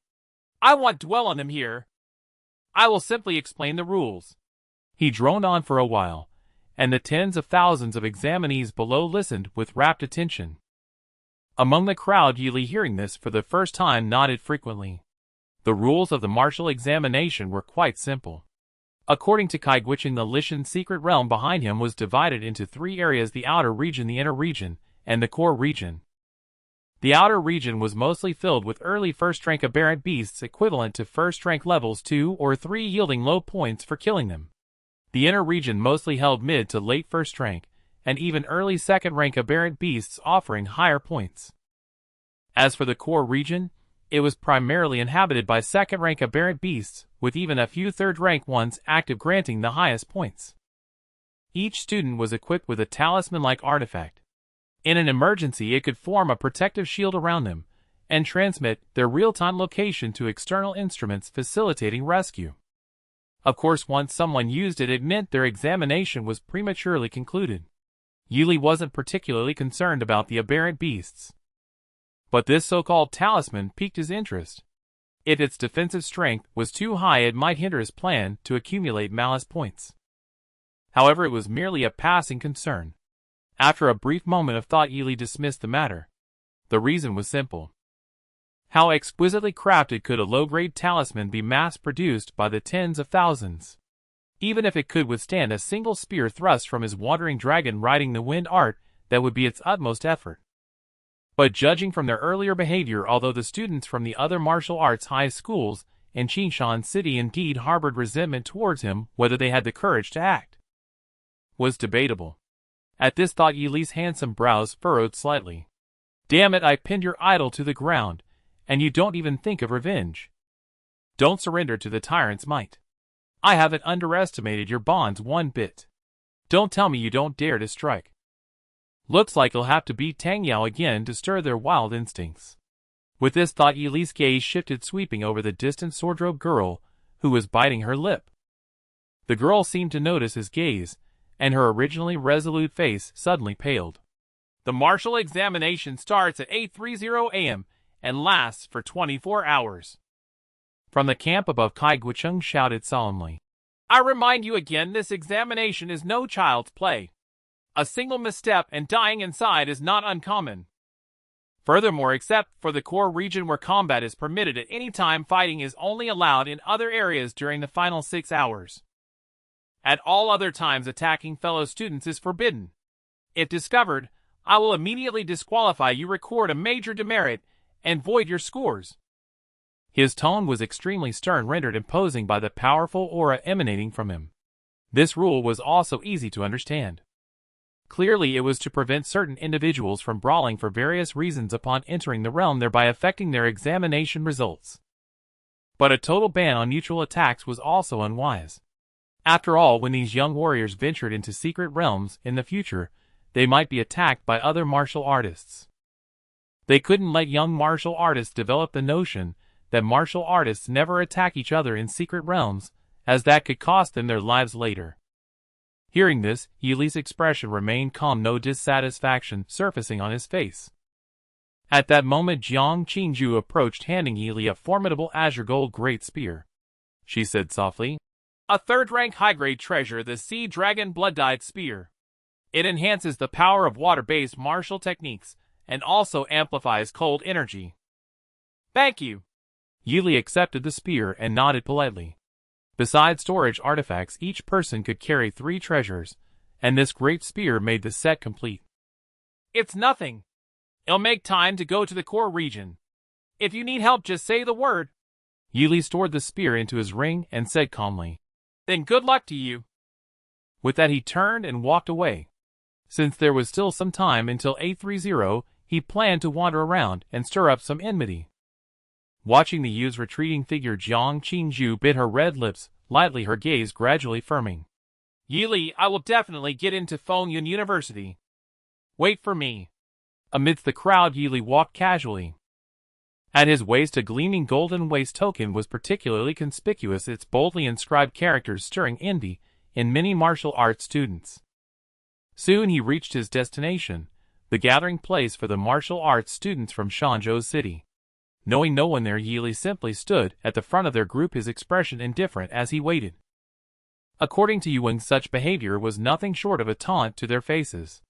I won't dwell on them here. I will simply explain the rules." He droned on for a while, and the tens of thousands of examinees below listened with rapt attention. Among the crowd, Yi Li, hearing this for the first time, nodded frequently. The rules of the martial examination were quite simple. According to Kai Guicheng, the Lishan secret realm behind him was divided into 3 areas: the outer region, the inner region, and the core region. The outer region was mostly filled with early first-rank aberrant beasts equivalent to first-rank levels 2 or 3, yielding low points for killing them. The inner region mostly held mid to late first rank, and even early second-rank aberrant beasts offering higher points. As for the core region, it was primarily inhabited by second-rank aberrant beasts, with even a few third-rank ones active, granting the highest points. Each student was equipped with a talisman-like artifact. In an emergency, it could form a protective shield around them and transmit their real-time location to external instruments, facilitating rescue. Of course, once someone used it, it meant their examination was prematurely concluded. Yili wasn't particularly concerned about the aberrant beasts. But this so-called talisman piqued his interest. If its defensive strength was too high, it might hinder his plan to accumulate malice points. However, it was merely a passing concern. After a brief moment of thought, Yili dismissed the matter. The reason was simple. How exquisitely crafted could a low-grade talisman be mass-produced by the tens of thousands? Even if it could withstand a single spear thrust from his wandering dragon riding the wind art, that would be its utmost effort. But judging from their earlier behavior, although the students from the other martial arts high schools in Qingshan City indeed harbored resentment towards him, whether they had the courage to act was debatable. At this thought, Yili's handsome brows furrowed slightly. Damn it, I pinned your idol to the ground, and you don't even think of revenge. Don't surrender to the tyrant's might. I haven't underestimated your bonds one bit. Don't tell me you don't dare to strike. Looks like you'll have to beat Tang Yao again to stir their wild instincts. With this thought, Yili's gaze shifted, sweeping over the distant sword-robed girl who was biting her lip. The girl seemed to notice his gaze, and her originally resolute face suddenly paled. The martial examination starts at 8:30 a.m. and lasts for 24 hours. From the camp above, Kai Guicheng shouted solemnly. I remind you again, this examination is no child's play. A single misstep and dying inside is not uncommon. Furthermore, except for the core region where combat is permitted at any time, fighting is only allowed in other areas during the final 6 hours. At all other times, attacking fellow students is forbidden. If discovered, I will immediately disqualify you, record a major demerit, and void your scores. His tone was extremely stern, rendered imposing by the powerful aura emanating from him. This rule was also easy to understand. Clearly, it was to prevent certain individuals from brawling for various reasons upon entering the realm, thereby affecting their examination results. But a total ban on mutual attacks was also unwise. After all, when these young warriors ventured into secret realms in the future, they might be attacked by other martial artists. They couldn't let young martial artists develop the notion that martial artists never attack each other in secret realms, as that could cost them their lives later. Hearing this, Yili's expression remained calm, no dissatisfaction surfacing on his face. At that moment, Jiang Qingju approached, handing Yili a formidable azure gold great spear. She said softly, A third-rank high-grade treasure, the Sea Dragon Blood-Dyed Spear. It enhances the power of water-based martial techniques, and also amplifies cold energy. Thank you. Yili accepted the spear and nodded politely. Besides storage artifacts, each person could carry 3 treasures, and this great spear made the set complete. It's nothing. It'll make time to go to the core region. If you need help, just say the word. Yili stored the spear into his ring and said calmly, Then good luck to you. With that, he turned and walked away. Since there was still some time until 8:30, he planned to wander around and stir up some enmity. Watching the youth's retreating figure, Jiang Qingju bit her red lips, lightly, her gaze gradually firming. Yili, I will definitely get into Fengyun University. Wait for me. Amidst the crowd, Yili walked casually. At his waist, a gleaming golden waist token was particularly conspicuous, its boldly inscribed characters stirring envy in many martial arts students. Soon he reached his destination, the gathering place for the martial arts students from Shanzhou City. Knowing no one there, Yili simply stood at the front of their group, his expression indifferent as he waited. According to Yuan, such behavior was nothing short of a taunt to their faces.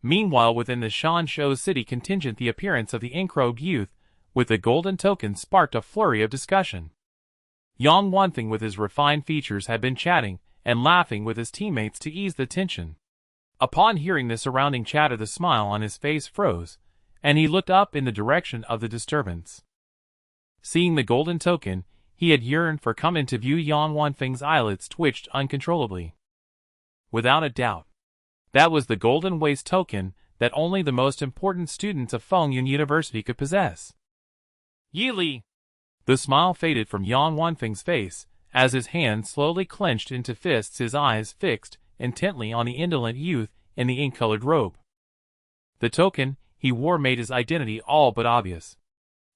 Meanwhile, within the Shanzhou City contingent, the appearance of the ink-robed youth with the golden token sparked a flurry of discussion. Yang Wanfeng, with his refined features, had been chatting and laughing with his teammates to ease the tension. Upon hearing the surrounding chatter, the smile on his face froze, and he looked up in the direction of the disturbance. Seeing the golden token he had yearned for come into view, Yang Wanfeng's eyelids twitched uncontrollably. Without a doubt, that was the golden waist token that only the most important students of Fengyun University could possess. Yili! The smile faded from Yang Wanfeng's face as his hands slowly clenched into fists, his eyes fixed intently on the indolent youth in the ink-colored robe. The token he wore made his identity all but obvious.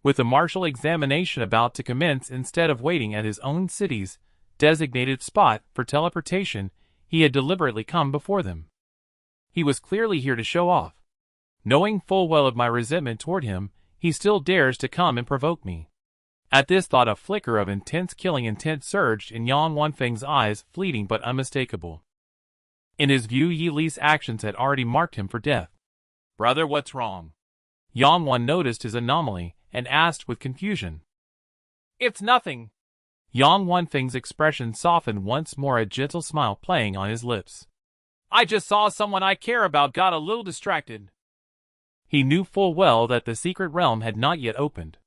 With the martial examination about to commence, instead of waiting at his own city's designated spot for teleportation, he had deliberately come before them. He was clearly here to show off. Knowing full well of my resentment toward him, he still dares to come and provoke me. At this thought a flicker of intense killing intent surged in Yang Wanfeng's eyes, fleeting but unmistakable. In his view, Yi Li's actions had already marked him for death. Brother, what's wrong? Yang Wan noticed his anomaly and asked with confusion. It's nothing. Yang Wanfeng's expression softened once more, a gentle smile playing on his lips. I just saw someone I care about got a little distracted. He knew full well that the secret realm had not yet opened.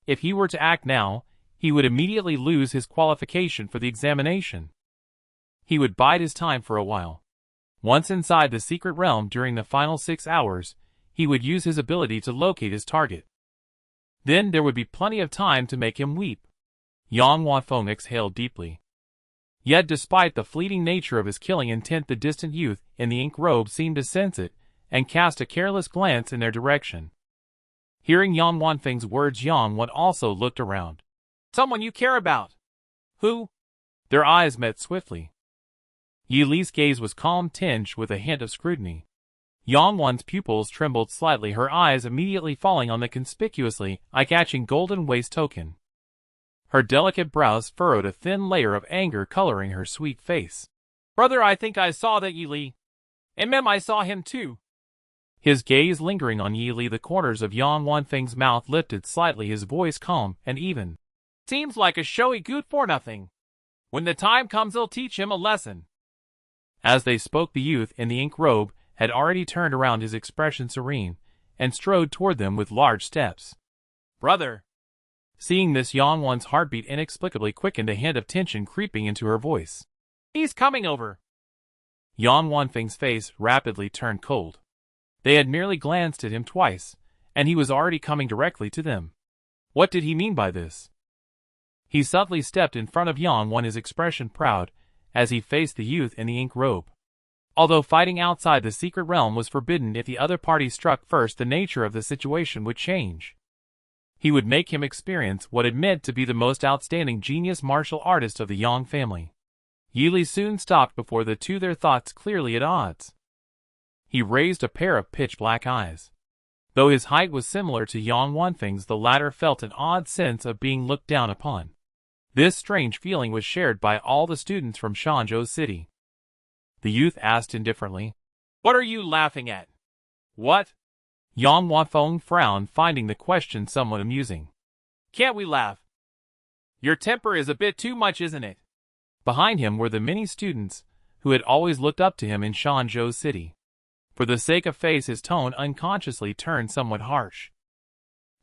If he were to act now, he would immediately lose his qualification for the examination. He would bide his time for a while. Once inside the secret realm during the final 6 hours, he would use his ability to locate his target. Then there would be plenty of time to make him weep. Yang Wanfeng exhaled deeply. Yet despite the fleeting nature of his killing intent, the distant youth in the ink robe seemed to sense it, and cast a careless glance in their direction. Hearing Yang Wanfeng's words, Yang Wan also looked around. Someone you care about. Who? Their eyes met swiftly. Yi Li's gaze was calm, tinged with a hint of scrutiny. Yang Wan's pupils trembled slightly, her eyes immediately falling on the conspicuously eye-catching golden waist token. Her delicate brows furrowed, a thin layer of anger coloring her sweet face. Brother, I think I saw that Yi Li. And ma'am, I saw him too. His gaze lingering on Yi Li, the corners of Yang Wanfeng's mouth lifted slightly, his voice calm and even. Seems like a showy good for nothing. When the time comes, I'll teach him a lesson. As they spoke, the youth in the ink robe had already turned around, his expression serene, and strode toward them with large steps. Brother. Seeing this, Yang Wan's heartbeat inexplicably quickened, a hint of tension creeping into her voice. He's coming over. Yang Wanfeng's face rapidly turned cold. They had merely glanced at him twice, and he was already coming directly to them. What did he mean by this? He subtly stepped in front of Yang Wan, his expression proud, as he faced the youth in the ink robe. Although fighting outside the secret realm was forbidden, if the other party struck first, the nature of the situation would change. He would make him experience what it meant to be the most outstanding genius martial artist of the Yang family. Yi Li soon stopped before the two, their thoughts clearly at odds. He raised a pair of pitch-black eyes. Though his height was similar to Yang Wanfeng's, the latter felt an odd sense of being looked down upon. This strange feeling was shared by all the students from Shanzhou City. The youth asked indifferently, What are you laughing at? What? Yang Wanfeng frowned, finding the question somewhat amusing. Can't we laugh? Your temper is a bit too much, isn't it? Behind him were the many students who had always looked up to him in Shanzhou City. For the sake of face, his tone unconsciously turned somewhat harsh.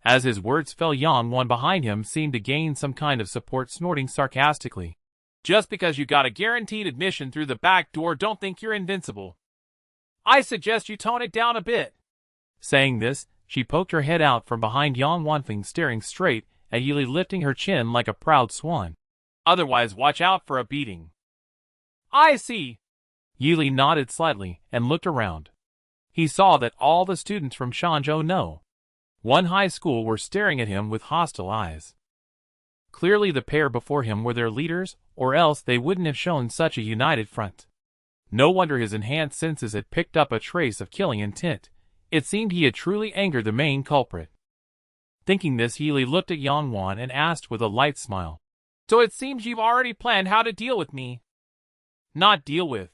As his words fell, Yang Wan behind him seemed to gain some kind of support, snorting sarcastically. Just because you got a guaranteed admission through the back door, don't think you're invincible. I suggest you tone it down a bit. Saying this, she poked her head out from behind Yang Wanfeng, staring straight at Yi Li, lifting her chin like a proud swan. Otherwise, watch out for a beating. I see. Yi Li nodded slightly and looked around. He saw that all the students from Shanzhou No. 1 high school were staring at him with hostile eyes. Clearly the pair before him were their leaders, or else they wouldn't have shown such a united front. No wonder his enhanced senses had picked up a trace of killing intent. It seemed he had truly angered the main culprit. Thinking this, Yi Li looked at Yang Wan and asked with a light smile. So it seems you've already planned how to deal with me. Not deal with,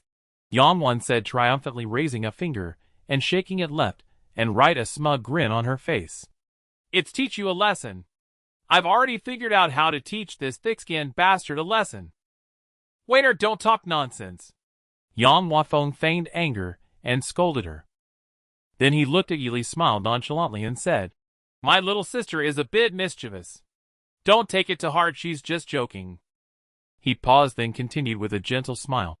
Yang Wan said triumphantly, raising a finger and shaking it left and right, a smug grin on her face. It's teach you a lesson. I've already figured out how to teach this thick-skinned bastard a lesson. Waiter, don't talk nonsense. Yang Wanfeng feigned anger and scolded her. Then he looked at Yi Li, smiled nonchalantly, and said, My little sister is a bit mischievous. Don't take it to heart, she's just joking. He paused, then continued with a gentle smile.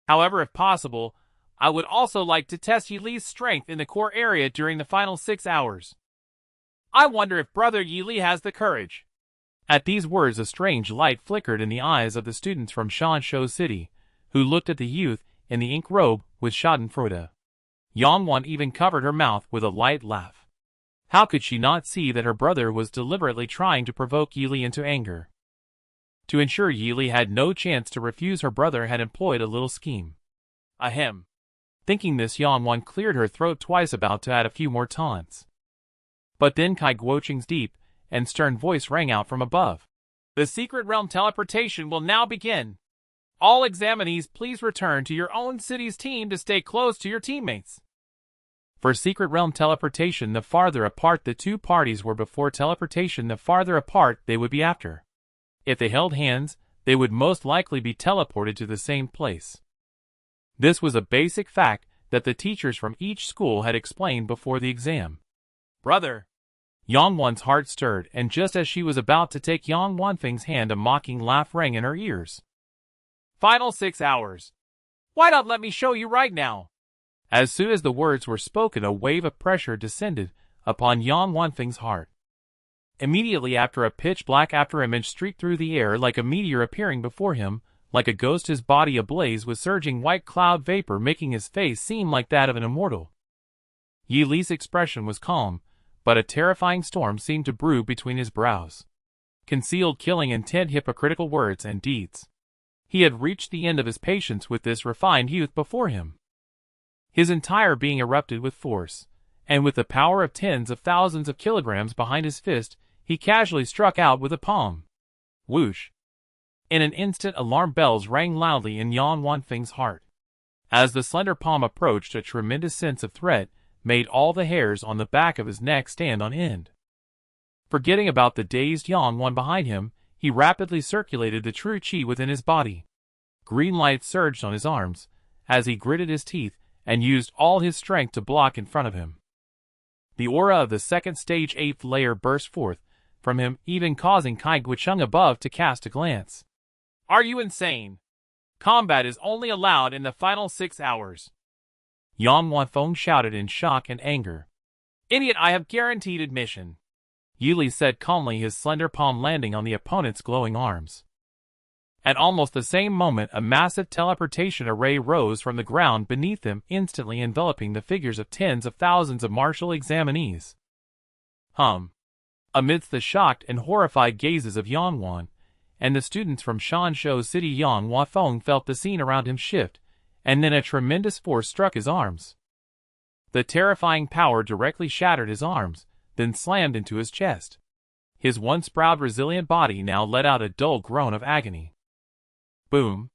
However, if possible, I would also like to test Yi Li's strength in the core area during the final 6 hours. I wonder if Brother Yi Li has the courage. At these words, a strange light flickered in the eyes of the students from Shanzhou City, who looked at the youth in the ink robe with schadenfreude. Yang Wan even covered her mouth with a light laugh. How could she not see that her brother was deliberately trying to provoke Yi Li into anger? To ensure Yi Li had no chance to refuse, her brother had employed a little scheme. Ahem. Thinking this, Yang Wan cleared her throat twice, about to add a few more taunts. But then Kai Guoqing's deep and stern voice rang out from above. The secret realm teleportation will now begin. All examinees, please return to your own city's team to stay close to your teammates. For secret realm teleportation, the farther apart the two parties were before teleportation, the farther apart they would be after. If they held hands, they would most likely be teleported to the same place. This was a basic fact that the teachers from each school had explained before the exam. Brother! Yang Wan's heart stirred, and just as she was about to take Yang Wanfeng's hand, a mocking laugh rang in her ears. Final 6 hours. Why not let me show you right now? As soon as the words were spoken, a wave of pressure descended upon Yang Wanfeng's heart. Immediately after, a pitch-black afterimage streaked through the air like a meteor, appearing before him. Like a ghost, his body ablaze with surging white cloud vapor, making his face seem like that of an immortal. Yi Li's expression was calm, but a terrifying storm seemed to brew between his brows. Concealed killing, intent, hypocritical words and deeds. He had reached the end of his patience with this refined youth before him. His entire being erupted with force, and with the power of tens of thousands of kilograms behind his fist, he casually struck out with a palm. Whoosh! In an instant, alarm bells rang loudly in Yang Wanfeng's heart. As the slender palm approached, a tremendous sense of threat made all the hairs on the back of his neck stand on end. Forgetting about the dazed Yang Wan behind him, he rapidly circulated the true qi within his body. Green light surged on his arms as he gritted his teeth and used all his strength to block in front of him. The aura of the second stage 8th layer burst forth from him, even causing Kai Guoqing above to cast a glance. Are you insane? Combat is only allowed in the final 6 hours. Yang Wanfeng shouted in shock and anger. Idiot, I have guaranteed admission. Yi Li said calmly, his slender palm landing on the opponent's glowing arms. At almost the same moment, a massive teleportation array rose from the ground beneath them, instantly enveloping the figures of tens of thousands of martial examinees. Amidst the shocked and horrified gazes of Yang Wan and the students from Shanzhou City, Yang Wanfeng felt the scene around him shift, and then a tremendous force struck his arms. The terrifying power directly shattered his arms, then slammed into his chest. His once proud, resilient body now let out a dull groan of agony. Boom!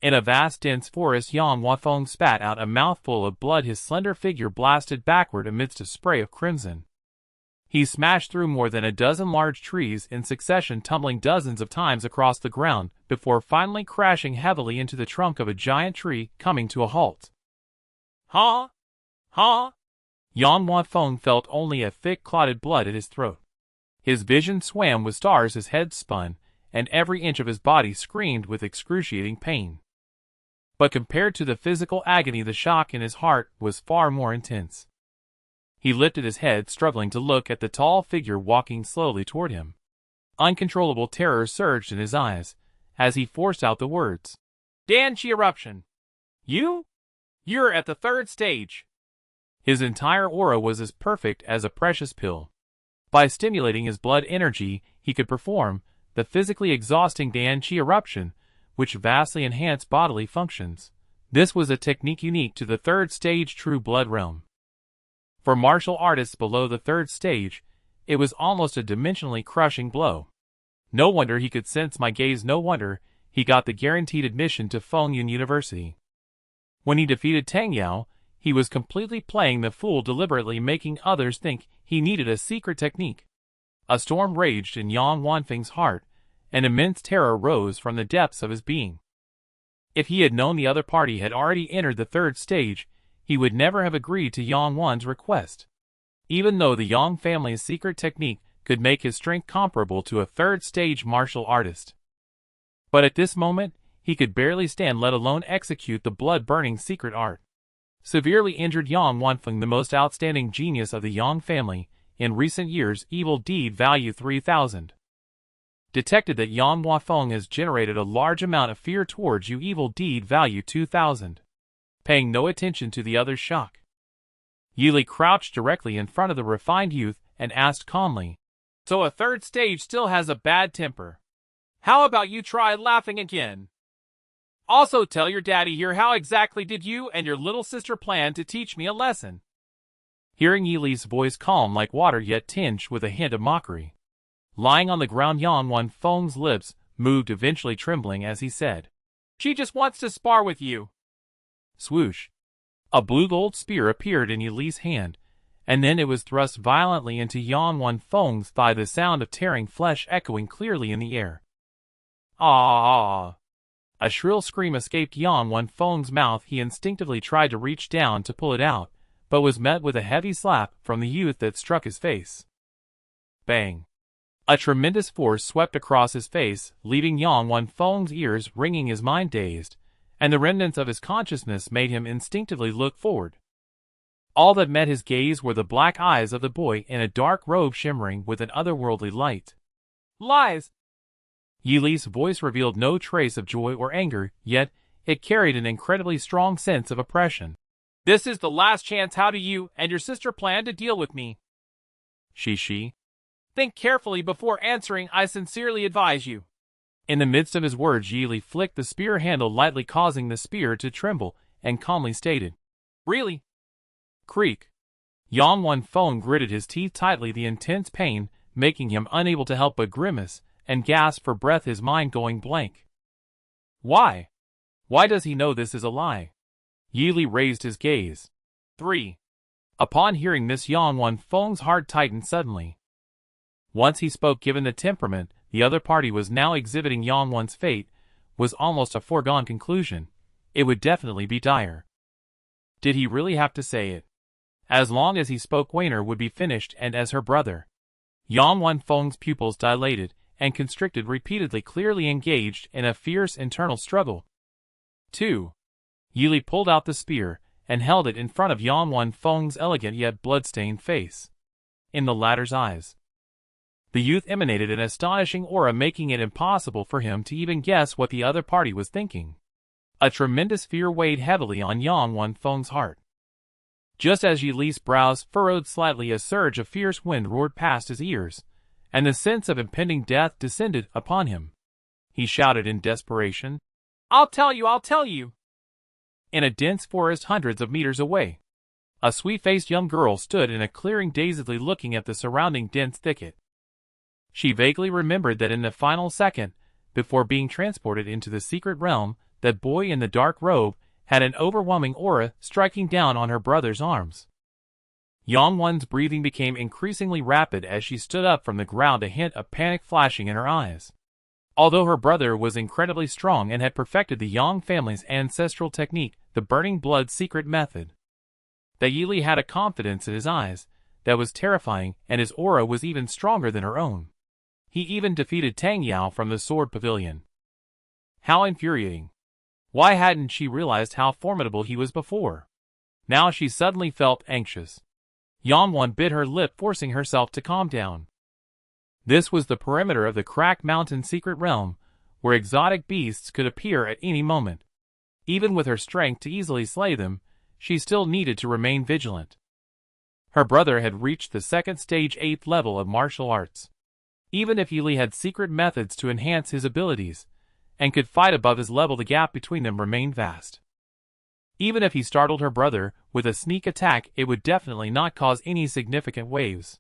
In a vast, dense forest, Yang Wanfeng spat out a mouthful of blood. His slender figure blasted backward amidst a spray of crimson. He smashed through more than a dozen large trees in succession, tumbling dozens of times across the ground, before finally crashing heavily into the trunk of a giant tree, coming to a halt. Ha! Ha! Yang Wanfeng felt only a thick, clotted blood at his throat. His vision swam with stars, his head spun, and every inch of his body screamed with excruciating pain. But compared to the physical agony, the shock in his heart was far more intense. He lifted his head, struggling to look at the tall figure walking slowly toward him. Uncontrollable terror surged in his eyes as he forced out the words. Danqi eruption. You're at the 3rd stage. His entire aura was as perfect as a precious pill. By stimulating his blood energy, he could perform the physically exhausting Danqi eruption, which vastly enhanced bodily functions. This was a technique unique to the 3rd stage true blood realm. For martial artists below the 3rd stage, it was almost a dimensionally crushing blow. No wonder he could sense my gaze, no wonder he got the guaranteed admission to Fengyun University. When he defeated Tang Yao, he was completely playing the fool, deliberately making others think he needed a secret technique. A storm raged in Yang Wanfeng's heart, and immense terror rose from the depths of his being. If he had known the other party had already entered the 3rd stage, he would never have agreed to Yang Wan's request. Even though the Yang family's secret technique could make his strength comparable to a 3rd stage martial artist. But at this moment, he could barely stand, let alone execute the blood-burning secret art. Severely injured Yang Wanfeng, the most outstanding genius of the Yang family, in recent years, evil deed value 3,000. Detected that Yang Wanfeng has generated a large amount of fear towards you, evil deed value 2,000. Paying no attention to the other's shock, Yi Li crouched directly in front of the refined youth and asked calmly, So a 3rd stage still has a bad temper. How about you try laughing again? Also tell your daddy here how exactly did you and your little sister plan to teach me a lesson. Hearing Yili's voice calm like water yet tinged with a hint of mockery. Lying on the ground, Yang Wanfeng's lips moved, eventually trembling as he said, She just wants to spar with you. Swoosh. A blue gold spear appeared in Yili's hand, and then it was thrust violently into Yang Wanfeng's thigh, the sound of tearing flesh echoing clearly in the air. Ah! A shrill scream escaped Yang Wanfeng's mouth. He instinctively tried to reach down to pull it out, but was met with a heavy slap from the youth that struck his face. Bang! A tremendous force swept across his face, leaving Yang Wanfeng's ears ringing, his mind dazed, and the remnants of his consciousness made him instinctively look forward. All that met his gaze were the black eyes of the boy in a dark robe shimmering with an otherworldly light. Lies! Yili's voice revealed no trace of joy or anger, yet it carried an incredibly strong sense of oppression. This is the last chance. How do you and your sister plan to deal with me? She. Think carefully before answering, I sincerely advise you. In the midst of his words, Yili flicked the spear handle lightly, causing the spear to tremble, and calmly stated, Really? Creak. Yang Wanfeng gritted his teeth tightly, the intense pain making him unable to help but grimace and gasp for breath, his mind going blank. Why? Why does he know this is a lie? Yili raised his gaze. 3. Upon hearing this, Yang Wanfeng's heart tightened suddenly. Once he spoke, given the temperament the other party was now exhibiting, Yang Wan's fate was almost a foregone conclusion. It would definitely be dire. Did he really have to say it? As long as he spoke, Weiner would be finished, and as her brother. Yang Wanfeng's pupils dilated and constricted repeatedly, clearly engaged in a fierce internal struggle. 2. Yili pulled out the spear and held it in front of Yang Wanfeng's elegant yet blood-stained face. In the latter's eyes, the youth emanated an astonishing aura, making it impossible for him to even guess what the other party was thinking. A tremendous fear weighed heavily on Yang Wanfeng's heart. Just as Yili's brows furrowed slightly, a surge of fierce wind roared past his ears, and the sense of impending death descended upon him. He shouted in desperation, I'll tell you! In a dense forest hundreds of meters away, a sweet-faced young girl stood in a clearing, dazedly looking at the surrounding dense thicket. She vaguely remembered that in the final second, before being transported into the secret realm, that boy in the dark robe had an overwhelming aura striking down on her brother's arms. Yang Wan's breathing became increasingly rapid as she stood up from the ground, a hint of panic flashing in her eyes. Although her brother was incredibly strong and had perfected the Yang family's ancestral technique, the burning blood secret method, that Yili had a confidence in his eyes that was terrifying, and his aura was even stronger than her own. He even defeated Tang Yao from the sword pavilion. How infuriating. Why hadn't she realized how formidable he was before? Now she suddenly felt anxious. Yang Wan bit her lip, forcing herself to calm down. This was the perimeter of the Crack Mountain secret realm, where exotic beasts could appear at any moment. Even with her strength to easily slay them, she still needed to remain vigilant. Her brother had reached the second stage, 8th level of martial arts. Even if Yili had secret methods to enhance his abilities, and could fight above his level, the gap between them remained vast. Even if he startled her brother with a sneak attack, it would definitely not cause any significant waves.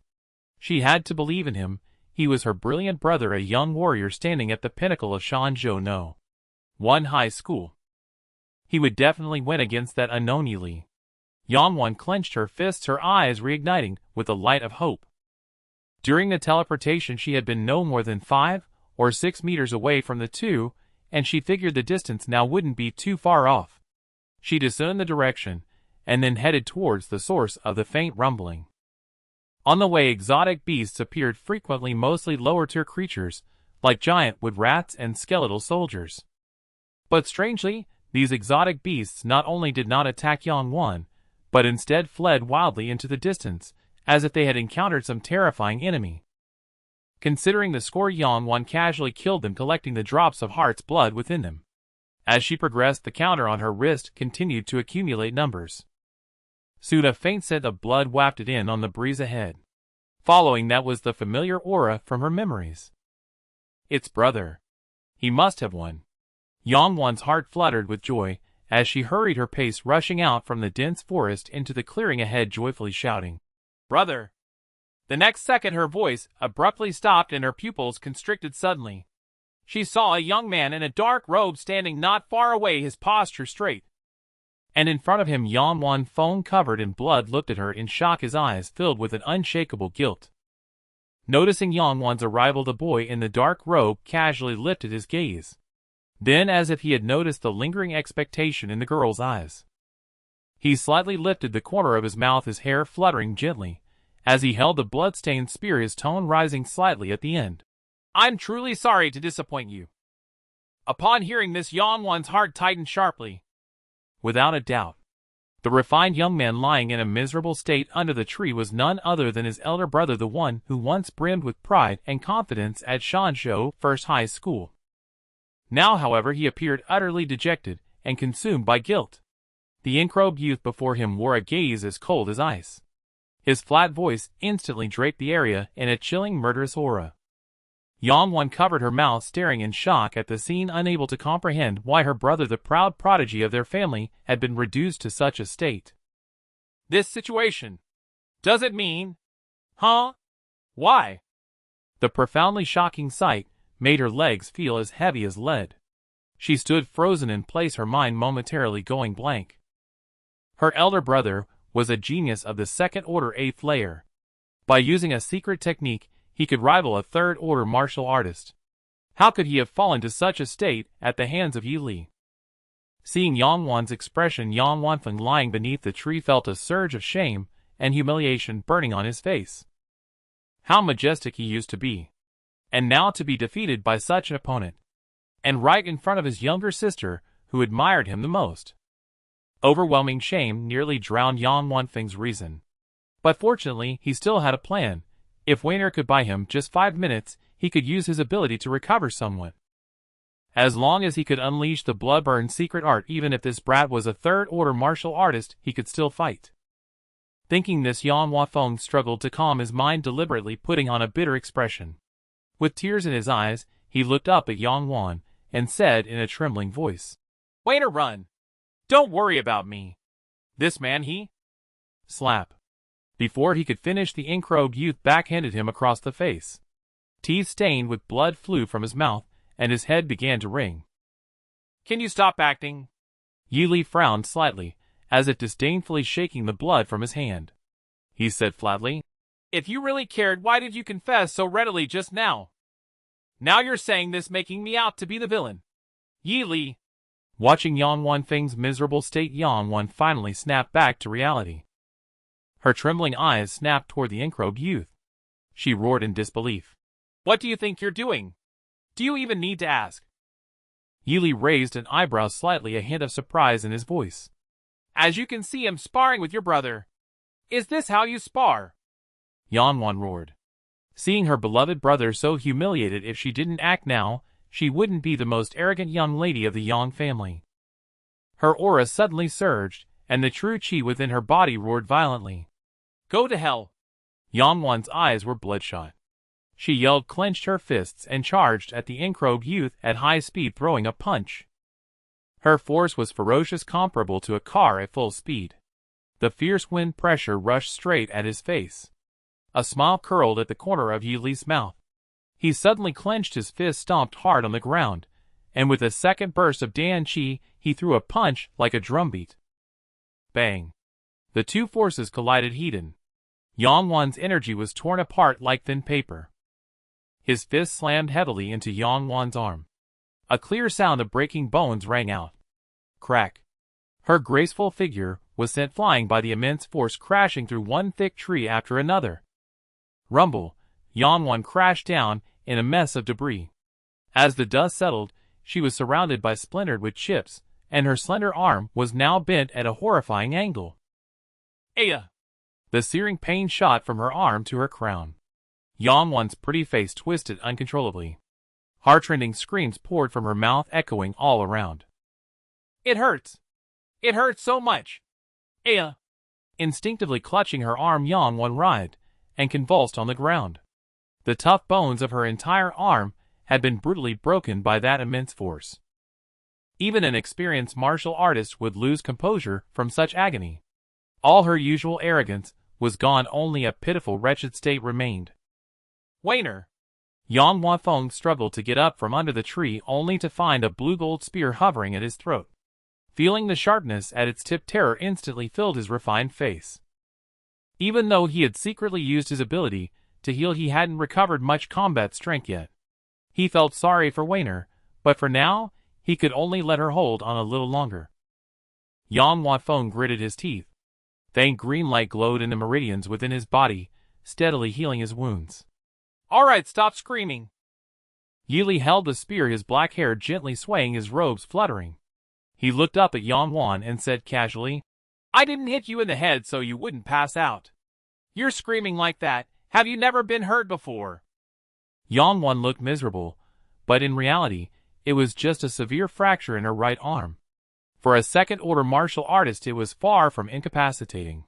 She had to believe in him. He was her brilliant brother, a young warrior standing at the pinnacle of Shanzhou No. 1 high school. He would definitely win against that unknown Yili. Yang Wan clenched her fists, her eyes reigniting with the light of hope. During the teleportation, she had been no more than 5 or 6 meters away from the two, and she figured the distance now wouldn't be too far off. She discerned the direction, and then headed towards the source of the faint rumbling. On the way, exotic beasts appeared frequently, mostly lower-tier creatures, like giant wood rats and skeletal soldiers. But strangely, these exotic beasts not only did not attack Yang Wan, but instead fled wildly into the distance, as if they had encountered some terrifying enemy. Considering the score, Yang Wan casually killed them, collecting the drops of heart's blood within them. As she progressed, the counter on her wrist continued to accumulate numbers. Soon a faint scent of blood wafted in on the breeze ahead. Following that was the familiar aura from her memories. It's brother. He must have won. Yang Wan's heart fluttered with joy as she hurried her pace, rushing out from the dense forest into the clearing ahead, joyfully shouting, "Brother!" The next second her voice abruptly stopped and her pupils constricted suddenly. She saw a young man in a dark robe standing not far away, his posture straight. And in front of him Yang Wan, foam covered in blood, looked at her in shock, his eyes filled with an unshakable guilt. Noticing Yang Wan's arrival, the boy in the dark robe casually lifted his gaze. Then, as if he had noticed the lingering expectation in the girl's eyes, he slightly lifted the corner of his mouth, his hair fluttering gently as he held the blood-stained spear, his tone rising slightly at the end. "I'm truly sorry to disappoint you." Upon hearing this, Yang Wan's heart tightened sharply. Without a doubt, the refined young man lying in a miserable state under the tree was none other than his elder brother, the one who once brimmed with pride and confidence at Shanzhou First High School. Now, however, he appeared utterly dejected and consumed by guilt. The ink-robed youth before him wore a gaze as cold as ice. His flat voice instantly draped the area in a chilling, murderous aura. Yang Wan covered her mouth, staring in shock at the scene, unable to comprehend why her brother, the proud prodigy of their family, had been reduced to such a state. This situation. Does it mean? Huh? Why? The profoundly shocking sight made her legs feel as heavy as lead. She stood frozen in place, her mind momentarily going blank. Her elder brother was a genius of the second-order 8th layer. By using a secret technique, he could rival a third-order martial artist. How could he have fallen to such a state at the hands of Yi Li? Seeing Yang Wan's expression, Yang Wanfeng lying beneath the tree felt a surge of shame and humiliation burning on his face. How majestic he used to be, and now to be defeated by such an opponent, and right in front of his younger sister, who admired him the most. Overwhelming shame nearly drowned Yang Wanfeng's reason. But fortunately, he still had a plan. If Weiner could buy him just 5 minutes, he could use his ability to recover somewhat. As long as he could unleash the blood-burned secret art, even if this brat was a third-order martial artist, he could still fight. Thinking this, Yang Wanfeng struggled to calm his mind, deliberately putting on a bitter expression. With tears in his eyes, he looked up at Yang Wan and said in a trembling voice, "Weiner, run! Don't worry about me. This man, he—" Slap. Before he could finish, the ink-robed youth backhanded him across the face. Teeth stained with blood flew from his mouth, and his head began to ring. "Can you stop acting?" Yi Li frowned slightly, as if disdainfully shaking the blood from his hand. He said flatly, "If you really cared, why did you confess so readily just now? Now you're saying this, making me out to be the villain." Yi Li. Watching Yang Wanfeng's miserable state, Yang Wan finally snapped back to reality. Her trembling eyes snapped toward the ink-robed youth. She roared in disbelief. "What do you think you're doing? Do you even need to ask?" Yi Li raised an eyebrow slightly, a hint of surprise in his voice. "As you can see, I'm sparring with your brother. Is this how you spar?" Yang Wan roared. Seeing her beloved brother so humiliated, if she didn't act now, she wouldn't be the most arrogant young lady of the Yang family. Her aura suddenly surged, and the true chi within her body roared violently. "Go to hell!" Yang Wan's eyes were bloodshot. She yelled, clenched her fists, and charged at the ink-robed youth at high speed, throwing a punch. Her force was ferocious, comparable to a car at full speed. The fierce wind pressure rushed straight at his face. A smile curled at the corner of Yi Li's mouth. He suddenly clenched his fist, stomped hard on the ground, and with a second burst of Dan Qi, he threw a punch like a drumbeat. Bang! The two forces collided head-on. Yang Wan's energy was torn apart like thin paper. His fist slammed heavily into Yang Wan's arm. A clear sound of breaking bones rang out. Crack! Her graceful figure was sent flying by the immense force, crashing through one thick tree after another. Rumble! Yang Wan crashed down in a mess of debris. As the dust settled, she was surrounded by splintered wood chips, and her slender arm was now bent at a horrifying angle. "Aya!" The searing pain shot from her arm to her crown. Yang Wan's pretty face twisted uncontrollably. Heart-rending screams poured from her mouth, echoing all around. "It hurts! It hurts so much! Aya!" Instinctively clutching her arm, Yang Wan writhed and convulsed on the ground. The tough bones of her entire arm had been brutally broken by that immense force. Even an experienced martial artist would lose composure from such agony. All her usual arrogance was gone, only a pitiful, wretched state remained. Wainer! Yang Huafeng struggled to get up from under the tree, only to find a blue-gold spear hovering at his throat. Feeling the sharpness at its tip, terror instantly filled his refined face. Even though he had secretly used his ability to heal, he hadn't recovered much combat strength yet. He felt sorry for Wainer, but for now, he could only let her hold on a little longer. Yang Huafeng gritted his teeth. Faint green light glowed in the meridians within his body, steadily healing his wounds. All right, stop screaming. Yili held the spear, his black hair gently swaying, his robes fluttering. He looked up at Yang Huan and said casually, I didn't hit you in the head so you wouldn't pass out. You're screaming like that. Have you never been hurt before? Yang Huan looked miserable, but in reality, it was just a severe fracture in her right arm. For a second-order martial artist, it was far from incapacitating.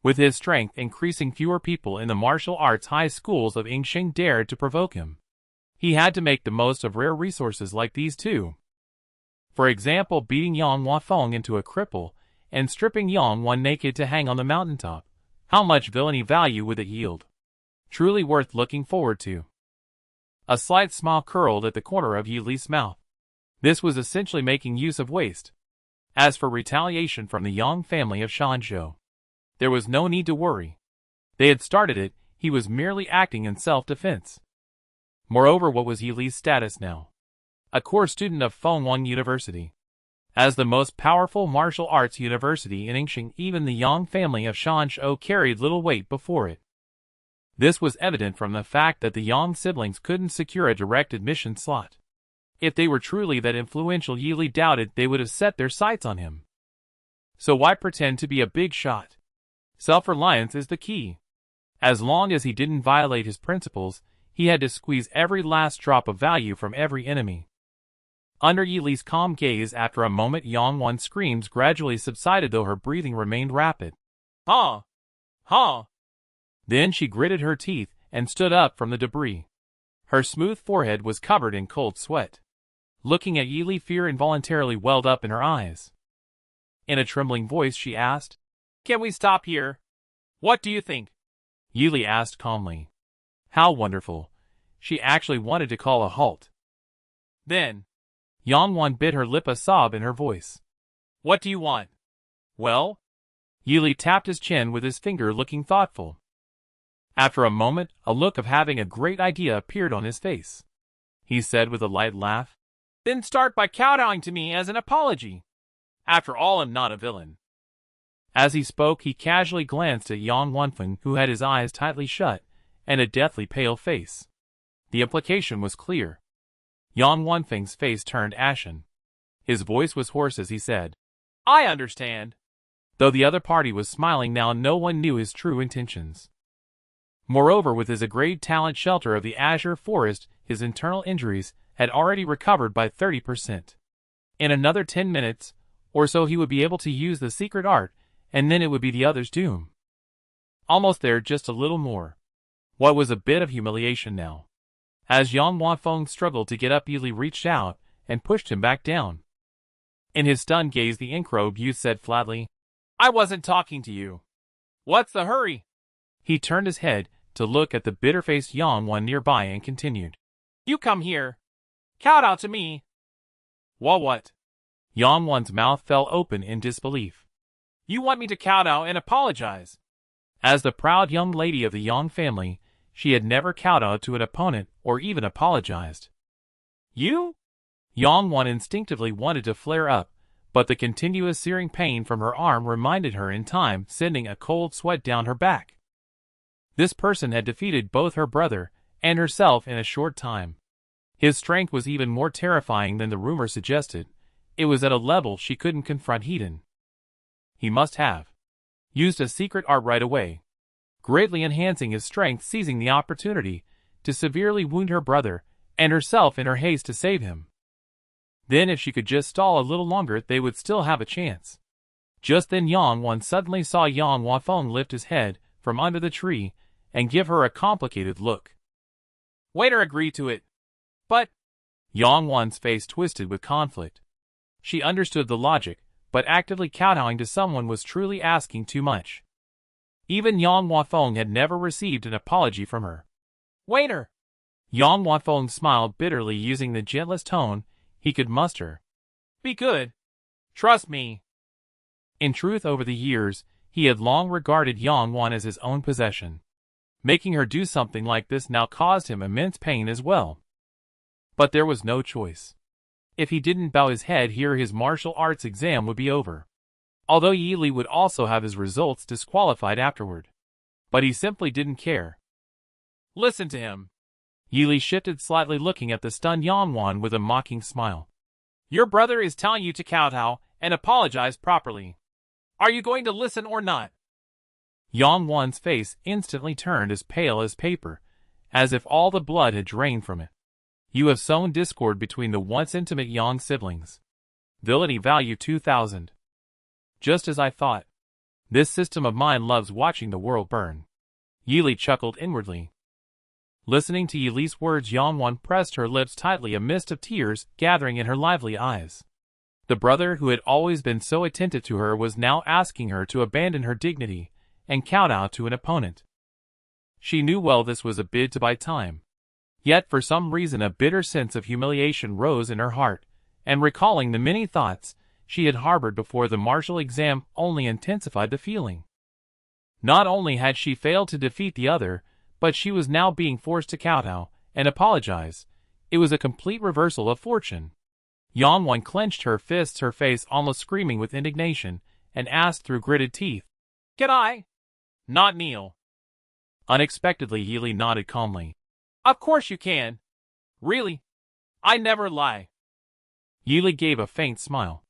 With his strength increasing, fewer people in the martial arts high schools of Yingxing dared to provoke him. He had to make the most of rare resources like these too. For example, beating Yang Huafeng into a cripple and stripping Yang Huan naked to hang on the mountaintop. How much villainy value would it yield? Truly worth looking forward to. A slight smile curled at the corner of Yili's mouth. This was essentially making use of waste. As for retaliation from the Yang family of Shanzhou, there was no need to worry. They had started it, he was merely acting in self-defense. Moreover, what was Yili's status now? A core student of Fengwang University. As the most powerful martial arts university in Yingxing, even the Yang family of Shanzhou carried little weight before it. This was evident from the fact that the Yang siblings couldn't secure a direct admission slot. If they were truly that influential, Yili doubted they would have set their sights on him. So why pretend to be a big shot? Self-reliance is the key. As long as he didn't violate his principles, he had to squeeze every last drop of value from every enemy. Under Yili's calm gaze, after a moment, Yang Huan's screams gradually subsided, though her breathing remained rapid. Ha! Ha! Then she gritted her teeth and stood up from the debris. Her smooth forehead was covered in cold sweat. Looking at Yili, fear involuntarily welled up in her eyes. In a trembling voice she asked, Can we stop here? What do you think? Yili asked calmly. How wonderful. She actually wanted to call a halt. Then, Yang Huan bit her lip, a sob in her voice. What do you want? Well? Yili tapped his chin with his finger, looking thoughtful. After a moment, a look of having a great idea appeared on his face. He said with a light laugh, Then start by kowtowing to me as an apology. After all, I'm not a villain. As he spoke, he casually glanced at Yang Huanfeng, who had his eyes tightly shut and a deathly pale face. The implication was clear. Yang Huanfeng's face turned ashen. His voice was hoarse as he said, I understand. Though the other party was smiling now, no one knew his true intentions. Moreover, with his agreed talent shelter of the Azure Forest, his internal injuries had already recovered by 30%. In another 10 minutes or so he would be able to use the secret art, and then it would be the other's doom. Almost there, just a little more. What was a bit of humiliation now. As Yang Huafeng struggled to get up, Yili reached out and pushed him back down. In his stunned gaze, the ink-robed youth said flatly, I wasn't talking to you. What's the hurry? He turned his head to look at the bitter-faced Yang Huan nearby and continued, You come here. Kowtow to me. What? Yang Huan's mouth fell open in disbelief. You want me to kowtow and apologize? As the proud young lady of the Yang family, she had never kowtowed to an opponent or even apologized. You? Yang Huan instinctively wanted to flare up, but the continuous searing pain from her arm reminded her in time, sending a cold sweat down her back. This person had defeated both her brother and herself in a short time. His strength was even more terrifying than the rumor suggested. It was at a level she couldn't confront Hedon. He must have used a secret art right away, greatly enhancing his strength, seizing the opportunity to severely wound her brother and herself in her haste to save him. Then if she could just stall a little longer, they would still have a chance. Just then Yang Huan suddenly saw Yang Huafeng lift his head from under the tree and give her a complicated look. Waiter agreed to it. But Yang Huan's face twisted with conflict. She understood the logic, but actively kowtowing to someone was truly asking too much. Even Yang Huafeng had never received an apology from her. Waiter! Yang Huafeng smiled bitterly, using the gentlest tone he could muster. Be good. Trust me. In truth, over the years, he had long regarded Yang Wan as his own possession. Making her do something like this now caused him immense pain as well. But there was no choice. If he didn't bow his head here, his martial arts exam would be over. Although Yili would also have his results disqualified afterward. But he simply didn't care. Listen to him. Yili shifted slightly, looking at the stunned Yang Wan with a mocking smile. Your brother is telling you to kowtow and apologize properly. Are you going to listen or not? Yang Wan's face instantly turned as pale as paper, as if all the blood had drained from it. You have sown discord between the once intimate Yang siblings. Villainy value 2,000. Just as I thought. This system of mine loves watching the world burn. Yili chuckled inwardly. Listening to Yili's words, Yang Wan pressed her lips tightly, a mist of tears gathering in her lively eyes. The brother who had always been so attentive to her was now asking her to abandon her dignity and kowtow to an opponent. She knew well this was a bid to buy time. Yet for some reason a bitter sense of humiliation rose in her heart, and recalling the many thoughts she had harbored before the martial exam only intensified the feeling. Not only had she failed to defeat the other, but she was now being forced to kowtow and apologize. It was a complete reversal of fortune. Yang Wan clenched her fists, her face almost screaming with indignation, and asked through gritted teeth, Can I not kneel? Unexpectedly, Yili nodded calmly. Of course you can. Really? I never lie. Yili gave a faint smile.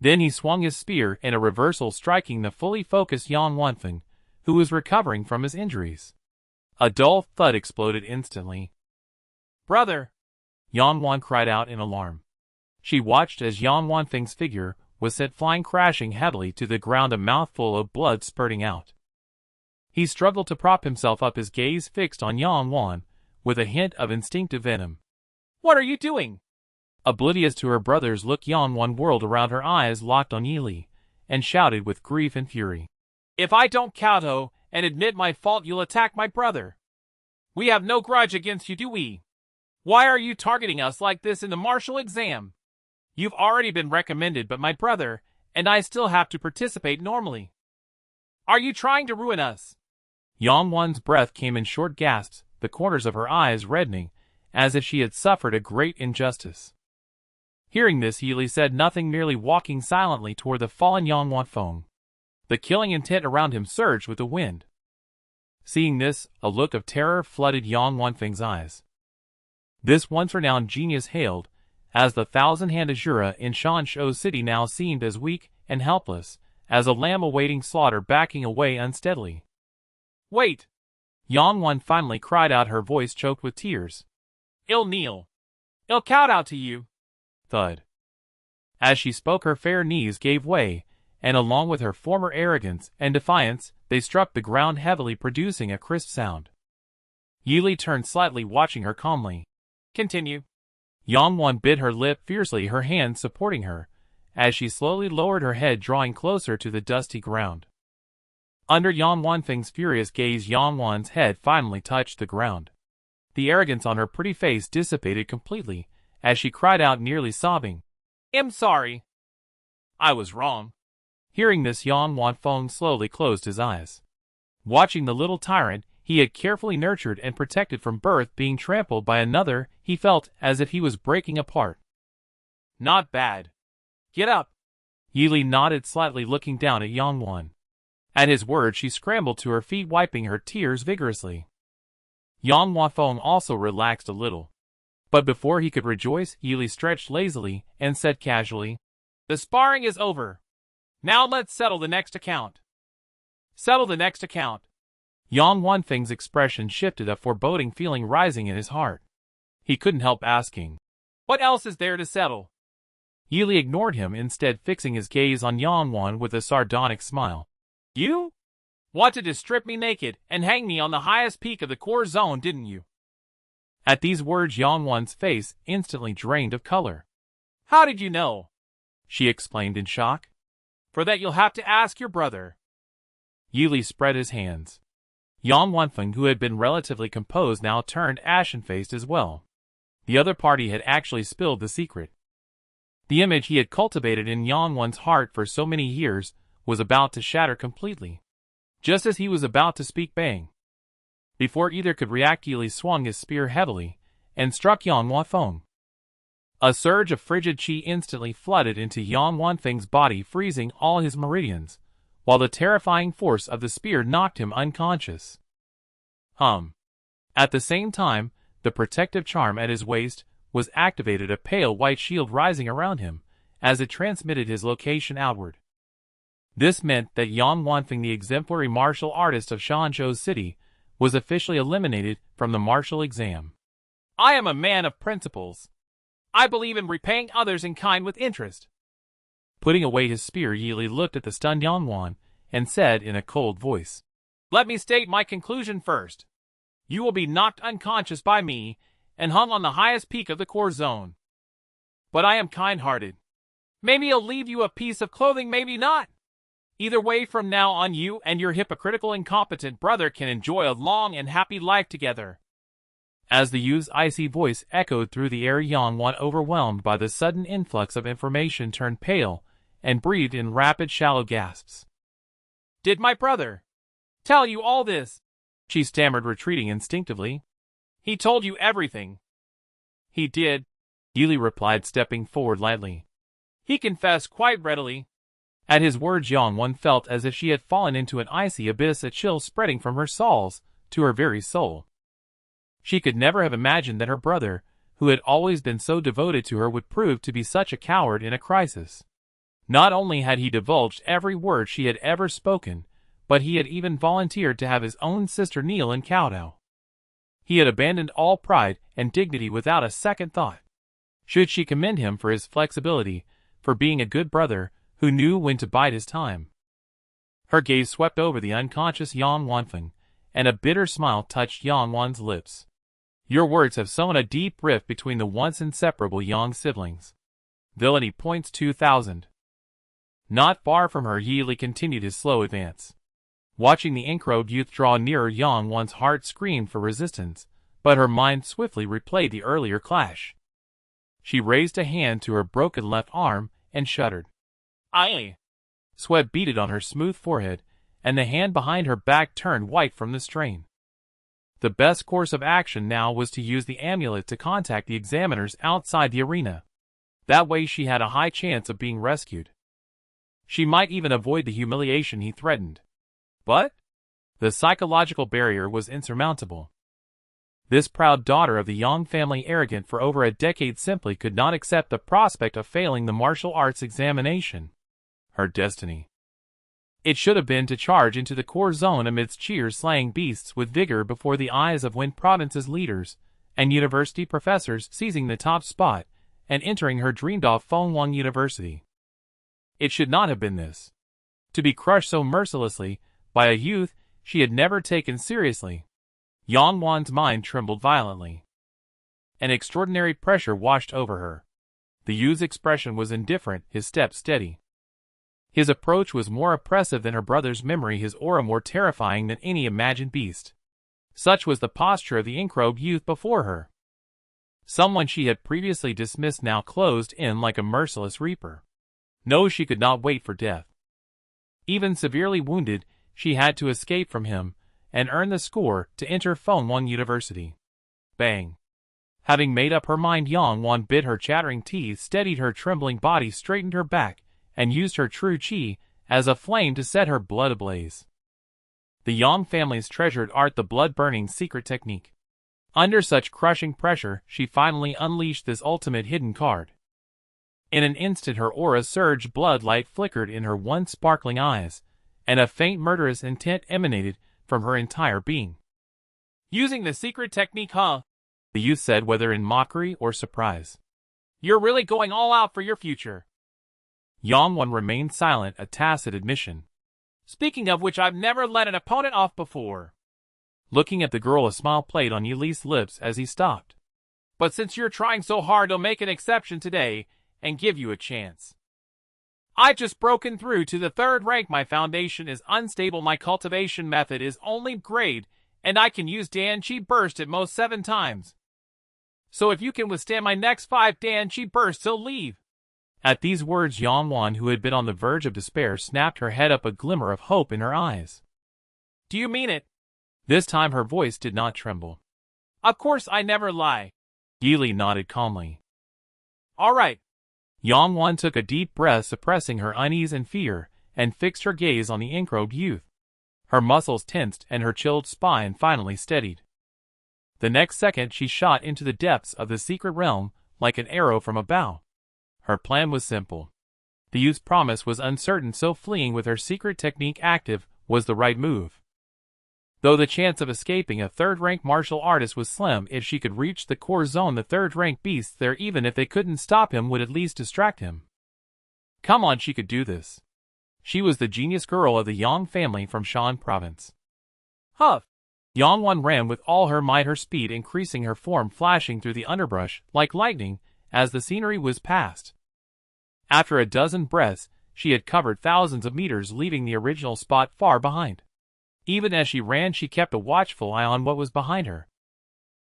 Then he swung his spear in a reversal, striking the fully focused Yang Huafeng, who was recovering from his injuries. A dull thud exploded instantly. Brother! Yang Wan cried out in alarm. She watched as Yang Huafeng's figure was sent flying crashing heavily to the ground, a mouthful of blood spurting out. He struggled to prop himself up, his gaze fixed on Yang Wan, with a hint of instinctive venom. What are you doing? Oblivious to her brother's look, Yang Wan whirled around, her eyes locked on Yili, and shouted with grief and fury. If I don't kowtow and admit my fault, you'll attack my brother. We have no grudge against you, do we? Why are you targeting us like this in the martial exam? You've already been recommended, but my brother and I still have to participate normally. Are you trying to ruin us? Yang Wan's breath came in short gasps, the corners of her eyes reddening, as if she had suffered a great injustice. Hearing this, Yili said nothing, merely walking silently toward the fallen Yang Huafeng. The killing intent around him surged with the wind. Seeing this, a look of terror flooded Yang Huafeng's eyes. This once renowned genius, hailed as the thousand-handed Jura in Shanshou City, now seemed as weak and helpless as a lamb awaiting slaughter, backing away unsteadily. Wait! Yang Wan finally cried out, her voice choked with tears. I'll kneel. I'll kowtow to you. Thud. As she spoke, her fair knees gave way, and along with her former arrogance and defiance, they struck the ground heavily, producing a crisp sound. Yili turned slightly, watching her calmly. Continue. Yang Wan bit her lip fiercely, her hands supporting her, as she slowly lowered her head, drawing closer to the dusty ground. Under Yang Huafeng's furious gaze, Yang Wan's head finally touched the ground. The arrogance on her pretty face dissipated completely, as she cried out, nearly sobbing, I'm sorry. I was wrong. Hearing this, Yang Huafeng slowly closed his eyes. Watching the little tyrant he had carefully nurtured and protected from birth being trampled by another, he felt as if he was breaking apart. Not bad. Get up. Yili nodded slightly, looking down at Yang Wan. At his words, she scrambled to her feet, wiping her tears vigorously. Yang Huafeng also relaxed a little. But before he could rejoice, Yili stretched lazily and said casually, The sparring is over. Now let's settle the next account. Settle the next account. Yang Huafeng's expression shifted, a foreboding feeling rising in his heart. He couldn't help asking, What else is there to settle? Yili ignored him, instead fixing his gaze on Yang Wan with a sardonic smile. You wanted to strip me naked and hang me on the highest peak of the core zone, didn't you? At these words, Yang Wan's face instantly drained of color. How did you know? she explained in shock. For that you'll have to ask your brother. Yili spread his hands. Yang Wanfeng, who had been relatively composed, now turned ashen-faced as well. The other party had actually spilled the secret. The image he had cultivated in Yang Wan's heart for so many years was about to shatter completely. Just as he was about to speak, bang! Before either could react, Yili swung his spear heavily and struck Yang Wanfeng. A surge of frigid qi instantly flooded into Yang Wanfeng's body, freezing all his meridians, while the terrifying force of the spear knocked him unconscious. At the same time, the protective charm at his waist was activated, a pale white shield rising around him as it transmitted his location outward. This meant that Yang Wanfeng, the exemplary martial artist of Shanzhou City, was officially eliminated from the martial exam. I am a man of principles. I believe in repaying others in kind with interest. Putting away his spear, Yili looked at the stunned Yang Wan and said in a cold voice, Let me state my conclusion first. You will be knocked unconscious by me and hung on the highest peak of the core zone. But I am kind-hearted. Maybe I'll leave you a piece of clothing, maybe not. Either way, from now on, you and your hypocritical, incompetent brother can enjoy a long and happy life together. As the youth's icy voice echoed through the air, Yang Wan, overwhelmed by the sudden influx of information, turned pale and breathed in rapid, shallow gasps. Did my brother tell you all this? She stammered, retreating instinctively. He told you everything. He did, Yili replied, stepping forward lightly. He confessed quite readily. At his words, Yang Wan felt as if she had fallen into an icy abyss, a chill spreading from her soles to her very soul. She could never have imagined that her brother, who had always been so devoted to her, would prove to be such a coward in a crisis. Not only had he divulged every word she had ever spoken, but he had even volunteered to have his own sister kneel and kowtow. He had abandoned all pride and dignity without a second thought. Should she commend him for his flexibility, for being a good brother who knew when to bide his time? Her gaze swept over the unconscious Yang Wanfeng, and a bitter smile touched Yang Wan's lips. Your words have sown a deep rift between the once inseparable Yang siblings. Villainy points 2000. Not far from her, Yili continued his slow advance. Watching the ink-robed youth draw nearer, Yang Wan's heart screamed for resistance, but her mind swiftly replayed the earlier clash. She raised a hand to her broken left arm and shuddered. Aye. Sweat beaded on her smooth forehead, and the hand behind her back turned white from the strain. The best course of action now was to use the amulet to contact the examiners outside the arena. That way she had a high chance of being rescued. She might even avoid the humiliation he threatened. But the psychological barrier was insurmountable. This proud daughter of the Yang family, arrogant for over a decade, simply could not accept the prospect of failing the martial arts examination. Her destiny. It should have been to charge into the core zone amidst cheers, slaying beasts with vigor before the eyes of Wen Province's leaders and university professors, seizing the top spot and entering her dreamed-of Fenghuang University. It should not have been this. To be crushed so mercilessly by a youth she had never taken seriously. Yang Wan's mind trembled violently. An extraordinary pressure washed over her. The youth's expression was indifferent, his step steady. His approach was more oppressive than her brother's memory, his aura more terrifying than any imagined beast. Such was the posture of the ink-robed youth before her. Someone she had previously dismissed now closed in like a merciless reaper. No, she could not wait for death. Even severely wounded, she had to escape from him and earn the score to enter Fenghuang University. Bang! Having made up her mind, Yang Wan bit her chattering teeth, steadied her trembling body, straightened her back, and used her true qi as a flame to set her blood ablaze. The Yang family's treasured art, the blood-burning secret technique. Under such crushing pressure, she finally unleashed this ultimate hidden card. In an instant her aura surged, blood light flickered in her once sparkling eyes, and a faint murderous intent emanated from her entire being. Using the secret technique, huh? The youth said, whether in mockery or surprise. You're really going all out for your future. Yang Wan remained silent, a tacit admission. Speaking of which, I've never let an opponent off before. Looking at the girl, a smile played on Yili's lips as he stopped. But since you're trying so hard, I'll make an exception today and give you a chance. I just broken through to the 3rd rank. My foundation is unstable. My cultivation method is only grade, and I can use Dan-Chi burst at most 7 times. So if you can withstand my next 5 Dan-Chi bursts, I'll leave. At these words, Yangwan, who had been on the verge of despair, snapped her head up, a glimmer of hope in her eyes. Do you mean it? This time her voice did not tremble. Of course I never lie. Yili nodded calmly. All right. Yangwan took a deep breath, suppressing her unease and fear, and fixed her gaze on the ink-robed youth. Her muscles tensed and her chilled spine finally steadied. The next second she shot into the depths of the secret realm like an arrow from a bow. Her plan was simple. The youth's promise was uncertain, so fleeing with her secret technique active was the right move. Though the chance of escaping a 3rd-rank martial artist was slim, if she could reach the core zone, the 3rd-rank beasts there, even if they couldn't stop him, would at least distract him. Come on, she could do this. She was the genius girl of the Yang family from Shan province. Huff! Yangwan ran with all her might, her speed increasing, her form flashing through the underbrush like lightning as the scenery was passed. After a dozen breaths, she had covered thousands of meters, leaving the original spot far behind. Even as she ran, she kept a watchful eye on what was behind her.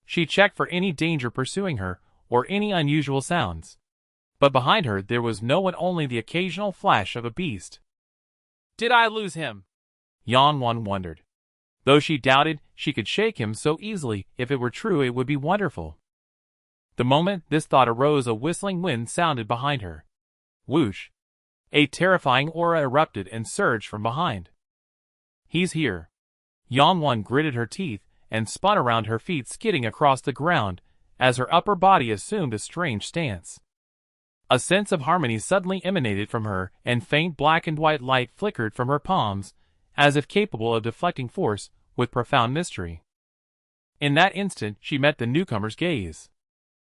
She checked for any danger pursuing her, or any unusual sounds. But behind her there was no one, only the occasional flash of a beast. Did I lose him? Yangwan wondered. Though she doubted she could shake him so easily, if it were true it would be wonderful. The moment this thought arose, a whistling wind sounded behind her. Whoosh! A terrifying aura erupted and surged from behind. He's here. Yangwan gritted her teeth and spun around, her feet skidding across the ground as her upper body assumed a strange stance. A sense of harmony suddenly emanated from her, and faint black and white light flickered from her palms, as if capable of deflecting force with profound mystery. In that instant, she met the newcomer's gaze.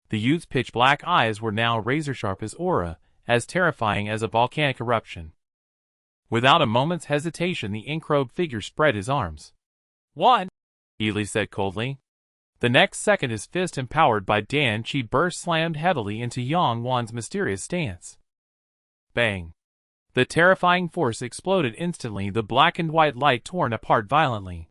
The youth's pitch-black eyes were now razor-sharp, his aura as terrifying as a volcanic eruption. Without a moment's hesitation, the ink-robed figure spread his arms. One, Yili said coldly. The next second, his fist, empowered by Dan-Chi burst, slammed heavily into Yangwan's mysterious stance. Bang! The terrifying force exploded instantly, the black and white light torn apart violently.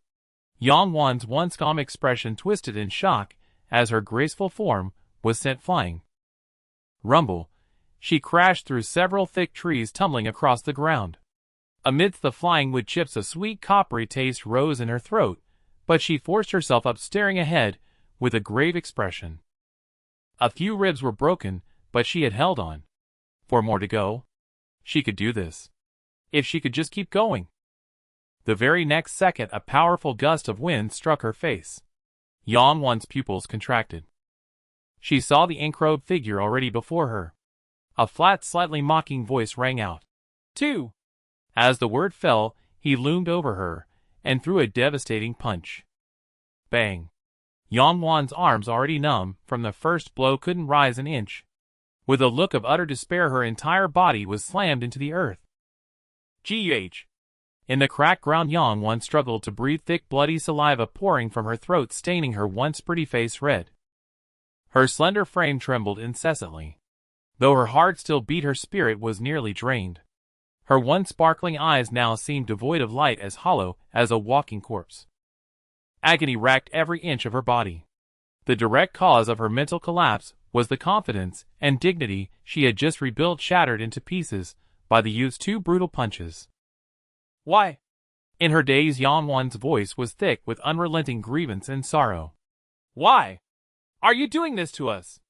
Yangwan's once calm expression twisted in shock as her graceful form was sent flying. Rumble! She crashed through several thick trees, tumbling across the ground. Amidst the flying wood chips, a sweet coppery taste rose in her throat, but she forced herself up, staring ahead with a grave expression. A few ribs were broken, but she had held on. For more to go. She could do this. If she could just keep going. The very next second, a powerful gust of wind struck her face. Yangwan's pupils contracted. She saw the ink-robed figure already before her. A flat, slightly mocking voice rang out. 2. As the word fell, he loomed over her and threw a devastating punch. Bang! Yangwan's arms, already numb from the first blow, couldn't rise an inch. With a look of utter despair, her entire body was slammed into the earth. G.H. In the cracked ground, Yangwan struggled to breathe, thick bloody saliva pouring from her throat, staining her once pretty face red. Her slender frame trembled incessantly. Though her heart still beat, her spirit was nearly drained. Her once sparkling eyes now seemed devoid of light, as hollow as a walking corpse. Agony racked every inch of her body. The direct cause of her mental collapse was the confidence and dignity she had just rebuilt, shattered into pieces by the youth's 2 brutal punches. Why? In her daze, Yangwan's voice was thick with unrelenting grievance and sorrow. Why? Are you doing this to us?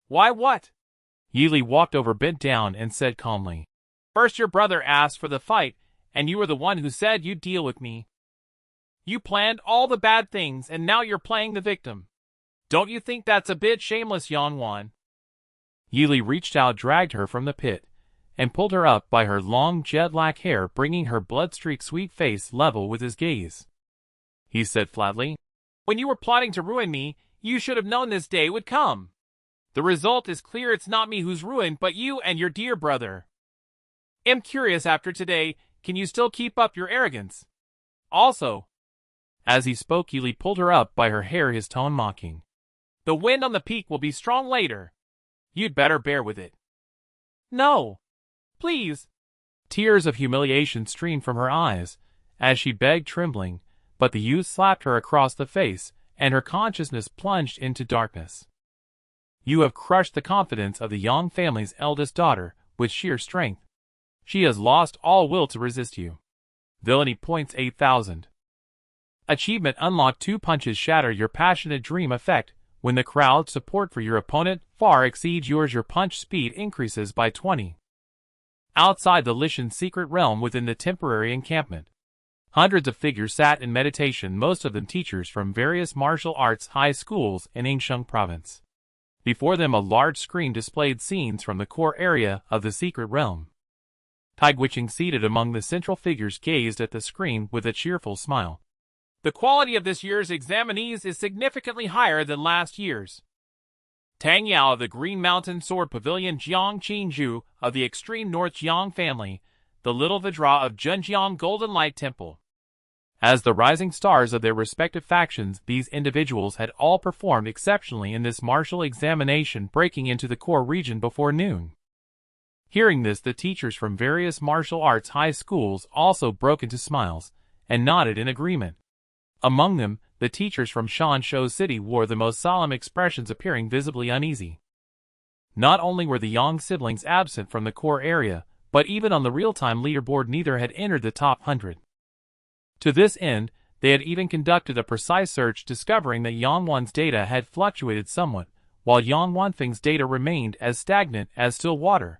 Why what? Yili walked over, bent down, and said calmly. First your brother asked for the fight, and you were the one who said you'd deal with me. You planned all the bad things, and now you're playing the victim. Don't you think that's a bit shameless, Yangwan? Yili reached out, dragged her from the pit, and pulled her up by her long jet-black hair, bringing her blood-streaked sweet face level with his gaze. He said flatly, When you were plotting to ruin me, you should have known this day would come. The result is clear. It's not me who's ruined, but you and your dear brother. I'm curious, after today, can you still keep up your arrogance? Also, as he spoke, Yili pulled her up by her hair, his tone mocking. The wind on the peak will be strong later. You'd better bear with it. No. Please. Tears of humiliation streamed from her eyes, as she begged trembling, but the youth slapped her across the face, and her consciousness plunged into darkness. You have crushed the confidence of the Yang family's eldest daughter, with sheer strength. She has lost all will to resist you. Villainy points 8,000. Achievement unlocked. 2 punches shatter your passionate dream effect. When the crowd's support for your opponent far exceeds yours, your punch speed increases by 20. Outside the Lishan's secret realm within the temporary encampment, hundreds of figures sat in meditation, most of them teachers from various martial arts high schools in Yingsheng province. Before them a large screen displayed scenes from the core area of the secret realm. Tai Guiqing, seated among the central figures, gazed at the screen with a cheerful smile. The quality of this year's examinees is significantly higher than last year's. Tang Yao of the Green Mountain Sword Pavilion, Jiang Qingzhu of the Extreme North Jiang family, the Little Vidra of Zhenjiang Golden Light Temple. As the rising stars of their respective factions, these individuals had all performed exceptionally in this martial examination, breaking into the core region before noon. Hearing this, the teachers from various martial arts high schools also broke into smiles, and nodded in agreement. Among them, the teachers from Shanshou City wore the most solemn expressions, appearing visibly uneasy. Not only were the Yang siblings absent from the core area, but even on the real-time leaderboard neither had entered the top 100. To this end, they had even conducted a precise search, discovering that Yang Wan's data had fluctuated somewhat, while Yang Wanfeng's data remained as stagnant as still water.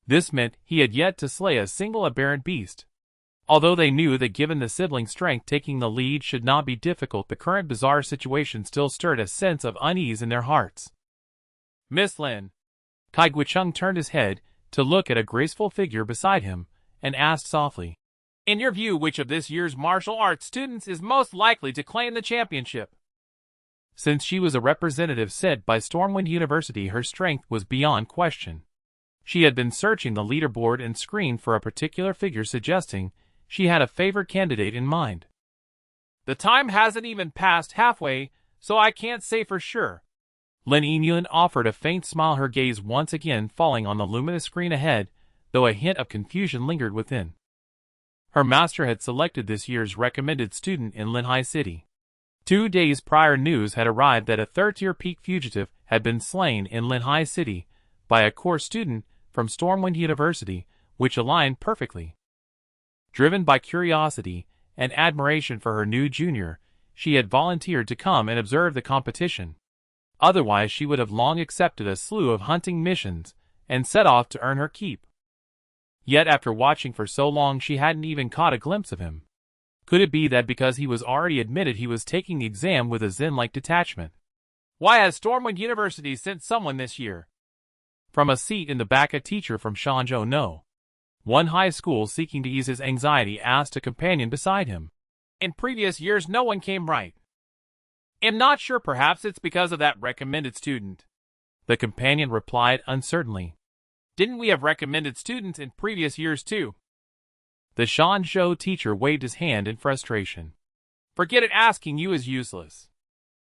This meant he had yet to slay a single aberrant beast. Although they knew that given the sibling strength, taking the lead should not be difficult, the current bizarre situation still stirred a sense of unease in their hearts. Miss Lin. Tai Guiqing turned his head to look at a graceful figure beside him, and asked softly, In your view, which of this year's martial arts students is most likely to claim the championship? Since she was a representative sent by Stormwind University, her strength was beyond question. She had been searching the leaderboard and screen for a particular figure, suggesting she had a favored candidate in mind. The time hasn't even passed halfway, so I can't say for sure. Lin Yingyun offered a faint smile, her gaze once again falling on the luminous screen ahead, though a hint of confusion lingered within. Her master had selected this year's recommended student in Linhai City. 2 days prior, news had arrived that a third-tier peak fugitive had been slain in Linhai City by a core student from Stormwind University, which aligned perfectly. Driven by curiosity and admiration for her new junior, she had volunteered to come and observe the competition. Otherwise, she would have long accepted a slew of hunting missions and set off to earn her keep. Yet after watching for so long, she hadn't even caught a glimpse of him. Could it be that because he was already admitted, he was taking the exam with a zen-like detachment? Why has Stormwind University sent someone this year? From a seat in the back, a teacher from Shanzhou No. 1 high school, seeking to ease his anxiety, asked a companion beside him. In previous years, no one came right. I'm not sure, perhaps it's because of that recommended student. The companion replied uncertainly. Didn't we have recommended students in previous years too? The Shanzhou teacher waved his hand in frustration. Forget it, asking you is useless.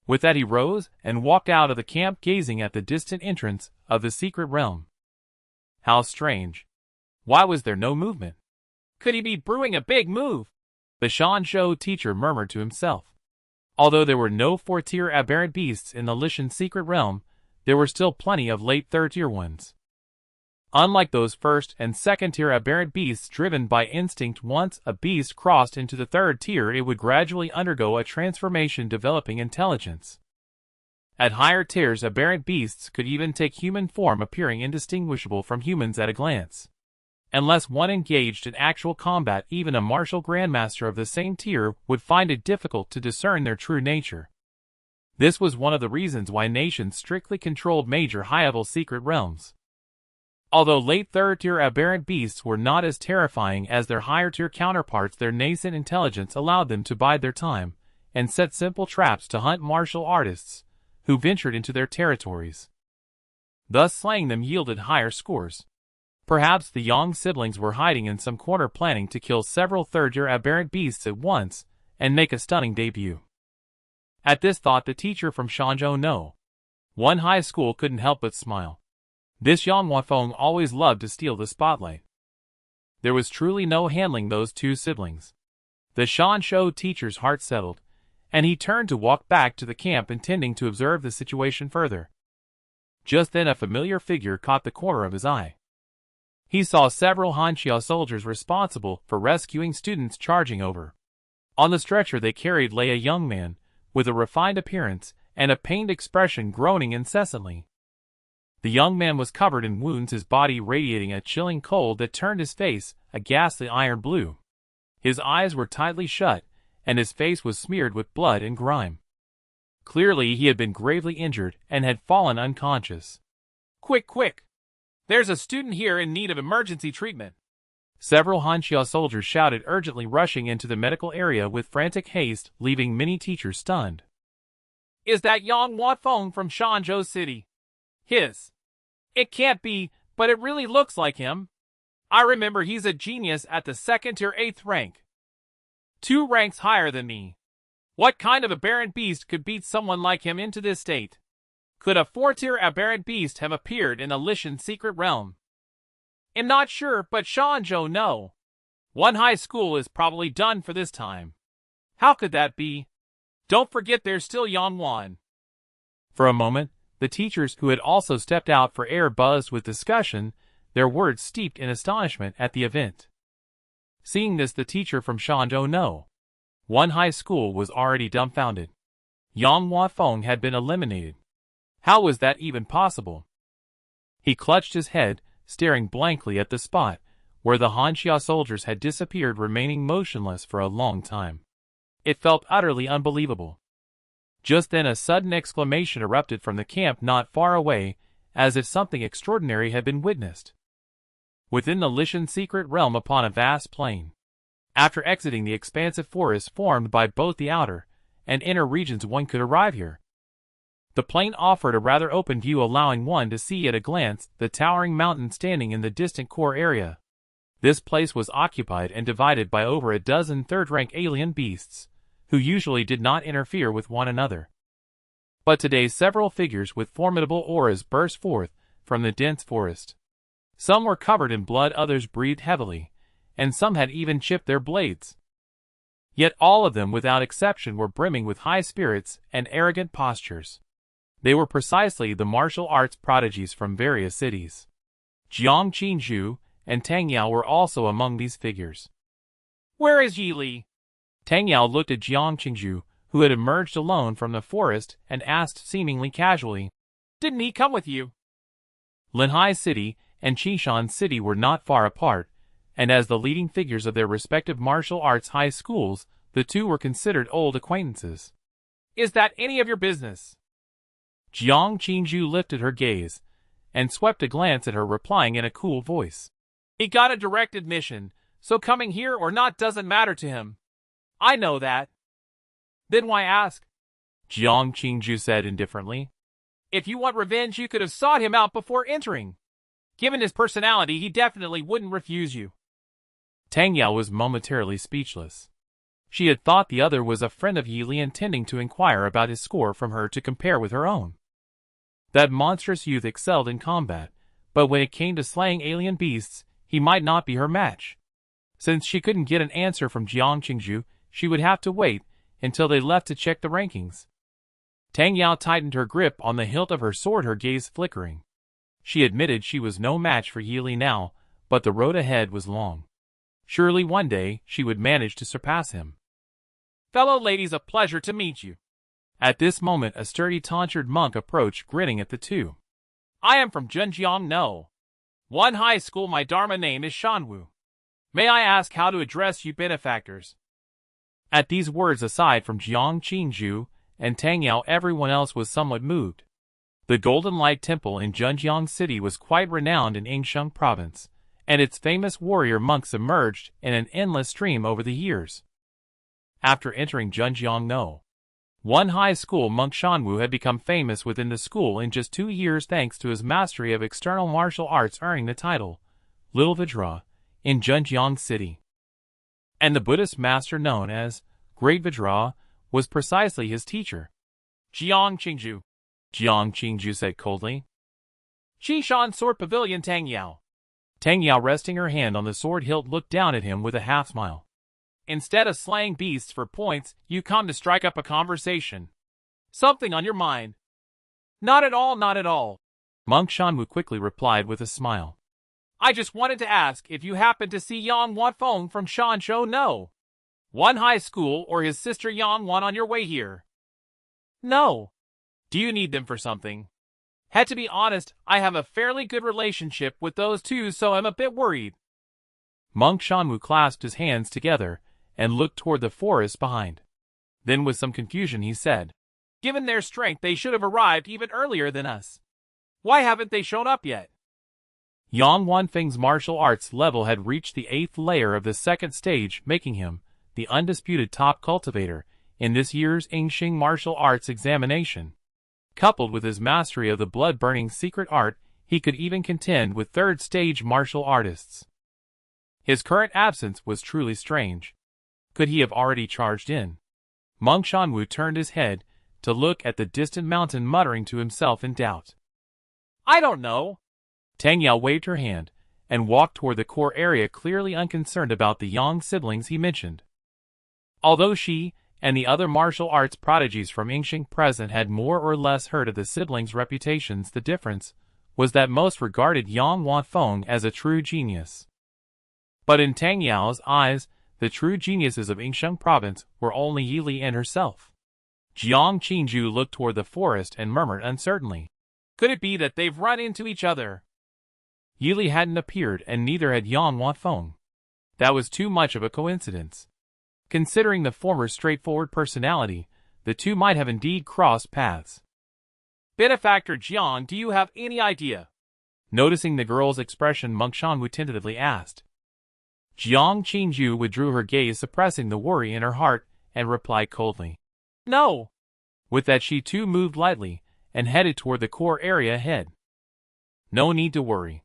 With that, he rose and walked out of the camp, gazing at the distant entrance of the secret realm. How strange. Why was there no movement? Could he be brewing a big move? The Shanzhou teacher murmured to himself. Although there were no 4-tier aberrant beasts in the Lishan secret realm, there were still plenty of late 3rd-tier ones. Unlike those 1st and 2nd-tier aberrant beasts driven by instinct, once a beast crossed into the 3rd tier, it would gradually undergo a transformation, developing intelligence. At higher tiers, aberrant beasts could even take human form, appearing indistinguishable from humans at a glance. Unless one engaged in actual combat, even a martial grandmaster of the same tier would find it difficult to discern their true nature. This was one of the reasons why nations strictly controlled major high-level secret realms. Although late 3rd-tier aberrant beasts were not as terrifying as their higher-tier counterparts, their nascent intelligence allowed them to bide their time and set simple traps to hunt martial artists who ventured into their territories. Thus, slaying them yielded higher scores. Perhaps the Yang siblings were hiding in some corner, planning to kill several 3rd-tier aberrant beasts at once and make a stunning debut. At this thought, the teacher from Shanzhou No. 1 high school couldn't help but smile. This Yang Wanfeng always loved to steal the spotlight. There was truly no handling those two siblings. The Shansho teacher's heart settled, and he turned to walk back to the camp intending to observe the situation further. Just then a familiar figure caught the corner of his eye. He saw several Hanxia soldiers responsible for rescuing students charging over. On the stretcher they carried lay a young man, with a refined appearance and a pained expression, groaning incessantly. The young man was covered in wounds, his body radiating a chilling cold that turned his face a ghastly iron blue. His eyes were tightly shut, and his face was smeared with blood and grime. Clearly he had been gravely injured and had fallen unconscious. Quick, quick! There's a student here in need of emergency treatment. Several Hanxia soldiers shouted, urgently rushing into the medical area with frantic haste, leaving many teachers stunned. Is that Yang Huafeng from Shanzhou City? It can't be, but it really looks like him. I remember he's a genius at the 2nd or 8th rank. 2 ranks higher than me. What kind of aberrant beast could beat someone like him into this state? Could a 4-tier aberrant beast have appeared in the Lishan secret realm? I'm not sure, but Shanzhou no. One high school is probably done for this time. How could that be? Don't forget there's still Yangwan. For a moment, the teachers who had also stepped out for air buzzed with discussion, their words steeped in astonishment at the event. Seeing this, the teacher from Shanzhou no. One high school was already dumbfounded. Yang Huafeng had been eliminated. How was that even possible? He clutched his head, staring blankly at the spot where the Hanxia soldiers had disappeared, remaining motionless for a long time. It felt utterly unbelievable. Just then a sudden exclamation erupted from the camp not far away, as if something extraordinary had been witnessed. Within the Lishan secret realm, upon a vast plain, after exiting the expansive forest formed by both the outer and inner regions, one could arrive here. The plain offered a rather open view, allowing one to see at a glance the towering mountain standing in the distant core area. This place was occupied and divided by over a dozen 3rd-rank alien beasts, who usually did not interfere with one another. But today several figures with formidable auras burst forth from the dense forest. Some were covered in blood, others breathed heavily, and some had even chipped their blades. Yet all of them without exception were brimming with high spirits and arrogant postures. They were precisely the martial arts prodigies from various cities. Jiang Qingzhu and Tang Yao were also among these figures. Where is Yi Li? Tang Yao looked at Jiang Qingzhu, who had emerged alone from the forest, and asked seemingly casually, Didn't he come with you? Linhai City and Qishan City were not far apart, and as the leading figures of their respective martial arts high schools, the two were considered old acquaintances. Is that any of your business? Jiang Qingzhu lifted her gaze and swept a glance at her, replying in a cool voice. He got a direct admission, so coming here or not doesn't matter to him. I know that. Then why ask? Jiang Qingzhu said indifferently. If you want revenge, you could have sought him out before entering. Given his personality, he definitely wouldn't refuse you. Tang Yao was momentarily speechless. She had thought the other was a friend of Yi Li, intending to inquire about his score from her to compare with her own. That monstrous youth excelled in combat, but when it came to slaying alien beasts, he might not be her match. Since she couldn't get an answer from Jiang Qingzhu, she would have to wait until they left to check the rankings. Tang Yao tightened her grip on the hilt of her sword, her gaze flickering. She admitted she was no match for Yi Li now, but the road ahead was long. Surely one day she would manage to surpass him. Fellow ladies, a pleasure to meet you. At this moment a sturdy tonsured monk approached, grinning at the two. I am from Zhenjiang No. One high school. My Dharma name is Shanwu. May I ask how to address you benefactors? At these words, aside from Jiang Qingzhu and Tang Yao, everyone else was somewhat moved. The Golden Light Temple in Zhenjiang City was quite renowned in Yingsheng Province, and its famous warrior monks emerged in an endless stream over the years. After entering Zhenjiang No. One high school, monk Shanwu had become famous within the school in just 2 years, thanks to his mastery of external martial arts, earning the title Little Vajra in Zhenjiang City. And the Buddhist master known as Great Vajra was precisely his teacher. Jiang Qingzhu. Jiang Qingzhu said coldly. Qishan Sword Pavilion. Tang Yao. Tang Yao, resting her hand on the sword hilt, looked down at him with a half-smile. Instead of slaying beasts for points, you come to strike up a conversation. Something on your mind? Not at all, not at all. Monk Shanwu quickly replied with a smile. I just wanted to ask if you happened to see Yang Wanfeng from Shanzhou No. One high school or his sister Yang Wan on your way here. No. Do you need them for something? Had to be honest, I have a fairly good relationship with those two, so I'm a bit worried. Monk Shanwu clasped his hands together and looked toward the forest behind. Then with some confusion he said, Given their strength, they should have arrived even earlier than us. Why haven't they shown up yet? Yang Wanfeng's martial arts level had reached the 8th layer of the 2nd stage, making him the undisputed top cultivator in this year's Yingxing martial arts examination. Coupled with his mastery of the blood-burning secret art, he could even contend with 3rd stage martial artists. His current absence was truly strange. Could he have already charged in? Monk Shanwu turned his head to look at the distant mountain, muttering to himself in doubt. I don't know. Tang Yao waved her hand and walked toward the core area, clearly unconcerned about the Yang siblings he mentioned. Although she and the other martial arts prodigies from Yingxing present had more or less heard of the siblings' reputations, the difference was that most regarded Yang Wanfeng as a true genius. But in Tang Yao's eyes, the true geniuses of Yingxing province were only Yili and herself. Jiang Qingju looked toward the forest and murmured uncertainly, Could it be that they've run into each other? Yili hadn't appeared, and neither had Yang Wanfeng. That was too much of a coincidence. Considering the former's straightforward personality, the two might have indeed crossed paths. Benefactor Jiang, do you have any idea? Noticing the girl's expression, Monk Shanwu tentatively asked. Jiang Qingju withdrew her gaze, suppressing the worry in her heart, and replied coldly, No. With that, she too moved lightly and headed toward the core area ahead. No need to worry.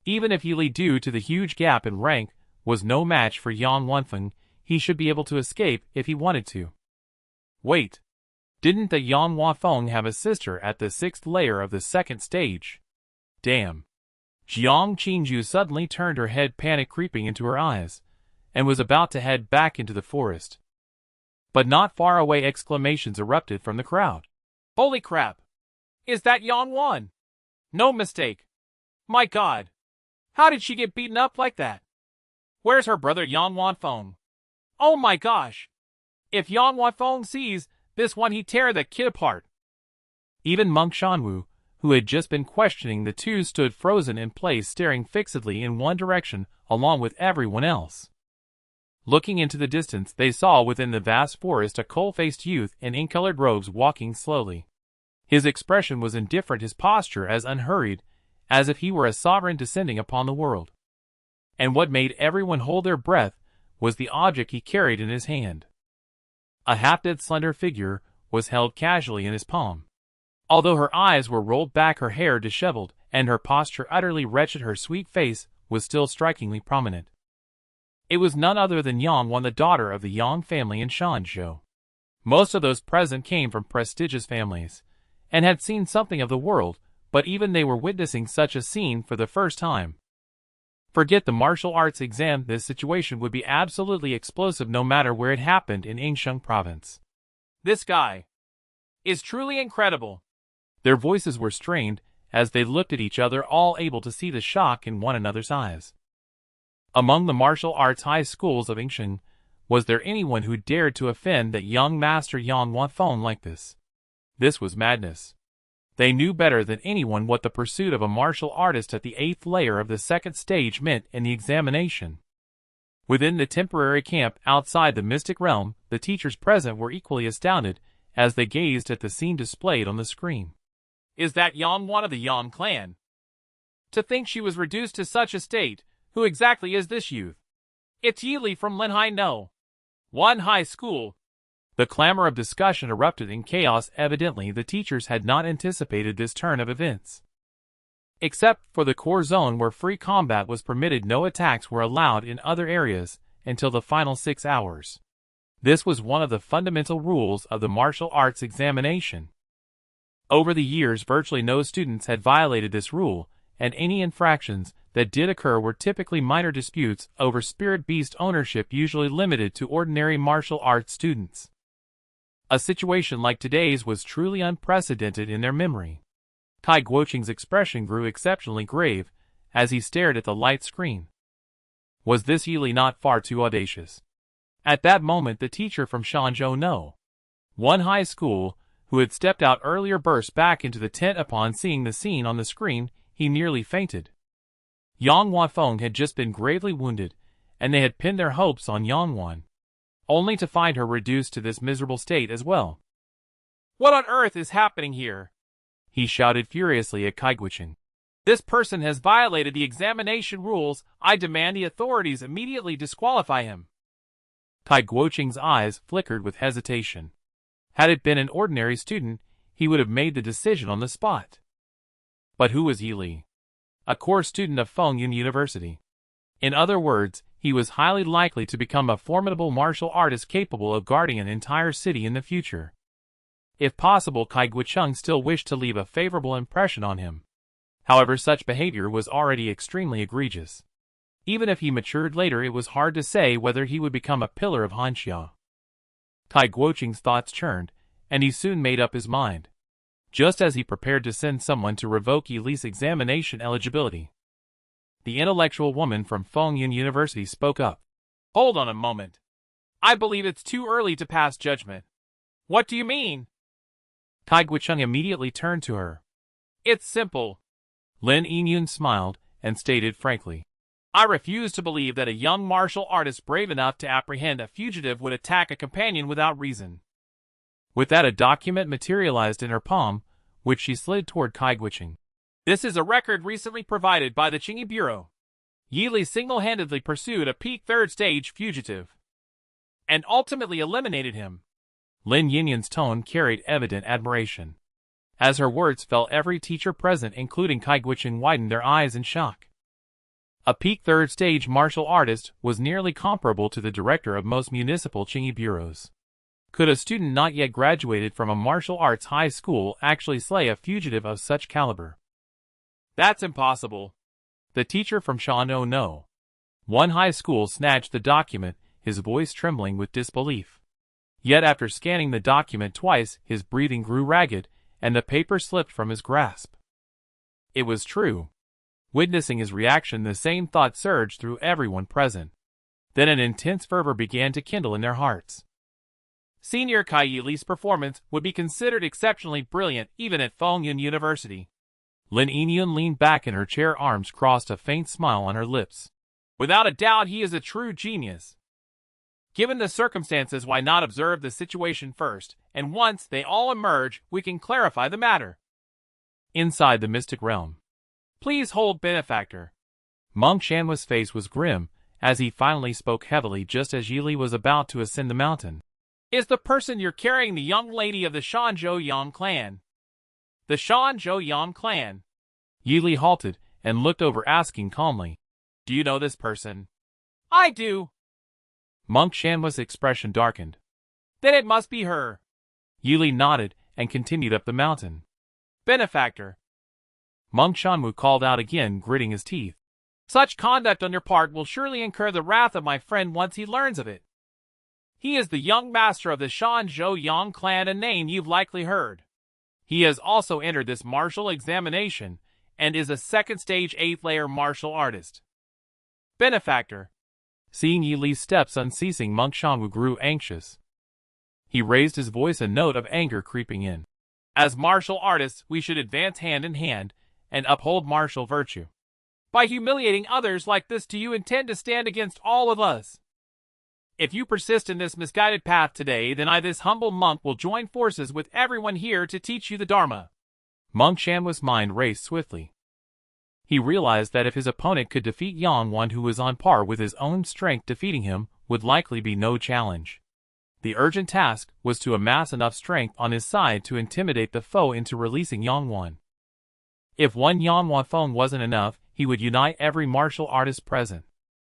Even if Yili, due to the huge gap in rank, was no match for Yang Wanfeng, he should be able to escape if he wanted to. Wait. Didn't the Yang Wanfeng have a sister at the 6th layer of the 2nd stage? Damn. Jiang Qingju suddenly turned her head, panic creeping into her eyes, and was about to head back into the forest. But not far away, exclamations erupted from the crowd. Holy crap! Is that Yang Wan? No mistake. My god. How did she get beaten up like that? Where's her brother Yang Wanfeng? Oh my gosh! If Yang Wanfeng sees this one, he'd tear the kid apart. Even Monk Shanwu, who had just been questioning the two, stood frozen in place, staring fixedly in one direction along with everyone else. Looking into the distance, they saw within the vast forest a coal-faced youth in ink-colored robes walking slowly. His expression was indifferent, his posture as unhurried as if he were a sovereign descending upon the world. And what made everyone hold their breath was the object he carried in his hand. A half-dead slender figure was held casually in his palm. Although her eyes were rolled back, her hair disheveled, and her posture utterly wretched, her sweet face was still strikingly prominent. It was none other than Yang Wan, the daughter of the Yang family in Shanzhou. Most of those present came from prestigious families, and had seen something of the world, but even they were witnessing such a scene for the first time. Forget the martial arts exam, this situation would be absolutely explosive no matter where it happened in Yingxing province. This guy is truly incredible. Their voices were strained as they looked at each other, all able to see the shock in one another's eyes. Among the martial arts high schools of Yingxing, was there anyone who dared to offend that young master Yang Wanfeng like this? This was madness. They knew better than anyone what the pursuit of a martial artist at the 8th layer of the 2nd stage meant in the examination. Within the temporary camp outside the mystic realm, the teachers present were equally astounded as they gazed at the scene displayed on the screen. Is that Yang Wan of the Yang clan? To think she was reduced to such a state. Who exactly is this youth? It's Yili from Linhai No. One high school. The clamor of discussion erupted in chaos. Evidently, the teachers had not anticipated this turn of events. Except for the core zone where free combat was permitted, no attacks were allowed in other areas until the final 6 hours. This was one of the fundamental rules of the martial arts examination. Over the years, virtually no students had violated this rule, and any infractions that did occur were typically minor disputes over spirit beast ownership, usually limited to ordinary martial arts students. A situation like today's was truly unprecedented in their memory. Kai Guoqing's expression grew exceptionally grave as he stared at the light screen. Was this Yili not far too audacious? At that moment, the teacher from Shanzhou No. 1 High School, who had stepped out earlier, burst back into the tent. Upon seeing the scene on the screen, he nearly fainted. Yang Huafeng had just been gravely wounded, and they had pinned their hopes on Yang Wan, only to find her reduced to this miserable state as well. What on earth is happening here? He shouted furiously at Kai Guoqing. This person has violated the examination rules. I demand the authorities immediately disqualify him. Kai Guoqing's eyes flickered with hesitation. Had it been an ordinary student, he would have made the decision on the spot. But who was Yili? A core student of Fengyun University. In other words, he was highly likely to become a formidable martial artist capable of guarding an entire city in the future. If possible, Kai Guoqing still wished to leave a favorable impression on him. However, such behavior was already extremely egregious. Even if he matured later, it was hard to say whether he would become a pillar of Hanxia. Kai Guoqing's thoughts churned, and he soon made up his mind. Just as he prepared to send someone to revoke Yili's examination eligibility, the intellectual woman from Fengyun University spoke up. Hold on a moment. I believe it's too early to pass judgment. What do you mean? Kai Guoqing immediately turned to her. It's simple. Lin Yingyun smiled and stated frankly. I refuse to believe that a young martial artist brave enough to apprehend a fugitive would attack a companion without reason. With that, a document materialized in her palm, which she slid toward Kai Guoqing. This is a record recently provided by the Qingyi Bureau. Yili single-handedly pursued a peak third-stage fugitive and ultimately eliminated him. Lin Yinyan's tone carried evident admiration. As her words fell, every teacher present, including Kai Guoqing, widened their eyes in shock. A peak third-stage martial artist was nearly comparable to the director of most municipal Qingyi bureaus. Could a student not yet graduated from a martial arts high school actually slay a fugitive of such caliber? That's impossible. The teacher from Shanzhou No. 1 High School snatched the document, his voice trembling with disbelief. Yet after scanning the document twice, his breathing grew ragged, and the paper slipped from his grasp. It was true. Witnessing his reaction, the same thought surged through everyone present. Then an intense fervor began to kindle in their hearts. Senior Kai Yili's performance would be considered exceptionally brilliant even at Fengyun University. Lin Yingyun leaned back in her chair, arms crossed, a faint smile on her lips. Without a doubt, he is a true genius. Given the circumstances, why not observe the situation first, and once they all emerge, we can clarify the matter. Inside the mystic realm. Please hold, benefactor. Monk Shanwa's face was grim, as he finally spoke heavily just as Yili was about to ascend the mountain. Is the person you're carrying the young lady of the Shanzhou Yang clan? The Shanzhou Yang clan. Yili halted and looked over, asking calmly. Do you know this person? I do. Monk Shanwa's expression darkened. Then it must be her. Yili nodded and continued up the mountain. Benefactor. Monk Shanwu called out again, gritting his teeth. Such conduct on your part will surely incur the wrath of my friend once he learns of it. He is the young master of the Shanzhou Yang clan, a name you've likely heard. He has also entered this martial examination and is a second-stage 8th-layer martial artist. Benefactor. Seeing Yili's steps unceasing, Monk Shanwu grew anxious. He raised his voice, a note of anger creeping in. As martial artists, we should advance hand in hand and uphold martial virtue. By humiliating others like this, do you intend to stand against all of us? If you persist in this misguided path today, then I, this humble monk, will join forces with everyone here to teach you the Dharma. Monk Shanwa's mind raced swiftly. He realized that if his opponent could defeat Yang Wan, who was on par with his own strength, defeating him would likely be no challenge. The urgent task was to amass enough strength on his side to intimidate the foe into releasing Yang Wan. If one Yang Huafeng wasn't enough, he would unite every martial artist present.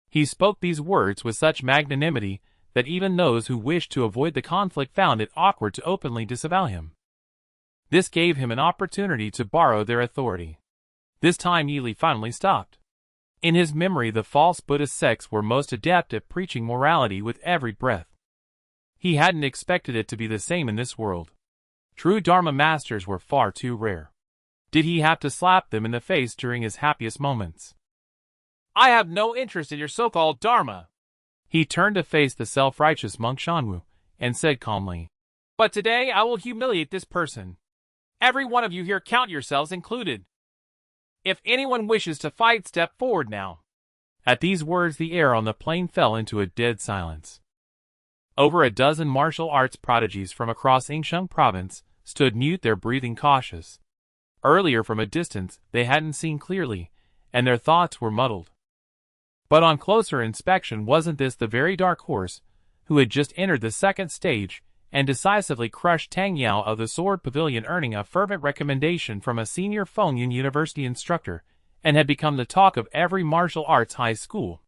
He spoke these words with such magnanimity that even those who wished to avoid the conflict found it awkward to openly disavow him. This gave him an opportunity to borrow their authority. This time Yi Li finally stopped. In his memory, the false Buddhist sects were most adept at preaching morality with every breath. He hadn't expected it to be the same in this world. True Dharma masters were far too rare. Did he have to slap them in the face during his happiest moments? I have no interest in your so-called Dharma. He turned to face the self-righteous monk Shanwu and said calmly, But today I will humiliate this person. Every one of you here, count yourselves included. If anyone wishes to fight, step forward now. At these words, the air on the plain fell into a dead silence. Over a dozen martial arts prodigies from across Yingsheng province stood mute, their breathing cautious. Earlier from a distance they hadn't seen clearly, and their thoughts were muddled. But on closer inspection, wasn't this the very dark horse who had just entered the second stage and decisively crushed Tang Yao of the Sword Pavilion, earning a fervent recommendation from a senior Fengyun University instructor, and had become the talk of every martial arts high school?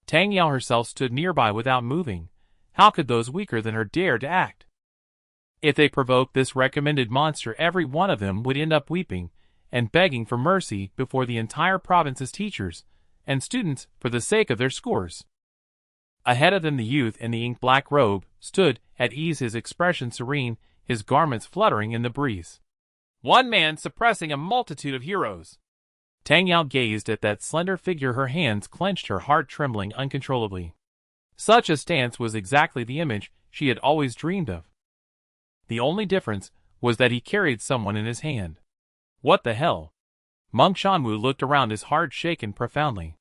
Tang Yao herself stood nearby without moving. How could those weaker than her dare to act? If they provoked this recommended monster, every one of them would end up weeping and begging for mercy before the entire province's teachers and students for the sake of their scores. Ahead of them, the youth in the ink-black robe stood at ease, his expression serene, his garments fluttering in the breeze. One man suppressing a multitude of heroes. Tang Yao gazed at that slender figure, her hands clenched, her heart trembling uncontrollably. Such a stance was exactly the image she had always dreamed of. The only difference was that he carried someone in his hand. What the hell? Monk Shanwu looked around, his heart shaken profoundly.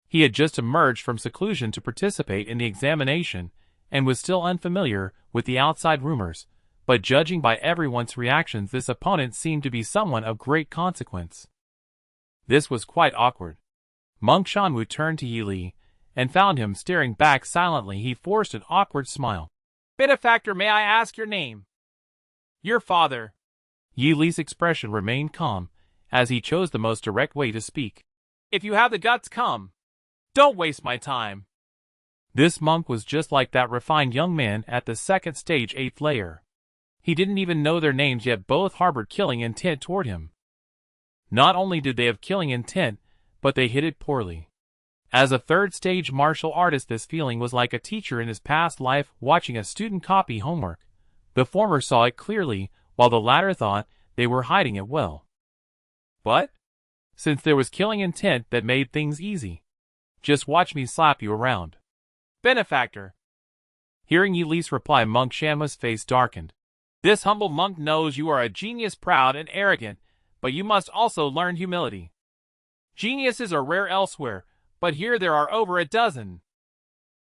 He had just emerged from seclusion to participate in the examination and was still unfamiliar with the outside rumors, but judging by everyone's reactions, this opponent seemed to be someone of great consequence. This was quite awkward. Monk Shanwu turned to Yi Li and found him staring back silently. He forced an awkward smile. Benefactor, may I ask your name? Your father. Yi Li's expression remained calm as he chose the most direct way to speak. If you have the guts, come. Don't waste my time. This monk was just like that refined young man at the second stage, 8th layer. He didn't even know their names, yet both harbored killing intent toward him. Not only did they have killing intent, but they hid it poorly. As a third stage martial artist, this feeling was like a teacher in his past life watching a student copy homework. The former saw it clearly, while the latter thought they were hiding it well. But since there was killing intent, that made things easy. Just watch me slap you around. Benefactor. Hearing Yi Li's reply, Monk Shanwa's face darkened. This humble monk knows you are a genius, proud and arrogant, but you must also learn humility. Geniuses are rare elsewhere, but here there are over a dozen.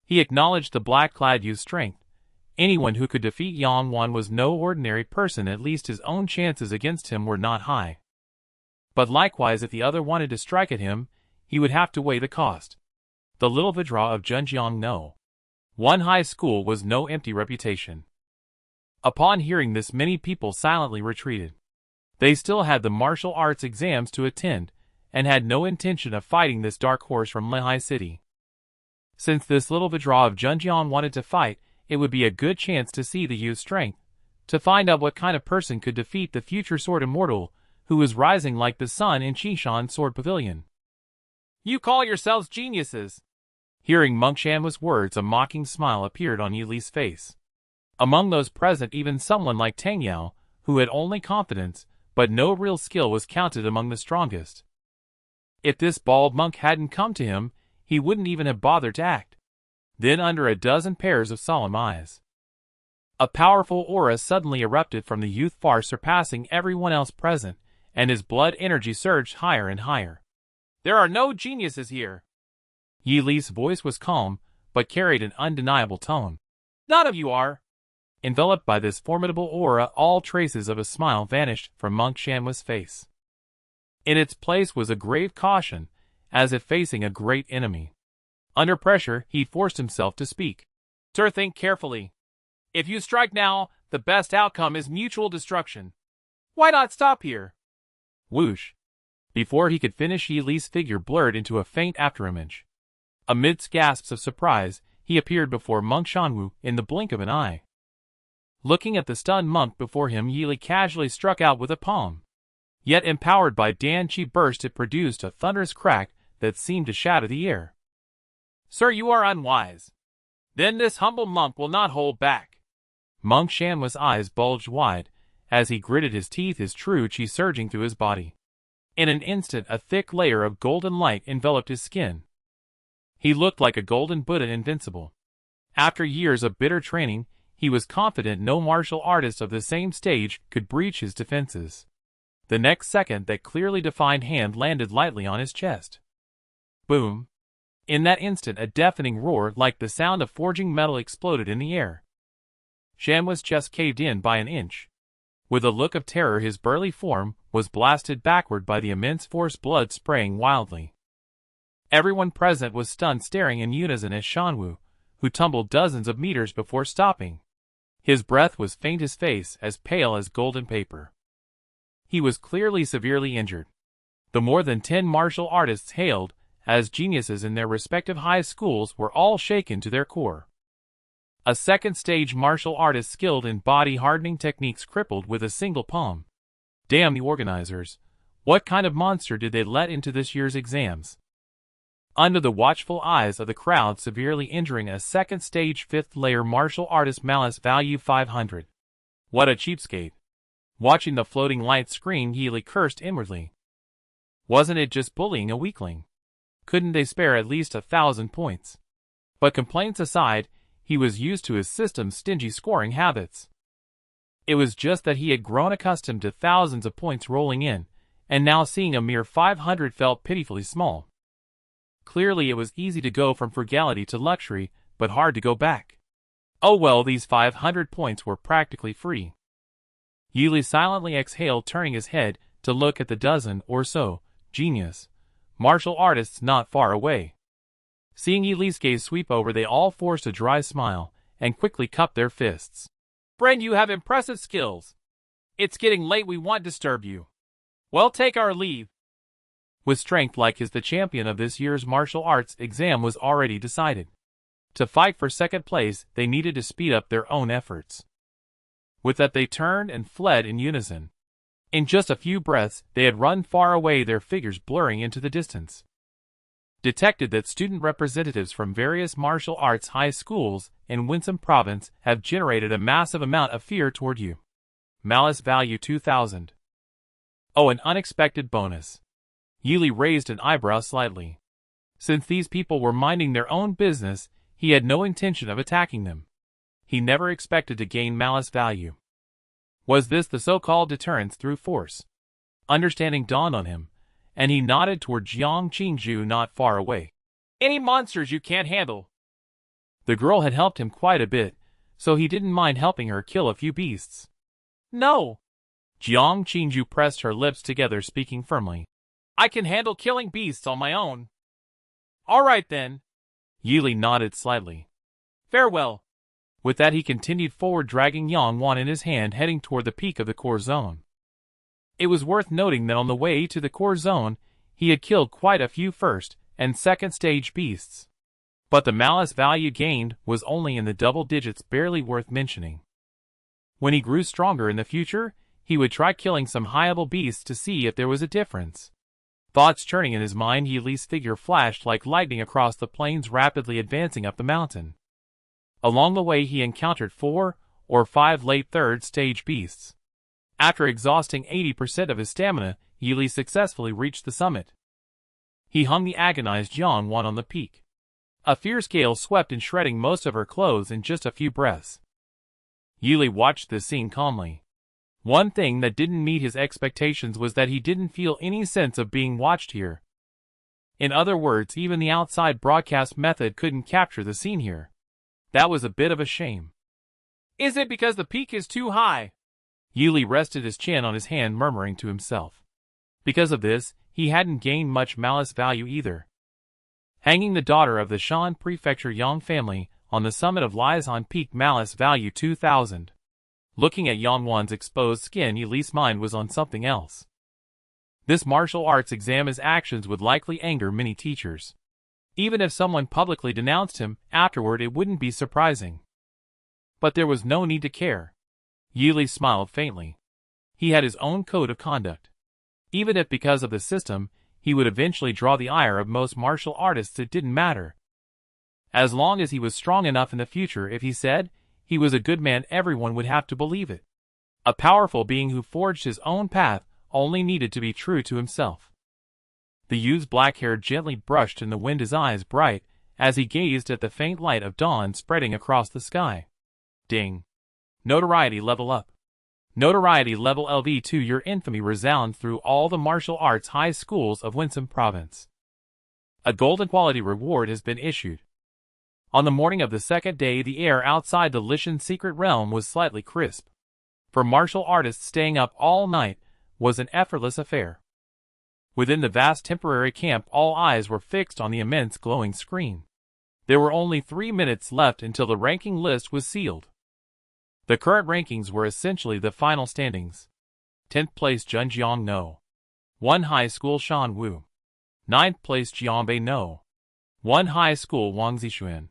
He acknowledged the black-clad youth's strength. Anyone who could defeat Yang Wan was no ordinary person, at least his own chances against him were not high. But likewise, if the other wanted to strike at him, he would have to weigh the cost. The little Vidra of Zhenjiang no. One high school was no empty reputation. Upon hearing this, many people silently retreated. They still had the martial arts exams to attend, and had no intention of fighting this dark horse from Lehigh City. Since this little Vidra of Zhenjiang wanted to fight, it would be a good chance to see the youth's strength, to find out what kind of person could defeat the future sword immortal, who was rising like the sun in Qishan Sword Pavilion. You call yourselves geniuses. Hearing Monk Shanwa's words, a mocking smile appeared on Yi Li's face. Among those present, even someone like Tang Yao, who had only confidence, but no real skill, was counted among the strongest. If this bald monk hadn't come to him, he wouldn't even have bothered to act. Then, under a dozen pairs of solemn eyes, a powerful aura suddenly erupted from the youth, far surpassing everyone else present, and his blood energy surged higher and higher. There are no geniuses here. Yi Li's voice was calm, but carried an undeniable tone. None of you are. Enveloped by this formidable aura, all traces of a smile vanished from Monk Shanwa's face. In its place was a grave caution, as if facing a great enemy. Under pressure, he forced himself to speak. Sir, think carefully. If you strike now, the best outcome is mutual destruction. Why not stop here? Whoosh! Before he could finish, Yi Li's figure blurred into a faint afterimage. Amidst gasps of surprise, he appeared before Monk Shanwu in the blink of an eye. Looking at the stunned monk before him, Yi Li casually struck out with a palm. Yet empowered by Dan Chi burst, it produced a thunderous crack that seemed to shatter the air. Sir, you are unwise. Then this humble monk will not hold back. Monk Shanwa's eyes bulged wide as he gritted his teeth, his true chi surging through his body. In an instant, a thick layer of golden light enveloped his skin. He looked like a golden Buddha, invincible. After years of bitter training, he was confident no martial artist of the same stage could breach his defenses. The next second, that clearly defined hand landed lightly on his chest. Boom! In that instant, a deafening roar like the sound of forging metal exploded in the air. Shanwa's chest caved in by an inch. With a look of terror, his burly form was blasted backward by the immense force, blood spraying wildly. Everyone present was stunned, staring in unison at Shanwu, who tumbled dozens of meters before stopping. His breath was faint, his face as pale as golden paper. He was clearly severely injured. The more than 10 martial artists hailed as geniuses in their respective high schools were all shaken to their core. A second-stage martial artist skilled in body-hardening techniques crippled with a single palm. Damn the organizers. What kind of monster did they let into this year's exams? Under the watchful eyes of the crowd, severely injuring a second-stage fifth-layer martial artist, malice value 500. What a cheapskate. Watching the floating light screen, Healy cursed inwardly. Wasn't it just bullying a weakling? Couldn't they spare at least 1,000 points? But complaints aside, he was used to his system's stingy scoring habits. It was just that he had grown accustomed to thousands of points rolling in, and now seeing a mere 500 felt pitifully small. Clearly it was easy to go from frugality to luxury, but hard to go back. Oh well, these 500 points were practically free. Yuli silently exhaled, turning his head to look at the dozen or so genius martial artists not far away. Seeing Yuli's gaze sweep over, they all forced a dry smile and quickly cupped their fists. Friend, you have impressive skills. It's getting late, we won't disturb you. Well, take our leave. With strength like his, the champion of this year's martial arts exam was already decided. To fight for second place, they needed to speed up their own efforts. With that, they turned and fled in unison. In just a few breaths, they had run far away, their figures blurring into the distance. Detected that student representatives from various martial arts high schools in Winsome Province have generated a massive amount of fear toward you. Malice value 2,000. Oh, an unexpected bonus. Yuli raised an eyebrow slightly. Since these people were minding their own business, he had no intention of attacking them. He never expected to gain malice value. Was this the so-called deterrence through force? Understanding dawned on him, and he nodded toward Jiang Qingzhu not far away. Any monsters you can't handle? The girl had helped him quite a bit, so he didn't mind helping her kill a few beasts. No. Jiang Qingzhu pressed her lips together, speaking firmly. I can handle killing beasts on my own. All right then. Yili nodded slightly. Farewell. With that, he continued forward, dragging Yang Wan in his hand, heading toward the peak of the core zone. It was worth noting that on the way to the core zone, he had killed quite a few first and second stage beasts. But the malice value gained was only in the double digits, barely worth mentioning. When he grew stronger in the future, he would try killing some highable beasts to see if there was a difference. Thoughts churning in his mind, Yili's figure flashed like lightning across the plains, rapidly advancing up the mountain. Along the way, he encountered 4 or 5 late third-stage beasts. After exhausting 80% of his stamina, Yili successfully reached the summit. He hung the agonized Yang Wan on the peak. A fierce gale swept in, shredding most of her clothes in just a few breaths. Yili watched this scene calmly. One thing that didn't meet his expectations was that he didn't feel any sense of being watched here. In other words, even the outside broadcast method couldn't capture the scene here. That was a bit of a shame. Is it because the peak is too high? Yuli rested his chin on his hand, murmuring to himself. Because of this, he hadn't gained much malice value either. Hanging the daughter of the Shan Prefecture Yang family on the summit of Liaison Peak, malice value 2,000. Looking at Yang Wan's exposed skin, Yuli's mind was on something else. This martial arts exam, his actions would likely anger many teachers. Even if someone publicly denounced him afterward, it wouldn't be surprising. But there was no need to care. Yili smiled faintly. He had his own code of conduct. Even if because of the system, he would eventually draw the ire of most martial artists, it didn't matter. As long as he was strong enough in the future, if he said he was a good man, everyone would have to believe it. A powerful being who forged his own path only needed to be true to himself. The youth's black hair gently brushed in the wind, his eyes bright as he gazed at the faint light of dawn spreading across the sky. Ding. Notoriety level up. Notoriety level LV2. Your infamy resounds through all the martial arts high schools of Winsome Province. A golden quality reward has been issued. On the morning of the second day, the air outside the Lishan's secret realm was slightly crisp. For martial artists, staying up all night was an effortless affair. Within the vast temporary camp, all eyes were fixed on the immense glowing screen. There were only 3 minutes left until the ranking list was sealed. The current rankings were essentially the final standings. 10th place Junjiang No. 1 High School Shan Wu. 9th place Jianbei No. 1 High School Wang Zixuan.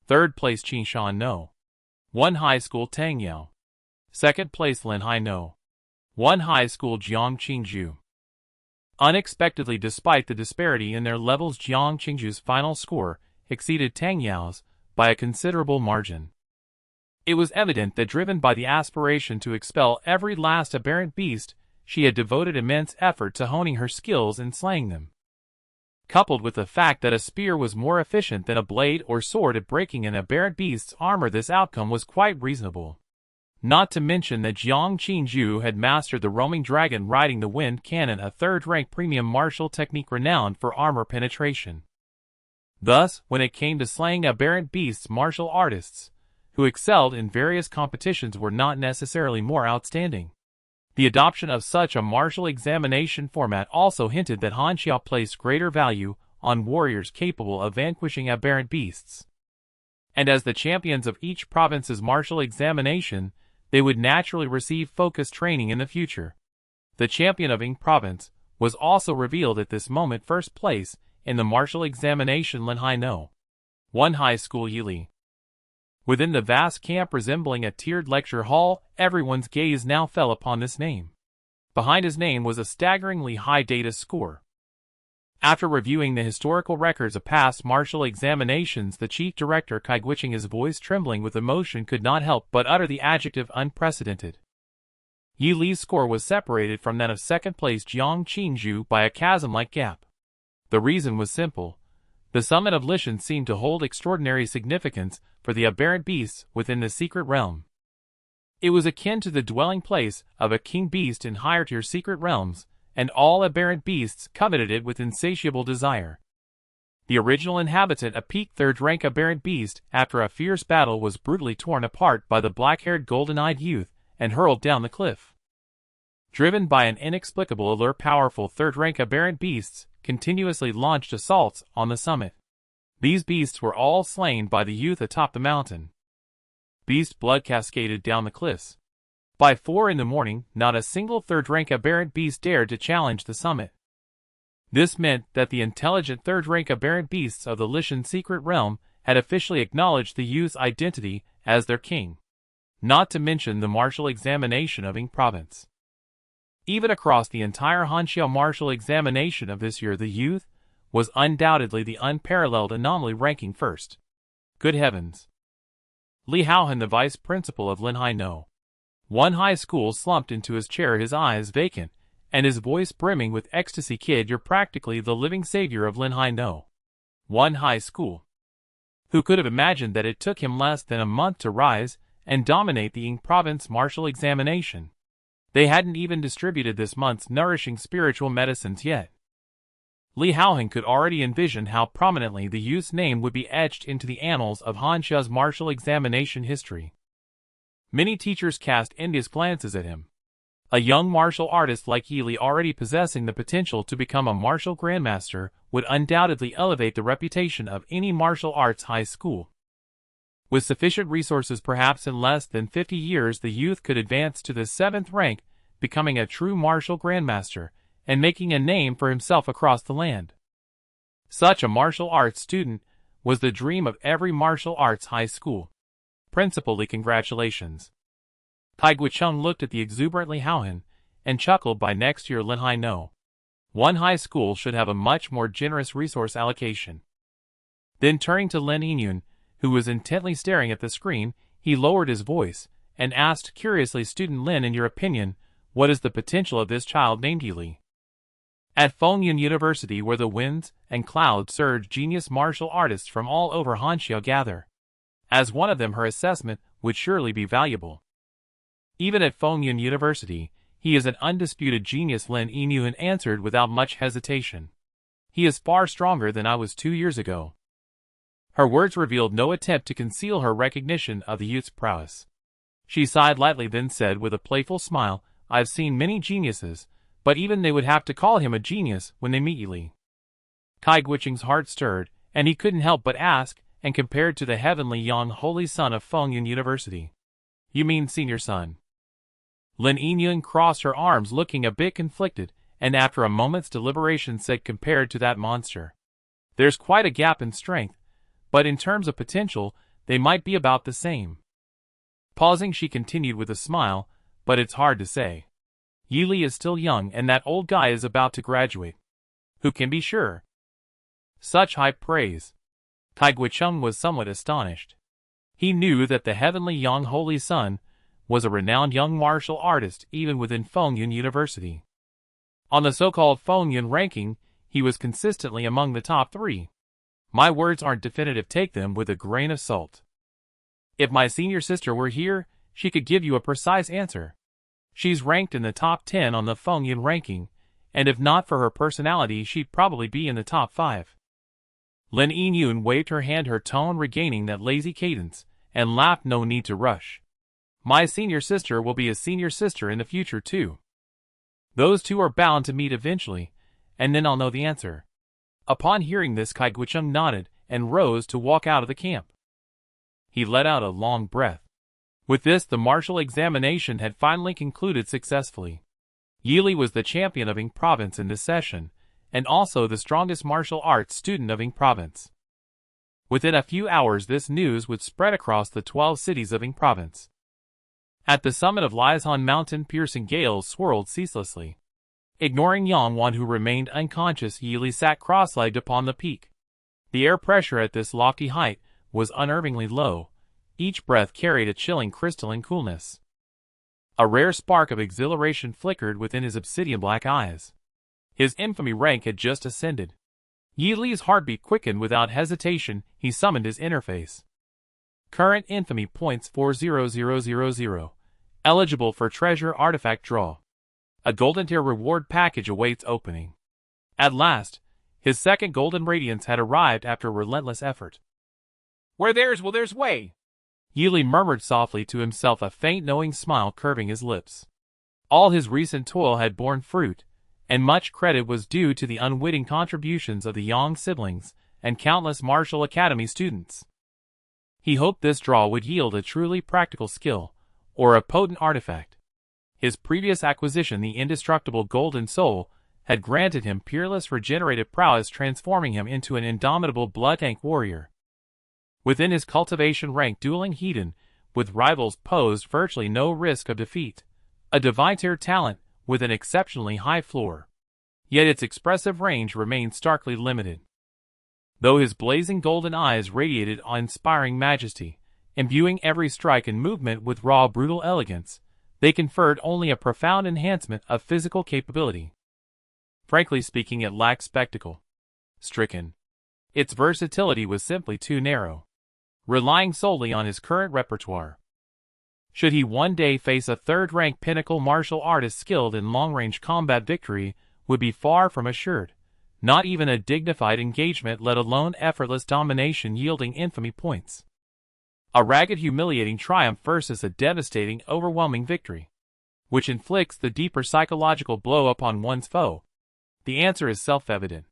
3rd place Qinshan No. 1 High School Tang Yao. 2nd place Lin Hai No. 1 High School Jiang Qingzhu. Unexpectedly, despite the disparity in their levels, Jiang Qingzhu's final score exceeded Tang Yao's by a considerable margin. It was evident that, driven by the aspiration to expel every last aberrant beast, she had devoted immense effort to honing her skills in slaying them. Coupled with the fact that a spear was more efficient than a blade or sword at breaking an aberrant beast's armor, this outcome was quite reasonable. Not to mention that Jiang Qingzhu had mastered the roaming dragon riding the wind cannon, a third-rank premium martial technique renowned for armor penetration. Thus, when it came to slaying aberrant beasts, martial artists who excelled in various competitions were not necessarily more outstanding. The adoption of such a martial examination format also hinted that Hanxia placed greater value on warriors capable of vanquishing aberrant beasts. And as the champions of each province's martial examination, they would naturally receive focused training in the future. The champion of Ying Province was also revealed at this moment, first place in the martial examination, Lin Hai No. 1 High School Yili. Within the vast camp resembling a tiered lecture hall, everyone's gaze now fell upon this name. Behind his name was a staggeringly high data score. After reviewing the historical records of past martial examinations, the chief director, Kai Guiching, his voice trembling with emotion, could not help but utter the adjective unprecedented. Yi Li's score was separated from that of second place Jiang Qingzhu by a chasm-like gap. The reason was simple. The summit of Lishan seemed to hold extraordinary significance for the aberrant beasts within the secret realm. It was akin to the dwelling place of a king beast in higher-tier secret realms, and all aberrant beasts coveted it with insatiable desire. The original inhabitant, a peak third-rank aberrant beast, after a fierce battle was brutally torn apart by the black-haired golden-eyed youth and hurled down the cliff. Driven by an inexplicable allure, powerful third-rank aberrant beasts continuously launched assaults on the summit. These beasts were all slain by the youth atop the mountain. Beast blood cascaded down the cliffs. By 4 in the morning, not a single third-rank aberrant beast dared to challenge the summit. This meant that the intelligent third-rank aberrant beasts of the Lishan secret realm had officially acknowledged the youth's identity as their king. Not to mention the martial examination of Ying Province. Even across the entire Hanxia martial examination of this year, the youth was undoubtedly the unparalleled anomaly, ranking first. Good heavens! Li Haohan, the vice principal of Lin Hai No. 1 High School, slumped into his chair, his eyes vacant, and his voice brimming with ecstasy. Kid, you're practically the living savior of Lin Hai No. 1 High School. Who could have imagined that it took him less than a month to rise and dominate the Ying Province martial examination? They hadn't even distributed this month's nourishing spiritual medicines yet. Li Haohan could already envision how prominently the youth's name would be etched into the annals of Hanxia's martial examination history. Many teachers cast envious glances at him. A young martial artist like Yi Li, already possessing the potential to become a martial grandmaster, would undoubtedly elevate the reputation of any martial arts high school. With sufficient resources, perhaps in less than 50 years the youth could advance to the 7th rank, becoming a true martial grandmaster, and making a name for himself across the land. Such a martial arts student was the dream of every martial arts high school. Principally, congratulations. Kai Guicheng looked at the exuberant Li Haohan, and chuckled. By next year Lin Hai no. One high school should have a much more generous resource allocation. Then turning to Lin Yinyun, who was intently staring at the screen, he lowered his voice and asked curiously, Student Lin, in your opinion, what is the potential of this child named Yili? At Fengyun University, where the winds and clouds surge, genius martial artists from all over Hanxia gather. As one of them, her assessment would surely be valuable. Even at Fengyun University, he is an undisputed genius, Lin Yinyun answered without much hesitation. He is far stronger than I was 2 years ago. Her words revealed no attempt to conceal her recognition of the youth's prowess. She sighed lightly, then said with a playful smile, I've seen many geniuses, but even they would have to call him a genius when they meet Yili. Kai Guiqing's heart stirred, and he couldn't help but ask, and compared to the heavenly young holy son of Fengyun University. You mean senior son? Lin Yinyun crossed her arms, looking a bit conflicted, and after a moment's deliberation said, compared to that monster. There's quite a gap in strength, but in terms of potential, they might be about the same. Pausing, she continued with a smile, but it's hard to say. Yili is still young, and that old guy is about to graduate. Who can be sure? Such high praise. Kai Guiqing was somewhat astonished. He knew that the heavenly young holy son was a renowned young martial artist even within Fengyun University. On the so-called Fengyun ranking, he was consistently among the top 3. My words aren't definitive, take them with a grain of salt. If my senior sister were here, she could give you a precise answer. She's ranked in the top 10 on the Fengyun ranking, and if not for her personality, she'd probably be in the top 5. Lin Yinyun waved her hand, her tone regaining that lazy cadence, and laughed. No need to rush. My senior sister will be a senior sister in the future too. Those two are bound to meet eventually, and then I'll know the answer. Upon hearing this, Kai Guiqing nodded and rose to walk out of the camp. He let out a long breath. With this, the martial examination had finally concluded successfully. Yili was the champion of Ying Province in this session, and also the strongest martial arts student of Ying Province. Within a few hours, this news would spread across the 12 cities of Ying Province. At the summit of Liaison Mountain, piercing gales swirled ceaselessly. Ignoring Yangwan, who remained unconscious, Yili sat cross-legged upon the peak. The air pressure at this lofty height was unnervingly low. Each breath carried a chilling crystalline coolness. A rare spark of exhilaration flickered within his obsidian-black eyes. His infamy rank had just ascended. Yili's heartbeat quickened without hesitation. He summoned his interface. Current infamy points 40000. Eligible for treasure artifact draw. A golden tier reward package awaits opening. At last, his second golden radiance had arrived after relentless effort. Where there's will, there's way. Yili murmured softly to himself, a faint knowing smile curving his lips. All his recent toil had borne fruit, and much credit was due to the unwitting contributions of the Yang siblings and countless martial academy students. He hoped this draw would yield a truly practical skill, or a potent artifact. His previous acquisition, the indestructible Golden Soul, had granted him peerless regenerative prowess, transforming him into an indomitable blood tank warrior. Within his cultivation rank, dueling Hedon with rivals posed virtually no risk of defeat, a divine tier talent with an exceptionally high floor. Yet its expressive range remained starkly limited. Though his blazing golden eyes radiated awe-inspiring majesty, imbuing every strike and movement with raw, brutal elegance, they conferred only a profound enhancement of physical capability. Frankly speaking, it lacked spectacle. Stricken. Its versatility was simply too narrow. Relying solely on his current repertoire. Should he one day face a third-rank pinnacle martial artist skilled in long-range combat, victory would be far from assured. Not even a dignified engagement, let alone effortless domination yielding infamy points. A ragged, humiliating triumph versus a devastating, overwhelming victory, which inflicts the deeper psychological blow upon one's foe. The answer is self-evident.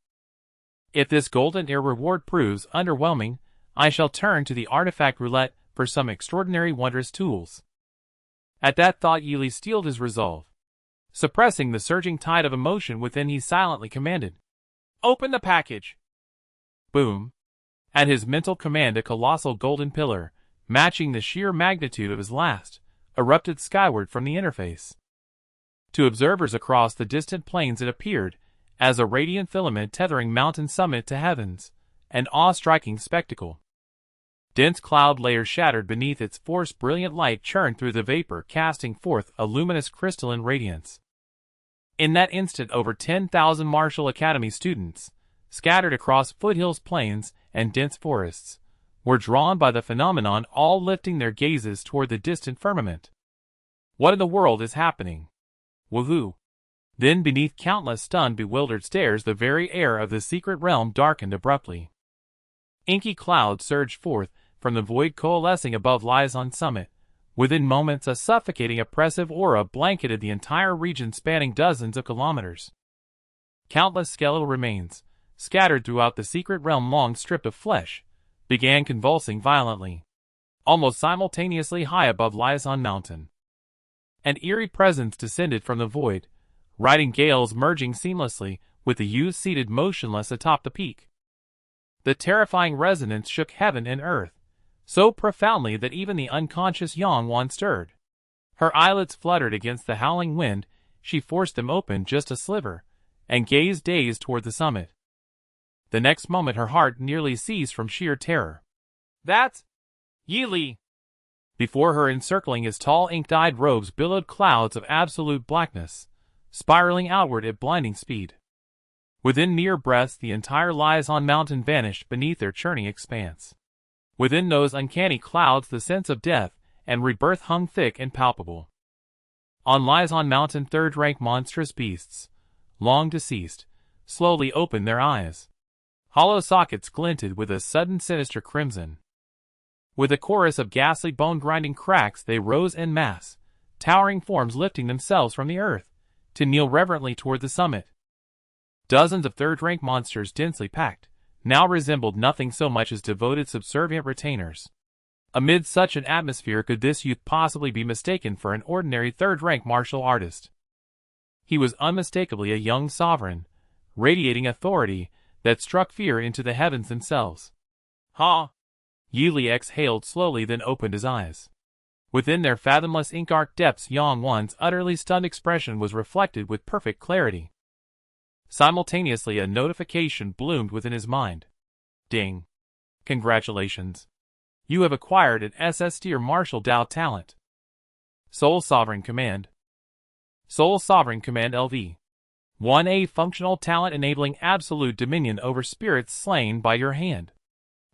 If this golden air reward proves underwhelming, I shall turn to the artifact roulette for some extraordinary wondrous tools. At that thought, Yili steeled his resolve. Suppressing the surging tide of emotion within, he silently commanded, "Open the package!" Boom! At his mental command, a colossal golden pillar, matching the sheer magnitude of his last, erupted skyward from the interface. To observers across the distant plains it appeared as a radiant filament tethering mountain summit to heavens, an awe-striking spectacle. Dense cloud layers shattered beneath its force, brilliant light churned through the vapor, casting forth a luminous crystalline radiance. In that instant, over 10,000 Marshall Academy students, scattered across foothills, plains, and dense forests, were drawn by the phenomenon, all lifting their gazes toward the distant firmament. What in the world is happening? Woohoo! Then, beneath countless stunned, bewildered stares, the very air of the secret realm darkened abruptly. Inky clouds surged forth from the void, coalescing above Liaison summit. Within moments, a suffocating, oppressive aura blanketed the entire region, spanning dozens of kilometers. Countless skeletal remains, scattered throughout the secret realm, long stripped of flesh, began convulsing violently, almost simultaneously high above Liaison mountain. An eerie presence descended from the void, riding gales merging seamlessly with the youth seated motionless atop the peak. The terrifying resonance shook heaven and earth, so profoundly that even the unconscious Yangwan stirred. Her eyelids fluttered against the howling wind. She forced them open just a sliver, and gazed dazed toward the summit. The next moment her heart nearly seized from sheer terror. That's Yili! Before her, encircling his tall ink-dyed robes, billowed clouds of absolute blackness, spiraling outward at blinding speed. Within mere breaths, the entire Liaison mountain vanished beneath their churning expanse. Within those uncanny clouds, the sense of death and rebirth hung thick and palpable. On Liaison mountain, third-rank monstrous beasts, long deceased, slowly opened their eyes. Hollow sockets glinted with a sudden sinister crimson. With a chorus of ghastly bone-grinding cracks, they rose en masse, towering forms lifting themselves from the earth, to kneel reverently toward the summit. Dozens of third-rank monsters, densely packed, now resembled nothing so much as devoted, subservient retainers. Amid such an atmosphere, could this youth possibly be mistaken for an ordinary third-rank martial artist? He was unmistakably a young sovereign, radiating authority that struck fear into the heavens themselves. Ha! Yili exhaled slowly, then opened his eyes. Within their fathomless ink-arc depths, Yangwan's utterly stunned expression was reflected with perfect clarity. Simultaneously, a notification bloomed within his mind. Ding! Congratulations! You have acquired an SS Tier Martial Dao talent. Soul Sovereign Command. Soul Sovereign Command LV. 1A functional talent enabling absolute dominion over spirits slain by your hand.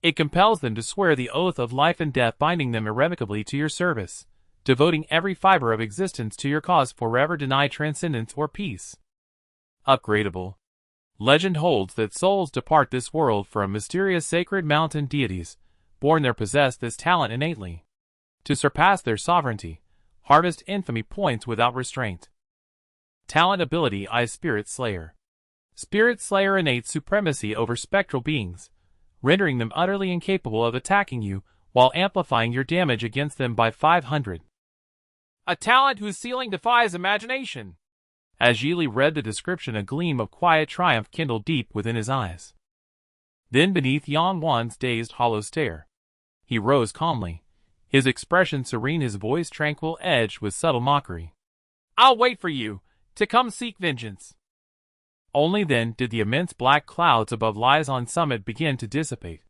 It compels them to swear the oath of life and death, binding them irrevocably to your service, devoting every fiber of existence to your cause, forever deny transcendence or peace. Upgradable. Legend holds that souls depart this world for a mysterious sacred mountain. Deities, born there, possess this talent innately. To surpass their sovereignty, harvest infamy points without restraint. Talent ability I Spirit Slayer. Spirit Slayer innate supremacy over spectral beings, rendering them utterly incapable of attacking you, while amplifying your damage against them by 500. A talent whose ceiling defies imagination. As Yili read the description, a gleam of quiet triumph kindled deep within his eyes. Then, beneath Yangwan's dazed, hollow stare, he rose calmly, his expression serene, his voice tranquil, edged with subtle mockery. I'll wait for you to come seek vengeance. Only then did the immense black clouds above Liaison summit begin to dissipate.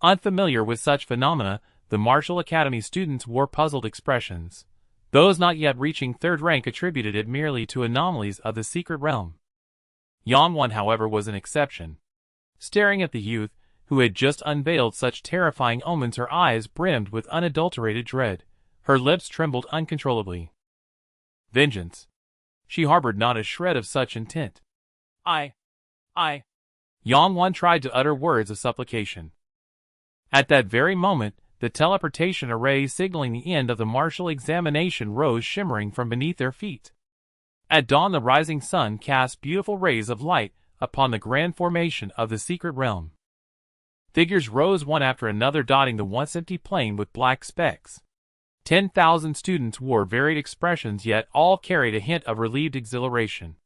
Unfamiliar with such phenomena, the Martial Academy students wore puzzled expressions. Those not yet reaching third rank attributed it merely to anomalies of the secret realm. Yangwan, however, was an exception. Staring at the youth, who had just unveiled such terrifying omens, her eyes brimmed with unadulterated dread. Her lips trembled uncontrollably. Vengeance. She harbored not a shred of such intent. I. Yangwan tried to utter words of supplication. At that very moment, the teleportation array signaling the end of the martial examination rose shimmering from beneath their feet. At dawn, the rising sun cast beautiful rays of light upon the grand formation of the secret realm. Figures rose one after another, dotting the once empty plain with black specks. 10,000 students wore varied expressions, yet all carried a hint of relieved exhilaration.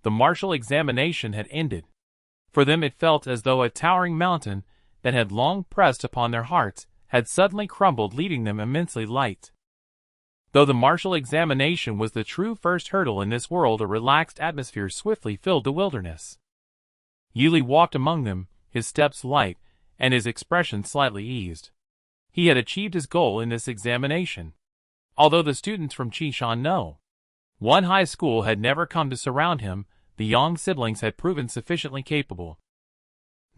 The martial examination had ended. For them it felt as though a towering mountain that had long pressed upon their hearts had suddenly crumbled, leaving them immensely light. Though the martial examination was the true first hurdle in this world, a relaxed atmosphere swiftly filled the wilderness. Yili walked among them, his steps light, and his expression slightly eased. He had achieved his goal in this examination. Although the students from Chishan No. 1 high school had never come to surround him, the Yang siblings had proven sufficiently capable.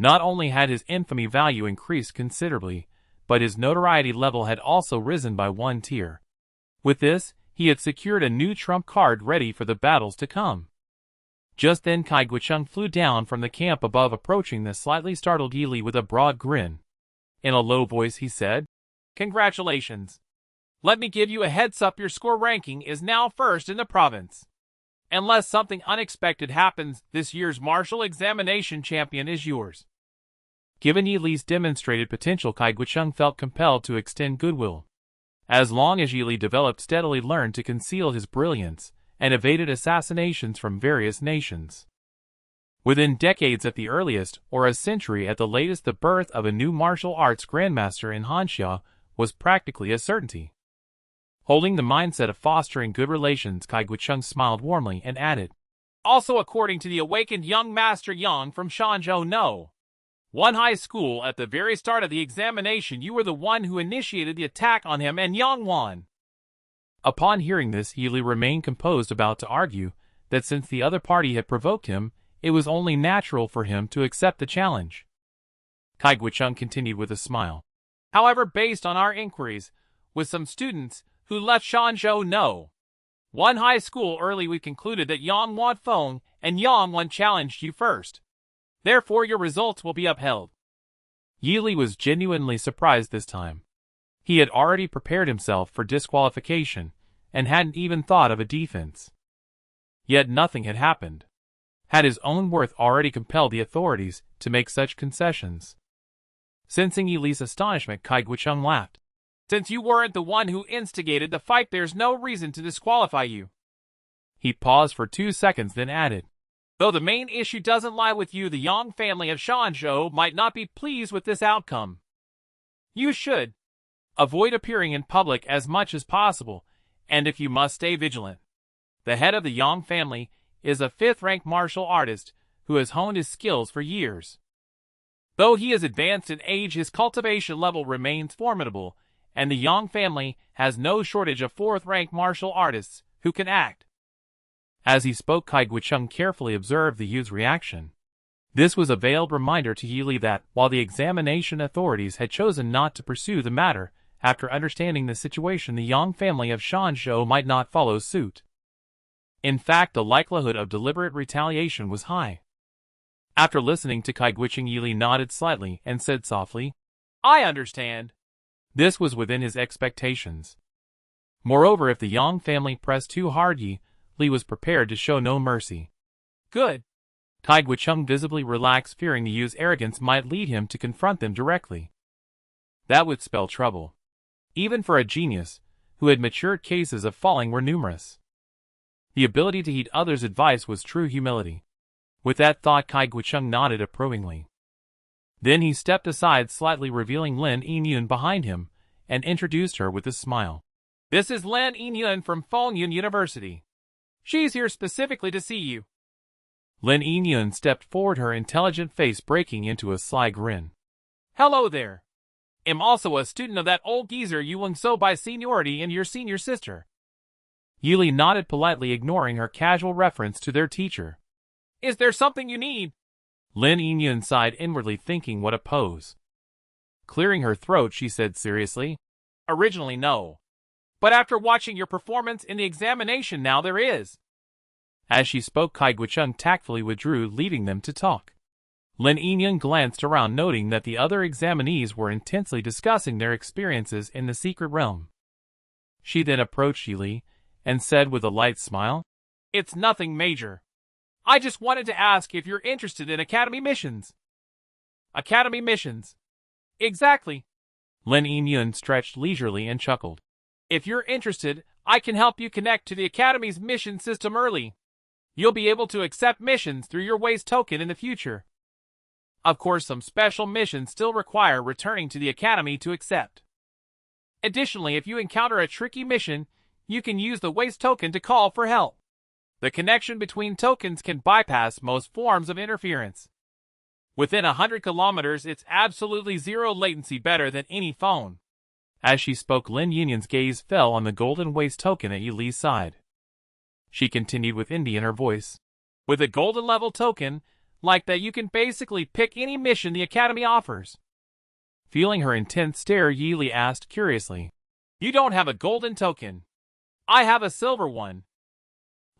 Not only had his infamy value increased considerably, but his notoriety level had also risen by 1 tier. With this, he had secured a new trump card ready for the battles to come. Just then Kai Guicheng flew down from the camp above, approaching the slightly startled Yili with a broad grin. In a low voice he said, "Congratulations. Let me give you a heads up, your score ranking is now first in the province. Unless something unexpected happens, this year's martial examination champion is yours." Given Yili's demonstrated potential, Kai Guicheng felt compelled to extend goodwill. As long as Yili developed steadily, learned to conceal his brilliance, and evaded assassinations from various nations. Within decades at the earliest, or a century at the latest, the birth of a new martial arts grandmaster in Hanxia was practically a certainty. Holding the mindset of fostering good relations, Kai Guicheng smiled warmly and added, "Also, according to the awakened young master Yang from Shanzhou No. 1 high school, at the very start of the examination you were the one who initiated the attack on him and Yang won." Upon hearing this, Yili remained composed, about to argue that since the other party had provoked him, it was only natural for him to accept the challenge. Kai Guicheng continued with a smile. "However, based on our inquiries with some students who left Shanzhou No. 1 high school early, we concluded that Yang Wanfeng and Yang Wan challenged you first. Therefore, your results will be upheld." Yili was genuinely surprised this time. He had already prepared himself for disqualification, and hadn't even thought of a defense. Yet nothing had happened. Had his own worth already compelled the authorities to make such concessions? Sensing Yili's astonishment, Kai Guicheng laughed. "Since you weren't the one who instigated the fight, there's no reason to disqualify you." He paused for 2 seconds, then added, "Though the main issue doesn't lie with you, the Yang family of Shanzhou might not be pleased with this outcome. You should avoid appearing in public as much as possible, and if you must, stay vigilant. The head of the Yang family is a 5th-rank martial artist who has honed his skills for years. Though he is advanced in age, his cultivation level remains formidable, and the Yang family has no shortage of 4th-rank martial artists who can act." As he spoke, Kai Guicheng carefully observed the youth's reaction. This was a veiled reminder to Yili that, while the examination authorities had chosen not to pursue the matter, after understanding the situation, the Yang family of Shanzhou might not follow suit. In fact, the likelihood of deliberate retaliation was high. After listening to Kai Guicheng, Yili nodded slightly and said softly, "I understand." This was within his expectations. Moreover, if the Yang family pressed too hard, Yili was prepared to show no mercy. "Good." Kai Guicheng visibly relaxed, fearing the youth's arrogance might lead him to confront them directly. That would spell trouble. Even for a genius, who had matured, cases of falling were numerous. The ability to heed others' advice was true humility. With that thought, Kai Guicheng nodded approvingly. Then he stepped aside, slightly revealing Lin Yinyun behind him, and introduced her with a smile. "This is Lin Yinyun from Fengyun University. She's here specifically to see you." Lin Yinyun stepped forward, her intelligent face breaking into a sly grin. "Hello there. I'm also a student of that old geezer Yuling So by seniority and your senior sister." Yili nodded politely, ignoring her casual reference to their teacher. "Is there something you need?" Lin Yinyun sighed inwardly, thinking what a pose. Clearing her throat, she said seriously, "Originally, no. But after watching your performance in the examination, now there is." As she spoke, Kai Guicheng tactfully withdrew, leaving them to talk. Lin Yinyun glanced around, noting that the other examinees were intensely discussing their experiences in the secret realm. She then approached Yili and said with a light smile, "It's nothing major. I just wanted to ask if you're interested in academy missions." "Academy missions?" "Exactly." Lin Yinyun stretched leisurely and chuckled. "If you're interested, I can help you connect to the academy's mission system early. You'll be able to accept missions through your waste token in the future. Of course, some special missions still require returning to the academy to accept. Additionally, if you encounter a tricky mission, you can use the waste token to call for help. The connection between tokens can bypass most forms of interference. Within 100 kilometers, it's absolutely zero latency, better than any phone. As she spoke, Lin Yinyan's gaze fell on the golden waste token at Yi Li's side. She continued with indie in her voice. With a golden level token like that, you can basically pick any mission the Academy offers. Feeling her intense stare, Yi Li asked curiously. You don't have a golden token. I have a silver one.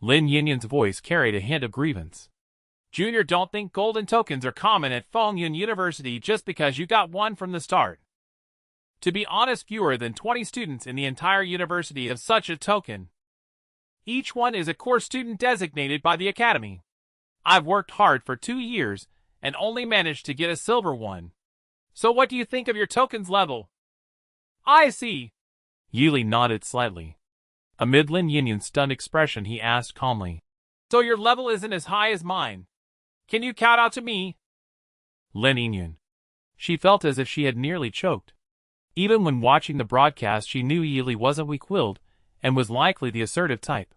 Lin Yinyan's voice carried a hint of grievance. Junior, don't think golden tokens are common at Fengyun University just because you got one from the start. To be honest, fewer than 20 students in the entire university have such a token. Each one is a core student designated by the Academy. I've worked hard for 2 years and only managed to get a silver one. So what do you think of your token's level? I see. Yi Li nodded slightly. Amid Lin Yinyan's stunned expression, he asked calmly. So your level isn't as high as mine. Can you count out to me? Lin Yinyan. She felt as if she had nearly choked. Even when watching the broadcast, she knew Yi Li wasn't weak-willed and was likely the assertive type.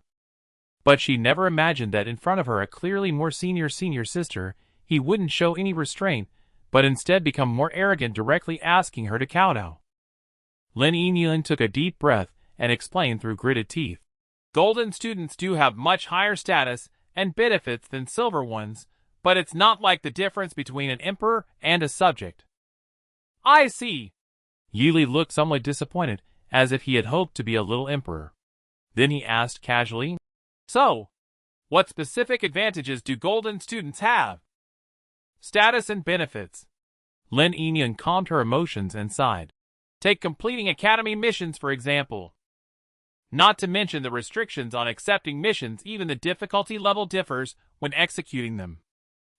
But she never imagined that in front of her, a clearly more senior sister, he wouldn't show any restraint, but instead become more arrogant, directly asking her to kowtow. Lin Yinyan took a deep breath and explained through gritted teeth. Golden students do have much higher status and benefits than silver ones, but it's not like the difference between an emperor and a subject. I see. Yi Li looked somewhat disappointed, as if he had hoped to be a little emperor. Then he asked casually, So, what specific advantages do golden students have? Status and benefits. Lin Yinyan calmed her emotions and sighed. Take completing academy missions, for example. Not to mention the restrictions on accepting missions, even the difficulty level differs when executing them.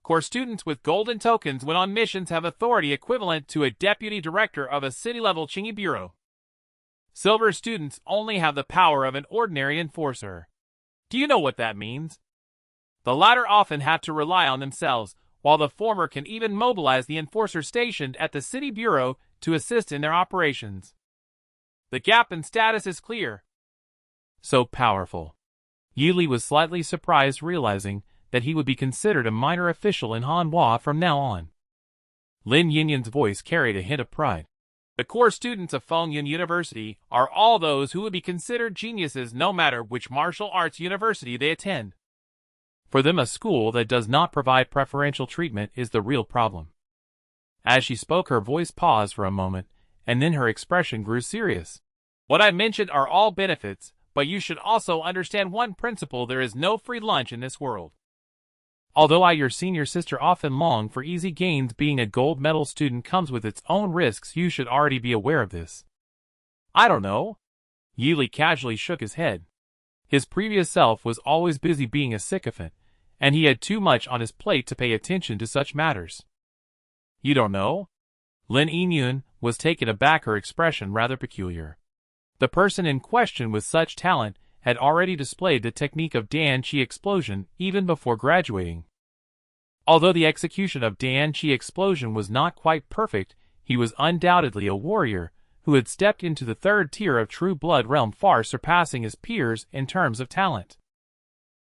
Core students with golden tokens when on missions have authority equivalent to a deputy director of a city-level Qingyi bureau. Silver students only have the power of an ordinary enforcer. Do you know what that means? The latter often have to rely on themselves, while the former can even mobilize the enforcer stationed at the city bureau to assist in their operations. The gap in status is clear. So powerful. Yi Li was slightly surprised, realizing that he would be considered a minor official in Hanwha from now on. Lin Yinyan's voice carried a hint of pride. The core students of Fengyun University are all those who would be considered geniuses no matter which martial arts university they attend. For them, a school that does not provide preferential treatment is the real problem. As she spoke, her voice paused for a moment, and then her expression grew serious. What I mentioned are all benefits, but you should also understand one principle: there is no free lunch in this world. Although I, your senior sister, often long for easy gains, being a gold medal student comes with its own risks. You should already be aware of this. I don't know. Yi Li casually shook his head. His previous self was always busy being a sycophant, and he had too much on his plate to pay attention to such matters. You don't know? Lin Yinyan was taken aback, her expression rather peculiar. The person in question with such talent had already displayed the technique of Dan Qi explosion even before graduating. Although the execution of Dan Qi explosion was not quite perfect, he was undoubtedly a warrior who had stepped into the third tier of true blood realm, far surpassing his peers in terms of talent.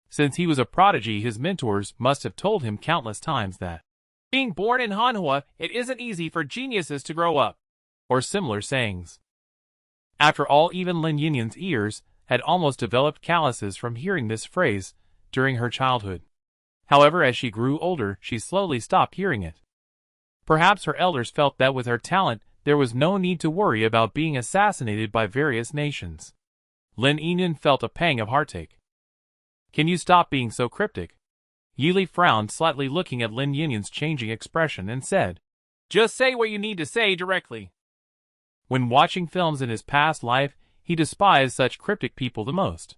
Since he was a prodigy, his mentors must have told him countless times that being born in Hanwha, it isn't easy for geniuses to grow up, or similar sayings. After all, even Lin Yinyan's ears had almost developed calluses from hearing this phrase during her childhood. However, as she grew older, she slowly stopped hearing it. Perhaps her elders felt that with her talent, there was no need to worry about being assassinated by various nations. Lin Yinyan felt a pang of heartache. Can you stop being so cryptic? Yi Li frowned slightly, looking at Lin Yinyan's changing expression, and said, Just say what you need to say directly. When watching films in his past life, he despised such cryptic people the most.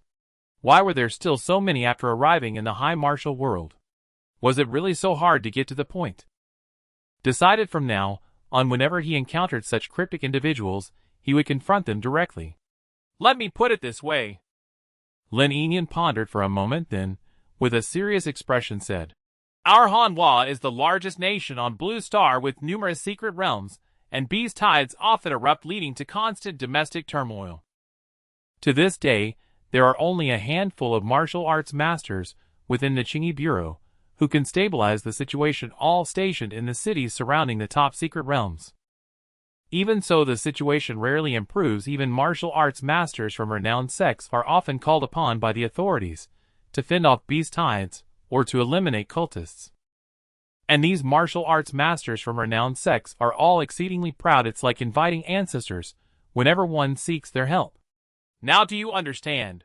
Why were there still so many after arriving in the high martial world? Was it really so hard to get to the point? Decided from now on, whenever he encountered such cryptic individuals, he would confront them directly. Let me put it this way. Lin Yinyan pondered for a moment, then, with a serious expression, said, Our Hanwha is the largest nation on Blue Star with numerous secret realms, and beast tides often erupt, leading to constant domestic turmoil. To this day, There are only a handful of martial arts masters within the Qingyi Bureau who can stabilize the situation, all stationed in the cities surrounding the top-secret realms. Even so, the situation rarely improves. Even martial arts masters from renowned sects are often called upon by the authorities to fend off beast tides or to eliminate cultists. And these martial arts masters from renowned sects are all exceedingly proud. It's like inviting ancestors whenever one seeks their help. Now do you understand?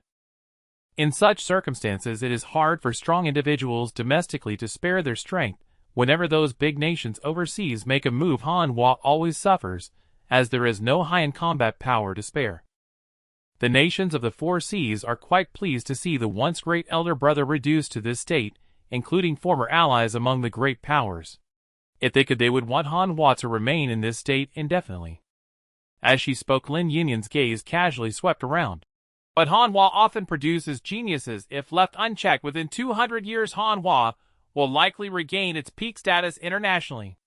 In such circumstances, it is hard for strong individuals domestically to spare their strength. Whenever those big nations overseas make a move, Hanwha always suffers, as there is no high-end combat power to spare. The nations of the Four Seas are quite pleased to see the once great elder brother reduced to this state, including former allies among the great powers. If they could, they would want Hanwha to remain in this state indefinitely. As she spoke, Lin Yinyan's gaze casually swept around. But Hanwha often produces geniuses. If left unchecked, within 200 years Hanwha will likely regain its peak status internationally.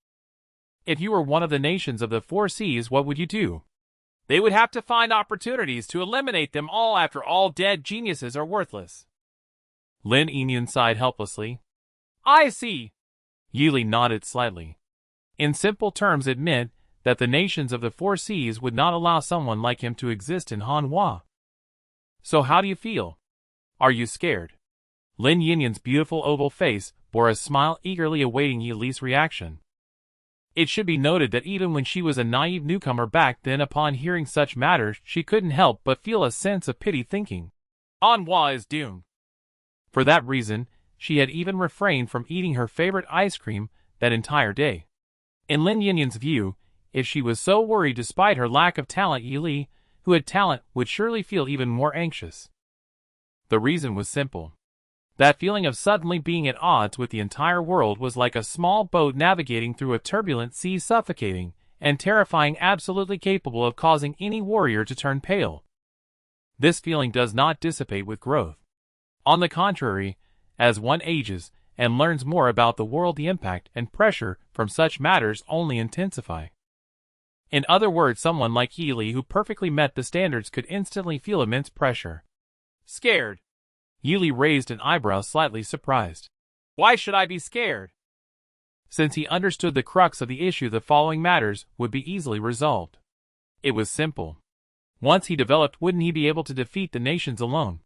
If you were one of the nations of the Four Seas, what would you do? They would have to find opportunities to eliminate them all. After all, dead geniuses are worthless. Lin Yinyan sighed helplessly. I see. Yili nodded slightly. In simple terms, it meant that the nations of the Four Seas would not allow someone like him to exist in Hanwha. So how do you feel? Are you scared? Lin Yinyan's beautiful oval face bore a smile, eagerly awaiting Yili's reaction. It should be noted that even when she was a naive newcomer back then, upon hearing such matters, she couldn't help but feel a sense of pity, thinking, Hanwha is doomed. For that reason, she had even refrained from eating her favorite ice cream that entire day. In Lin Yinyan's view, if she was so worried despite her lack of talent, Yili, who had talent, would surely feel even more anxious. The reason was simple. That feeling of suddenly being at odds with the entire world was like a small boat navigating through a turbulent sea, suffocating and terrifying, absolutely capable of causing any warrior to turn pale. This feeling does not dissipate with growth. On the contrary, as one ages and learns more about the world, the impact and pressure from such matters only intensify. In other words, someone like Yili, who perfectly met the standards, could instantly feel immense pressure. Scared? Yili raised an eyebrow, slightly surprised. Why should I be scared? Since he understood the crux of the issue, the following matters would be easily resolved. It was simple. Once he developed, wouldn't he be able to defeat the nations alone?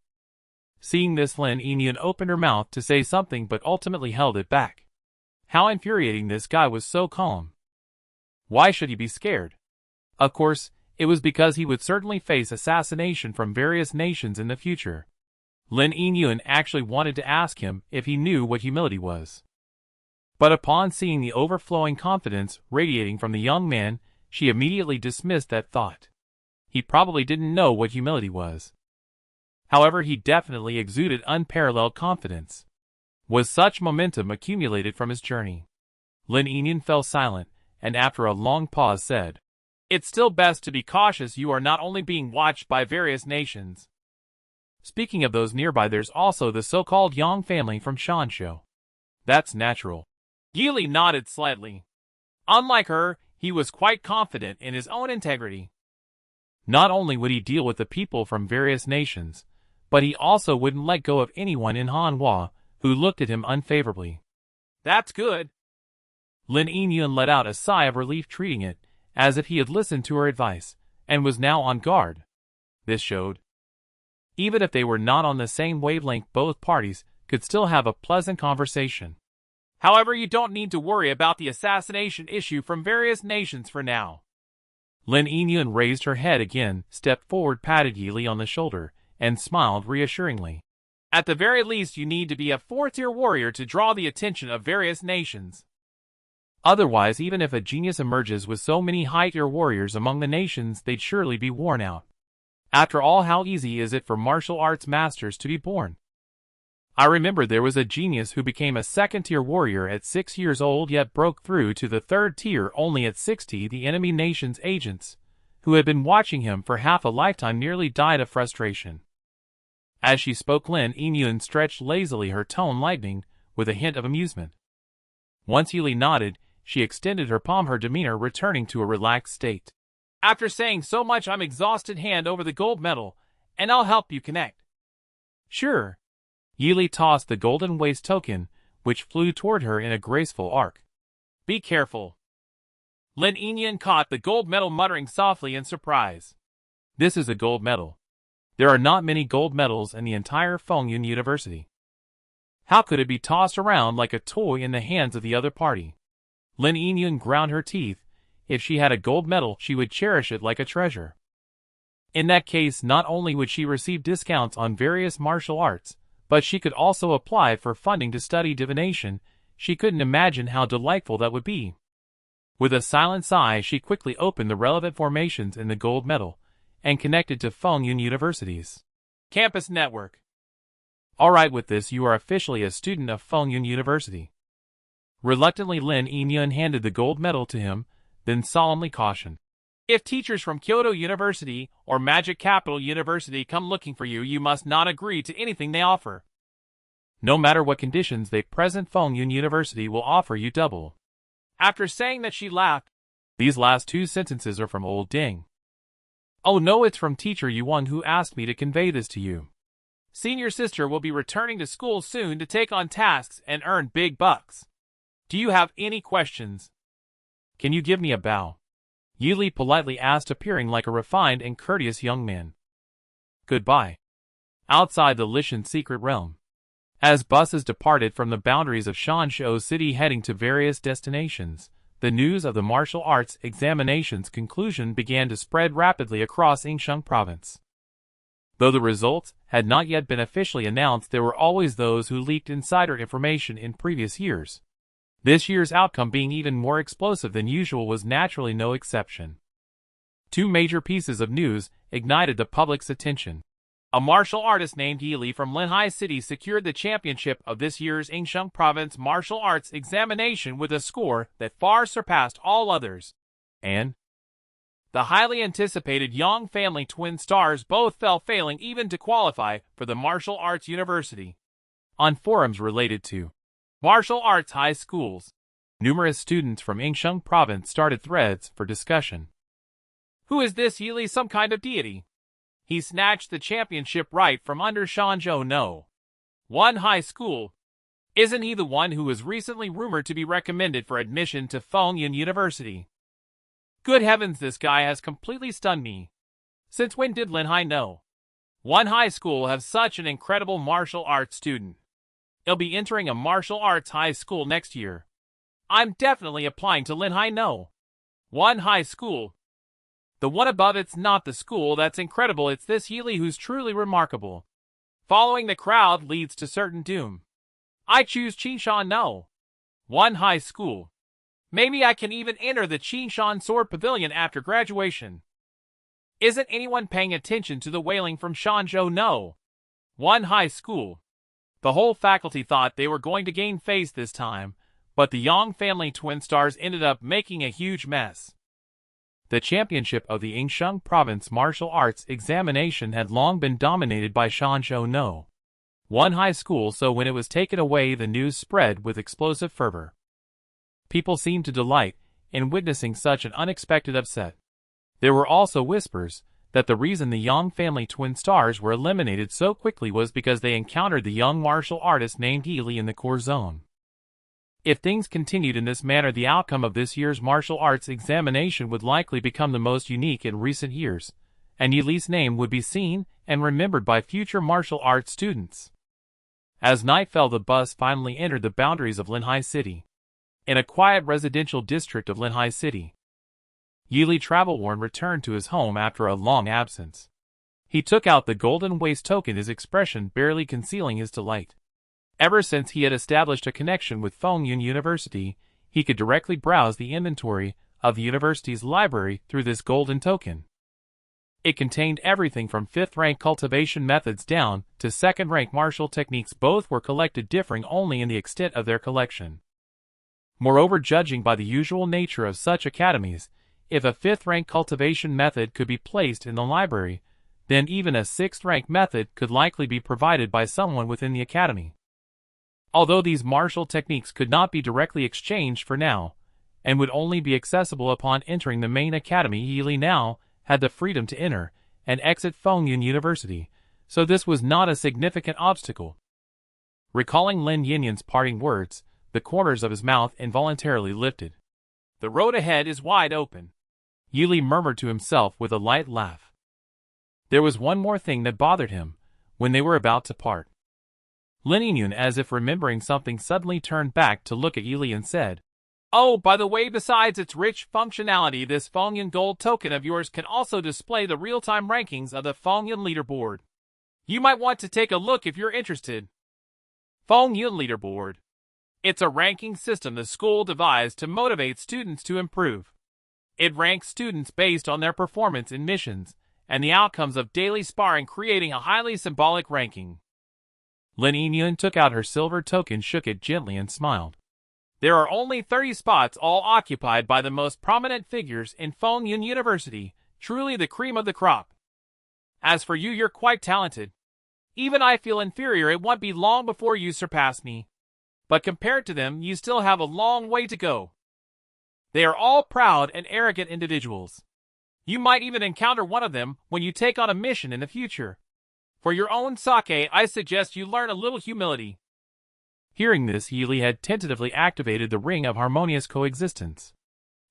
Seeing this, Lin Yinyan opened her mouth to say something but ultimately held it back. How infuriating, this guy was so calm. Why should he be scared? Of course, it was because he would certainly face assassination from various nations in the future. Lin Yinyan actually wanted to ask him if he knew what humility was. But upon seeing the overflowing confidence radiating from the young man, she immediately dismissed that thought. He probably didn't know what humility was. However, he definitely exuded unparalleled confidence. Was such momentum accumulated from his journey? Lin Yinyan fell silent, and after a long pause said, It's still best to be cautious. You are not only being watched by various nations. Speaking of those nearby, there's also the so-called Yang family from Shanshu. That's natural. Yili nodded slightly. Unlike her, he was quite confident in his own integrity. Not only would he deal with the people from various nations, but he also wouldn't let go of anyone in Hanwha who looked at him unfavorably. That's good. Lin Yinyan let out a sigh of relief, treating it as if he had listened to her advice and was now on guard. This showed. Even if they were not on the same wavelength, both parties could still have a pleasant conversation. However, you don't need to worry about the assassination issue from various nations for now. Lin Yinyan raised her head again, stepped forward, patted Yili on the shoulder, and smiled reassuringly. At the very least, you need to be a fourth-tier warrior to draw the attention of various nations. Otherwise, even if a genius emerges with so many high-tier warriors among the nations, they'd surely be worn out. After all, how easy is it for martial arts masters to be born? I remember there was a genius who became a second-tier warrior at 6 years old, yet broke through to the third tier only at 60. The enemy nation's agents, who had been watching him for half a lifetime, nearly died of frustration. As she spoke, Lin Yinyan stretched lazily, her tone lightening with a hint of amusement. Once Yili nodded, she extended her palm, her demeanor returning to a relaxed state. After saying so much, I'm exhausted. Hand over the gold medal, and I'll help you connect. Sure. Yili tossed the golden waist token, which flew toward her in a graceful arc. Be careful. Lin Yinyan caught the gold medal, muttering softly in surprise. This is a gold medal. There are not many gold medals in the entire Fengyun University. How could it be tossed around like a toy in the hands of the other party? Lin Yinyan ground her teeth. If she had a gold medal, she would cherish it like a treasure. In that case, not only would she receive discounts on various martial arts, but she could also apply for funding to study divination. She couldn't imagine how delightful that would be. With a silent sigh, she quickly opened the relevant formations in the gold medal and connected to Fengyun University's campus network. Alright, with this you are officially a student of Fengyun University. Reluctantly, Lin Yinyan handed the gold medal to him, then solemnly cautioned. If teachers from Kyoto University or Magic Capital University come looking for you, you must not agree to anything they offer. No matter what conditions they present, Fengyun University will offer you double. After saying that, she laughed. These last two sentences are from old Ding. Oh no, it's from Teacher Yuan, who asked me to convey this to you. Senior sister will be returning to school soon to take on tasks and earn big bucks. Do you have any questions? Can you give me a bow? Yili politely asked, appearing like a refined and courteous young man. Goodbye. Outside the Lishan secret realm. As buses departed from the boundaries of Shanzhou City heading to various destinations, the news of the martial arts examination's conclusion began to spread rapidly across Yingsheng province. Though the results had not yet been officially announced, there were always those who leaked insider information in previous years. This year's outcome, being even more explosive than usual, was naturally no exception. Two major pieces of news ignited the public's attention. A martial artist named Yili from Linhai City secured the championship of this year's Yingsheng Province martial arts examination with a score that far surpassed all others. And the highly anticipated Yang family twin stars both fell, failing even to qualify for the martial arts university. On forums related to martial arts high schools, numerous students from Yingsheng Province started threads for discussion. Who is this Yili, some kind of deity? He snatched the championship right from under Shanzhou No. 1 high school. Isn't he the one who was recently rumored to be recommended for admission to Fengyun University? Good heavens, this guy has completely stunned me. Since when did Linhai No. 1 high school have such an incredible martial arts student? He'll be entering a martial arts high school next year. I'm definitely applying to Linhai No. 1 high school. The one above, it's not the school that's incredible, it's this Yili who's truly remarkable. Following the crowd leads to certain doom. I choose Qinshan No. 1 high school. Maybe I can even enter the Qinshan Sword Pavilion after graduation. Isn't anyone paying attention to the wailing from Shanzhou No. 1 high school? The whole faculty thought they were going to gain face this time, but the Yang family twin stars ended up making a huge mess. The championship of the Yingsheng Province martial arts examination had long been dominated by Shanzhou No. 1 high school, so when it was taken away, the news spread with explosive fervor. People seemed to delight in witnessing such an unexpected upset. There were also whispers that the reason the Yang family twin stars were eliminated so quickly was because they encountered the young martial artist named Yili in the core zone. If things continued in this manner, the outcome of this year's martial arts examination would likely become the most unique in recent years, and Yili's name would be seen and remembered by future martial arts students. As night fell, the bus finally entered the boundaries of Linhai City. In a quiet residential district of Linhai City, Yili, travel-worn, returned to his home after a long absence. He took out the golden waist token, his expression barely concealing his delight. Ever since he had established a connection with Fengyun University, he could directly browse the inventory of the university's library through this golden token. It contained everything from 5th-rank cultivation methods down to 2nd-rank martial techniques. Both were collected, differing only in the extent of their collection. Moreover, judging by the usual nature of such academies, if a 5th-rank cultivation method could be placed in the library, then even a 6th-rank method could likely be provided by someone within the academy. Although these martial techniques could not be directly exchanged for now, and would only be accessible upon entering the main academy, Yili now had the freedom to enter and exit Fengyun University, so this was not a significant obstacle. Recalling Lin Yinyan's parting words, the corners of his mouth involuntarily lifted. The road ahead is wide open, Yili murmured to himself with a light laugh. There was one more thing that bothered him, when they were about to part. Lin Yinyan, as if remembering something, suddenly turned back to look at Yili and said, "Oh, by the way, besides its rich functionality, this Fengyan gold token of yours can also display the real-time rankings of the Fengyan leaderboard. You might want to take a look if you're interested." Fengyan leaderboard. It's a ranking system the school devised to motivate students to improve. It ranks students based on their performance in missions and the outcomes of daily sparring, creating a highly symbolic ranking. Lin Yinyan took out her silver token, shook it gently, and smiled. There are only 30 spots, all occupied by the most prominent figures in Fengyan University, truly the cream of the crop. As for you, you're quite talented. Even I feel inferior. It won't be long before you surpass me. But compared to them, you still have a long way to go. They are all proud and arrogant individuals. You might even encounter one of them when you take on a mission in the future. For your own sake, I suggest you learn a little humility. Hearing this, Yili had tentatively activated the Ring of Harmonious Coexistence.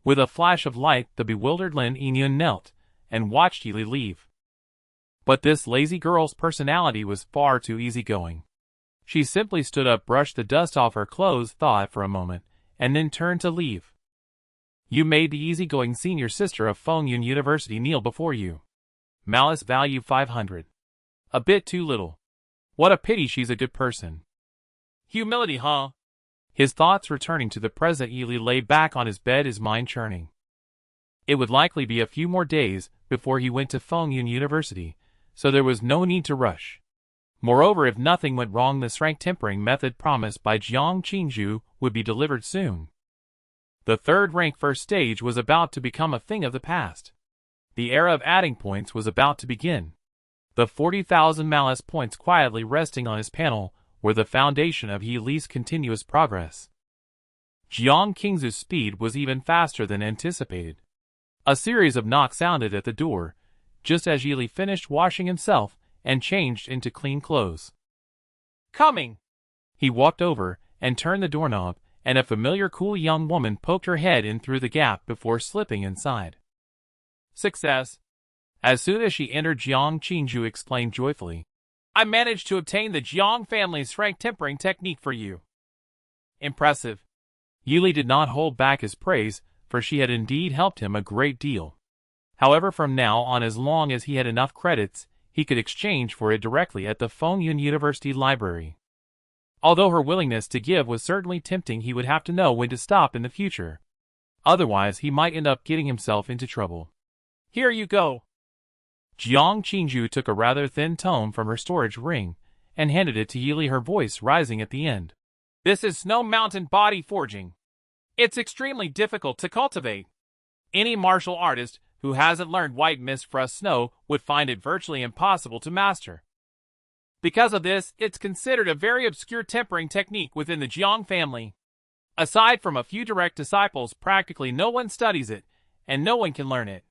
With a flash of light, the bewildered Lin Yinyan knelt and watched Yili leave. But this lazy girl's personality was far too easygoing. She simply stood up, brushed the dust off her clothes, thought for a moment, and then turned to leave. You made the easygoing senior sister of Fengyan University kneel before you. Malice value 500. A bit too little. What a pity, she's a good person. Humility, huh? His thoughts returning to the present, Yili lay back on his bed, his mind churning. It would likely be a few more days before he went to Fengyan University, so there was no need to rush. Moreover, if nothing went wrong, the rank tempering method promised by Jiang Qingzhu would be delivered soon. The third rank first stage was about to become a thing of the past. The era of adding points was about to begin. The 40,000 malice points quietly resting on his panel were the foundation of Yili's continuous progress. Jiang Qingzhu's speed was even faster than anticipated. A series of knocks sounded at the door, just as Yili finished washing himself and changed into clean clothes. Coming! He walked over and turned the doorknob, and a familiar cool young woman poked her head in through the gap before slipping inside. Success! As soon as she entered, Jiang Qingzhu exclaimed joyfully, "I managed to obtain the Jiang family's rank tempering technique for you." Impressive. Yili did not hold back his praise, for she had indeed helped him a great deal. However, from now on, as long as he had enough credits, he could exchange for it directly at the Fengyan University library. Although her willingness to give was certainly tempting, he would have to know when to stop in the future. Otherwise, he might end up getting himself into trouble. Here you go. Jiang Qingzhu took a rather thin tome from her storage ring and handed it to Yili, her voice rising at the end. This is Snow Mountain Body Forging. It's extremely difficult to cultivate. Any martial artist who hasn't learned White Mist Frost Snow would find it virtually impossible to master. Because of this, it's considered a very obscure tempering technique within the Jiang family. Aside from a few direct disciples, practically no one studies it, and no one can learn it.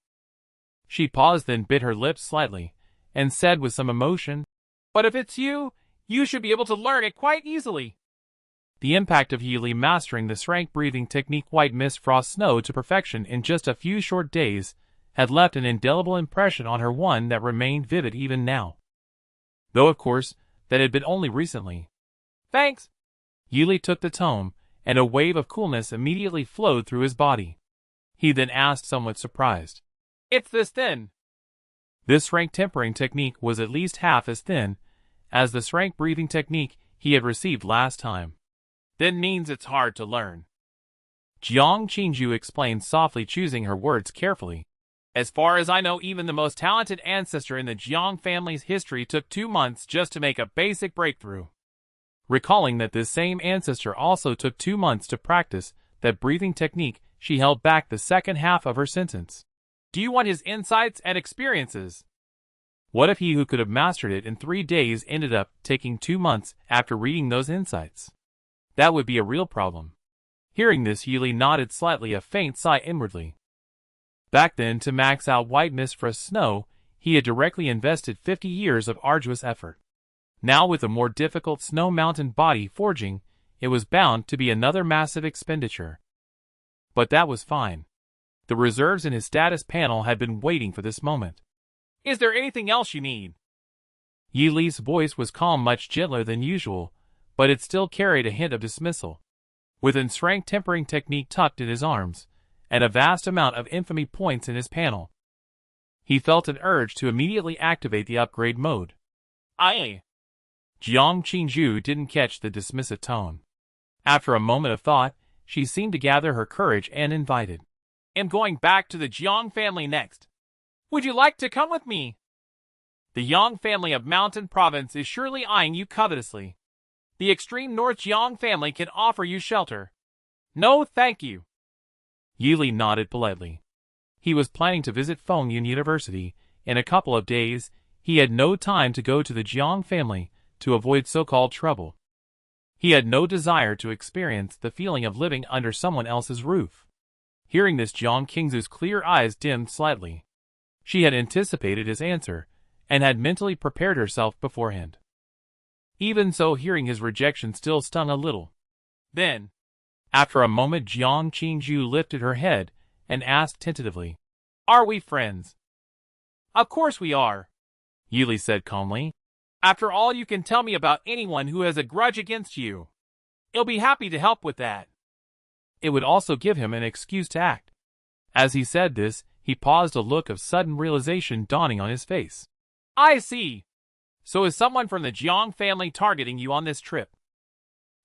She paused, then bit her lips slightly, and said with some emotion, "But if it's you, you should be able to learn it quite easily." The impact of Yili mastering the rank breathing technique White Mist Frost Snow to perfection in just a few short days had left an indelible impression on her, one that remained vivid even now. Though, of course, that had been only recently. Thanks. Yili took the tome, and a wave of coolness immediately flowed through his body. He then asked, somewhat surprised, "It's this thin?" This rank tempering technique was at least half as thin as the rank breathing technique he had received last time. Then means it's hard to learn. Jiang Qingzhu explained softly, choosing her words carefully. As far as I know, even the most talented ancestor in the Jiang family's history took 2 months just to make a basic breakthrough. Recalling that this same ancestor also took 2 months to practice that breathing technique, she held back the second half of her sentence. Do you want his insights and experiences? What if he who could have mastered it in 3 days ended up taking 2 months after reading those insights? That would be a real problem. Hearing this, Yili nodded slightly, a faint sigh inwardly. Back then, to max out White Mist Frost Snow, He had directly invested 50 years of arduous effort. Now with a more difficult snow mountain body forging, it was bound to be another massive expenditure. But that was fine. The reserves in his status panel had been waiting for this moment. Is there anything else you need? Yi Li's voice was calm, much gentler than usual, but it still carried a hint of dismissal. With a strength tempering technique tucked in his arms, and a vast amount of infamy points in his panel, he felt an urge to immediately activate the upgrade mode. Aye. Jiang Qingzhu didn't catch the dismissive tone. After a moment of thought, she seemed to gather her courage and invited. I'm going back to the Jiang family next. Would you like to come with me? The Yang family of Mountain Province is surely eyeing you covetously. The extreme North Jiang family can offer you shelter. No, thank you. Yi Li nodded politely. He was planning to visit Fengyun University in a couple of days. He had no time to go to the Jiang family to avoid so-called trouble. He had no desire to experience the feeling of living under someone else's roof. Hearing this, Jiang Qingzhu's clear eyes dimmed slightly. She had anticipated his answer, and had mentally prepared herself beforehand. Even so, hearing his rejection still stung a little. Then, after a moment, Jiang Qingzhu lifted her head and asked tentatively, "Are we friends?" "Of course we are," Yi Li said calmly. "After all you can tell me about anyone who has a grudge against you. I'll be happy to help with that." It would also give him an excuse to act. As he said this, he paused, a look of sudden realization dawning on his face. "I see. So is someone from the Jiang family targeting you on this trip?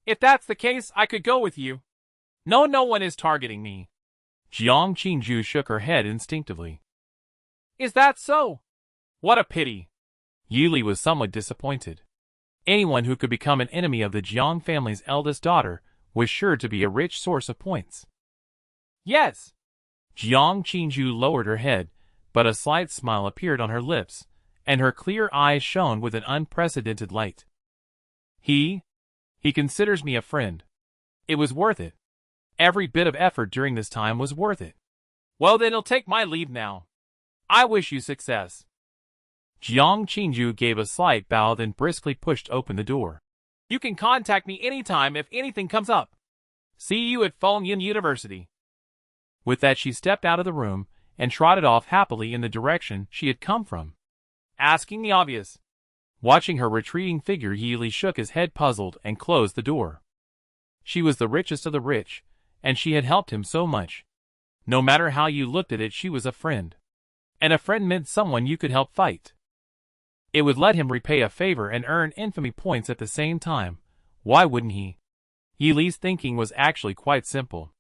If that's the case, I could go with you." "No, no one is targeting me." Jiang Qingzhu shook her head instinctively. "Is that so? What a pity." Yi Li was somewhat disappointed. Anyone who could become an enemy of the Jiang family's eldest daughter was sure to be a rich source of points. "Yes." Jiang Qingzhu lowered her head, but a slight smile appeared on her lips, and her clear eyes shone with an unprecedented light. He considers me a friend. It was worth it. Every bit of effort during this time was worth it. "Well then, I'll take my leave now. I wish you success." Jiang Qingzhu gave a slight bow, then briskly pushed open the door. "You can contact me anytime if anything comes up. See you at Fengyun University." With that, she stepped out of the room and trotted off happily in the direction she had come from. Asking the obvious. Watching her retreating figure, Yi Li shook his head puzzled and closed the door. She was the richest of the rich, and she had helped him so much. No matter how you looked at it, she was a friend. And a friend meant someone you could help fight. It would let him repay a favor and earn infamy points at the same time. Why wouldn't he? Yi Li's thinking was actually quite simple.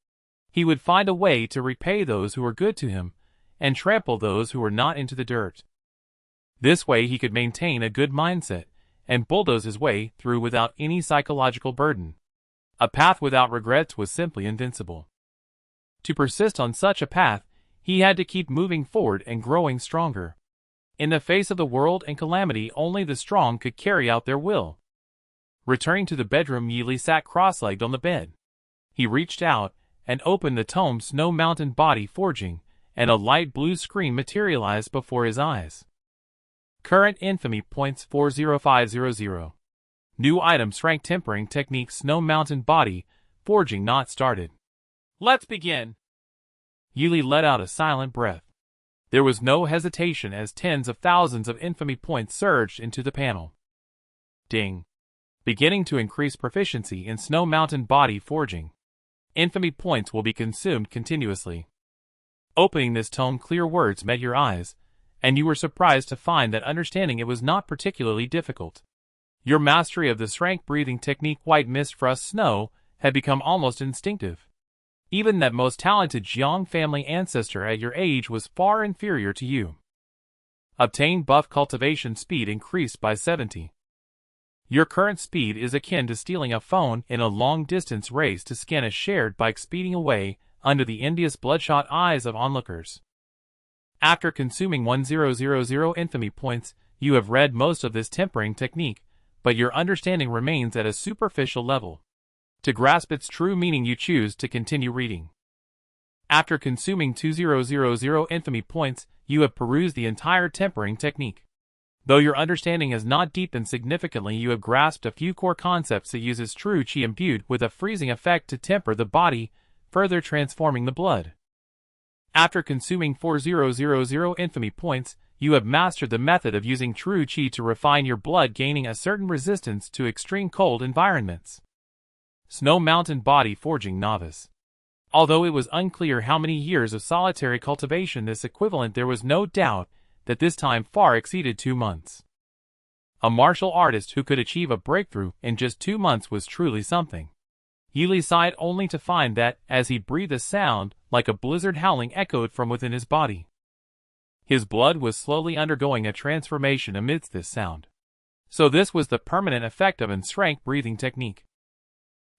He would find a way to repay those who were good to him, and trample those who were not into the dirt. This way he could maintain a good mindset, and bulldoze his way through without any psychological burden. A path without regrets was simply invincible. To persist on such a path, he had to keep moving forward and growing stronger. In the face of the world and calamity, only the strong could carry out their will. Returning to the bedroom, Yi Li sat cross-legged on the bed. He reached out and opened the tome Snow Mountain Body Forging, and a light blue screen materialized before his eyes. Current infamy points 40500. New item strength tempering technique Snow Mountain Body Forging not started. "Let's begin." Yi Li let out a silent breath. There was no hesitation as tens of thousands of infamy points surged into the panel. Ding. Beginning to increase proficiency in Snow Mountain Body Forging. Infamy points will be consumed continuously. Opening this tome, clear words met your eyes, and you were surprised to find that understanding it was not particularly difficult. Your mastery of the strength breathing technique White Mist Frost Snow had become almost instinctive. Even that most talented Jiang family ancestor at your age was far inferior to you. Obtained buff cultivation speed increased by 70. Your current speed is akin to stealing a phone in a long-distance race to scan a shared bike, speeding away under the envious bloodshot eyes of onlookers. After consuming 1000 infamy points, you have read most of this tempering technique, but your understanding remains at a superficial level. To grasp its true meaning, you choose to continue reading. After consuming 2000 infamy points, you have perused the entire tempering technique. Though your understanding has not deepened significantly, you have grasped a few core concepts. It uses true chi imbued with a freezing effect to temper the body, further transforming the blood. After consuming 4000 infamy points, you have mastered the method of using true chi to refine your blood, gaining a certain resistance to extreme cold environments. Snow Mountain Body Forging Novice. Although it was unclear how many years of solitary cultivation this equivalent, there was no doubt that this time far exceeded 2 months. A martial artist who could achieve a breakthrough in just 2 months was truly something. Yili sighed only to find that, as he breathed, a sound like a blizzard howling echoed from within his body. His blood was slowly undergoing a transformation amidst this sound. So this was the permanent effect of strength breathing technique.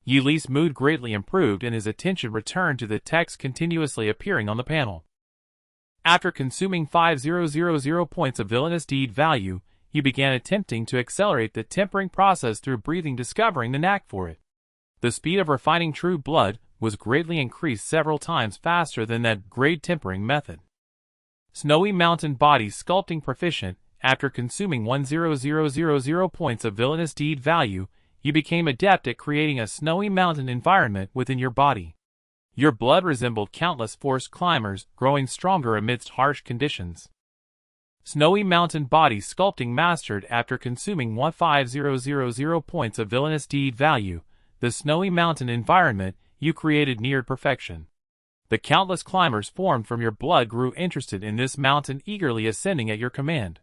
Yili's mood greatly improved and his attention returned to the text continuously appearing on the panel. After consuming 5000 points of villainous deed value, he began attempting to accelerate the tempering process through breathing, discovering the knack for it. The speed of refining true blood was greatly increased, several times faster than that grade tempering method. Snowy Mountain Body Sculpting Proficient. After consuming 10,000 points of villainous deed value, you became adept at creating a snowy mountain environment within your body. Your blood resembled countless forest climbers, growing stronger amidst harsh conditions. Snowy Mountain Body Sculpting Mastered. After consuming 15,000 points of villainous deed value, the snowy mountain environment you created neared perfection. The countless climbers formed from your blood grew interested in this mountain, eagerly ascending at your command.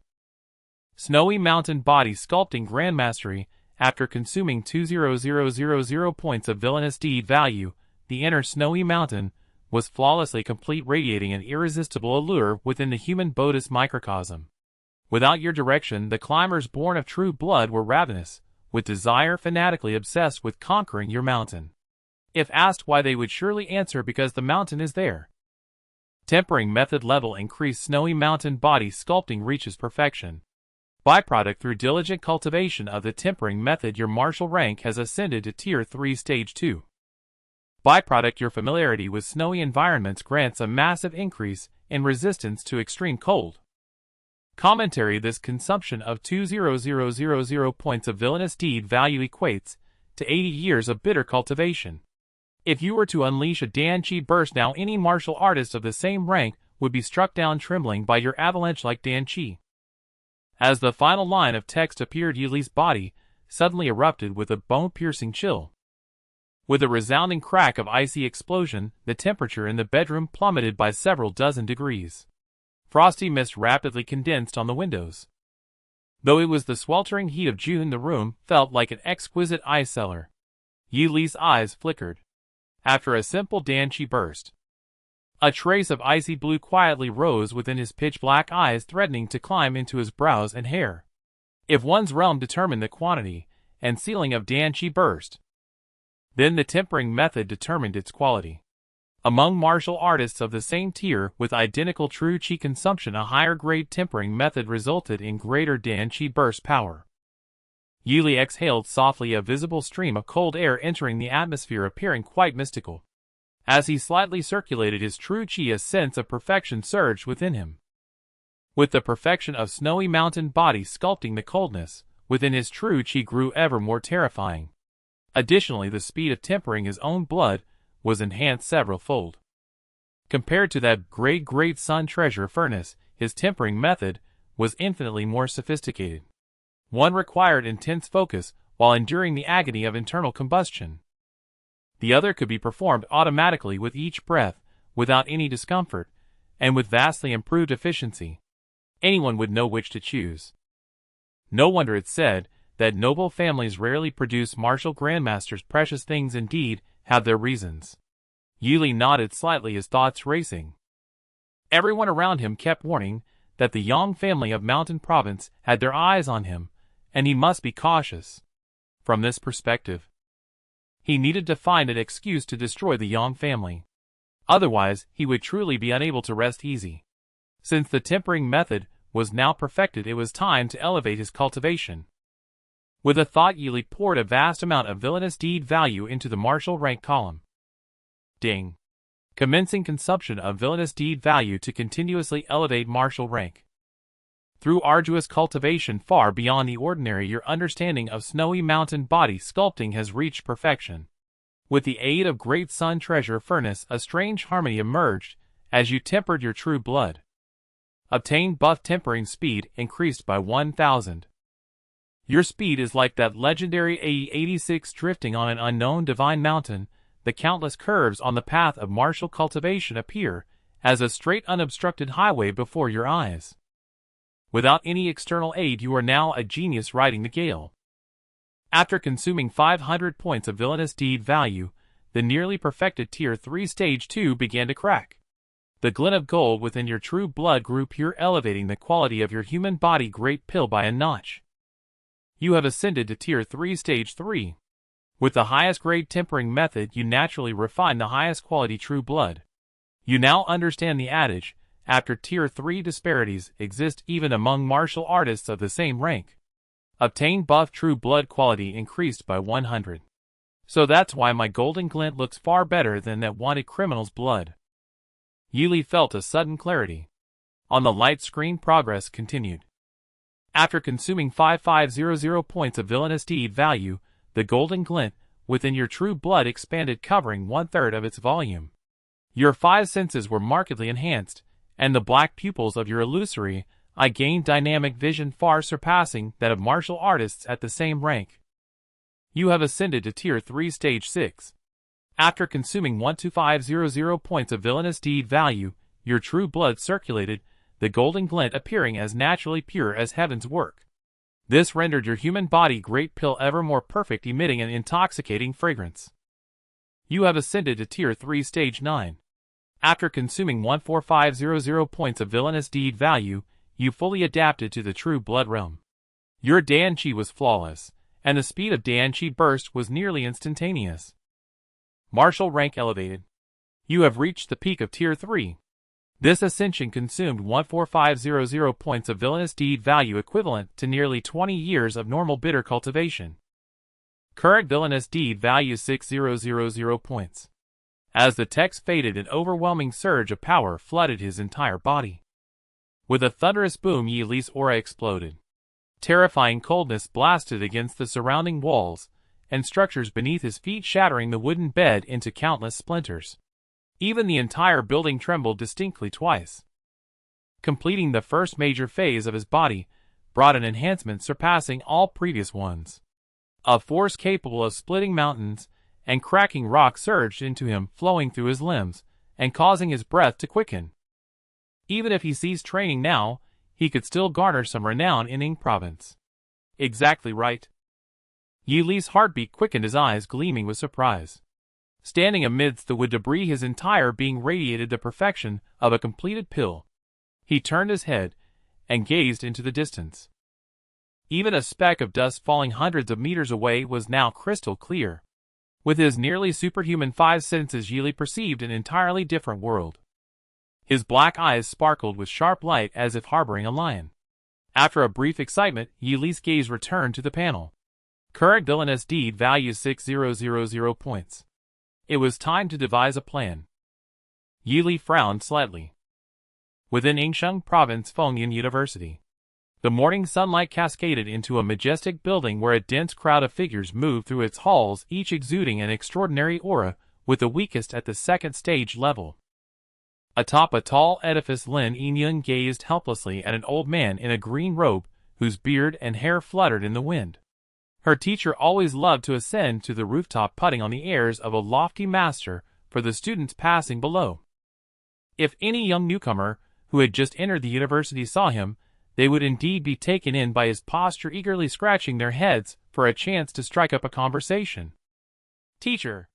Snowy Mountain Body Sculpting Grandmastery. After consuming 20,000 points of villainous deed value, the inner snowy mountain was flawlessly complete, radiating an irresistible allure within the human Buddhist microcosm. Without your direction, the climbers born of true blood were ravenous, with desire, fanatically obsessed with conquering your mountain. If asked why, they would surely answer, because the mountain is there. Tempering method level increased. Snowy Mountain Body Sculpting reaches perfection. Byproduct: through diligent cultivation of the tempering method, your martial rank has ascended to Tier 3 Stage 2. Byproduct: your familiarity with snowy environments grants a massive increase in resistance to extreme cold. Commentary: this consumption of 20,000 points of villainous deed value equates to 80 years of bitter cultivation. If you were to unleash a Dan Chi burst now, any martial artist of the same rank would be struck down trembling by your avalanche like Dan Chi. As the final line of text appeared, Yili's body suddenly erupted with a bone-piercing chill. With a resounding crack of icy explosion, the temperature in the bedroom plummeted by several dozen degrees. Frosty mist rapidly condensed on the windows. Though it was the sweltering heat of June, the room felt like an exquisite ice cellar. Yili's eyes flickered. After a simple Dan Chi burst, a trace of icy blue quietly rose within his pitch-black eyes, threatening to climb into his brows and hair. If one's realm determined the quantity and ceiling of Dan Chi burst, then the tempering method determined its quality. Among martial artists of the same tier with identical true chi consumption, a higher grade tempering method resulted in greater Dan Chi burst power. Yili exhaled softly, a visible stream of cold air entering the atmosphere, appearing quite mystical. As he slightly circulated his true chi, a sense of perfection surged within him. With the perfection of Snowy Mountain Body Sculpting, the coldness within his true chi grew ever more terrifying. Additionally, the speed of tempering his own blood was enhanced several-fold. Compared to that great sun treasure furnace, his tempering method was infinitely more sophisticated. One required intense focus while enduring the agony of internal combustion. The other could be performed automatically with each breath, without any discomfort, and with vastly improved efficiency. Anyone would know which to choose. No wonder it's said that noble families rarely produce martial grandmasters. Precious things indeed have their reasons. Yili nodded slightly, his thoughts racing. Everyone around him kept warning that the Yang family of Mountain Province had their eyes on him, and he must be cautious. From this perspective, he needed to find an excuse to destroy the Yang family. Otherwise, he would truly be unable to rest easy. Since the tempering method was now perfected, it was time to elevate his cultivation. With a thought, Yili poured a vast amount of villainous deed value into the martial rank column. Ding! commencing consumption of villainous deed value to continuously elevate martial rank. Through arduous cultivation far beyond the ordinary, your understanding of snowy mountain body sculpting has reached perfection. With the aid of Great Sun Treasure Furnace, a strange harmony emerged as you tempered your true blood. Obtained buff tempering speed increased by 1,000. Your speed is like that legendary AE-86 drifting on an unknown divine mountain. The countless curves on the path of martial cultivation appear as a straight unobstructed highway before your eyes. Without any external aid, you are now a genius riding the gale. After consuming 500 points of villainous deed value, the nearly perfected Tier 3 Stage 2 began to crack. The glint of gold within your true blood grew pure, elevating the quality of your human body great pill by a notch. You have ascended to Tier 3 Stage 3. With the highest grade tempering method, you naturally refine the highest quality true blood. You now understand the adage, after Tier 3 disparities exist even among martial artists of the same rank. Obtain buff true blood quality increased by 100. So that's why my golden glint looks far better than that wanted criminal's blood. Yili felt a sudden clarity. On the light screen, progress continued. After consuming 5500 points of villainous deed value, the golden glint within your true blood expanded, covering 1/3 of its volume. Your 5 senses were markedly enhanced, and the black pupils of your illusory eye gained dynamic vision far surpassing that of martial artists at the same rank. You have ascended to Tier 3 Stage 6. After consuming 12500 points of villainous deed value, your true blood circulated, the golden glint appearing as naturally pure as heaven's work. This rendered your human body great pill ever more perfect, emitting an intoxicating fragrance. You have ascended to Tier 3 Stage 9. After consuming 14500 points of villainous deed value, you fully adapted to the true blood realm. Your Danchi was flawless, and the speed of Danchi burst was nearly instantaneous. Martial rank elevated. You have reached the peak of Tier 3. This ascension consumed 14500 points of villainous deed value, equivalent to nearly 20 years of normal bitter cultivation. Current villainous deed value 6000 points. As the text faded, an overwhelming surge of power flooded his entire body. With a thunderous boom, Yili's aura exploded. Terrifying coldness blasted against the surrounding walls and structures beneath his feet, shattering the wooden bed into countless splinters. Even the entire building trembled distinctly twice. Completing the first major phase of his body brought an enhancement surpassing all previous ones. A force capable of splitting mountains and cracking rock surged into him, flowing through his limbs and causing his breath to quicken. Even if he ceased training now, he could still garner some renown in Ing Province. Exactly right. Yili's heartbeat quickened, his eyes gleaming with surprise. Standing amidst the wood debris, his entire being radiated the perfection of a completed pill. He turned his head and gazed into the distance. Even a speck of dust falling hundreds of meters away was now crystal clear. With his nearly superhuman 5 senses, Yili perceived an entirely different world. His black eyes sparkled with sharp light as if harboring a lion. After a brief excitement, Yili's gaze returned to the panel. Current villainous deed value 6000 points. It was time to devise a plan. Yili frowned slightly. Within Yingsheng Province Fengyan University, the morning sunlight cascaded into a majestic building where a dense crowd of figures moved through its halls, each exuding an extraordinary aura, with the weakest at the second stage level. Atop a tall edifice, Lin Yinyun gazed helplessly at an old man in a green robe, whose beard and hair fluttered in the wind. Her teacher always loved to ascend to the rooftop, putting on the airs of a lofty master for the students passing below. If any young newcomer who had just entered the university saw him, they would indeed be taken in by his posture, eagerly scratching their heads for a chance to strike up a conversation. Teacher.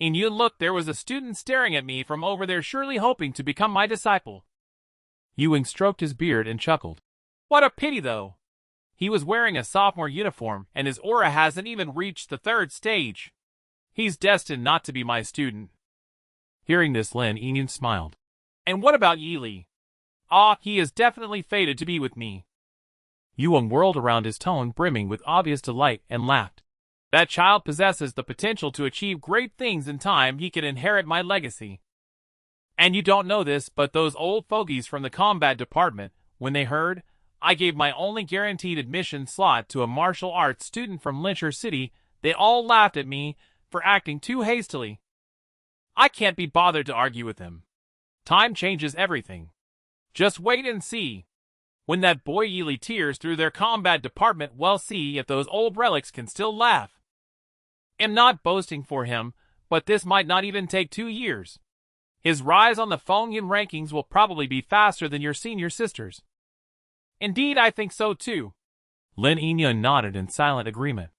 Yinyun, look, there was a student staring at me from over there, surely hoping to become my disciple. Ewing stroked his beard and chuckled. What a pity, though. He was wearing a sophomore uniform, and his aura hasn't even reached the 3rd stage. He's destined not to be my student. Hearing this, Lin Yinyun smiled. And what about Yili? Ah, he is definitely fated to be with me. Yuang whirled around, his tone brimming with obvious delight, and laughed. That child possesses the potential to achieve great things. In time, he can inherit my legacy. And you don't know this, but those old fogies from the combat department, when they heard I gave my only guaranteed admission slot to a martial arts student from Lyncher City, they all laughed at me for acting too hastily. I can't be bothered to argue with them. Time changes everything. Just wait and see. When that boy Ely tears through their combat department, we'll see if those old relics can still laugh. I'm not boasting for him, but this might not even take 2 years. His rise on the Phongyun rankings will probably be faster than your senior sister's. Indeed, I think so too. Lin Yingyun nodded in silent agreement.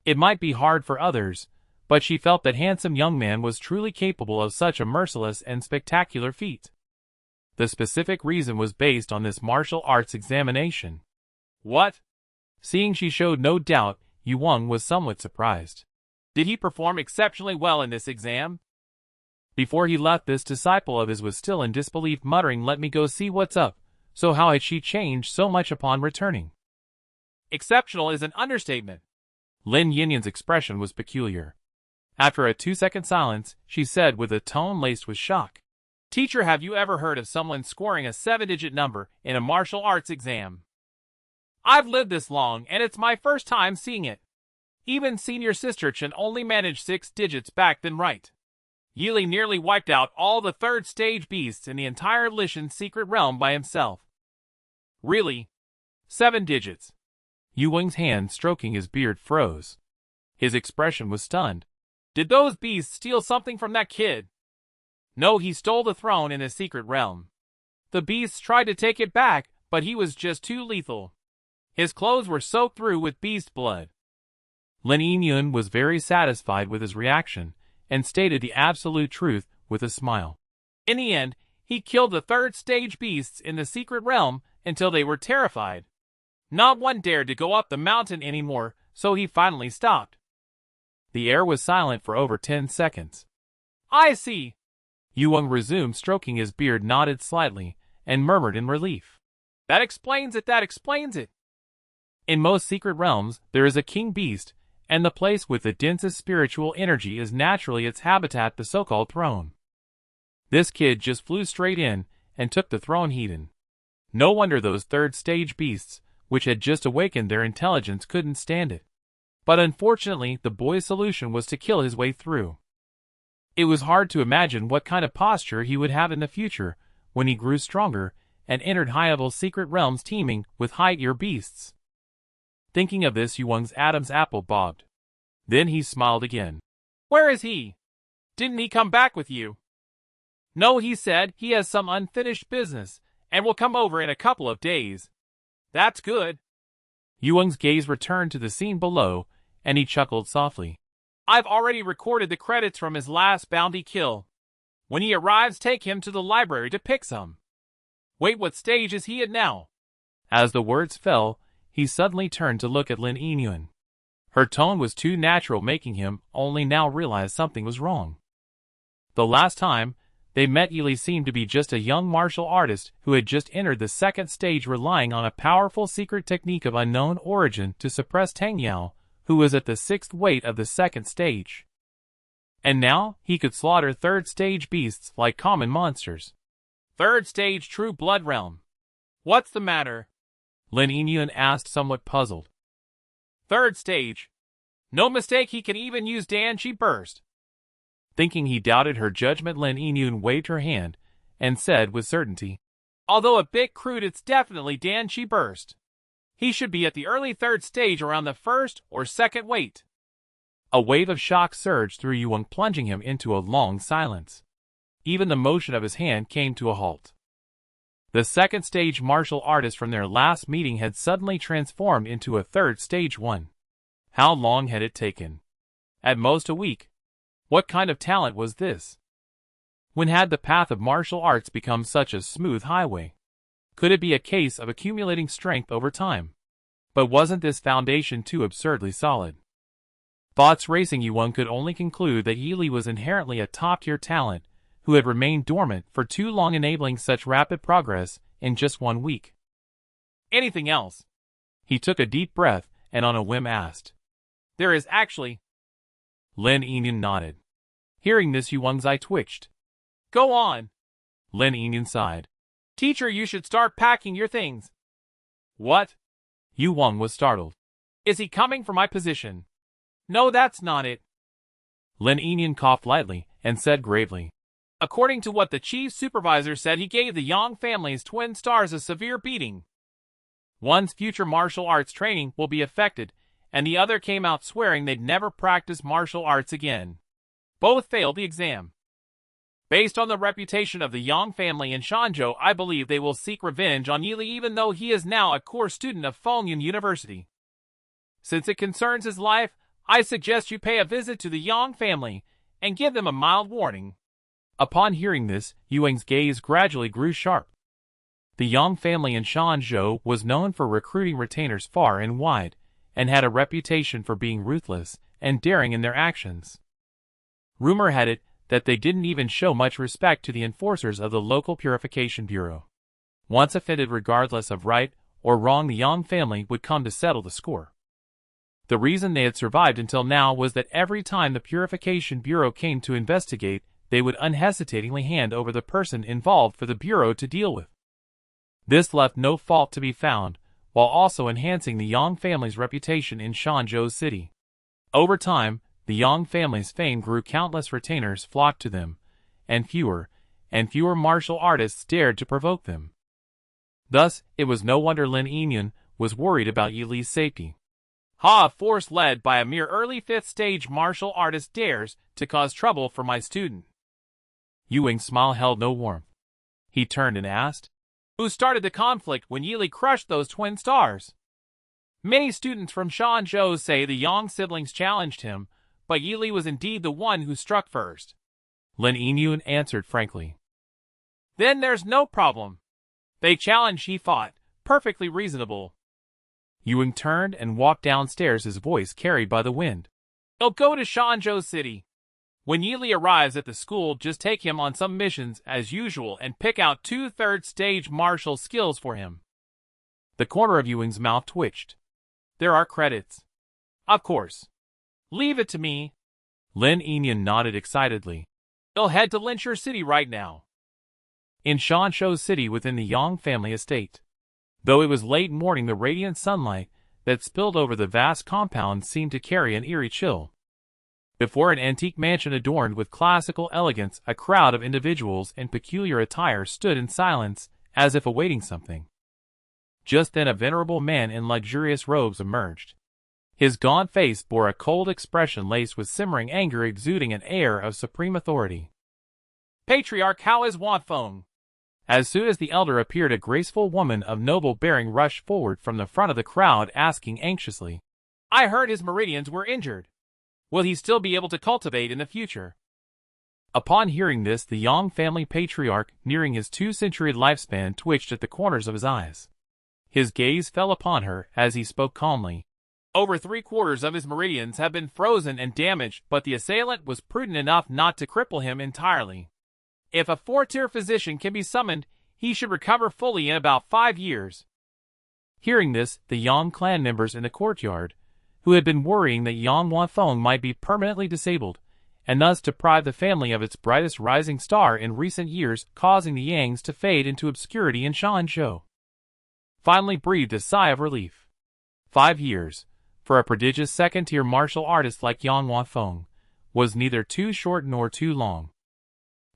It might be hard for others, but she felt that handsome young man was truly capable of such a merciless and spectacular feat. The specific reason was based on this martial arts examination. What? Seeing she showed no doubt, Yu Wang was somewhat surprised. Did he perform exceptionally well in this exam? Before he left, this disciple of his was still in disbelief, muttering, "Let me go see what's up." So how had she changed so much upon returning? Exceptional is an understatement. Lin Yinyan's expression was peculiar. After a 2-second silence, she said with a tone laced with shock, "Teacher, have you ever heard of someone scoring a 7-digit number in a martial arts exam? I've lived this long, and it's my first time seeing it. Even senior sister Chen only managed 6 digits back then, right? Ely nearly wiped out all the 3rd stage beasts in the entire Lishan secret realm by himself. Really? 7 digits? Yu Wang's hand stroking his beard froze. His expression was stunned. Did those beasts steal something from that kid? No, he stole the throne in the secret realm. The beasts tried to take it back, but he was just too lethal. His clothes were soaked through with beast blood. Lin Yingyun was very satisfied with his reaction, and stated the absolute truth with a smile. In the end, he killed the 3rd stage beasts in the secret realm until they were terrified. Not one dared to go up the mountain anymore, so he finally stopped. The air was silent for over 10 seconds. I see. Yu Wang resumed, stroking his beard, nodded slightly, and murmured in relief. That explains it, that explains it. In most secret realms, there is a king beast, and the place with the densest spiritual energy is naturally its habitat, the so-called throne. This kid just flew straight in and took the throne hidden. No wonder those 3rd stage beasts, which had just awakened their intelligence, couldn't stand it. But unfortunately, the boy's solution was to kill his way through. It was hard to imagine what kind of posture he would have in the future when he grew stronger and entered high-level secret realms teeming with high-tier beasts. Thinking of this, Yu Wang's Adam's apple bobbed. Then he smiled again. Where is he? Didn't he come back with you? No, he said he has some unfinished business and will come over in a couple of days. That's good. Yu Wang's gaze returned to the scene below, and he chuckled softly. I've already recorded the credits from his last bounty kill. When he arrives, take him to the library to pick some. Wait, what stage is he at now? As the words fell, he suddenly turned to look at Lin Yingyun. Her tone was too natural, making him only now realize something was wrong. The last time they met, Ely seemed to be just a young martial artist who had just entered the 2nd stage, relying on a powerful secret technique of unknown origin to suppress Tang Yao, who was at the 6th weight of the 2nd stage. And now he could slaughter 3rd stage beasts like common monsters. 3rd stage true blood realm. What's the matter? Lin Yingyun asked, somewhat puzzled. 3rd stage. No mistake, he can even use Danchi Burst. Thinking he doubted her judgment, Lin Yingyun waved her hand and said with certainty, Although a bit crude, it's definitely Danchi Burst. He should be at the early 3rd stage around the 1st or 2nd weight. A wave of shock surged through Yu Wang, plunging him into a long silence. Even the motion of his hand came to a halt. The 2nd stage martial artist from their last meeting had suddenly transformed into a 3rd stage one. How long had it taken? At most a week. What kind of talent was this? When had the path of martial arts become such a smooth highway? Could it be a case of accumulating strength over time? But wasn't this foundation too absurdly solid? Thoughts racing, Yu Wang could only conclude that Ely was inherently a top-tier talent who had remained dormant for too long, enabling such rapid progress in just 1 week. Anything else? He took a deep breath and on a whim asked. There is actually. Lin Yingyun nodded. Hearing this, Yu Wang's eye twitched. Go on. Lin Yinyan sighed. Teacher, you should start packing your things. What? Yu Wang was startled. Is he coming for my position? No, that's not it. Lin Yinyan coughed lightly and said gravely. According to what the chief supervisor said, he gave the Yang family's twin stars a severe beating. One's future martial arts training will be affected, and the other came out swearing they'd never practice martial arts again. Both failed the exam. Based on the reputation of the Yang family in Shanzhou, I believe they will seek revenge on Yili, even though he is now a core student of Fengyun University. Since it concerns his life, I suggest you pay a visit to the Yang family and give them a mild warning. Upon hearing this, Yu Wang's gaze gradually grew sharp. The Yang family in Shanzhou was known for recruiting retainers far and wide, and had a reputation for being ruthless and daring in their actions. Rumor had it that they didn't even show much respect to the enforcers of the local purification bureau. Once offended, regardless of right or wrong, the Yang family would come to settle the score. The reason they had survived until now was that every time the purification bureau came to investigate, they would unhesitatingly hand over the person involved for the bureau to deal with. This left no fault to be found, while also enhancing the Yang family's reputation in Shanzhou City. Over time, the Yang family's fame grew. Countless retainers flocked to them, and fewer martial artists dared to provoke them. Thus, it was no wonder Lin Yinyan was worried about Yili's safety. A force led by a mere early 5th stage martial artist dares to cause trouble for my student. Yu Wang's smile held no warmth. He turned and asked, who started the conflict when Yili crushed those twin stars? Many students from Shanzhou say the Yang siblings challenged him, but Yili was indeed the one who struck first. Lin Yinyan answered frankly. Then there's no problem. They challenged, he fought. Perfectly reasonable. Yu Wang turned and walked downstairs, his voice carried by the wind. He'll go to Shanzhou City. When Yili arrives at the school, just take him on some missions as usual and pick out 2 3rd stage martial skills for him. The corner of Yu Wang's mouth twitched. There are credits. Of course. Leave it to me. Lin Yinyan nodded excitedly. He'll head to Linshur City right now. In Shanzhou City, within the Yang family estate. Though it was late morning, the radiant sunlight that spilled over the vast compound seemed to carry an eerie chill. Before an antique mansion adorned with classical elegance, a crowd of individuals in peculiar attire stood in silence, as if awaiting something. Just then a venerable man in luxurious robes emerged. His gaunt face bore a cold expression laced with simmering anger, exuding an air of supreme authority. Patriarch, how is Wanfeng? As soon as the elder appeared, a graceful woman of noble bearing rushed forward from the front of the crowd, asking anxiously, I heard his meridians were injured. Will he still be able to cultivate in the future? Upon hearing this, the Yang family patriarch, nearing his 2-century lifespan, twitched at the corners of his eyes. His gaze fell upon her as he spoke calmly. Over 3/4 of his meridians have been frozen and damaged, but the assailant was prudent enough not to cripple him entirely. If a 4-tier physician can be summoned, he should recover fully in about 5 years. Hearing this, the Yang clan members in the courtyard, who had been worrying that Yang Wanfeng might be permanently disabled, and thus deprive the family of its brightest rising star in recent years, causing the Yangs to fade into obscurity in Shanzhou, finally breathed a sigh of relief. 5 years, for a prodigious 2nd-tier martial artist like Yang Wanfeng, was neither too short nor too long.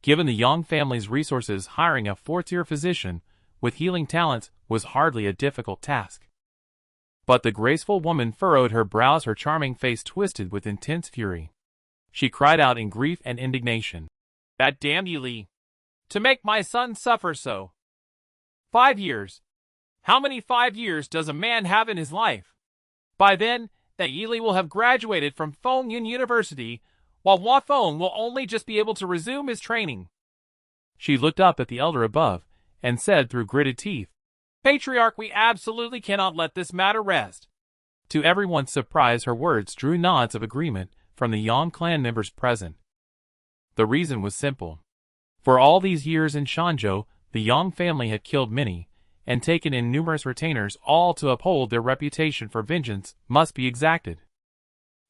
Given the Yang family's resources, hiring a 4th-tier physician with healing talents was hardly a difficult task. But the graceful woman furrowed her brows, her charming face twisted with intense fury. She cried out in grief and indignation. That damned Yili! To make my son suffer so! 5 years! How many 5 years does a man have in his life? By then, that Yili will have graduated from Fengyun University, while Wanfeng will only just be able to resume his training. She looked up at the elder above, and said through gritted teeth, Patriarch, we absolutely cannot let this matter rest. To everyone's surprise, her words drew nods of agreement from the Yang clan members present. The reason was simple. For all these years in Shanzhou, the Yang family had killed many, and taken in numerous retainers, all to uphold their reputation for vengeance must be exacted.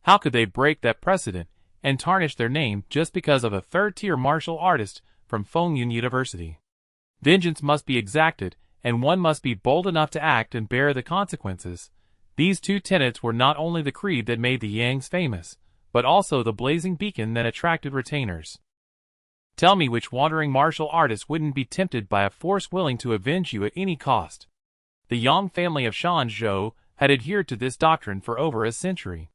How could they break that precedent and tarnish their name just because of a 3rd-tier martial artist from Fengyun University? Vengeance must be exacted, and one must be bold enough to act and bear the consequences. These two tenets were not only the creed that made the Yangs famous, but also the blazing beacon that attracted retainers. Tell me which wandering martial artist wouldn't be tempted by a force willing to avenge you at any cost. The Yang family of Shanzhou had adhered to this doctrine for over a century.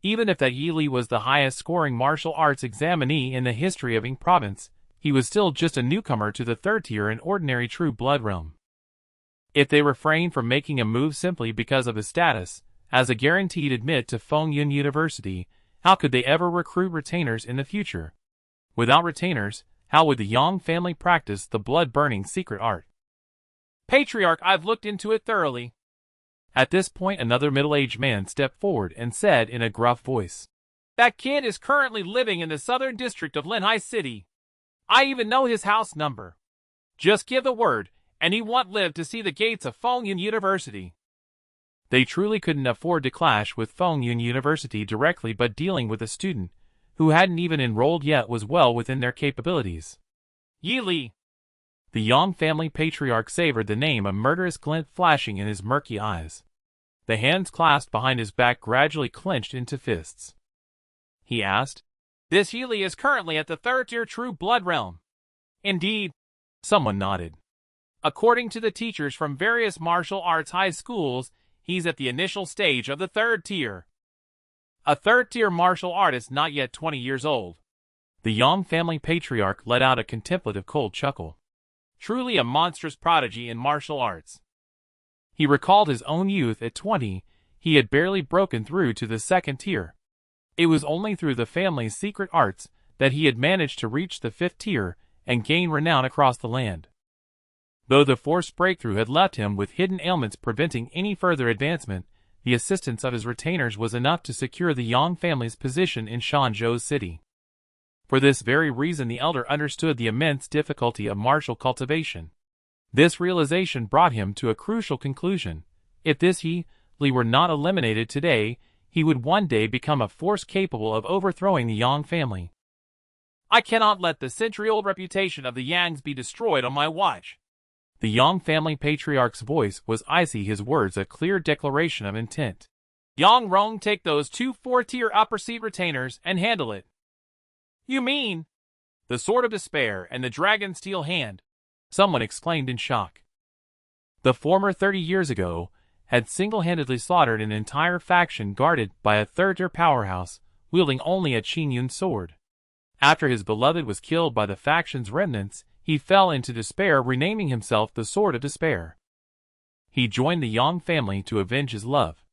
Even if that Yi Li was the highest-scoring martial arts examinee in the history of Ying province, he was still just a newcomer to the third tier in ordinary true blood realm. If they refrained from making a move simply because of his status as a guaranteed admit to Fengyun University, how could they ever recruit retainers in the future? Without retainers, how would the Yang family practice the blood-burning secret art? Patriarch, I've looked into it thoroughly. At this point, another middle-aged man stepped forward and said in a gruff voice, That kid is currently living in the southern district of Linhai City. I even know his house number. Just give the word, and he won't live to see the gates of Fengyun University. They truly couldn't afford to clash with Fengyun University directly, but dealing with a student who hadn't even enrolled yet was well within their capabilities. Yi Li. The Yang family patriarch savored the name, a murderous glint flashing in his murky eyes. The hands clasped behind his back gradually clenched into fists. He asked, This Yi Li is currently at the third-tier true blood realm. Indeed. Someone nodded. According to the teachers from various martial arts high schools, he's at the initial stage of the third tier. A third-tier martial artist not yet 20 years old. The Yang family patriarch let out a contemplative cold chuckle. Truly a monstrous prodigy in martial arts. He recalled his own youth at 20, he had barely broken through to the second tier. It was only through the family's secret arts that he had managed to reach the fifth tier and gain renown across the land. Though the forced breakthrough had left him with hidden ailments preventing any further advancement, the assistance of his retainers was enough to secure the Yang family's position in Shanzhou City. For this very reason, the elder understood the immense difficulty of martial cultivation. This realization brought him to a crucial conclusion. If this Yi Li were not eliminated today, he would one day become a force capable of overthrowing the Yang family. I cannot let the century-old reputation of the Yangs be destroyed on my watch. The Yang family patriarch's voice was icy, his words a clear declaration of intent. Yang Rong, take those two four-tier upper seat retainers and handle it. You mean the Sword of Despair and the Dragon Steel Hand? Someone exclaimed in shock. The former 30 years ago had single-handedly slaughtered an entire faction guarded by a third-tier powerhouse, wielding only a Qingyun sword. After his beloved was killed by the faction's remnants, he fell into despair, renaming himself the Sword of Despair. He joined the Yang family to avenge his love.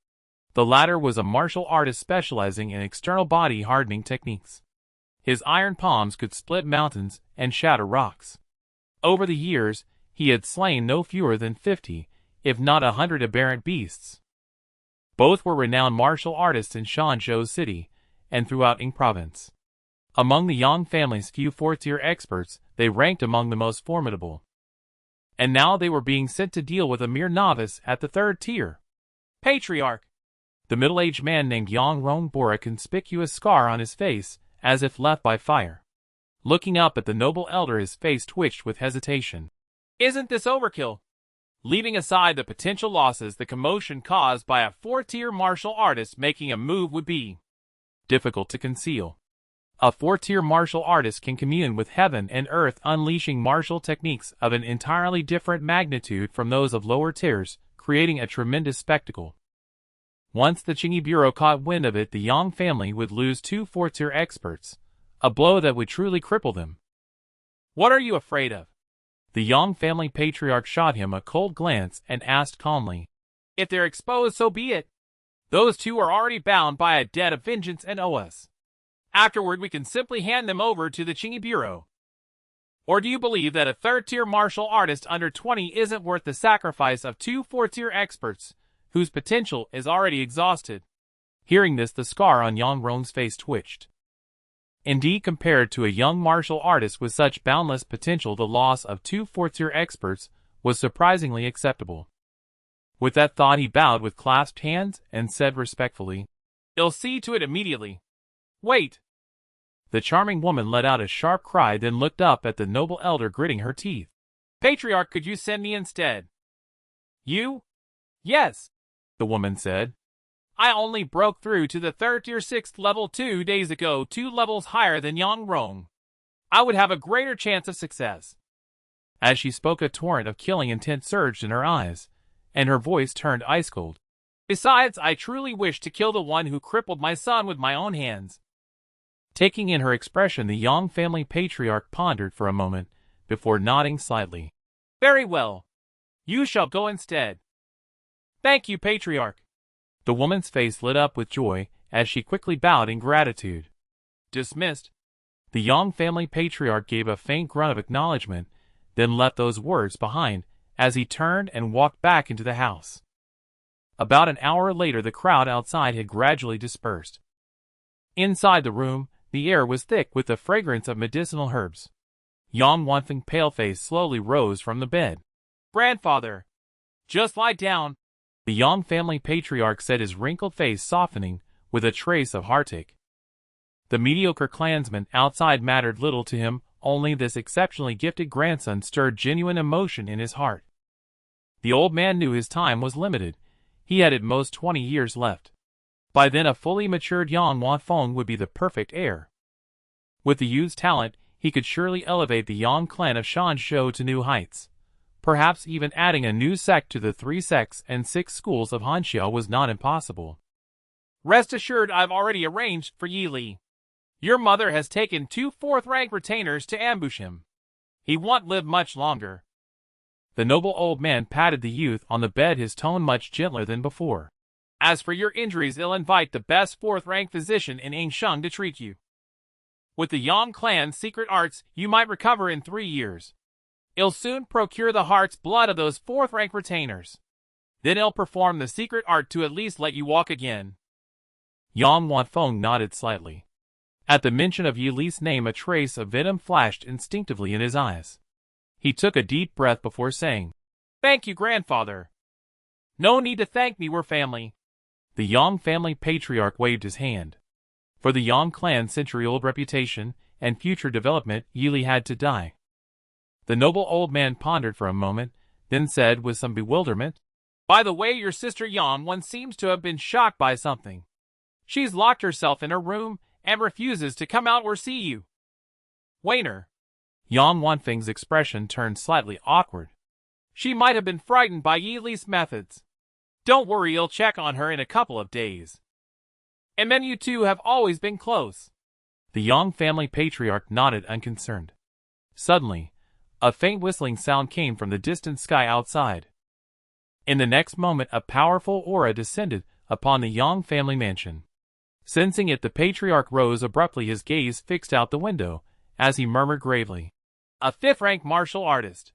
The latter was a martial artist specializing in external body hardening techniques. His iron palms could split mountains and shatter rocks. Over the years, he had slain no fewer than 50, if not 100 aberrant beasts. Both were renowned martial artists in Shanzhou City and throughout Ying province. Among the Yang family's few fourth-tier experts, they ranked among the most formidable. And now they were being sent to deal with a mere novice at the third tier. Patriarch. The middle-aged man named Yang Rong bore a conspicuous scar on his face, as if left by fire. Looking up at the noble elder, his face twitched with hesitation. Isn't this overkill? Leaving aside the potential losses the commotion caused by a four-tier martial artist making a move would be difficult to conceal. A four-tier martial artist can commune with heaven and earth, unleashing martial techniques of an entirely different magnitude from those of lower tiers, creating a tremendous spectacle. Once the Qingyi Bureau caught wind of it, the Yang family would lose two four-tier experts, a blow that would truly cripple them. What are you afraid of? The Yang family patriarch shot him a cold glance and asked calmly. If they're exposed, so be it. Those two are already bound by a debt of vengeance and owe us. Afterward, we can simply hand them over to the Qingyi Bureau. Or do you believe that a third-tier martial artist under 20 isn't worth the sacrifice of two four-tier experts, whose potential is already exhausted? Hearing this, the scar on Yang Rong's face twitched. Indeed, compared to a young martial artist with such boundless potential, the loss of two four-tier experts was surprisingly acceptable. With that thought, he bowed with clasped hands and said respectfully, "I'll see to it immediately. Wait." The charming woman let out a sharp cry, then looked up at the noble elder, gritting her teeth. Patriarch, could you send me instead? You? Yes, the woman said. I only broke through to the 3rd tier 6th level 2 days ago, 2 levels higher than Yang Rong. I would have a greater chance of success. As she spoke, a torrent of killing intent surged in her eyes, and her voice turned ice cold. Besides, I truly wish to kill the one who crippled my son with my own hands. Taking in her expression, the Yang family patriarch pondered for a moment, before nodding slightly. Very well. You shall go instead. Thank you, Patriarch. The woman's face lit up with joy as she quickly bowed in gratitude. Dismissed. The Yang family patriarch gave a faint grunt of acknowledgement, then left those words behind as he turned and walked back into the house. About an hour later, the crowd outside had gradually dispersed. Inside the room, the air was thick with the fragrance of medicinal herbs. Yang Wanfeng, pale-faced, slowly rose from the bed. Grandfather, just lie down. The Yang family patriarch said, his wrinkled face softening with a trace of heartache. The mediocre clansman outside mattered little to him, only this exceptionally gifted grandson stirred genuine emotion in his heart. The old man knew his time was limited. He had at most 20 years left. By then a fully matured Yang Wanfeng would be the perfect heir. With the youth's talent, he could surely elevate the Yang clan of Shanzhou to new heights. Perhaps even adding a new sect to the 3 sects and 6 schools of Hanxiao was not impossible. Rest assured, I've already arranged for Yi Li. Your mother has taken 2 4th-rank retainers to ambush him. He won't live much longer. The noble old man patted the youth on the bed, his tone much gentler than before. As for your injuries, I'll invite the best 4th-rank physician in Ainsheng to treat you. With the Yang clan's secret arts, you might recover in 3 years. I'll soon procure the heart's blood of those 4th-rank retainers. Then I'll perform the secret art to at least let you walk again. Yang Wanfeng nodded slightly. At the mention of Yi Li's name, a trace of venom flashed instinctively in his eyes. He took a deep breath before saying, Thank you, grandfather. No need to thank me, we're family. The Yang family patriarch waved his hand. For the Yang clan's century-old reputation and future development, Yi Li had to die. The noble old man pondered for a moment, then said with some bewilderment, By the way, your sister Yang Wan seems to have been shocked by something. She's locked herself in her room and refuses to come out or see you. Wainer. Yang Wanfeng's expression turned slightly awkward. She might have been frightened by Yi Li's methods. Don't worry, I'll check on her in a couple of days. And then you two have always been close. The Yang family patriarch nodded unconcerned. Suddenly, a faint whistling sound came from the distant sky outside. In the next moment, a powerful aura descended upon the Yang family mansion. Sensing it, the patriarch rose abruptly, his gaze fixed out the window, as he murmured gravely, A 5th-rank martial artist.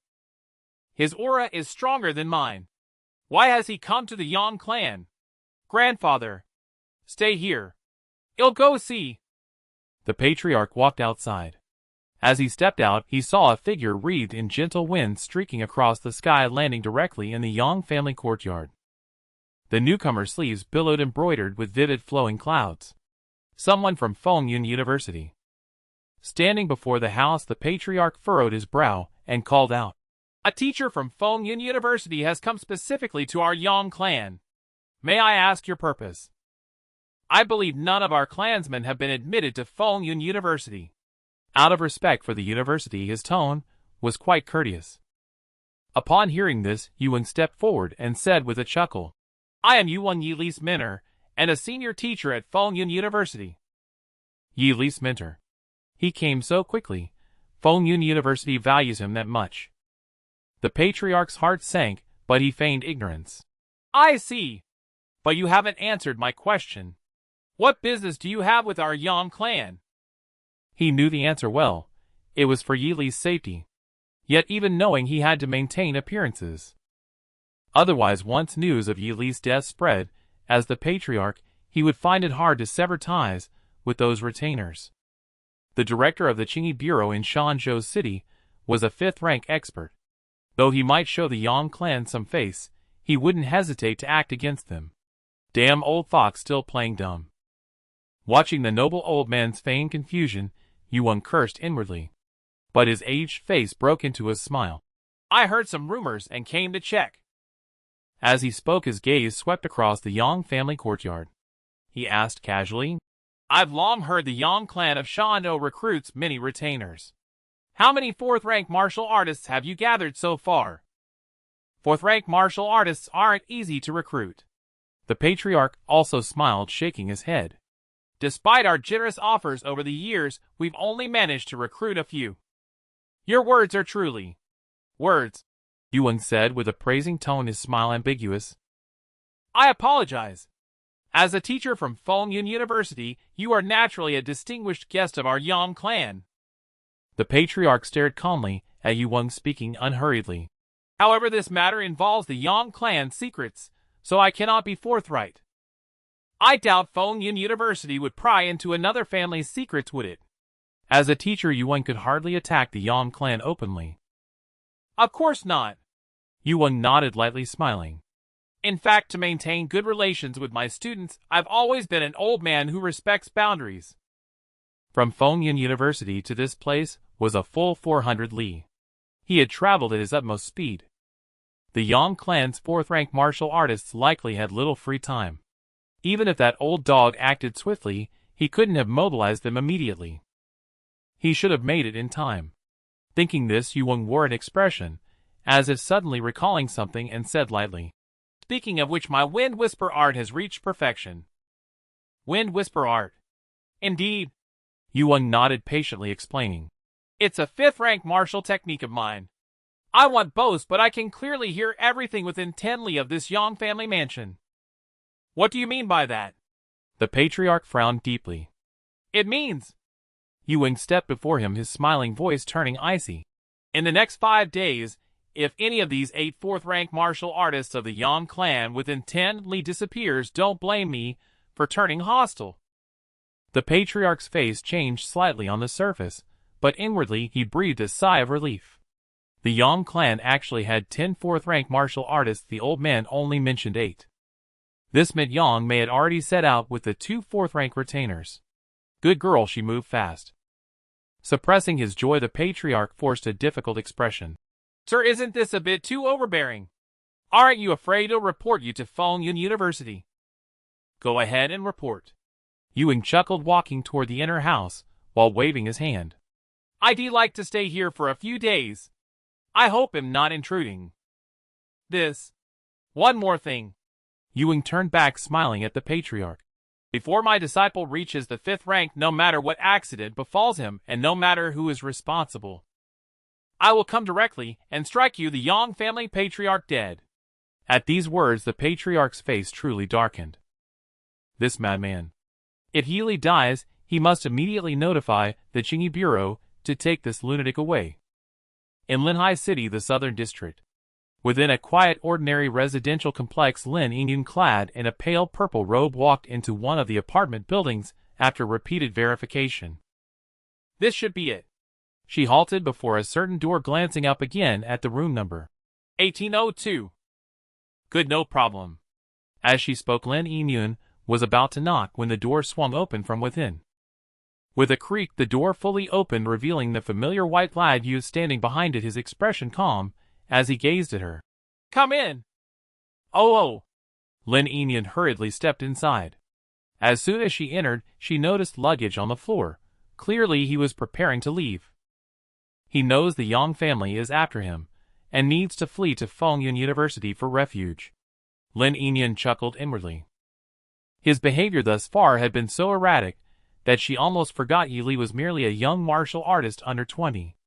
His aura is stronger than mine. Why has he come to the Yang clan? Grandfather, stay here. I'll go see. The patriarch walked outside. As he stepped out, he saw a figure wreathed in gentle wind streaking across the sky, landing directly in the Yang family courtyard. The newcomer's sleeves billowed, embroidered with vivid flowing clouds. Someone from Fengyun University. Standing before the house, the patriarch furrowed his brow and called out, A teacher from Fengyun University has come specifically to our Yang clan. May I ask your purpose? I believe none of our clansmen have been admitted to Fengyun University. Out of respect for the university, his tone was quite courteous. Upon hearing this, Yuan stepped forward and said with a chuckle, I am Yuan Yi Li's mentor, and a senior teacher at Fengyun University. Yi Li's mentor. He came so quickly. Fengyun University values him that much. The patriarch's heart sank, but he feigned ignorance. I see. But you haven't answered my question. What business do you have with our Yang clan? He knew the answer well. It was for Yi Li's safety. Yet even knowing, he had to maintain appearances. Otherwise, once news of Yi Li's death spread, as the patriarch, he would find it hard to sever ties with those retainers. The director of the Qingyi Bureau in Shanzhou City was a 5th-rank expert. Though he might show the Yang clan some face, he wouldn't hesitate to act against them. Damn old fox, still playing dumb. Watching the noble old man's feigned confusion, Yuan cursed inwardly. But his aged face broke into a smile. I heard some rumors and came to check. As he spoke, his gaze swept across the Yang family courtyard. He asked casually, I've long heard the Yang clan of Shando recruits many retainers. How many fourth-rank martial artists have you gathered so far? Fourth-rank martial artists aren't easy to recruit. The patriarch also smiled, shaking his head. Despite our generous offers over the years, we've only managed to recruit a few. Your words are truly words, Yuan said with a praising tone, his smile ambiguous. I apologize. As a teacher from Fengyun University, you are naturally a distinguished guest of our Yang clan. The patriarch stared calmly at Yuan, speaking unhurriedly. However, this matter involves the Yang clan's secrets, so I cannot be forthright. I doubt Fengyun University would pry into another family's secrets, would it? As a teacher, Yuan could hardly attack the Yang clan openly. Of course not. Yuan nodded lightly, smiling. In fact, to maintain good relations with my students, I've always been an old man who respects boundaries. From Fengyun University to this place was a full 400 li. He had traveled at his utmost speed. The Yang clan's fourth-rank martial artists likely had little free time. Even if that old dog acted swiftly, he couldn't have mobilized them immediately. He should have made it in time. Thinking this, Yuan wore an expression, as if suddenly recalling something, and said lightly, Speaking of which, my Wind Whisper art has reached perfection. Wind Whisper art? Indeed. Yuan nodded patiently, explaining. It's a fifth-rank martial technique of mine. I won't boast, but I can clearly hear everything within 10 li of this Yang family mansion. What do you mean by that? The patriarch frowned deeply. It means... Yuan stepped before him, his smiling voice turning icy. In the next 5 days, if any of these 8 fourth-rank martial artists of the Yang clan within 10 li disappears, don't blame me for turning hostile. The patriarch's face changed slightly on the surface, but inwardly he breathed a sigh of relief. The Yang clan actually had 10 fourth-rank martial artists. The old man only mentioned 8. This meant Yang may had already set out with the 2 fourth-rank retainers. Good girl, she moved fast. Suppressing his joy, the patriarch forced a difficult expression. Sir, isn't this a bit too overbearing? Aren't you afraid to report you to Fengyun University? Go ahead and report. Yuan chuckled, walking toward the inner house while waving his hand. I'd like to stay here for a few days. I hope I'm not intruding. One more thing. Yuan turned back, smiling at the patriarch. Before my disciple reaches the 5th rank, no matter what accident befalls him and no matter who is responsible, I will come directly and strike you, the Yang family patriarch, dead. At these words, the patriarch's face truly darkened. This madman. If Healy dies, he must immediately notify the Qingyi Bureau to take this lunatic away. In Linhai City, the southern district. Within a quiet, ordinary residential complex, Lin Yingyun, clad in a pale purple robe, walked into one of the apartment buildings after repeated verification. This should be it. She halted before a certain door, glancing up again at the room number. 1802. Good, no problem. As she spoke, Lin Yingyun was about to knock when the door swung open from within. With a creak, the door fully opened, revealing the familiar white lad Yu standing behind it, his expression calm as he gazed at her. Come in. Oh. Lin Yingyun hurriedly stepped inside. As soon as she entered, she noticed luggage on the floor. Clearly he was preparing to leave. He knows the Yang family is after him, and needs to flee to Fengyun University for refuge. Lin Yingyun chuckled inwardly. His behavior thus far had been so erratic that she almost forgot Yi Li was merely a young martial artist under 20.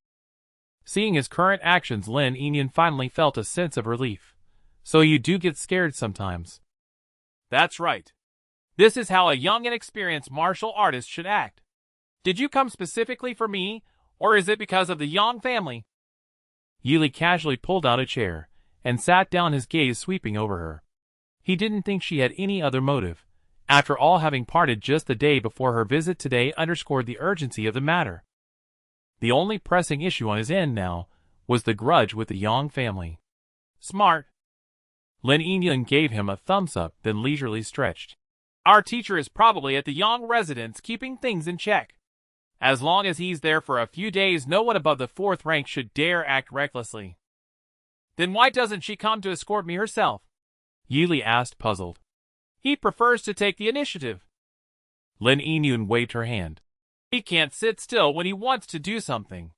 Seeing his current actions, Lin Yingyun finally felt a sense of relief. So you do get scared sometimes. That's right. This is how a young and experienced martial artist should act. Did you come specifically for me, or is it because of the Yang family? Yi Li casually pulled out a chair and sat down, his gaze sweeping over her. He didn't think she had any other motive. After all, having parted just the day before her visit today underscored the urgency of the matter. The only pressing issue on his end now was the grudge with the Yang family. Smart. Lin Yingyun gave him a thumbs up, then leisurely stretched. Our teacher is probably at the Yang residence keeping things in check. As long as he's there for a few days, no one above the 4th rank should dare act recklessly. Then why doesn't she come to escort me herself? Yili asked, puzzled. He prefers to take the initiative. Lin Yingyun waved her hand. He can't sit still when he wants to do something.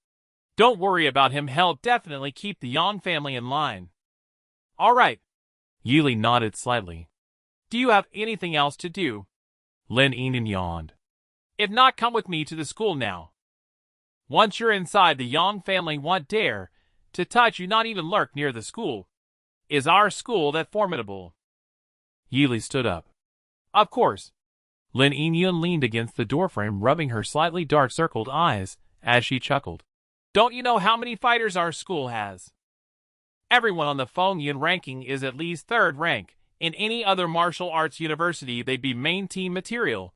Don't worry about him, he'll definitely keep the Yang family in line. All right. Yili nodded slightly. Do you have anything else to do? Lin Yingyun yawned. If not, come with me to the school now. Once you're inside, the Yang family won't dare to touch you, not even lurk near the school. Is our school that formidable? Yili stood up. Of course. Lin Yingyun leaned against the doorframe, rubbing her slightly dark-circled eyes as she chuckled. Don't you know how many fighters our school has? Everyone on the Fengyan ranking is at least 3rd rank. In any other martial arts university, they'd be main team material.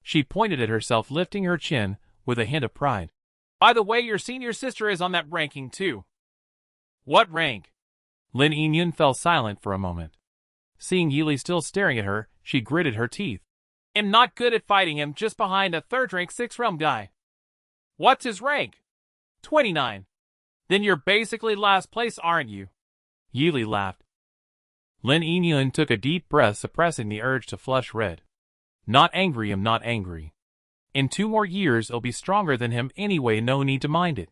She pointed at herself, lifting her chin with a hint of pride. By the way, your senior sister is on that ranking too. What rank? Lin Yingyun fell silent for a moment. Seeing Yili still staring at her, she gritted her teeth. I'm not good at fighting him, just behind a 3rd rank 6th realm guy. What's his rank? 29. Then you're basically last place, aren't you? Yili laughed. Lin Yingyun took a deep breath, suppressing the urge to flush red. Not angry, I'm not angry. In 2 more years, it'll be stronger than him anyway, no need to mind it.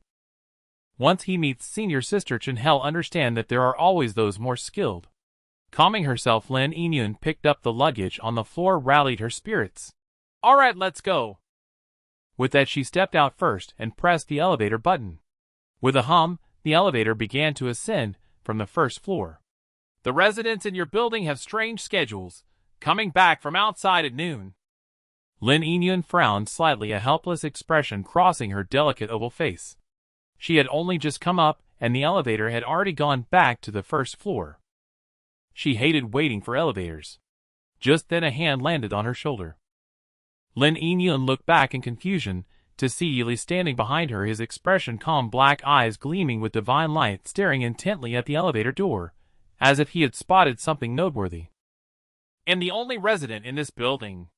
Once he meets senior sister Chen, he'll understand that there are always those more skilled. Calming herself, Lin Yingyun picked up the luggage on the floor, rallied her spirits. All right, let's go. With that, she stepped out first and pressed the elevator button. With a hum, the elevator began to ascend from the 1st floor. The residents in your building have strange schedules, coming back from outside at noon. Lin Yingyun frowned slightly, a helpless expression crossing her delicate oval face. She had only just come up, and the elevator had already gone back to the 1st floor. She hated waiting for elevators. Just then a hand landed on her shoulder. Lin Yingyun looked back in confusion to see Yili standing behind her, his expression calm, black eyes gleaming with divine light, staring intently at the elevator door, as if he had spotted something noteworthy. I'm the only resident in this building.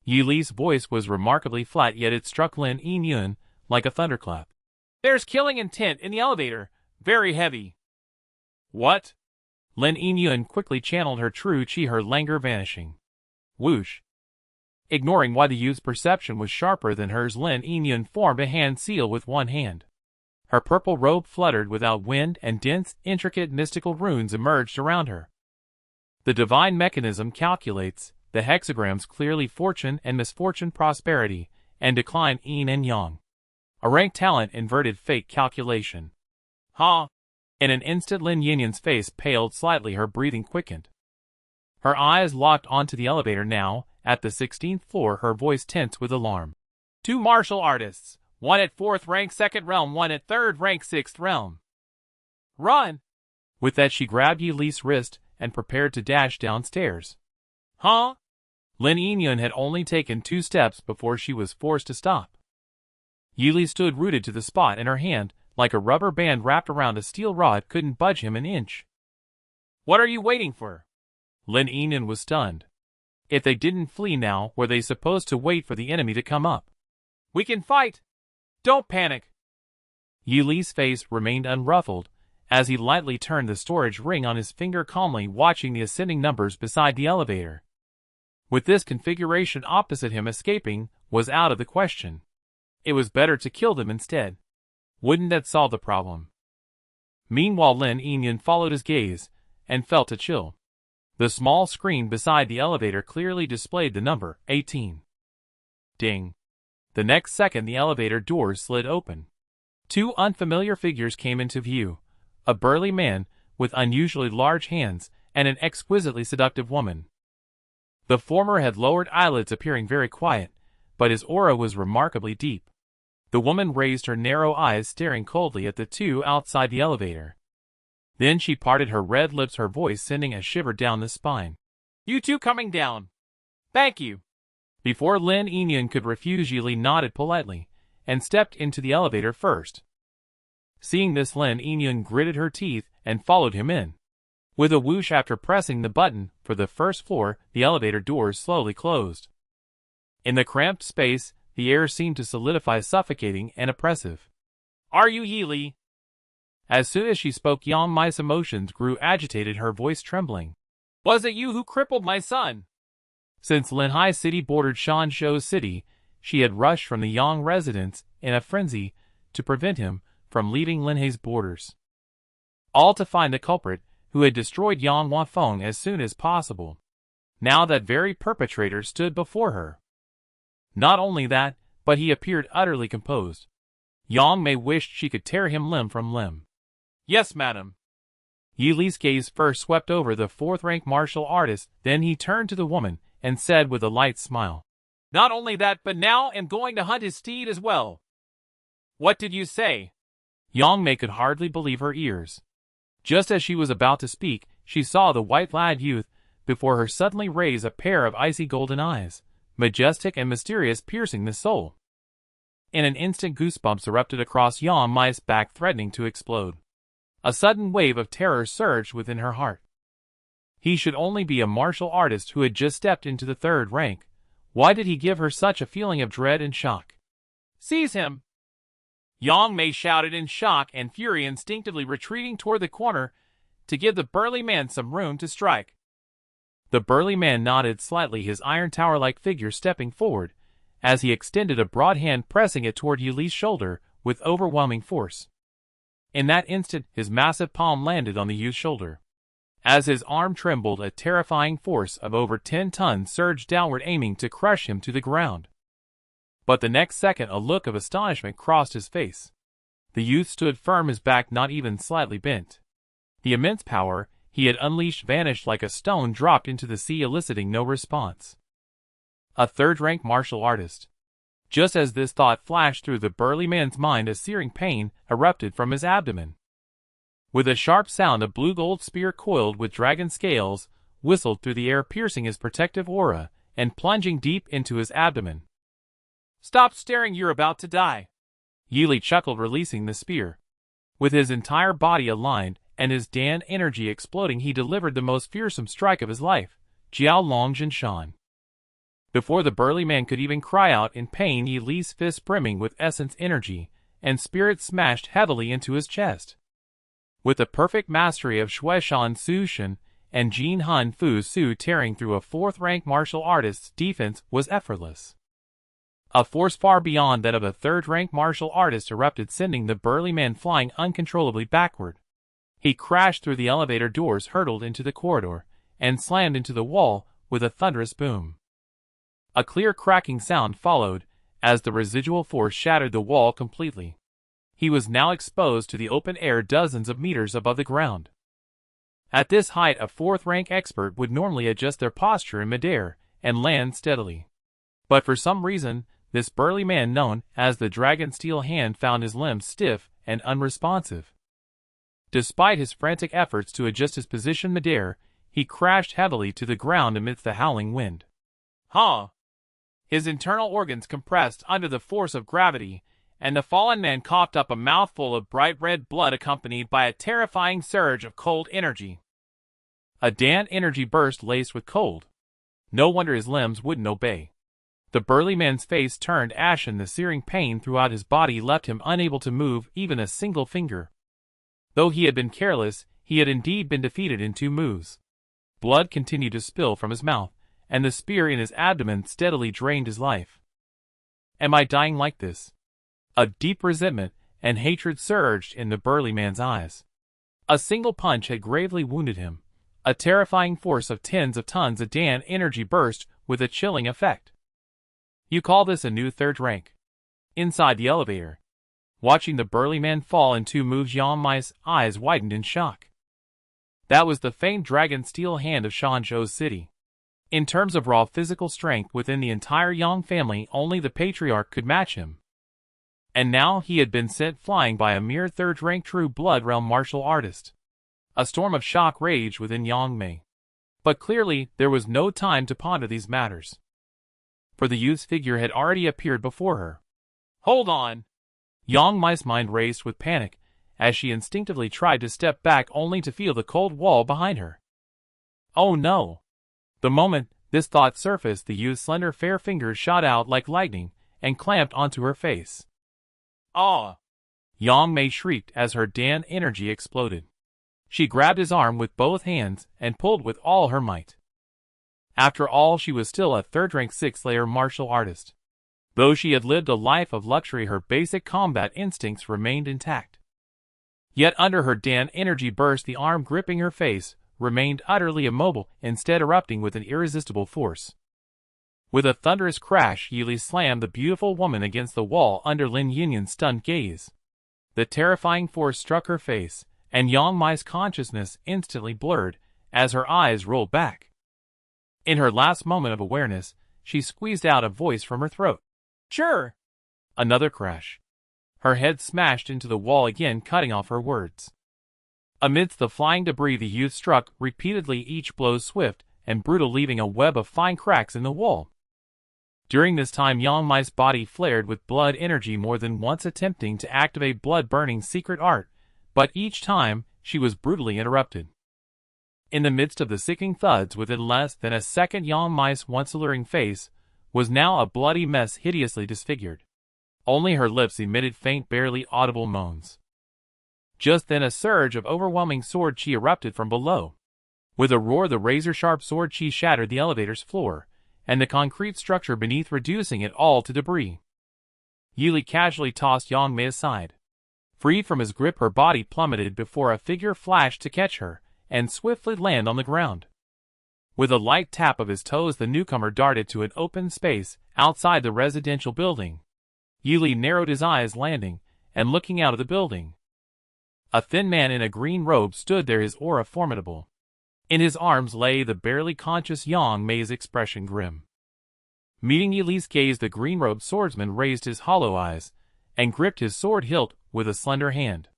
Yili's voice was remarkably flat, yet it struck Lin Yingyun like a thunderclap. There's killing intent in the elevator, very heavy. What? Lin Yingyun quickly channeled her true chi, her languor vanishing. Whoosh. Ignoring why the youth's perception was sharper than hers, Lin Yingyun formed a hand seal with one hand. Her purple robe fluttered without wind, and dense, intricate mystical runes emerged around her. The divine mechanism calculates the hexagrams clearly: fortune and misfortune, prosperity and decline, yin and yang. A rank talent inverted fate calculation. Huh? In an instant, Lin Yingyun's face paled slightly, her breathing quickened. Her eyes locked onto the elevator now, at the 16th floor, her voice tense with alarm. 2 martial artists, one at 4th rank 2nd realm, one at 3rd rank 6th realm. Run! With that, she grabbed Yili's wrist and prepared to dash downstairs. Huh? Lin Yingyun had only taken 2 steps before she was forced to stop. Yili stood rooted to the spot, and her hand, like a rubber band wrapped around a steel rod, couldn't budge him an inch. What are you waiting for? Lin Yingyun was stunned. If they didn't flee now, were they supposed to wait for the enemy to come up? We can fight. Don't panic. Yili's face remained unruffled as he lightly turned the storage ring on his finger, calmly watching the ascending numbers beside the elevator. With this configuration opposite him, escaping was out of the question. It was better to kill them instead. Wouldn't that solve the problem? Meanwhile, Lin Yingyun followed his gaze and felt a chill. The small screen beside the elevator clearly displayed the number 18. Ding. The next second, the elevator doors slid open. 2 unfamiliar figures came into view. A burly man with unusually large hands and an exquisitely seductive woman. The former had lowered eyelids, appearing very quiet, but his aura was remarkably deep. The woman raised her narrow eyes, staring coldly at the 2 outside the elevator. Then she parted her red lips, her voice sending a shiver down the spine. You 2 coming down. Thank you. Before Lin Yingyun could refuse, Yili nodded politely and stepped into the elevator first. Seeing this, Lin Yingyun gritted her teeth and followed him in. With a whoosh, after pressing the button for the 1st floor, the elevator doors slowly closed. In the cramped space, the air seemed to solidify, suffocating and oppressive. Are you Yili? As soon as she spoke, Yang Mai's emotions grew agitated, her voice trembling. Was it you who crippled my son? Since Linhai City bordered Shanzhou City, she had rushed from the Yang residence in a frenzy to prevent him from leaving Linhai's borders. All to find the culprit who had destroyed Yang Huafeng as soon as possible. Now that very perpetrator stood before her. Not only that, but he appeared utterly composed. Yang Mei wished she could tear him limb from limb. Yes, madam. Yi Li's gaze first swept over the fourth-rank martial artist, then he turned to the woman and said with a light smile. Not only that, but now I'm going to hunt his steed as well. What did you say? Yang Mei could hardly believe her ears. Just as she was about to speak, she saw the white-clad youth before her suddenly raise a pair of icy golden eyes, majestic and mysterious, piercing the soul. In an instant, goosebumps erupted across Yang Mai's back, threatening to explode. A sudden wave of terror surged within her heart. He should only be a martial artist who had just stepped into the third rank. Why did he give her such a feeling of dread and shock? Seize him! Yang Mei shouted in shock and fury, instinctively retreating toward the corner to give the burly man some room to strike. The burly man nodded slightly, his iron tower-like figure stepping forward, as he extended a broad hand, pressing it toward Yi Li's shoulder with overwhelming force. In that instant, his massive palm landed on the youth's shoulder. As his arm trembled, a terrifying force of over 10 tons surged downward, aiming to crush him to the ground. But the next second, a look of astonishment crossed his face. The youth stood firm, his back not even slightly bent. The immense power he had unleashed vanished like a stone dropped into the sea, eliciting no response. A third-rank martial artist. Just as this thought flashed through the burly man's mind, a searing pain erupted from his abdomen. With a sharp sound, a blue-gold spear coiled with dragon scales whistled through the air, piercing his protective aura and plunging deep into his abdomen. Stop staring, you're about to die. Yi Li chuckled, releasing the spear. With his entire body aligned and his Dan energy exploding, he delivered the most fearsome strike of his life, Jiao Long Jin Shan. Before the burly man could even cry out in pain, Yi Li's fist, brimming with essence, energy, and spirit, smashed heavily into his chest. With the perfect mastery of Shuishan Su Shen and Jin Han Fu Su, tearing through a fourth-rank martial artist's defense was effortless. A force far beyond that of a third-rank martial artist erupted, sending the burly man flying uncontrollably backward. He crashed through the elevator doors, hurtled into the corridor, and slammed into the wall with a thunderous boom. A clear cracking sound followed, as the residual force shattered the wall completely. He was now exposed to the open air, dozens of meters above the ground. At this height, a fourth-rank expert would normally adjust their posture in midair and land steadily. But for some reason, this burly man, known as the Dragon Steel Hand, found his limbs stiff and unresponsive. Despite his frantic efforts to adjust his position midair, he crashed heavily to the ground amidst the howling wind. Huh! His internal organs compressed under the force of gravity, and the fallen man coughed up a mouthful of bright red blood, accompanied by a terrifying surge of cold energy. A Dan energy burst laced with cold. No wonder his limbs wouldn't obey. The burly man's face turned ashen, the searing pain throughout his body left him unable to move even a single finger. Though he had been careless, he had indeed been defeated in 2 moves. Blood continued to spill from his mouth, and the spear in his abdomen steadily drained his life. Am I dying like this? A deep resentment and hatred surged in the burly man's eyes. A single punch had gravely wounded him. A terrifying force of tens of tons of Dan energy burst with a chilling effect. You call this a new third rank? Inside the elevator, watching the burly man fall in 2 moves, Yang Mai's eyes widened in shock. That was the famed Dragon Steel Hand of Shanzhou City. In terms of raw physical strength within the entire Yang family, only the patriarch could match him. And now he had been sent flying by a mere third-rank True Blood realm martial artist. A storm of shock raged within Yang Mei. But clearly there was no time to ponder these matters, for the youth's figure had already appeared before her. Hold on! Yang Mai's mind raced with panic as she instinctively tried to step back, only to feel the cold wall behind her. Oh no! The moment this thought surfaced, the youth's slender fair fingers shot out like lightning and clamped onto her face. Ah! Yang Mei shrieked as her Dan energy exploded. She grabbed his arm with both hands and pulled with all her might. After all, she was still a third-rank 6th-layer martial artist. Though she had lived a life of luxury, her basic combat instincts remained intact. Yet under her Dan energy burst, the arm gripping her face remained utterly immobile, instead erupting with an irresistible force. With a thunderous crash, Yili slammed the beautiful woman against the wall under Lin Yinyan's stunned gaze. The terrifying force struck her face, and Yang Mei's consciousness instantly blurred as her eyes rolled back. In her last moment of awareness, she squeezed out a voice from her throat. "Sure." Another crash. Her head smashed into the wall again, cutting off her words. Amidst the flying debris, the youth struck repeatedly, each blow swift and brutal, leaving a web of fine cracks in the wall. During this time, Yang Mei's body flared with blood energy, more than once attempting to activate blood-burning secret art, but each time she was brutally interrupted. In the midst of the sickening thuds, within less than a second, Yang Mei's once alluring face was now a bloody mess, hideously disfigured. Only her lips emitted faint, barely audible moans. Just then a surge of overwhelming sword chi erupted from below. With a roar, the razor-sharp sword chi shattered the elevator's floor and the concrete structure beneath, reducing it all to debris. Yili casually tossed Yang Mei aside. Freed from his grip, her body plummeted before a figure flashed to catch her and swiftly land on the ground. With a light tap of his toes, the newcomer darted to an open space outside the residential building. Yili narrowed his eyes, landing and looking out of the building. A thin man in a green robe stood there, his aura formidable. In his arms lay the barely conscious Yang Mei's expression grim. Meeting Yili's gaze, the green-robed swordsman raised his hollow eyes and gripped his sword hilt with a slender hand.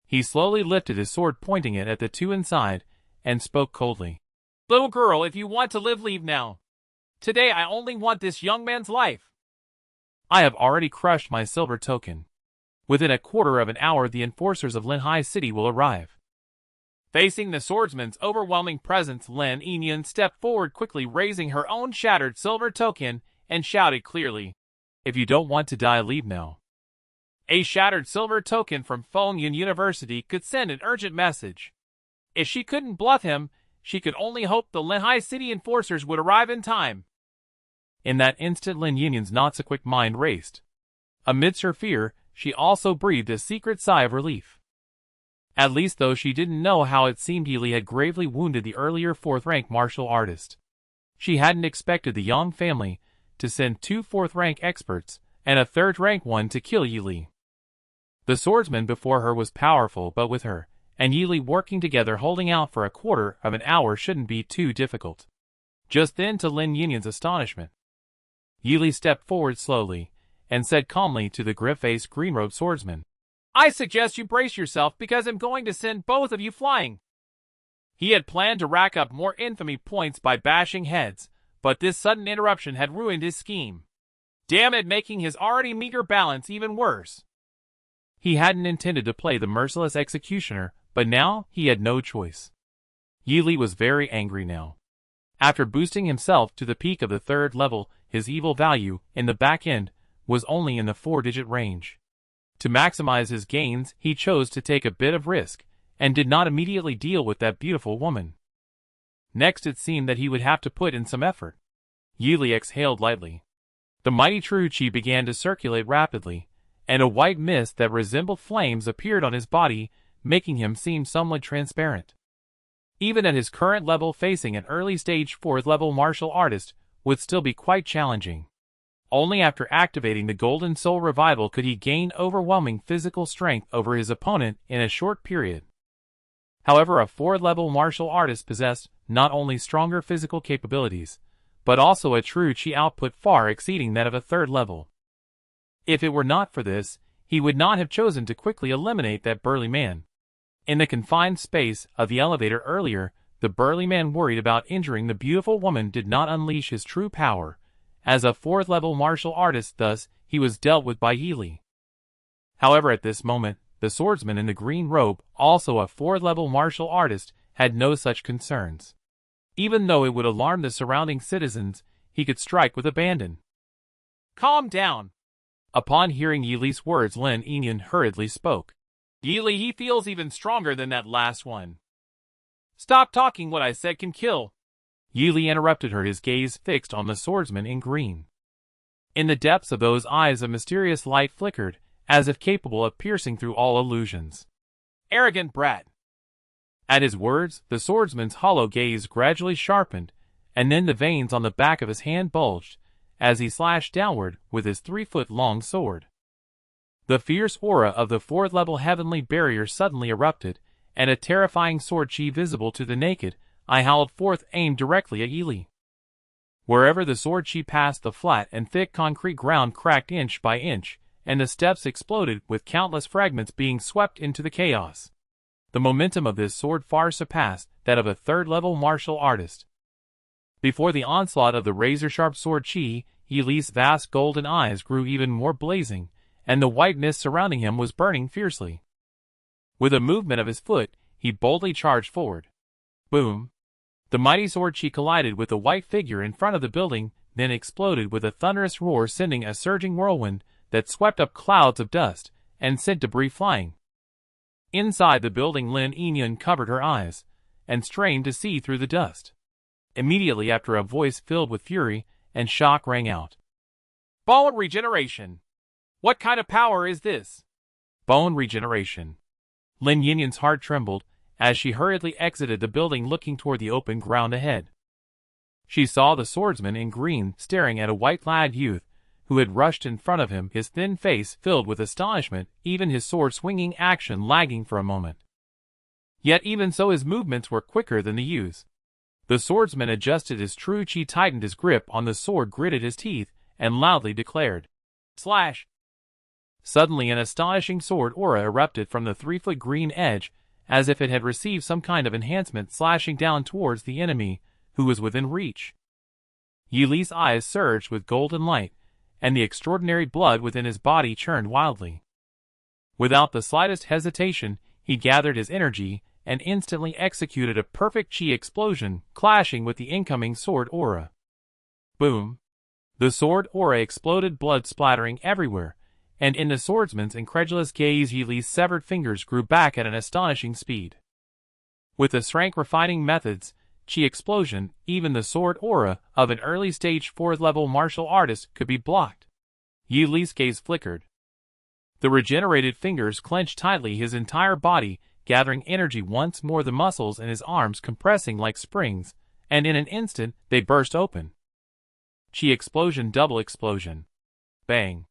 He slowly lifted his sword, pointing it at the two inside, and spoke coldly. "Little girl, if you want to live, leave now. Today I only want this young man's life." "I have already crushed my silver token. Within a quarter of an hour, the enforcers of Linhai City will arrive." Facing the swordsman's overwhelming presence, Lin Yinyan stepped forward quickly, raising her own shattered silver token, and shouted clearly, "If you don't want to die, leave now." A shattered silver token from Fengyun University could send an urgent message. If she couldn't bluff him, she could only hope the Linhai City enforcers would arrive in time. In that instant, Lin Yinyan's not-so-quick mind raced. Amidst her fear, she also breathed a secret sigh of relief. At least, though she didn't know how, it seemed Yili had gravely wounded the earlier 4th-rank martial artist. She hadn't expected the Yang family to send 2 4th-rank experts and a 3rd-rank one to kill Yili. The swordsman before her was powerful, but with her and Yili working together, holding out for a quarter of an hour shouldn't be too difficult. Just then, to Lin Yinyan's astonishment, Yili stepped forward slowly and said calmly to the grim-faced green-robed swordsman, "I suggest you brace yourself, because I'm going to send both of you flying." He had planned to rack up more infamy points by bashing heads, but this sudden interruption had ruined his scheme. Damn it, making his already meager balance even worse. He hadn't intended to play the merciless executioner, but now he had no choice. Yili was very angry now. After boosting himself to the peak of the 3rd level, his evil value in the back end was only in the 4-digit range. To maximize his gains, he chose to take a bit of risk, and did not immediately deal with that beautiful woman. Next, it seemed that he would have to put in some effort. Yili exhaled lightly. The mighty true chi began to circulate rapidly, and a white mist that resembled flames appeared on his body, making him seem somewhat transparent. Even at his current level, facing an early-stage 4th-level martial artist would still be quite challenging. Only after activating the Golden Soul Revival could he gain overwhelming physical strength over his opponent in a short period. However, a 4th-level martial artist possessed not only stronger physical capabilities, but also a true chi output far exceeding that of a 3rd level. If it were not for this, he would not have chosen to quickly eliminate that burly man. In the confined space of the elevator earlier, the burly man, worried about injuring the beautiful woman, did not unleash his true power. As a 4th-level martial artist, thus, he was dealt with by Yili. However, at this moment, the swordsman in the green robe, also a 4th-level martial artist, had no such concerns. Even though it would alarm the surrounding citizens, he could strike with abandon. "Calm down. Upon hearing Yili's words, Lin Yinyan hurriedly spoke. Yili, he feels even stronger than that last one. Stop talking, what I said can kill. Yili interrupted her, his gaze fixed on the swordsman in green. In the depths of those eyes a mysterious light flickered, as if capable of piercing through all illusions. Arrogant brat. At his words, the swordsman's hollow gaze gradually sharpened, and then the veins on the back of his hand bulged, as he slashed downward with his 3-foot-long sword. The fierce aura of the 4th-level heavenly barrier suddenly erupted, and a terrifying sword chi visible to the naked eye howled forth, aimed directly at Yili. Wherever the sword chi passed, the flat and thick concrete ground cracked inch by inch, and the steps exploded with countless fragments being swept into the chaos. The momentum of this sword far surpassed that of a 3rd-level martial artist. Before the onslaught of the razor-sharp sword chi, Yili's vast golden eyes grew even more blazing, and the white mist surrounding him was burning fiercely. With a movement of his foot, he boldly charged forward. Boom! The mighty sword chi collided with the white figure in front of the building, then exploded with a thunderous roar, sending a surging whirlwind that swept up clouds of dust and sent debris flying. Inside the building, Lin Yinyan covered her eyes and strained to see through the dust. Immediately after, a voice filled with fury and shock rang out. Bone regeneration! What kind of power is this? Bone regeneration. Lin Yinyan's heart trembled as she hurriedly exited the building, looking toward the open ground ahead. She saw the swordsman in green staring at a white-clad youth who had rushed in front of him, his thin face filled with astonishment, even his sword-swinging action lagging for a moment. Yet even so, his movements were quicker than the youth's. The swordsman adjusted his true chi, tightened his grip on the sword, gritted his teeth, and loudly declared, "Slash!" Suddenly an astonishing sword aura erupted from the 3-foot green edge, as if it had received some kind of enhancement, slashing down towards the enemy, who was within reach. Yili's eyes surged with golden light, and the extraordinary blood within his body churned wildly. Without the slightest hesitation, he gathered his energy and instantly executed a perfect chi explosion, clashing with the incoming sword aura. Boom! The sword aura exploded, blood splattering everywhere, and in the swordsman's incredulous gaze, Yili's severed fingers grew back at an astonishing speed. With the strength-refining methods, chi explosion, even the sword aura of an early-stage 4th-level martial artist could be blocked. Yili's gaze flickered. The regenerated fingers clenched tightly, his entire body gathering energy once more, the muscles in his arms compressing like springs, and in an instant they burst open. Chi explosion, double explosion. Bang!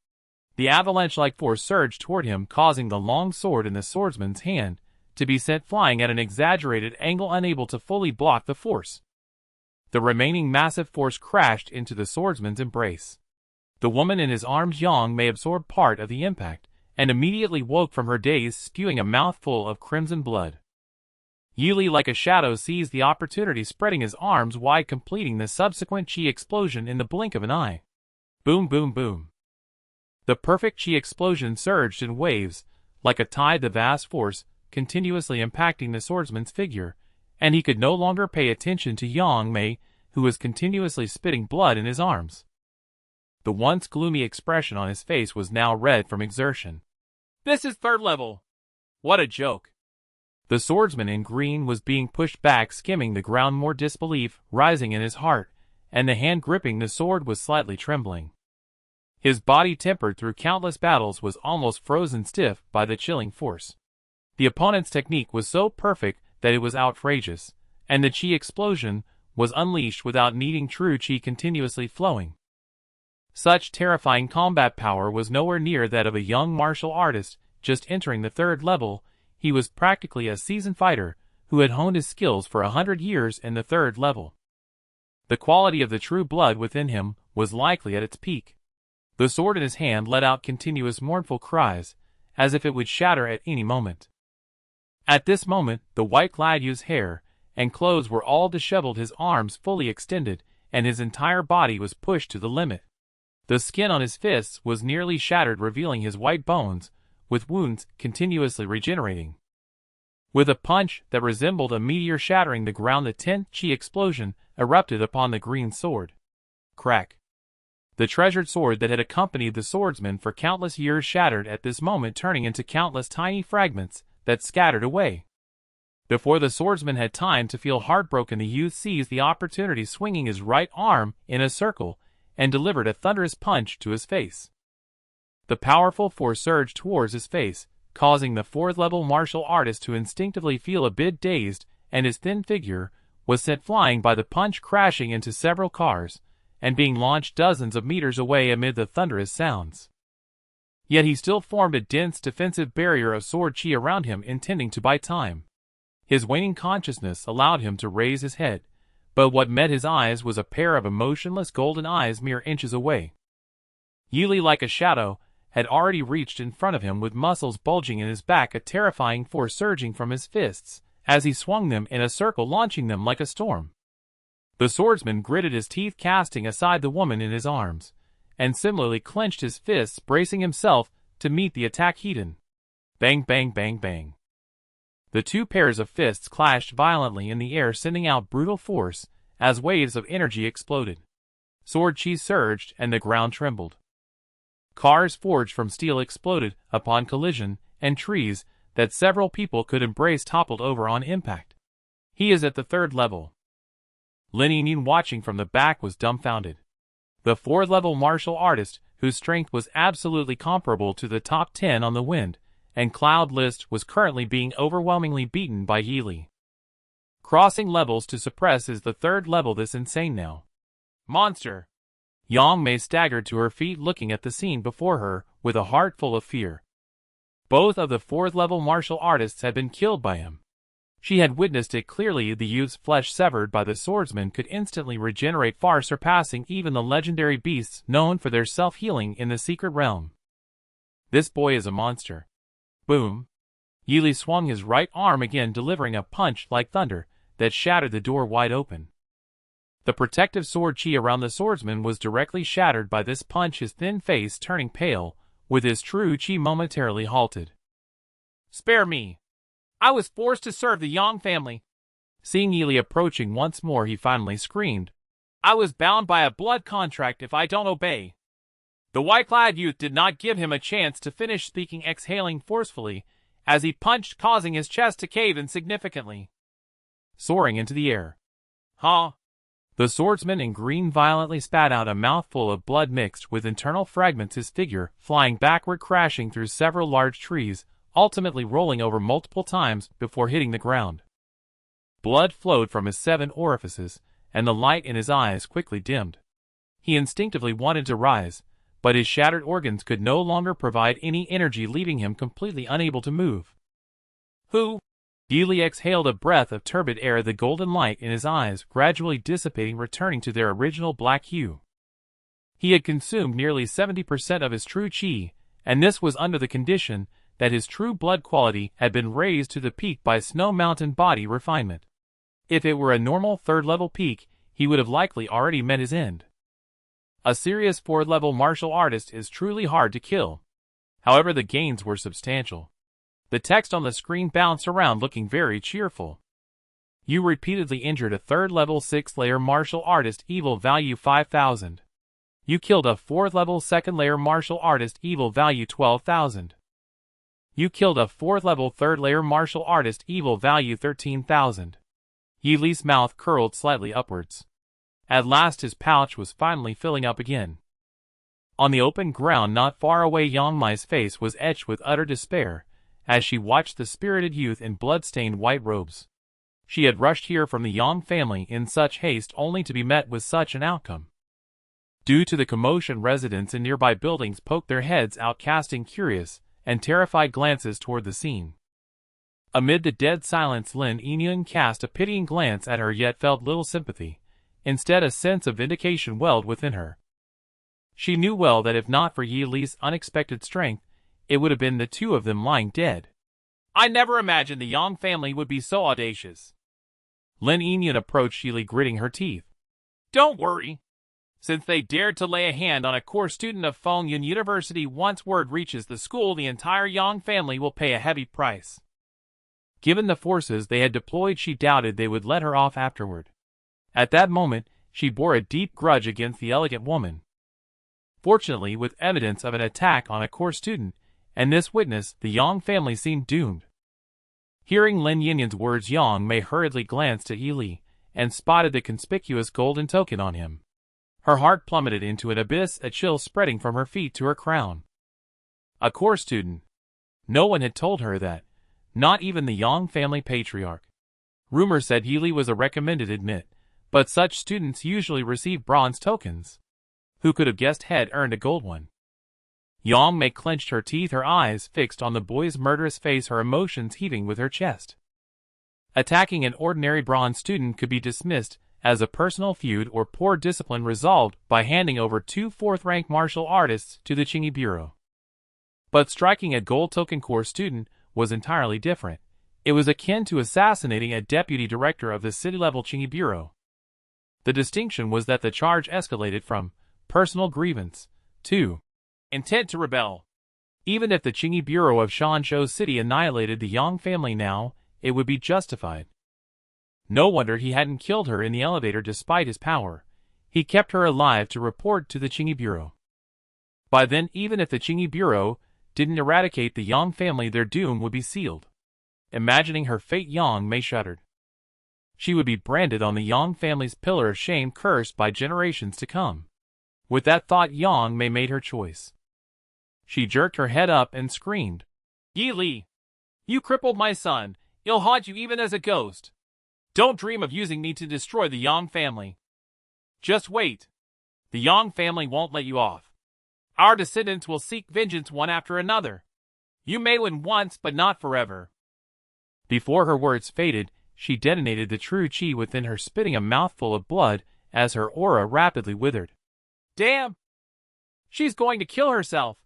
The avalanche-like force surged toward him, causing the long sword in the swordsman's hand to be sent flying at an exaggerated angle, unable to fully block the force. The remaining massive force crashed into the swordsman's embrace. The woman in his arms, Yang Mei, absorbed part of the impact, and immediately woke from her daze, spewing a mouthful of crimson blood. Yili, like a shadow, seized the opportunity, spreading his arms wide, completing the subsequent chi explosion in the blink of an eye. Boom, boom, boom. The perfect chi explosion surged in waves, like a tide, the vast force continuously impacting the swordsman's figure, and he could no longer pay attention to Yang Mei, who was continuously spitting blood in his arms. The once gloomy expression on his face was now red from exertion. This is 3rd level. What a joke. The swordsman in green was being pushed back, skimming the ground, more disbelief rising in his heart, and the hand gripping the sword was slightly trembling. His body, tempered through countless battles, was almost frozen stiff by the chilling force. The opponent's technique was so perfect that it was outrageous, and the chi explosion was unleashed without needing true chi continuously flowing. Such terrifying combat power was nowhere near that of a young martial artist just entering the 3rd level. He was practically a seasoned fighter who had honed his skills for 100 years in the 3rd level. The quality of the true blood within him was likely at its peak. The sword in his hand let out continuous mournful cries, as if it would shatter at any moment. At this moment, the white-clad youth's hair and clothes were all disheveled, his arms fully extended, and his entire body was pushed to the limit. The skin on his fists was nearly shattered, revealing his white bones, with wounds continuously regenerating. With a punch that resembled a meteor shattering the ground, the 10th chi explosion erupted upon the green sword. Crack! The treasured sword that had accompanied the swordsman for countless years shattered at this moment, turning into countless tiny fragments that scattered away. Before the swordsman had time to feel heartbroken, the youth seized the opportunity, swinging his right arm in a circle, and delivered a thunderous punch to his face. The powerful force surged towards his face, causing the fourth-level martial artist to instinctively feel a bit dazed, and his thin figure was sent flying by the punch, crashing into several cars, and being launched dozens of meters away amid the thunderous sounds. Yet he still formed a dense defensive barrier of sword chi around him, intending to buy time. His waning consciousness allowed him to raise his head, but what met his eyes was a pair of emotionless golden eyes mere inches away. Yili, like a shadow, had already reached in front of him with muscles bulging in his back, a terrifying force surging from his fists as he swung them in a circle, launching them like a storm. The swordsman gritted his teeth, casting aside the woman in his arms, and similarly clenched his fists, bracing himself to meet the attack head-on. Bang, bang, bang, bang. The two pairs of fists clashed violently in the air, sending out brutal force as waves of energy exploded. Sword chi surged and the ground trembled. Cars forged from steel exploded upon collision, and trees that several people could embrace toppled over on impact. He is at the third level. Lin Yinyin, watching from the back, was dumbfounded. The fourth-level martial artist, whose strength was absolutely comparable to the top 10 on the wind and cloud list, was currently being overwhelmingly beaten by Yili. Crossing levels to suppress is the third level. This insane now. Monster! Yang Mei staggered to her feet, looking at the scene before her with a heart full of fear. Both of the fourth-level martial artists had been killed by him. She had witnessed it clearly. The youth's flesh severed by the swordsman could instantly regenerate, far surpassing even the legendary beasts known for their self-healing in the secret realm. This boy is a monster. Boom! Yili swung his right arm again, delivering a punch like thunder that shattered the door wide open. The protective sword chi around the swordsman was directly shattered by this punch, his thin face turning pale, with his true chi momentarily halted. Spare me! I was forced to serve the Yang family. Seeing Yili approaching once more, he finally screamed. I was bound by a blood contract if I don't obey. The white-clad youth did not give him a chance to finish speaking, exhaling forcefully as he punched, causing his chest to cave in significantly. Soaring into the air. Huh? The swordsman in green violently spat out a mouthful of blood mixed with internal fragments, his figure flying backward, crashing through several large trees, ultimately rolling over multiple times before hitting the ground. Blood flowed from his 7 orifices, and the light in his eyes quickly dimmed. He instinctively wanted to rise, but his shattered organs could no longer provide any energy, leaving him completely unable to move. Who? Yili exhaled a breath of turbid air, the golden light in his eyes gradually dissipating, returning to their original black hue. He had consumed nearly 70% of his true chi, and this was under the condition that his true blood quality had been raised to the peak by Snow Mountain body refinement. If it were a normal third-level peak, he would have likely already met his end. A serious fourth-level martial artist is truly hard to kill. However, the gains were substantial. The text on the screen bounced around, looking very cheerful. You repeatedly injured a third-level 6th-layer martial artist, evil value 5,000. You killed a 4th-level 2nd-layer martial artist, evil value 12,000. You killed a 4th-level 3rd-layer martial artist, evil value 13,000. Yili's mouth curled slightly upwards. At last his pouch was finally filling up again. On the open ground not far away, Yang Mai's face was etched with utter despair as she watched the spirited youth in blood-stained white robes. She had rushed here from the Yang family in such haste, only to be met with such an outcome. Due to the commotion, residents in nearby buildings poked their heads out, casting curious and terrified glances toward the scene. Amid the dead silence, Lin Yinyin cast a pitying glance at her, yet felt little sympathy. Instead, a sense of vindication welled within her. She knew well that if not for Yili's unexpected strength, it would have been the two of them lying dead. I never imagined the Yang family would be so audacious. Lin Yinyin approached Yili, gritting her teeth. Don't worry. Since they dared to lay a hand on a core student of Fengyun University, once word reaches the school, the entire Yang family will pay a heavy price. Given the forces they had deployed, she doubted they would let her off afterward. At that moment, she bore a deep grudge against the elegant woman. fortunately with evidence of an attack on a core student, and this witness, the Yang family seemed doomed. Hearing Lin Yinyan's words, Yang Mei hurriedly glanced at Yi Li, and spotted the conspicuous golden token on him. Her heart plummeted into an abyss, a chill spreading from her feet to her crown. A core student. No one had told her that, not even the Yang family patriarch. Rumor said Yi Li was a recommended admit, but such students usually receive bronze tokens. Who could have guessed had earned a gold one? Yang Mei clenched her teeth, her eyes fixed on the boy's murderous face, her emotions heaving with her chest. Attacking an ordinary bronze student could be dismissed as a personal feud or poor discipline resolved by handing over 2 fourth-rank martial artists to the Qingyi Bureau. But striking a gold token core student was entirely different. It was akin to assassinating a deputy director of the city-level Qingyi Bureau. The distinction was that the charge escalated from personal grievance to intent to rebel. Even if the Qingyi Bureau of Shanzhou City annihilated the Yang family now, it would be justified. No wonder he hadn't killed her in the elevator despite his power. He kept her alive to report to the Qingyi Bureau. By then, even if the Qingyi Bureau didn't eradicate the Yang family, their doom would be sealed. Imagining her fate, Yang Mei shuddered. She would be branded on the Yang family's pillar of shame, cursed by generations to come. With that thought, Yang Mei made her choice. She jerked her head up and screamed, "Yi Li! You crippled my son! I'll haunt you even as a ghost! Don't dream of using me to destroy the Yang family! Just wait! The Yang family won't let you off. Our descendants will seek vengeance one after another. You may win once, but not forever." Before her words faded, she detonated the true chi within her, spitting a mouthful of blood as her aura rapidly withered. "Damn! She's going to kill herself!"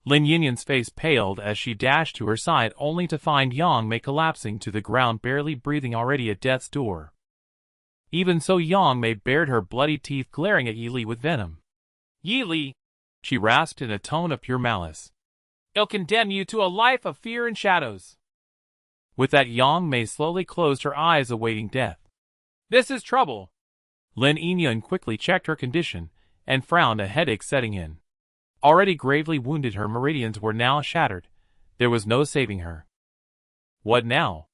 Lin Yinyan's face paled as she dashed to her side, only to find Yang Mei collapsing to the ground, barely breathing, already at death's door. Even so, Yang Mei bared her bloody teeth, glaring at Yi Li with venom. "Yi Li," she rasped in a tone of pure malice, "I'll condemn you to a life of fear and shadows." With that, Yang Mei slowly closed her eyes, awaiting death. "This is trouble." Lin Yinyan quickly checked her condition and frowned, a headache setting in. Already gravely wounded, her meridians were now shattered. There was no saving her. What now?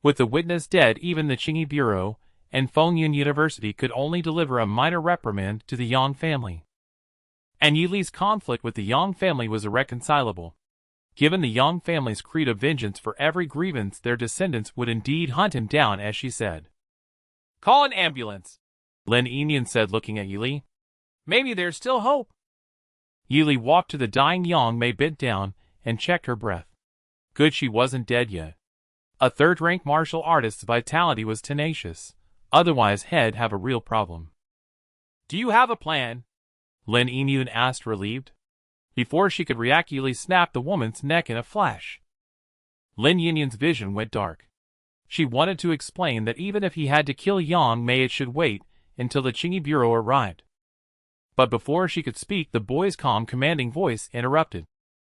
With the witness dead, even the Qingyi Bureau and Fengyun University could only deliver a minor reprimand to the Yang family. And Yi Li's conflict with the Yang family was irreconcilable. Given the Yang family's creed of vengeance for every grievance, their descendants would indeed hunt him down, as she said. "Call an ambulance," Lin Yinyan said, looking at Yi Li. "Maybe there's still hope." Yi Li walked to the dying Yang Mei, bent down, and checked her breath. Good she wasn't dead yet. A third-rank martial artist's vitality was tenacious. Otherwise, he'd have a real problem. "Do you have a plan?" Lin Yinyan asked, relieved. Before she could react, Yi Li snapped the woman's neck in a flash. Lin Yinyan's vision went dark. She wanted to explain that even if he had to kill Yang Mei, it should wait until the Qingyi Bureau arrived. But before she could speak, the boy's calm, commanding voice interrupted.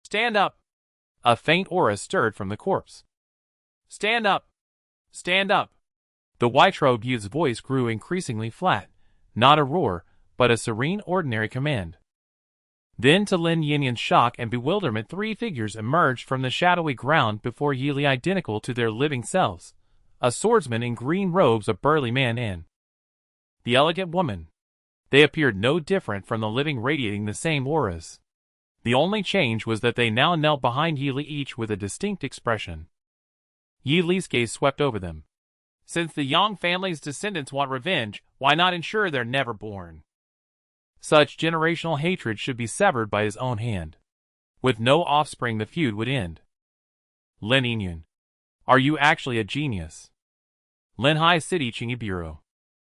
"Stand up!" A faint aura stirred from the corpse. "Stand up! Stand up!" The white-robed youth's voice grew increasingly flat, not a roar, but a serene, ordinary command. Then, to Lin Yinyan's shock and bewilderment, 3 figures emerged from the shadowy ground before Yi Li, identical to their living selves. A swordsman in green robes, a burly man, and the elegant woman. They appeared no different from the living, radiating the same auras. The only change was that they now knelt behind Yi Li, each with a distinct expression. Yi Li's gaze swept over them. Since the Yang family's descendants want revenge, why not ensure they're never born? Such generational hatred should be severed by his own hand. With no offspring, the feud would end. Lin Yinyan, are you actually a genius? Linhai City Qingyi Bureau.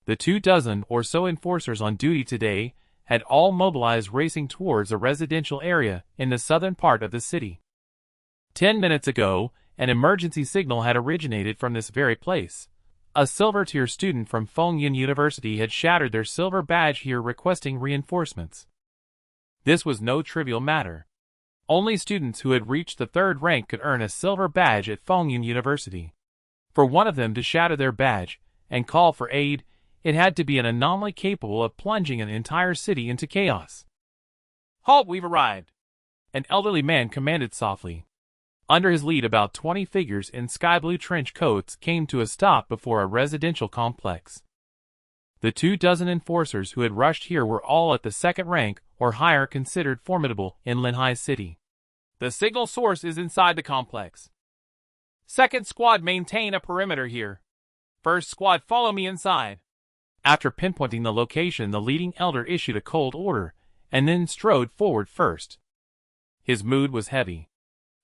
The 24 or so enforcers on duty today had all mobilized, racing towards a residential area in the southern part of the city. 10 minutes ago, an emergency signal had originated from this very place. A silver-tier student from Fengyun University had shattered their silver badge here, requesting reinforcements. This was no trivial matter. Only students who had reached the 3rd rank could earn a silver badge at Fengyun University. For one of them to shatter their badge and call for aid, it had to be an anomaly capable of plunging an entire city into chaos. Halt, we've arrived. An elderly man commanded softly. Under his lead, about 20 figures in sky-blue trench coats came to a stop before a residential complex. The 24 enforcers who had rushed here were all at the second rank or higher, considered formidable in Linhai City. The signal source is inside the complex. Second squad, maintain a perimeter here. First squad, follow me inside. After pinpointing the location, the leading elder issued a cold order and then strode forward first. His mood was heavy.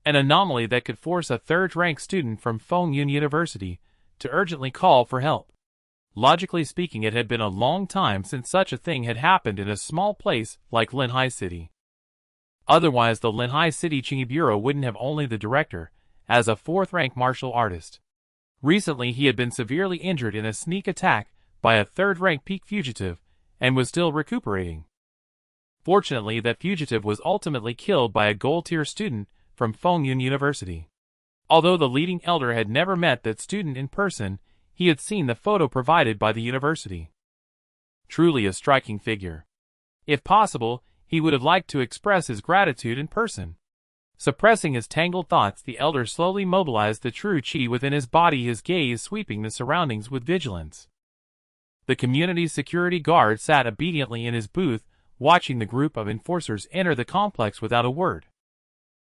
An anomaly that could force a third-rank student from Fengyun University to urgently call for help. Logically speaking, it had been a long time since such a thing had happened in a small place like Linhai City. Otherwise, the Linhai City Qingyi Bureau wouldn't have only the director as a fourth-rank martial artist. Recently, he had been severely injured in a sneak attack by a third-rank peak fugitive and was still recuperating. Fortunately, that fugitive was ultimately killed by a gold-tier student from Fengyun University. Although the leading elder had never met that student in person, he had seen the photo provided by the university. Truly a striking figure. If possible, he would have liked to express his gratitude in person. Suppressing his tangled thoughts, the elder slowly mobilized the true qi within his body, his gaze sweeping the surroundings with vigilance. The community security guard sat obediently in his booth, watching the group of enforcers enter the complex without a word.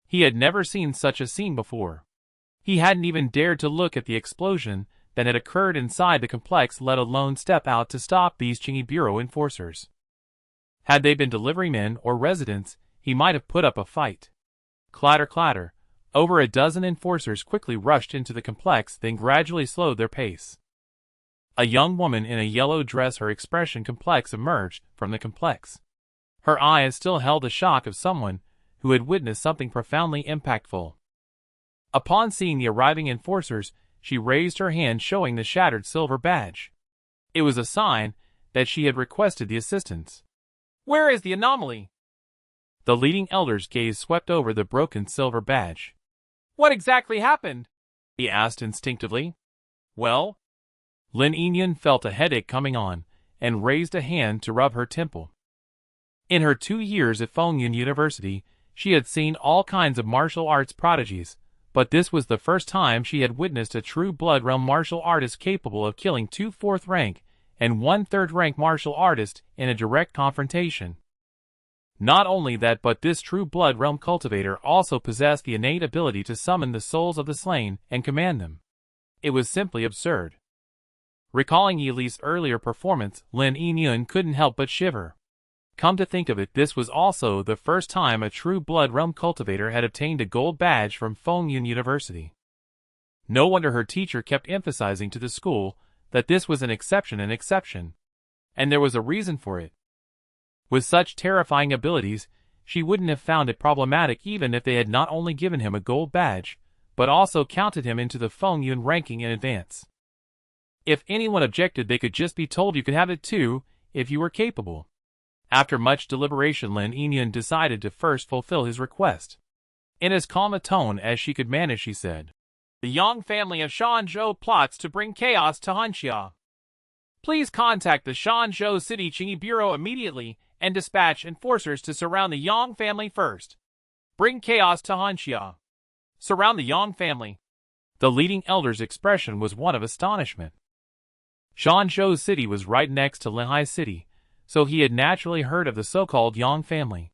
He had never seen such a scene before. He hadn't even dared to look at the explosion that had occurred inside the complex, let alone step out to stop these Qingyi Bureau enforcers. Had they been delivery men or residents, he might have put up a fight. Clatter, clatter. Over a dozen enforcers quickly rushed into the complex, then gradually slowed their pace. A young woman in a yellow dress, her expression complex, emerged from the complex. Her eyes still held the shock of someone who had witnessed something profoundly impactful. Upon seeing the arriving enforcers, she raised her hand, showing the shattered silver badge. It was a sign that she had requested the assistance. Where is the anomaly? The leading elder's gaze swept over the broken silver badge. What exactly happened? He asked instinctively. Well? Lin Yingyun felt a headache coming on and raised a hand to rub her temple. In her 2 years at Fengyun University, she had seen all kinds of martial arts prodigies, but this was the first time she had witnessed a true blood realm martial artist capable of killing 2 fourth-rank and 1 third-rank martial artist in a direct confrontation. Not only that, but this true blood realm cultivator also possessed the innate ability to summon the souls of the slain and command them. It was simply absurd. Recalling Yi Li's earlier performance, Lin Yingyun couldn't help but shiver. Come to think of it, this was also the first time a true blood realm cultivator had obtained a gold badge from Fengyun University. No wonder her teacher kept emphasizing to the school that this was an exception, and there was a reason for it. With such terrifying abilities, she wouldn't have found it problematic even if they had not only given him a gold badge, but also counted him into the Fengyun ranking in advance. If anyone objected, they could just be told, you could have it too, if you were capable. After much deliberation, Lin Yingyun decided to first fulfill his request. In as calm a tone as she could manage, she said, "The Yang family of Shanzhou plots to bring chaos to Hanxia. Please contact the Shanzhou City Qingyi Bureau immediately and dispatch enforcers to surround the Yang family first. Bring chaos to Hanxia. Surround the Yang family." The leading elder's expression was one of astonishment. Shanzhou City was right next to Linhai City, so he had naturally heard of the so-called Yang family.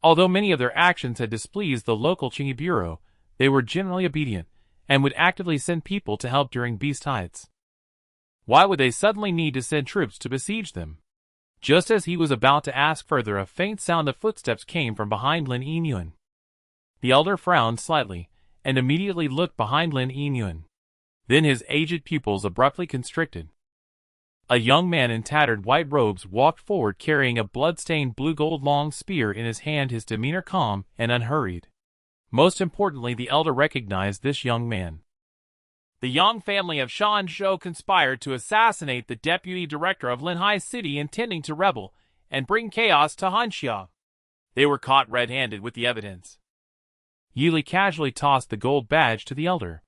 Although many of their actions had displeased the local Qingyi Bureau, they were generally obedient and would actively send people to help during beast tides. Why would they suddenly need to send troops to besiege them? Just as he was about to ask further, a faint sound of footsteps came from behind Lin Yingyun. The elder frowned slightly and immediately looked behind Lin Yingyun. Then his aged pupils abruptly constricted. A young man in tattered white robes walked forward, carrying a blood-stained blue-gold long spear in his hand, his demeanor calm and unhurried. Most importantly, the elder recognized this young man. The Yang family of Shanzhou conspired to assassinate the deputy director of Linhai City, intending to rebel and bring chaos to Hanxia. They were caught red-handed with the evidence. Yi Li casually tossed the gold badge to the elder.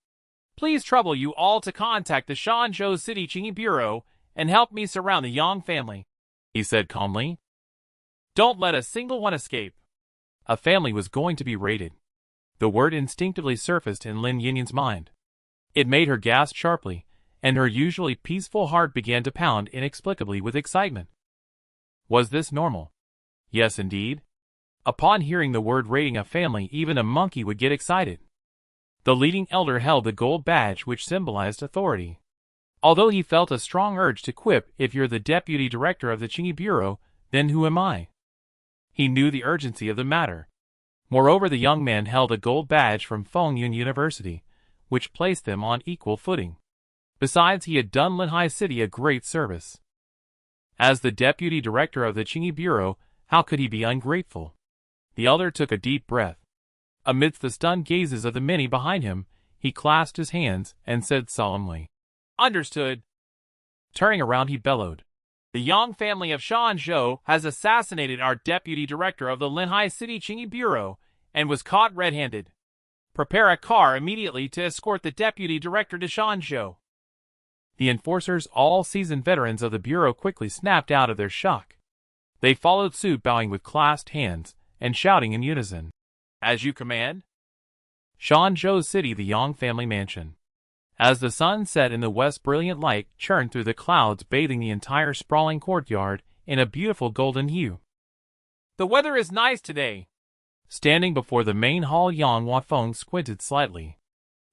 "Please trouble you all to contact the Shanzhou City Qingyi Bureau and help me surround the Yang family," he said calmly. Don't let a single one escape. A family was going to be raided. The word instinctively surfaced in Lin Yinyan's mind. It made her gasp sharply, and her usually peaceful heart began to pound inexplicably with excitement. Was this normal? Yes, indeed. Upon hearing the word raiding a family, even a monkey would get excited. The leading elder held the gold badge which symbolized authority. Although he felt a strong urge to quip, "If you're the deputy director of the Qingyi Bureau, then who am I?" He knew the urgency of the matter. Moreover, the young man held a gold badge from Fengyun University, which placed them on equal footing. Besides, he had done Linhai City a great service. As the deputy director of the Qingyi Bureau, how could he be ungrateful? The elder took a deep breath. Amidst the stunned gazes of the many behind him, he clasped his hands and said solemnly, "Understood." Turning around, he bellowed, "The Yang family of Shanzhou has assassinated our deputy director of the Linhai City Qingyi Bureau and was caught red-handed. Prepare a car immediately to escort the deputy director to Shanzhou." The enforcers, all seasoned veterans of the Bureau, quickly snapped out of their shock. They followed suit, bowing with clasped hands and shouting in unison, "As you command." Shanzhou City, the Yang family mansion. As the sun set in the west, brilliant light churned through the clouds, bathing the entire sprawling courtyard in a beautiful golden hue. "The weather is nice today." Standing before the main hall, Yang Wanfeng squinted slightly.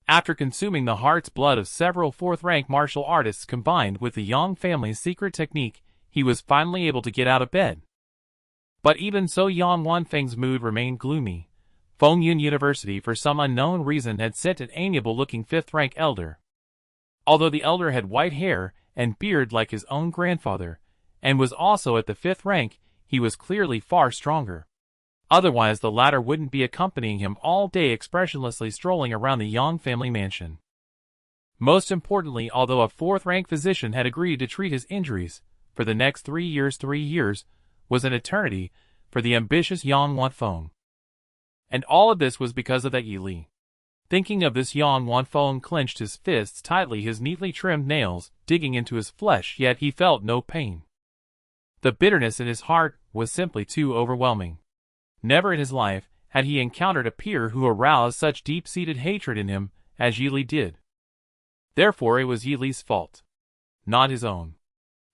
After consuming the heart's blood of several fourth-rank martial artists combined with the Yang family's secret technique, he was finally able to get out of bed. But even so, Yang Wanfeng's mood remained gloomy. Fengyun University, for some unknown reason, had sent an amiable-looking fifth-rank elder. Although the elder had white hair and beard like his own grandfather, and was also at the fifth rank, he was clearly far stronger. Otherwise, the latter wouldn't be accompanying him all day, expressionlessly strolling around the Yang family mansion. Most importantly, although a fourth-rank physician had agreed to treat his injuries for the next 3 years was an eternity for the ambitious Yang Wanfeng. And all of this was because of that Yi Li. Thinking of this, Yang Wanfeng clenched his fists tightly, his neatly trimmed nails digging into his flesh, yet he felt no pain. The bitterness in his heart was simply too overwhelming. Never in his life had he encountered a peer who aroused such deep-seated hatred in him as Yi Li did. Therefore it was Yi Li's fault, not his own.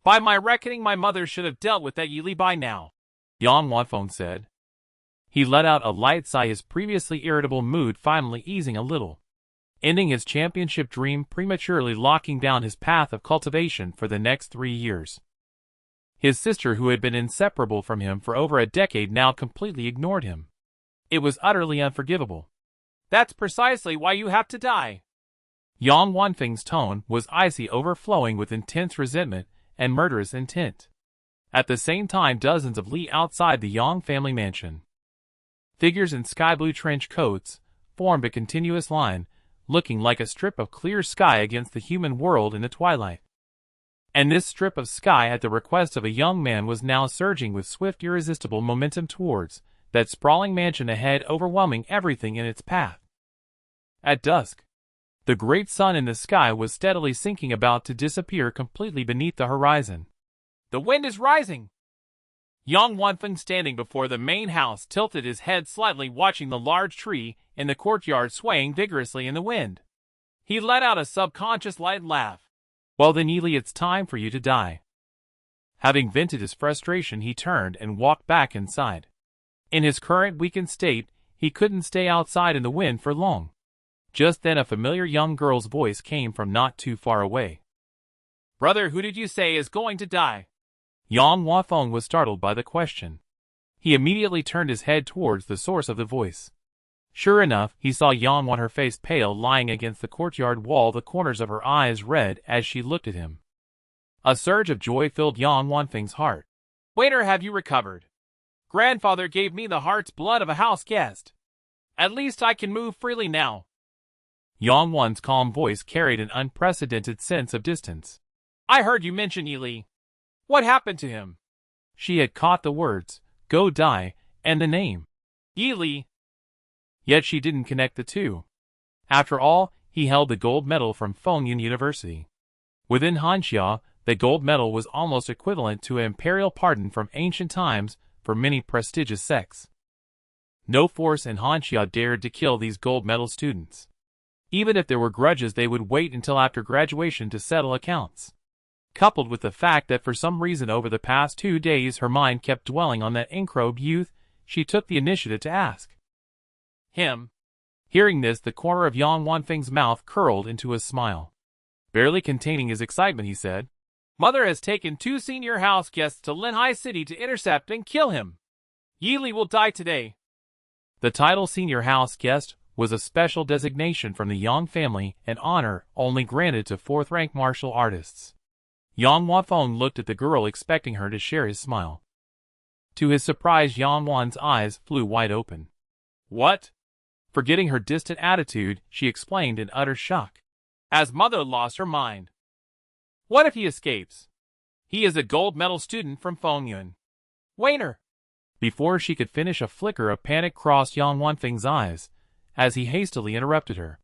"By my reckoning, my mother should have dealt with that Yi Li by now," Yang Wanfeng said. He let out a light sigh, his previously irritable mood finally easing a little. Ending his championship dream, prematurely locking down his path of cultivation for the next 3 years. His sister, who had been inseparable from him for over a decade, now completely ignored him. It was utterly unforgivable. "That's precisely why you have to die." Yang Wanfeng's tone was icy, overflowing with intense resentment and murderous intent. At the same time, dozens of li outside the Yang family mansion, figures in sky-blue trench coats formed a continuous line, looking like a strip of clear sky against the human world in the twilight. And this strip of sky, at the request of a young man, was now surging with swift, irresistible momentum towards that sprawling mansion ahead, overwhelming everything in its path. At dusk, the great sun in the sky was steadily sinking, about to disappear completely beneath the horizon. "The wind is rising." Yang Wanfeng, standing before the main house, tilted his head slightly, watching the large tree in the courtyard swaying vigorously in the wind. He let out a subconscious light laugh. "Well then, Yi Li, it's time for you to die." Having vented his frustration, he turned and walked back inside. In his current weakened state, he couldn't stay outside in the wind for long. Just then a familiar young girl's voice came from not too far away. "Brother, who did you say is going to die?" Yang Wanfeng was startled by the question. He immediately turned his head towards the source of the voice. Sure enough, he saw Yang Wan, her face pale, lying against the courtyard wall, the corners of her eyes red as she looked at him. A surge of joy filled Yang Wanfeng's heart. "Waiter, have you recovered? Grandfather gave me the heart's blood of a house guest. At least I can move freely now." Yang Wan's calm voice carried an unprecedented sense of distance. "I heard you mention Yi Li. What happened to him?" She had caught the words, "go die," and the name, Yi Li. Yet she didn't connect the two. After all, he held the gold medal from Fengyun University. Within Hanxia, the gold medal was almost equivalent to an imperial pardon from ancient times for many prestigious sects. No force in Hanxia dared to kill these gold medal students. Even if there were grudges, they would wait until after graduation to settle accounts. Coupled with the fact that for some reason over the past 2 days her mind kept dwelling on that incrobe youth, she took the initiative to ask him. Hearing this, the corner of Yang Wanfeng's mouth curled into a smile. Barely containing his excitement, he said, "Mother has taken 2 senior house guests to Linhai City to intercept and kill him. Yili will die today." The title senior house guest was a special designation from the Yang family, an honor only granted to 4th-rank martial artists. Yang Wanfeng looked at the girl, expecting her to share his smile. To his surprise, Yang Wan's eyes flew wide open. "What?" Forgetting her distant attitude, she explained in utter shock. "As mother lost her mind. What if he escapes? He is a gold medal student from Fengyun. Wainer." Before she could finish, a flicker of panic crossed Yang Wanfeng's eyes, as he hastily interrupted her.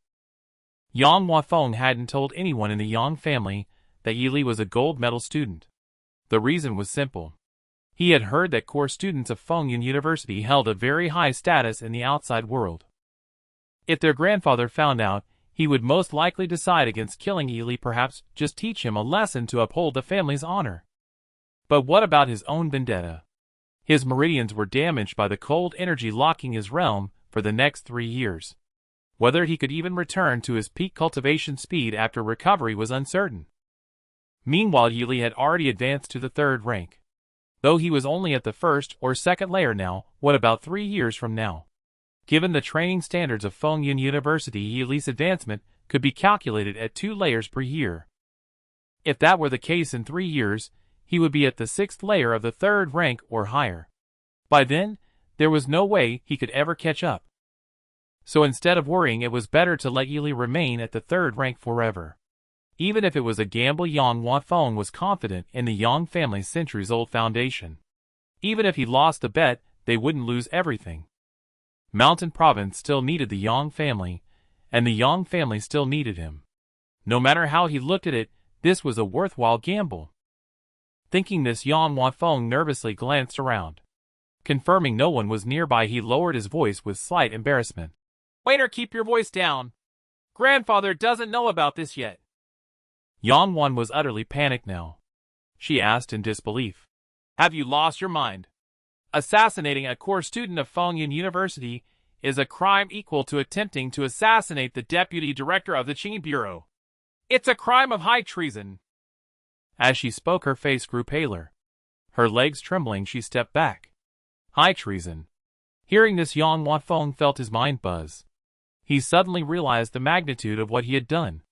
Yang Wanfeng hadn't told anyone in the Yang family that Yili was a gold medal student. The reason was simple. He had heard that core students of Fengyun University held a very high status in the outside world. If their grandfather found out, he would most likely decide against killing Yili, perhaps just teach him a lesson to uphold the family's honor. But what about his own vendetta? His meridians were damaged by the cold energy locking his realm for the next 3 years. Whether he could even return to his peak cultivation speed after recovery was uncertain. Meanwhile, Yili had already advanced to the 3rd rank. Though he was only at the 1st or 2nd layer now, what about 3 years from now? Given the training standards of Fengyun University, Yili's advancement could be calculated at 2 layers per year. If that were the case, in 3 years, he would be at the 6th layer of the 3rd rank or higher. By then, there was no way he could ever catch up. So instead of worrying, it was better to let Yili remain at the 3rd rank forever. Even if it was a gamble, Yang Wanfeng was confident in the Yang family's centuries-old foundation. Even if he lost the bet, they wouldn't lose everything. Mountain Province still needed the Yang family, and the Yang family still needed him. No matter how he looked at it, this was a worthwhile gamble. Thinking this, Yang Wanfeng nervously glanced around. Confirming no one was nearby, he lowered his voice with slight embarrassment. "Waiter, keep your voice down. Grandfather doesn't know about this yet." Yang Wan was utterly panicked now. She asked in disbelief, "Have you lost your mind? Assassinating a core student of Fengyun University is a crime equal to attempting to assassinate the deputy director of the Qing Bureau. It's a crime of high treason." As she spoke, her face grew paler. Her legs trembling, she stepped back. High treason. Hearing this, Yang Wanfeng felt his mind buzz. He suddenly realized the magnitude of what he had done.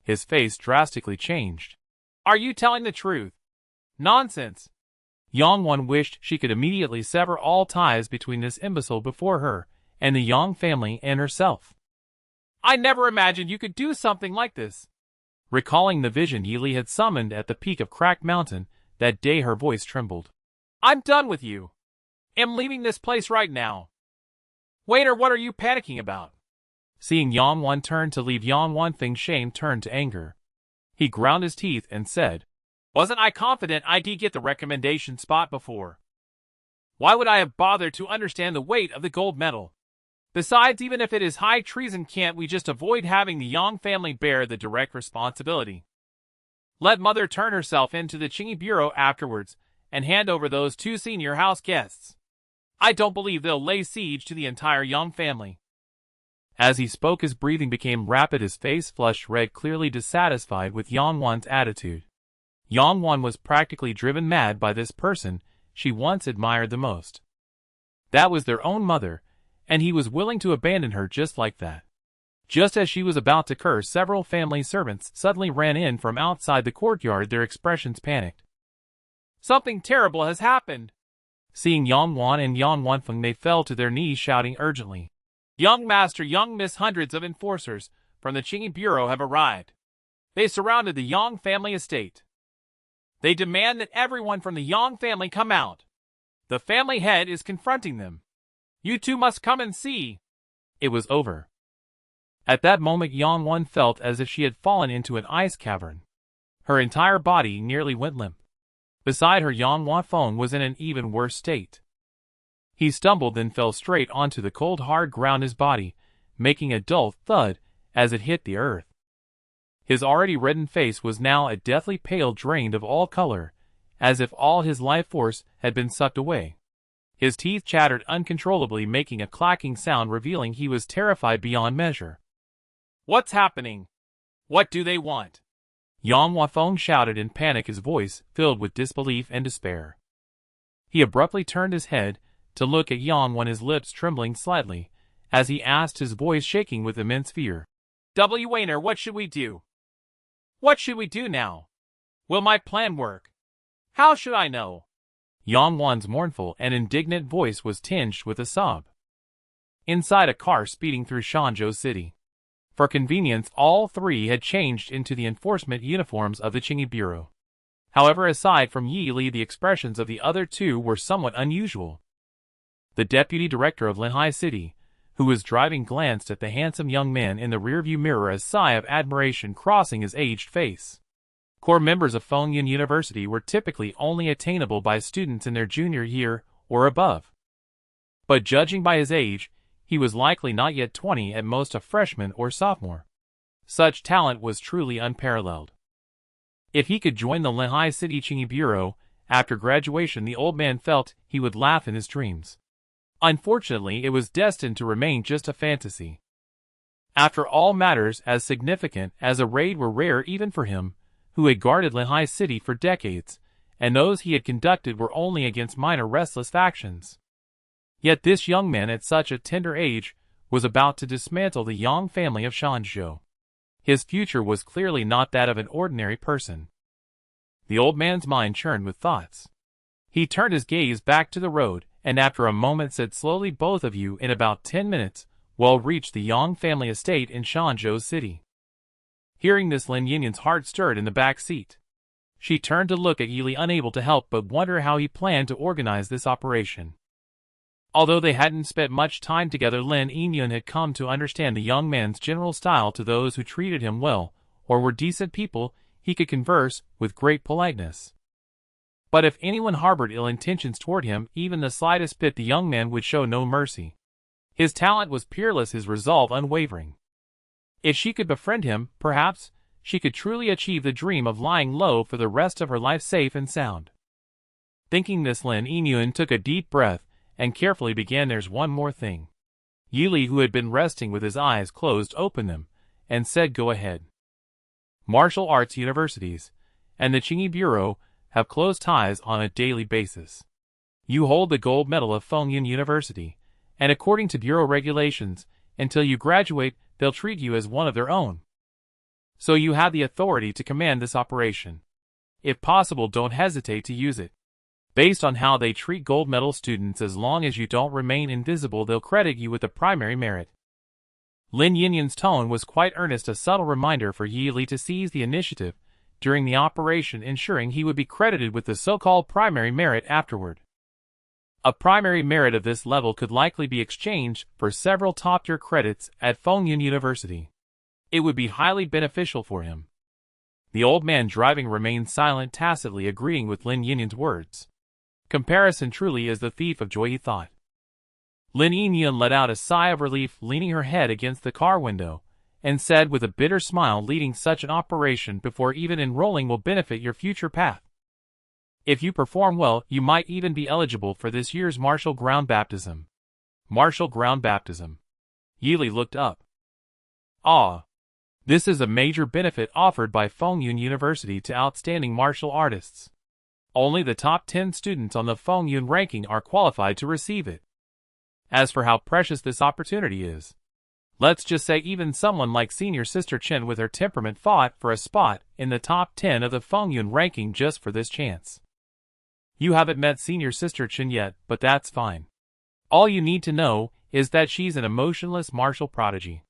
His face drastically changed. "Are you telling the truth?" "Nonsense." Yang Wan wished she could immediately sever all ties between this imbecile before her and the Yang family and herself. "I never imagined you could do something like this." Recalling the vision Yili had summoned at the peak of Crack Mountain, that day her voice trembled. "I'm done with you. I'm leaving this place right now." "Waiter, what are you panicking about?" Seeing Yang Wan turn to leave, Yang Wanfeng's shame turned to anger. He ground his teeth and said, "Wasn't I confident I'd get the recommendation spot before? Why would I have bothered to understand the weight of the gold medal? Besides, even if it is high treason, can't we just avoid having the Yang family bear the direct responsibility? Let mother turn herself into the Qing Bureau afterwards and hand over those 2 senior house guests. I don't believe they'll lay siege to the entire Yang family." As he spoke, his breathing became rapid, his face flushed red, clearly dissatisfied with Yang Wan's attitude. Yang Wan was practically driven mad by this person she once admired the most. That was their own mother, and he was willing to abandon her just like that. Just as she was about to curse, several family servants suddenly ran in from outside the courtyard, their expressions panicked. "Something terrible has happened." Seeing Yang Wan and Yang Wanfeng, they fell to their knees, shouting urgently, "Young Master, young Miss, hundreds of enforcers from the Qing Bureau have arrived. They surrounded the Yang family estate. They demand that everyone from the Yang family come out. The family head is confronting them. You 2 must come and see." It was over. At that moment, Yang Wan felt as if she had fallen into an ice cavern. Her entire body nearly went limp. Beside her, Yang Huafeng was in an even worse state. He stumbled and fell straight onto the cold hard ground, his body making a dull thud as it hit the earth. His already reddened face was now a deathly pale, drained of all color, as if all his life force had been sucked away. His teeth chattered uncontrollably, making a clacking sound, revealing he was terrified beyond measure. What's happening? What do they want? Yang Huafeng shouted in panic, his voice filled with disbelief and despair. He abruptly turned his head to look at Yang Wan, his lips trembling slightly, as he asked, his voice shaking with immense fear. Wainer, what should we do? What should we do now? Will my plan work? How should I know? Yang Wan's mournful and indignant voice was tinged with a sob. Inside a car speeding through Shanzhou City. For convenience, all three had changed into the enforcement uniforms of the Qingyi Bureau. However, aside from Yi Li, the expressions of the other two were somewhat unusual. The deputy director of Linhai City, who was driving, glanced at the handsome young man in the rearview mirror, a sigh of admiration crossing his aged face. Core members of Fengyun University were typically only attainable by students in their junior year or above. But judging by his age, he was likely not yet 20, at most a freshman or sophomore. Such talent was truly unparalleled. If he could join the Linhai City Qingyi Bureau after graduation, the old man felt he would laugh in his dreams. Unfortunately, it was destined to remain just a fantasy. After all, matters as significant as a raid were rare even for him, who had guarded Linhai City for decades, and those he had conducted were only against minor restless factions. Yet this young man at such a tender age was about to dismantle the Yang family of Shanzhou. His future was clearly not that of an ordinary person. The old man's mind churned with thoughts. He turned his gaze back to the road, and after a moment said slowly, "Both of you, in about 10 minutes, will reach the Yang family estate in Shanzhou City." Hearing this, Lin Yinyan's heart stirred in the back seat. She turned to look at Yi Li, unable to help but wonder how he planned to organize this operation. Although they hadn't spent much time together, Lin Yinyan had come to understand the young man's general style. To those who treated him well, or were decent people, he could converse with great politeness. But if anyone harbored ill intentions toward him, even the slightest bit, the young man would show no mercy. His talent was peerless, his resolve unwavering. If she could befriend him, perhaps she could truly achieve the dream of lying low for the rest of her life, safe and sound. Thinking this, Lin Yinyan took a deep breath and carefully began. "There's one more thing." Yi Li, who had been resting with his eyes closed, opened them and said, "Go ahead." Martial arts universities and the Qingyi Bureau have close ties on a daily basis. You hold the gold medal of Fengyun University, and according to Bureau regulations, until you graduate, they'll treat you as one of their own. So you have the authority to command this operation. If possible, don't hesitate to use it. Based on how they treat gold medal students, as long as you don't remain invisible, they'll credit you with the primary merit. Lin Yinyan's tone was quite earnest, a subtle reminder for Yi Li to seize the initiative during the operation, ensuring he would be credited with the so-called primary merit afterward. A primary merit of this level could likely be exchanged for several top-tier credits at Fengyun University. It would be highly beneficial for him. The old man driving remained silent, tacitly agreeing with Lin Yinyan's words. Comparison truly is the thief of joy, he thought. Lin Yinyan let out a sigh of relief, leaning her head against the car window, and said with a bitter smile, "Leading such an operation before even enrolling will benefit your future path. If you perform well, you might even be eligible for this year's martial ground baptism." Martial ground baptism. Yi Li looked up. Ah. This is a major benefit offered by Fengyun University to outstanding martial artists. Only the top 10 students on the Fengyun ranking are qualified to receive it. As for how precious this opportunity is, let's just say even someone like Senior Sister Chen with her temperament fought for a spot in the top 10 of the Fengyun ranking just for this chance. You haven't met Senior Sister Chen yet, but that's fine. All you need to know is that she's an emotionless martial prodigy.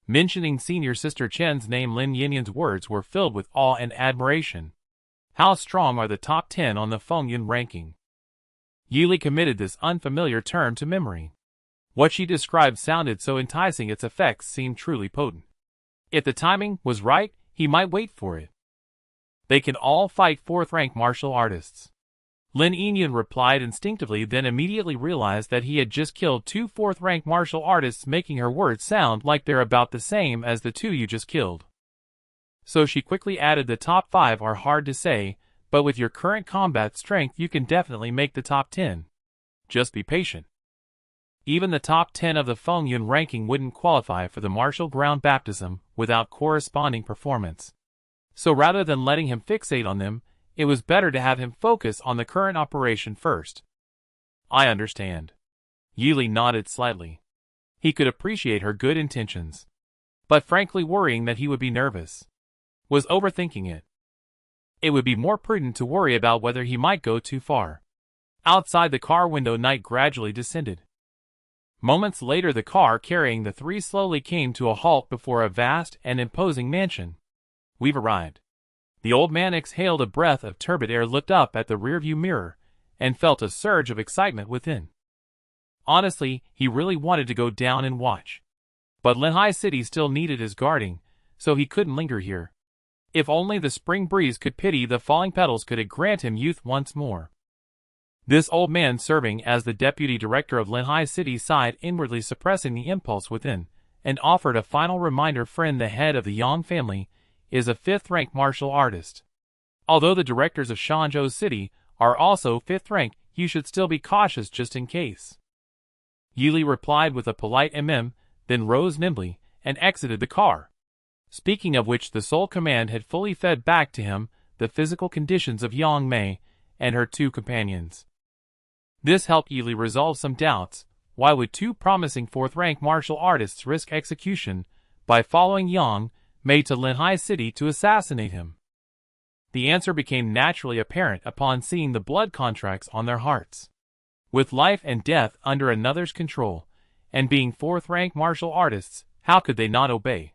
Mentioning Senior Sister Chen's name, Lin Yinyan's words were filled with awe and admiration. How strong are the top 10 on the Fengyun ranking? Yi Li committed this unfamiliar term to memory. What she described sounded so enticing, its effects seemed truly potent. If the timing was right, he might wait for it. They can all fight 4th-rank martial artists. Lin Yingyun replied instinctively, then immediately realized that he had just killed 2 4th-rank martial artists, making her words sound like they're about the same as the 2 you just killed. So she quickly added, the top 5 are hard to say, but with your current combat strength you can definitely make the top 10. Just be patient. Even the top 10 of the Fengyun ranking wouldn't qualify for the martial ground baptism without corresponding performance. So rather than letting him fixate on them, it was better to have him focus on the current operation first. I understand. Yili nodded slightly. He could appreciate her good intentions, but frankly worrying that he would be nervous. Was overthinking it. It would be more prudent to worry about whether he might go too far. Outside the car window, night gradually descended. Moments later, the car carrying the 3 slowly came to a halt before a vast and imposing mansion. We've arrived. The old man exhaled a breath of turbid air, looked up at the rearview mirror, and felt a surge of excitement within. Honestly, he really wanted to go down and watch. But Linhai City still needed his guarding, so he couldn't linger here. If only the spring breeze could pity the falling petals, could it grant him youth once more. This old man, serving as the deputy director of Linhai City, sighed inwardly, suppressing the impulse within, and offered a final reminder. Friend, the head of the Yang family is a 5th-rank martial artist. Although the directors of Shanzhou City are also 5th rank, you should still be cautious just in case. Yili replied with a polite then rose nimbly and exited the car. Speaking of which, the Soul Command had fully fed back to him the physical conditions of Yang Mei and her 2 companions. This helped Yili resolve some doubts. Why would 2 promising 4th-rank martial artists risk execution by following Yang Mei to Linhai City to assassinate him? The answer became naturally apparent upon seeing the blood contracts on their hearts. With life and death under another's control, and being 4th-rank martial artists, how could they not obey?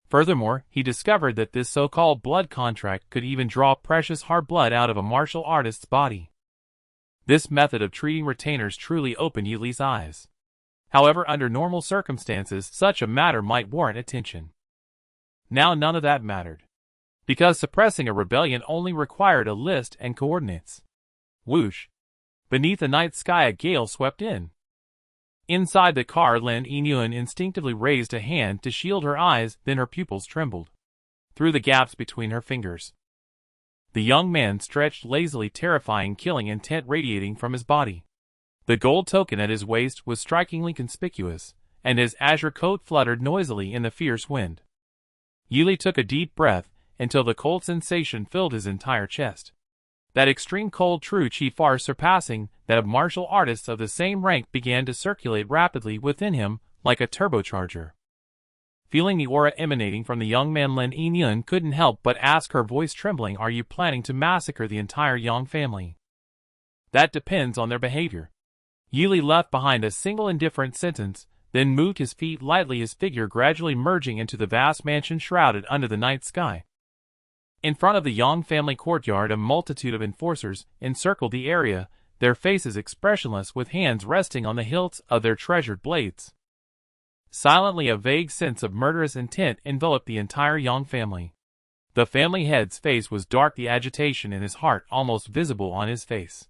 Furthermore, he discovered that this so-called blood contract could even draw precious hard blood out of a martial artist's body. This method of treating retainers truly opened Yili's eyes. However, under normal circumstances, such a matter might warrant attention. Now none of that mattered, because suppressing a rebellion only required a list and coordinates. Whoosh! Beneath the night sky, a gale swept in. Inside the car, Lin Yingyun instinctively raised a hand to shield her eyes, then her pupils trembled through the gaps between her fingers. The young man stretched lazily, terrifying killing intent radiating from his body. The gold token at his waist was strikingly conspicuous, and his azure coat fluttered noisily in the fierce wind. Yili took a deep breath until the cold sensation filled his entire chest. That extreme cold, true chi far surpassing that of martial artists of the same rank, began to circulate rapidly within him like a turbocharger. Feeling the aura emanating from the young man, Lin Yingyun couldn't help but ask, her voice trembling, "Are you planning to massacre the entire Yang family?" "That depends on their behavior." Yili left behind a single indifferent sentence, then moved his feet lightly, his figure gradually merging into the vast mansion shrouded under the night sky. In front of the Yang family courtyard, a multitude of enforcers encircled the area, their faces expressionless, with hands resting on the hilts of their treasured blades. Silently, a vague sense of murderous intent enveloped the entire Yang family. The family head's face was dark, the agitation in his heart almost visible on his face.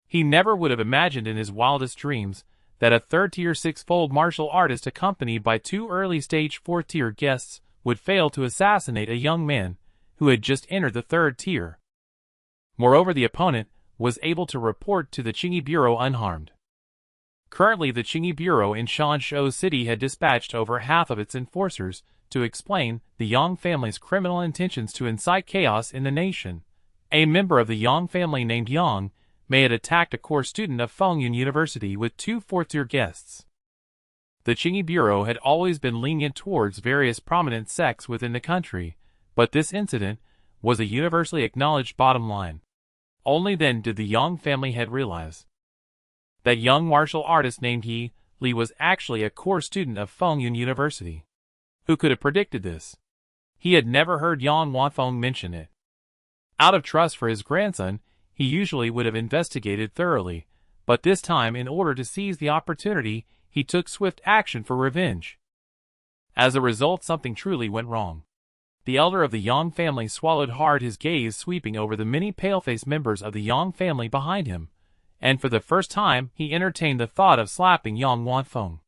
He never would have imagined in his wildest dreams that a 3rd-tier 6-fold martial artist accompanied by 2 early-stage 4th-tier guests would fail to assassinate a young man who had just entered the 3rd tier. Moreover, the opponent was able to report to the Qingyi Bureau unharmed. Currently, the Qingyi Bureau in Shanzhou City had dispatched over half of its enforcers to explain the Yang family's criminal intentions to incite chaos in the nation. A member of the Yang family named Yang Mei had attacked a core student of Fengyun University with 2 4th-tier guests. The Qingyi Bureau had always been lenient towards various prominent sects within the country, but this incident was a universally acknowledged bottom line. Only then did the Yang family head realize that young martial artist named He Li was actually a core student of Fengyun University. Who could have predicted this? He had never heard Yang Wanfeng mention it. Out of trust for his grandson, he usually would have investigated thoroughly, but this time, in order to seize the opportunity, he took swift action for revenge. As a result, something truly went wrong. The elder of the Yang family swallowed hard, his gaze sweeping over the many pale-faced members of the Yang family behind him, and for the first time he entertained the thought of slapping Yang Wanfeng.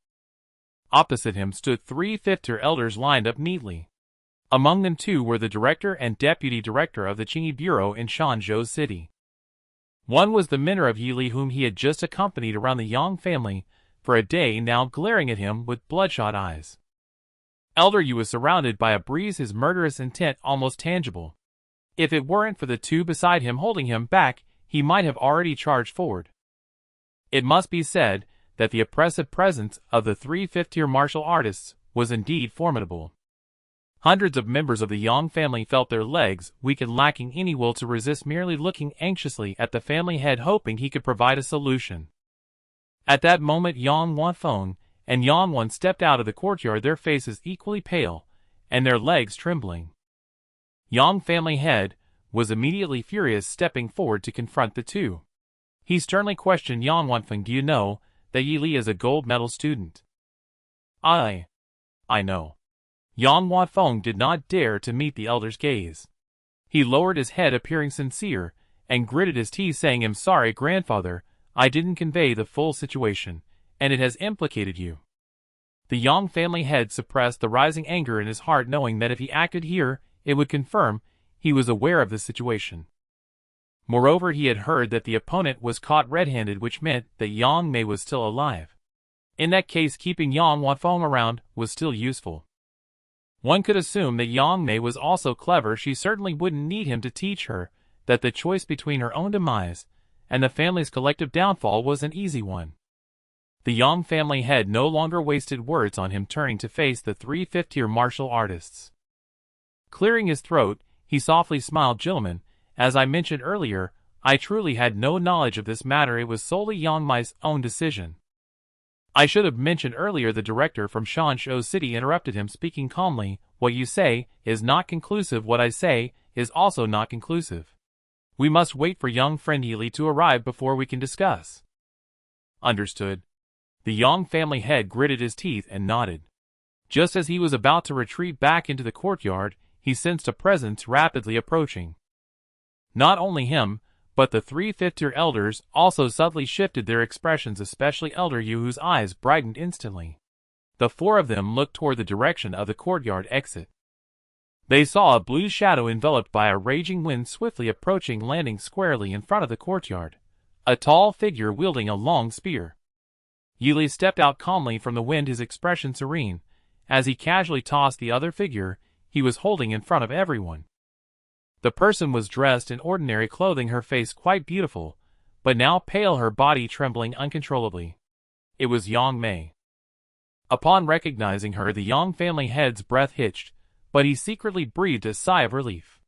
Opposite him stood 3 fifth-tier elders lined up neatly. Among them 2 were the director and deputy director of the Qingyi Bureau in Shanzhou City. One was the mentor of Yili, whom he had just accompanied around the Yang family for a day, now glaring at him with bloodshot eyes. Elder Yu was surrounded by a breeze, his murderous intent almost tangible. If it weren't for the 2 beside him holding him back, he might have already charged forward. It must be said that the oppressive presence of the 3 fifth-tier martial artists was indeed formidable. Hundreds of members of the Yang family felt their legs weak and lacking any will to resist, merely looking anxiously at the family head, hoping he could provide a solution. At that moment Yang Wanfeng and Yang Wan stepped out of the courtyard, their faces equally pale, and their legs trembling. Yang family head was immediately furious, stepping forward to confront the 2. He sternly questioned Yang Wanfeng, "Do you know that Yi Li is a gold medal student?" I know." Yang Wanfeng did not dare to meet the elder's gaze. He lowered his head, appearing sincere, and gritted his teeth, saying, "I'm sorry, grandfather, I didn't convey the full situation, and it has implicated you." The Yang family head suppressed the rising anger in his heart, knowing that if he acted here, it would confirm he was aware of the situation. Moreover, he had heard that the opponent was caught red-handed, which meant that Yang Mei was still alive. In that case, keeping Yang Wanfeng around was still useful. One could assume that Yang Mei was also clever. She certainly wouldn't need him to teach her that the choice between her own demise and the family's collective downfall was an easy one. The Yang family head no longer wasted words on him, turning to face the 3 fifth-tier martial artists. Clearing his throat, he softly smiled, "Gentlemen, as I mentioned earlier, I truly had no knowledge of this matter. It was solely Yang Mei's own decision." "I should have mentioned earlier," the director from Shanzhou City interrupted him, speaking calmly. "What you say is not conclusive. What I say is also not conclusive. We must wait for young friend Yili to arrive before we can discuss." "Understood." The Yang family head gritted his teeth and nodded. Just as he was about to retreat back into the courtyard, he sensed a presence rapidly approaching. Not only him, but the 3 fifth-tier elders also subtly shifted their expressions, especially Elder Yu, whose eyes brightened instantly. The 4 of them looked toward the direction of the courtyard exit. They saw a blue shadow enveloped by a raging wind swiftly approaching, landing squarely in front of the courtyard, a tall figure wielding a long spear. Yili stepped out calmly from the wind, his expression serene, as he casually tossed the other figure he was holding in front of everyone. The person was dressed in ordinary clothing, her face quite beautiful, but now pale, her body trembling uncontrollably. It was Yang Mei. Upon recognizing her, the Yang family head's breath hitched, but he secretly breathed a sigh of relief.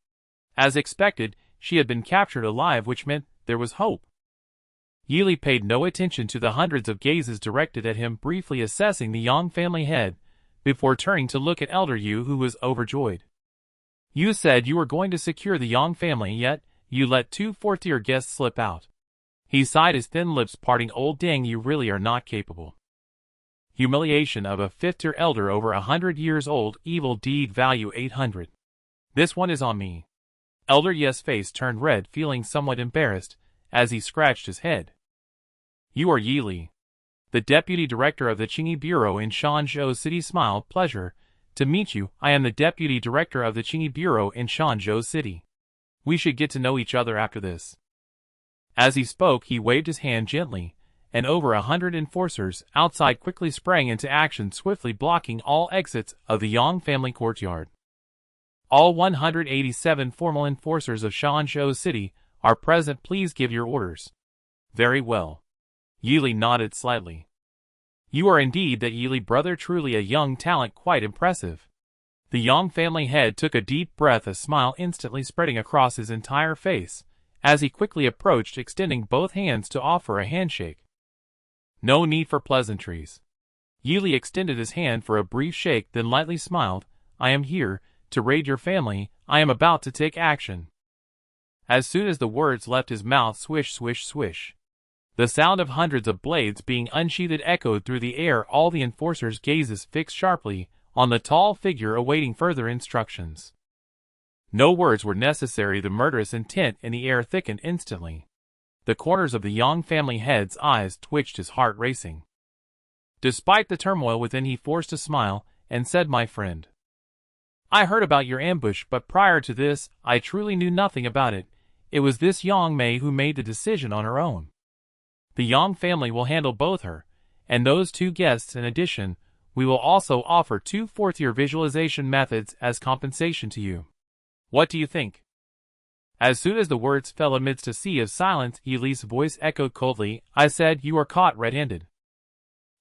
As expected, she had been captured alive, which meant there was hope. Yili paid no attention to the hundreds of gazes directed at him, briefly assessing the Yang family head, before turning to look at Elder Yu, who was overjoyed. "You said you were going to secure the Yang family, yet you let 2 fourth-tier guests slip out." He sighed, his thin lips parting. "Old dang, you really are not capable." Humiliation of a 5th-tier elder over 100 years old. Evil deed value 800. "This one is on me." Elder Yu's face turned red, feeling somewhat embarrassed, as he scratched his head. "You are Yili." The deputy director of the Qingyi Bureau in Shanzhou City smiled. "Pleasure to meet you. I am the deputy director of the Qingyi Bureau in Shanzhou City. We should get to know each other after this." As he spoke, he waved his hand gently, and over 100 enforcers outside quickly sprang into action, swiftly blocking all exits of the Yang family courtyard. "All 187 formal enforcers of Shanzhou City are present. Please give your orders." "Very well." Yili nodded slightly. "You are indeed that Yili brother, truly a young talent, quite impressive." The Yang family head took a deep breath, a smile instantly spreading across his entire face, as he quickly approached, extending both hands to offer a handshake. "No need for pleasantries." Yili extended his hand for a brief shake, then lightly smiled. "I am here to raid your family. I am about to take action." As soon as the words left his mouth, swish, swish, swish, the sound of hundreds of blades being unsheathed echoed through the air. All the enforcers' gazes fixed sharply on the tall figure, awaiting further instructions. No words were necessary. The murderous intent in the air thickened instantly. The corners of the Yang family head's eyes twitched, his heart racing. Despite the turmoil within, he forced a smile and said, "My friend, I heard about your ambush, but prior to this, I truly knew nothing about it. It was this Yang Mei who made the decision on her own. The Yang family will handle both her and those two guests. In addition, we will also offer 2 fourth-year visualization methods as compensation to you. What do you think?" As soon as the words fell amidst a sea of silence, Yili's voice echoed coldly, "I said you are caught red-handed."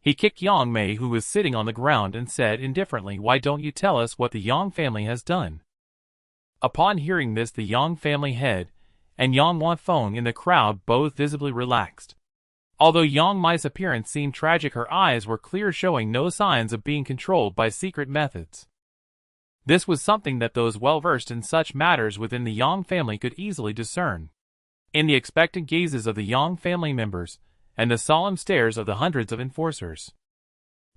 He kicked Yang Mei, who was sitting on the ground, and said indifferently, "Why don't you tell us what the Yang family has done?" Upon hearing this, the Yang family head and Yang Wanfeng in the crowd both visibly relaxed. Although Yang Mei's appearance seemed tragic, her eyes were clear, showing no signs of being controlled by secret methods. This was something that those well-versed in such matters within the Yang family could easily discern. In the expectant gazes of the Yang family members, and the solemn stares of the hundreds of enforcers,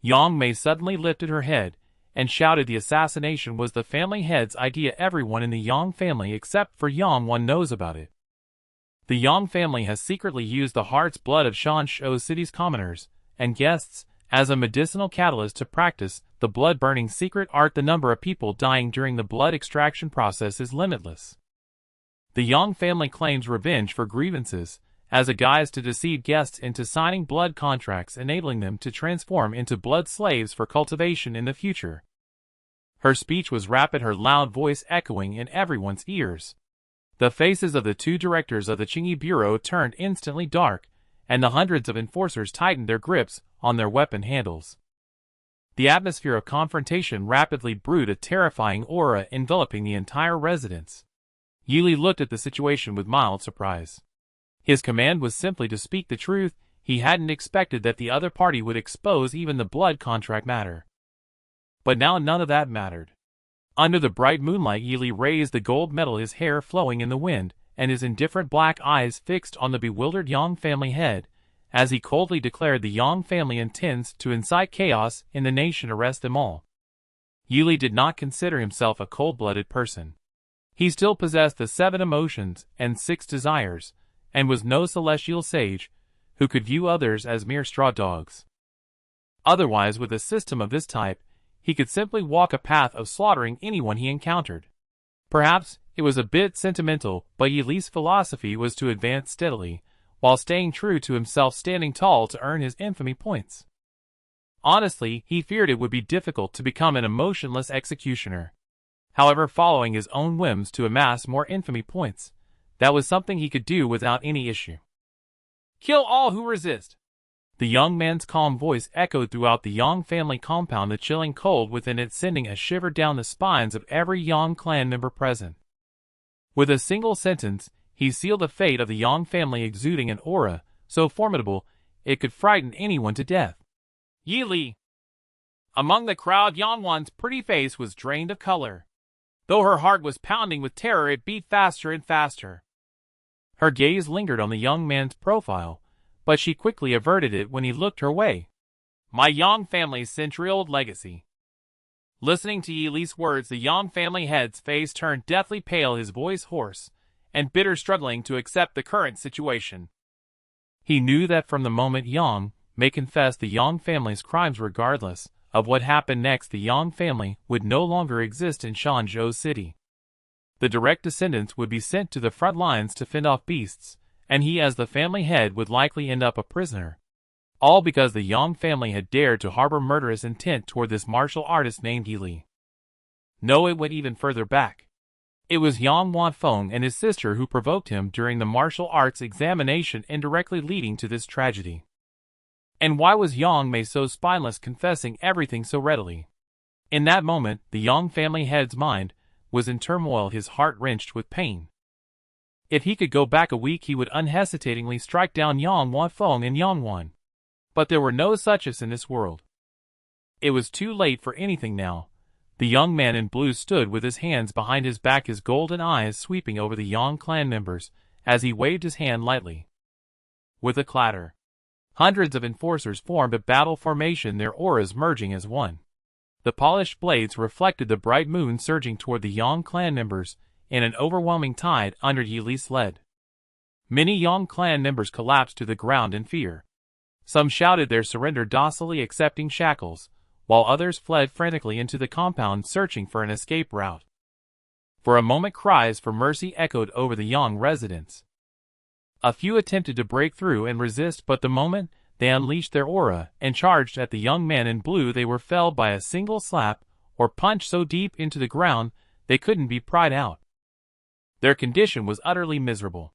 Yang Mei suddenly lifted her head and shouted, "The assassination was the family head's idea. Everyone in the Yang family except for Yang Wan knows about it. The Yang family has secretly used the heart's blood of Shanshou City's commoners and guests as a medicinal catalyst to practice the blood-burning secret art. The number of people dying during the blood extraction process is limitless. The Yang family claims revenge for grievances as a guise to deceive guests into signing blood contracts, enabling them to transform into blood slaves for cultivation in the future." Her speech was rapid, her loud voice echoing in everyone's ears. The faces of the 2 directors of the Qingyi Bureau turned instantly dark, and the hundreds of enforcers tightened their grips on their weapon handles. The atmosphere of confrontation rapidly brewed, a terrifying aura enveloping the entire residence. Yili looked at the situation with mild surprise. His command was simply to speak the truth. He hadn't expected that the other party would expose even the blood contract matter. But now none of that mattered. Under the bright moonlight, Yili raised the gold medal, his hair flowing in the wind, and his indifferent black eyes fixed on the bewildered Yang family head, as he coldly declared, "The Yang family intends to incite chaos in the nation. Arrest them all." Yili did not consider himself a cold-blooded person. He still possessed the 7 emotions and 6 desires, and was no celestial sage who could view others as mere straw dogs. Otherwise, with a system of this type, he could simply walk a path of slaughtering anyone he encountered. Perhaps it was a bit sentimental, but Yili's philosophy was to advance steadily, while staying true to himself, standing tall to earn his infamy points. Honestly, he feared it would be difficult to become an emotionless executioner. However, following his own whims to amass more infamy points, that was something he could do without any issue. "Kill all who resist." The young man's calm voice echoed throughout the Yang family compound, the chilling cold within it sending a shiver down the spines of every Yang clan member present. With a single sentence, he sealed the fate of the Yang family, exuding an aura so formidable it could frighten anyone to death. Yili. Among the crowd, Yang Wan's pretty face was drained of color. Though her heart was pounding with terror, it beat faster and faster. Her gaze lingered on the young man's profile, but she quickly averted it when he looked her way. "My Yang family's century-old legacy." Listening to Yili's words, the Yang family head's face turned deathly pale, his voice hoarse and bitter, struggling to accept the current situation. He knew that from the moment Yang may confess the Yang family's crimes, regardless of what happened next, the Yang family would no longer exist in Shanzhou City. The direct descendants would be sent to the front lines to fend off beasts, and he as the family head would likely end up a prisoner. All because the Yang family had dared to harbor murderous intent toward this martial artist named Yili. No, it went even further back. It was Yang Wanfeng and his sister who provoked him during the martial arts examination, indirectly leading to this tragedy. And why was Yang Mei so spineless, confessing everything so readily? In that moment, the Yang family head's mind was in turmoil, his heart wrenched with pain. If he could go back a week, he would unhesitatingly strike down Yang Wanfeng and Yang Wan. But there were no suches in this world. It was too late for anything now. The young man in blue stood with his hands behind his back, his golden eyes sweeping over the Yang clan members as he waved his hand lightly. With a clatter, hundreds of enforcers formed a battle formation, their auras merging as one. The polished blades reflected the bright moon surging toward the Yang clan members, in an overwhelming tide under Yili's sled. Many Yang clan members collapsed to the ground in fear. Some shouted their surrender docilely accepting shackles, while others fled frantically into the compound searching for an escape route. For a moment cries for mercy echoed over the Yang residents. A few attempted to break through and resist, but the moment they unleashed their aura and charged at the young men in blue, they were felled by a single slap or punch so deep into the ground they couldn't be pried out. Their condition was utterly miserable.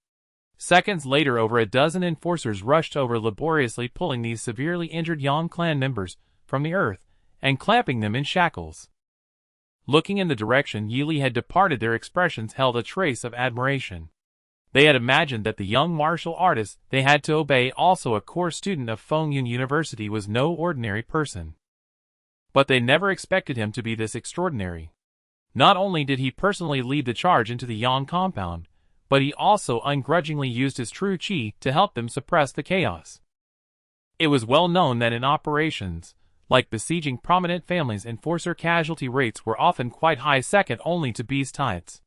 Seconds later, over a dozen enforcers rushed over, laboriously pulling these severely injured Yang clan members from the earth and clamping them in shackles. Looking in the direction Yili had departed, their expressions held a trace of admiration. They had imagined that the young martial artist they had to obey, also a core student of Fengyun University, was no ordinary person. But they never expected him to be this extraordinary. Not only did he personally lead the charge into the Yang compound, but he also ungrudgingly used his true chi to help them suppress the chaos. It was well known that in operations like besieging prominent families, enforcer casualty rates were often quite high, second only to beast tides.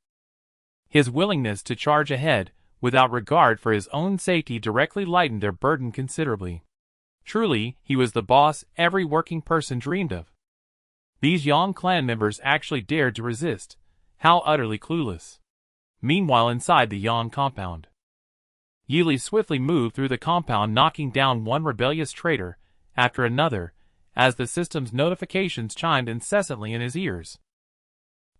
His willingness to charge ahead, without regard for his own safety, directly lightened their burden considerably. Truly, he was the boss every working person dreamed of. These Yang clan members actually dared to resist. How utterly clueless. Meanwhile, inside the Yang compound, Yili swiftly moved through the compound, knocking down one rebellious traitor after another, as the system's notifications chimed incessantly in his ears.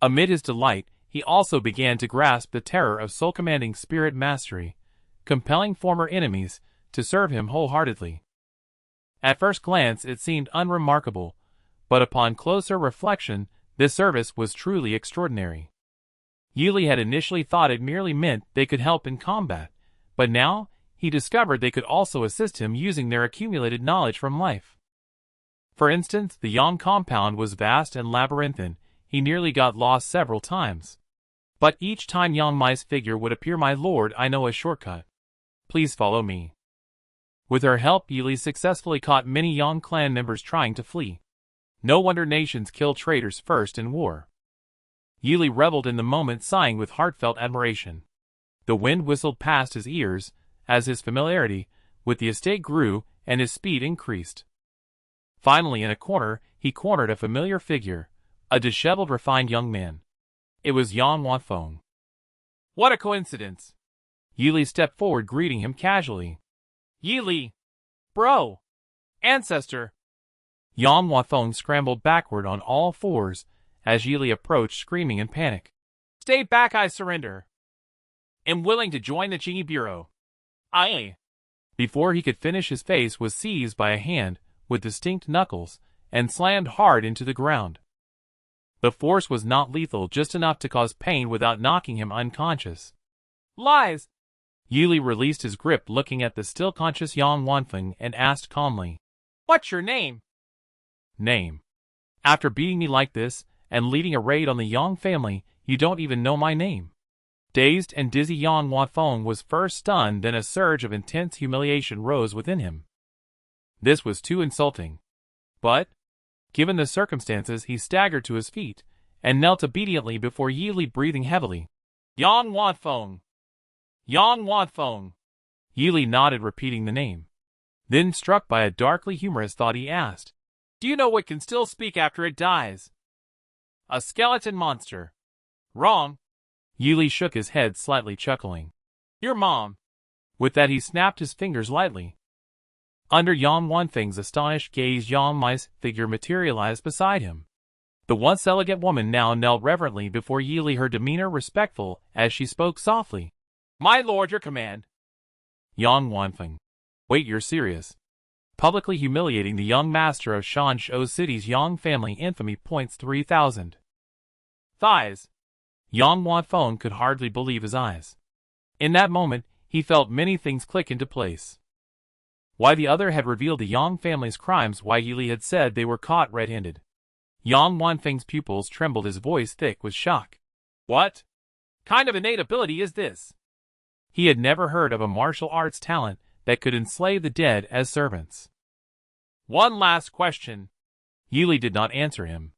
Amid his delight, he also began to grasp the terror of soul-commanding spirit mastery, compelling former enemies to serve him wholeheartedly. At first glance it seemed unremarkable, but upon closer reflection, this service was truly extraordinary. Yili had initially thought it merely meant they could help in combat, but now he discovered they could also assist him using their accumulated knowledge from life. For instance, the Yang compound was vast and labyrinthine. He nearly got lost several times. But each time Yang Mai's figure would appear, "My lord, I know a shortcut. Please follow me." With her help, Yili successfully caught many Yang clan members trying to flee. No wonder nations kill traitors first in war. Yili reveled in the moment, sighing with heartfelt admiration. The wind whistled past his ears as his familiarity with the estate grew and his speed increased. Finally, in a corner, he cornered a familiar figure, a disheveled, refined young man. It was Yang Wanfeng. What a coincidence! Yili stepped forward, greeting him casually. Yili! Bro! Ancestor! Yang Wanfeng scrambled backward on all fours as Yili approached, screaming in panic. Stay back, I surrender. Am willing to join the Qi Bureau. Aye. Before he could finish, his face was seized by a hand with distinct knuckles and slammed hard into the ground. The force was not lethal, just enough to cause pain without knocking him unconscious. Lies! Yili released his grip, looking at the still conscious Yang Wanfeng, and asked calmly, What's your name? Name? After beating me like this and leading a raid on the Yang family, you don't even know my name? Dazed and dizzy, Yang Wanfeng was first stunned, then a surge of intense humiliation rose within him. This was too insulting. But, given the circumstances, he staggered to his feet and knelt obediently before Yili, breathing heavily. Yang Wanfeng! Yang Wanfeng! Yili nodded, repeating the name. Then, struck by a darkly humorous thought, he asked, Do you know what can still speak after it dies? A skeleton monster. Wrong. Yili shook his head, slightly chuckling. Your mom. With that, he snapped his fingers lightly. Under Yang Wanfeng's astonished gaze, Yang Mai's figure materialized beside him. The once elegant woman now knelt reverently before Yili, her demeanor respectful as she spoke softly. My lord, your command. Yang Wanfeng. Wait, you're serious? Publicly humiliating the young master of Shanshou City's Yang family infamy points 3,000. Thighs. Yang Wanfeng could hardly believe his eyes. In that moment, he felt many things click into place. Why the other had revealed the Yang family's crimes, why Yili had said they were caught red-handed. Yang Wanfeng's pupils trembled, his voice thick with shock. What kind of innate ability is this? He had never heard of a martial arts talent that could enslave the dead as servants. One last question. Yili did not answer him.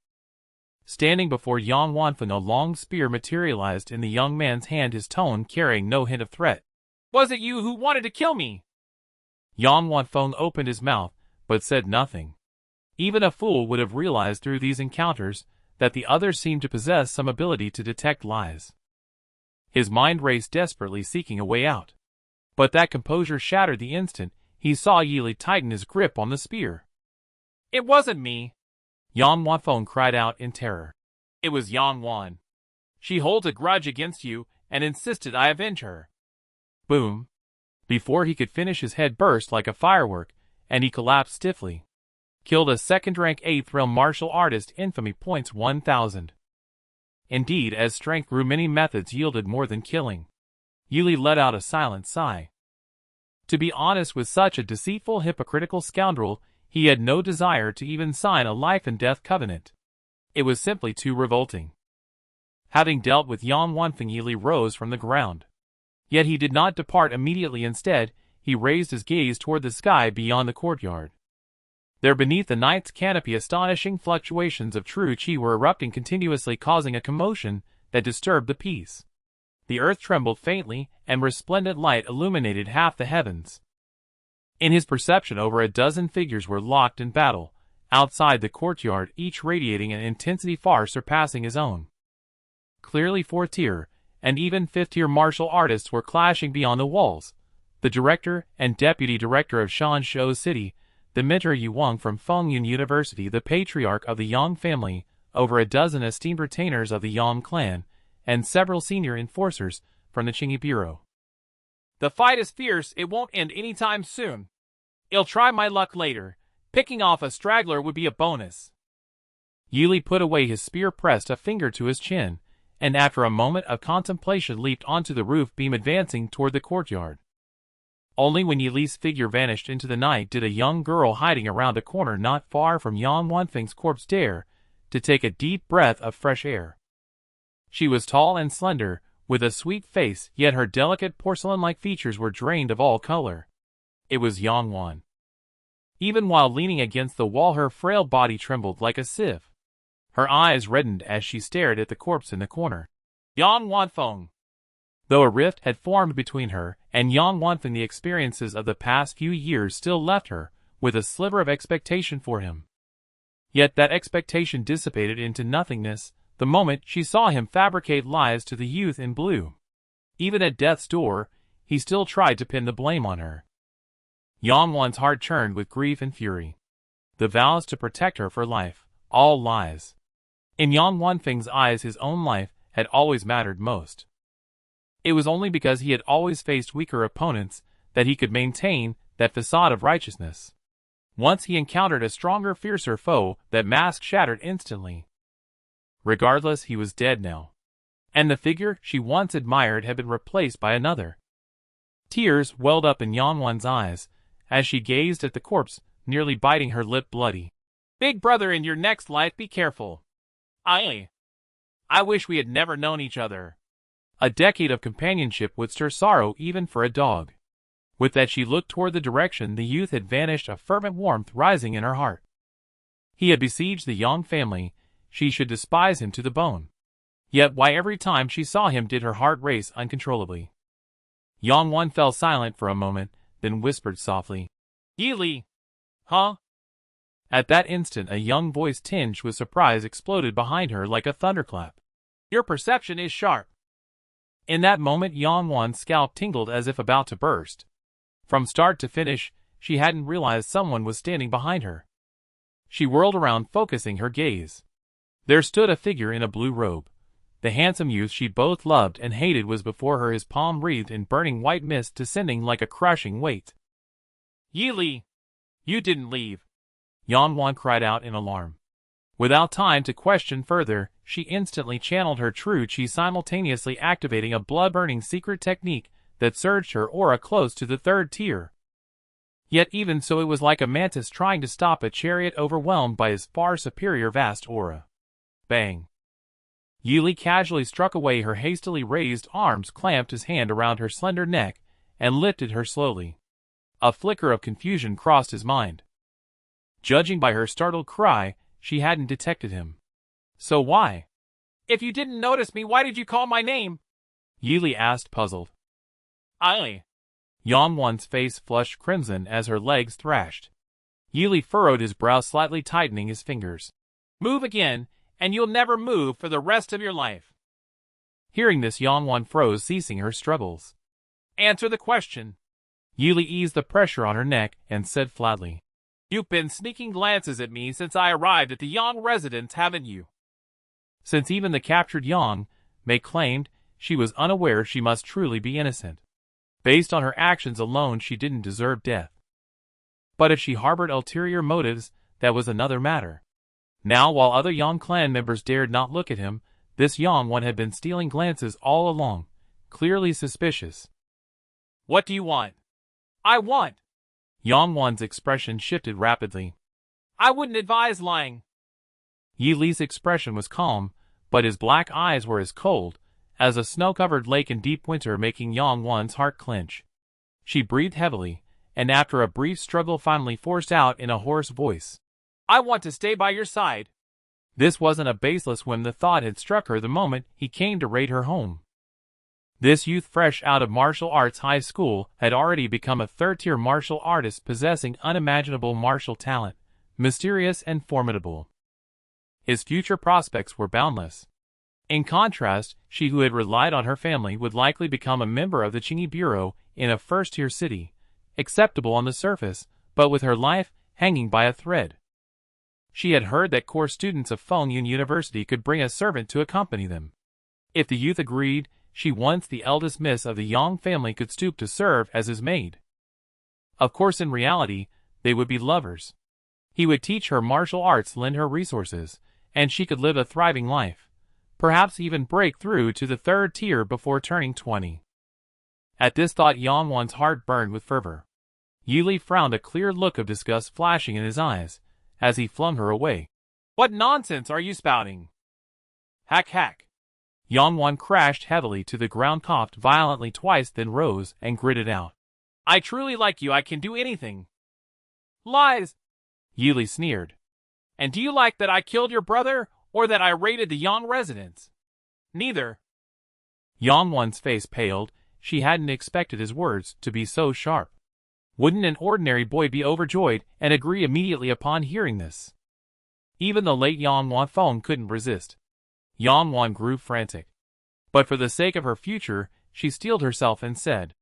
Standing before Yang Wanfeng, a long spear materialized in the young man's hand, his tone carrying no hint of threat. Was it you who wanted to kill me? Yang Wanfeng opened his mouth, but said nothing. Even a fool would have realized through these encounters that the other seemed to possess some ability to detect lies. His mind raced desperately, seeking a way out. But that composure shattered the instant he saw Yili tighten his grip on the spear. It wasn't me, Yang Wanfeng cried out in terror. It was Yang Wan. She holds a grudge against you and insisted I avenge her. Boom. Before he could finish, his head burst like a firework, and he collapsed stiffly. Killed a second-rank 8th realm martial artist, infamy points 1000. Indeed, as strength grew, many methods yielded more than killing. Yili let out a silent sigh. To be honest, with such a deceitful, hypocritical scoundrel, he had no desire to even sign a life-and-death covenant. It was simply too revolting. Having dealt with Yang Wanfeng, Yili rose from the ground. Yet he did not depart immediately. Instead, he raised his gaze toward the sky beyond the courtyard. There beneath the night's canopy, astonishing fluctuations of true qi were erupting continuously, causing a commotion that disturbed the peace. The earth trembled faintly, and resplendent light illuminated half the heavens. In his perception, over a dozen figures were locked in battle, outside the courtyard, each radiating an intensity far surpassing his own. Clearly 4th-tier, and even 5th-tier martial artists were clashing beyond the walls. The director and deputy director of Shanzhou City, the mentor Yuwang from Fengyun University, the patriarch of the Yang family, over a dozen esteemed retainers of the Yang clan, and several senior enforcers from the Qingyi Bureau. The fight is fierce. It won't end anytime soon. I'll try my luck later. Picking off a straggler would be a bonus. Yili put away his spear, pressed a finger to his chin, and after a moment of contemplation leaped onto the roof beam, advancing toward the courtyard. Only when Yili's figure vanished into the night did a young girl hiding around a corner not far from Yang Wanfeng's corpse dare to take a deep breath of fresh air. She was tall and slender, with a sweet face, yet her delicate porcelain-like features were drained of all color. It was Yang Wan. Even while leaning against the wall, her frail body trembled like a sieve. Her eyes reddened as she stared at the corpse in the corner. Yang Wanfeng. Though a rift had formed between her and Yang Wanfeng, the experiences of the past few years still left her with a sliver of expectation for him. Yet that expectation dissipated into nothingness the moment she saw him fabricate lies to the youth in blue. Even at death's door, he still tried to pin the blame on her. Yang Wan's heart churned with grief and fury. The vows to protect her for life, all lies. In Yang Wanfeng's eyes, his own life had always mattered most. It was only because he had always faced weaker opponents that he could maintain that facade of righteousness. Once he encountered a stronger, fiercer foe, that mask shattered instantly. Regardless, he was dead now. And the figure she once admired had been replaced by another. Tears welled up in Yang Wan's eyes as she gazed at the corpse, nearly biting her lip bloody. Big brother, in your next life, be careful. I wish we had never known each other. A decade of companionship would stir sorrow even for a dog. With that, she looked toward the direction the youth had vanished, a fervent warmth rising in her heart. He had besieged the Yang family. She should despise him to the bone. Yet why every time she saw him did her heart race uncontrollably? Yang Wan fell silent for a moment, then whispered softly, Yili. Huh? At that instant, a young voice tinged with surprise exploded behind her like a thunderclap. Your perception is sharp. In that moment, Yang Wan's scalp tingled as if about to burst. From start to finish, she hadn't realized someone was standing behind her. She whirled around, focusing her gaze. There stood a figure in a blue robe. The handsome youth she both loved and hated was before her, his palm wreathed in burning white mist descending like a crushing weight. Yili, you didn't leave, Yang Wan cried out in alarm. Without time to question further, she instantly channeled her true qi, simultaneously activating a blood-burning secret technique that surged her aura close to the 3rd tier. Yet even so, it was like a mantis trying to stop a chariot overwhelmed by his far superior vast aura. Bang! Yili casually struck away. Her hastily raised arms clamped his hand around her slender neck and lifted her slowly. A flicker of confusion crossed his mind. Judging by her startled cry, she hadn't detected him. So why? If you didn't notice me, why did you call my name? Yili asked, puzzled. I. Yangwan's face flushed crimson as her legs thrashed. Yili furrowed his brow, slightly tightening his fingers. Move again, and you'll never move for the rest of your life. Hearing this, Yangwan froze, ceasing her struggles. Answer the question. Yili eased the pressure on her neck and said flatly. You've been sneaking glances at me since I arrived at the Yang residence, haven't you? Since even the captured Yang, Mei claimed, she was unaware she must truly be innocent. Based on her actions alone, she didn't deserve death. But if she harbored ulterior motives, that was another matter. Now, while other Yang clan members dared not look at him, this Yang one had been stealing glances all along, clearly suspicious. What do you want? I want. Yangwan's expression shifted rapidly. I wouldn't advise lying. Yi Li's expression was calm, but his black eyes were as cold as a snow-covered lake in deep winter, making Yangwan's heart clench. She breathed heavily, and after a brief struggle finally forced out in a hoarse voice. I want to stay by your side. This wasn't a baseless whim. The thought had struck her the moment he came to raid her home. This youth, fresh out of martial arts high school, had already become a third-tier martial artist possessing unimaginable martial talent, mysterious and formidable. His future prospects were boundless. In contrast, she who had relied on her family would likely become a member of the Qingyi Bureau in a first-tier city, acceptable on the surface, but with her life hanging by a thread. She had heard that core students of Fengyun University could bring a servant to accompany them. If the youth agreed, she, once the eldest miss of the Yang family, could stoop to serve as his maid. Of course, in reality, they would be lovers. He would teach her martial arts, lend her resources, and she could live a thriving life. Perhaps even break through to the third tier before turning 20. At this thought, Yangwan's heart burned with fervor. Yi Li frowned, a clear look of disgust flashing in his eyes, as he flung her away. What nonsense are you spouting? Hack hack. Yangwan crashed heavily to the ground, coughed violently twice, then rose and gritted out. I truly like you, I can do anything. Lies. Yi Li sneered. And do you like that I killed your brother, or that I raided the Yang residence? Neither. Yangwan's face paled. She hadn't expected his words to be so sharp. Wouldn't an ordinary boy be overjoyed and agree immediately upon hearing this? Even the late Yangwan Feng couldn't resist. Yangwan grew frantic. But for the sake of her future, she steeled herself and said,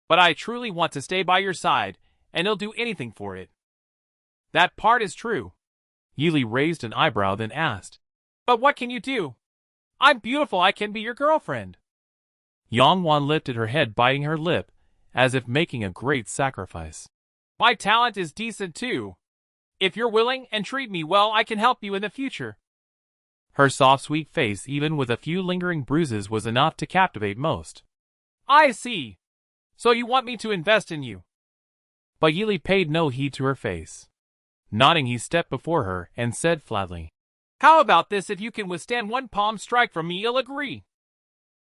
But I truly want to stay by your side, and I'll do anything for it. That part is true. Yi Li raised an eyebrow, then asked, But what can you do? I'm beautiful, I can be your girlfriend. Yangwan lifted her head, biting her lip, as if making a great sacrifice. My talent is decent too. If you're willing and treat me well, I can help you in the future. Her soft, sweet face, even with a few lingering bruises, was enough to captivate most. I see. So you want me to invest in you? But Yi Li paid no heed to her face. Nodding, he stepped before her and said flatly, How about this? If you can withstand one palm strike from me, you'll agree.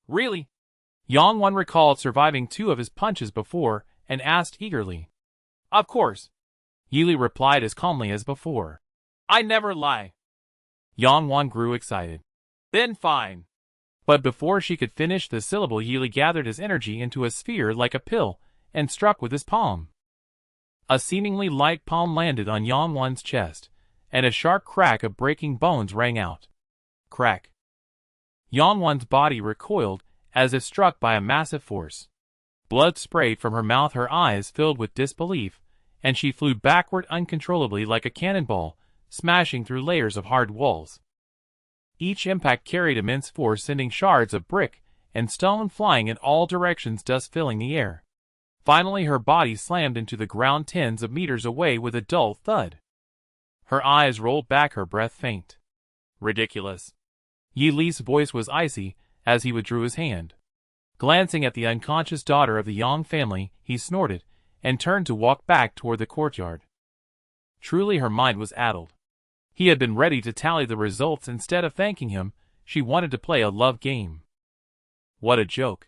Really? Yangwan recalled surviving 2 of his punches before and asked eagerly. Of course. Yi Li replied as calmly as before. I never lie. Yangwan grew excited. Then fine. But before she could finish the syllable, Yi Li gathered his energy into a sphere like a pill and struck with his palm. A seemingly light palm landed on Yangwan's chest, and a sharp crack of breaking bones rang out. Crack. Yangwan's body recoiled as if struck by a massive force. Blood sprayed from her mouth, her eyes filled with disbelief, and she flew backward uncontrollably like a cannonball, smashing through layers of hard walls. Each impact carried immense force, sending shards of brick and stone flying in all directions, dust filling the air. Finally, her body slammed into the ground tens of meters away with a dull thud. Her eyes rolled back, her breath faint. Ridiculous. Yi Li's voice was icy as he withdrew his hand. Glancing at the unconscious daughter of the Yang family, he snorted and turned to walk back toward the courtyard. Truly, her mind was addled. He had been ready to tally the results. Instead of thanking him, she wanted to play a love game. What a joke.